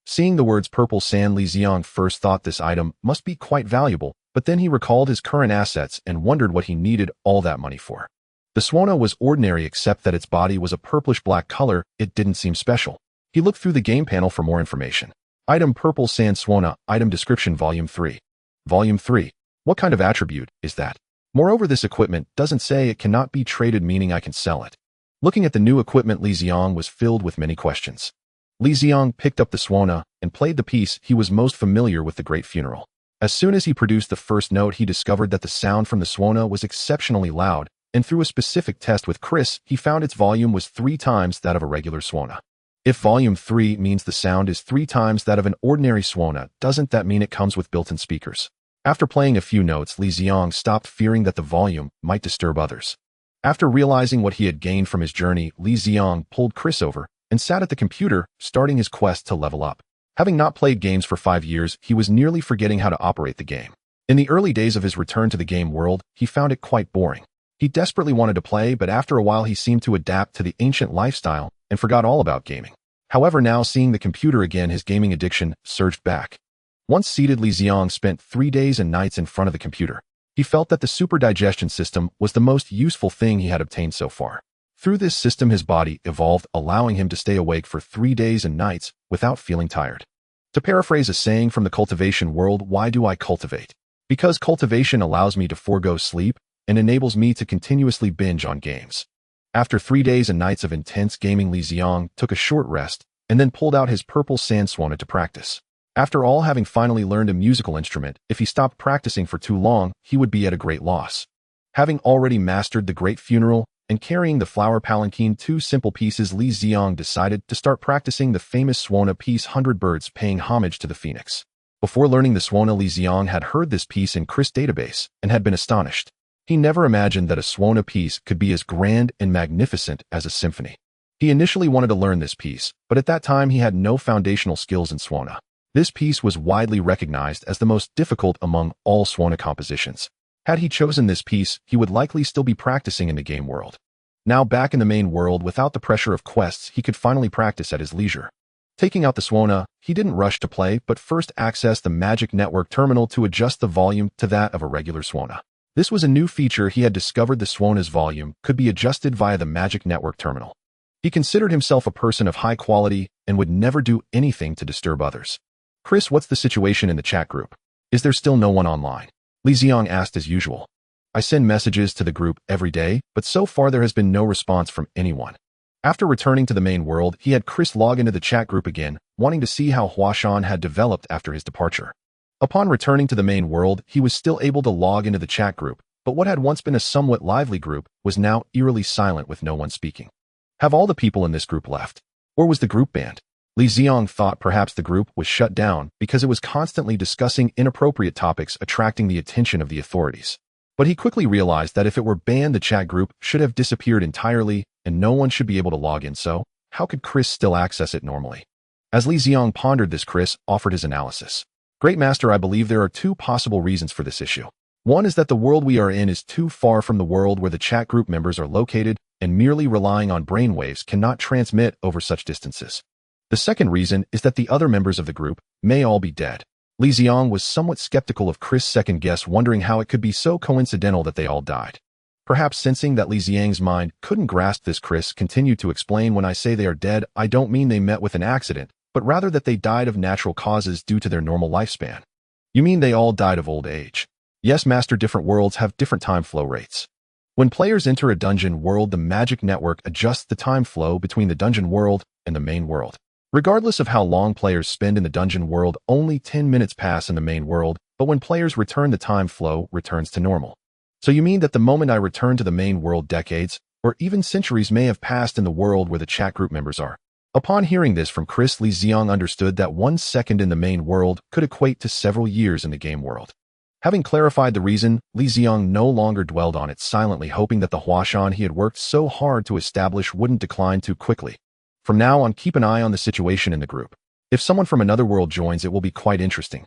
Seeing the words purple sand, Li Ziang first thought this item must be quite valuable, but then he recalled his current assets and wondered what he needed all that money for. The swana was ordinary except that its body was a purplish-black color. It didn't seem special. He looked through the game panel for more information. Item purple sand swana, item description volume 3. Volume 3. What kind of attribute is that? Moreover, this equipment doesn't say it cannot be traded, meaning I can sell it. Looking at the new equipment, Li Ziang was filled with many questions. Li Ziang picked up the swana and played the piece he was most familiar with, the Great Funeral. As soon as he produced the first note, he discovered that the sound from the swana was exceptionally loud, and through a specific test with Chris, he found its volume was 3 times that of a regular swana. If volume 3 means the sound is 3 times that of an ordinary swana, doesn't that mean it comes with built-in speakers? After playing a few notes, Li Ziang stopped, fearing that the volume might disturb others. After realizing what he had gained from his journey, Li Ziang pulled Chris over and sat at the computer, starting his quest to level up. Having not played games for 5 years, he was nearly forgetting how to operate the game. In the early days of his return to the game world, he found it quite boring. He desperately wanted to play, but after a while he seemed to adapt to the ancient lifestyle and forgot all about gaming. However, now seeing the computer again, his gaming addiction surged back. Once seated, Li Ziang spent 3 days and nights in front of the computer. He felt that the super digestion system was the most useful thing he had obtained so far. Through this system, his body evolved, allowing him to stay awake for 3 days and nights without feeling tired. To paraphrase a saying from the cultivation world, why do I cultivate? Because cultivation allows me to forego sleep and enables me to continuously binge on games. After 3 days and nights of intense gaming, Li Ziang took a short rest and then pulled out his purple sand swana to practice. After all, having finally learned a musical instrument, if he stopped practicing for too long, he would be at a great loss. Having already mastered the Great Funeral and carrying the flower palanquin, 2 simple pieces, Li Ziang decided to start practicing the famous swana piece, 100 Birds Paying Homage to the Phoenix. Before learning the swana, Li Ziang had heard this piece in Chris' database and had been astonished. He never imagined that a swana piece could be as grand and magnificent as a symphony. He initially wanted to learn this piece, but at that time he had no foundational skills in swana. This piece was widely recognized as the most difficult among all swana compositions. Had he chosen this piece, he would likely still be practicing in the game world. Now back in the main world, without the pressure of quests, he could finally practice at his leisure. Taking out the swana, he didn't rush to play, but first accessed the magic network terminal to adjust the volume to that of a regular swana. This was a new feature he had discovered. The swana's volume could be adjusted via the magic network terminal. He considered himself a person of high quality and would never do anything to disturb others. Chris, what's the situation in the chat group? Is there still no one online? Li Ziang asked as usual. I send messages to the group every day, but so far there has been no response from anyone. After returning to the main world, he had Chris log into the chat group again, wanting to see how Huashan had developed after his departure. Upon returning to the main world, he was still able to log into the chat group, but what had once been a somewhat lively group was now eerily silent with no one speaking. Have all the people in this group left? Or was the group banned? Li Ziang thought perhaps the group was shut down because it was constantly discussing inappropriate topics, attracting the attention of the authorities. But he quickly realized that if it were banned, the chat group should have disappeared entirely and no one should be able to log in, so how could Chris still access it normally? As Li Ziang pondered this, Chris offered his analysis. Great Master, I believe there are 2 possible reasons for this issue. One is that the world we are in is too far from the world where the chat group members are located, and merely relying on brainwaves cannot transmit over such distances. The second reason is that the other members of the group may all be dead. Li Ziang was somewhat skeptical of Chris' second guess, wondering how it could be so coincidental that they all died. Perhaps sensing that Li Ziang's mind couldn't grasp this, Chris continued to explain, when I say they are dead, I don't mean they met with an accident, but rather that they died of natural causes due to their normal lifespan. You mean they all died of old age? Yes, Master, different worlds have different time flow rates. When players enter a dungeon world, the magic network adjusts the time flow between the dungeon world and the main world. Regardless of how long players spend in the dungeon world, only 10 minutes pass in the main world, but when players return, the time flow returns to normal. So you mean that the moment I return to the main world, decades, or even centuries may have passed in the world where the chat group members are? Upon hearing this from Chris, Li Ziang understood that 1 second in the main world could equate to several years in the game world. Having clarified the reason, Li Ziang no longer dwelled on it, silently hoping that the Huashan he had worked so hard to establish wouldn't decline too quickly. From now on, keep an eye on the situation in the group. If someone from another world joins, it will be quite interesting.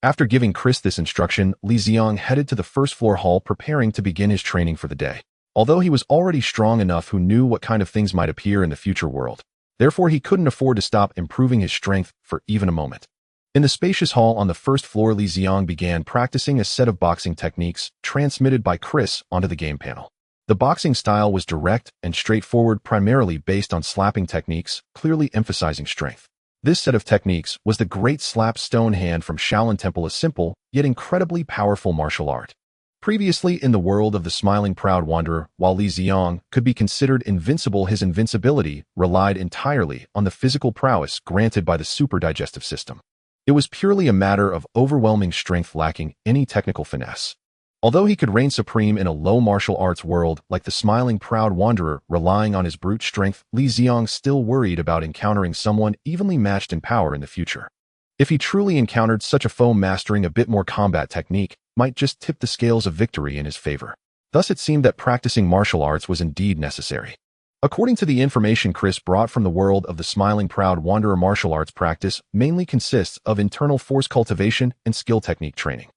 After giving Chris this instruction, Li Ziang headed to the first floor hall preparing to begin his training for the day. Although he was already strong enough who knew what kind of things might appear in the future world. Therefore, he couldn't afford to stop improving his strength for even a moment. In the spacious hall on the first floor, Li Ziang began practicing a set of boxing techniques transmitted by Chris onto the game panel. The boxing style was direct and straightforward, primarily based on slapping techniques, clearly emphasizing strength. This set of techniques was the Great Slap Stone Hand from Shaolin Temple, a simple, yet incredibly powerful martial art. Previously in the world of the Smiling Proud Wanderer, while Li Ziang could be considered invincible, his invincibility relied entirely on the physical prowess granted by the super digestive system. It was purely a matter of overwhelming strength lacking any technical finesse. Although he could reign supreme in a low martial arts world like the Smiling Proud Wanderer, relying on his brute strength, Li Ziang still worried about encountering someone evenly matched in power in the future. If he truly encountered such a foe, mastering a bit more combat technique might just tip the scales of victory in his favor. Thus, it seemed that practicing martial arts was indeed necessary. According to the information Chris brought from the world of the Smiling Proud Wanderer, martial arts practice mainly consists of internal force cultivation and skill technique training.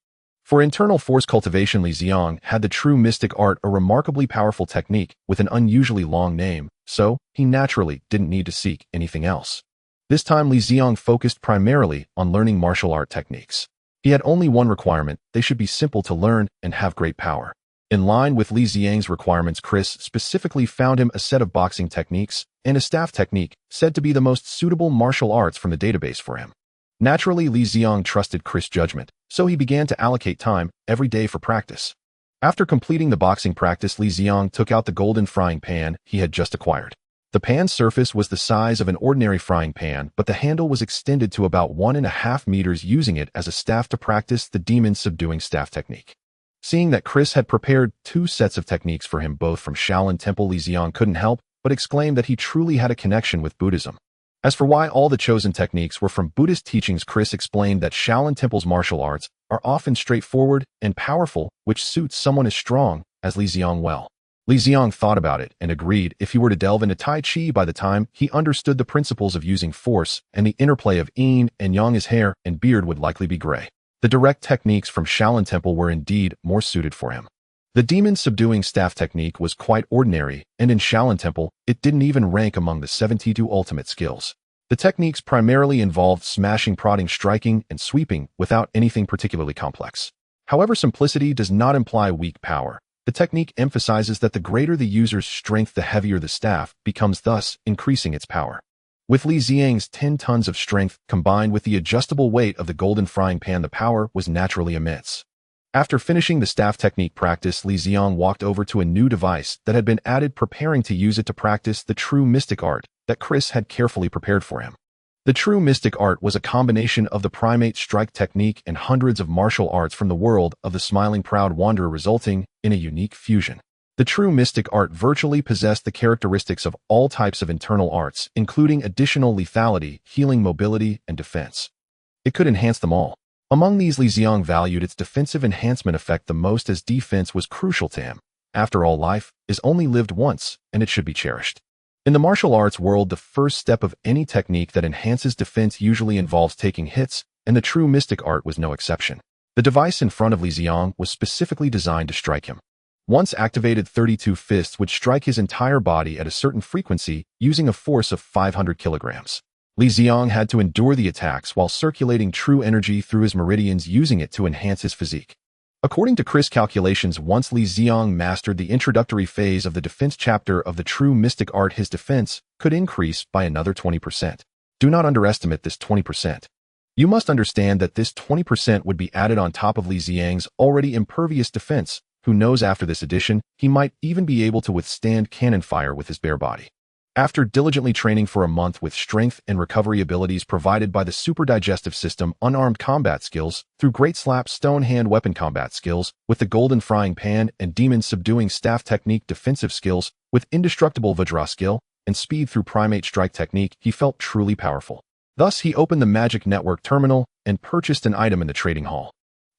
For internal force cultivation, Li Ziang had the true mystic art, a remarkably powerful technique with an unusually long name, so he naturally didn't need to seek anything else. This time, Li Ziang focused primarily on learning martial art techniques. He had only one requirement: they should be simple to learn and have great power. In line with Li Ziang's requirements, Chris specifically found him a set of boxing techniques and a staff technique said to be the most suitable martial arts from the database for him. Naturally, Li Ziang trusted Chris' judgment, so he began to allocate time every day for practice. After completing the boxing practice, Li Ziang took out the golden frying pan he had just acquired. The pan's surface was the size of an ordinary frying pan, but the handle was extended to about 1.5 meters, using it as a staff to practice the demon-subduing staff technique. Seeing that Chris had prepared 2 sets of techniques for him, both from Shaolin Temple, Li Ziang couldn't help but exclaim that he truly had a connection with Buddhism. As for why all the chosen techniques were from Buddhist teachings, Chris explained that Shaolin Temple's martial arts are often straightforward and powerful, which suits someone as strong as Li Ziang well. Li Ziang thought about it and agreed if he were to delve into Tai Chi. By the time he understood the principles of using force and the interplay of yin and yang, his hair and beard would likely be gray. The direct techniques from Shaolin Temple were indeed more suited for him. The demon-subduing staff technique was quite ordinary, and in Shaolin Temple, it didn't even rank among the 72 ultimate skills. The techniques primarily involved smashing, prodding, striking, and sweeping without anything particularly complex. However, simplicity does not imply weak power. The technique emphasizes that the greater the user's strength, the heavier the staff becomes, thus increasing its power. With Li Ziang's 10 tons of strength, combined with the adjustable weight of the golden frying pan, the power was naturally immense. After finishing the staff technique practice, Li Ziang walked over to a new device that had been added, preparing to use it to practice the true mystic art that Chris had carefully prepared for him. The true mystic art was a combination of the primate strike technique and hundreds of martial arts from the world of the Smiling Proud Wanderer, resulting in a unique fusion. The true mystic art virtually possessed the characteristics of all types of internal arts, including additional lethality, healing, mobility, and defense. It could enhance them all. Among these, Li Ziang valued its defensive enhancement effect the most, as defense was crucial to him. After all, life is only lived once, and it should be cherished. In the martial arts world, the first step of any technique that enhances defense usually involves taking hits, and the true mystic art was no exception. The device in front of Li Ziang was specifically designed to strike him. Once activated, 32 fists would strike his entire body at a certain frequency, using a force of 500 kilograms. Li Ziang had to endure the attacks while circulating true energy through his meridians, using it to enhance his physique. According to Chris' calculations, once Li Ziang mastered the introductory phase of the defense chapter of the true mystic art, his defense could increase by another 20%. Do not underestimate this 20%. You must understand that this 20% would be added on top of Li Ziang's already impervious defense. Who knows, after this addition, he might even be able to withstand cannon fire with his bare body. After diligently training for a month with strength and recovery abilities provided by the super digestive system, unarmed combat skills, through great slap, stone hand weapon combat skills, with the golden frying pan and demon subduing staff technique defensive skills, with indestructible Vajra skill, and speed through primate strike technique, he felt truly powerful. Thus, he opened the magic network terminal and purchased an item in the trading hall.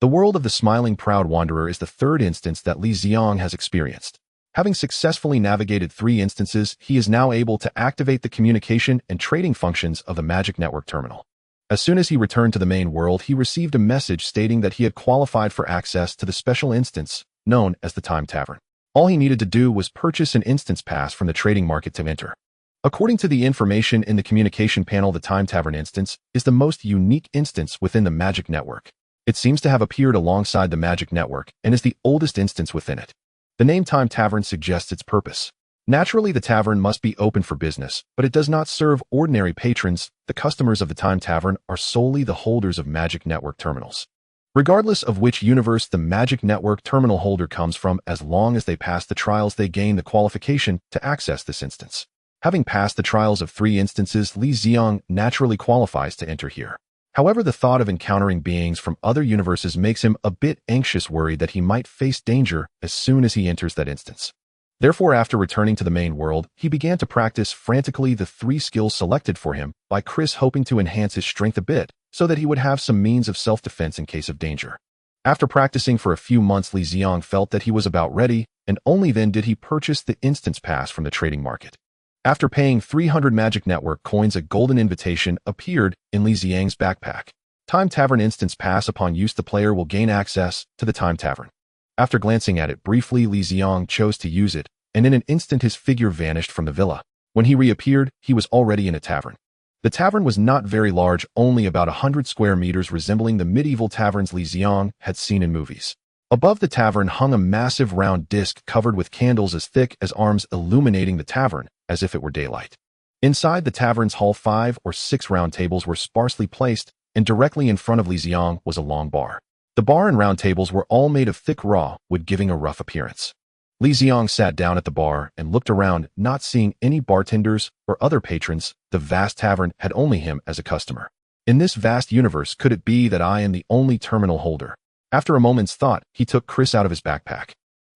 The world of the Smiling Proud Wanderer is the third instance that Li Ziang has experienced. Having successfully navigated 3 instances, he is now able to activate the communication and trading functions of the Magic Network Terminal. As soon as he returned to the main world, he received a message stating that he had qualified for access to the special instance known as the Time Tavern. All he needed to do was purchase an instance pass from the trading market to enter. According to the information in the communication panel, the Time Tavern instance is the most unique instance within the Magic Network. It seems to have appeared alongside the Magic Network and is the oldest instance within it. The name Time Tavern suggests its purpose. Naturally, the tavern must be open for business, but it does not serve ordinary patrons. The customers of the Time Tavern are solely the holders of Magic Network terminals. Regardless of which universe the Magic Network terminal holder comes from, as long as they pass the trials, they gain the qualification to access this instance. Having passed the trials of 3 instances, Li Ziang naturally qualifies to enter here. However, the thought of encountering beings from other universes makes him a bit anxious, worried that he might face danger as soon as he enters that instance. Therefore, after returning to the main world, he began to practice frantically the 3 skills selected for him by Chris, hoping to enhance his strength a bit so that he would have some means of self-defense in case of danger. After practicing for a few months, Li Ziang felt that he was about ready, and only then did he purchase the instance pass from the trading market. After paying 300 Magic Network coins, a golden invitation appeared in Li Ziang's backpack. Time Tavern Instance Pass. Upon use, the player will gain access to the Time Tavern. After glancing at it briefly, Li Ziang chose to use it, and in an instant his figure vanished from the villa. When he reappeared, he was already in a tavern. The tavern was not very large, only about 100 square meters, resembling the medieval taverns Li Ziang had seen in movies. Above the tavern hung a massive round disc covered with candles as thick as arms, illuminating the tavern as if it were daylight. Inside the tavern's hall, 5 or 6 round tables were sparsely placed, and directly in front of Li Ziang was a long bar. The bar and round tables were all made of thick raw wood, giving a rough appearance. Li Ziang sat down at the bar and looked around, not seeing any bartenders or other patrons. The vast tavern had only him as a customer. In this vast universe, could it be that I am the only terminal holder? After a moment's thought, he took Chris out of his backpack.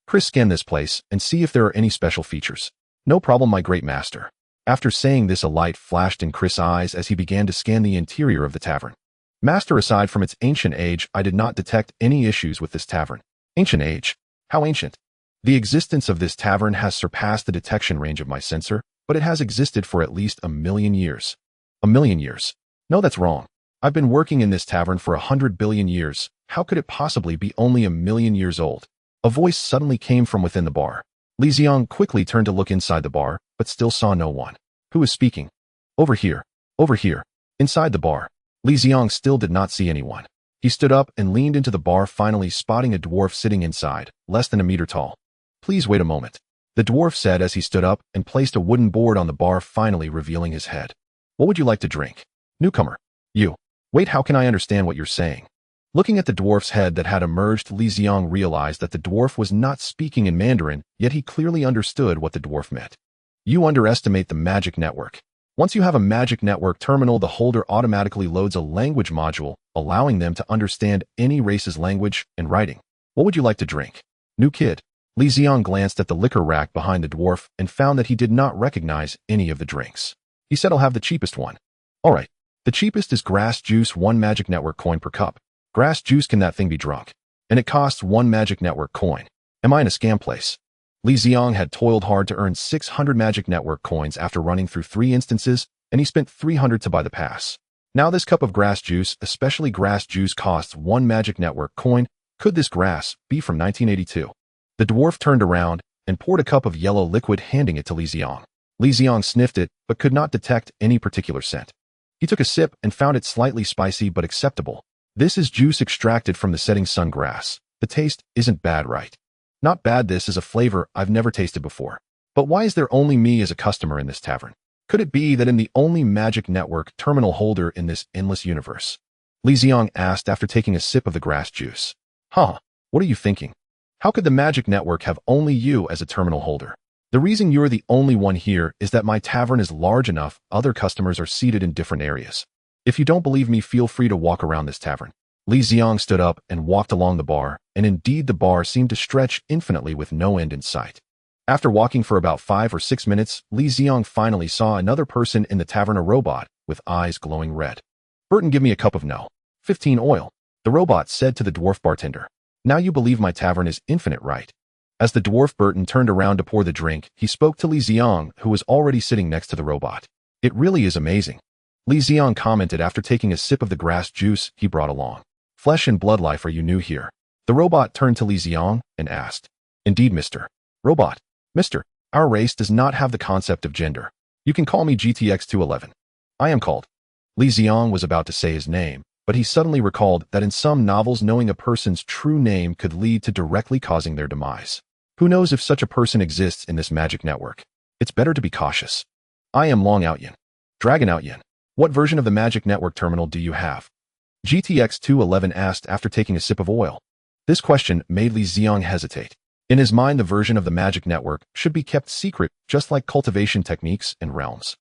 Chris, scan this place and see if there are any special features. No problem, my great master. After saying this, a light flashed in Chris' eyes as he began to scan the interior of the tavern. Master, aside from its ancient age, I did not detect any issues with this tavern. Ancient age? How ancient? The existence of this tavern has surpassed the detection range of my sensor, but it has existed for at least 1,000,000 years. 1,000,000 years? No, that's wrong. I've been working in this tavern for 100 billion years. How could it possibly be only 1,000,000 years old? A voice suddenly came from within the bar. Li Ziang quickly turned to look inside the bar, but still saw no one. Who is speaking? Over here. Over here. Inside the bar. Li Ziang still did not see anyone. He stood up and leaned into the bar, finally spotting a dwarf sitting inside, less than a meter tall. Please wait a moment, the dwarf said as he stood up and placed a wooden board on the bar, finally revealing his head. What would you like to drink? Newcomer. You. Wait, how can I understand what you're saying? Looking at the dwarf's head that had emerged, Li Ziang realized that the dwarf was not speaking in Mandarin, yet he clearly understood what the dwarf meant. You underestimate the Magic Network. Once you have a Magic Network terminal, the holder automatically loads a language module, allowing them to understand any race's language and writing. What would you like to drink? New kid. Li Ziang glanced at the liquor rack behind the dwarf and found that he did not recognize any of the drinks. He said, I'll have the cheapest one. All right. The cheapest is grass juice, 1 Magic Network coin per cup. Grass juice, can that thing be drunk? And it costs 1 Magic Network coin. Am I in a scam place? Li Ziang had toiled hard to earn 600 Magic Network coins after running through 3 instances, and he spent 300 to buy the pass. Now this cup of grass juice, especially grass juice, costs 1 Magic Network coin. Could this grass be from 1982? The dwarf turned around and poured a cup of yellow liquid, handing it to Li Ziang. Li Ziang sniffed it, but could not detect any particular scent. He took a sip and found it slightly spicy but acceptable. This is juice extracted from the setting sun grass. The taste isn't bad, right? Not bad. This is a flavor I've never tasted before. But why is there only me as a customer in this tavern? Could it be that I'm the only Magic Network terminal holder in this endless universe? Li Ziang asked after taking a sip of the grass juice. Huh, what are you thinking? How could the Magic Network have only you as a terminal holder? The reason you're the only one here is that my tavern is large enough. Other customers are seated in different areas. If you don't believe me, feel free to walk around this tavern. Li Ziang stood up and walked along the bar, and indeed the bar seemed to stretch infinitely with no end in sight. After walking for about 5 or 6 minutes, Li Ziang finally saw another person in the tavern, a robot with eyes glowing red. Burton, give me a cup of no. 15 oil, the robot said to the dwarf bartender. Now you believe my tavern is infinite, right? As the dwarf Burton turned around to pour the drink, he spoke to Li Ziang, who was already sitting next to the robot. It really is amazing. Li Ziang commented after taking a sip of the grass juice he brought along. Flesh and blood life, are you new here? The robot turned to Li Ziang and asked. Indeed, Mr. Robot. Mr. Our race does not have the concept of gender. You can call me GTX-211. I am called. Li Ziang was about to say his name, but he suddenly recalled that in some novels knowing a person's true name could lead to directly causing their demise. Who knows if such a person exists in this magic network? It's better to be cautious. I am Long Outyin. Dragon Outyin. What version of the magic network terminal do you have? GTX-211 asked after taking a sip of oil. This question made Li Ziang hesitate. In his mind, the version of the magic network should be kept secret, just like cultivation techniques and realms.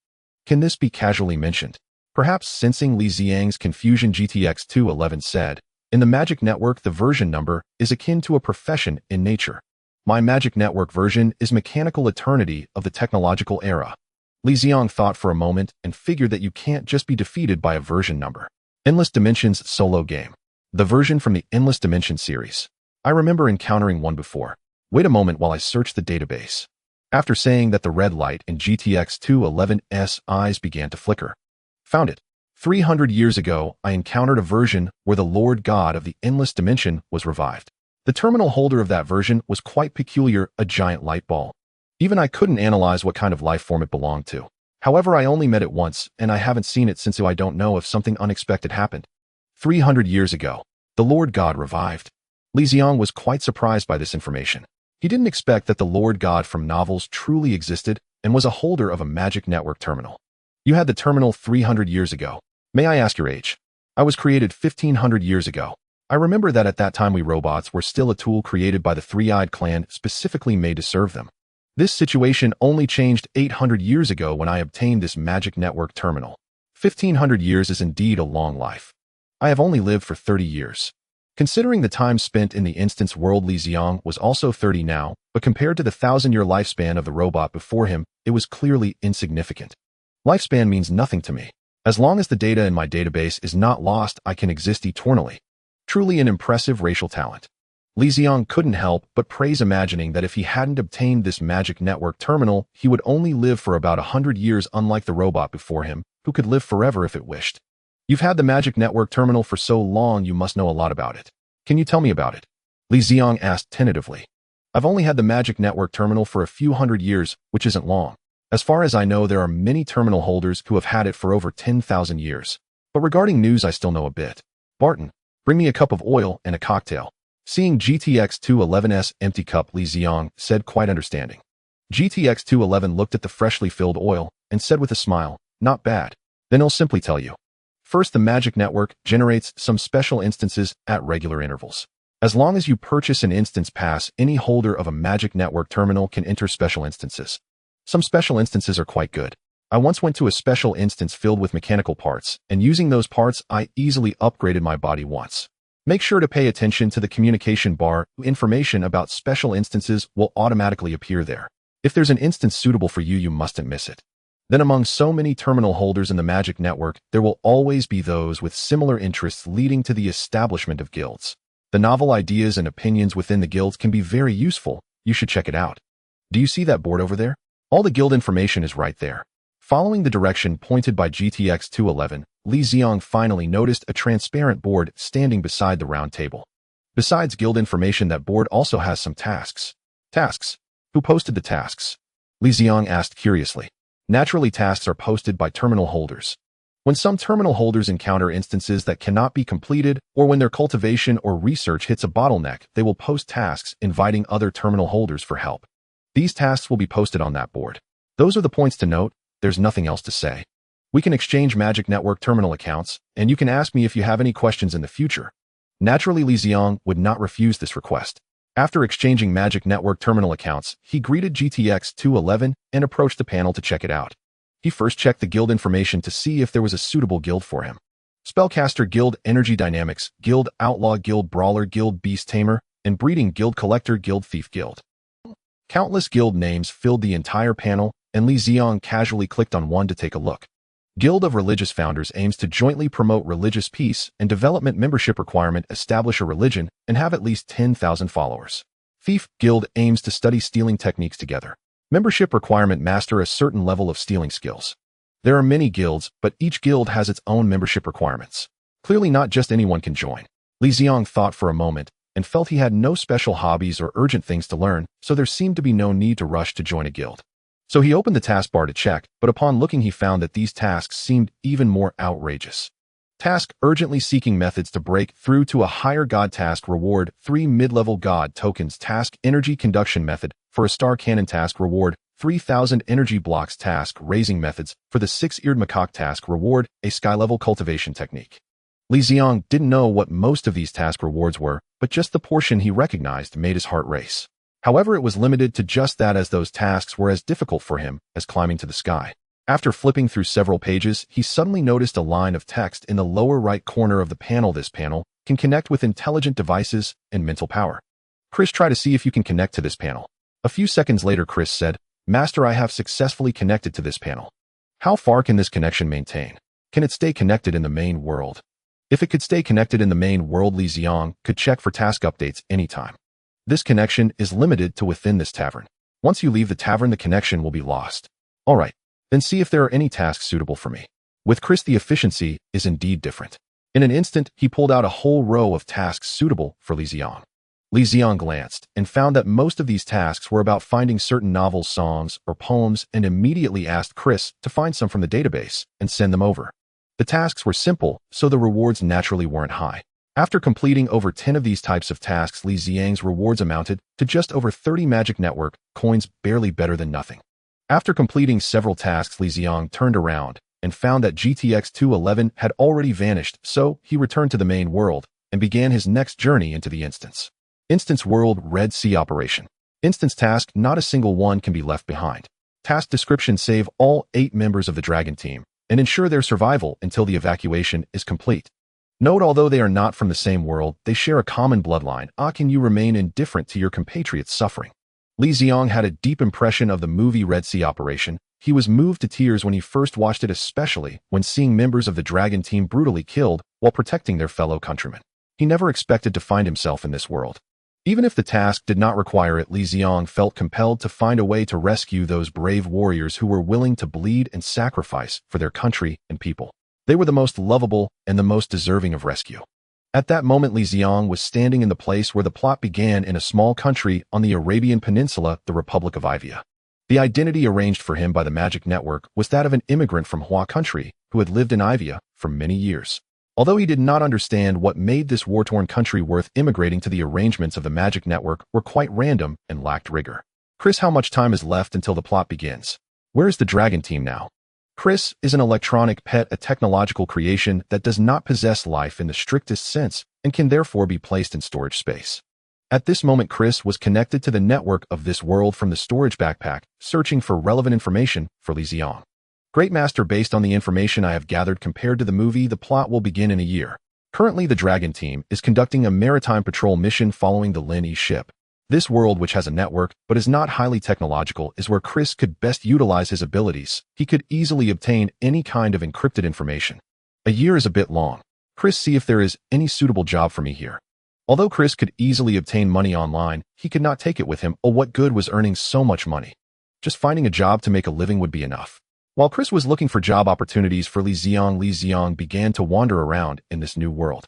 Can this be casually mentioned? Perhaps sensing Li Ziang's confusion, GTX-211 said, in the magic network, the version number is akin to a profession in nature. My magic network version is mechanical eternity of the technological era. Li Ziang thought for a moment and figured that you can't just be defeated by a version number. Endless Dimensions solo game. The version from the Endless Dimension series. I remember encountering one before. Wait a moment while I search the database. After saying that, the red light in GTX-211's eyes began to flicker. Found it. 300 years ago, I encountered a version where the Lord God of the Endless Dimension was revived. The terminal holder of that version was quite peculiar, a giant light ball. Even I couldn't analyze what kind of life form it belonged to. However, I only met it once, and I haven't seen it since, so I don't know if something unexpected happened. 300 years ago, the Lord God revived. Li Ziang was quite surprised by this information. He didn't expect that the Lord God from novels truly existed and was a holder of a magic network terminal. You had the terminal 300 years ago. May I ask your age? I was created 1500 years ago. I remember that at that time we robots were still a tool created by the Three-Eyed Clan specifically made to serve them. This situation only changed 800 years ago when I obtained this magic network terminal. 1500 years is indeed a long life. I have only lived for 30 years. Considering the time spent in the instance world, Li Ziang was also 30 now, but compared to the 1,000-year lifespan of the robot before him, it was clearly insignificant. Lifespan means nothing to me. As long as the data in my database is not lost, I can exist eternally. Truly an impressive racial talent. Li Ziang couldn't help but praise, imagining that if he hadn't obtained this magic network terminal, he would only live for about 100 years, unlike the robot before him, who could live forever if it wished. You've had the magic network terminal for so long, you must know a lot about it. Can you tell me about it? Li Ziang asked tentatively. I've only had the magic network terminal for a few hundred years, which isn't long. As far as I know, there are many terminal holders who have had it for over 10,000 years. But regarding news, I still know a bit. Barton, bring me a cup of oil and a cocktail. Seeing GTX-211's empty cup, Li Ziang said, quite understanding. GTX-211 looked at the freshly filled oil and said with a smile, not bad. Then I'll simply tell you. First, the magic network generates some special instances at regular intervals. As long as you purchase an instance pass, any holder of a magic network terminal can enter special instances. Some special instances are quite good. I once went to a special instance filled with mechanical parts, and using those parts, I easily upgraded my body once. Make sure to pay attention to the communication bar. Information about special instances will automatically appear there. If there's an instance suitable for you, you mustn't miss it. Then among so many terminal holders in the magic network, there will always be those with similar interests, leading to the establishment of guilds. The novel ideas and opinions within the guilds can be very useful. You should check it out. Do you see that board over there? All the guild information is right there. Following the direction pointed by GTX-211, Li Ziang finally noticed a transparent board standing beside the round table. Besides guild information, that board also has some tasks. Tasks? Who posted the tasks? Li Ziang asked curiously. Naturally, tasks are posted by terminal holders. When some terminal holders encounter instances that cannot be completed, or when their cultivation or research hits a bottleneck, they will post tasks inviting other terminal holders for help. These tasks will be posted on that board. Those are the points to note. There's nothing else to say. We can exchange magic network terminal accounts, and you can ask me if you have any questions in the future. Naturally, Li Ziang would not refuse this request. After exchanging magic network terminal accounts, he greeted GTX-211 and approached the panel to check it out. He first checked the guild information to see if there was a suitable guild for him. Spellcaster Guild, Energy Dynamics Guild, Outlaw Guild, Brawler Guild, Beast Tamer, and Breeding Guild, Collector Guild, Thief Guild. Countless guild names filled the entire panel, and Li Ziang casually clicked on one to take a look. Guild of Religious Founders aims to jointly promote religious peace and development. Membership requirement: establish a religion and have at least 10,000 followers. Thief Guild aims to study stealing techniques together. Membership requirement: master a certain level of stealing skills. There are many guilds, but each guild has its own membership requirements. Clearly not just anyone can join. Li Ziang thought for a moment and felt he had no special hobbies or urgent things to learn, so there seemed to be no need to rush to join a guild. So he opened the taskbar to check, but upon looking he found that these tasks seemed even more outrageous. Task: urgently seeking methods to break through to a higher god. Task: reward 3 mid-level god tokens. Task: energy conduction method for a star cannon. Task: reward 3,000 energy blocks. Task: raising methods for the 6-eared macaque. Task: reward a sky-level cultivation technique. Li Ziang didn't know what most of these task rewards were, but just the portion he recognized made his heart race. However, it was limited to just that, as those tasks were as difficult for him as climbing to the sky. After flipping through several pages, he suddenly noticed a line of text in the lower right corner of the panel. This panel can connect with intelligent devices and mental power. Chris, try to see if you can connect to this panel. A few seconds later, Chris said, Master, I have successfully connected to this panel. How far can this connection maintain? Can it stay connected in the main world? If it could stay connected in the main world, Li Ziang could check for task updates anytime. This connection is limited to within this tavern. Once you leave the tavern, the connection will be lost. Alright, then see if there are any tasks suitable for me. With Chris, the efficiency is indeed different. In an instant, he pulled out a whole row of tasks suitable for Li Ziang. Li Ziang glanced and found that most of these tasks were about finding certain novels, songs, or poems, and immediately asked Chris to find some from the database and send them over. The tasks were simple, so the rewards naturally weren't high. After completing over 10 of these types of tasks, Li Ziang's rewards amounted to just over 30 magic network coins, barely better than nothing. After completing several tasks, Li Ziang turned around and found that GTX 211 had already vanished, so he returned to the main world and began his next journey into the instance. Instance World Red Sea Operation. Instance task: not a single one can be left behind. Task description: save all 8 members of the Dragon team and ensure their survival until the evacuation is complete. Note, although they are not from the same world, they share a common bloodline. Can you remain indifferent to your compatriots' suffering? Li Ziang had a deep impression of the movie Red Sea Operation. He was moved to tears when he first watched it, especially when seeing members of the Dragon team brutally killed while protecting their fellow countrymen. He never expected to find himself in this world. Even if the task did not require it, Li Ziang felt compelled to find a way to rescue those brave warriors who were willing to bleed and sacrifice for their country and people. They were the most lovable and the most deserving of rescue. At that moment, Li Ziang was standing in the place where the plot began, in a small country on the Arabian Peninsula, the Republic of Ivia. The identity arranged for him by the magic network was that of an immigrant from Hua country who had lived in Ivia for many years. Although he did not understand what made this war-torn country worth immigrating to, the arrangements of the magic network were quite random and lacked rigor. Chris, how much time is left until the plot begins? Where is the Dragon team now? Chris is an electronic pet, a technological creation that does not possess life in the strictest sense and can therefore be placed in storage space. At this moment, Chris was connected to the network of this world from the storage backpack, searching for relevant information for Li Ziang. Great Master, based on the information I have gathered compared to the movie, the plot will begin in a year. Currently, the Dragon team is conducting a maritime patrol mission following the Lin Yi ship. This world, which has a network but is not highly technological, is where Chris could best utilize his abilities. He could easily obtain any kind of encrypted information. A year is a bit long. Chris, see if there is any suitable job for me here. Although Chris could easily obtain money online, he could not take it with him. Oh, what good was earning so much money? Just finding a job to make a living would be enough. While Chris was looking for job opportunities for Li Ziang began to wander around in this new world.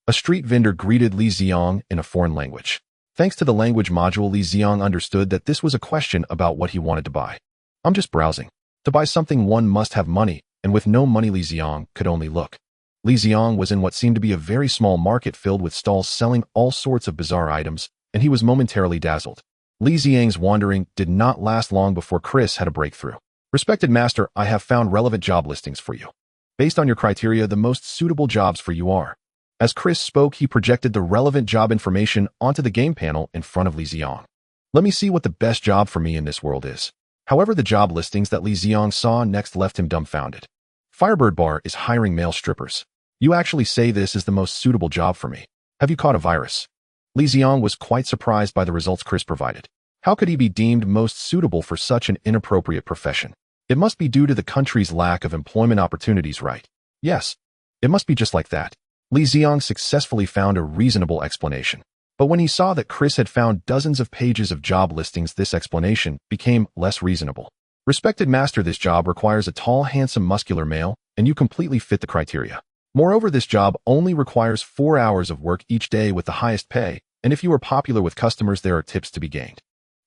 A street vendor greeted Li Ziang in a foreign language. Thanks to the language module, Li Ziang understood that this was a question about what he wanted to buy. I'm just browsing. To buy something, one must have money, and with no money, Li Ziang could only look. Li Ziang was in what seemed to be a very small market filled with stalls selling all sorts of bizarre items, and he was momentarily dazzled. Li Ziang's wandering did not last long before Chris had a breakthrough. Respected Master, I have found relevant job listings for you. Based on your criteria, the most suitable jobs for you are. As Chris spoke, he projected the relevant job information onto the game panel in front of Li Ziang. Let me see what the best job for me in this world is. However, the job listings that Li Ziang saw next left him dumbfounded. Firebird Bar is hiring male strippers. You actually say this is the most suitable job for me. Have you caught a virus? Li Ziang was quite surprised by the results Chris provided. How could he be deemed most suitable for such an inappropriate profession? It must be due to the country's lack of employment opportunities, right? Yes, it must be just like that. Li Ziang successfully found a reasonable explanation. But when he saw that Chris had found dozens of pages of job listings, this explanation became less reasonable. Respected master, this job requires a tall, handsome, muscular male, and you completely fit the criteria. Moreover, this job only requires 4 hours of work each day with the highest pay, and if you are popular with customers, there are tips to be gained.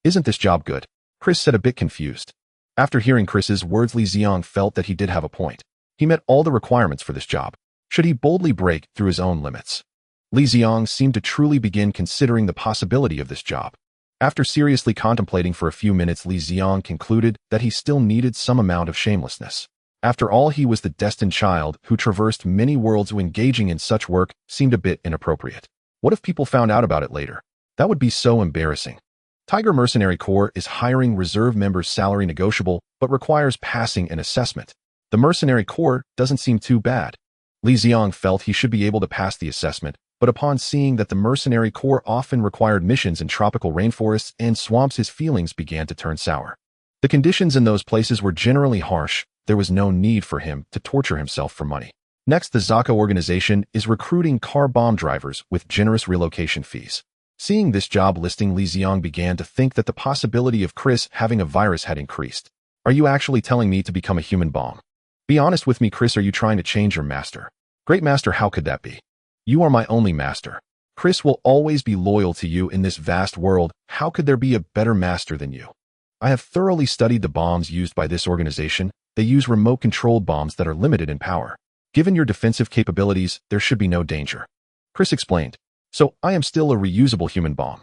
Isn't this job good? Chris said, a bit confused. After hearing Chris's words, Li Ziang felt that he did have a point. He met all the requirements for this job. Should he boldly break through his own limits? Li Ziang seemed to truly begin considering the possibility of this job. After seriously contemplating for a few minutes, Li Ziang concluded that he still needed some amount of shamelessness. After all, he was the destined child who traversed many worlds, who engaging in such work seemed a bit inappropriate. What if people found out about it later? That would be so embarrassing. Tiger Mercenary Corps is hiring reserve members, salary negotiable, but requires passing an assessment. The Mercenary Corps doesn't seem too bad. Li Ziang felt he should be able to pass the assessment, but upon seeing that the Mercenary Corps often required missions in tropical rainforests and swamps, his feelings began to turn sour. The conditions in those places were generally harsh. There was no need for him to torture himself for money. Next, the Zaka organization is recruiting car bomb drivers with generous relocation fees. Seeing this job listing, Li Ziang began to think that the possibility of Chris having a virus had increased. Are you actually telling me to become a human bomb? Be honest with me, Chris. Are you trying to change your master? Great master, how could that be? You are my only master. Chris will always be loyal to you in this vast world. How could there be a better master than you? I have thoroughly studied the bombs used by this organization. They use remote-controlled bombs that are limited in power. Given your defensive capabilities, there should be no danger. Chris explained. So, I am still a reusable human bomb.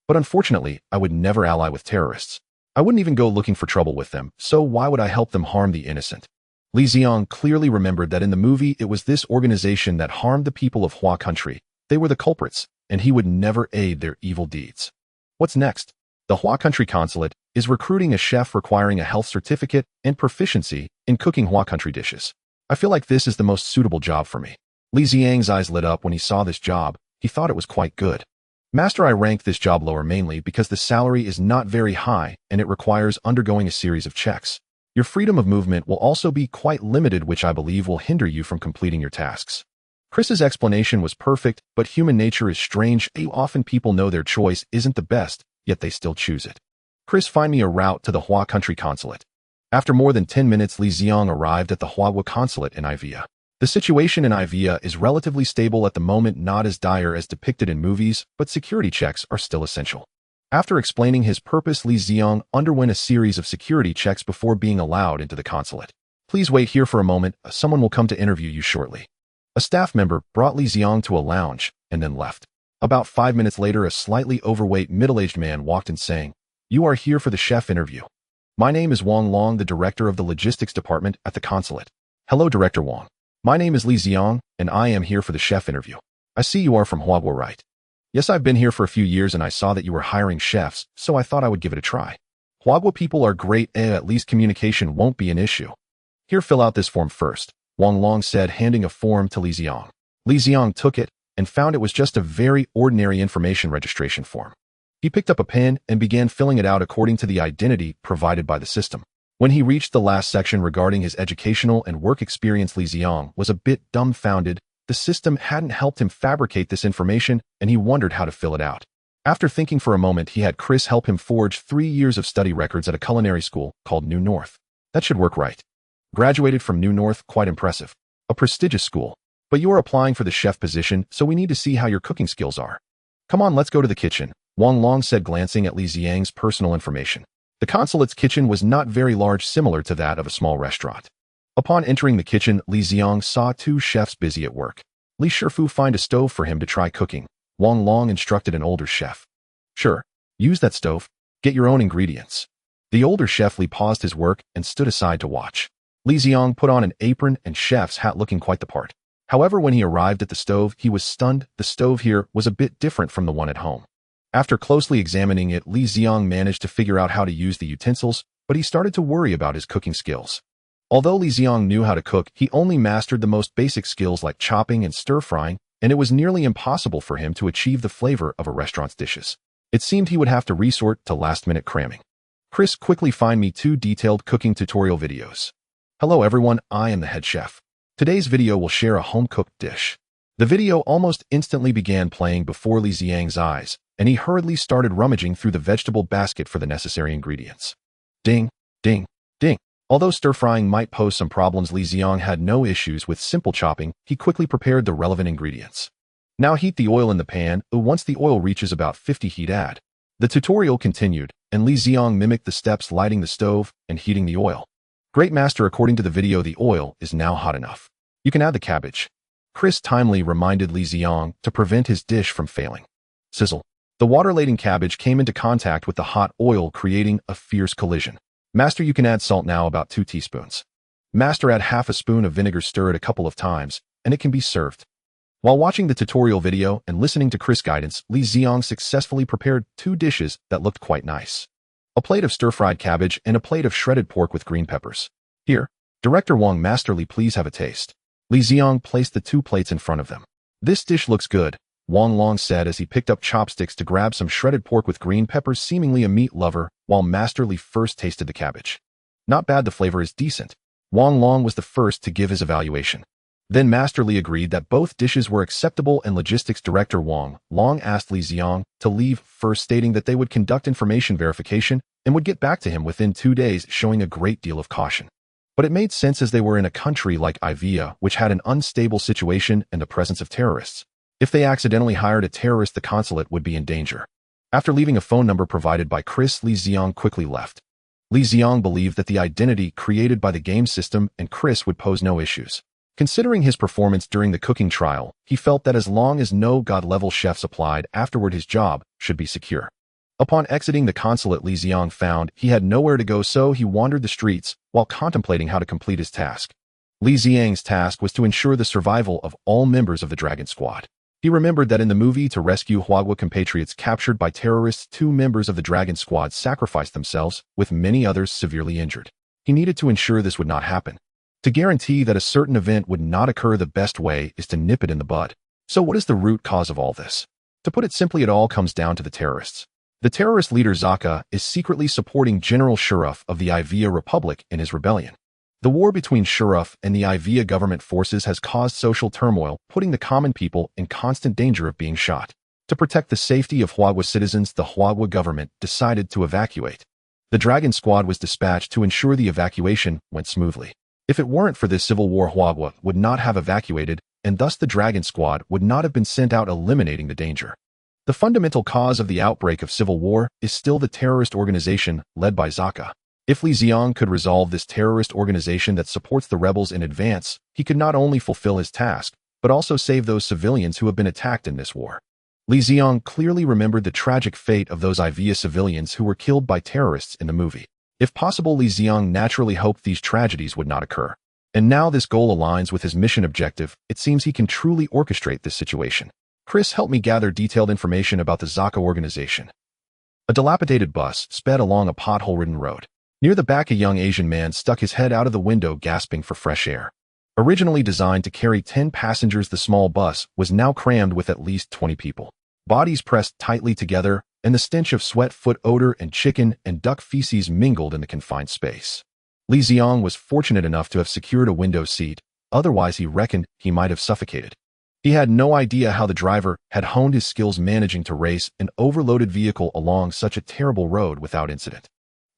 But unfortunately, I would never ally with terrorists. I wouldn't even go looking for trouble with them, so why would I help them harm the innocent? Li Ziang clearly remembered that in the movie, it was this organization that harmed the people of Hua country. They were the culprits, and he would never aid their evil deeds. What's next? The Hua country consulate is recruiting a chef requiring a health certificate and proficiency in cooking Hua country dishes. I feel like this is the most suitable job for me. Li Ziang's eyes lit up when he saw this job. He thought it was quite good. Master, I ranked this job lower mainly because the salary is not very high and it requires undergoing a series of checks. Your freedom of movement will also be quite limited, which I believe will hinder you from completing your tasks. Chris's explanation was perfect, but human nature is strange. Often people know their choice isn't the best, yet they still choose it. Chris, find me a route to the Hua country consulate. After more than 10 minutes, Li Ziang arrived at the Hua consulate in Ivia. The situation in Ivia is relatively stable at the moment, not as dire as depicted in movies, but security checks are still essential. After explaining his purpose, Li Ziang underwent a series of security checks before being allowed into the consulate. Please wait here for a moment. Someone will come to interview you shortly. A staff member brought Li Ziang to a lounge and then left. About 5 minutes later, a slightly overweight, middle-aged man walked in saying, "You are here for the chef interview. My name is Wang Long, the director of the logistics department at the consulate." "Hello, Director Wang. My name is Li Ziang, and I am here for the chef interview. I see you are from Hua, right?" "Yes, I've been here for a few years and I saw that you were hiring chefs, so I thought I would give it a try. Hua people are great, at least communication won't be an issue." "Here, fill out this form first," Wang Long said, handing a form to Li Ziang. Li Ziang took it and found it was just a very ordinary information registration form. He picked up a pen and began filling it out according to the identity provided by the system. When he reached the last section regarding his educational and work experience, Li Ziang was a bit dumbfounded. The system hadn't helped him fabricate this information, and he wondered how to fill it out. After thinking for a moment, he had Chris help him forge 3 years of study records at a culinary school called New North. That should work, right? Graduated from New North, quite impressive. A prestigious school. But you are applying for the chef position, so we need to see how your cooking skills are. Come on, let's go to the kitchen, Wang Long said, glancing at Li Ziang's personal information. The consulate's kitchen was not very large, similar to that of a small restaurant. Upon entering the kitchen, Li Ziang saw 2 chefs busy at work. "Li Shifu, find a stove for him to try cooking," Wang Long instructed an older chef. "Sure, use that stove. Get your own ingredients." The older chef Li paused his work and stood aside to watch. Li Ziang put on an apron and chef's hat, looking quite the part. However, when he arrived at the stove, he was stunned. The stove here was a bit different from the one at home. After closely examining it, Li Ziang managed to figure out how to use the utensils, but he started to worry about his cooking skills. Although Li Ziang knew how to cook, he only mastered the most basic skills like chopping and stir-frying, and it was nearly impossible for him to achieve the flavor of a restaurant's dishes. It seemed he would have to resort to last-minute cramming. "Chris, quickly find me 2 detailed cooking tutorial videos." "Hello everyone, I am the head chef. Today's video will share a home-cooked dish." The video almost instantly began playing before Li Ziang's eyes, and he hurriedly started rummaging through the vegetable basket for the necessary ingredients. Ding, ding. Ding. Although stir-frying might pose some problems, Li Ziang had no issues with simple chopping. He quickly prepared the relevant ingredients. Now heat the oil in the pan. Once the oil reaches about 50 heat, add. The tutorial continued, and Li Ziang mimicked the steps, lighting the stove and heating the oil. Great master, according to the video, the oil is now hot enough. You can add the cabbage. Chris timely reminded Li Ziang to prevent his dish from failing. Sizzle. The water-laden cabbage came into contact with the hot oil, creating a fierce collision. Master, you can add salt now, about 2 teaspoons. Master, add half a spoon of vinegar, stir it a couple of times, and it can be served. While watching the tutorial video and listening to Chris' guidance, Li Ziang successfully prepared 2 dishes that looked quite nice. A plate of stir-fried cabbage and a plate of shredded pork with green peppers. Here, Director Wang, Master Li, please have a taste. Li Ziang placed the 2 plates in front of them. This dish looks good, Wang Long said as he picked up chopsticks to grab some shredded pork with green peppers, seemingly a meat lover, while Master Li first tasted the cabbage. Not bad, the flavor is decent. Wang Long was the first to give his evaluation. Then Master Li agreed that both dishes were acceptable, and Logistics Director Wang Long asked Li Ziang to leave first, stating that they would conduct information verification and would get back to him within 2 days, showing a great deal of caution. But it made sense as they were in a country like Ivia, which had an unstable situation and the presence of terrorists. If they accidentally hired a terrorist, the consulate would be in danger. After leaving a phone number provided by Chris, Li Ziang quickly left. Li Ziang believed that the identity created by the game system and Chris would pose no issues. Considering his performance during the cooking trial, he felt that as long as no god-level chefs applied afterward, his job should be secure. Upon exiting the consulate, Li Ziang found he had nowhere to go, so he wandered the streets while contemplating how to complete his task. Li Ziang's task was to ensure the survival of all members of the Dragon Squad. He remembered that in the movie To Rescue Huagua compatriots captured by terrorists, 2 members of the Dragon Squad sacrificed themselves, with many others severely injured. He needed to ensure this would not happen. To guarantee that a certain event would not occur, the best way is to nip it in the bud. So what is the root cause of all this? To put it simply, it all comes down to the terrorists. The terrorist leader Zaka is secretly supporting General Shuruf of the Ivia Republic in his rebellion. The war between Shuruf and the Ivia government forces has caused social turmoil, putting the common people in constant danger of being shot. To protect the safety of Huagua citizens, the Huagua government decided to evacuate. The Dragon Squad was dispatched to ensure the evacuation went smoothly. If it weren't for this civil war, Huagua would not have evacuated, and thus the Dragon Squad would not have been sent out, eliminating the danger. The fundamental cause of the outbreak of civil war is still the terrorist organization led by Zaka. If Li Ziang could resolve this terrorist organization that supports the rebels in advance, he could not only fulfill his task, but also save those civilians who have been attacked in this war. Li Ziang clearly remembered the tragic fate of those Ivia civilians who were killed by terrorists in the movie. If possible, Li Ziang naturally hoped these tragedies would not occur. And now this goal aligns with his mission objective. It seems he can truly orchestrate this situation. Chris helped me gather detailed information about the Zaka organization. A dilapidated bus sped along a pothole-ridden road. Near the back, a young Asian man stuck his head out of the window, gasping for fresh air. Originally designed to carry 10 passengers, the small bus was now crammed with at least 20 people. Bodies pressed tightly together, and the stench of sweat, foot odor, and chicken and duck feces mingled in the confined space. Li Ziang was fortunate enough to have secured a window seat, otherwise he reckoned he might have suffocated. He had no idea how the driver had honed his skills managing to race an overloaded vehicle along such a terrible road without incident.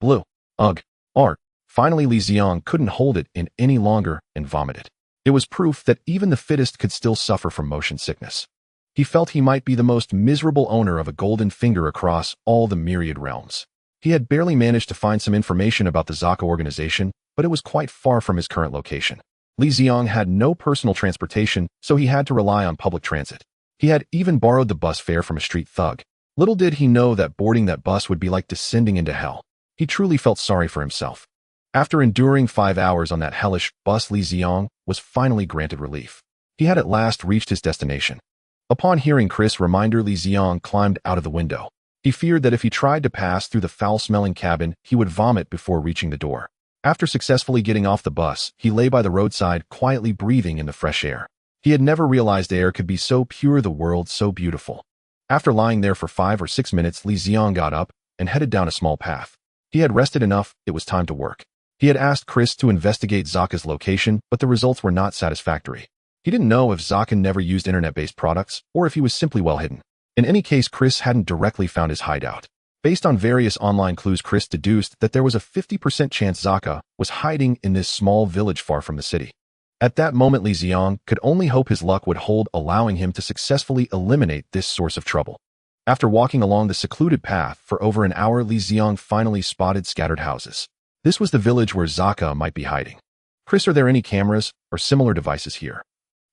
Blue. Ugh. Art. Finally, Li Ziang couldn't hold it in any longer and vomited. It was proof that even the fittest could still suffer from motion sickness. He felt he might be the most miserable owner of a golden finger across all the myriad realms. He had barely managed to find some information about the Zaka organization, but it was quite far from his current location. Li Ziang had no personal transportation, so he had to rely on public transit. He had even borrowed the bus fare from a street thug. Little did he know that boarding that bus would be like descending into hell. He truly felt sorry for himself. After enduring 5 hours on that hellish bus, Li Ziang was finally granted relief. He had at last reached his destination. Upon hearing Chris' reminder, Li Ziang climbed out of the window. He feared that if he tried to pass through the foul-smelling cabin, he would vomit before reaching the door. After successfully getting off the bus, he lay by the roadside, quietly breathing in the fresh air. He had never realized air could be so pure, the world so beautiful. After lying there for 5 or 6 minutes, Li Ziang got up and headed down a small path. He had rested enough, it was time to work. He had asked Chris to investigate Zaka's location, but the results were not satisfactory. He didn't know if Zaka never used internet-based products, or if he was simply well hidden. In any case, Chris hadn't directly found his hideout. Based on various online clues, Chris deduced that there was a 50% chance Zaka was hiding in this small village far from the city. At that moment, Li Ziang could only hope his luck would hold, allowing him to successfully eliminate this source of trouble. After walking along the secluded path for over an hour, Li Ziang finally spotted scattered houses. This was the village where Zaka might be hiding. Chris, are there any cameras or similar devices here?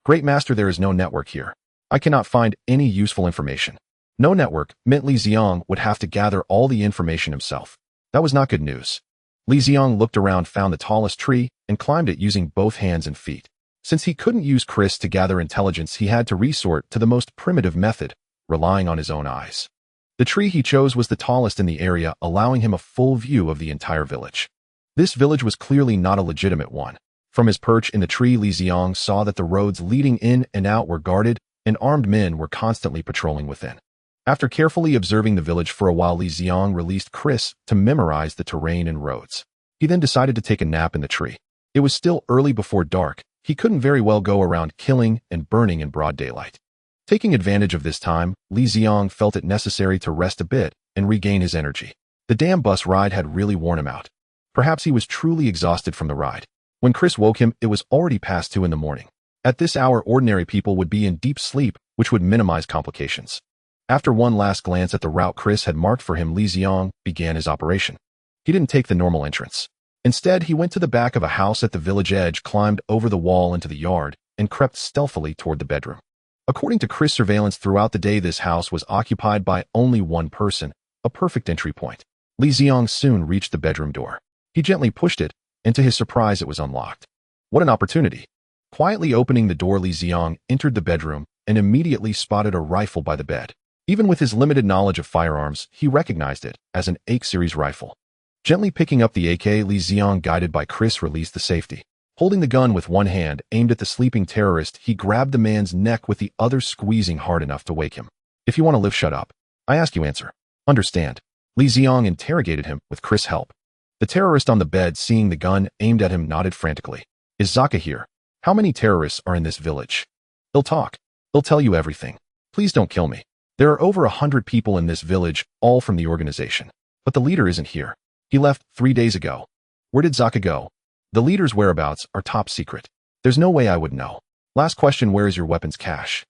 Great Master, there is no network here. I cannot find any useful information. No network meant Li Ziang would have to gather all the information himself. That was not good news. Li Ziang looked around, found the tallest tree, and climbed it using both hands and feet. Since he couldn't use Chris to gather intelligence, he had to resort to the most primitive method, relying on his own eyes. The tree he chose was the tallest in the area, allowing him a full view of the entire village. This village was clearly not a legitimate one. From his perch in the tree, Li Ziang saw that the roads leading in and out were guarded, and armed men were constantly patrolling within. After carefully observing the village for a while, Li Ziang released Chris to memorize the terrain and roads. He then decided to take a nap in the tree. It was still early before dark. He couldn't very well go around killing and burning in broad daylight. Taking advantage of this time, Li Ziang felt it necessary to rest a bit and regain his energy. The damn bus ride had really worn him out. Perhaps he was truly exhausted from the ride. When Chris woke him, it was already past 2 in the morning. At this hour, ordinary people would be in deep sleep, which would minimize complications. After one last glance at the route Chris had marked for him, Li Ziang began his operation. He didn't take the normal entrance. Instead, he went to the back of a house at the village edge, climbed over the wall into the yard, and crept stealthily toward the bedroom. According to Chris' surveillance throughout the day, this house was occupied by only one person, a perfect entry point. Li Ziang soon reached the bedroom door. He gently pushed it, and to his surprise, it was unlocked. What an opportunity! Quietly opening the door, Li Ziang entered the bedroom and immediately spotted a rifle by the bed. Even with his limited knowledge of firearms, he recognized it as an AK series rifle. Gently picking up the AK, Li Ziang, guided by Chris, released the safety. Holding the gun with one hand aimed at the sleeping terrorist, he grabbed the man's neck with the other, squeezing hard enough to wake him. If you want to live, shut up. I ask you, answer. Understand? Li Ziang interrogated him with Chris' help. The terrorist on the bed, seeing the gun aimed at him, nodded frantically. Is Zaka here? How many terrorists are in this village? He'll talk. He'll tell you everything. Please don't kill me. There are over 100 people in this village, all from the organization. But the leader isn't here. He left 3 days ago. Where did Zaka go? The leader's whereabouts are top secret. There's no way I would know. Last question, where is your weapons cache?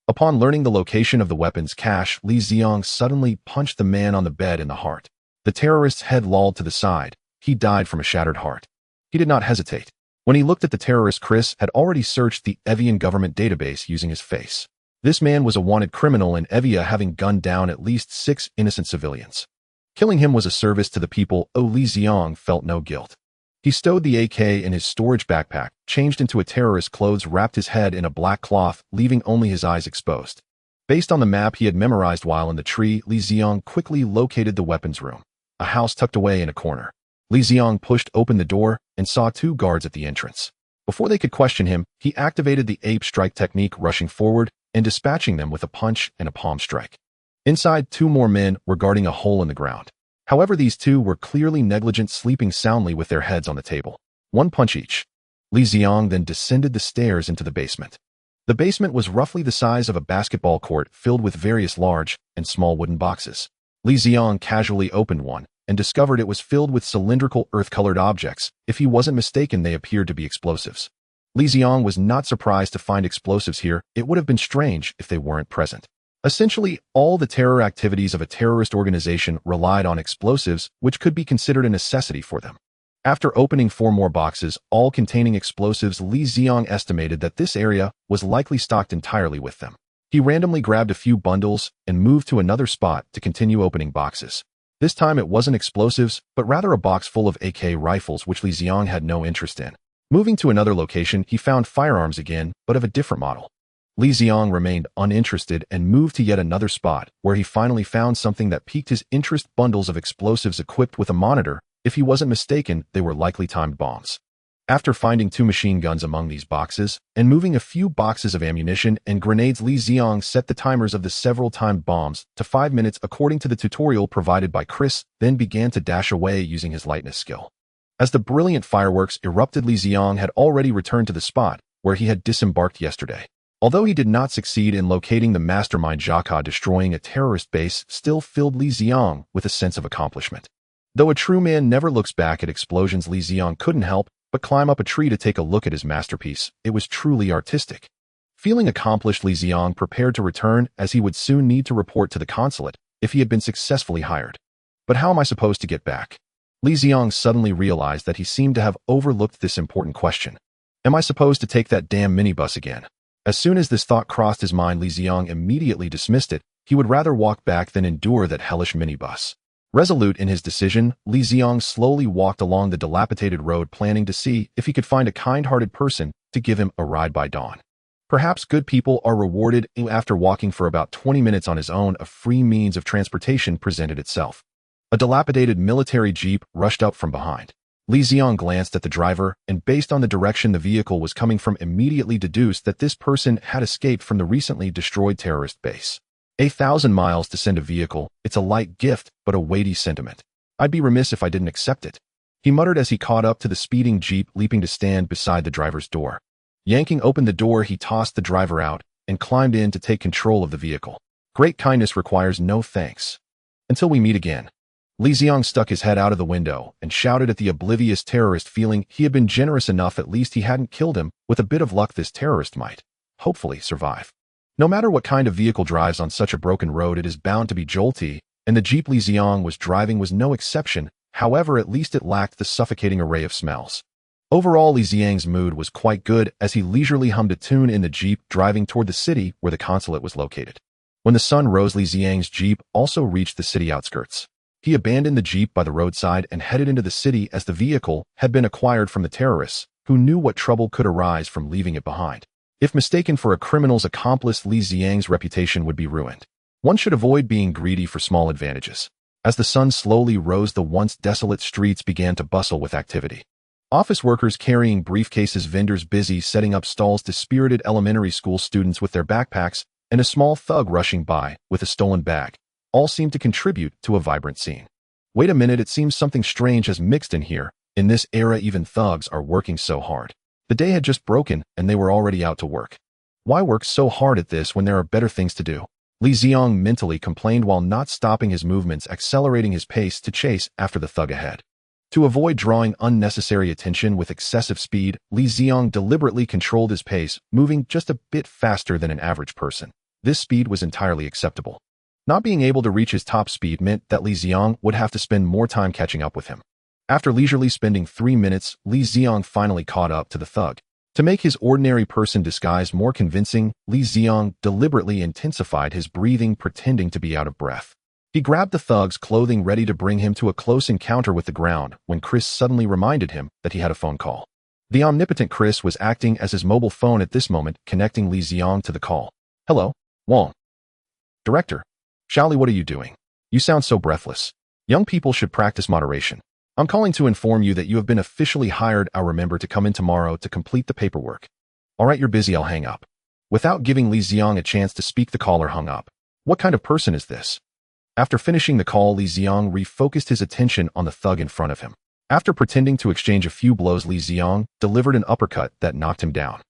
Upon learning the location of the weapons cache, Li Ziang suddenly punched the man on the bed in the heart. The terrorist's head lolled to the side. He died from a shattered heart. He did not hesitate. When he looked at the terrorist, Chris had already searched the Evian government database using his face. This man was a wanted criminal in Evia, having gunned down at least 6 innocent civilians. Killing him was a service to the people. Li Ziang felt no guilt. He stowed the AK in his storage backpack, changed into a terrorist's clothes, wrapped his head in a black cloth, leaving only his eyes exposed. Based on the map he had memorized while in the tree, Li Ziang quickly located the weapons room, a house tucked away in a corner. Li Ziang pushed open the door and saw 2 guards at the entrance. Before they could question him, he activated the ape strike technique, rushing forward and dispatching them with a punch and a palm strike. Inside, 2 more men were guarding a hole in the ground. However, these 2 were clearly negligent, sleeping soundly with their heads on the table. 1 punch each. Li Ziang then descended the stairs into the basement. The basement was roughly the size of a basketball court, filled with various large and small wooden boxes. Li Ziang casually opened one and discovered it was filled with cylindrical, earth-colored objects. If he wasn't mistaken, they appeared to be explosives. Li Ziang was not surprised to find explosives here. It would have been strange if they weren't present. Essentially, all the terror activities of a terrorist organization relied on explosives, which could be considered a necessity for them. After opening 4 more boxes, all containing explosives, Li Ziang estimated that this area was likely stocked entirely with them. He randomly grabbed a few bundles and moved to another spot to continue opening boxes. This time it wasn't explosives, but rather a box full of AK rifles, which Li Ziang had no interest in. Moving to another location, he found firearms again, but of a different model. Li Ziang remained uninterested and moved to yet another spot, where he finally found something that piqued his interest: bundles of explosives equipped with a monitor. If he wasn't mistaken, they were likely timed bombs. After finding 2 machine guns among these boxes, and moving a few boxes of ammunition and grenades, Li Ziang set the timers of the several timed bombs to 5 minutes according to the tutorial provided by Chris, then began to dash away using his lightness skill. As the brilliant fireworks erupted, Li Ziang had already returned to the spot where he had disembarked yesterday. Although he did not succeed in locating the mastermind, Jaka destroying a terrorist base still filled Li Ziang with a sense of accomplishment. Though a true man never looks back at explosions, Li Ziang couldn't help but climb up a tree to take a look at his masterpiece. It was truly artistic. Feeling accomplished, Li Ziang prepared to return, as he would soon need to report to the consulate if he had been successfully hired. But how am I supposed to get back? Li Ziang suddenly realized that he seemed to have overlooked this important question. Am I supposed to take that damn minibus again? As soon as this thought crossed his mind, Li Ziang immediately dismissed it. He would rather walk back than endure that hellish minibus. Resolute in his decision, Li Ziang slowly walked along the dilapidated road, planning to see if he could find a kind-hearted person to give him a ride by dawn. Perhaps good people are rewarded. After walking for about 20 minutes on his own, a free means of transportation presented itself. A dilapidated military jeep rushed up from behind. Li Ziang glanced at the driver, and based on the direction the vehicle was coming from, immediately deduced that this person had escaped from the recently destroyed terrorist base. 1,000 miles to send a vehicle, it's a light gift, but a weighty sentiment. I'd be remiss if I didn't accept it, he muttered as he caught up to the speeding jeep, leaping to stand beside the driver's door. Yanking open the door, he tossed the driver out and climbed in to take control of the vehicle. Great kindness requires no thanks. Until we meet again. Li Ziang stuck his head out of the window and shouted at the oblivious terrorist, feeling he had been generous enough. At least he hadn't killed him. With a bit of luck, this terrorist might, hopefully, survive. No matter what kind of vehicle drives on such a broken road, it is bound to be jolty, and the jeep Li Ziang was driving was no exception. However, at least it lacked the suffocating array of smells. Overall, Li Ziang's mood was quite good as he leisurely hummed a tune in the jeep, driving toward the city where the consulate was located. When the sun rose, Li Ziang's jeep also reached the city outskirts. He abandoned the jeep by the roadside and headed into the city, as the vehicle had been acquired from the terrorists, who knew what trouble could arise from leaving it behind. If mistaken for a criminal's accomplice, Li Ziang's reputation would be ruined. One should avoid being greedy for small advantages. As the sun slowly rose, the once desolate streets began to bustle with activity. Office workers carrying briefcases, vendors busy setting up stalls, dispirited elementary school students with their backpacks, and a small thug rushing by with a stolen bag all seemed to contribute to a vibrant scene. Wait a minute, it seems something strange has mixed in here. In this era, even thugs are working so hard. The day had just broken, and they were already out to work. Why work so hard at this when there are better things to do? Li Ziang mentally complained while not stopping his movements, accelerating his pace to chase after the thug ahead. To avoid drawing unnecessary attention with excessive speed, Li Ziang deliberately controlled his pace, moving just a bit faster than an average person. This speed was entirely acceptable. Not being able to reach his top speed meant that Li Ziang would have to spend more time catching up with him. After leisurely spending 3 minutes, Li Ziang finally caught up to the thug. To make his ordinary person disguise more convincing, Li Ziang deliberately intensified his breathing, pretending to be out of breath. He grabbed the thug's clothing, ready to bring him to a close encounter with the ground, when Chris suddenly reminded him that he had a phone call. The omnipotent Chris was acting as his mobile phone at this moment, connecting Li Ziang to the call. Hello, Wong. Director. Xiaoli, what are you doing? You sound so breathless. Young people should practice moderation. I'm calling to inform you that you have been officially hired. I'll remember to come in tomorrow to complete the paperwork. All right, you're busy, I'll hang up. Without giving Li Ziang a chance to speak, the caller hung up. What kind of person is this? After finishing the call, Li Ziang refocused his attention on the thug in front of him. After pretending to exchange a few blows, Li Ziang delivered an uppercut that knocked him down.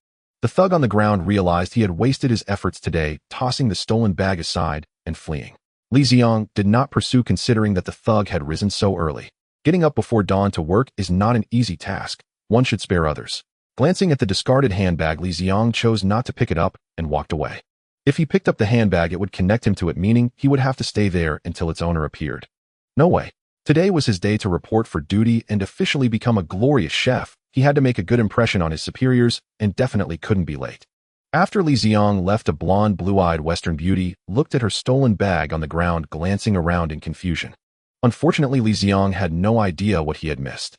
The thug on the ground realized he had wasted his efforts today, tossing the stolen bag aside and fleeing. Li Ziang did not pursue, considering that the thug had risen so early. Getting up before dawn to work is not an easy task. One should spare others. Glancing at the discarded handbag, Li Ziang chose not to pick it up and walked away. If he picked up the handbag, it would connect him to it, meaning he would have to stay there until its owner appeared. No way. Today was his day to report for duty and officially become a glorious chef. He had to make a good impression on his superiors and definitely couldn't be late. After Li Ziang left, a blonde, blue-eyed Western beauty looked at her stolen bag on the ground, glancing around in confusion. Unfortunately, Li Ziang had no idea what he had missed.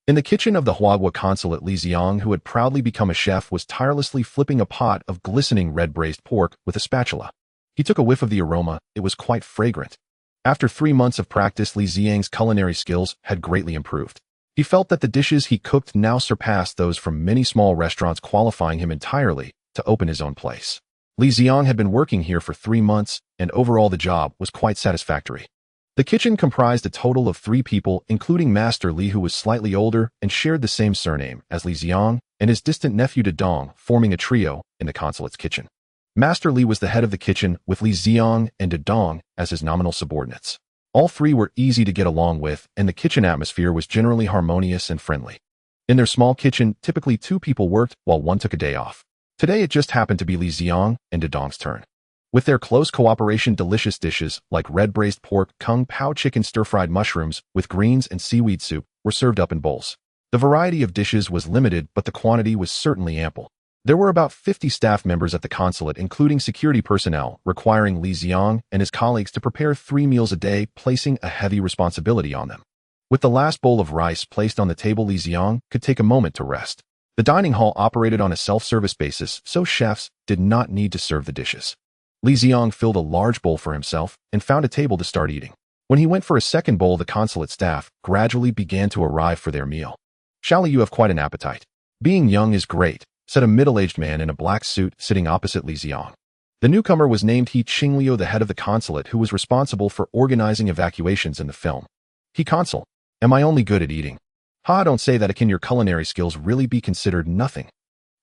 In the kitchen of the Huagua consulate, Li Ziang, who had proudly become a chef, was tirelessly flipping a pot of glistening red braised pork with a spatula. He took a whiff of the aroma. It was quite fragrant. After 3 months of practice, Li Ziang's culinary skills had greatly improved. He felt that the dishes he cooked now surpassed those from many small restaurants, qualifying him entirely to open his own place. Li Ziang had been working here for 3 months, and overall the job was quite satisfactory. The kitchen comprised a total of 3 people, including Master Li, who was slightly older and shared the same surname as Li Ziang, and his distant nephew Dong, forming a trio in the consulate's kitchen. Master Li was the head of the kitchen, with Li Ziang and Dong as his nominal subordinates. All three were easy to get along with, and the kitchen atmosphere was generally harmonious and friendly. In their small kitchen, typically 2 people worked while one took a day off. Today it just happened to be Li Ziang and Dong's turn. With their close cooperation, delicious dishes like red braised pork, kung pao chicken, stir-fried mushrooms with greens, and seaweed soup were served up in bowls. The variety of dishes was limited, but the quantity was certainly ample. There were about 50 staff members at the consulate, including security personnel, requiring Li Ziang and his colleagues to prepare 3 meals a day, placing a heavy responsibility on them. With the last bowl of rice placed on the table, Li Ziang could take a moment to rest. The dining hall operated on a self-service basis, so chefs did not need to serve the dishes. Li Ziang filled a large bowl for himself and found a table to start eating. When he went for a second bowl, the consulate staff gradually began to arrive for their meal. "Shally, you have quite an appetite." "Being young is great," said a middle-aged man in a black suit sitting opposite Li Ziang. The newcomer was named He Qingliu, the head of the consulate, who was responsible for organizing evacuations in the film. "He Consul, am I only good at eating?" "Ha, don't say that. Can your culinary skills really be considered nothing?"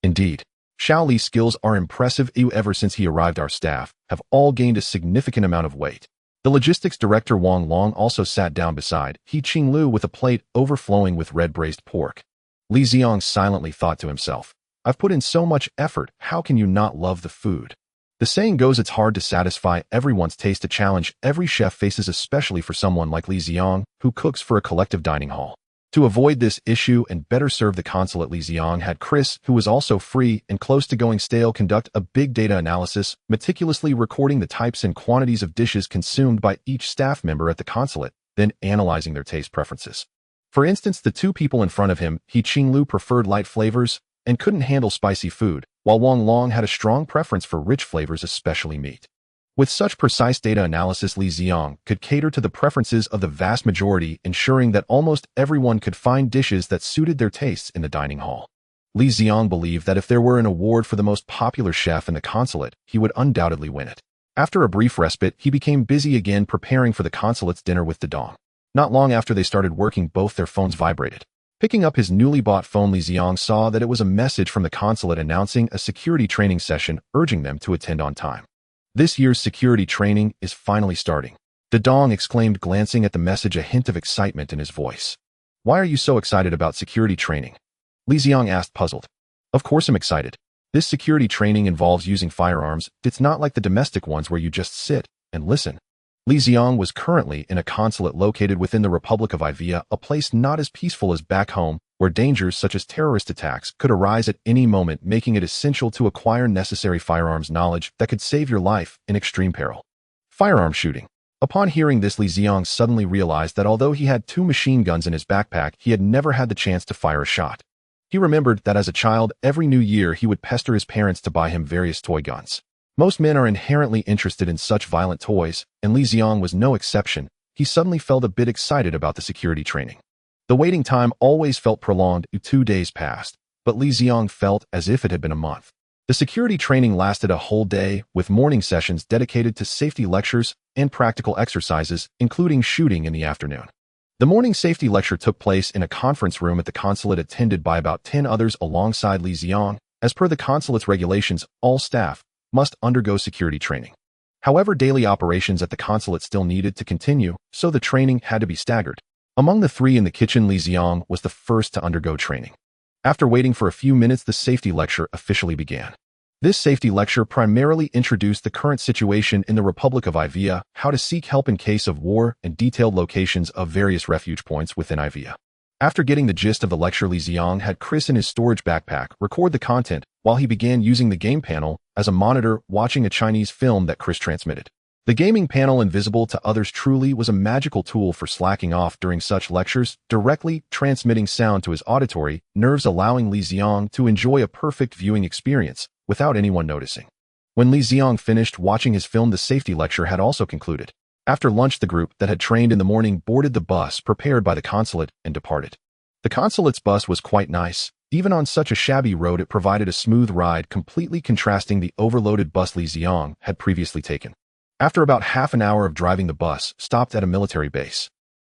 "Indeed. Xiao Li's skills are impressive. Ever since he arrived, our staff have all gained a significant amount of weight." The logistics director Wang Long also sat down beside He Qingliu with a plate overflowing with red braised pork. Li Ziang silently thought to himself, "I've put in so much effort, how can you not love the food?" The saying goes, it's hard to satisfy everyone's taste, a challenge every chef faces, especially for someone like Li Ziang, who cooks for a collective dining hall. To avoid this issue and better serve the consulate, Li Ziang had Chris, who was also free and close to going stale, conduct a big data analysis, meticulously recording the types and quantities of dishes consumed by each staff member at the consulate, then analyzing their taste preferences. For instance, the 2 people in front of him, He Qingliu, preferred light flavors and couldn't handle spicy food, while Wang Long had a strong preference for rich flavors, especially meat. With such precise data analysis, Li Ziang could cater to the preferences of the vast majority, ensuring that almost everyone could find dishes that suited their tastes in the dining hall. Li Ziang believed that if there were an award for the most popular chef in the consulate, he would undoubtedly win it. After a brief respite, he became busy again preparing for the consulate's dinner with Dong. Not long after they started working, both their phones vibrated. Picking up his newly bought phone, Li Ziang saw that it was a message from the consulate announcing a security training session, urging them to attend on time. "This year's security training is finally starting," Dong exclaimed, glancing at the message, a hint of excitement in his voice. "Why are you so excited about security training?" Li Ziang asked, puzzled. "Of course I'm excited. This security training involves using firearms. It's not like the domestic ones where you just sit and listen." Li Ziang was currently in a consulate located within the Republic of Ivia, a place not as peaceful as back home, where dangers such as terrorist attacks could arise at any moment, making it essential to acquire necessary firearms knowledge that could save your life in extreme peril. Firearm shooting. Upon hearing this, Li Ziang suddenly realized that although he had 2 machine guns in his backpack, he had never had the chance to fire a shot. He remembered that as a child, every new year he would pester his parents to buy him various toy guns. Most men are inherently interested in such violent toys, and Li Ziang was no exception. He suddenly felt a bit excited about the security training. The waiting time always felt prolonged. 2 days passed, but Li Ziang felt as if it had been a month. The security training lasted a whole day, with morning sessions dedicated to safety lectures and practical exercises, including shooting in the afternoon. The morning safety lecture took place in a conference room at the consulate, attended by about 10 others alongside Li Ziang. As per the consulate's regulations, all staff must undergo security training. However, daily operations at the consulate still needed to continue, so the training had to be staggered. Among the 3 in the kitchen, Li Ziang was the first to undergo training. After waiting for a few minutes, the safety lecture officially began. This safety lecture primarily introduced the current situation in the Republic of Ivia, how to seek help in case of war, and detailed locations of various refuge points within Ivia. After getting the gist of the lecture, Li Ziang had Chris in his storage backpack record the content while he began using the game panel as a monitor, watching a Chinese film that Chris transmitted. The gaming panel, invisible to others, truly was a magical tool for slacking off during such lectures, directly transmitting sound to his auditory nerves, allowing Li Ziang to enjoy a perfect viewing experience without anyone noticing. When Li Ziang finished watching his film, the safety lecture had also concluded. After lunch, the group that had trained in the morning boarded the bus prepared by the consulate and departed. The consulate's bus was quite nice. Even on such a shabby road, it provided a smooth ride, completely contrasting the overloaded bus Li Ziang had previously taken. After about half an hour of driving, the bus stopped at a military base.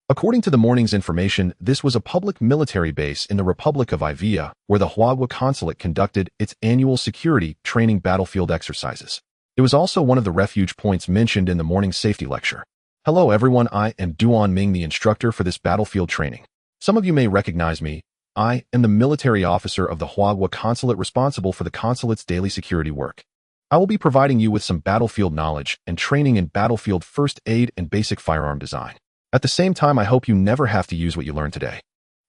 According to the morning's information, this was a public military base in the Republic of Ivia, where the Huagua consulate conducted its annual security training battlefield exercises. It was also one of the refuge points mentioned in the morning safety lecture. Hello everyone, I am Duan Ming, the instructor for this battlefield training. Some of you may recognize me. I am the military officer of the Huagua consulate responsible for the consulate's daily security work. I will be providing you with some battlefield knowledge and training in battlefield first aid and basic firearm design. At the same time, I hope you never have to use what you learned today.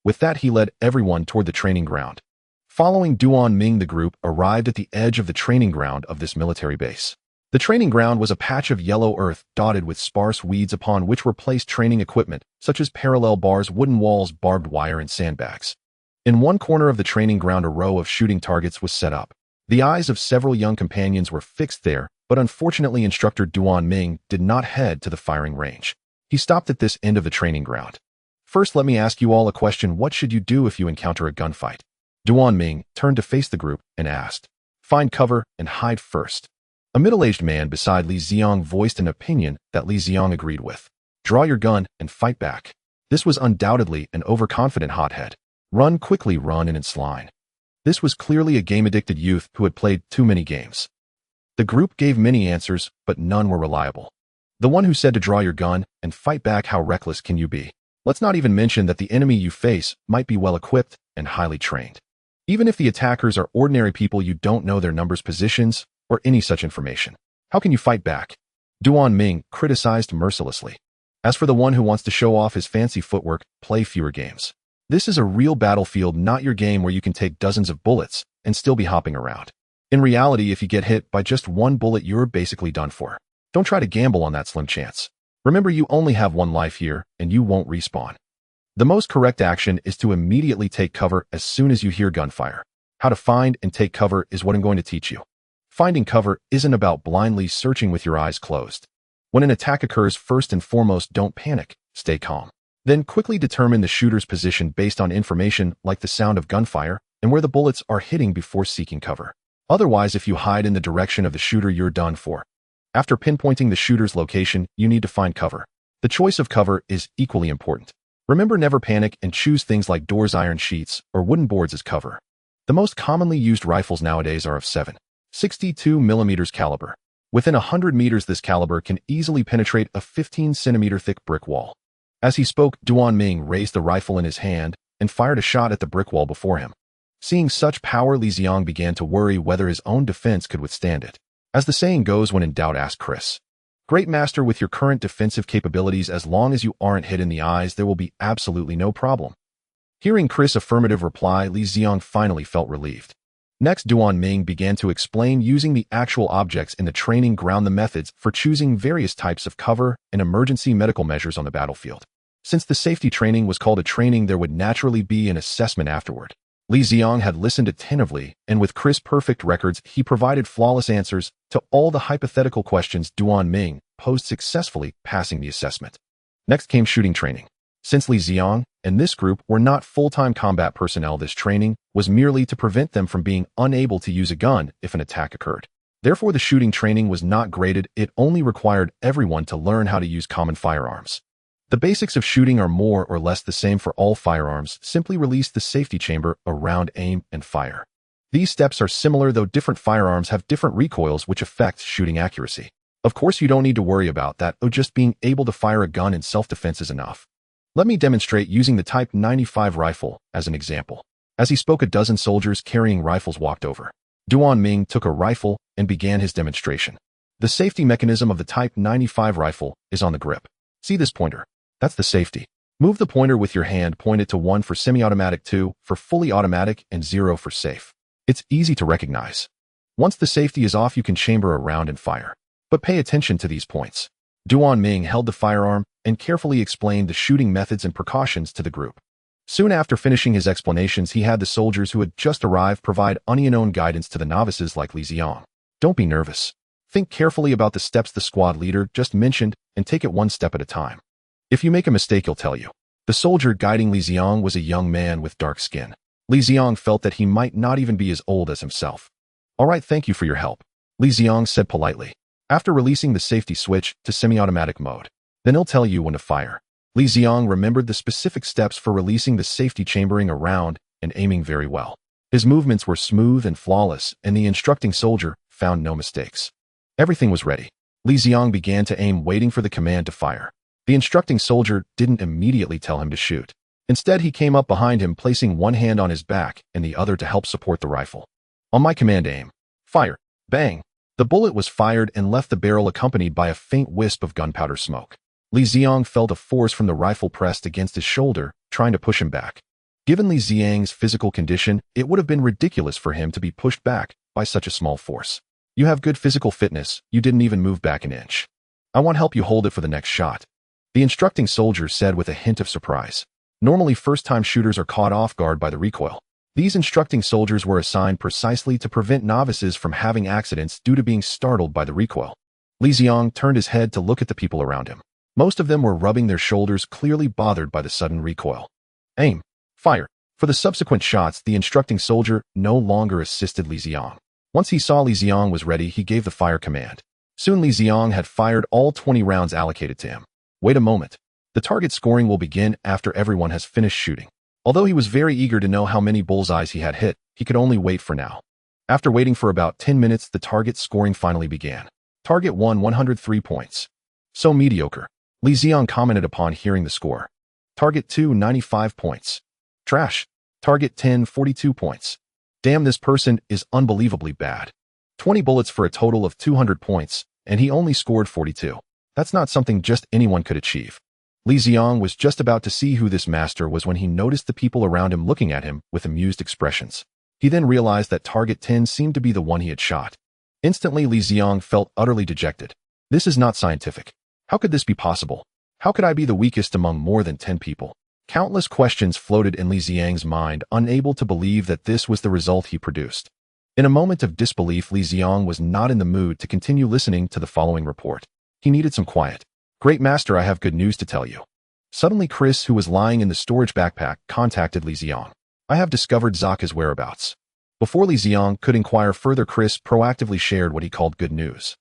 With that, he led everyone toward the training ground. Following Duan Ming, the group arrived at the edge of the training ground of this military base. The training ground was a patch of yellow earth dotted with sparse weeds upon which were placed training equipment, such as parallel bars, wooden walls, barbed wire, and sandbags. In one corner of the training ground, a row of shooting targets was set up. The eyes of several young companions were fixed there, but unfortunately instructor Duan Ming did not head to the firing range. He stopped at this end of the training ground. First, let me ask you all a question. What should you do if you encounter a gunfight? Duan Ming turned to face the group and asked. Find cover and hide first. A middle-aged man beside Li Ziang voiced an opinion that Li Ziang agreed with. Draw your gun and fight back. This was undoubtedly an overconfident hothead. Run quickly, run in its line. This was clearly a game-addicted youth who had played too many games. The group gave many answers, but none were reliable. The one who said to draw your gun and fight back, how reckless can you be? Let's not even mention that the enemy you face might be well-equipped and highly trained. Even if the attackers are ordinary people, you don't know their numbers, positions, or any such information. How can you fight back? Duan Ming criticized mercilessly. As for the one who wants to show off his fancy footwork, play fewer games. This is a real battlefield, not your game where you can take dozens of bullets and still be hopping around. In reality, if you get hit by just one bullet, you're basically done for. Don't try to gamble on that slim chance. Remember, you only have one life here, and you won't respawn. The most correct action is to immediately take cover as soon as you hear gunfire. How to find and take cover is what I'm going to teach you. Finding cover isn't about blindly searching with your eyes closed. When an attack occurs, first and foremost, don't panic, stay calm. Then quickly determine the shooter's position based on information like the sound of gunfire and where the bullets are hitting before seeking cover. Otherwise, if you hide in the direction of the shooter, you're done for. After pinpointing the shooter's location, you need to find cover. The choice of cover is equally important. Remember, never panic and choose things like doors, iron sheets, or wooden boards as cover. The most commonly used rifles nowadays are of 7.62mm caliber. Within 100 meters, this caliber can easily penetrate a 15-centimeter thick brick wall. As he spoke, Duan Ming raised the rifle in his hand and fired a shot at the brick wall before him. Seeing such power, Li Ziang began to worry whether his own defense could withstand it. As the saying goes, when in doubt, ask Chris. Great master, with your current defensive capabilities, as long as you aren't hit in the eyes, there will be absolutely no problem. Hearing Chris' affirmative reply, Li Ziang finally felt relieved. Next, Duan Ming began to explain using the actual objects in the training ground the methods for choosing various types of cover and emergency medical measures on the battlefield. Since the safety training was called a training, there would naturally be an assessment afterward. Li Ziang had listened attentively, and with Chris' perfect records, he provided flawless answers to all the hypothetical questions Duan Ming posed, successfully passing the assessment. Next came shooting training. Since Li Ziang and this group were not full-time combat personnel, this training was merely to prevent them from being unable to use a gun if an attack occurred. Therefore, the shooting training was not graded. It only required everyone to learn how to use common firearms. The basics of shooting are more or less the same for all firearms. Simply release the safety chamber, around, aim, and fire. These steps are similar, though different firearms have different recoils which affect shooting accuracy. Of course, you don't need to worry about that, just being able to fire a gun in self-defense is enough. Let me demonstrate using the Type 95 rifle as an example. As he spoke, a dozen soldiers carrying rifles walked over. Duan Ming took a rifle and began his demonstration. The safety mechanism of the Type 95 rifle is on the grip. See this pointer? That's the safety. Move the pointer with your hand, point it to 1 for semi-automatic, 2 for fully automatic, and 0 for safe. It's easy to recognize. Once the safety is off, you can chamber a round and fire. But pay attention to these points. Duan Ming held the firearm and carefully explained the shooting methods and precautions to the group. Soon after finishing his explanations, he had the soldiers who had just arrived provide unknown guidance to the novices like Li Ziang. Don't be nervous. Think carefully about the steps the squad leader just mentioned and take it one step at a time. If you make a mistake, he'll tell you. The soldier guiding Li Ziang was a young man with dark skin. Li Ziang felt that he might not even be as old as himself. All right, thank you for your help, Li Ziang said politely. After releasing the safety switch to semi-automatic mode, then he'll tell you when to fire. Li Ziang remembered the specific steps for releasing the safety chambering around and aiming very well. His movements were smooth and flawless, and the instructing soldier found no mistakes. Everything was ready. Li Ziang began to aim, waiting for the command to fire. The instructing soldier didn't immediately tell him to shoot. Instead, he came up behind him, placing one hand on his back and the other to help support the rifle. On my command, aim. Fire. Bang. The bullet was fired and left the barrel accompanied by a faint wisp of gunpowder smoke. Li Ziang felt a force from the rifle pressed against his shoulder, trying to push him back. Given Li Ziang's physical condition, it would have been ridiculous for him to be pushed back by such a small force. You have good physical fitness, you didn't even move back an inch. I want help you hold it for the next shot. The instructing soldier said with a hint of surprise. Normally, first-time shooters are caught off guard by the recoil. These instructing soldiers were assigned precisely to prevent novices from having accidents due to being startled by the recoil. Li Ziang turned his head to look at the people around him. Most of them were rubbing their shoulders, clearly bothered by the sudden recoil. Aim. Fire. For the subsequent shots, the instructing soldier no longer assisted Li Ziang. Once he saw Li Ziang was ready, he gave the fire command. Soon Li Ziang had fired all 20 rounds allocated to him. Wait a moment. The target scoring will begin after everyone has finished shooting. Although he was very eager to know how many bullseyes he had hit, he could only wait for now. After waiting for about 10 minutes, the target scoring finally began. Target 1, 103 points. So mediocre. Li Ziang commented upon hearing the score. Target 2, 95 points. Trash. Target 10, 42 points. Damn, this person is unbelievably bad. 20 bullets for a total of 200 points, and he only scored 42. That's not something just anyone could achieve. Li Ziang was just about to see who this master was when he noticed the people around him looking at him with amused expressions. He then realized that target 10 seemed to be the one he had shot. Instantly, Li Ziang felt utterly dejected. This is not scientific. How could this be possible? How could I be the weakest among more than 10 people? Countless questions floated in Li Ziang's mind, unable to believe that this was the result he produced. In a moment of disbelief, Li Ziang was not in the mood to continue listening to the following report. He needed some quiet. Great master, I have good news to tell you. Suddenly, Chris, who was lying in the storage backpack, contacted Li Ziang. I have discovered Zaka's whereabouts. Before Li Ziang could inquire further, Chris proactively shared what he called good news.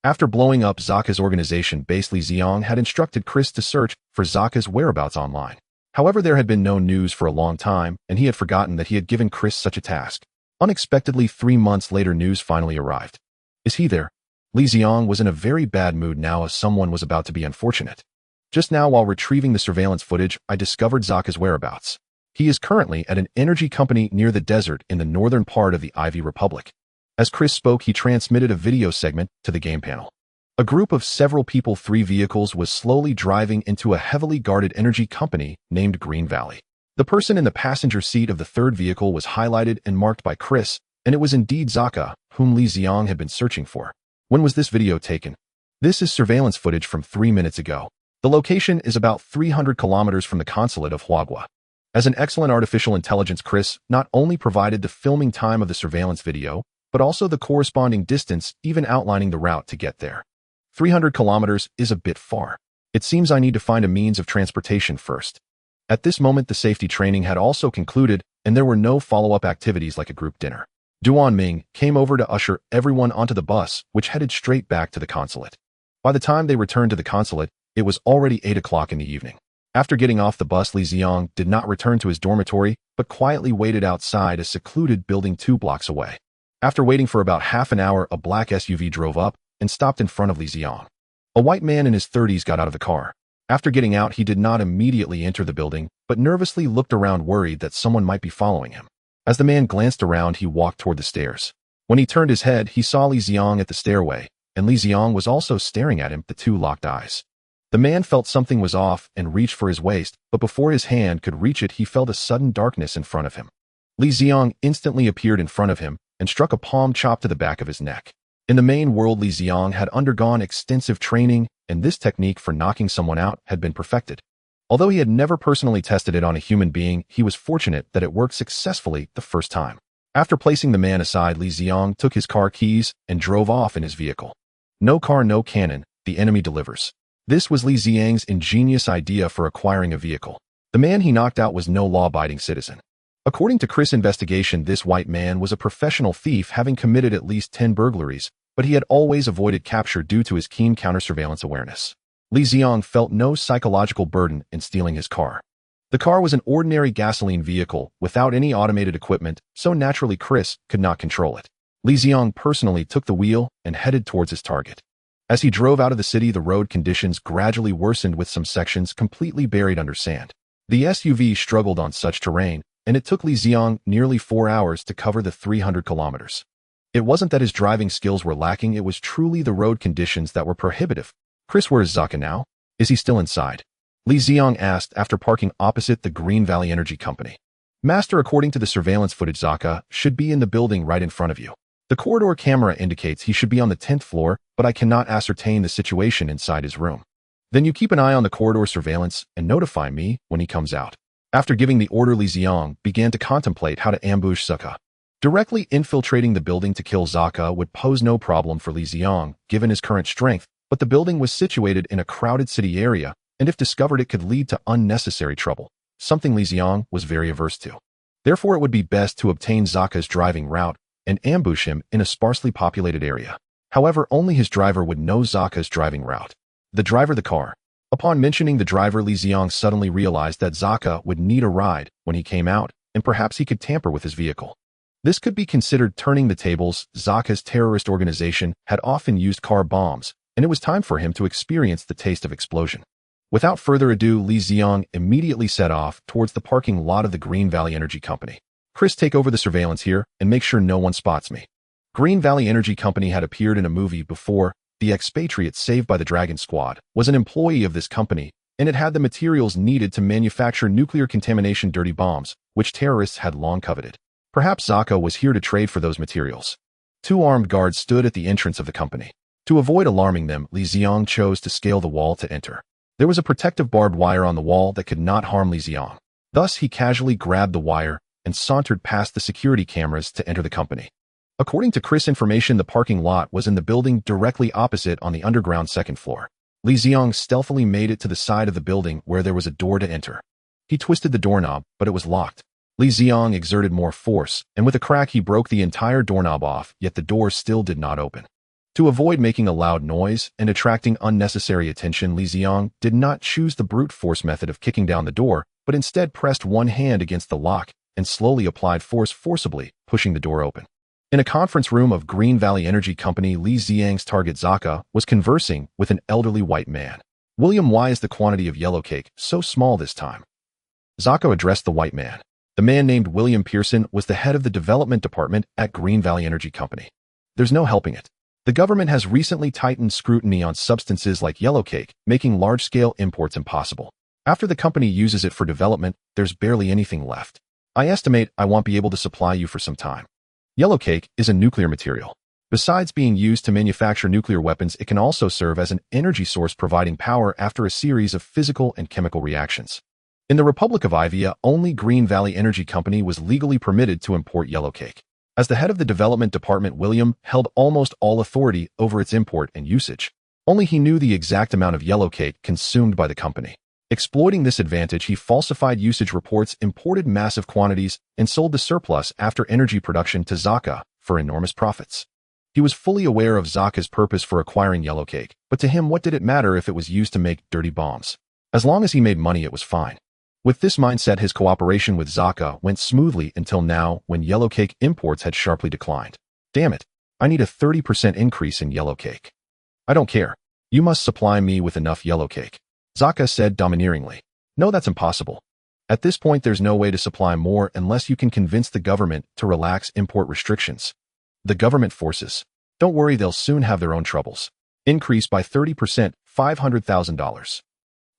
After blowing up Zaka's organization base, Li Ziang had instructed Chris to search for Zaka's whereabouts online. However, there had been no news for a long time, and he had forgotten that he had given Chris such a task. Unexpectedly, 3 months later, news finally arrived. Is he there? Li Ziang was in a very bad mood now, as someone was about to be unfortunate. Just now, while retrieving the surveillance footage, I discovered Zaka's whereabouts. He is currently at an energy company near the desert in the northern part of the Ivy Republic. As Chris spoke, he transmitted a video segment to the game panel. A group of several people, 3 vehicles, was slowly driving into a heavily guarded energy company named Green Valley. The person in the passenger seat of the 3rd vehicle was highlighted and marked by Chris, and it was indeed Zaka, whom Li Ziang had been searching for. When was this video taken? This is surveillance footage from 3 minutes ago. The location is about 300 kilometers from the consulate of Huagua. As an excellent artificial intelligence, Chris not only provided the filming time of the surveillance video, but also the corresponding distance, even outlining the route to get there. 300 kilometers is a bit far. It seems I need to find a means of transportation first. At this moment, the safety training had also concluded, and there were no follow-up activities like a group dinner. Duan Ming came over to usher everyone onto the bus, which headed straight back to the consulate. By the time they returned to the consulate, it was already 8 o'clock in the evening. After getting off the bus, Li Ziang did not return to his dormitory, but quietly waited outside a secluded building 2 blocks away. After waiting for about half an hour, a black SUV drove up and stopped in front of Li Ziang. A white man in his 30s got out of the car. After getting out, he did not immediately enter the building, but nervously looked around, worried that someone might be following him. As the man glanced around, he walked toward the stairs. When he turned his head, he saw Li Ziang at the stairway, and Li Ziang was also staring at him, the 2 locked eyes. The man felt something was off and reached for his waist, but before his hand could reach it, he felt a sudden darkness in front of him. Li Ziang instantly appeared in front of him and struck a palm chop to the back of his neck. In the main world, Li Ziang had undergone extensive training, and this technique for knocking someone out had been perfected. Although he had never personally tested it on a human being, he was fortunate that it worked successfully the first time. After placing the man aside, Li Ziang took his car keys and drove off in his vehicle. No car, no cannon, the enemy delivers. This was Li Ziang's ingenious idea for acquiring a vehicle. The man he knocked out was no law-abiding citizen. According to Chris' investigation, this white man was a professional thief, having committed at least 10 burglaries, but he had always avoided capture due to his keen counter-surveillance awareness. Li Ziang felt no psychological burden in stealing his car. The car was an ordinary gasoline vehicle without any automated equipment, so naturally Chris could not control it. Li Ziang personally took the wheel and headed towards his target. As he drove out of the city, the road conditions gradually worsened with some sections completely buried under sand. The SUV struggled on such terrain, and it took Li Ziang nearly 4 hours to cover the 300 kilometers. It wasn't that his driving skills were lacking, it was truly the road conditions that were prohibitive. Chris, where is Zaka now? Is he still inside? Li Ziang asked after parking opposite the Green Valley Energy Company. Master, according to the surveillance footage, Zaka should be in the building right in front of you. The corridor camera indicates he should be on the 10th floor, but I cannot ascertain the situation inside his room. Then you keep an eye on the corridor surveillance and notify me when he comes out. After giving the order, Li Ziang began to contemplate how to ambush Zaka. Directly infiltrating the building to kill Zaka would pose no problem for Li Ziang, given his current strength, but the building was situated in a crowded city area, and if discovered it could lead to unnecessary trouble, something Li Ziang was very averse to. Therefore, it would be best to obtain Zaka's driving route and ambush him in a sparsely populated area. However, only his driver would know Zaka's driving route. The driver, the car. Upon mentioning the driver, Li Ziang suddenly realized that Zaka would need a ride when he came out, and perhaps he could tamper with his vehicle. This could be considered turning the tables. Zaka's terrorist organization had often used car bombs, and it was time for him to experience the taste of explosion. Without further ado, Li Ziang immediately set off towards the parking lot of the Green Valley Energy Company. Chris, take over the surveillance here and make sure no one spots me. Green Valley Energy Company had appeared in a movie before. The expatriate Saved by the Dragon Squad was an employee of this company, and it had the materials needed to manufacture nuclear contamination dirty bombs, which terrorists had long coveted. Perhaps Zaka was here to trade for those materials. 2 armed guards stood at the entrance of the company. To avoid alarming them, Li Ziang chose to scale the wall to enter. There was a protective barbed wire on the wall that could not harm Li Ziang. Thus, he casually grabbed the wire and sauntered past the security cameras to enter the company. According to Chris' information, the parking lot was in the building directly opposite on the underground 2nd floor. Li Ziang stealthily made it to the side of the building where there was a door to enter. He twisted the doorknob, but it was locked. Li Ziang exerted more force, and with a crack he broke the entire doorknob off, yet the door still did not open. To avoid making a loud noise and attracting unnecessary attention, Li Ziang did not choose the brute force method of kicking down the door, but instead pressed one hand against the lock and slowly applied force, forcibly pushing the door open. In a conference room of Green Valley Energy Company, Li Ziang's target Zaka was conversing with an elderly white man. William, why is the quantity of yellow cake so small this time? Zaka addressed the white man. The man named William Pearson was the head of the development department at Green Valley Energy Company. There's no helping it. The government has recently tightened scrutiny on substances like yellow cake, making large-scale imports impossible. After the company uses it for development, there's barely anything left. I estimate I won't be able to supply you for some time. Yellow cake is a nuclear material. Besides being used to manufacture nuclear weapons, it can also serve as an energy source, providing power after a series of physical and chemical reactions. In the Republic of Ivia, only Green Valley Energy Company was legally permitted to import yellow cake. As the head of the development department, William held almost all authority over its import and usage. Only he knew the exact amount of yellow cake consumed by the company. Exploiting this advantage, he falsified usage reports, imported massive quantities, and sold the surplus after energy production to Zaka for enormous profits. He was fully aware of Zaka's purpose for acquiring yellow cake, but to him, what did it matter if it was used to make dirty bombs? As long as he made money, it was fine. With this mindset, his cooperation with Zaka went smoothly until now, when yellow cake imports had sharply declined. Damn it, I need a 30% increase in yellow cake. I don't care. You must supply me with enough yellow cake, Zaka said domineeringly. No, that's impossible. At this point, there's no way to supply more unless you can convince the government to relax import restrictions. The government forces. Don't worry, they'll soon have their own troubles. Increase by 30%, $500,000.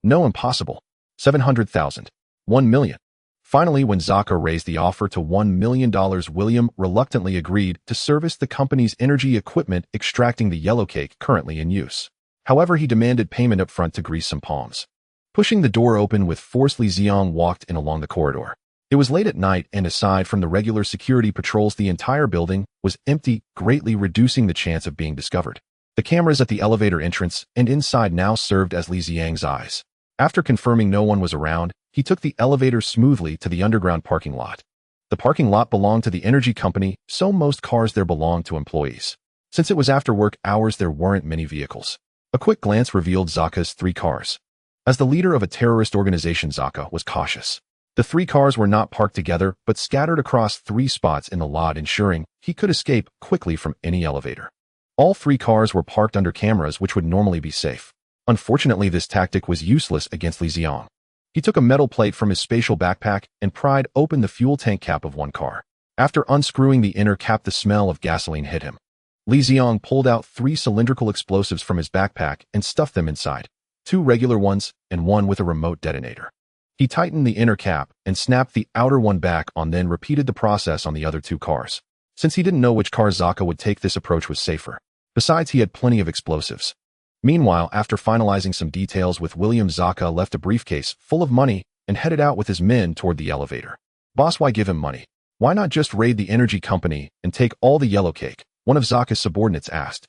No, impossible. 700,000. 1 million. Finally, when Zaka raised the offer to $1 million, William reluctantly agreed to service the company's energy equipment extracting the yellow cake currently in use. However, he demanded payment up front to grease some palms. Pushing the door open with force, Li Ziang walked in along the corridor. It was late at night, and aside from the regular security patrols, the entire building was empty, greatly reducing the chance of being discovered. The cameras at the elevator entrance and inside now served as Li Ziang's eyes. After confirming no one was around, he took the elevator smoothly to the underground parking lot. The parking lot belonged to the energy company, so most cars there belonged to employees. Since it was after work hours, there weren't many vehicles. A quick glance revealed Zaka's 3 cars. As the leader of a terrorist organization, Zaka was cautious. The 3 cars were not parked together, but scattered across 3 spots in the lot, ensuring he could escape quickly from any elevator. All 3 cars were parked under cameras, which would normally be safe. Unfortunately, this tactic was useless against Li Ziang. He took a metal plate from his spatial backpack and pried open the fuel tank cap of one car. After unscrewing the inner cap, the smell of gasoline hit him. Li Ziang pulled out 3 cylindrical explosives from his backpack and stuffed them inside, 2 regular ones and 1 with a remote detonator. He tightened the inner cap and snapped the outer one back on, then repeated the process on the other 2 cars. Since he didn't know which car Zaka would take, this approach was safer. Besides, he had plenty of explosives. Meanwhile, after finalizing some details with William, Zaka left a briefcase full of money and headed out with his men toward the elevator. "Boss, why give him money? Why not just raid the energy company and take all the yellow cake?" one of Zaka's subordinates asked.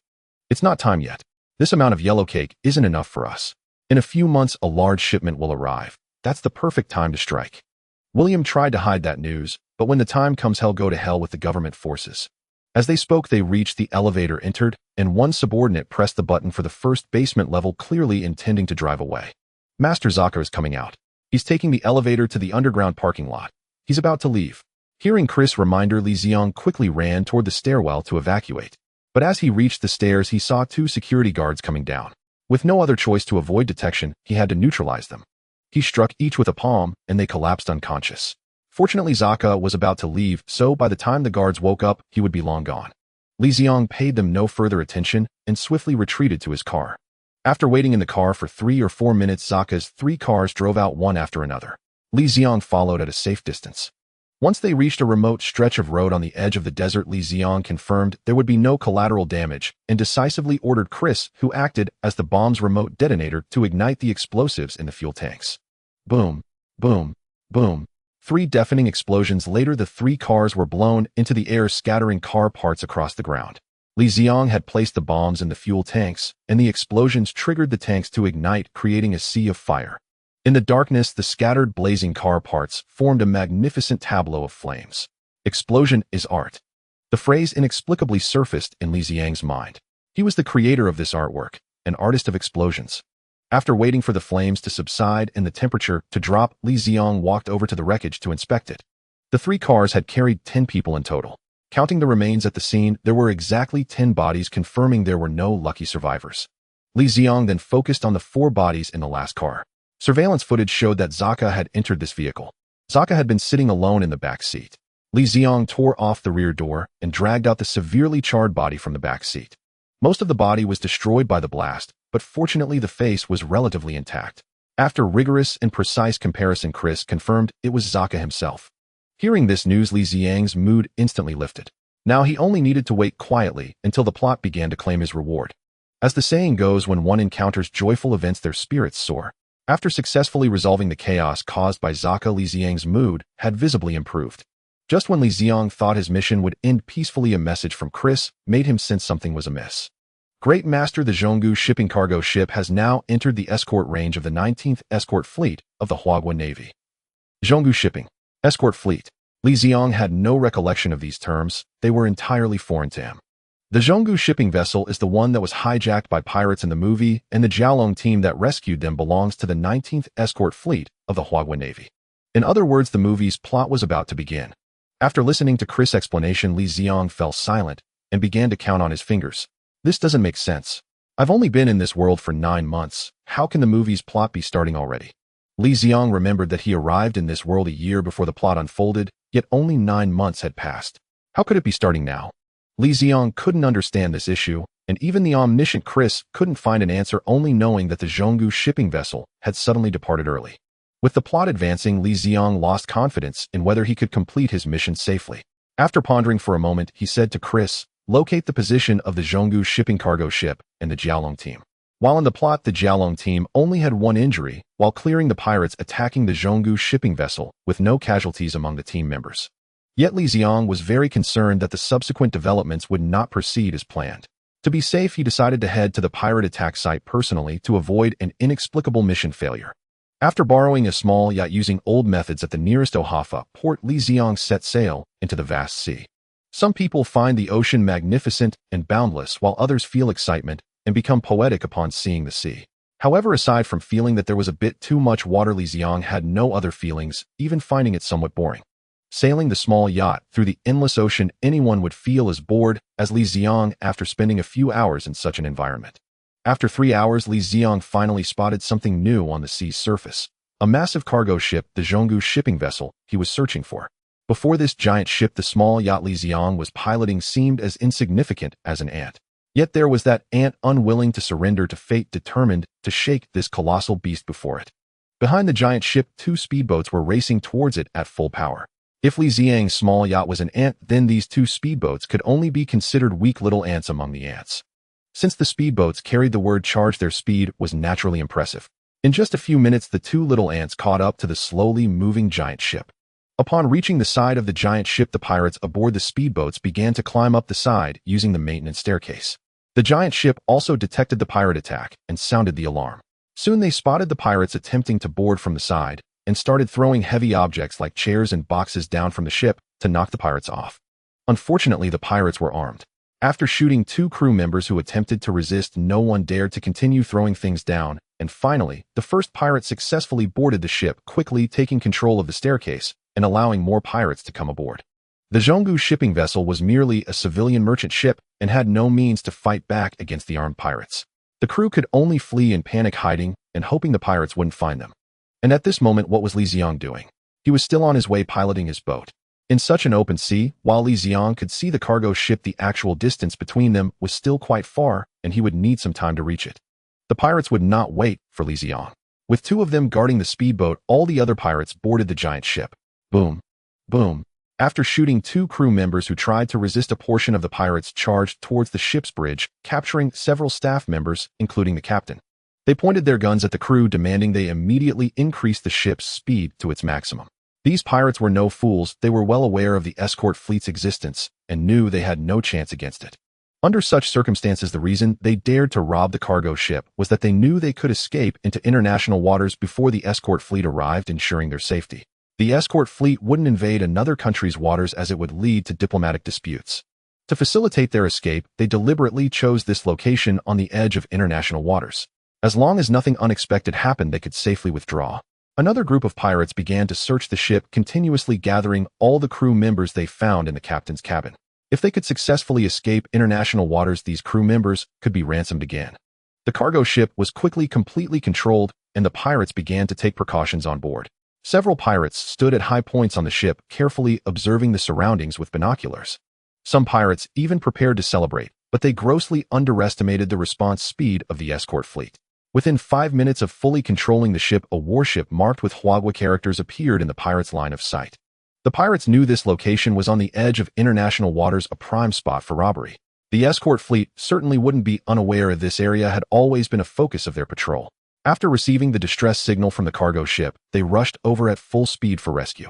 "It's not time yet. This amount of yellow cake isn't enough for us. In a few months, a large shipment will arrive. That's the perfect time to strike." William tried to hide that news, but when the time comes, he'll go to hell with the government forces. As they spoke, they reached the elevator, entered, and one subordinate pressed the button for the first basement level, clearly intending to drive away. "Master Zaka is coming out. He's taking the elevator to the underground parking lot. He's about to leave." Hearing Chris' reminder, Li Ziang quickly ran toward the stairwell to evacuate. But as he reached the stairs, he saw 2 security guards coming down. With no other choice to avoid detection, he had to neutralize them. He struck each with a palm, and they collapsed unconscious. Fortunately, Zaka was about to leave, so by the time the guards woke up, he would be long gone. Li Ziang paid them no further attention and swiftly retreated to his car. After waiting in the car for 3 or 4 minutes, Zaka's 3 cars drove out one after another. Li Ziang followed at a safe distance. Once they reached a remote stretch of road on the edge of the desert, Li Ziang confirmed there would be no collateral damage and decisively ordered Chris, who acted as the bomb's remote detonator, to ignite the explosives in the fuel tanks. Boom, boom, boom. 3 deafening explosions later, the 3 cars were blown into the air, scattering car parts across the ground. Li Ziang had placed the bombs in the fuel tanks, and the explosions triggered the tanks to ignite, creating a sea of fire. In the darkness, the scattered blazing car parts formed a magnificent tableau of flames. Explosion is art. The phrase inexplicably surfaced in Li Ziang's mind. He was the creator of this artwork, an artist of explosions. After waiting for the flames to subside and the temperature to drop, Li Ziang walked over to the wreckage to inspect it. The 3 cars had carried 10 people in total. Counting the remains at the scene, there were exactly 10 bodies, confirming there were no lucky survivors. Li Ziang then focused on the 4 bodies in the last car. Surveillance footage showed that Zaka had entered this vehicle. Zaka had been sitting alone in the back seat. Li Ziang tore off the rear door and dragged out the severely charred body from the back seat. Most of the body was destroyed by the blast, but fortunately the face was relatively intact. After rigorous and precise comparison, Chris confirmed it was Zaka himself. Hearing this news, Li Ziang's mood instantly lifted. Now he only needed to wait quietly until the plot began to claim his reward. As the saying goes, when one encounters joyful events, their spirits soar. After successfully resolving the chaos caused by Zaka, Li Ziang's mood had visibly improved. Just when Li Ziang thought his mission would end peacefully, a message from Chris made him sense something was amiss. "Great Master, the Zhonggu shipping cargo ship has now entered the escort range of the 19th Escort Fleet of the Huagua Navy." Zhonggu shipping, escort fleet. Li Ziang had no recollection of these terms. They were entirely foreign to him. The Zhonggu shipping vessel is the one that was hijacked by pirates in the movie, and the Jiaolong team that rescued them belongs to the 19th Escort Fleet of the Huagua Navy. In other words, the movie's plot was about to begin. After listening to Chris' explanation, Li Ziang fell silent and began to count on his fingers. This doesn't make sense. I've only been in this world for 9 months. How can the movie's plot be starting already? Li Ziang remembered that he arrived in this world a year before the plot unfolded, yet only 9 months had passed. How could it be starting now? Li Ziang couldn't understand this issue, and even the omniscient Chris couldn't find an answer, only knowing that the Zhonggu shipping vessel had suddenly departed early. With the plot advancing, Li Ziang lost confidence in whether he could complete his mission safely. After pondering for a moment, he said to Chris, "Locate the position of the Zhonggu shipping cargo ship and the Jiaolong team." While in the plot, the Jiaolong team only had 1 injury while clearing the pirates attacking the Zhonggu shipping vessel, with no casualties among the team members. Yet Li Ziang was very concerned that the subsequent developments would not proceed as planned. To be safe, he decided to head to the pirate attack site personally to avoid an inexplicable mission failure. After borrowing a small yacht using old methods at the nearest Ohafa port, Li Ziang set sail into the vast sea. Some people find the ocean magnificent and boundless, while others feel excitement and become poetic upon seeing the sea. However, aside from feeling that there was a bit too much water, Li Ziang had no other feelings, even finding it somewhat boring. Sailing the small yacht through the endless ocean, anyone would feel as bored as Li Ziang after spending a few hours in such an environment. After 3 hours, Li Ziang finally spotted something new on the sea's surface. A massive cargo ship, the Zhonggu shipping vessel he was searching for. Before this giant ship, the small yacht Li Ziang was piloting seemed as insignificant as an ant. Yet there was that ant unwilling to surrender to fate, determined to shake this colossal beast before it. Behind the giant ship, 2 speedboats were racing towards it at full power. If Li Ziang's small yacht was an ant, then these 2 speedboats could only be considered weak little ants among the ants. Since the speedboats carried the word charge, their speed was naturally impressive. In just a few minutes, the 2 little ants caught up to the slowly moving giant ship. Upon reaching the side of the giant ship, the pirates aboard the speedboats began to climb up the side using the maintenance staircase. The giant ship also detected the pirate attack and sounded the alarm. Soon they spotted the pirates attempting to board from the side and started throwing heavy objects like chairs and boxes down from the ship to knock the pirates off. Unfortunately, the pirates were armed. After shooting 2 crew members who attempted to resist, no one dared to continue throwing things down, and finally, the first pirate successfully boarded the ship, quickly taking control of the staircase and allowing more pirates to come aboard. The Zhonggu shipping vessel was merely a civilian merchant ship and had no means to fight back against the armed pirates. The crew could only flee in panic, hiding and hoping the pirates wouldn't find them. And at this moment, what was Li Ziang doing? He was still on his way piloting his boat. In such an open sea, while Li Ziang could see the cargo ship, the actual distance between them was still quite far, and he would need some time to reach it. The pirates would not wait for Li Ziang. With 2 of them guarding the speedboat, all the other pirates boarded the giant ship. Boom. Boom. After shooting 2 crew members who tried to resist, a portion of the pirates charged towards the ship's bridge, capturing several staff members, including the captain. They pointed their guns at the crew, demanding they immediately increase the ship's speed to its maximum. These pirates were no fools. They were well aware of the escort fleet's existence and knew they had no chance against it. Under such circumstances, the reason they dared to rob the cargo ship was that they knew they could escape into international waters before the escort fleet arrived, ensuring their safety. The escort fleet wouldn't invade another country's waters, as it would lead to diplomatic disputes. To facilitate their escape, they deliberately chose this location on the edge of international waters. As long as nothing unexpected happened, they could safely withdraw. Another group of pirates began to search the ship, continuously gathering all the crew members they found in the captain's cabin. If they could successfully escape international waters, these crew members could be ransomed again. The cargo ship was quickly completely controlled, and the pirates began to take precautions on board. Several pirates stood at high points on the ship, carefully observing the surroundings with binoculars. Some pirates even prepared to celebrate, but they grossly underestimated the response speed of the escort fleet. Within 5 minutes of fully controlling the ship, a warship marked with Huagua characters appeared in the pirates' line of sight. The pirates knew this location was on the edge of international waters, a prime spot for robbery. The escort fleet certainly wouldn't be unaware of this area, had always been a focus of their patrol. After receiving the distress signal from the cargo ship, they rushed over at full speed for rescue.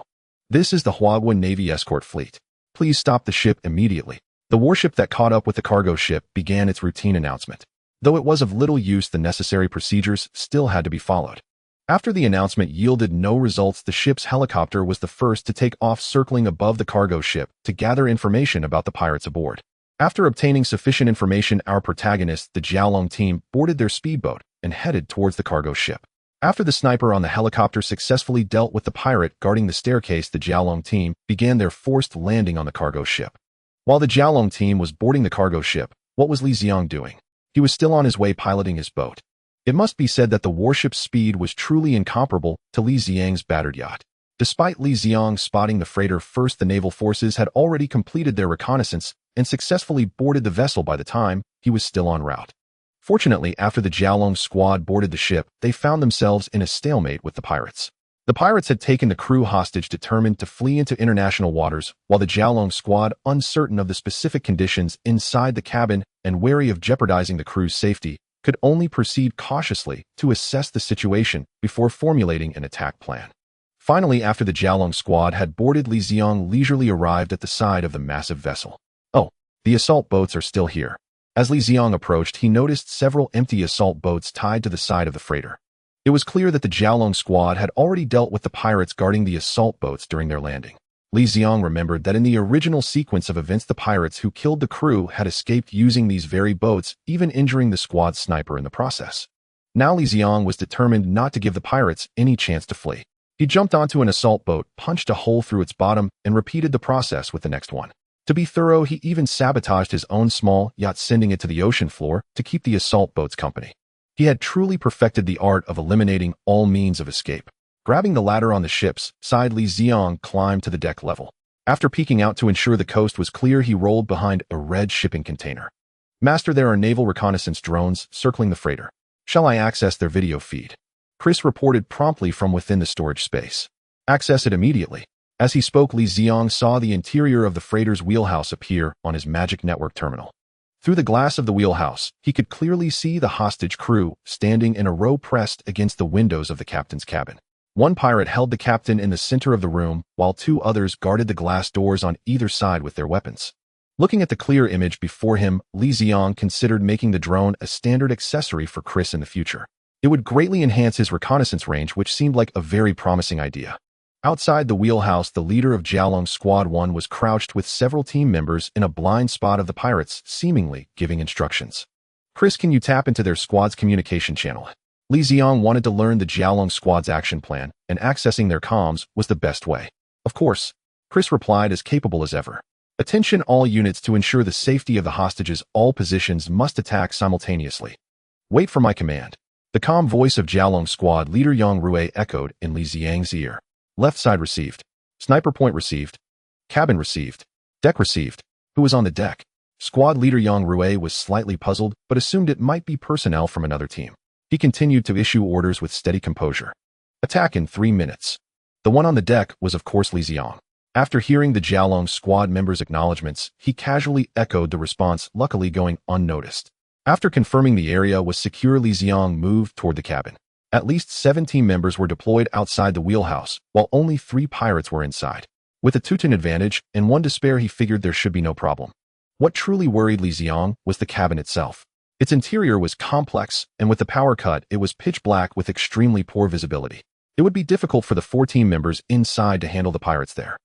"This is the Huagua Navy escort fleet. Please stop the ship immediately." The warship that caught up with the cargo ship began its routine announcement. Though it was of little use, the necessary procedures still had to be followed. After the announcement yielded no results, the ship's helicopter was the first to take off, circling above the cargo ship to gather information about the pirates aboard. After obtaining sufficient information, our protagonists, the Jiaolong team, boarded their speedboat and headed towards the cargo ship. After the sniper on the helicopter successfully dealt with the pirate guarding the staircase, the Jiaolong team began their forced landing on the cargo ship. While the Jiaolong team was boarding the cargo ship, what was Li Ziang doing? He was still on his way piloting his boat. It must be said that the warship's speed was truly incomparable to Li Ziang's battered yacht. Despite Li Ziang spotting the freighter first, the naval forces had already completed their reconnaissance and successfully boarded the vessel by the time he was still en route. Fortunately, after the Jiaolong squad boarded the ship, they found themselves in a stalemate with the pirates. The pirates had taken the crew hostage, determined to flee into international waters, while the Jiaolong squad, uncertain of the specific conditions inside the cabin and wary of jeopardizing the crew's safety, could only proceed cautiously to assess the situation before formulating an attack plan. Finally, after the Jiaolong squad had boarded, Li Ziang leisurely arrived at the side of the massive vessel. "Oh, the assault boats are still here." As Li Ziang approached, he noticed several empty assault boats tied to the side of the freighter. It was clear that the Jiaolong squad had already dealt with the pirates guarding the assault boats during their landing. Li Ziang remembered that in the original sequence of events, the pirates who killed the crew had escaped using these very boats, even injuring the squad sniper in the process. Now Li Ziang was determined not to give the pirates any chance to flee. He jumped onto an assault boat, punched a hole through its bottom, and repeated the process with the next one. To be thorough, he even sabotaged his own small yacht, sending it to the ocean floor to keep the assault boats company. He had truly perfected the art of eliminating all means of escape. Grabbing the ladder on the ship's side, Li Ziang climbed to the deck level. After peeking out to ensure the coast was clear, he rolled behind a red shipping container. "Master, there are naval reconnaissance drones circling the freighter. Shall I access their video feed?" Chris reported promptly from within the storage space. "Access it immediately." As he spoke, Li Ziang saw the interior of the freighter's wheelhouse appear on his magic network terminal. Through the glass of the wheelhouse, he could clearly see the hostage crew standing in a row pressed against the windows of the captain's cabin. One pirate held the captain in the center of the room, while two others guarded the glass doors on either side with their weapons. Looking at the clear image before him, Li Ziang considered making the drone a standard accessory for Chris in the future. It would greatly enhance his reconnaissance range, which seemed like a very promising idea. Outside the wheelhouse, the leader of Jialong's Squad 1 was crouched with several team members in a blind spot of the pirates, seemingly giving instructions. "Chris, can you tap into their squad's communication channel?" Li Ziang wanted to learn the Jialong Squad's action plan, and accessing their comms was the best way. "Of course," Chris replied, as capable as ever. "Attention all units, to ensure the safety of the hostages, all positions must attack simultaneously. Wait for my command." The calm voice of Jialong Squad leader Yang Rui echoed in Li Ziang's ear. Left side received. Sniper point received. Cabin received. Deck received. Who was on the deck? Squad leader Yang Rui was slightly puzzled, but assumed it might be personnel from another team. He continued to issue orders with steady composure. Attack in 3 minutes. The one on the deck was of course Li Ziang. After hearing the Jialong Squad members' acknowledgements, he casually echoed the response, luckily going unnoticed. After confirming the area was secure, Li Ziang moved toward the cabin. At least 7 team members were deployed outside the wheelhouse, while only 3 pirates were inside. With a 2-10 advantage and 1 to spare, he figured there should be no problem. What truly worried Li Ziang was the cabin itself. Its interior was complex, and with the power cut, it was pitch black with extremely poor visibility. It would be difficult for the 4 team members inside to handle the pirates there.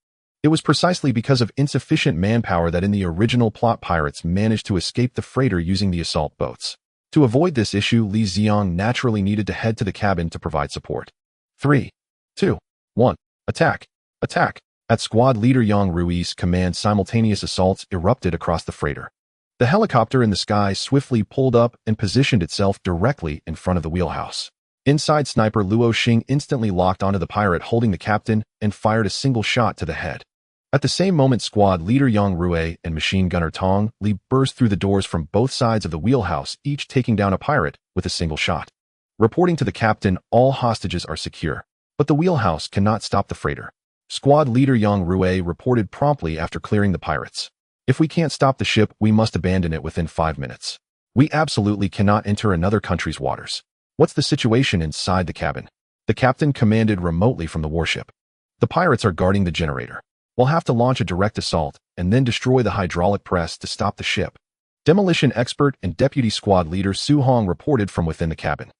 It was precisely because of insufficient manpower that in the original plot, pirates managed to escape the freighter using the assault boats. To avoid this issue, Li Ziang naturally needed to head to the cabin to provide support. 3, 2, 1, attack! Attack! At squad leader Yang Rui's command, simultaneous assaults erupted across the freighter. The helicopter in the sky swiftly pulled up and positioned itself directly in front of the wheelhouse. Inside, sniper Luo Xing instantly locked onto the pirate holding the captain and fired a single shot to the head. At the same moment, squad leader Yang Rui and machine gunner Tong Li burst through the doors from both sides of the wheelhouse, each taking down a pirate with a single shot. Reporting to the captain, all hostages are secure, but the wheelhouse cannot stop the freighter. Squad leader Yang Rui reported promptly after clearing the pirates. "If we can't stop the ship, we must abandon it within 5 minutes. We absolutely cannot enter another country's waters." "What's the situation inside the cabin?" The captain commanded remotely from the warship. "The pirates are guarding the generator. We'll have to launch a direct assault and then destroy the hydraulic press to stop the ship." Demolition expert and deputy squad leader Su Hong reported from within the cabin.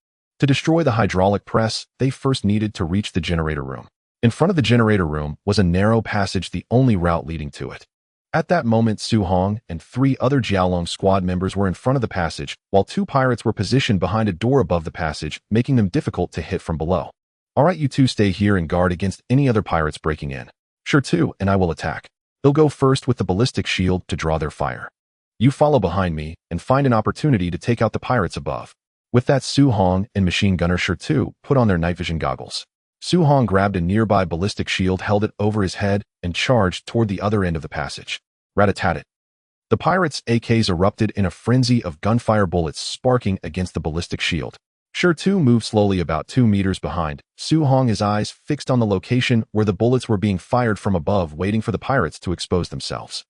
To destroy the hydraulic press, they first needed to reach the generator room. In front of the generator room was a narrow passage, the only route leading to it. At that moment, Su Hong and 3 other Jialong squad members were in front of the passage, while 2 pirates were positioned behind a door above the passage, making them difficult to hit from below. "All right, you 2 stay here and guard against any other pirates breaking in." "Sure, 2, and I will attack. They'll go first with the ballistic shield to draw their fire. You follow behind me and find an opportunity to take out the pirates above." With that, Su Hong and machine gunner Sure 2 put on their night vision goggles. Su Hong grabbed a nearby ballistic shield, held it over his head, and charged toward the other end of the passage. Rat-a-tat-tat. The pirates' AKs erupted in a frenzy of gunfire, bullets sparking against the ballistic shield. Sure 2 moved slowly about 2 meters behind Su Hong, his eyes fixed on the location where the bullets were being fired from above, waiting for the pirates to expose themselves.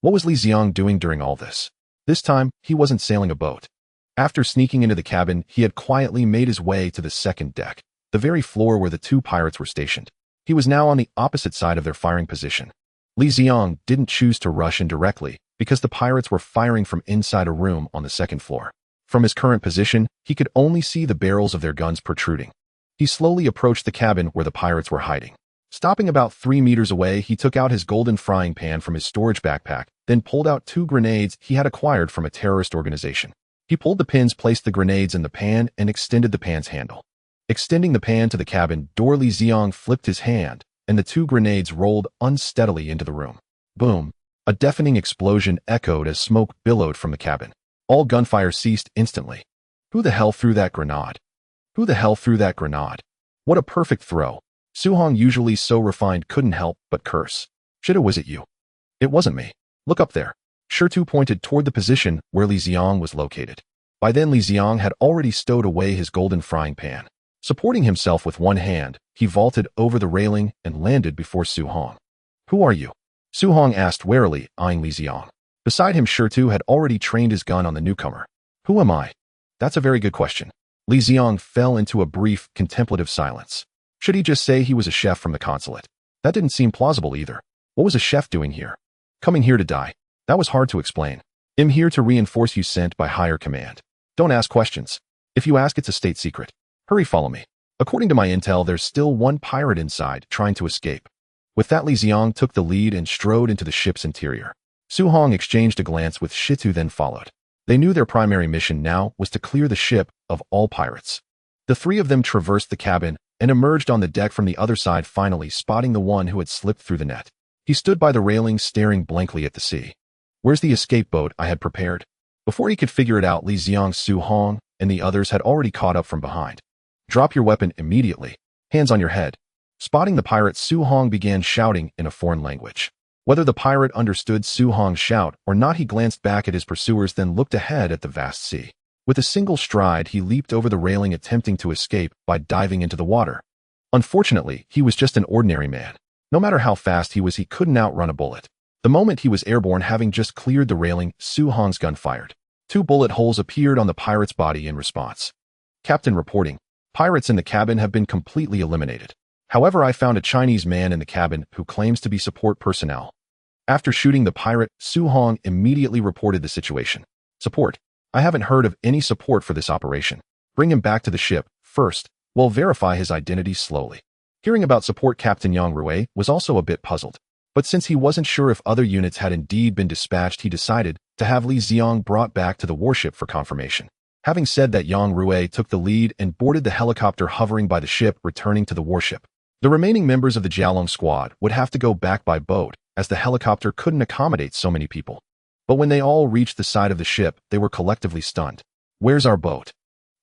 What was Li Ziang doing during all this? This time, he wasn't sailing a boat. After sneaking into the cabin, he had quietly made his way to the second deck, the very floor where the 2 pirates were stationed. He was now on the opposite side of their firing position. Li Ziang didn't choose to rush in directly because the pirates were firing from inside a room on the second floor. From his current position, he could only see the barrels of their guns protruding. He slowly approached the cabin where the pirates were hiding. Stopping about 3 meters away, he took out his golden frying pan from his storage backpack, then pulled out 2 grenades he had acquired from a terrorist organization. He pulled the pins, placed the grenades in the pan, and extended the pan's handle. Extending the pan to the cabin door, Li Ziang flipped his hand, and the 2 grenades rolled unsteadily into the room. Boom! A deafening explosion echoed as smoke billowed from the cabin. All gunfire ceased instantly. Who the hell threw that grenade? Who the hell threw that grenade? What a perfect throw. Su Hong, usually so refined, couldn't help but curse. Shit, was it you? It wasn't me. Look up there. Shirtu pointed toward the position where Li Ziang was located. By then Li Ziang had already stowed away his golden frying pan. Supporting himself with one hand, he vaulted over the railing and landed before Su Hong. Who are you? Su Hong asked warily, eyeing Li Ziang. Beside him, Shirtu had already trained his gun on the newcomer. Who am I? That's a very good question. Li Ziang fell into a brief, contemplative silence. Should he just say he was a chef from the consulate? That didn't seem plausible either. What was a chef doing here? Coming here to die. That was hard to explain. I'm here to reinforce you, sent by higher command. Don't ask questions. If you ask, it's a state secret. Hurry, follow me. According to my intel, there's still one pirate inside, trying to escape. With that, Li Ziang took the lead and strode into the ship's interior. Su Hong exchanged a glance with Shitu, then followed. They knew their primary mission now was to clear the ship of all pirates. The 3 of them traversed the cabin and emerged on the deck from the other side, finally spotting the one who had slipped through the net. He stood by the railing, staring blankly at the sea. Where's the escape boat I had prepared? Before he could figure it out, Li Ziang, Su Hong, and the others had already caught up from behind. Drop your weapon immediately. Hands on your head. Spotting the pirate, Su Hong began shouting in a foreign language. Whether the pirate understood Su Hong's shout or not, he glanced back at his pursuers, then looked ahead at the vast sea. With a single stride, he leaped over the railing, attempting to escape by diving into the water. Unfortunately, he was just an ordinary man. No matter how fast he was, he couldn't outrun a bullet. The moment he was airborne, having just cleared the railing, Su Hong's gun fired. 2 bullet holes appeared on the pirate's body in response. Captain reporting. Pirates in the cabin have been completely eliminated. However, I found a Chinese man in the cabin who claims to be support personnel. After shooting the pirate, Su Hong immediately reported the situation. Support? I haven't heard of any support for this operation. Bring him back to the ship, first. We'll verify his identity slowly. Hearing about support, Captain Yang Rui was also a bit puzzled. But since he wasn't sure if other units had indeed been dispatched, he decided to have Li Ziang brought back to the warship for confirmation. Having said that, Yang Rui took the lead and boarded the helicopter hovering by the ship, returning to the warship. The remaining members of the Jialong squad would have to go back by boat, as the helicopter couldn't accommodate so many people. But when they all reached the side of the ship, they were collectively stunned. Where's our boat?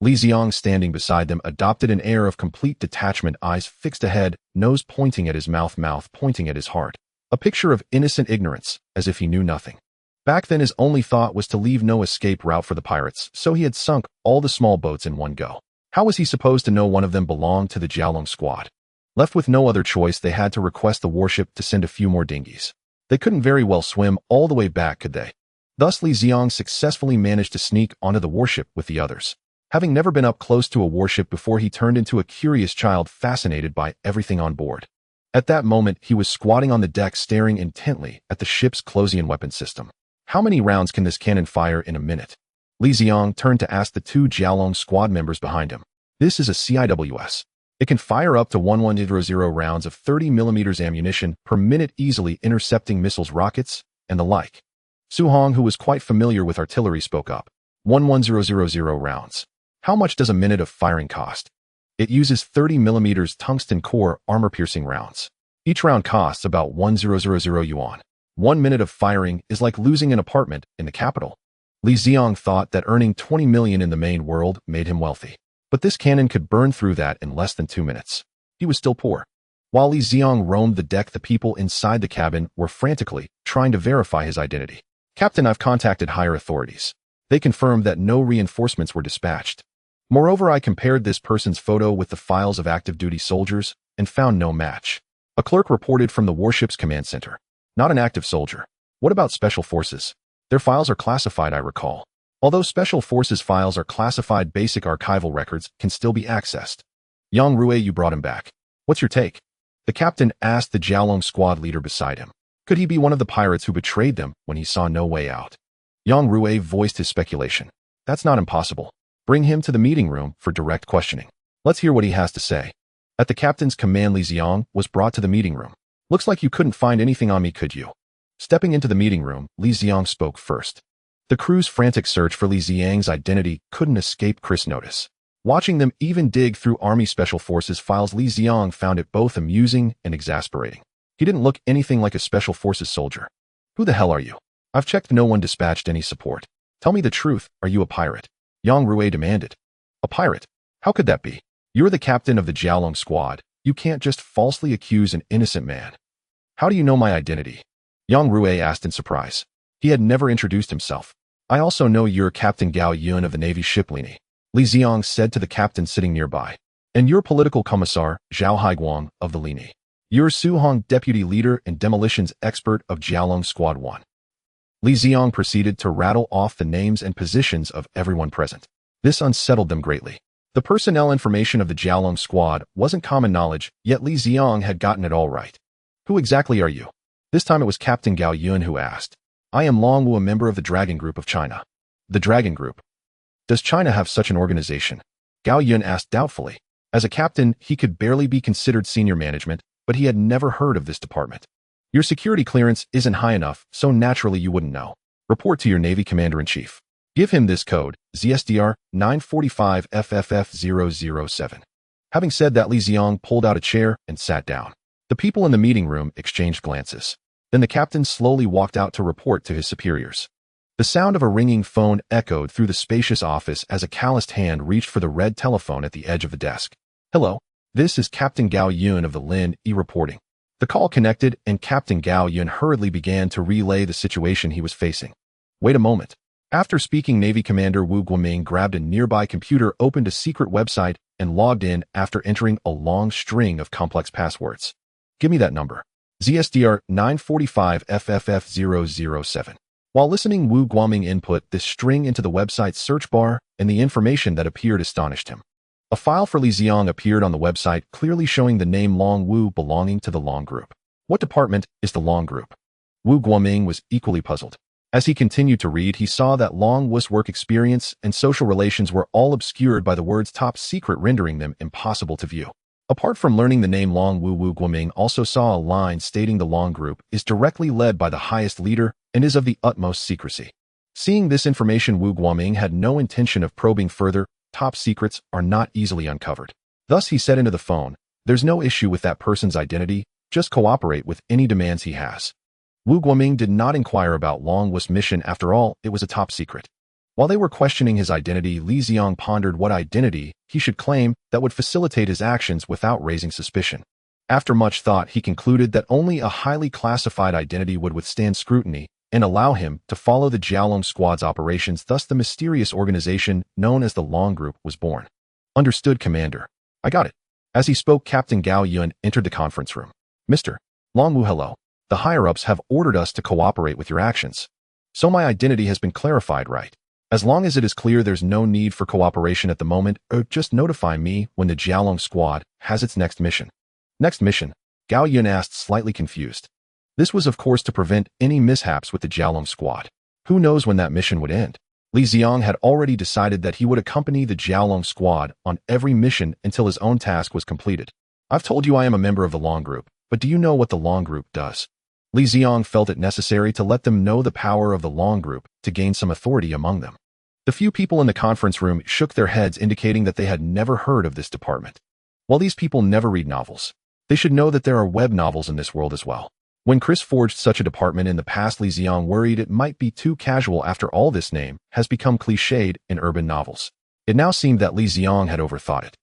Li Ziang, standing beside them, adopted an air of complete detachment, eyes fixed ahead, nose pointing at his mouth pointing at his heart. A picture of innocent ignorance, as if he knew nothing. Back then, his only thought was to leave no escape route for the pirates, so he had sunk all the small boats in one go. How was he supposed to know one of them belonged to the Jialong squad? Left with no other choice, they had to request the warship to send a few more dinghies. They couldn't very well swim all the way back, could they? Thus, Li Ziang successfully managed to sneak onto the warship with the others. Having never been up close to a warship before, he turned into a curious child, fascinated by everything on board. At that moment, he was squatting on the deck, staring intently at the ship's Closian weapon system. How many rounds can this cannon fire in a minute? Li Ziang turned to ask the 2 Jialong squad members behind him. This is a CIWS. It can fire up to 1100 rounds of 30mm ammunition per minute, easily intercepting missiles, rockets, and the like. Su Hong, who was quite familiar with artillery, spoke up. 1100 rounds. How much does a minute of firing cost? It uses 30mm tungsten core armor-piercing rounds. Each round costs about 1000 yuan. 1 minute of firing is like losing an apartment in the capital. Li Ziang thought that earning 20 million in the main world made him wealthy. But this cannon could burn through that in less than 2 minutes. He was still poor. While Li Ziang roamed the deck, the people inside the cabin were frantically trying to verify his identity. Captain, I've contacted higher authorities. They confirmed that no reinforcements were dispatched. Moreover, I compared this person's photo with the files of active duty soldiers and found no match. A clerk reported from the warship's command center. Not an active soldier. What about special forces? Their files are classified, I recall. Although special forces files are classified, basic archival records can still be accessed. Yang Rui, you brought him back. What's your take? The captain asked the Jialong squad leader beside him. Could he be one of the pirates who betrayed them when he saw no way out? Yang Rui voiced his speculation. That's not impossible. Bring him to the meeting room for direct questioning. Let's hear what he has to say. At the captain's command, Li Ziang was brought to the meeting room. Looks like you couldn't find anything on me, could you? Stepping into the meeting room, Li Ziang spoke first. The crew's frantic search for Li Ziang's identity couldn't escape Chris' notice. Watching them even dig through Army Special Forces files, Li Ziang found it both amusing and exasperating. He didn't look anything like a Special Forces soldier. Who the hell are you? I've checked, no one dispatched any support. Tell me the truth, are you a pirate? Yang Rui demanded. A pirate? How could that be? You're the captain of the Jiaolong squad. You can't just falsely accuse an innocent man. How do you know my identity? Yang Rui asked in surprise. He had never introduced himself. I also know you're Captain Gao Yun of the Navy ship Lini, Li Ziang said to the captain sitting nearby. And you're political commissar Zhao Haiguang of the Lini. You're Su Hong, deputy leader and demolitions expert of Jiaolong Squad 1. Li Ziang proceeded to rattle off the names and positions of everyone present. This unsettled them greatly. The personnel information of the Jiaolong Squad wasn't common knowledge, yet Li Ziang had gotten it all right. Who exactly are you? This time it was Captain Gao Yun who asked. I am Long Wu, a member of the Dragon Group of China. The Dragon Group? Does China have such an organization? Gao Yun asked doubtfully. As a captain, he could barely be considered senior management, but he had never heard of this department. Your security clearance isn't high enough, so naturally you wouldn't know. Report to your Navy Commander-in-Chief. Give him this code, ZSDR 945 FFF007. Having said that, Li Ziang pulled out a chair and sat down. The people in the meeting room exchanged glances. Then the captain slowly walked out to report to his superiors. The sound of a ringing phone echoed through the spacious office as a calloused hand reached for the red telephone at the edge of the desk. Hello, this is Captain Gao Yun of the Lin E reporting. The call connected and Captain Gao Yun hurriedly began to relay the situation he was facing. Wait a moment. After speaking, Navy Commander Wu Guoming grabbed a nearby computer, opened a secret website, and logged in after entering a long string of complex passwords. Give me that number. ZSDR 945 FFF007. While listening, Wu Guoming input this string into the website's search bar, and the information that appeared astonished him. A file for Li Ziang appeared on the website, clearly showing the name Long Wu belonging to the Long Group. What department is the Long Group? Wu Guoming was equally puzzled. As he continued to read, he saw that Long Wu's work experience and social relations were all obscured by the words top secret, rendering them impossible to view. Apart from learning the name Long Wu, Wu Guoming also saw a line stating the Long Group is directly led by the highest leader and is of the utmost secrecy. Seeing this information, Wu Guoming had no intention of probing further. Top secrets are not easily uncovered. Thus he said into the phone, there's no issue with that person's identity, just cooperate with any demands he has. Wu Guoming did not inquire about Long Wu's mission. After all, it was a top secret. While they were questioning his identity, Li Ziang pondered what identity he should claim that would facilitate his actions without raising suspicion. After much thought, he concluded that only a highly classified identity would withstand scrutiny and allow him to follow the Jiaolong Squad's operations. Thus, the mysterious organization known as the Long Group was born. Understood, Commander. I got it. As he spoke, Captain Gao Yun entered the conference room. Mr. Long Wu, hello. The higher-ups have ordered us to cooperate with your actions. So my identity has been clarified, right? As long as it is clear there's no need for cooperation at the moment, just notify me when the Jiaolong Squad has its next mission. Next mission? Gao Yun asked, slightly confused. This was of course to prevent any mishaps with the Jiaolong Squad. Who knows when that mission would end? Li Ziang had already decided that he would accompany the Jiaolong Squad on every mission until his own task was completed. I've told you I am a member of the Long Group, but do you know what the Long Group does? Li Ziang felt it necessary to let them know the power of the Long Group to gain some authority among them. The few people in the conference room shook their heads, indicating that they had never heard of this department. While these people never read novels, they should know that there are web novels in this world as well. When Chris forged such a department in the past, Li Ziang worried it might be too casual. After all, this name has become cliched in urban novels. It now seemed that Li Ziang had overthought it.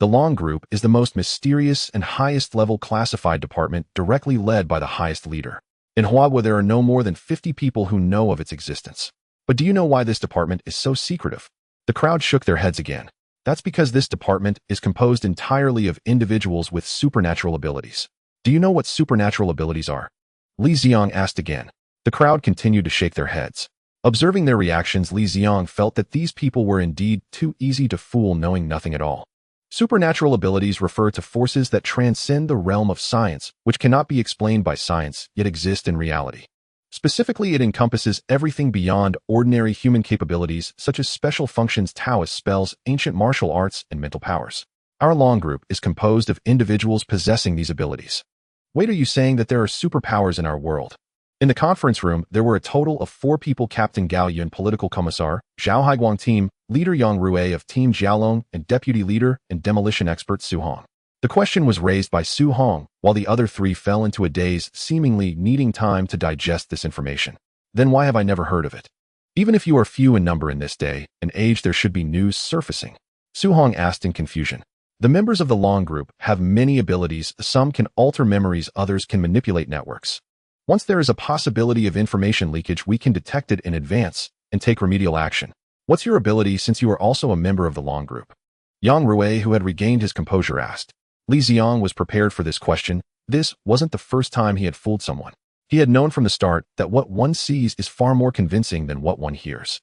The Long Group is the most mysterious and highest-level classified department, directly led by the highest leader. In Huahua, there are no more than 50 people who know of its existence. But do you know why this department is so secretive? The crowd shook their heads again. That's because this department is composed entirely of individuals with supernatural abilities. Do you know what supernatural abilities are? Li Ziang asked again. The crowd continued to shake their heads. Observing their reactions, Li Ziang felt that these people were indeed too easy to fool, knowing nothing at all. Supernatural abilities refer to forces that transcend the realm of science, which cannot be explained by science, yet exist in reality. Specifically, it encompasses everything beyond ordinary human capabilities, such as special functions, Taoist spells, ancient martial arts, and mental powers. Our Long Group is composed of individuals possessing these abilities. Wait, are you saying that there are superpowers in our world? In the conference room, there were a total of 4 people: Captain Gao Yun, political commissar, Zhao Haiguang team, leader Yang Rui of Team Jialong, and deputy leader and demolition expert Su Hong. The question was raised by Su Hong, while the other 3 fell into a daze, seemingly needing time to digest this information. Then why have I never heard of it? Even if you are few in number in this day and age, there should be news surfacing. Su Hong asked in confusion. The members of the Long Group have many abilities. Some can alter memories, others can manipulate networks. Once there is a possibility of information leakage, we can detect it in advance and take remedial action. What's your ability, since you are also a member of the Long Group? Yang Rui, who had regained his composure, asked. Li Ziang was prepared for this question. This wasn't the first time he had fooled someone. He had known from the start that what one sees is far more convincing than what one hears.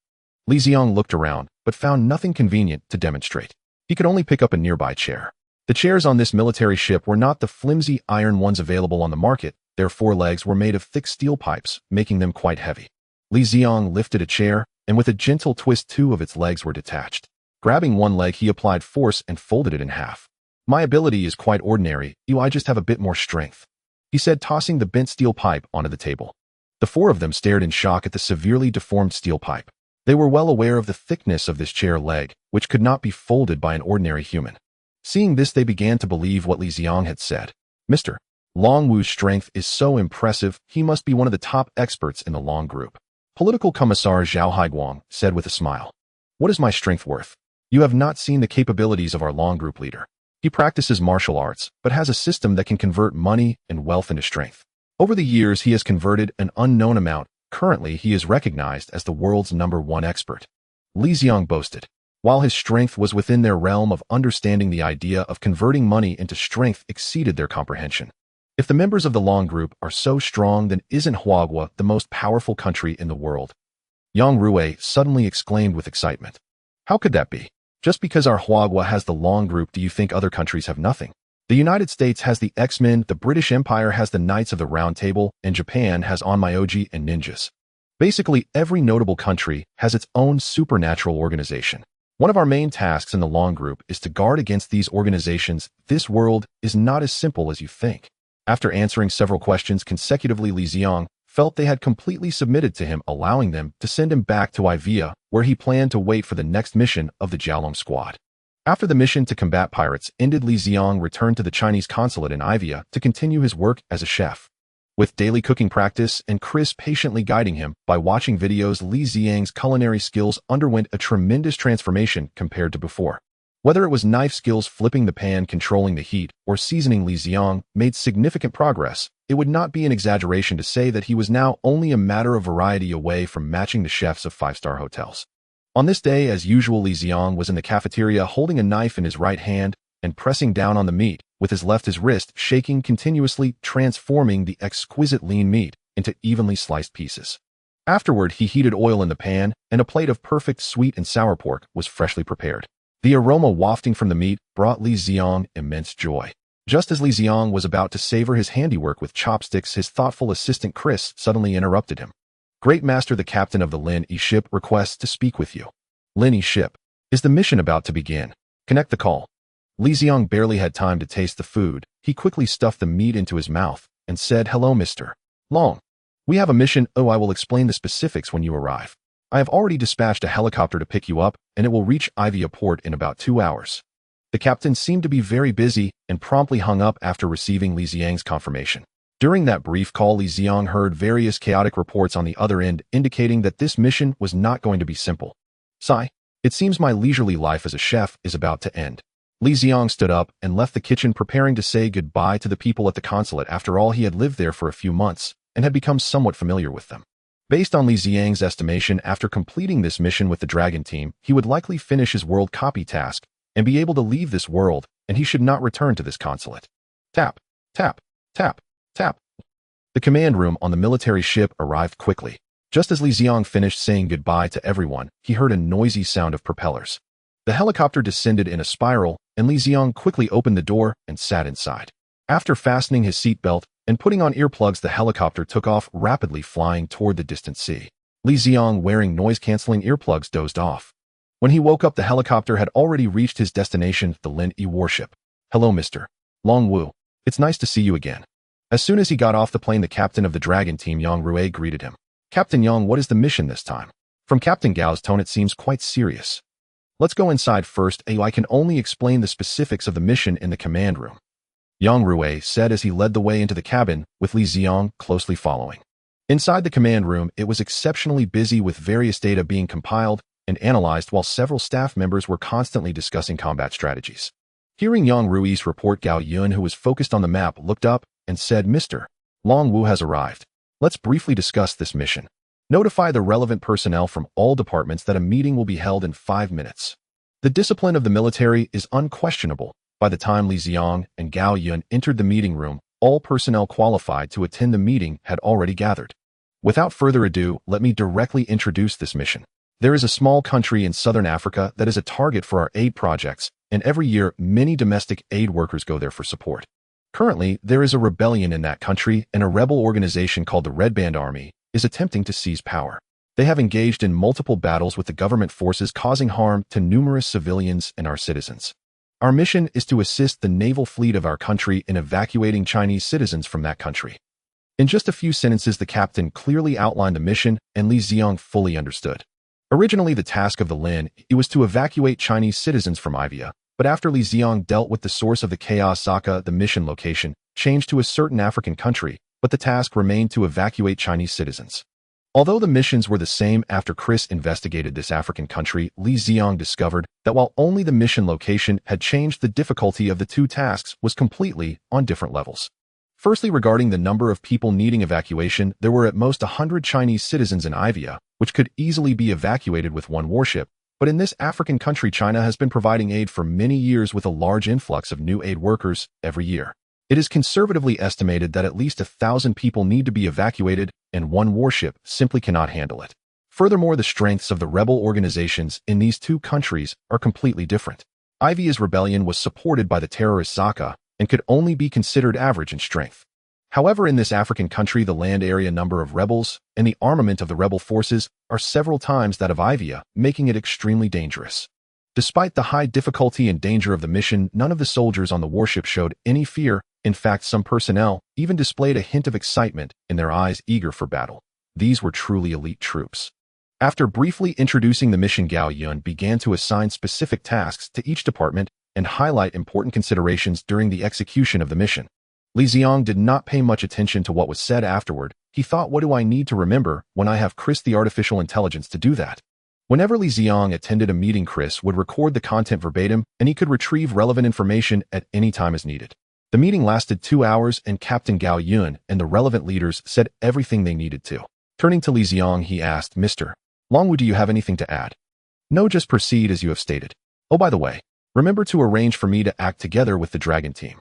Li Ziang looked around, but found nothing convenient to demonstrate. He could only pick up a nearby chair. The chairs on this military ship were not the flimsy iron ones available on the market. Their 4 legs were made of thick steel pipes, making them quite heavy. Li Ziang lifted a chair, and with a gentle twist 2 of its legs were detached. Grabbing one leg, he applied force and folded it in half. My ability is quite ordinary. I just have a bit more strength, he said, tossing the bent steel pipe onto the table. The 4 of them stared in shock at the severely deformed steel pipe. They were well aware of the thickness of this chair leg, which could not be folded by an ordinary human. Seeing this, they began to believe what Li Ziang had said. Mr. Long Wu's strength is so impressive, he must be one of the top experts in the Long Group. Political Commissar Zhao Haiguang said with a smile. What is my strength worth? You have not seen the capabilities of our Long Group leader. He practices martial arts, but has a system that can convert money and wealth into strength. Over the years, he has converted an unknown amount. Currently, he is recognized as the world's #1 expert. Li Ziang boasted. While his strength was within their realm of understanding, the idea of converting money into strength exceeded their comprehension. If the members of the Long Group are so strong, then isn't Huagua the most powerful country in the world? Yang Rui suddenly exclaimed with excitement. How could that be? Just because our Huagua has the Long Group, do you think other countries have nothing? The United States has the X-Men, the British Empire has the Knights of the Round Table, and Japan has Onmyoji and ninjas. Basically, every notable country has its own supernatural organization. One of our main tasks in the Long Group is to guard against these organizations. This world is not as simple as you think. After answering several questions consecutively, Li Ziang felt they had completely submitted to him, allowing them to send him back to Ivia, where he planned to wait for the next mission of the Jialong squad. After the mission to combat pirates ended, Li Ziang returned to the Chinese consulate in Ivia to continue his work as a chef. With daily cooking practice and Chris patiently guiding him by watching videos, Li Ziang's culinary skills underwent a tremendous transformation compared to before. Whether it was knife skills, flipping the pan, controlling the heat, or seasoning, Li Ziang made significant progress. It would not be an exaggeration to say that he was now only a matter of variety away from matching the chefs of 5-star hotels. On this day, as usual, Li Ziang was in the cafeteria holding a knife in his right hand and pressing down on the meat with his left, his wrist shaking continuously, transforming the exquisite lean meat into evenly sliced pieces. Afterward, he heated oil in the pan, and a plate of perfect sweet and sour pork was freshly prepared. The aroma wafting from the meat brought Li Ziang immense joy. Just as Li Ziang was about to savor his handiwork with chopsticks, his thoughtful assistant Chris suddenly interrupted him. Great Master, the captain of the Lin Yi ship requests to speak with you. Lin Yi ship. Is the mission about to begin? Connect the call. Li Ziang barely had time to taste the food. He quickly stuffed the meat into his mouth and said, Hello, Mr. Long. We have a mission. Oh, I will explain the specifics when you arrive. I have already dispatched a helicopter to pick you up, and it will reach Ivia port in about 2 hours. The captain seemed to be very busy and promptly hung up after receiving Li Ziang's confirmation. During that brief call, Li Ziang heard various chaotic reports on the other end, indicating that this mission was not going to be simple. Sigh. It seems my leisurely life as a chef is about to end. Li Ziang stood up and left the kitchen, preparing to say goodbye to the people at the consulate. After all, he had lived there for a few months and had become somewhat familiar with them. Based on Li Ziang's estimation, after completing this mission with the Dragon team, he would likely finish his world copy task and be able to leave this world, and he should not return to this consulate. Tap, tap, tap, tap. The command room on the military ship arrived quickly. Just as Li Ziang finished saying goodbye to everyone, he heard a noisy sound of propellers. The helicopter descended in a spiral, and Li Ziang quickly opened the door and sat inside. After fastening his seatbelt and putting on earplugs, the helicopter took off rapidly, flying toward the distant sea. Li Ziang, wearing noise-canceling earplugs, dozed off. When he woke up, the helicopter had already reached his destination, the Lin Yi warship. Hello, Mr. Long Wu. It's nice to see you again. As soon as he got off the plane, the captain of the Dragon team, Yang Rui, greeted him. Captain Yang, what is the mission this time? From Captain Gao's tone, it seems quite serious. Let's go inside first. I can only explain the specifics of the mission in the command room, Yang Rui said as he led the way into the cabin, with Li Ziang closely following. Inside the command room, it was exceptionally busy with various data being compiled and analyzed while several staff members were constantly discussing combat strategies. Hearing Yang Rui's report, Gao Yun, who was focused on the map, looked up and said, Mr. Long Wu has arrived. Let's briefly discuss this mission. Notify the relevant personnel from all departments that a meeting will be held in 5 minutes. The discipline of the military is unquestionable. By the time Li Ziang and Gao Yun entered the meeting room, all personnel qualified to attend the meeting had already gathered. Without further ado, let me directly introduce this mission. There is a small country in southern Africa that is a target for our aid projects, and every year many domestic aid workers go there for support. Currently, there is a rebellion in that country, and a rebel organization called the Red Band Army is attempting to seize power. They have engaged in multiple battles with the government forces, causing harm to numerous civilians and our citizens. Our mission is to assist the naval fleet of our country in evacuating Chinese citizens from that country. In just a few sentences, the captain clearly outlined the mission, and Li Ziang fully understood. Originally, the task of the Lin, it was to evacuate Chinese citizens from Ivia, but after Li Ziang dealt with the source of the chaos, Saka, the mission location changed to a certain African country, but the task remained to evacuate Chinese citizens. Although the missions were the same, after Chris investigated this African country, Li Ziang discovered that while only the mission location had changed, the difficulty of the two tasks was completely on different levels. Firstly, regarding the number of people needing evacuation, there were at most 100 Chinese citizens in Ivia, which could easily be evacuated with one warship, but in this African country, China has been providing aid for many years with a large influx of new aid workers every year. It is conservatively estimated that at least 1,000 people need to be evacuated, and one warship simply cannot handle it. Furthermore, the strengths of the rebel organizations in these two countries are completely different. Ivia's rebellion was supported by the terrorist Zaka and could only be considered average in strength. However, in this African country, the land area, number of rebels, and the armament of the rebel forces are several times that of Ivia, making it extremely dangerous. Despite the high difficulty and danger of the mission, none of the soldiers on the warship showed any fear. In fact, some personnel even displayed a hint of excitement in their eyes, eager for battle. These were truly elite troops. After briefly introducing the mission, Gao Yun began to assign specific tasks to each department and highlight important considerations during the execution of the mission. Li Ziang did not pay much attention to what was said afterward. He thought, what do I need to remember when I have Chris, the artificial intelligence, to do that? Whenever Li Ziang attended a meeting, Chris would record the content verbatim, and he could retrieve relevant information at any time as needed. The meeting lasted 2 hours, and Captain Gao Yun and the relevant leaders said everything they needed to. Turning to Li Ziang, he asked, Mr. Longwu, do you have anything to add? No, just proceed as you have stated. Oh, by the way, remember to arrange for me to act together with the Dragon team.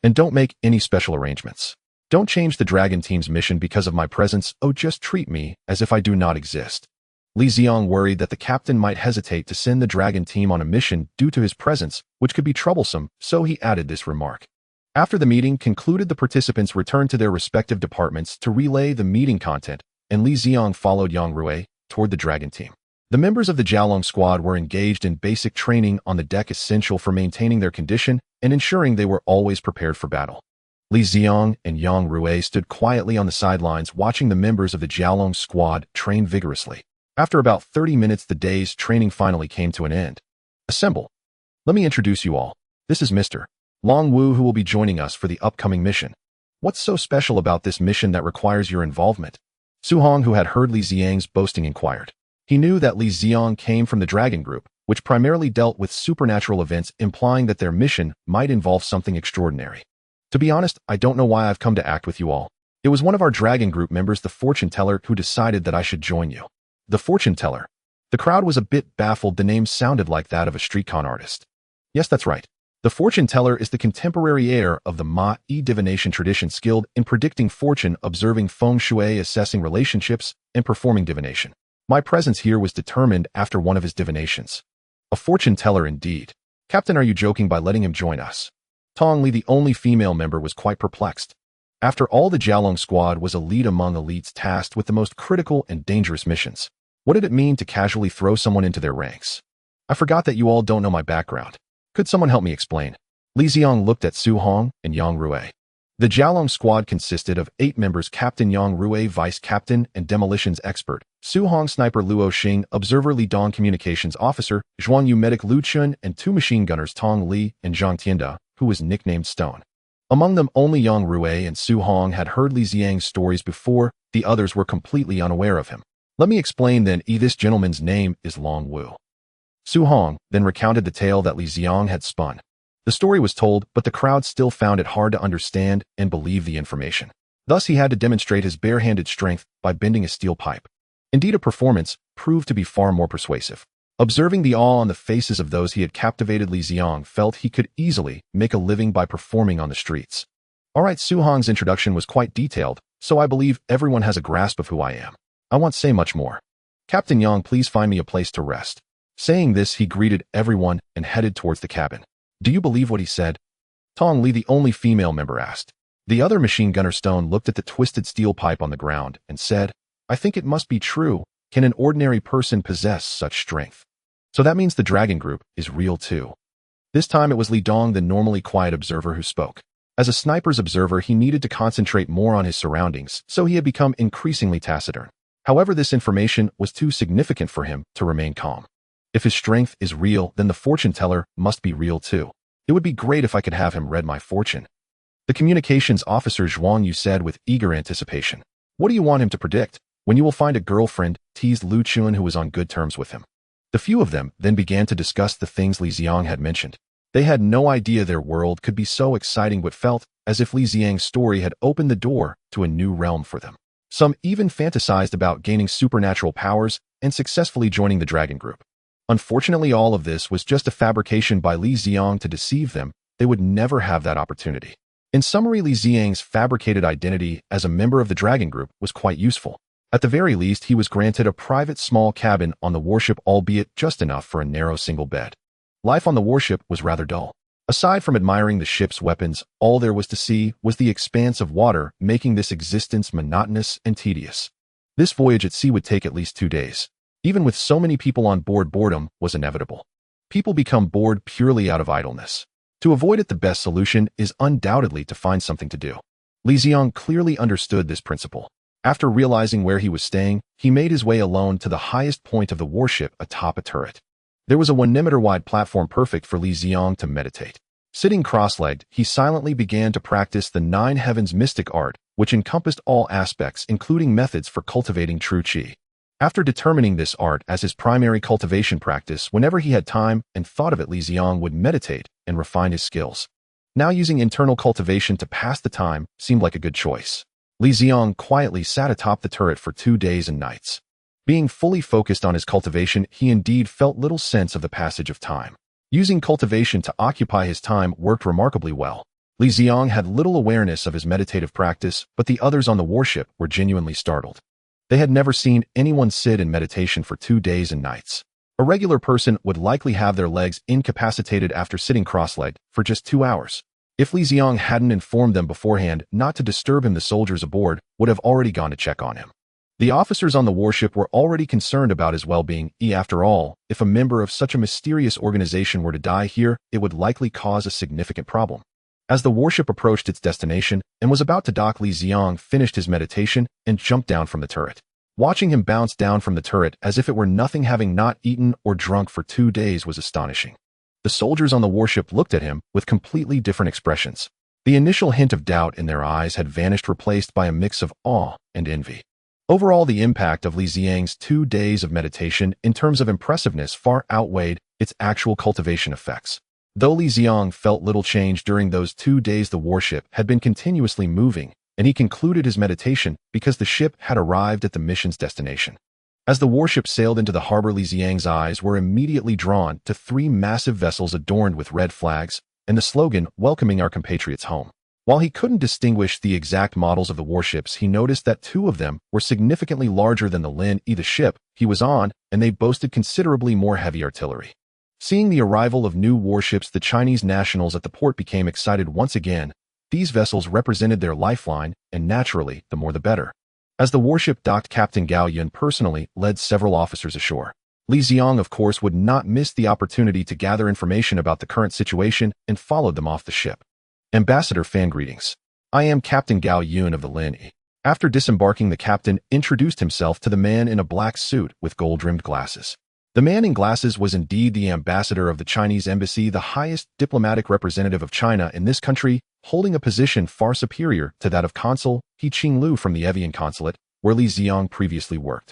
And don't make any special arrangements. Don't change the Dragon team's mission because of my presence. Oh, just treat me as if I do not exist. Li Ziang worried that the captain might hesitate to send the Dragon team on a mission due to his presence, which could be troublesome, so he added this remark. After the meeting concluded, the participants returned to their respective departments to relay the meeting content, and Li Ziang followed Yang Rui toward the Dragon team. The members of the Jialong squad were engaged in basic training on the deck, essential for maintaining their condition and ensuring they were always prepared for battle. Li Ziang and Yang Rui stood quietly on the sidelines, watching the members of the Jialong squad train vigorously. After about 30 minutes, the day's training finally came to an end. Assemble. Let me introduce you all. This is Mr. Long Wu, who will be joining us for the upcoming mission. What's so special about this mission that requires your involvement? Su Hong, who had heard Li Ziang's boasting, inquired. He knew that Li Ziang came from the Dragon Group, which primarily dealt with supernatural events, implying that their mission might involve something extraordinary. To be honest, I don't know why I've come to act with you all. It was one of our Dragon Group members, the Fortune Teller, who decided that I should join you. The Fortune Teller. The crowd was a bit baffled. The name sounded like that of a street con artist. Yes, that's right. The Fortune Teller is the contemporary heir of the Ma-E divination tradition, skilled in predicting fortune, observing feng shui, assessing relationships, and performing divination. My presence here was determined after one of his divinations. A fortune teller indeed. Captain, are you joking by letting him join us? Tong Li, the only female member, was quite perplexed. After all, the Jialong squad was elite among elites tasked with the most critical and dangerous missions. What did it mean to casually throw someone into their ranks? I forgot that you all don't know my background. Could someone help me explain? Li Ziang looked at Su Hong and Yang Rui. The Jialong squad consisted of 8 members: Captain Yang Rui, Vice Captain and Demolitions Expert; Su Hong, Sniper; Luo Xing, Observer; Li Dong, Communications Officer; Zhuang Yu, Medic; Lu Chun, and 2 machine gunners, Tong Li and Zhang Tianda, who was nicknamed Stone. Among them, only Yang Rui and Su Hong had heard Li Ziang's stories before. The others were completely unaware of him. Let me explain then. This gentleman's name is Long Wu. Su Hong then recounted the tale that Li Ziang had spun. The story was told, but the crowd still found it hard to understand and believe the information. Thus, he had to demonstrate his bare-handed strength by bending a steel pipe. Indeed, a performance proved to be far more persuasive. Observing the awe on the faces of those he had captivated, Li Ziang felt he could easily make a living by performing on the streets. All right, Su Hong's introduction was quite detailed, so I believe everyone has a grasp of who I am. I won't say much more. Captain Yang, please find me a place to rest. Saying this, he greeted everyone and headed towards the cabin. Do you believe what he said? Tong Li, the only female member, asked. The other machine gunner, Stone, looked at the twisted steel pipe on the ground and said, I think it must be true. Can an ordinary person possess such strength? So that means the Dragon Group is real too. This time it was Li Dong, the normally quiet observer, who spoke. As a sniper's observer, he needed to concentrate more on his surroundings, so he had become increasingly taciturn. However, this information was too significant for him to remain calm. If his strength is real, then the fortune teller must be real too. It would be great if I could have him read my fortune. The communications officer Zhuang Yu said with eager anticipation. What do you want him to predict? When you will find a girlfriend, teased Lu Chun, who was on good terms with him. The few of them then began to discuss the things Li Ziang had mentioned. They had no idea their world could be so exciting, but felt as if Li Ziang's story had opened the door to a new realm for them. Some even fantasized about gaining supernatural powers and successfully joining the Dragon Group. Unfortunately, all of this was just a fabrication by Li Ziang to deceive them. They would never have that opportunity. In summary, Li Ziang's fabricated identity as a member of the Dragon Group was quite useful. At the very least, he was granted a private small cabin on the warship, albeit just enough for a narrow single bed. Life on the warship was rather dull. Aside from admiring the ship's weapons, all there was to see was the expanse of water, making this existence monotonous and tedious. This voyage at sea would take at least 2 days. Even with so many people on board, boredom was inevitable. People become bored purely out of idleness. To avoid it, the best solution is undoubtedly to find something to do. Li Ziang clearly understood this principle. After realizing where he was staying, he made his way alone to the highest point of the warship atop a turret. There was a 1-meter-wide platform perfect for Li Ziang to meditate. Sitting cross-legged, he silently began to practice the 9 heavens mystic art, which encompassed all aspects, including methods for cultivating true qi. After determining this art as his primary cultivation practice, whenever he had time and thought of it, Li Ziang would meditate and refine his skills. Now, using internal cultivation to pass the time seemed like a good choice. Li Ziang quietly sat atop the turret for 2 days and nights. Being fully focused on his cultivation, he indeed felt little sense of the passage of time. Using cultivation to occupy his time worked remarkably well. Li Ziang had little awareness of his meditative practice, but the others on the warship were genuinely startled. They had never seen anyone sit in meditation for 2 days and nights. A regular person would likely have their legs incapacitated after sitting cross-legged for just 2 hours. If Li Ziang hadn't informed them beforehand not to disturb him, the soldiers aboard would have already gone to check on him. The officers on the warship were already concerned about his well-being. After all, if a member of such a mysterious organization were to die here, it would likely cause a significant problem. As the warship approached its destination and was about to dock, Li Ziang finished his meditation and jumped down from the turret. Watching him bounce down from the turret as if it were nothing, having not eaten or drunk for 2 days, was astonishing. The soldiers on the warship looked at him with completely different expressions. The initial hint of doubt in their eyes had vanished, replaced by a mix of awe and envy. Overall, the impact of Li Ziang's 2 days of meditation in terms of impressiveness far outweighed its actual cultivation effects. Though Li Ziang felt little change during those 2 days, the warship had been continuously moving, and he concluded his meditation because the ship had arrived at the mission's destination. As the warship sailed into the harbor, Li Ziang's eyes were immediately drawn to 3 massive vessels adorned with red flags and the slogan, "Welcoming our compatriots home." While he couldn't distinguish the exact models of the warships, he noticed that 2 of them were significantly larger than the Lin Yi, the ship he was on, and they boasted considerably more heavy artillery. Seeing the arrival of new warships, the Chinese nationals at the port became excited once again. These vessels represented their lifeline, and naturally, the more the better. As the warship docked, Captain Gao Yun personally led several officers ashore. Li Ziang, of course, would not miss the opportunity to gather information about the current situation and followed them off the ship. Ambassador Fan, greetings. I am Captain Gao Yun of the Lin. After disembarking, the captain introduced himself to the man in a black suit with gold-rimmed glasses. The man in glasses was indeed the ambassador of the Chinese embassy, the highest diplomatic representative of China in this country, holding a position far superior to that of Consul He Qinglu from the Evian consulate, where Li Ziang previously worked.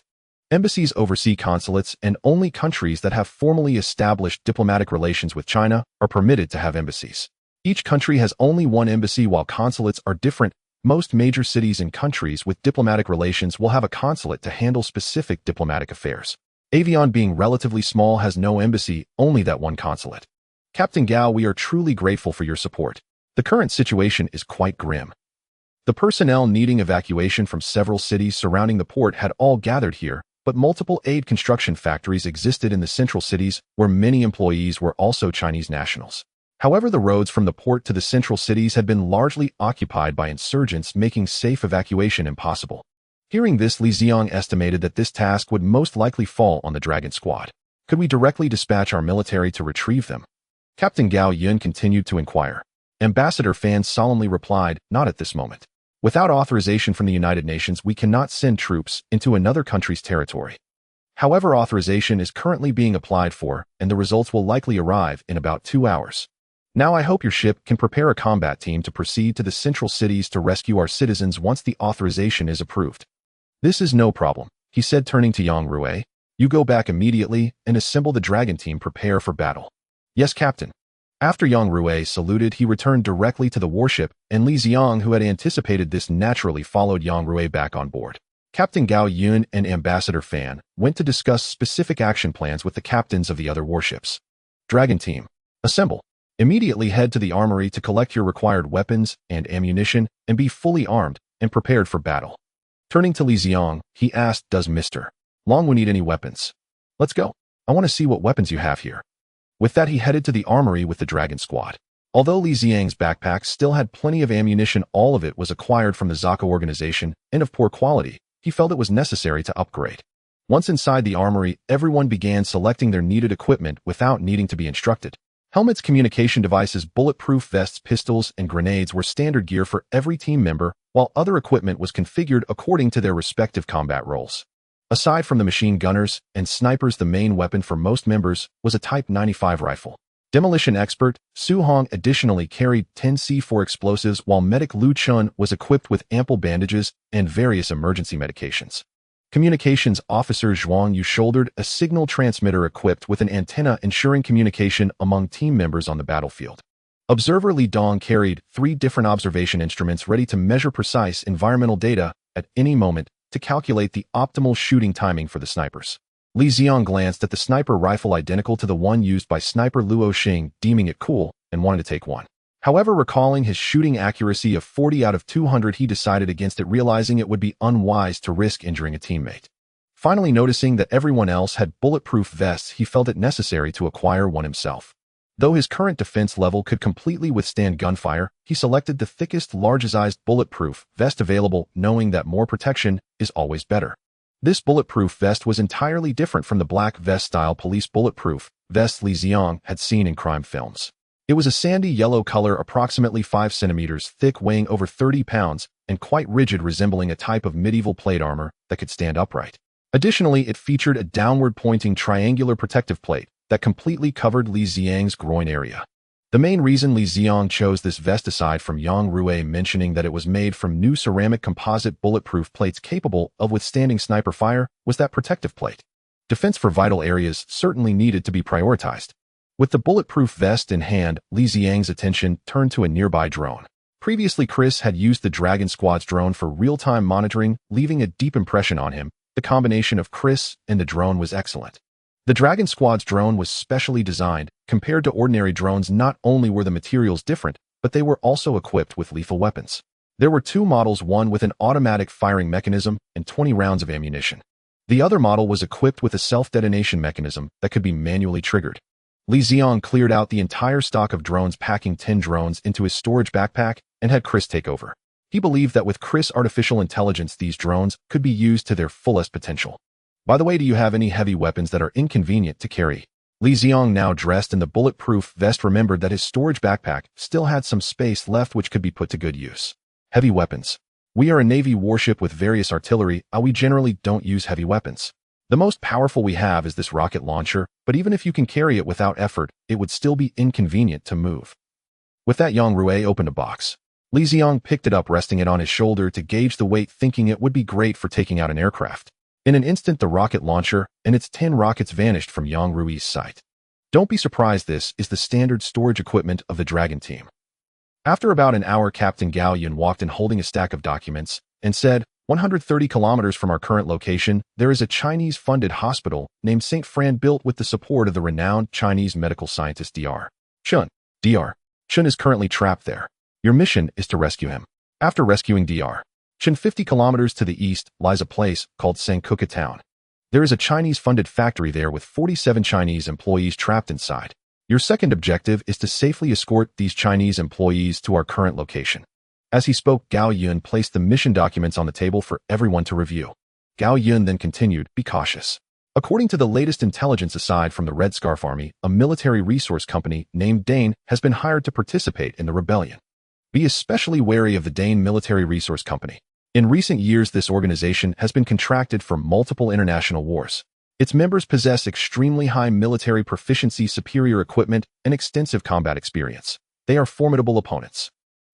Embassies oversee consulates, and only countries that have formally established diplomatic relations with China are permitted to have embassies. Each country has only one embassy, while consulates are different. Most major cities and countries with diplomatic relations will have a consulate to handle specific diplomatic affairs. Evian, being relatively small, has no embassy, only that one consulate. Captain Gao, we are truly grateful for your support. The current situation is quite grim. The personnel needing evacuation from several cities surrounding the port had all gathered here, but multiple aid construction factories existed in the central cities where many employees were also Chinese nationals. However, the roads from the port to the central cities had been largely occupied by insurgents, making safe evacuation impossible. Hearing this, Li Ziang estimated that this task would most likely fall on the Dragon Squad. Could we directly dispatch our military to retrieve them? Captain Gao Yun continued to inquire. Ambassador Fan solemnly replied, not at this moment. Without authorization from the United Nations, we cannot send troops into another country's territory. However, authorization is currently being applied for, and the results will likely arrive in about 2 hours. Now I hope your ship can prepare a combat team to proceed to the central cities to rescue our citizens once the authorization is approved. This is no problem, he said, turning to Yang Rui. You go back immediately and assemble the dragon team. Prepare for battle. Yes, Captain. After Yang Rui saluted, he returned directly to the warship, and Li Ziang, who had anticipated this, naturally followed Yang Rui back on board. Captain Gao Yun and Ambassador Fan went to discuss specific action plans with the captains of the other warships. Dragon team, assemble. Immediately head to the armory to collect your required weapons and ammunition and be fully armed and prepared for battle. Turning to Li Ziang, he asked, does Mr. Longwu need any weapons? Let's go. I want to see what weapons you have here. With that, he headed to the armory with the Dragon Squad. Although Li Ziang's backpack still had plenty of ammunition, all of it was acquired from the Zaka organization and of poor quality. He felt it was necessary to upgrade. Once inside the armory, everyone began selecting their needed equipment without needing to be instructed. Helmets, communication devices, bulletproof vests, pistols, and grenades were standard gear for every team member, while other equipment was configured according to their respective combat roles. Aside from the machine gunners and snipers, the main weapon for most members was a Type 95 rifle. Demolition expert Su Hong additionally carried 10 C4 explosives, while medic Lu Chun was equipped with ample bandages and various emergency medications. Communications officer Zhuang Yu shouldered a signal transmitter equipped with an antenna, ensuring communication among team members on the battlefield. Observer Li Dong carried 3 different observation instruments ready to measure precise environmental data at any moment to calculate the optimal shooting timing for the snipers. Li Ziang glanced at the sniper rifle identical to the one used by sniper Luo Xing, deeming it cool, and wanted to take one. However, recalling his shooting accuracy of 40 out of 200, he decided against it, realizing it would be unwise to risk injuring a teammate. Finally, noticing that everyone else had bulletproof vests, he felt it necessary to acquire one himself. Though his current defense level could completely withstand gunfire, he selected the thickest, largest bulletproof vest available, knowing that more protection is always better. This bulletproof vest was entirely different from the black vest-style police bulletproof vests Li Ziang had seen in crime films. It was a sandy yellow color, approximately 5 centimeters thick, weighing over 30 pounds, and quite rigid, resembling a type of medieval plate armor that could stand upright. Additionally, it featured a downward-pointing triangular protective plate that completely covered Li Ziang's groin area. The main reason Li Ziang chose this vest, aside from Yang Rui mentioning that it was made from new ceramic composite bulletproof plates capable of withstanding sniper fire, was that protective plate. Defense for vital areas certainly needed to be prioritized. With the bulletproof vest in hand, Li Ziang's attention turned to a nearby drone. Previously, Chris had used the Dragon Squad's drone for real-time monitoring, leaving a deep impression on him. The combination of Chris and the drone was excellent. The Dragon Squad's drone was specially designed. Compared to ordinary drones, not only were the materials different, but they were also equipped with lethal weapons. There were 2 models, one with an automatic firing mechanism and 20 rounds of ammunition. The other model was equipped with a self-detonation mechanism that could be manually triggered. Li Ziang cleared out the entire stock of drones, packing 10 drones into his storage backpack, and had Chris take over. He believed that with Chris' artificial intelligence, these drones could be used to their fullest potential. By the way, do you have any heavy weapons that are inconvenient to carry? Li Ziang, now dressed in the bulletproof vest, remembered that his storage backpack still had some space left which could be put to good use. Heavy weapons. We are a Navy warship with various artillery, we generally don't use heavy weapons. The most powerful we have is this rocket launcher, but even if you can carry it without effort, it would still be inconvenient to move. With that, Yang Rui opened a box. Li Ziang picked it up, resting it on his shoulder to gauge the weight, thinking it would be great for taking out an aircraft. In an instant, the rocket launcher and its 10 rockets vanished from Yang Rui's sight. Don't be surprised, this is the standard storage equipment of the Dragon team. After about an hour, Captain Gao Yun walked in holding a stack of documents and said, 130 kilometers from our current location, there is a Chinese-funded hospital named St. Fran built with the support of the renowned Chinese medical scientist Dr. Chun. Dr. Chun is currently trapped there. Your mission is to rescue him. After rescuing Dr. Chun, 50 kilometers to the east lies a place called Sangkuka Town. There is a Chinese-funded factory there with 47 Chinese employees trapped inside. Your second objective is to safely escort these Chinese employees to our current location. As he spoke, Gao Yun placed the mission documents on the table for everyone to review. Gao Yun then continued, be cautious. According to the latest intelligence, aside from the Red Scarf Army, a military resource company named Dane has been hired to participate in the rebellion. Be especially wary of the Dane Military Resource Company. In recent years, this organization has been contracted for multiple international wars. Its members possess extremely high military proficiency, superior equipment, and extensive combat experience. They are formidable opponents.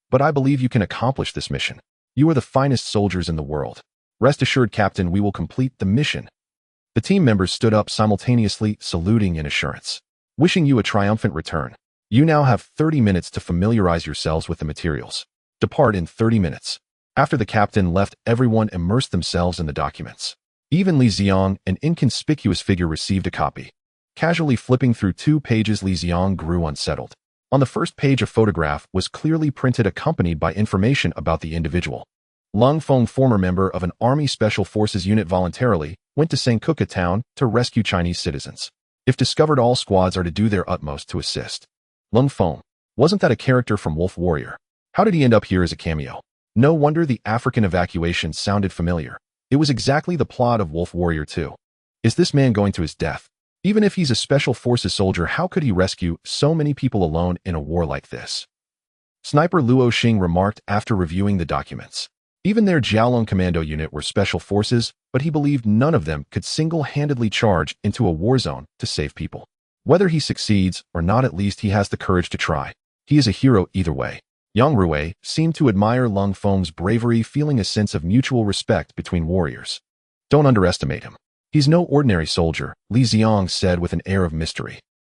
But I believe you can accomplish this mission. You are the finest soldiers in the world. Rest assured, Captain, we will complete the mission. The team members stood up simultaneously, saluting in assurance. Wishing you a triumphant return. You now have 30 minutes to familiarize yourselves with the materials. Depart in 30 minutes. After the captain left, everyone immersed themselves in the documents. Even Li Ziang, an inconspicuous figure, received a copy. Casually flipping through 2 pages, Li Ziang grew unsettled. On the first page, a photograph was clearly printed, accompanied by information about the individual. Lung Feng, former member of an Army Special Forces unit, voluntarily went to Sangkuka Town to rescue Chinese citizens. If discovered, all squads are to do their utmost to assist. Lung Feng. Wasn't that a character from Wolf Warrior? How did he end up here as a cameo? No wonder the African evacuation sounded familiar. It was exactly the plot of Wolf Warrior 2. Is this man going to his death? Even if he's a Special Forces soldier, how could he rescue so many people alone in a war like this? Sniper Luo Xing remarked after reviewing the documents. Even their Jiaolong Commando unit were Special Forces, but he believed none of them could single-handedly charge into a war zone to save people. Whether he succeeds or not, at least he has the courage to try. He is a hero either way. Yang Rui seemed to admire Lung Feng's bravery, feeling a sense of mutual respect between warriors. Don't underestimate him. He's no ordinary soldier, Li Ziang said with an air of mystery.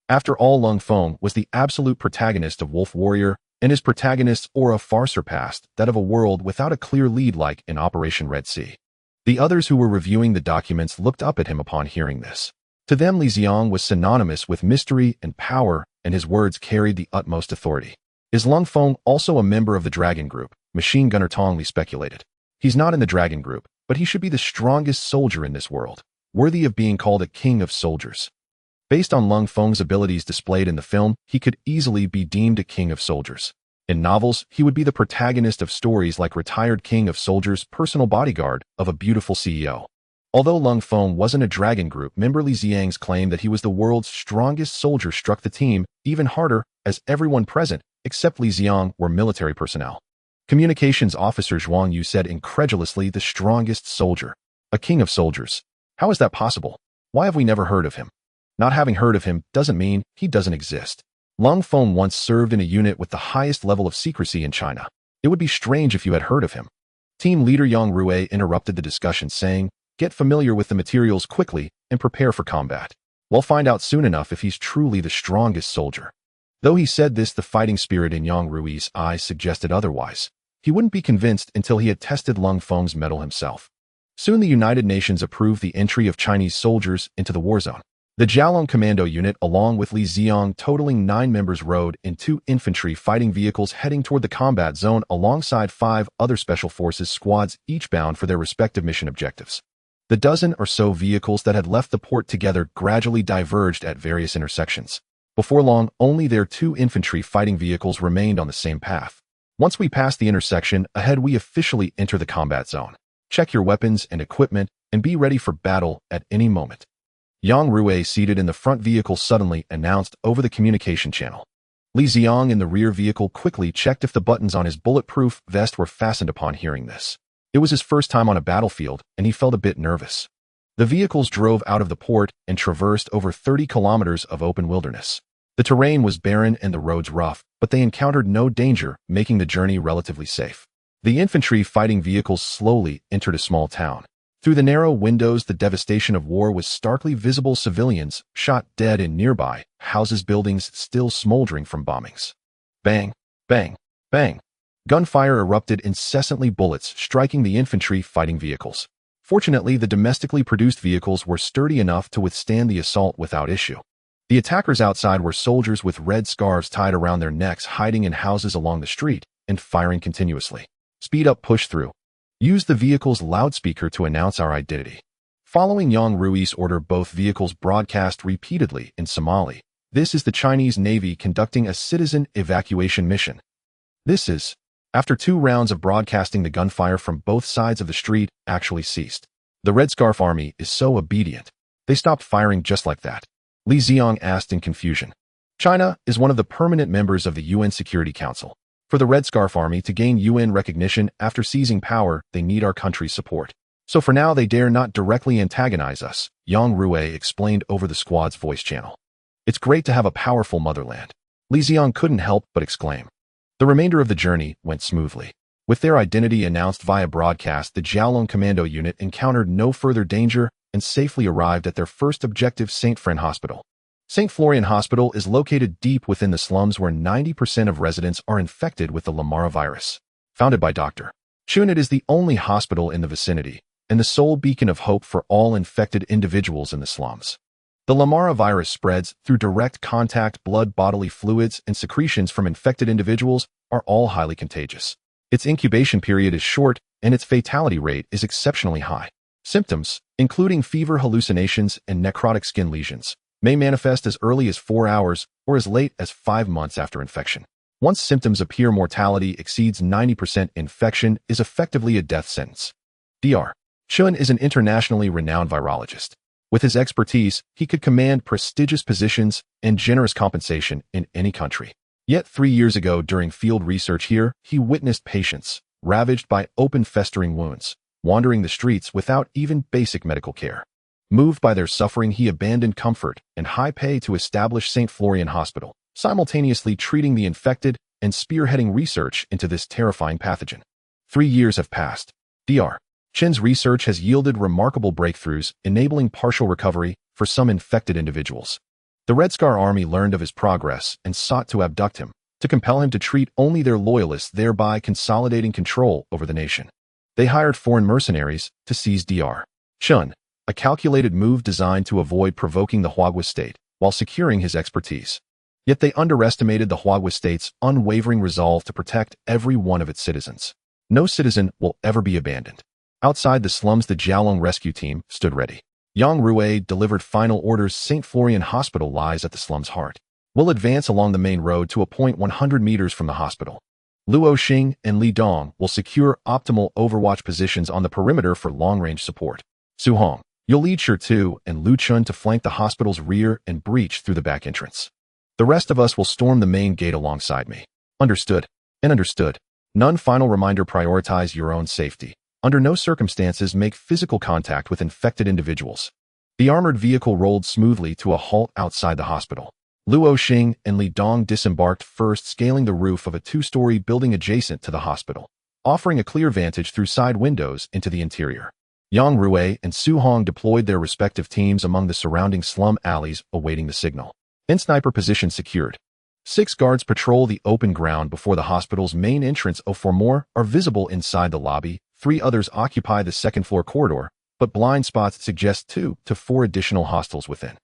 After all, Lung Feng was the absolute protagonist of Wolf Warrior, and his protagonist's aura far surpassed that of a world without a clear lead, like in Operation Red Sea. The others who were reviewing the documents looked up at him upon hearing this. To them, Li Ziang was synonymous with mystery and power, and his words carried the utmost authority. Is Lung Feng also a member of the Dragon Group? Machine Gunner Tong Li speculated. He's not in the Dragon Group, but he should be the strongest soldier in this world, worthy of being called a king of soldiers. Based on Lung Feng's abilities displayed in the film, he could easily be deemed a king of soldiers. In novels, he would be the protagonist of stories like Retired King of Soldiers, personal bodyguard of a beautiful CEO. Although Lung Feng wasn't a Dragon Group member, Li Ziang's claim that he was the world's strongest soldier struck the team even harder, as everyone present, except Li Ziang, were military personnel. Communications officer Zhuang Yu said incredulously, the strongest soldier. A king of soldiers. How is that possible? Why have we never heard of him? Not having heard of him doesn't mean he doesn't exist. Lung Feng once served in a unit with the highest level of secrecy in China. It would be strange if you had heard of him. Team leader Yang Rui interrupted the discussion, saying, get familiar with the materials quickly and prepare for combat. We'll find out soon enough if he's truly the strongest soldier. Though he said this, the fighting spirit in Yang Rui's eyes suggested otherwise. He wouldn't be convinced until he had tested Lung Feng's mettle himself. Soon the United Nations approved the entry of Chinese soldiers into the war zone. The Jiaolong Commando unit, along with Li Ziang, totaling 9 members, rode in 2 infantry fighting vehicles heading toward the combat zone alongside 5 other Special Forces squads, each bound for their respective mission objectives. The dozen or so vehicles that had left the port together gradually diverged at various intersections. Before long, only their 2 infantry fighting vehicles remained on the same path. Once we pass the intersection, ahead we officially enter the combat zone. Check your weapons and equipment and be ready for battle at any moment. Yang Rui, seated in the front vehicle, suddenly announced over the communication channel. Li Ziang in the rear vehicle quickly checked if the buttons on his bulletproof vest were fastened upon hearing this. It was his first time on a battlefield, and he felt a bit nervous. The vehicles drove out of the port and traversed over 30 kilometers of open wilderness. The terrain was barren and the roads rough, but they encountered no danger, making the journey relatively safe. The infantry fighting vehicles slowly entered a small town. Through the narrow windows, the devastation of war was starkly visible. Civilians shot dead in nearby houses, buildings still smoldering from bombings. Bang, bang, bang. Gunfire erupted incessantly, bullets striking the infantry fighting vehicles. Fortunately, the domestically produced vehicles were sturdy enough to withstand the assault without issue. The attackers outside were soldiers with red scarves tied around their necks, hiding in houses along the street and firing continuously. Speed up, push through. Use the vehicle's loudspeaker to announce our identity. Following Yang Rui's order, both vehicles broadcast repeatedly in Somali. This is the Chinese Navy conducting a citizen evacuation mission. After 2 rounds of broadcasting, the gunfire from both sides of the street actually ceased. The Red Scarf Army is so obedient. They stopped firing just like that. Li Ziang asked in confusion. China is one of the permanent members of the UN Security Council. For the Red Scarf Army to gain UN recognition after seizing power, they need our country's support. So for now, they dare not directly antagonize us, Yang Rui explained over the squad's voice channel. It's great to have a powerful motherland. Li Ziang couldn't help but exclaim. The remainder of the journey went smoothly. With their identity announced via broadcast, the Jiaolong Commando Unit encountered no further danger and safely arrived at their first objective, St. Fren Hospital. St. Florian Hospital is located deep within the slums where 90% of residents are infected with the Lamara virus. Founded by Dr. Chun, it is the only hospital in the vicinity and the sole beacon of hope for all infected individuals in the slums. The Lamara virus spreads through direct contact. Blood, bodily fluids, and secretions from infected individuals are all highly contagious. Its incubation period is short, and its fatality rate is exceptionally high. Symptoms, including fever, hallucinations, and necrotic skin lesions, may manifest as early as 4 hours or as late as 5 months after infection. Once symptoms appear, mortality exceeds 90%. Infection is effectively a death sentence. Dr. Chun is an internationally renowned virologist. With his expertise, he could command prestigious positions and generous compensation in any country. Yet 3 years ago, during field research here, he witnessed patients ravaged by open, festering wounds, wandering the streets without even basic medical care. Moved by their suffering, he abandoned comfort and high pay to establish St. Florian Hospital, simultaneously treating the infected and spearheading research into this terrifying pathogen. 3 years have passed. Dr. Chun's research has yielded remarkable breakthroughs, enabling partial recovery for some infected individuals. The Red Scar Army learned of his progress and sought to abduct him, to compel him to treat only their loyalists, thereby consolidating control over the nation. They hired foreign mercenaries to seize Dr. Chun, a calculated move designed to avoid provoking the Huagua state while securing his expertise. Yet they underestimated the Huagua state's unwavering resolve to protect every one of its citizens. No citizen will ever be abandoned. Outside the slums, the Jiaolong rescue team stood ready. Yang Rui delivered final orders. St. Florian Hospital lies at the slum's heart. We'll advance along the main road to a point 100 meters from the hospital. Luo Xing and Li Dong will secure optimal overwatch positions on the perimeter for long-range support. Su Hong, you'll lead Shi Tu and Lu Chun to flank the hospital's rear and breach through the back entrance. The rest of us will storm the main gate alongside me. Understood. And understood. None. Final reminder: prioritize your own safety. Under no circumstances make physical contact with infected individuals. The armored vehicle rolled smoothly to a halt outside the hospital. Luo Xing and Li Dong disembarked first, scaling the roof of a 2-story building adjacent to the hospital, offering a clear vantage through side windows into the interior. Yang Rui and Su Hong deployed their respective teams among the surrounding slum alleys, awaiting the signal. In sniper position secured. 6 guards patrol the open ground before the hospital's main entrance. 4 more are visible inside the lobby. 3 others occupy the second-floor corridor, but blind spots suggest 2 to 4 additional hostiles within.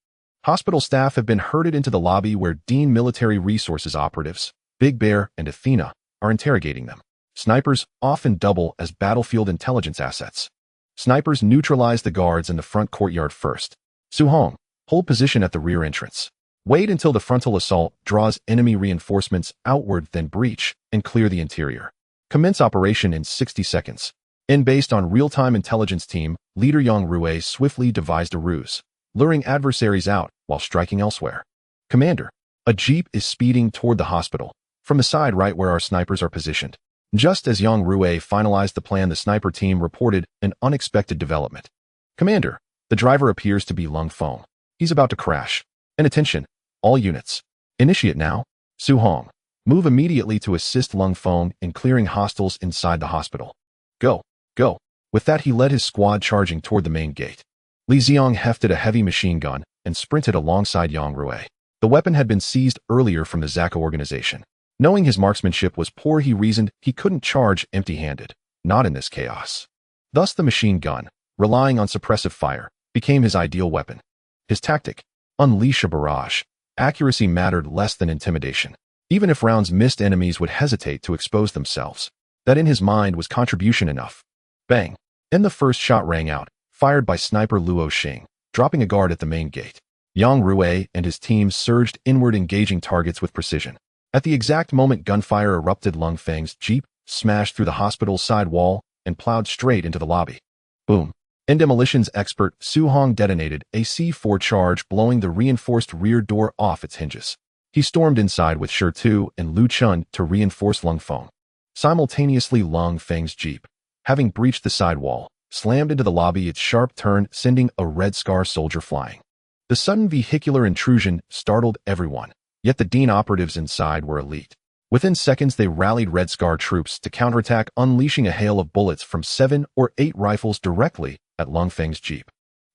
Hospital staff have been herded into the lobby where Dean Military Resources operatives, Big Bear and Athena, are interrogating them. Snipers often double as battlefield intelligence assets. Snipers neutralize the guards in the front courtyard first. Su Hong, hold position at the rear entrance. Wait until the frontal assault draws enemy reinforcements outward, then breach and clear the interior. Commence operation in 60 seconds. Based on real-time intelligence team, leader Yang Rui swiftly devised a ruse, luring adversaries out while striking elsewhere. Commander, A jeep is speeding toward the hospital, from the side right where our snipers are positioned. Just as Yang Rui finalized the plan, the sniper team reported an unexpected development. Commander, the driver appears to be Lung Feng. He's about to crash. And attention, all units. Initiate now. Su Hong, move immediately to assist Lung Feng in clearing hostiles inside the hospital. Go, go. With that, he led his squad charging toward the main gate. Li Ziang hefted a heavy machine gun and sprinted alongside Yang Rui. The weapon had been seized earlier from the Zaka organization. Knowing his marksmanship was poor, he reasoned he couldn't charge empty-handed, not in this chaos. Thus the machine gun, relying on suppressive fire, became his ideal weapon. His tactic, unleash a barrage. Accuracy mattered less than intimidation. Even if rounds missed, enemies would hesitate to expose themselves. That in his mind was contribution enough. Bang! Then the first shot rang out, fired by sniper Luo Xing, dropping a guard at the main gate. Yang Rui and his team surged inward, engaging targets with precision. At the exact moment gunfire erupted, Lung Feng's jeep smashed through the hospital's side wall and plowed straight into the lobby. Boom. And demolitions expert Su Hong detonated a C4 charge, blowing the reinforced rear door off its hinges. He stormed inside with Shi Tu and Lu Chun to reinforce Lung Feng. Simultaneously, Lung Feng's jeep, having breached the side wall, slammed into the lobby, its sharp turn sending a Red Scar soldier flying. The sudden vehicular intrusion startled everyone. Yet the Dean operatives inside were elite. Within seconds, they rallied Red Scar troops to counterattack, unleashing a hail of bullets from 7 or 8 rifles directly at Lung Feng's jeep.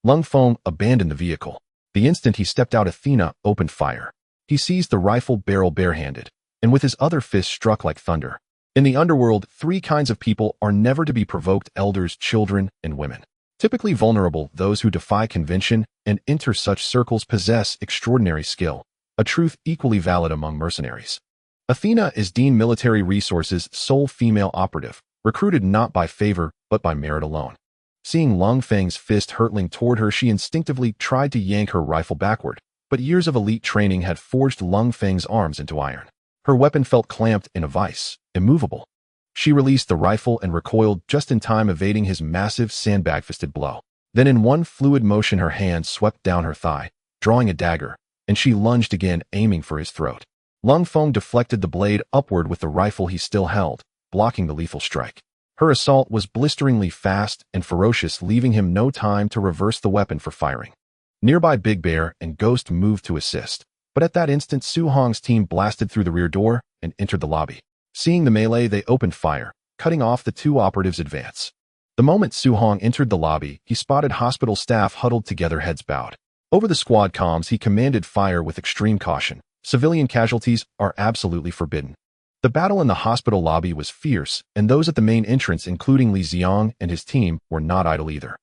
Lung Feng abandoned the vehicle. The instant he stepped out, Athena opened fire. He seized the rifle barrel barehanded, and with his other fist struck like thunder. In the underworld, 3 kinds of people are never to be provoked: elders, children, and women. Typically vulnerable, those who defy convention and enter such circles possess extraordinary skill. A truth equally valid among mercenaries. Athena is Dean Military Resources' sole female operative, recruited not by favor but by merit alone. Seeing Lung Feng's fist hurtling toward her, she instinctively tried to yank her rifle backward, but years of elite training had forged Lung Feng's arms into iron. Her weapon felt clamped in a vice, immovable. She released the rifle and recoiled just in time, evading his massive sandbag-fisted blow. Then in one fluid motion, her hand swept down her thigh, drawing a dagger, and she lunged again, aiming for his throat. Lung Feng deflected the blade upward with the rifle he still held, blocking the lethal strike. Her assault was blisteringly fast and ferocious, leaving him no time to reverse the weapon for firing. Nearby Big Bear and Ghost moved to assist, but at that instant Su Hong's team blasted through the rear door and entered the lobby. Seeing the melee, they opened fire, cutting off the 2 operatives' advance. The moment Su Hong entered the lobby, he spotted hospital staff huddled together, heads bowed. Over the squad comms, he commanded fire with extreme caution. Civilian casualties are absolutely forbidden. The battle in the hospital lobby was fierce, and those at the main entrance, including Li Ziang and his team, were not idle either.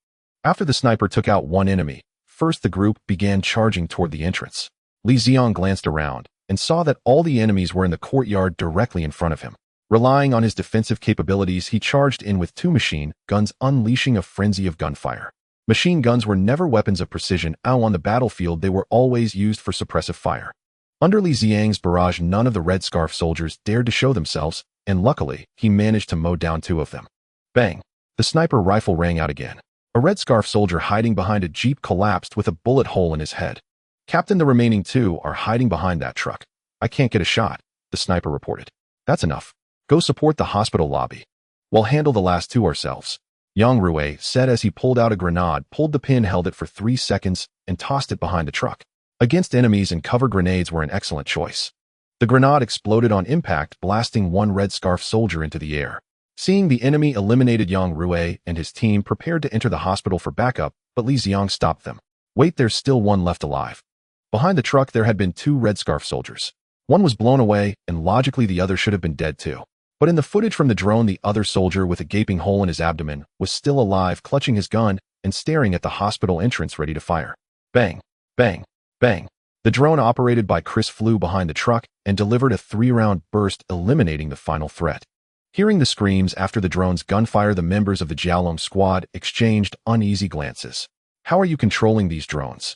After the sniper took out one enemy, first the group began charging toward the entrance. Li Ziang glanced around and saw that all the enemies were in the courtyard directly in front of him. Relying on his defensive capabilities, he charged in with 2 machine guns, unleashing a frenzy of gunfire. Machine guns were never weapons of precision. On the battlefield, they were always used for suppressive fire. Under Li Ziang's barrage, none of the Red Scarf soldiers dared to show themselves, and luckily, he managed to mow down 2 of them. Bang! The sniper rifle rang out again. A Red Scarf soldier hiding behind a jeep collapsed with a bullet hole in his head. Captain, the remaining 2 are hiding behind that truck. I can't get a shot, the sniper reported. That's enough. Go support the hospital lobby. We'll handle the last 2 ourselves. Yang Rui said as he pulled out a grenade, pulled the pin, held it for 3 seconds, and tossed it behind the truck. Against enemies and cover, grenades were an excellent choice. The grenade exploded on impact, blasting 1 Red Scarf soldier into the air. Seeing the enemy eliminated, Yang Rui and his team prepared to enter the hospital for backup, but Li Ziang stopped them. Wait, there's still 1 left alive. Behind the truck, there had been 2 Red Scarf soldiers. One was blown away, and logically the other should have been dead too. But in the footage from the drone, the other soldier with a gaping hole in his abdomen was still alive, clutching his gun and staring at the hospital entrance, ready to fire. Bang! Bang! Bang! The drone, operated by Chris, flew behind the truck and delivered a 3-round burst, eliminating the final threat. Hearing the screams after the drone's gunfire, the members of the Jiaolong squad exchanged uneasy glances. How are you controlling these drones?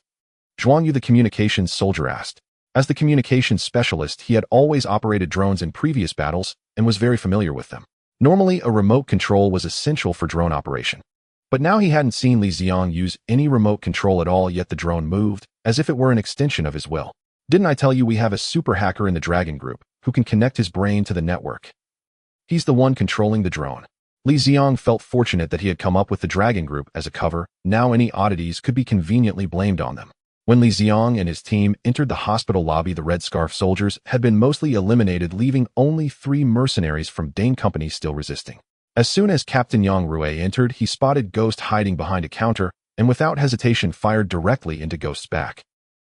Zhuang Yu, the communications soldier, asked. As the communications specialist, he had always operated drones in previous battles and was very familiar with them. Normally, a remote control was essential for drone operation. But now he hadn't seen Li Ziang use any remote control at all, yet the drone moved as if it were an extension of his will. Didn't I tell you we have a super hacker in the Dragon Group who can connect his brain to the network? He's the one controlling the drone. Li Ziang felt fortunate that he had come up with the Dragon Group as a cover. Now any oddities could be conveniently blamed on them. When Li Ziang and his team entered the hospital lobby, the Red Scarf soldiers had been mostly eliminated, leaving only 3 mercenaries from Dane Company still resisting. As soon as Captain Yang Rue entered, he spotted Ghost hiding behind a counter and without hesitation fired directly into Ghost's back.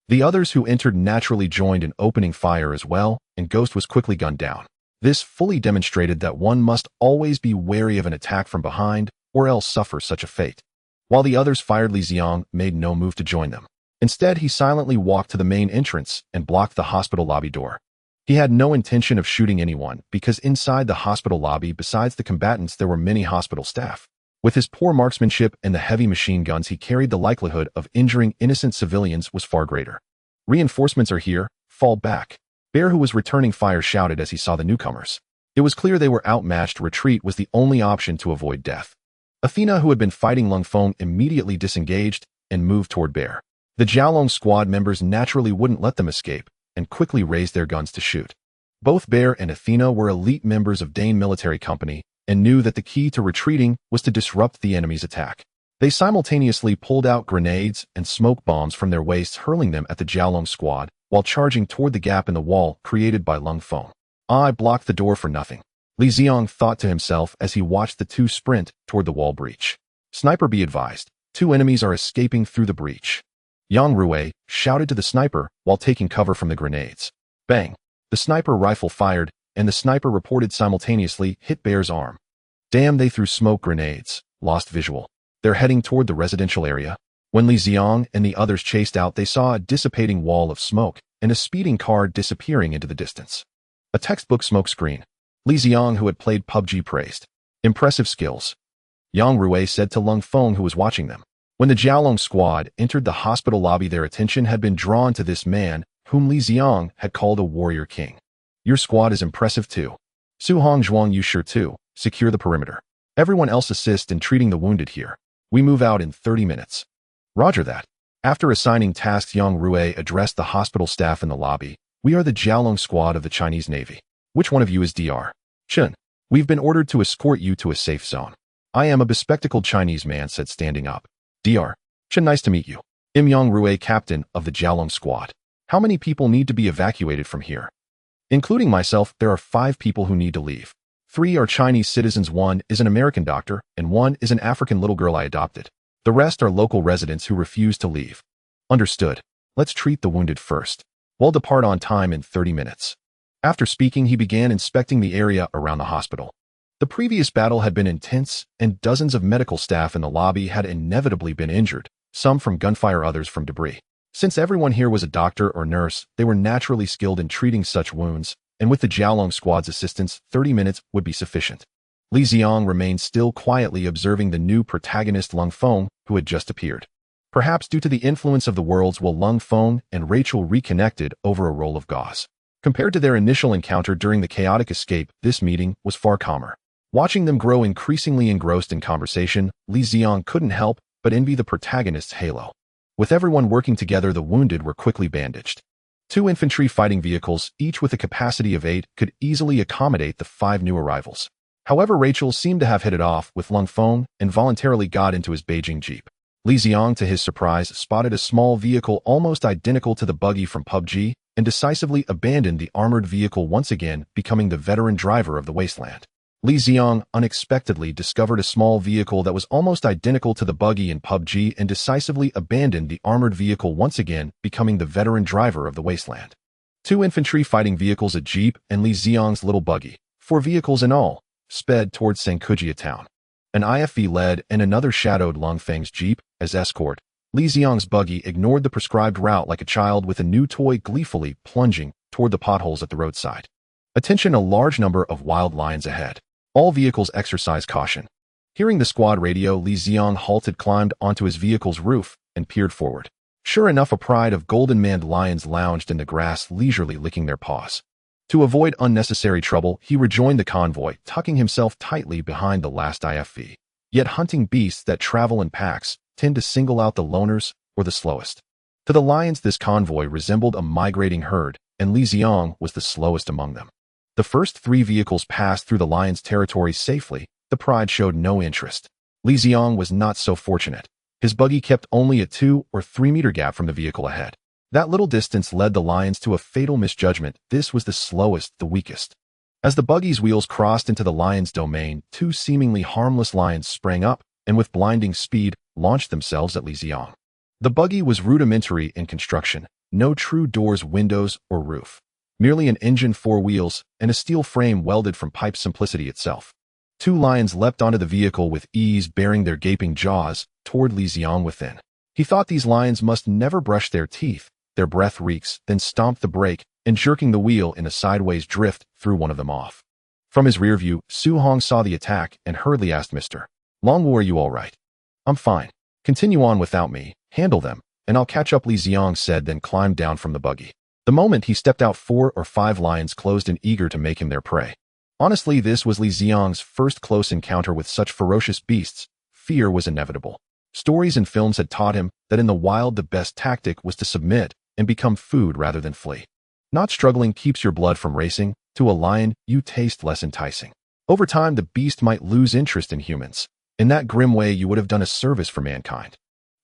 The others who entered naturally joined in opening fire as well, and Ghost was quickly gunned down. This fully demonstrated that one must always be wary of an attack from behind or else suffer such a fate. While the others fired, Li Ziang made no move to join them. Instead, he silently walked to the main entrance and blocked the hospital lobby door. He had no intention of shooting anyone because inside the hospital lobby, besides the combatants, there were many hospital staff. With his poor marksmanship and the heavy machine guns he carried, the likelihood of injuring innocent civilians was far greater. Reinforcements are here, fall back. Bear, who was returning fire, shouted as he saw the newcomers. It was clear they were outmatched. Retreat was the only option to avoid death. Athena, who had been fighting Lung Feng, immediately disengaged and moved toward Bear. The Jiaolong squad members naturally wouldn't let them escape and quickly raised their guns to shoot. Both Bear and Athena were elite members of Dane Military Company and knew that the key to retreating was to disrupt the enemy's attack. They simultaneously pulled out grenades and smoke bombs from their waists, hurling them at the Jiaolong squad while charging toward the gap in the wall created by Lung Feng. I blocked the door for nothing, Li Ziang thought to himself as he watched the 2 sprint toward the wall breach. Sniper, be advised, 2 enemies are escaping through the breach. Yang Rue shouted to the sniper while taking cover from the grenades. Bang! The sniper rifle fired, and the sniper reported simultaneously hit Bear's arm. Damn, they threw smoke grenades. Lost visual. They're heading toward the residential area. When Li Ziang and the others chased out, they saw a dissipating wall of smoke and a speeding car disappearing into the distance. A textbook smoke screen. Li Ziang, who had played PUBG, praised. Impressive skills. Yang Rue said to Lung Feng, who was watching them. When the Jiaolong squad entered the hospital lobby, their attention had been drawn to this man, whom Li Ziang had called a warrior king. Your squad is impressive too. Su Hong Zhuang, you sure too. Secure the perimeter. Everyone else assist in treating the wounded here. We move out in 30 minutes. Roger that. After assigning tasks, Yang Rue addressed the hospital staff in the lobby. We are the Jiaolong squad of the Chinese Navy. Which one of you is Dr. Chen? We've been ordered to escort you to a safe zone. I am a bespectacled Chinese man said, standing up. Dr. Chen, nice to meet you. I'm Yang Rue, captain of the Jiaolong squad. How many people need to be evacuated from here? Including myself, there are 5 people who need to leave. 3 are Chinese citizens, 1 is an American doctor, and 1 is an African little girl I adopted. The rest are local residents who refuse to leave. Understood. Let's treat the wounded first. We'll depart on time in 30 minutes. After speaking, he began inspecting the area around the hospital. The previous battle had been intense, and dozens of medical staff in the lobby had inevitably been injured, some from gunfire, others from debris. Since everyone here was a doctor or nurse, they were naturally skilled in treating such wounds, and with the Jiaolong squad's assistance, 30 minutes would be sufficient. Li Ziang remained still, quietly observing the new protagonist Lung Feng, who had just appeared. Perhaps due to the influence of the worlds, Lung Feng and Rachel reconnected over a roll of gauze. Compared to their initial encounter during the chaotic escape, this meeting was far calmer. Watching them grow increasingly engrossed in conversation, Li Ziang couldn't help but envy the protagonist's halo. With everyone working together, the wounded were quickly bandaged. 2 infantry fighting vehicles, each with a capacity of 8, could easily accommodate the 5 new arrivals. However, Rachel seemed to have hit it off with Lung Feng and voluntarily got into his Beijing Jeep. Li Ziang, to his surprise, spotted a small vehicle almost identical to the buggy from PUBG and decisively abandoned the armored vehicle, once again becoming the veteran driver of the wasteland. Li Ziang unexpectedly discovered a small vehicle that was almost identical to the buggy in PUBG and decisively abandoned the armored vehicle, once again becoming the veteran driver of the wasteland. 2 infantry fighting vehicles, a jeep, and Li Ziang's little buggy, 4 vehicles in all, sped towards Sangkujia town. An IFV led and another shadowed Lung Feng's jeep as escort. Li Ziang's buggy ignored the prescribed route like a child with a new toy, gleefully plunging toward the potholes at the roadside. Attention, a large number of wild lions ahead. All vehicles exercise caution. Hearing the squad radio, Li Ziang halted, climbed onto his vehicle's roof, and peered forward. Sure enough, a pride of golden-maned lions lounged in the grass, leisurely licking their paws. To avoid unnecessary trouble, he rejoined the convoy, tucking himself tightly behind the last IFV. Yet hunting beasts that travel in packs tend to single out the loners or the slowest. To the lions, this convoy resembled a migrating herd, and Li Ziang was the slowest among them. The first 3 vehicles passed through the lions' territory safely. The pride showed no interest. Li Ziang was not so fortunate. His buggy kept only a 2 or 3 meter gap from the vehicle ahead. That little distance led the lions to a fatal misjudgment. This was the slowest, the weakest. As the buggy's wheels crossed into the lion's domain, 2 seemingly harmless lions sprang up and with blinding speed launched themselves at Li Ziang. The buggy was rudimentary in construction, no true doors, windows, or roof. Merely an engine, 4 wheels, and a steel frame welded from pipe simplicity itself. 2 lions leapt onto the vehicle with ease, baring their gaping jaws toward Li Ziang within. He thought these lions must never brush their teeth, their breath reeks, then stomped the brake and jerking the wheel in a sideways drift threw one of them off. From his rear view, Su Hong saw the attack and hurriedly asked Mr. Longwu, "Are you all right?" "I'm fine. Continue on without me, handle them, and I'll catch up," Li Ziang said, then climbed down from the buggy. The moment he stepped out, 4 or 5 lions closed in, eager to make him their prey. Honestly, this was Li Ziang's first close encounter with such ferocious beasts. Fear was inevitable. Stories and films had taught him that in the wild the best tactic was to submit and become food rather than flee. Not struggling keeps your blood from racing. To a lion, you taste less enticing. Over time, the beast might lose interest in humans. In that grim way, you would have done a service for mankind.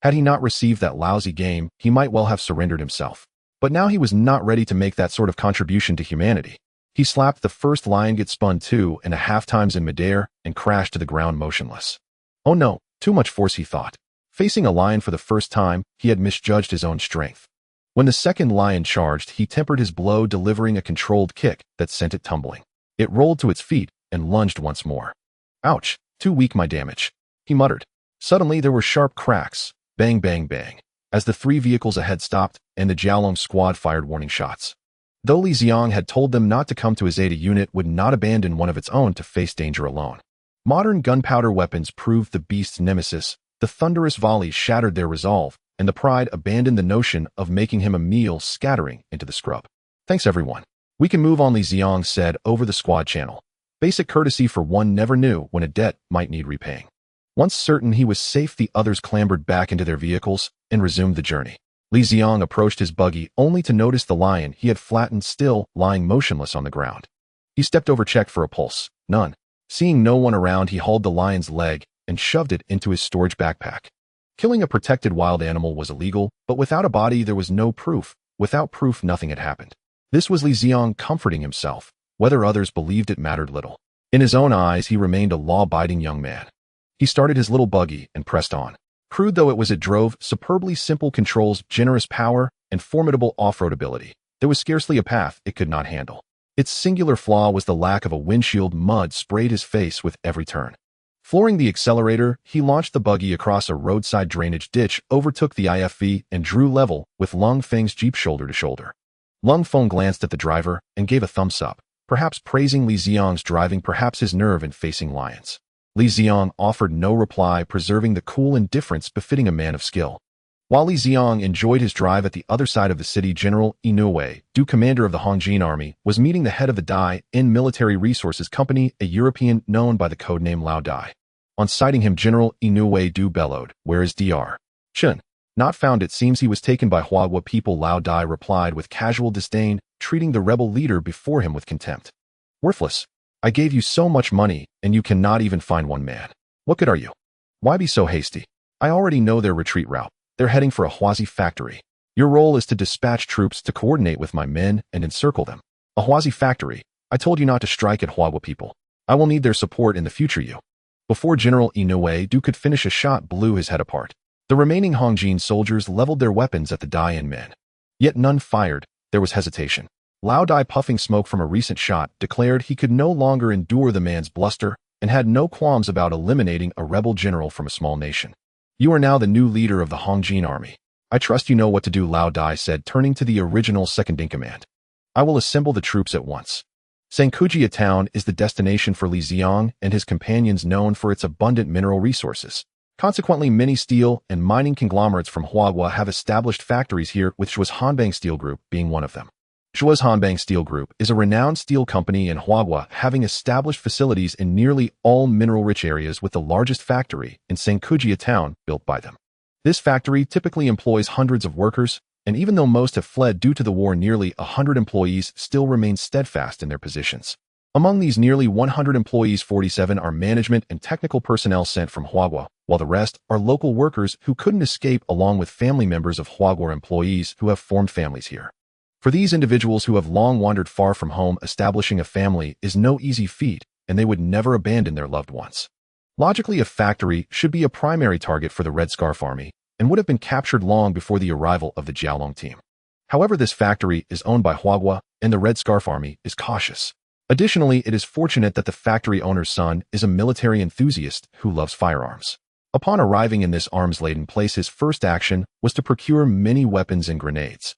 Had he not received that lousy game, he might well have surrendered himself. But now he was not ready to make that sort of contribution to humanity. He slapped the first lion, get spun 2.5 times in midair, and crashed to the ground motionless. Oh no, too much force, he thought. Facing a lion for the first time, he had misjudged his own strength. When the second lion charged, he tempered his blow, delivering a controlled kick that sent it tumbling. It rolled to its feet and lunged once more. "Ouch, too weak, my damage," he muttered. Suddenly there were sharp cracks. Bang, bang, bang, as the 3 vehicles ahead stopped and the Jiaolong squad fired warning shots. Though Li Ziang had told them not to come to his aid, a unit would not abandon one of its own to face danger alone. Modern gunpowder weapons proved the beast's nemesis. The thunderous volleys shattered their resolve, and the pride abandoned the notion of making him a meal, scattering into the scrub. "Thanks, everyone. We can move on," Li Ziang said over the squad channel. Basic courtesy, for one never knew when a debt might need repaying. Once certain he was safe, the others clambered back into their vehicles and resumed the journey. Li Ziang approached his buggy only to notice the lion he had flattened still lying motionless on the ground. He stepped over, checked for a pulse. None. Seeing no one around, he hauled the lion's leg and shoved it into his storage backpack. Killing a protected wild animal was illegal, but without a body there was no proof. Without proof, nothing had happened. This was Li Ziang comforting himself. Whether others believed it mattered little. In his own eyes, he remained a law-abiding young man. He started his little buggy and pressed on. Crude though it was, it drove superbly, simple controls, generous power, and formidable off-road ability. There was scarcely a path it could not handle. Its singular flaw was the lack of a windshield. Mud sprayed his face with every turn. Flooring the accelerator, he launched the buggy across a roadside drainage ditch, overtook the IFV, and drew level with Lung Feng's Jeep shoulder to shoulder. Lung Feng glanced at the driver and gave a thumbs up, perhaps praising Li Ziang's driving, perhaps his nerve in facing lions. Li Ziang offered no reply, preserving the cool indifference befitting a man of skill. While Li Ziang enjoyed his drive at the other side of the city, General Inoue, Du, commander of the Hongjin army, was meeting the head of the Dai-In Military Resources Company, a European known by the codename Lao Dai. On sighting him, General Inoue Du bellowed, "Where is Dr. Chen?" "Not found. It seems he was taken by Huagua people," Lao Dai replied with casual disdain, treating the rebel leader before him with contempt. "Worthless. I gave you so much money, and you cannot even find one man. What good are you? Why be so hasty? I already know their retreat route. They're heading for a Huazi factory. Your role is to dispatch troops to coordinate with my men and encircle them. A Huazi factory? I told you not to strike at Huagua people. I will need their support in the future." You. Before General Inoue Du could finish, a shot blew his head apart. The remaining Hongjin soldiers leveled their weapons at the Dai-In men. Yet none fired. There was hesitation. Lao Dai, puffing smoke from a recent shot, declared he could no longer endure the man's bluster and had no qualms about eliminating a rebel general from a small nation. "You are now the new leader of the Hongjin army. I trust you know what to do," Lao Dai said, turning to the original second-in-command. "I will assemble the troops at once." Sankujia town is the destination for Li Ziang and his companions, known for its abundant mineral resources. Consequently, many steel and mining conglomerates from Huagua have established factories here, with Shua's Hanbang Steel Group being one of them. Shua's Hanbang Steel Group is a renowned steel company in Huagua, having established facilities in nearly all mineral-rich areas, with the largest factory in Sankujia town built by them. This factory typically employs hundreds of workers, and even though most have fled due to the war, nearly 100 employees still remain steadfast in their positions. Among these nearly 100 employees, 47 are management and technical personnel sent from Huagua, while the rest are local workers who couldn't escape, along with family members of Huagua employees who have formed families here. For these individuals who have long wandered far from home, establishing a family is no easy feat, and they would never abandon their loved ones. Logically, a factory should be a primary target for the Red Scarf Army and would have been captured long before the arrival of the Jiaolong team. However, this factory is owned by Huagua, and the Red Scarf Army is cautious. Additionally, it is fortunate that the factory owner's son is a military enthusiast who loves firearms. Upon arriving in this arms-laden place, his first action was to procure many weapons and grenades.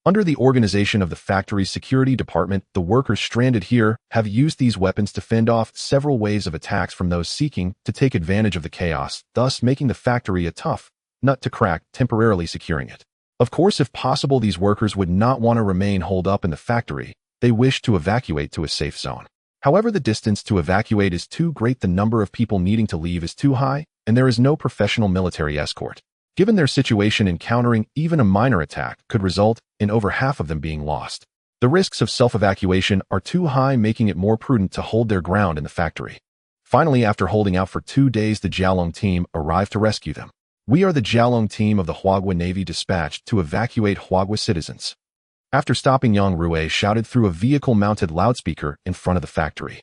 Under the organization of the factory's security department, the workers stranded here have used these weapons to fend off several waves of attacks from those seeking to take advantage of the chaos, thus making the factory a tough nut to crack, temporarily securing it. Of course, if possible, these workers would not want to remain holed up in the factory. They wish to evacuate to a safe zone. However, the distance to evacuate is too great, the number of people needing to leave is too high, and there is no professional military escort. Given their situation, encountering even a minor attack could result in over half of them being lost. The risks of self-evacuation are too high, making it more prudent to hold their ground in the factory. Finally, after holding out for 2 days, the Jiaolong team arrived to rescue them. We are the Jiaolong team of the Huagua Navy dispatched to evacuate Huagua citizens. After stopping, Yang Rui shouted through a vehicle-mounted loudspeaker in front of the factory.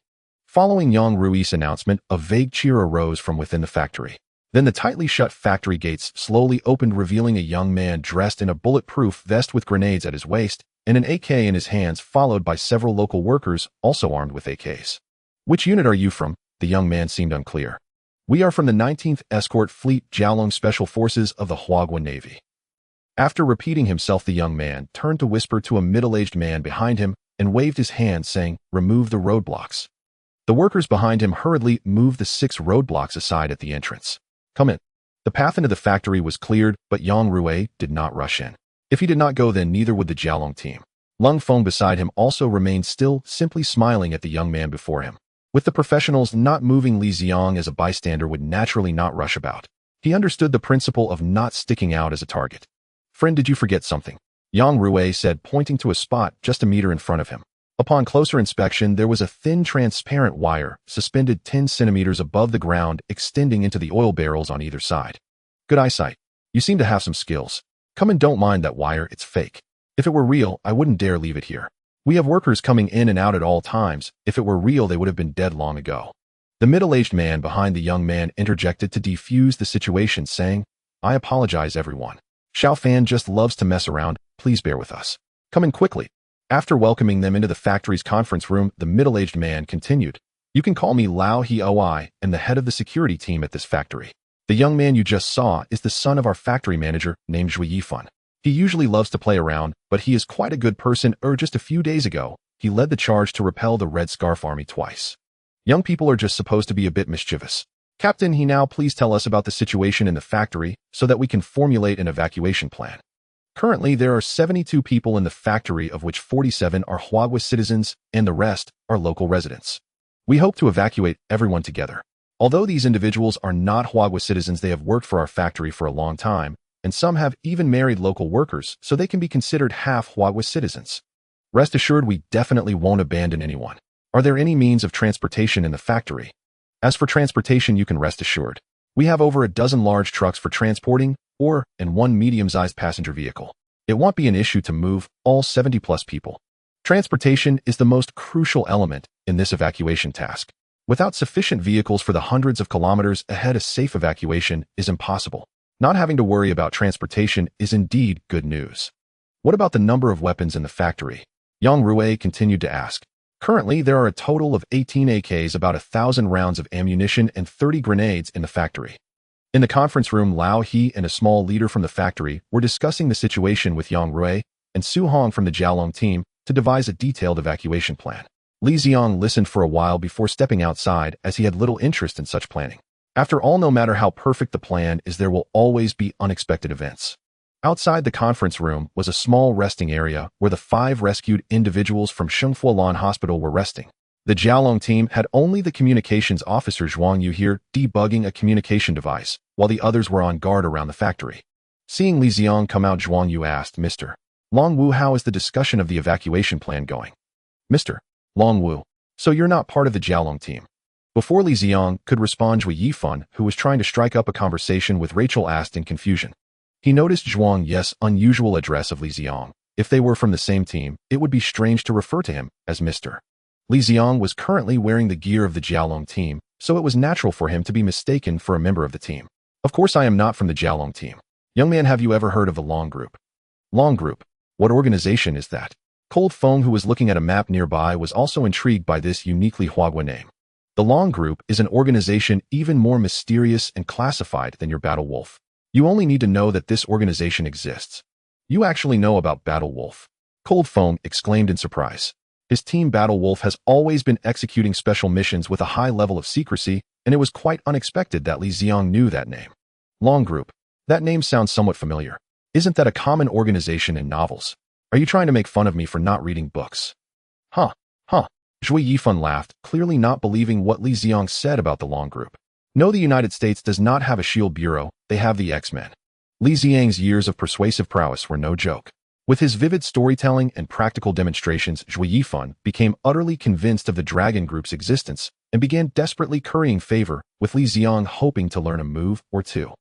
Following Yang Rui's announcement, a vague cheer arose from within the factory. Then the tightly shut factory gates slowly opened, revealing a young man dressed in a bulletproof vest with grenades at his waist and an AK in his hands, followed by several local workers also armed with AKs. "Which unit are you from?" The young man seemed unclear. "We are from the 19th Escort Fleet, Jiaolong Special Forces of the Huagua Navy." After repeating himself, the young man turned to whisper to a middle-aged man behind him and waved his hand, saying, "Remove the roadblocks." The workers behind him hurriedly moved the 6 roadblocks aside at the entrance. "Come in." The path into the factory was cleared, but Yang Rui did not rush in. If he did not go, then neither would the Jiaolong team. Lung Feng beside him also remained still, simply smiling at the young man before him. With the professionals not moving, Li Ziang as a bystander would naturally not rush about. He understood the principle of not sticking out as a target. "Friend, did you forget something?" Yang Rui said, pointing to a spot just a meter in front of him. Upon closer inspection, there was a thin, transparent wire suspended 10 centimeters above the ground, extending into the oil barrels on either side. "Good eyesight. You seem to have some skills. Come and don't mind that wire, it's fake. If it were real, I wouldn't dare leave it here. We have workers coming in and out at all times. If it were real, they would have been dead long ago." The middle-aged man behind the young man interjected to defuse the situation, saying, "I apologize, everyone. Xiao Fan just loves to mess around. Please bear with us. Come in quickly." After welcoming them into the factory's conference room, the middle-aged man continued, "You can call me Lao He Oi and the head of the security team at this factory. The young man you just saw is the son of our factory manager named Zhui Yifan. He usually loves to play around, but he is quite a good person. Just a few days ago, he led the charge to repel the Red Scarf Army twice. Young people are just supposed to be a bit mischievous. Captain, he now please tell us about the situation in the factory so that we can formulate an evacuation plan." Currently, there are 72 people in the factory, of which 47 are Huagua citizens and the rest are local residents. We hope to evacuate everyone together. Although these individuals are not Huagua citizens, they have worked for our factory for a long time, and some have even married local workers, so they can be considered half Huagua citizens. Rest assured, we definitely won't abandon anyone. Are there any means of transportation in the factory? As for transportation, you can rest assured. We have over a dozen large trucks for transporting, and 1 medium-sized passenger vehicle. It won't be an issue to move all 70-plus people. Transportation is the most crucial element in this evacuation task. Without sufficient vehicles for the hundreds of kilometers ahead, a safe evacuation is impossible. Not having to worry about transportation is indeed good news. What about the number of weapons in the factory? Yang Rui continued to ask. Currently, there are a total of 18 AKs, about 1,000 rounds of ammunition, and 30 grenades in the factory. In the conference room, Lao He and a small leader from the factory were discussing the situation with Yang Rui and Su Hong from the Jiaolong team to devise a detailed evacuation plan. Li Ziang listened for a while before stepping outside, as he had little interest in such planning. After all, no matter how perfect the plan is, there will always be unexpected events. Outside the conference room was a small resting area where the 5 rescued individuals from Shengfuolan Hospital were resting. The Jiaolong team had only the communications officer Zhuang Yu here debugging a communication device, while the others were on guard around the factory. Seeing Li Ziang come out, Zhuang Yu asked, Mr. Longwu, how is the discussion of the evacuation plan going? Mr. Longwu, so you're not part of the Jiaolong team? Before Li Ziang could respond, Zhui Yifan, who was trying to strike up a conversation with Rachel, asked in confusion. He noticed Zhuang Yu's unusual address of Li Ziang. If they were from the same team, it would be strange to refer to him as Mr. Li Ziang was currently wearing the gear of the Jiaolong team, so it was natural for him to be mistaken for a member of the team. Of course I am not from the Jiaolong team. Young man, have you ever heard of the Long Group? Long Group? What organization is that? Cold Feng, who was looking at a map nearby, was also intrigued by this uniquely Huagua name. The Long Group is an organization even more mysterious and classified than your Battle Wolf. You only need to know that this organization exists. You actually know about Battle Wolf? Cold Feng exclaimed in surprise. His team Battle Wolf has always been executing special missions with a high level of secrecy, and it was quite unexpected that Li Ziang knew that name. Long Group. That name sounds somewhat familiar. Isn't that a common organization in novels? Are you trying to make fun of me for not reading books? Huh. Zhui Yifan laughed, clearly not believing what Li Ziang said about the Long Group. No, the United States does not have a shield bureau, they have the X-Men. Li Ziang's years of persuasive prowess were no joke. With his vivid storytelling and practical demonstrations, Zhui Yifan became utterly convinced of the Dragon Group's existence and began desperately currying favor with Li Ziang, hoping to learn a move or two.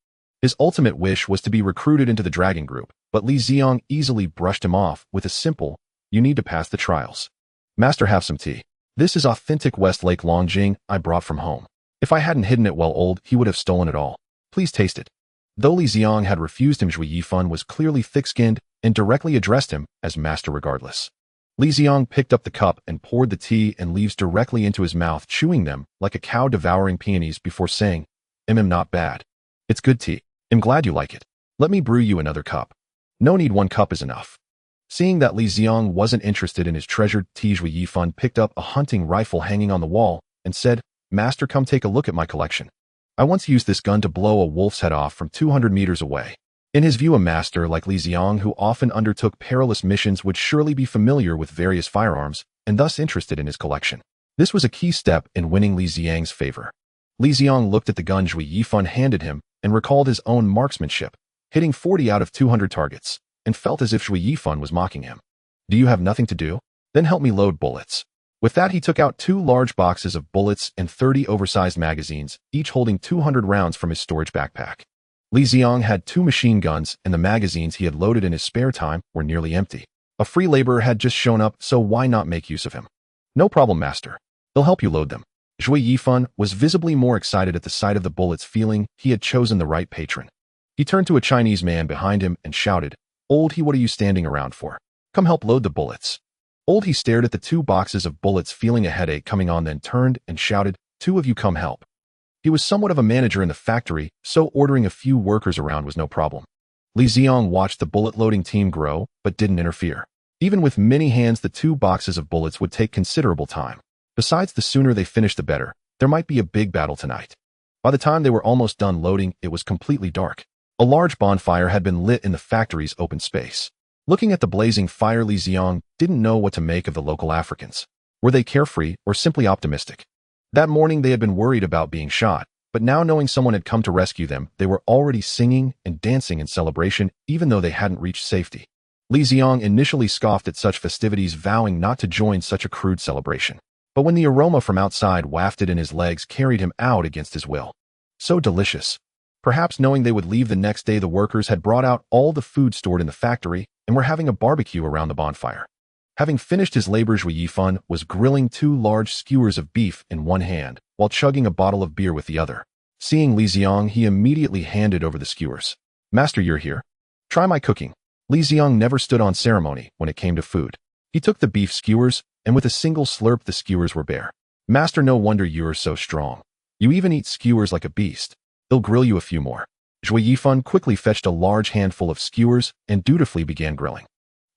His ultimate wish was to be recruited into the Dragon Group, but Li Ziang easily brushed him off with a simple, "You need to pass the trials." Master, have some tea. This is authentic Westlake Longjing I brought from home. If I hadn't hidden it well, he would have stolen it all. Please taste it. Though Li Ziang had refused him, Zhui Yifan was clearly thick-skinned and directly addressed him as master regardless. Li Ziang picked up the cup and poured the tea and leaves directly into his mouth, chewing them like a cow devouring peonies before saying, Not bad. It's good tea. I'm glad you like it. Let me brew you another cup. No need, 1 cup is enough. Seeing that Li Ziang wasn't interested in his treasured tea, Zhui Yifan picked up a hunting rifle hanging on the wall and said, Master, come take a look at my collection. I once used this gun to blow a wolf's head off from 200 meters away. In his view, a master like Li Ziang, who often undertook perilous missions, would surely be familiar with various firearms and thus interested in his collection. This was a key step in winning Li Ziang's favor. Li Ziang looked at the gun Zhui Yifan handed him and recalled his own marksmanship, hitting 40 out of 200 targets, and felt as if Zhui Yifan was mocking him. Do you have nothing to do? Then help me load bullets. With that, he took out 2 large boxes of bullets and 30 oversized magazines, each holding 200 rounds from his storage backpack. Li Ziang had 2 machine guns, and the magazines he had loaded in his spare time were nearly empty. A free laborer had just shown up, so why not make use of him? No problem, master. They'll help you load them. Zhui Yifan was visibly more excited at the sight of the bullets, feeling he had chosen the right patron. He turned to a Chinese man behind him and shouted, He, what are you standing around for? Come help load the bullets. He stared at the 2 boxes of bullets, feeling a headache coming on, then turned and shouted, 2 of you come help. He was somewhat of a manager in the factory, so ordering a few workers around was no problem. Li Ziang watched the bullet-loading team grow, but didn't interfere. Even with many hands, the 2 boxes of bullets would take considerable time. Besides, the sooner they finished, the better. There might be a big battle tonight. By the time they were almost done loading, it was completely dark. A large bonfire had been lit in the factory's open space. Looking at the blazing fire, Li Ziang didn't know what to make of the local Africans. Were they carefree or simply optimistic? That morning they had been worried about being shot, but now knowing someone had come to rescue them, they were already singing and dancing in celebration, even though they hadn't reached safety. Li Ziang initially scoffed at such festivities, vowing not to join such a crude celebration. But when the aroma from outside wafted in, his legs carried him out against his will. So delicious. Perhaps knowing they would leave the next day, the workers had brought out all the food stored in the factory and were having a barbecue around the bonfire. Having finished his labor, Zhui Yifan was grilling 2 large skewers of beef in one hand while chugging a bottle of beer with the other. Seeing Li Ziang, he immediately handed over the skewers. Master, you're here. Try my cooking. Li Ziang never stood on ceremony when it came to food. He took the beef skewers, and with a single slurp, the skewers were bare. Master, no wonder you're so strong. You even eat skewers like a beast. They'll grill you a few more. Zhui Yifan quickly fetched a large handful of skewers and dutifully began grilling.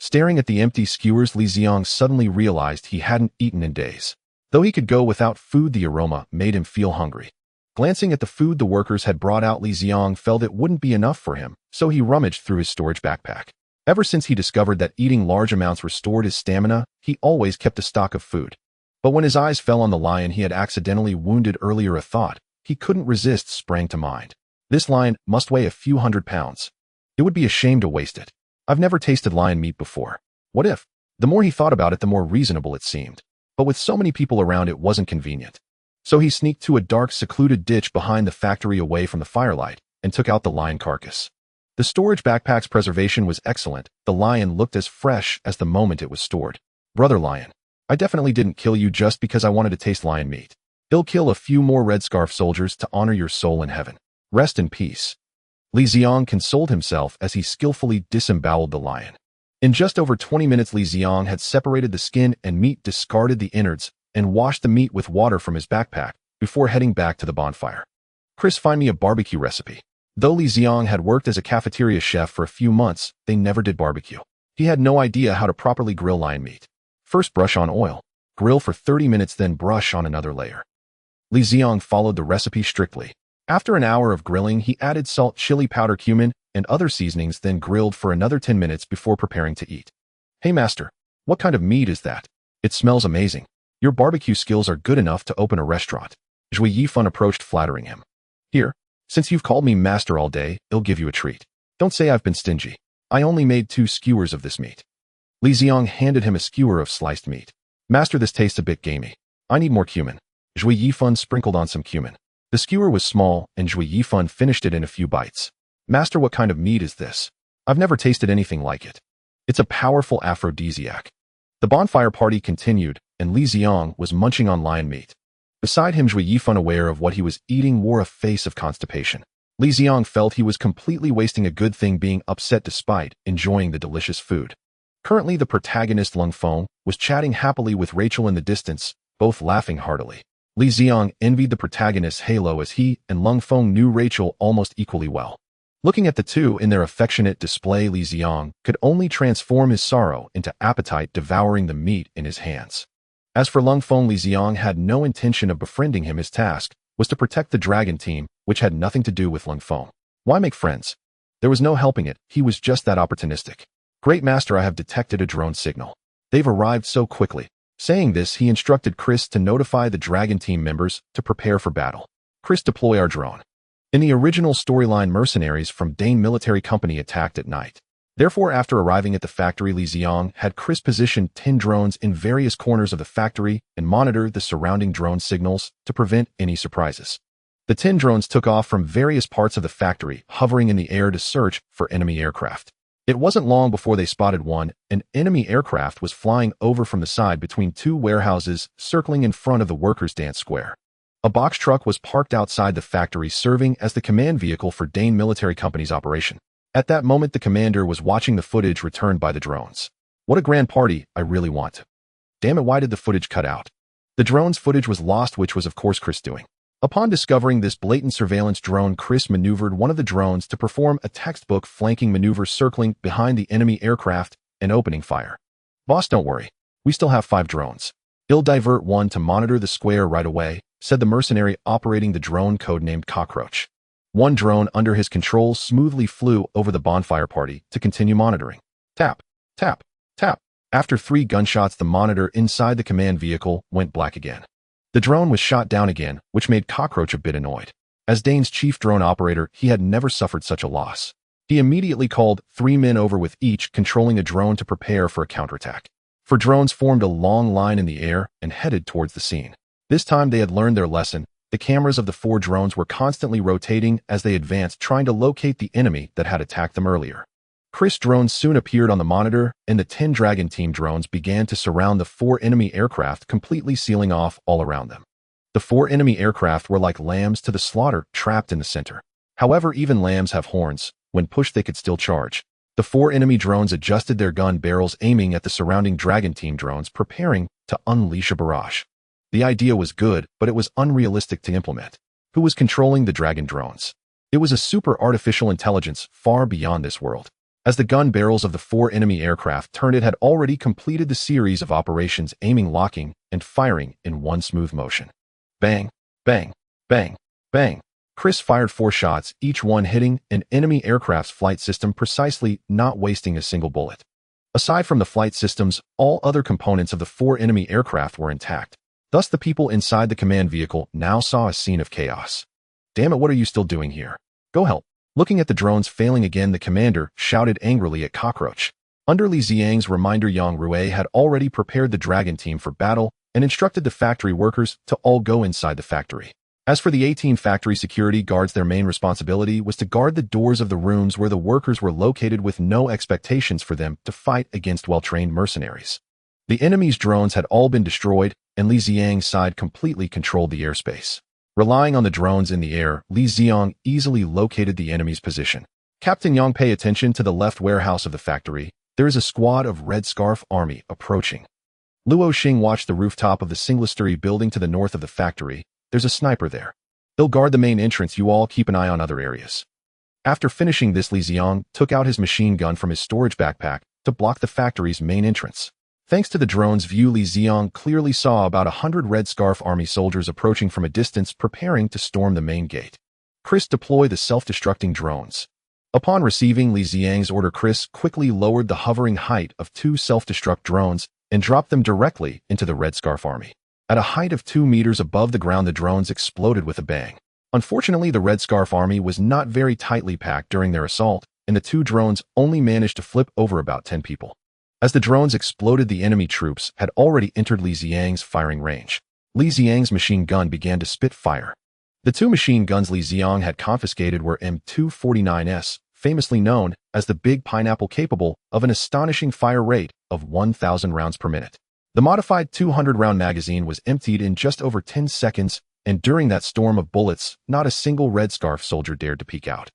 Staring at the empty skewers, Li Ziang suddenly realized he hadn't eaten in days. Though he could go without food, the aroma made him feel hungry. Glancing at the food the workers had brought out, Li Ziang felt it wouldn't be enough for him, so he rummaged through his storage backpack. Ever since he discovered that eating large amounts restored his stamina, he always kept a stock of food. But when his eyes fell on the lion he had accidentally wounded earlier, a thought he couldn't resist sprang to mind. This lion must weigh a few hundred pounds. It would be a shame to waste it. I've never tasted lion meat before. What if? The more he thought about it, the more reasonable it seemed. But with so many people around, it wasn't convenient. So he sneaked to a dark, secluded ditch behind the factory away from the firelight and took out the lion carcass. The storage backpack's preservation was excellent. The lion looked as fresh as the moment it was stored. Brother Lion, I definitely didn't kill you just because I wanted to taste lion meat. I'll kill a few more red scarf soldiers to honor your soul in heaven. Rest in peace. Li Ziang consoled himself as he skillfully disemboweled the lion. In just over 20 minutes, Li Ziang had separated the skin and meat, discarded the innards, and washed the meat with water from his backpack before heading back to the bonfire. Chris, find me a barbecue recipe. Though Li Ziang had worked as a cafeteria chef for a few months, they never did barbecue. He had no idea how to properly grill lion meat. First, brush on oil. Grill for 30 minutes, then brush on another layer. Li Ziang followed the recipe strictly. After an hour of grilling, he added salt, chili powder, cumin, and other seasonings, then grilled for another 10 minutes before preparing to eat. Hey master, what kind of meat is that? It smells amazing. Your barbecue skills are good enough to open a restaurant. Zhui Yifan approached, flattering him. Here, since you've called me master all day, I'll give you a treat. Don't say I've been stingy. I only made 2 skewers of this meat. Li Ziang handed him a skewer of sliced meat. Master, this tastes a bit gamey. I need more cumin. Zhui Yifan sprinkled on some cumin. The skewer was small, and Zhui Yifan finished it in a few bites. Master, what kind of meat is this? I've never tasted anything like it. It's a powerful aphrodisiac. The bonfire party continued, and Li Ziang was munching on lion meat. Beside him, Zhui Yifan, aware of what he was eating, wore a face of constipation. Li Ziang felt he was completely wasting a good thing being upset despite enjoying the delicious food. Currently, the protagonist Lung Feng was chatting happily with Rachel in the distance, both laughing heartily. Li Ziang envied the protagonist's halo as he and Lung Feng knew Rachel almost equally well. Looking at the two in their affectionate display, Li Ziang could only transform his sorrow into appetite, devouring the meat in his hands. As for Lung Feng, Li Ziang had no intention of befriending him. His task was to protect the dragon team, which had nothing to do with Lung Feng. Why make friends? There was no helping it. He was just that opportunistic. Great master, I have detected a drone signal. They've arrived so quickly. Saying this, he instructed Chris to notify the dragon team members to prepare for battle. Chris, deploy our drone. In the original storyline, mercenaries from Dane Military Company attacked at night. Therefore, after arriving at the factory, Li Ziang had Chris position 10 drones in various corners of the factory and monitor the surrounding drone signals to prevent any surprises. The 10 drones took off from various parts of the factory, hovering in the air to search for enemy aircraft. It wasn't long before they spotted one. An enemy aircraft was flying over from the side between 2 warehouses, circling in front of the workers' dance square. A box truck was parked outside the factory, serving as the command vehicle for Dane Military Company's operation. At that moment, the commander was watching the footage returned by the drones. What a grand party, I really want to. Damn it, why did the footage cut out? The drone's footage was lost, which was of course Chris doing. Upon discovering this blatant surveillance drone, Chris maneuvered one of the drones to perform a textbook flanking maneuver, circling behind the enemy aircraft and opening fire. Boss, don't worry. We still have 5 drones. I'll divert one to monitor the square right away, said the mercenary operating the drone codenamed Cockroach. One drone under his control smoothly flew over the bonfire party to continue monitoring. Tap, tap, tap. After 3 gunshots, the monitor inside the command vehicle went black again. The drone was shot down again, which made Cockroach a bit annoyed. As Dane's chief drone operator, he had never suffered such a loss. He immediately called 3 men over, with each controlling a drone to prepare for a counterattack. 4 drones formed a long line in the air and headed towards the scene. This time they had learned their lesson. The cameras of the 4 drones were constantly rotating as they advanced, trying to locate the enemy that had attacked them earlier. Chris' drones soon appeared on the monitor, and the 10 Dragon Team drones began to surround the 4 enemy aircraft, completely sealing off all around them. The 4 enemy aircraft were like lambs to the slaughter, trapped in the center. However, even lambs have horns. When pushed, they could still charge. The 4 enemy drones adjusted their gun barrels, aiming at the surrounding Dragon Team drones, preparing to unleash a barrage. The idea was good, but it was unrealistic to implement. Who was controlling the Dragon drones? It was a super artificial intelligence far beyond this world. As the gun barrels of the 4 enemy aircraft turned, it had already completed the series of operations, aiming, locking, and firing in one smooth motion. Bang, bang, bang, bang. Chris fired 4 shots, each one hitting an enemy aircraft's flight system precisely, not wasting a single bullet. Aside from the flight systems, all other components of the 4 enemy aircraft were intact. Thus, the people inside the command vehicle now saw a scene of chaos. Damn it, what are you still doing here? Go help. Looking at the drones failing again, the commander shouted angrily at Cockroach. Under Li Ziang's reminder, Yang Rui had already prepared the dragon team for battle and instructed the factory workers to all go inside the factory. As for the 18 factory security guards, their main responsibility was to guard the doors of the rooms where the workers were located, with no expectations for them to fight against well-trained mercenaries. The enemy's drones had all been destroyed, and Li Ziang's side completely controlled the airspace. Relying on the drones in the air, Li Ziang easily located the enemy's position. Captain Yang, pay attention to the left warehouse of the factory. There is a squad of Red Scarf Army approaching. Luo Xing watched the rooftop of the single-story building to the north of the factory. There's a sniper there. They'll guard the main entrance. You all keep an eye on other areas. After finishing this, Li Ziang took out his machine gun from his storage backpack to block the factory's main entrance. Thanks to the drone's view, Li Ziang clearly saw about 100 Red Scarf Army soldiers approaching from a distance, preparing to storm the main gate. Chris, deploy the self-destructing drones. Upon receiving Li Ziang's order, Chris quickly lowered the hovering height of 2 self-destruct drones and dropped them directly into the Red Scarf Army. At a height of 2 meters above the ground, the drones exploded with a bang. Unfortunately, the Red Scarf Army was not very tightly packed during their assault, and the 2 drones only managed to flip over about 10 people. As the drones exploded, the enemy troops had already entered Li Ziang's firing range. Li Ziang's machine gun began to spit fire. The 2 machine guns Li Ziang had confiscated were M249s, famously known as the Big Pineapple, capable of an astonishing fire rate of 1,000 rounds per minute. The modified 200-round magazine was emptied in just over 10 seconds, and during that storm of bullets, not a single Red Scarf soldier dared to peek out.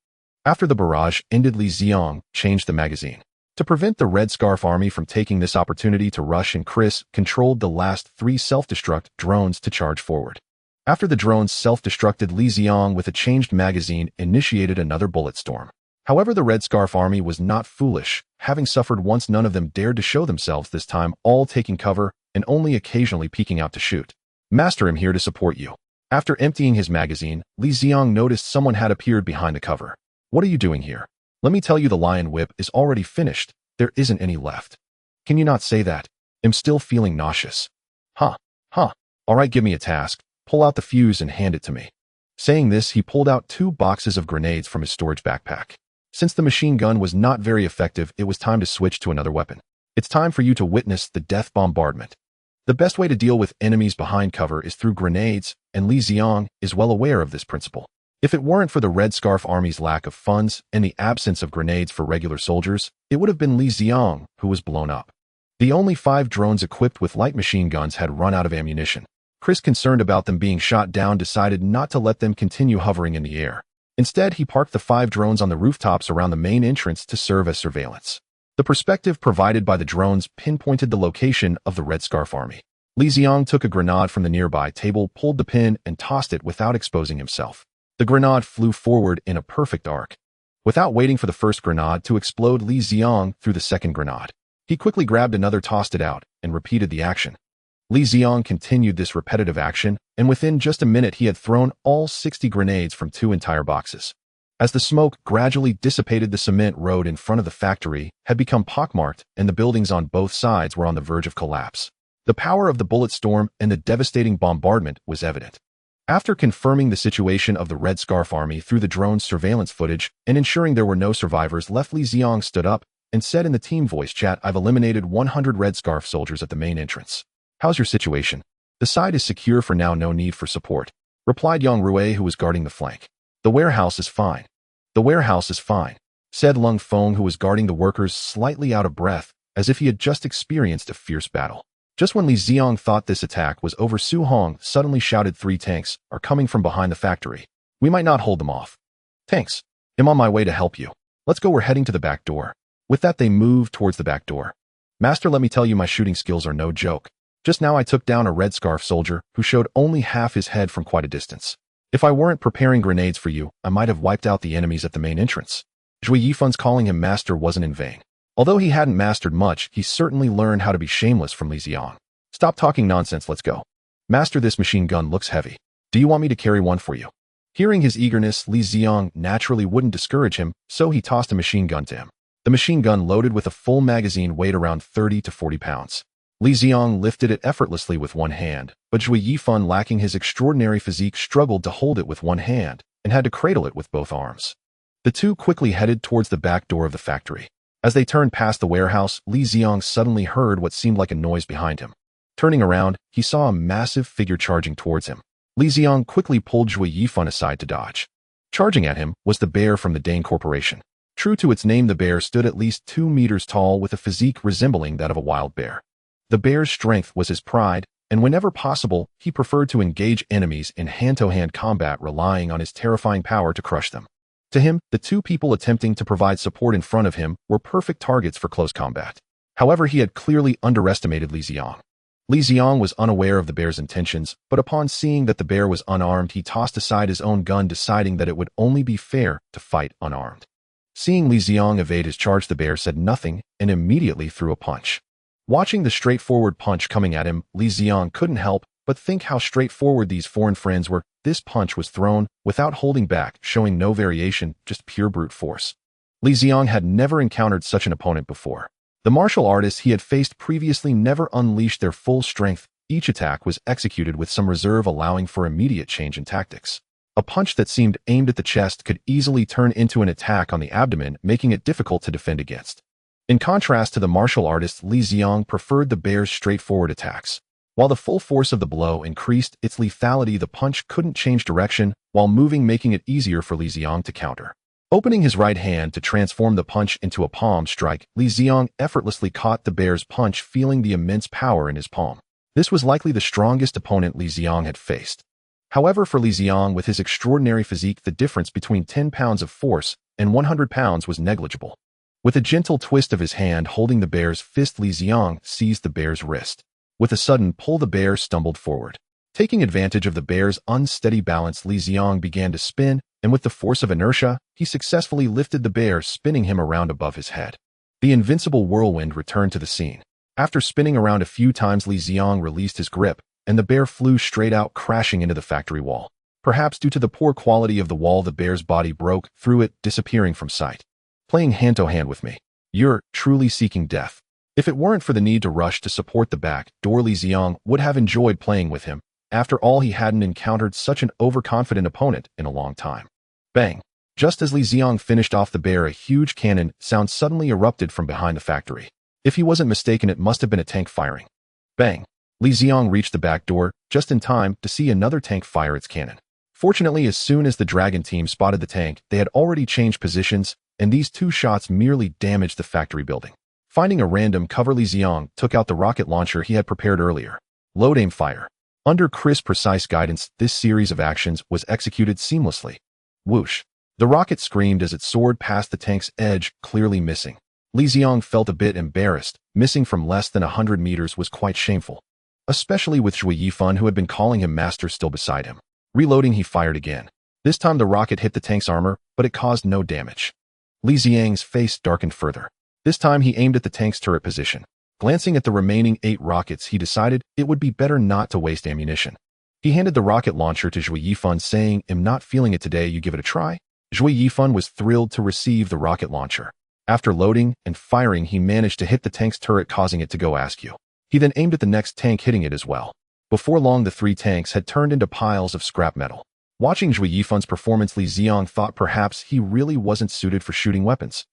After the barrage ended, Li Ziang changed the magazine. To prevent the Red Scarf Army from taking this opportunity to rush, and Chris controlled the last 3 self-destruct drones to charge forward. After the drones self-destructed, Li Ziang, with a changed magazine, initiated another bullet storm. However, the Red Scarf Army was not foolish. Having suffered once, none of them dared to show themselves this time, all taking cover and only occasionally peeking out to shoot. Master, I'm here to support you. After emptying his magazine, Li Ziang noticed someone had appeared behind the cover. What are you doing here? Let me tell you, the lion whip is already finished. There isn't any left. Can you not say that? I'm still feeling nauseous. Huh. All right, give me a task. Pull out the fuse and hand it to me. Saying this, he pulled out 2 boxes of grenades from his storage backpack. Since the machine gun was not very effective, it was time to switch to another weapon. It's time for you to witness the death bombardment. The best way to deal with enemies behind cover is through grenades, and Li Ziang is well aware of this principle. If it weren't for the Red Scarf Army's lack of funds and the absence of grenades for regular soldiers, it would have been Li Ziang who was blown up. The only 5 drones equipped with light machine guns had run out of ammunition. Chris, concerned about them being shot down, decided not to let them continue hovering in the air. Instead, he parked the 5 drones on the rooftops around the main entrance to serve as surveillance. The perspective provided by the drones pinpointed the location of the Red Scarf Army. Li Ziang took a grenade from the nearby table, pulled the pin, and tossed it without exposing himself. The grenade flew forward in a perfect arc. Without waiting for the first grenade to explode, Li Ziang threw the second grenade. He quickly grabbed another, tossed it out, and repeated the action. Li Ziang continued this repetitive action, and within just a minute he had thrown all 60 grenades from 2 entire boxes. As the smoke gradually dissipated, the cement road in front of the factory had become pockmarked, and the buildings on both sides were on the verge of collapse. The power of the bullet storm and the devastating bombardment was evident. After confirming the situation of the Red Scarf Army through the drone's surveillance footage and ensuring there were no survivors left, Li Ziang stood up and said in the team voice chat, "I've eliminated 100 Red Scarf soldiers at the main entrance. How's your situation?" "The side is secure for now, no need for support," replied Yang Rui, who was guarding the flank. "The warehouse is fine." "The warehouse is fine," said Lung Feng, who was guarding the workers, slightly out of breath, as if he had just experienced a fierce battle. Just when Li Ziang thought this attack was over, Su Hong suddenly shouted, 3 tanks are coming from behind the factory. We might not hold them off." "Tanks? I'm on my way to help you. Let's go, we're heading to the back door." With that, they moved towards the back door. "Master, let me tell you, my shooting skills are no joke. Just now I took down a Red Scarf soldier who showed only half his head from quite a distance. If I weren't preparing grenades for you, I might have wiped out the enemies at the main entrance." Zhui Yifun's calling him master wasn't in vain. Although he hadn't mastered much, he certainly learned how to be shameless from Li Ziang. "Stop talking nonsense, let's go." "Master, this machine gun looks heavy. Do you want me to carry one for you?" Hearing his eagerness, Li Ziang naturally wouldn't discourage him, so he tossed a machine gun to him. The machine gun, loaded with a full magazine, weighed around 30 to 40 pounds. Li Ziang lifted it effortlessly with one hand, but Zhui Yifun, lacking his extraordinary physique, struggled to hold it with one hand and had to cradle it with both arms. The The two quickly headed towards the back door of the factory. As they turned past the warehouse, Li Ziang suddenly heard what seemed like a noise behind him. Turning around, he saw a massive figure charging towards him. Li Ziang quickly pulled Zhui Yifan aside to dodge. Charging at him was the bear from the Dane Corporation. True to its name, the bear stood at least 2 meters tall with a physique resembling that of a wild bear. The bear's strength was his pride, and whenever possible, he preferred to engage enemies in hand-to-hand combat, relying on his terrifying power to crush them. To him, the two people attempting to provide support in front of him were perfect targets for close combat. However, he had clearly underestimated Li Ziang. Li Ziang was unaware of the bear's intentions, but upon seeing that the bear was unarmed, he tossed aside his own gun, deciding that it would only be fair to fight unarmed. Seeing Li Ziang evade his charge, the bear said nothing and immediately threw a punch. Watching the straightforward punch coming at him, Li Ziang couldn't help but think how straightforward these foreign friends were. This punch was thrown without holding back, showing no variation, just pure brute force. Li Ziang had never encountered such an opponent before. The martial artists he had faced previously never unleashed their full strength. Each attack was executed with some reserve, allowing for immediate change in tactics. A punch that seemed aimed at the chest could easily turn into an attack on the abdomen, making it difficult to defend against. In contrast to the martial artists, Li Ziang preferred the bear's straightforward attacks. While the full force of the blow increased its lethality, the punch couldn't change direction while moving, making it easier for Li Ziang to counter. Opening his right hand to transform the punch into a palm strike, Li Ziang effortlessly caught the bear's punch, feeling the immense power in his palm. This was likely the strongest opponent Li Ziang had faced. However, for Li Ziang, with his extraordinary physique, the difference between 10 pounds of force and 100 pounds was negligible. With a gentle twist of his hand holding the bear's fist, Li Ziang seized the bear's wrist. With a sudden pull, the bear stumbled forward. Taking advantage of the bear's unsteady balance, Li Ziang began to spin, and with the force of inertia, he successfully lifted the bear, spinning him around above his head. The invincible whirlwind returned to the scene. After spinning around a few times, Li Ziang released his grip, and the bear flew straight out, crashing into the factory wall. Perhaps due to the poor quality of the wall, the bear's body broke through it, disappearing from sight. Playing hand-to-hand with me. You're truly seeking death. If it weren't for the need to rush to support the back door, Li Ziang would have enjoyed playing with him. After all, he hadn't encountered such an overconfident opponent in a long time. Bang! Just as Li Ziang finished off the bear, a huge cannon sound suddenly erupted from behind the factory. If he wasn't mistaken, it must have been a tank firing. Bang! Li Ziang reached the back door just in time to see another tank fire its cannon. Fortunately, as soon as the dragon team spotted the tank, they had already changed positions, and these two shots merely damaged the factory building. Finding a random cover, Li Ziang took out the rocket launcher he had prepared earlier. Load, aim, fire. Under crisp, precise guidance, this series of actions was executed seamlessly. Whoosh! The rocket screamed as it soared past the tank's edge, clearly missing. Li Ziang felt a bit embarrassed. Missing from less than 100 meters was quite shameful, especially with Zhui Yifan, who had been calling him master, still beside him. Reloading, he fired again. This time the rocket hit the tank's armor, but it caused no damage. Li Ziang's face darkened further. This time he aimed at the tank's turret position. Glancing at the remaining 8 rockets, he decided it would be better not to waste ammunition. He handed the rocket launcher to Zhui Yifan, saying, "I'm not feeling it today, you give it a try?" Zhui Yifan was thrilled to receive the rocket launcher. After loading and firing, he managed to hit the tank's turret, causing it to go askew. He then aimed at the next tank, hitting it as well. Before long, the 3 tanks had turned into piles of scrap metal. Watching Zhui Yifan's performance, Li Ziang thought perhaps he really wasn't suited for shooting weapons.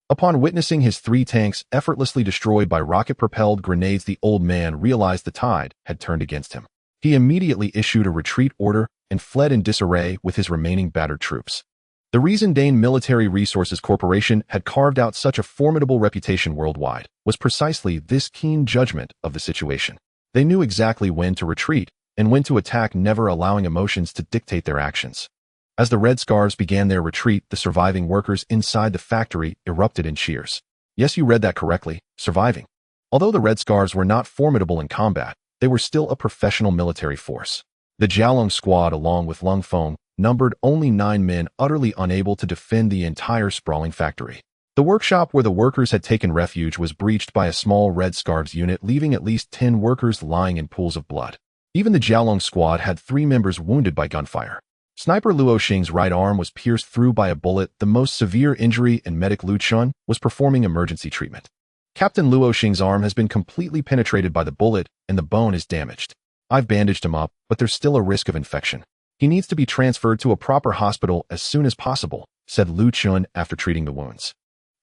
Upon witnessing his 3 tanks effortlessly destroyed by rocket-propelled grenades, the old man realized the tide had turned against him. He immediately issued a retreat order and fled in disarray with his remaining battered troops. The reason Dane Military Resources Corporation had carved out such a formidable reputation worldwide was precisely this keen judgment of the situation. They knew exactly when to retreat and when to attack, never allowing emotions to dictate their actions. As the Red Scarves began their retreat, the surviving workers inside the factory erupted in cheers. Yes, you read that correctly, surviving. Although the Red Scarves were not formidable in combat, they were still a professional military force. The Jialong squad, along with Lung Feng, numbered only 9 men, utterly unable to defend the entire sprawling factory. The workshop where the workers had taken refuge was breached by a small Red Scarves unit, leaving at least 10 workers lying in pools of blood. Even the Jialong squad had 3 members wounded by gunfire. Sniper Luo Xing's right arm was pierced through by a bullet, the most severe injury, and medic Lu Chun was performing emergency treatment. Captain Luo Xing's arm has been completely penetrated by the bullet, and the bone is damaged. I've bandaged him up, but there's still a risk of infection. He needs to be transferred to a proper hospital as soon as possible, said Lu Chun after treating the wounds.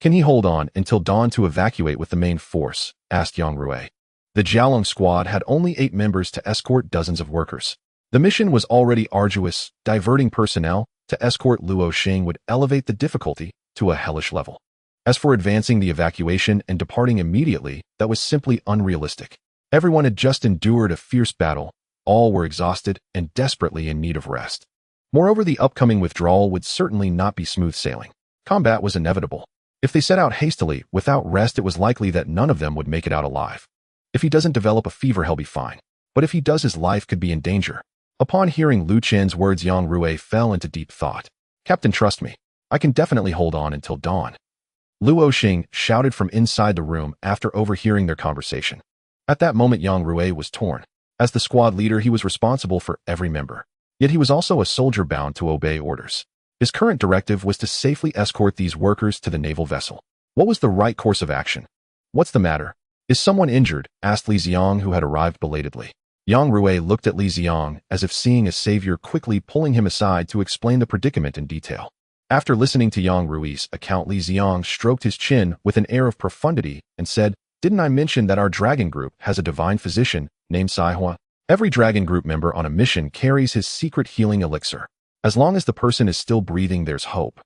Can he hold on until dawn to evacuate with the main force? Asked Yang Rui. The Jialong squad had only 8 members to escort dozens of workers. The mission was already arduous. Diverting personnel to escort Luo Xing would elevate the difficulty to a hellish level. As for advancing the evacuation and departing immediately, that was simply unrealistic. Everyone had just endured a fierce battle. All were exhausted and desperately in need of rest. Moreover, the upcoming withdrawal would certainly not be smooth sailing. Combat was inevitable. If they set out hastily, without rest, it was likely that none of them would make it out alive. If he doesn't develop a fever, he'll be fine. But if he does, his life could be in danger. Upon hearing Lu Chen's words, Yang Rui fell into deep thought. Captain, trust me. I can definitely hold on until dawn. Luo Xing shouted from inside the room after overhearing their conversation. At that moment, Yang Rui was torn. As the squad leader, he was responsible for every member. Yet he was also a soldier bound to obey orders. His current directive was to safely escort these workers to the naval vessel. What was the right course of action? What's the matter? Is someone injured? Asked Li Ziang, who had arrived belatedly. Yang Rui looked at Li Ziang as if seeing a savior, quickly pulling him aside to explain the predicament in detail. After listening to Yang Rui's account, Li Ziang stroked his chin with an air of profundity and said, "Didn't I mention that our dragon group has a divine physician named Saihua? Every dragon group member on a mission carries his secret healing elixir. As long as the person is still breathing, there's hope."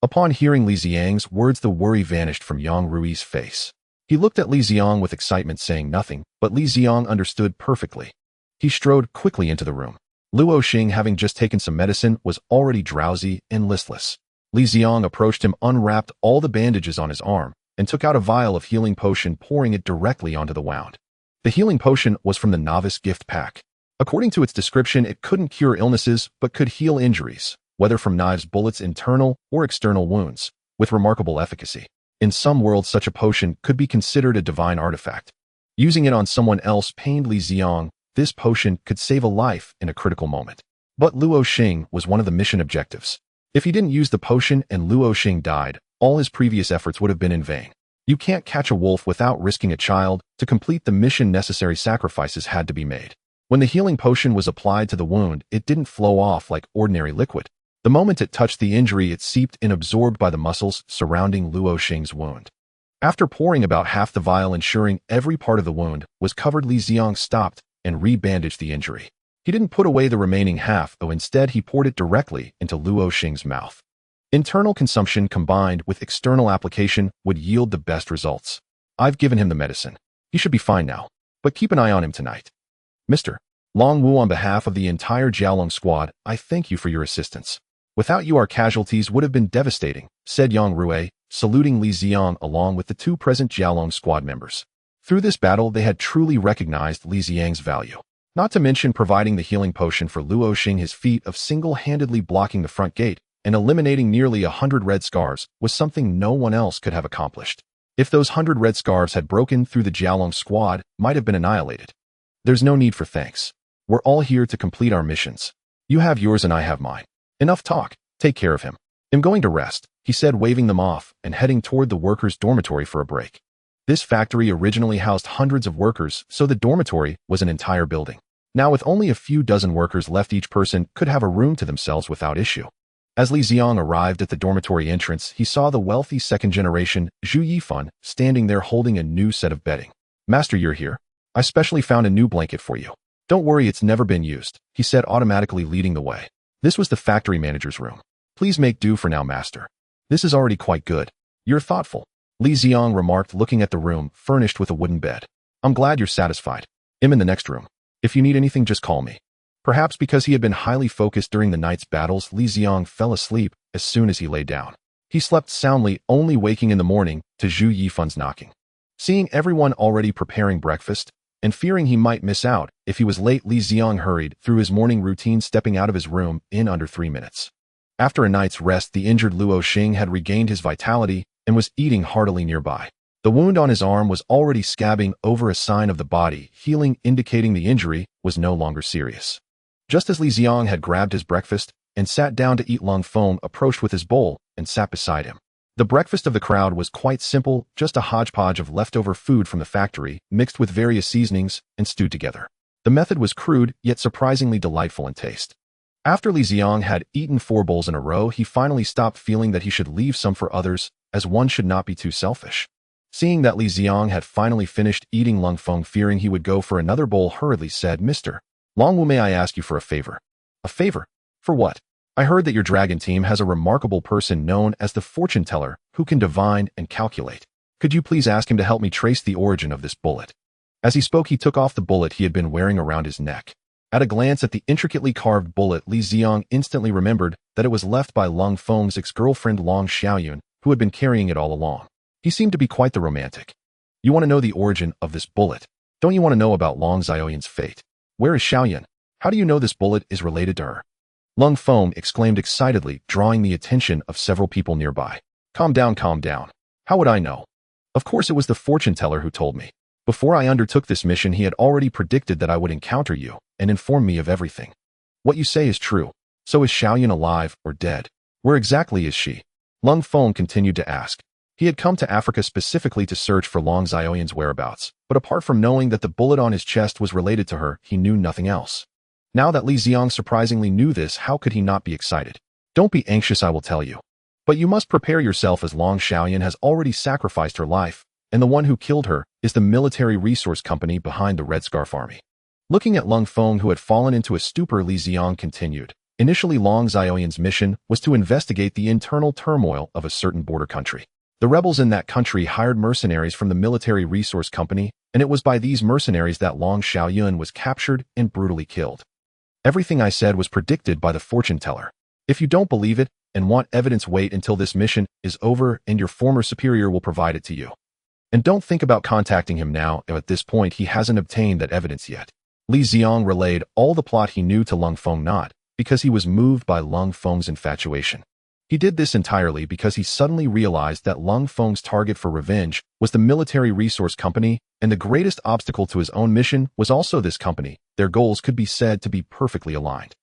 Upon hearing Li Ziang's words, the worry vanished from Yang Rui's face. He looked at Li Ziang with excitement, saying nothing, but Li Ziang understood perfectly. He strode quickly into the room. Luo Xing, having just taken some medicine, was already drowsy and listless. Li Ziang approached him, unwrapped all the bandages on his arm, and took out a vial of healing potion, pouring it directly onto the wound. The healing potion was from the novice gift pack. According to its description, it couldn't cure illnesses, but could heal injuries, whether from knives, bullets, internal or external wounds, with remarkable efficacy. In some worlds, such a potion could be considered a divine artifact. Using it on someone else pained Li Ziang. This potion could save a life in a critical moment. But Luo Xing was one of the mission objectives. If he didn't use the potion and Luo Xing died, all his previous efforts would have been in vain. You can't catch a wolf without risking a child. To complete the mission, necessary sacrifices had to be made. When the healing potion was applied to the wound, it didn't flow off like ordinary liquid. The moment it touched the injury, it seeped in, absorbed by the muscles surrounding Luo Xing's wound. After pouring about half the vial, ensuring every part of the wound was covered, Li Ziang stopped and re-bandaged the injury. He didn't put away the remaining half, though. Instead, he poured it directly into Luo Xing's mouth. Internal consumption combined with external application would yield the best results. I've given him the medicine. He should be fine now, but keep an eye on him tonight. Mr. Long Wu, on behalf of the entire Jialong squad, I thank you for your assistance. Without you, our casualties would have been devastating, said Yang Rui, saluting Li Ziang along with the 2 present Jialong squad members. Through this battle, they had truly recognized Li Ziang's value. Not to mention providing the healing potion for Luo Xing. His feat of single-handedly blocking the front gate and eliminating nearly 100 red scars was something no one else could have accomplished. If those 100 red scars had broken through, the Jialong squad might have been annihilated. There's no need for thanks. We're all here to complete our missions. You have yours and I have mine. Enough talk. Take care of him. I'm going to rest, he said, waving them off and heading toward the workers' dormitory for a break. This factory originally housed hundreds of workers, so the dormitory was an entire building. Now, with only a few dozen workers left, each person could have a room to themselves without issue. As Li Ziang arrived at the dormitory entrance, he saw the wealthy second-generation Zhu Yifan standing there holding a new set of bedding. "Master, you're here. I specially found a new blanket for you. Don't worry, it's never been used," he said, automatically leading the way. This was the factory manager's room. "Please make do for now, master. This is already quite good. You're thoughtful," Li Ziang remarked, looking at the room furnished with a wooden bed. "I'm glad you're satisfied. I'm in the next room. If you need anything, just call me." Perhaps because he had been highly focused during the night's battles, Li Ziang fell asleep as soon as he lay down. He slept soundly, only waking in the morning to Zhu Yifan's knocking. Seeing everyone already preparing breakfast, and fearing he might miss out if he was late, Li Ziang hurried through his morning routine, stepping out of his room in under 3 minutes. After a night's rest, the injured Luo Xing had regained his vitality and was eating heartily nearby. The wound on his arm was already scabbing over, a sign of the body healing, indicating the injury was no longer serious. Just as Li Ziang had grabbed his breakfast and sat down to eat, Long Feng approached with his bowl and sat beside him. The breakfast of the crowd was quite simple, just a hodgepodge of leftover food from the factory, mixed with various seasonings and stewed together. The method was crude, yet surprisingly delightful in taste. After Li Ziang had eaten 4 bowls in a row, he finally stopped feeling that he should leave some for others, as one should not be too selfish. Seeing that Li Ziang had finally finished eating, Lung Feng, fearing he would go for another bowl, hurriedly said, "Mr. Longwu, may I ask you for a favor?" "A favor? For what?" "I heard that your dragon team has a remarkable person known as the fortune teller who can divine and calculate. Could you please ask him to help me trace the origin of this bullet?" As he spoke, he took off the bullet he had been wearing around his neck. At a glance at the intricately carved bullet, Li Ziang instantly remembered that it was left by Lung Feng's ex-girlfriend Long Xiaoyun, who had been carrying it all along. He seemed to be quite the romantic. "You want to know the origin of this bullet? Don't you want to know about Long Xiaoyun's fate? Where is Xiaoyun? How do you know this bullet is related to her?" Lung Feng exclaimed excitedly, drawing the attention of several people nearby. Calm down, calm down. How would I know? Of course it was the fortune teller who told me. Before I undertook this mission, he had already predicted that I would encounter you and informed me of everything. What you say is true. So is Xiaoyun alive or dead? Where exactly is she?" Lung Feng continued to ask. He had come to Africa specifically to search for Long Xiaoyun's whereabouts, but apart from knowing that the bullet on his chest was related to her, he knew nothing else. Now that Li Ziang surprisingly knew this, how could he not be excited? "Don't be anxious, I will tell you. But you must prepare yourself, as Long Xiaoyun has already sacrificed her life, and the one who killed her is the military resource company behind the Red Scarf Army." Looking at Lung Feng, who had fallen into a stupor, Li Ziang continued. Initially, Long Xiaoyun's mission was to investigate the internal turmoil of a certain border country. The rebels in that country hired mercenaries from the military resource company, and it was by these mercenaries that Long Xiaoyun was captured and brutally killed. Everything I said was predicted by the fortune teller. If you don't believe it and want evidence, wait until this mission is over and your former superior will provide it to you. And don't think about contacting him now. At this point, he hasn't obtained that evidence yet. Li Ziang relayed all the plot he knew to Lung Feng, not because he was moved by Lung Feng's infatuation. He did this entirely because he suddenly realized that Lung Feng's target for revenge was the military resource company, and the greatest obstacle to his own mission was also this company. Their goals could be said to be perfectly aligned.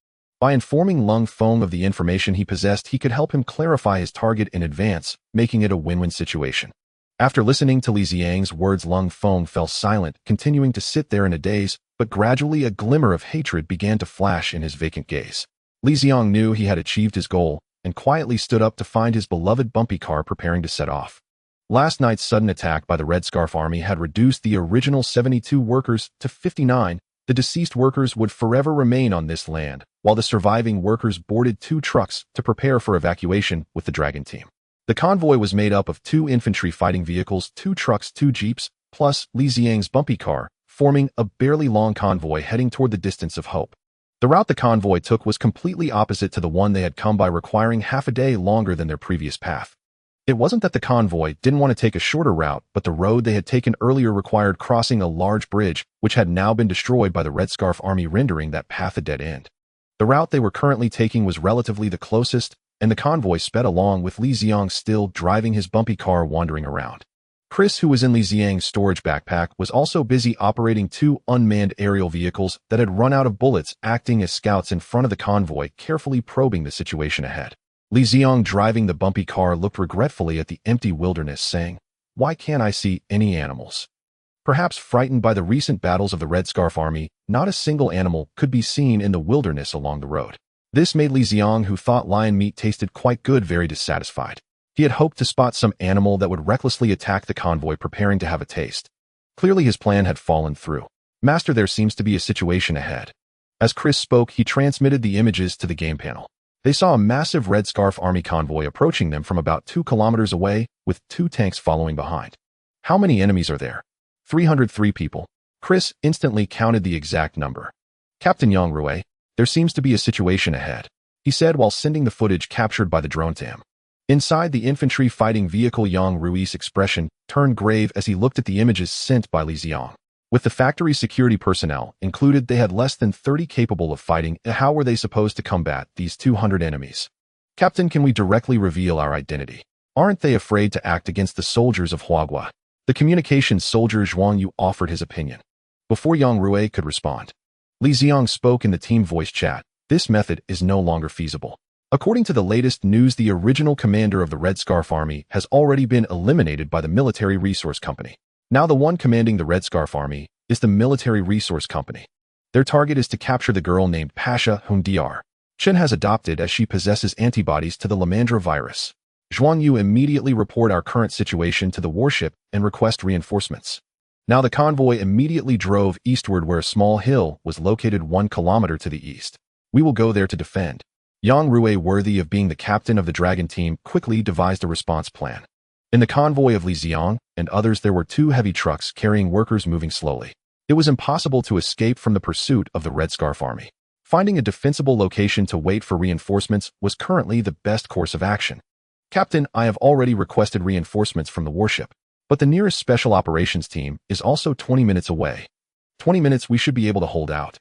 By informing Lung Feng of the information he possessed, he could help him clarify his target in advance, making it a win-win situation. After listening to Li Ziang's words, Lung Feng fell silent, continuing to sit there in a daze, but gradually a glimmer of hatred began to flash in his vacant gaze. Li Ziang knew he had achieved his goal, and quietly stood up to find his beloved bumpy car preparing to set off. Last night's sudden attack by the Red Scarf Army had reduced the original 72 workers to 59. The deceased workers would forever remain on this land, while the surviving workers boarded 2 trucks to prepare for evacuation with the Dragon team. The convoy was made up of 2 infantry fighting vehicles, 2 trucks, 2 jeeps, plus Li Ziang's bumpy car, forming a barely long convoy heading toward the distance of hope. The route the convoy took was completely opposite to the one they had come by, requiring half a day longer than their previous path. It wasn't that the convoy didn't want to take a shorter route, but the road they had taken earlier required crossing a large bridge, which had now been destroyed by the Red Scarf Army, rendering that path a dead end. The route they were currently taking was relatively the closest, and the convoy sped along with Li Ziang still driving his bumpy car, wandering around. Chris, who was in Li Ziang's storage backpack, was also busy operating 2 unmanned aerial vehicles that had run out of bullets, acting as scouts in front of the convoy, carefully probing the situation ahead. Li Ziang, driving the bumpy car, looked regretfully at the empty wilderness, saying, "Why can't I see any animals?" Perhaps frightened by the recent battles of the Red Scarf Army, not a single animal could be seen in the wilderness along the road. This made Li Ziang, who thought lion meat tasted quite good, very dissatisfied. He had hoped to spot some animal that would recklessly attack the convoy, preparing to have a taste. Clearly his plan had fallen through. "Master, there seems to be a situation ahead." As Chris spoke, he transmitted the images to the game panel. They saw a massive Red Scarf Army convoy approaching them from about 2 kilometers away, with 2 tanks following behind. "How many enemies are there?" 303 people. Chris instantly counted the exact number. "Captain Yang Rui, there seems to be a situation ahead," he said while sending the footage captured by the drone to him. Inside the infantry fighting vehicle, Yang Rui's expression turned grave as he looked at the images sent by Li Ziang. With the factory security personnel included, they had less than 30 capable of fighting. How were they supposed to combat these 200 enemies? "Captain, can we directly reveal our identity? Aren't they afraid to act against the soldiers of Huagua?" The communications soldier Zhuang Yu offered his opinion. Before Yang Rui could respond, Li Ziang spoke in the team voice chat. "This method is no longer feasible. According to the latest news, the original commander of the Red Scarf Army has already been eliminated by the military resource company. Now the one commanding the Red Scarf Army is the military resource company. Their target is to capture the girl named Pasha, whom Dr. Chen has adopted as she possesses antibodies to the Lamandra virus. Zhuang Yu immediately report our current situation to the warship and request reinforcements. Now the convoy immediately drove eastward where a small hill was located 1 kilometer to the east. We will go there to defend. Yang Rui, worthy of being the captain of the Dragon team, quickly devised a response plan. In the convoy of Li Ziang and others there were 2 heavy trucks carrying workers moving slowly. It was impossible to escape from the pursuit of the Red Scarf army. Finding a defensible location to wait for reinforcements was currently the best course of action. Captain, I have already requested reinforcements from the warship, but the nearest special operations team is also 20 minutes away. 20 minutes we should be able to hold out.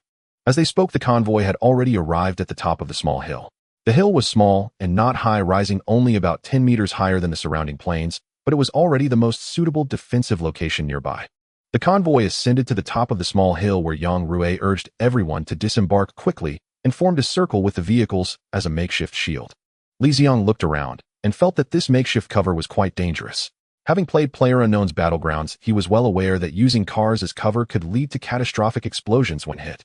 As they spoke, the convoy had already arrived at the top of the small hill. The hill was small and not high, rising only about 10 meters higher than the surrounding plains, but it was already the most suitable defensive location nearby. The convoy ascended to the top of the small hill where Yang Rui urged everyone to disembark quickly and formed a circle with the vehicles as a makeshift shield. Li Ziang looked around and felt that this makeshift cover was quite dangerous. Having played PlayerUnknown's Battlegrounds, he was well aware that using cars as cover could lead to catastrophic explosions when hit.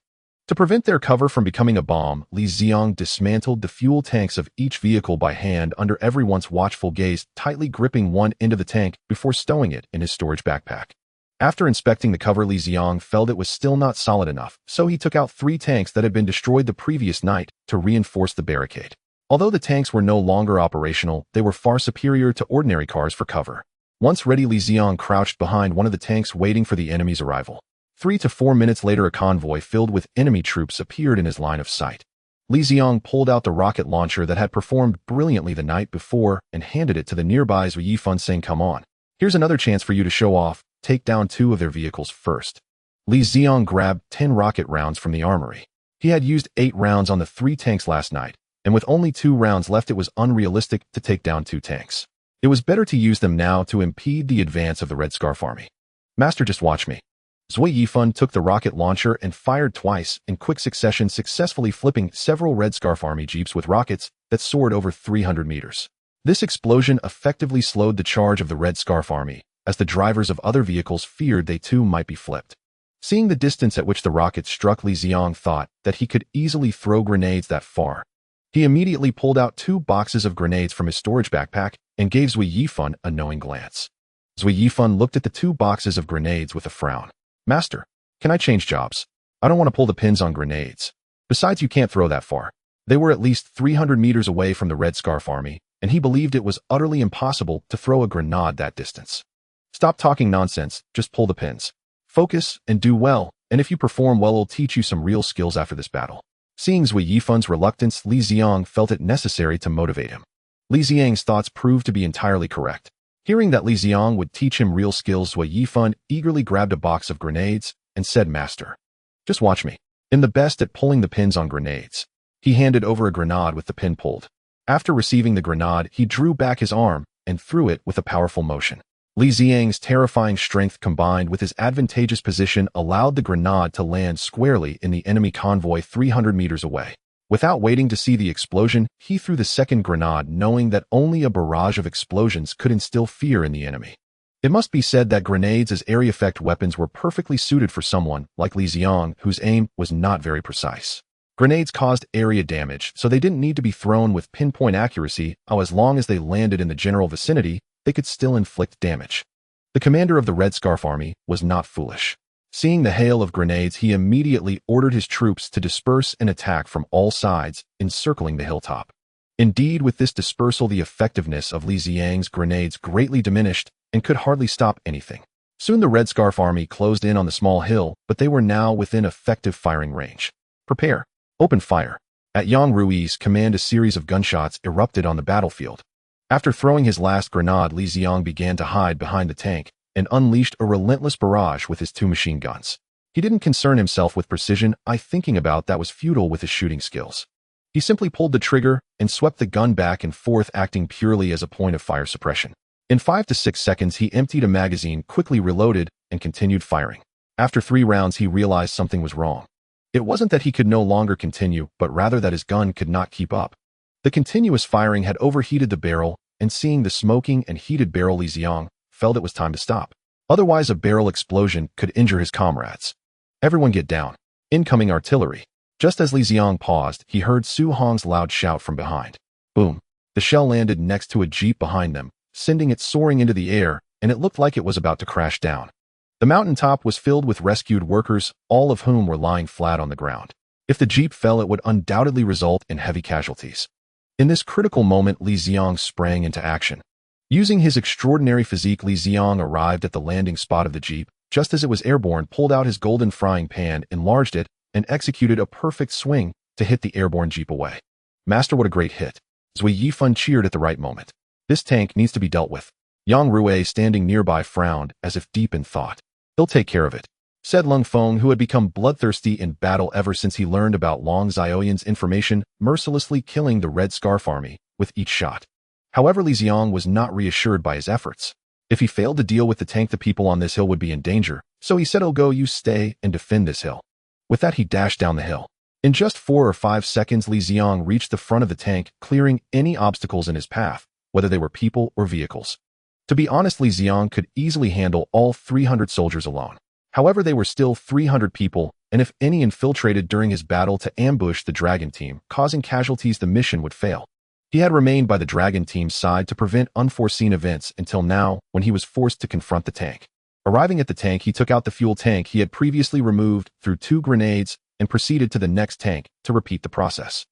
To prevent their cover from becoming a bomb, Li Ziang dismantled the fuel tanks of each vehicle by hand under everyone's watchful gaze, tightly gripping one end of the tank before stowing it in his storage backpack. After inspecting the cover, Li Ziang felt it was still not solid enough, so he took out 3 tanks that had been destroyed the previous night to reinforce the barricade. Although the tanks were no longer operational, they were far superior to ordinary cars for cover. Once ready, Li Ziang crouched behind one of the tanks waiting for the enemy's arrival. 3 to 4 minutes later, a convoy filled with enemy troops appeared in his line of sight. Li Ziang pulled out the rocket launcher that had performed brilliantly the night before and handed it to the nearby Zui Yifan, saying, "Come on. Here's another chance for you to show off. Take down 2 of their vehicles first." Li Ziang grabbed 10 rocket rounds from the armory. He had used 8 rounds on the 3 tanks last night, and with only 2 rounds left, it was unrealistic to take down 2 tanks. It was better to use them now to impede the advance of the Red Scarf army. "Master, just watch me." Zui Yifan took the rocket launcher and fired twice in quick succession, successfully flipping several Red Scarf army jeeps with rockets that soared over 300 meters. This explosion effectively slowed the charge of the Red Scarf army, as the drivers of other vehicles feared they too might be flipped. Seeing the distance at which the rockets struck, Li Ziang thought that he could easily throw grenades that far. He immediately pulled out 2 boxes of grenades from his storage backpack and gave Zui Yifan a knowing glance. Zui Yifan looked at the 2 boxes of grenades with a frown. "Master, can I change jobs? I don't want to pull the pins on grenades. Besides, you can't throw that far." They were at least 300 meters away from the Red Scarf army, and he believed it was utterly impossible to throw a grenade that distance. "Stop talking nonsense, just pull the pins. Focus and do well, and if you perform well, I'll teach you some real skills after this battle." Seeing Zui Yifan's reluctance, Li Ziang felt it necessary to motivate him. Li Ziang's thoughts proved to be entirely correct. Hearing that Li Ziang would teach him real skills, Zui Yifan eagerly grabbed a box of grenades and said, "Master, just watch me. I'm the best at pulling the pins on grenades." He handed over a grenade with the pin pulled. After receiving the grenade, he drew back his arm and threw it with a powerful motion. Li Ziang's terrifying strength combined with his advantageous position allowed the grenade to land squarely in the enemy convoy 300 meters away. Without waiting to see the explosion, he threw the second grenade, knowing that only a barrage of explosions could instill fear in the enemy. It must be said that grenades as area effect weapons were perfectly suited for someone like Li Ziang, whose aim was not very precise. Grenades caused area damage, so they didn't need to be thrown with pinpoint accuracy, as long as they landed in the general vicinity, they could still inflict damage. The commander of the Red Scarf army was not foolish. Seeing the hail of grenades, he immediately ordered his troops to disperse and attack from all sides, encircling the hilltop. Indeed, with this dispersal, the effectiveness of Li Ziang's grenades greatly diminished and could hardly stop anything. Soon the Red Scarf army closed in on the small hill, but they were now within effective firing range. "Prepare. Open fire." At Yang Rui's command, a series of gunshots erupted on the battlefield. After throwing his last grenade, Li Ziang began to hide behind the tank and unleashed a relentless barrage with his 2 machine guns. He didn't concern himself with precision, thinking about that was futile with his shooting skills. He simply pulled the trigger and swept the gun back and forth, acting purely as a point of fire suppression. In 5 to 6 seconds, he emptied a magazine, quickly reloaded, and continued firing. After 3 rounds, he realized something was wrong. It wasn't that he could no longer continue, but rather that his gun could not keep up. The continuous firing had overheated the barrel, and seeing the smoking and heated barrel, Li Ziang felt it was time to stop. Otherwise, a barrel explosion could injure his comrades. "Everyone get down. Incoming artillery." Just as Li Ziang paused, he heard Su Hong's loud shout from behind. Boom! The shell landed next to a jeep behind them, sending it soaring into the air, and it looked like it was about to crash down. The mountaintop was filled with rescued workers, all of whom were lying flat on the ground. If the jeep fell, it would undoubtedly result in heavy casualties. In this critical moment, Li Ziang sprang into action. Using his extraordinary physique, Li Ziang arrived at the landing spot of the jeep, just as it was airborne, pulled out his golden frying pan, enlarged it, and executed a perfect swing to hit the airborne jeep away. Master, what a great hit. Zui Yifan cheered at the right moment. This tank needs to be dealt with. Yang Rui, standing nearby, frowned, as if deep in thought. He'll take care of it, said Lung Feng, who had become bloodthirsty in battle ever since he learned about Long Xiaoyan's information, mercilessly killing the Red Scarf army with each shot. However, Li Ziang was not reassured by his efforts. If he failed to deal with the tank, the people on this hill would be in danger, so he said, "Oh, go, you stay and defend this hill." With that, he dashed down the hill. In just 4 or 5 seconds, Li Ziang reached the front of the tank, clearing any obstacles in his path, whether they were people or vehicles. To be honest, Li Ziang could easily handle all 300 soldiers alone. However, they were still 300 people, and if any infiltrated during his battle to ambush the Dragon team, causing casualties, the mission would fail. He had remained by the Dragon team's side to prevent unforeseen events until now, when he was forced to confront the tank. Arriving at the tank, he took out the fuel tank he had previously removed, threw 2 grenades, and proceeded to the next tank to repeat the process.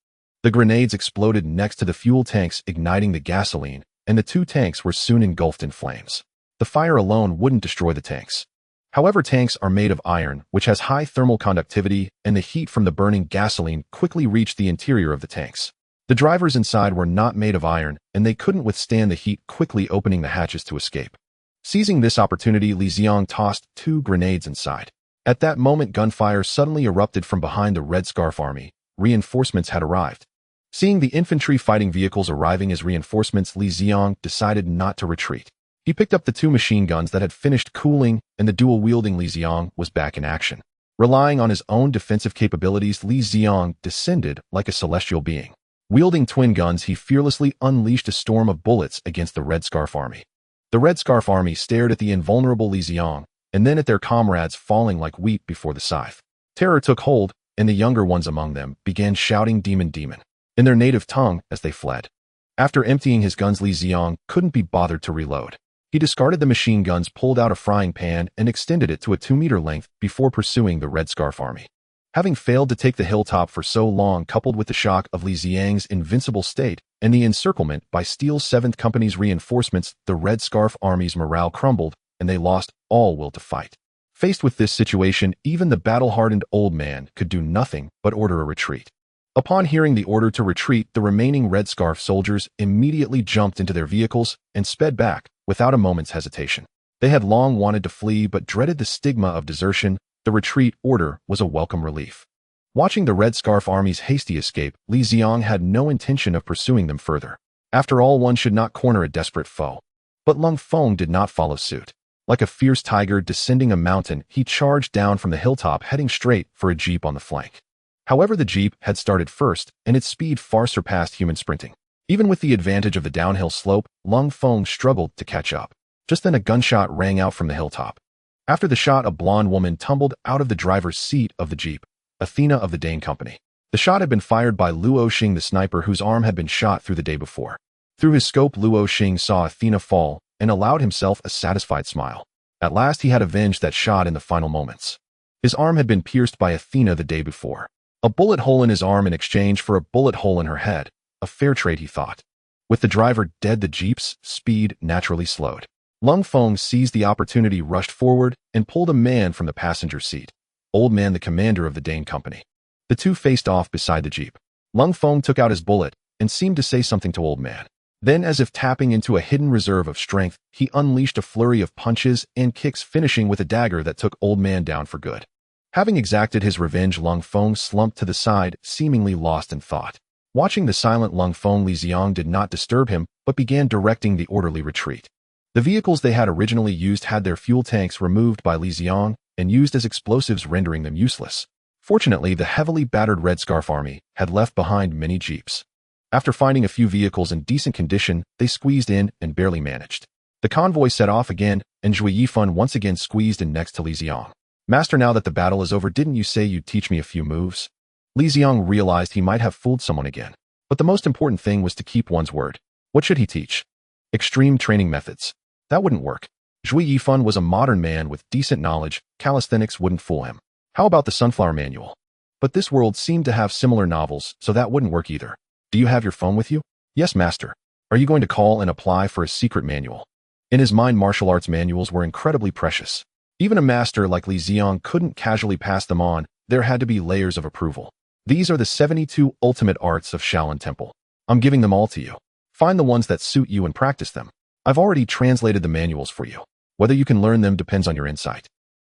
The grenades exploded next to the fuel tanks, igniting the gasoline, and the 2 tanks were soon engulfed in flames. The fire alone wouldn't destroy the tanks. However, tanks are made of iron, which has high thermal conductivity, and the heat from the burning gasoline quickly reached the interior of the tanks. The drivers inside were not made of iron, and they couldn't withstand the heat, quickly opening the hatches to escape. Seizing this opportunity, Li Ziang tossed 2 grenades inside. At that moment, gunfire suddenly erupted from behind the Red Scarf army. Reinforcements had arrived. Seeing the infantry fighting vehicles arriving as reinforcements, Li Ziang decided not to retreat. He picked up the 2 machine guns that had finished cooling, and the dual-wielding Li Ziang was back in action. Relying on his own defensive capabilities, Li Ziang descended like a celestial being. Wielding twin guns, he fearlessly unleashed a storm of bullets against the Red Scarf army. The Red Scarf army stared at the invulnerable Li Ziang, and then at their comrades falling like wheat before the scythe. Terror took hold, and the younger ones among them began shouting "Demon, demon," in their native tongue as they fled. After emptying his guns, Li Ziang couldn't be bothered to reload. He discarded the machine guns, pulled out a frying pan, and extended it to a 2-meter length before pursuing the Red Scarf army. Having failed to take the hilltop for so long, coupled with the shock of Li Ziang's invincible state and the encirclement by Steele's 7th Company's reinforcements, the Red Scarf army's morale crumbled, and they lost all will to fight. Faced with this situation, even the battle-hardened old man could do nothing but order a retreat. Upon hearing the order to retreat, the remaining Red Scarf soldiers immediately jumped into their vehicles and sped back without a moment's hesitation. They had long wanted to flee but dreaded the stigma of desertion. The retreat order was a welcome relief. Watching the Red Scarf army's hasty escape, Li Ziang had no intention of pursuing them further. After all, one should not corner a desperate foe. But Lung Feng did not follow suit. Like a fierce tiger descending a mountain, he charged down from the hilltop, heading straight for a jeep on the flank. However, the jeep had started first, and its speed far surpassed human sprinting. Even with the advantage of the downhill slope, Lung Feng struggled to catch up. Just then a gunshot rang out from the hilltop. After the shot, a blonde woman tumbled out of the driver's seat of the jeep, Athena of the Dane Company. The shot had been fired by Luo Xing, the sniper whose arm had been shot through the day before. Through his scope, Luo Xing saw Athena fall and allowed himself a satisfied smile. At last he had avenged that shot in the final moments. His arm had been pierced by Athena the day before. A bullet hole in his arm in exchange for a bullet hole in her head. A fair trade, he thought. With the driver dead, the jeep's speed naturally slowed. Lung Feng seized the opportunity, rushed forward, and pulled a man from the passenger seat. Old Man, the commander of the Dane Company. The two faced off beside the jeep. Lung Feng took out his bullet and seemed to say something to Old Man. Then, as if tapping into a hidden reserve of strength, he unleashed a flurry of punches and kicks, finishing with a dagger that took Old Man down for good. Having exacted his revenge, Lung Feng slumped to the side, seemingly lost in thought. Watching the silent Lung Feng, Li Ziang did not disturb him, but began directing the orderly retreat. The vehicles they had originally used had their fuel tanks removed by Li Ziang and used as explosives, rendering them useless. Fortunately, the heavily battered Red Scarf army had left behind many jeeps. After finding a few vehicles in decent condition, they squeezed in and barely managed. The convoy set off again, and Zhui Yifan once again squeezed in next to Li Ziang. "Master, now that the battle is over, didn't you say you'd teach me a few moves?" Li Ziang realized he might have fooled someone again. But the most important thing was to keep one's word. What should he teach? Extreme training methods. That wouldn't work. Zhui Yifan was a modern man with decent knowledge. Calisthenics wouldn't fool him. How about the Sunflower Manual? But this world seemed to have similar novels, so that wouldn't work either. Do you have your phone with you? Yes, master. Are you going to call and apply for a secret manual? In his mind, martial arts manuals were incredibly precious. Even a master like Li Ziang couldn't casually pass them on. There had to be layers of approval. These are the 72 ultimate arts of Shaolin Temple. I'm giving them all to you. Find the ones that suit you and practice them. I've already translated the manuals for you. Whether you can learn them depends on your insight.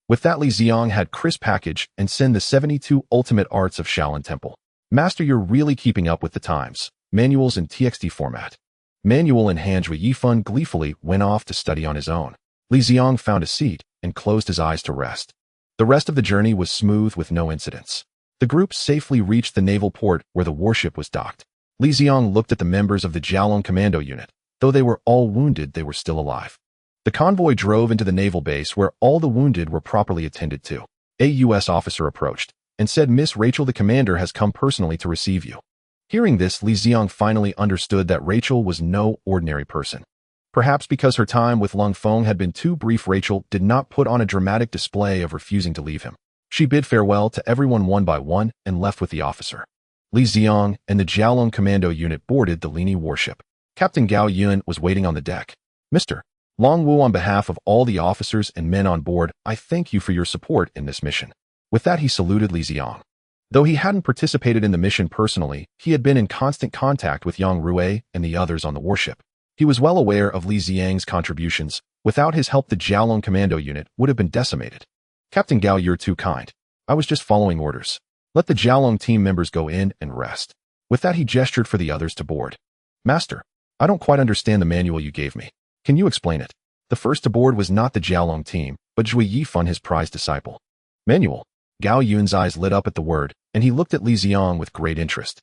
With that, Li Ziang had Chris package and send the 72 ultimate arts of Shaolin Temple. Master, you're really keeping up with the times. Manuals in TXT format. Manual in hand. Zhui Yifan gleefully went off to study on his own. Li Ziang found a seat and closed his eyes to rest. The rest of the journey was smooth with no incidents. The group safely reached the naval port where the warship was docked. Li Ziang looked at the members of the Jialong Commando unit. Though they were all wounded, they were still alive. The convoy drove into the naval base where all the wounded were properly attended to. A U.S. officer approached and said, "Miss Rachel, the commander has come personally to receive you." Hearing this, Li Ziang finally understood that Rachel was no ordinary person. Perhaps because her time with Lung Feng had been too brief, Rachel did not put on a dramatic display of refusing to leave him. She bid farewell to everyone one by one and left with the officer. Li Ziang and the Jialong Commando unit boarded the Lini warship. Captain Gao Yun was waiting on the deck. "Mr. Long Wu, on behalf of all the officers and men on board, I thank you for your support in this mission." With that, he saluted Li Ziang. Though he hadn't participated in the mission personally, he had been in constant contact with Yang Rui and the others on the warship. He was well aware of Li Ziang's contributions. Without his help, the Jialong Commando unit would have been decimated. "Captain Gao, you're too kind. I was just following orders. Let the Jialong team members go in and rest." With that, he gestured for the others to board. "Master, I don't quite understand the manual you gave me. Can you explain it?" The first to board was not the Jialong team, but Zhui Yifan, his prized disciple. "Manual." Gao Yun's eyes lit up at the word, and he looked at Li Ziang with great interest.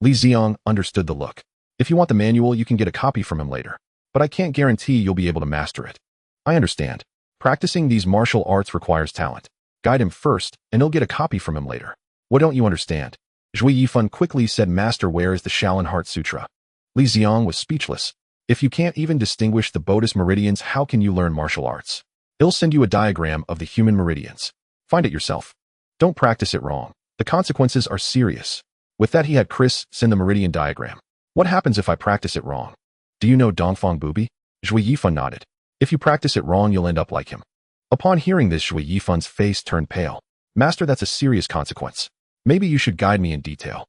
Li Ziang understood the look. "If you want the manual, you can get a copy from him later. But I can't guarantee you'll be able to master it." "I understand. Practicing these martial arts requires talent. Guide him first, and he'll get a copy from him later." "What don't you understand?" Zhui Yifan quickly said. "Master, where is the Shaolin Heart Sutra?" Li Ziang was speechless. "If you can't even distinguish the Buddhist meridians, how can you learn martial arts?" "He'll send you a diagram of the human meridians. Find it yourself. Don't practice it wrong. The consequences are serious." With that, he had Chris send the meridian diagram. "What happens if I practice it wrong?" "Do you know Dongfang Bubi?" Zhui Yifan nodded. "If you practice it wrong, you'll end up like him." Upon hearing this, Zhui Yifan's face turned pale. "Master, that's a serious consequence. Maybe you should guide me in detail."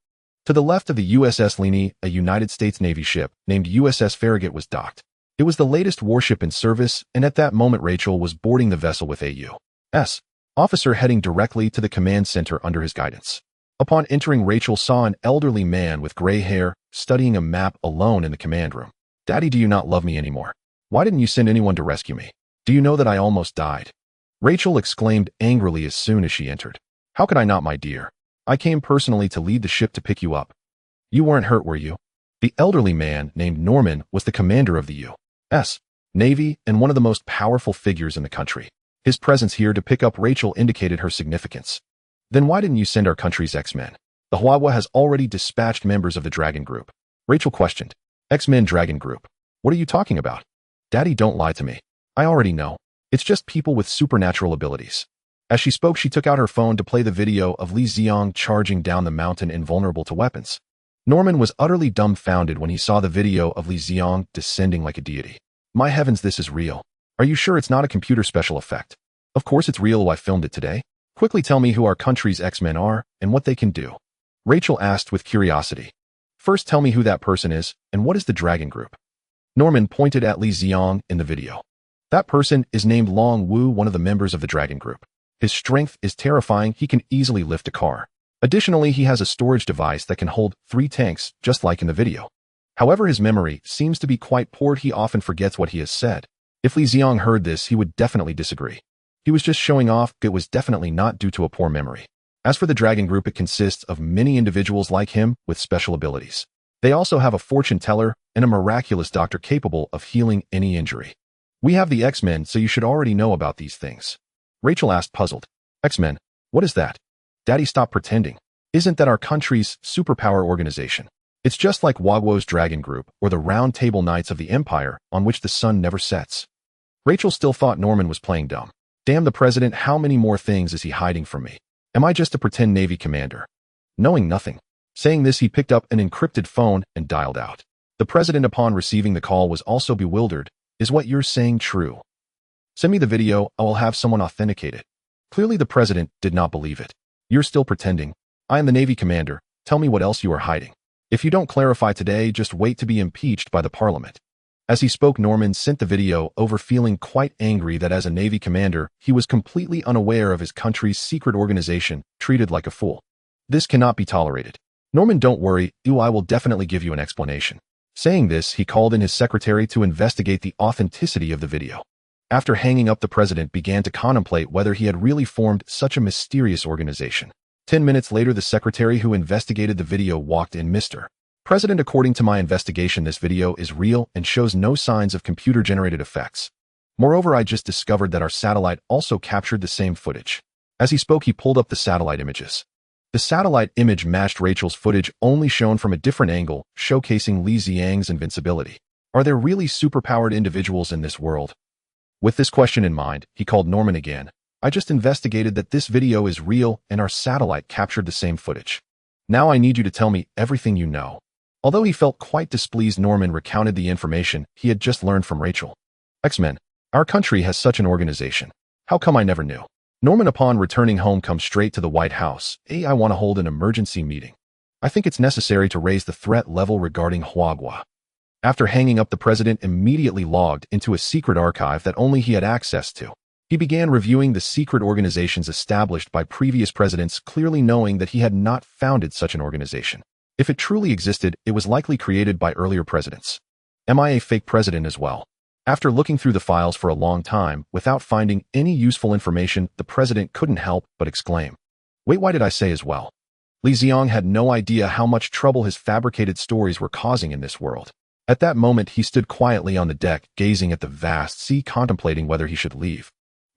To the left of the USS Lini, a United States Navy ship named USS Farragut was docked. It was the latest warship in service, and at that moment Rachel was boarding the vessel with a U.S. officer heading directly to the command center under his guidance. Upon entering, Rachel saw an elderly man with gray hair studying a map alone in the command room. "Daddy, do you not love me anymore? Why didn't you send anyone to rescue me? Do you know that I almost died?" Rachel exclaimed angrily as soon as she entered. "How could I not, my dear? I came personally to lead the ship to pick you up. You weren't hurt, were you?" The elderly man, named Norman, was the commander of the U.S. Navy and one of the most powerful figures in the country. His presence here to pick up Rachel indicated her significance. "Then why didn't you send our country's X-Men?" "The Huahua has already dispatched members of the Dragon Group." Rachel questioned. "X-Men Dragon Group? What are you talking about?" "Daddy, don't lie to me. I already know. It's just people with supernatural abilities." As she spoke, she took out her phone to play the video of Li Ziang charging down the mountain invulnerable to weapons. Norman was utterly dumbfounded when he saw the video of Li Ziang descending like a deity. "My heavens, this is real. Are you sure it's not a computer special effect?" "Of course it's real. I filmed it today." "Quickly tell me who our country's X-Men are and what they can do," Rachel asked with curiosity. "First tell me who that person is and what is the Dragon Group." Norman pointed at Li Ziang in the video. "That person is named Long Wu, one of the members of the Dragon Group. His strength is terrifying. He can easily lift a car. Additionally, he has a storage device that can hold 3 tanks, just like in the video. However, his memory seems to be quite poor. He often forgets what he has said." If Li Ziang heard this, he would definitely disagree. He was just showing off. It was definitely not due to a poor memory. As for the Dragon Group, it consists of many individuals like him with special abilities. They also have a fortune teller and a miraculous doctor capable of healing any injury. "We have the X-Men, so you should already know about these things." Rachel asked, puzzled. "X-Men? What is that?" "Daddy, stop pretending. isn't that our country's superpower organization. It's just like Wagwo's Dragon Group or the Round Table Knights of the Empire on which the sun never sets. Rachel still thought Norman was playing dumb. Damn the president, how many more things is he hiding from me? Am I just a pretend Navy commander? Knowing nothing. Saying this, he picked up an encrypted phone and dialed out. The president, upon receiving the call, was also bewildered. Is what you're saying true? Send me the video, I will have someone authenticate it. Clearly the president did not believe it. You're still pretending. I am the Navy commander. Tell me what else you are hiding. If you don't clarify today, just wait to be impeached by the parliament. As he spoke, Norman sent the video over, feeling quite angry that as a Navy commander, he was completely unaware of his country's secret organization, treated like a fool. This cannot be tolerated. Norman, don't worry, I will definitely give you an explanation. Saying this, he called in his secretary to investigate the authenticity of the video. After hanging up, the president began to contemplate whether he had really formed such a mysterious organization. 10 minutes later, the secretary who investigated the video walked in. Mr. President, according to my investigation, this video is real and shows no signs of computer-generated effects. Moreover, I just discovered that our satellite also captured the same footage. As he spoke, he pulled up the satellite images. The satellite image matched Rachel's footage, only shown from a different angle, showcasing Li Ziang's invincibility. Are there really superpowered individuals in this world? With this question in mind, he called Norman again. I just investigated that this video is real and our satellite captured the same footage. Now I need you to tell me everything you know. Although he felt quite displeased, Norman recounted the information he had just learned from Rachel. X-Men. Our country has such an organization. How come I never knew? Norman, upon returning home, comes straight to the White House. I want to hold an emergency meeting. I think it's necessary to raise the threat level regarding Huagua. After hanging up, the president immediately logged into a secret archive that only he had access to. He began reviewing the secret organizations established by previous presidents, clearly knowing that he had not founded such an organization. If it truly existed, it was likely created by earlier presidents. Am I a fake president as well? After looking through the files for a long time, without finding any useful information, the president couldn't help but exclaim. Wait, why did I say as well? Li Ziang had no idea how much trouble his fabricated stories were causing in this world. At that moment, he stood quietly on the deck, gazing at the vast sea, contemplating whether he should leave.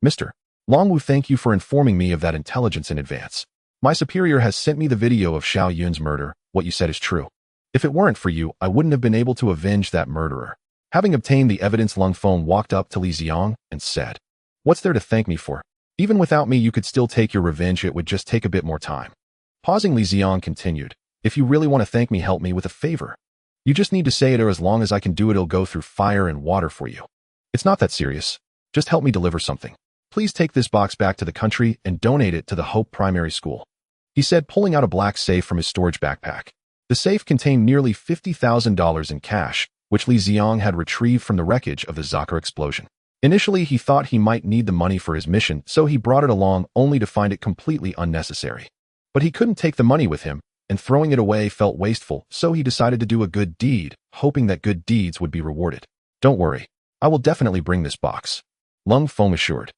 Mr. Longwu, thank you for informing me of that intelligence in advance. My superior has sent me the video of Xiao Yun's murder. What you said is true. If it weren't for you, I wouldn't have been able to avenge that murderer. Having obtained the evidence, Lung Feng walked up to Li Ziang and said, What's there to thank me for? Even without me, you could still take your revenge. It would just take a bit more time. Pausing, Li Ziang continued, If you really want to thank me, help me with a favor. You just need to say it, or as long as I can do it, it'll go through fire and water for you. It's not that serious. Just help me deliver something. Please take this box back to the country and donate it to the Hope Primary School, he said, pulling out a black safe from his storage backpack. The safe contained nearly $50,000 in cash, which Li Ziang had retrieved from the wreckage of the Zakar explosion. Initially, he thought he might need the money for his mission, so he brought it along, only to find it completely unnecessary. But he couldn't take the money with him, and throwing it away felt wasteful, so he decided to do a good deed, hoping that good deeds would be rewarded. Don't worry. I will definitely bring this box, Lung Feng assured.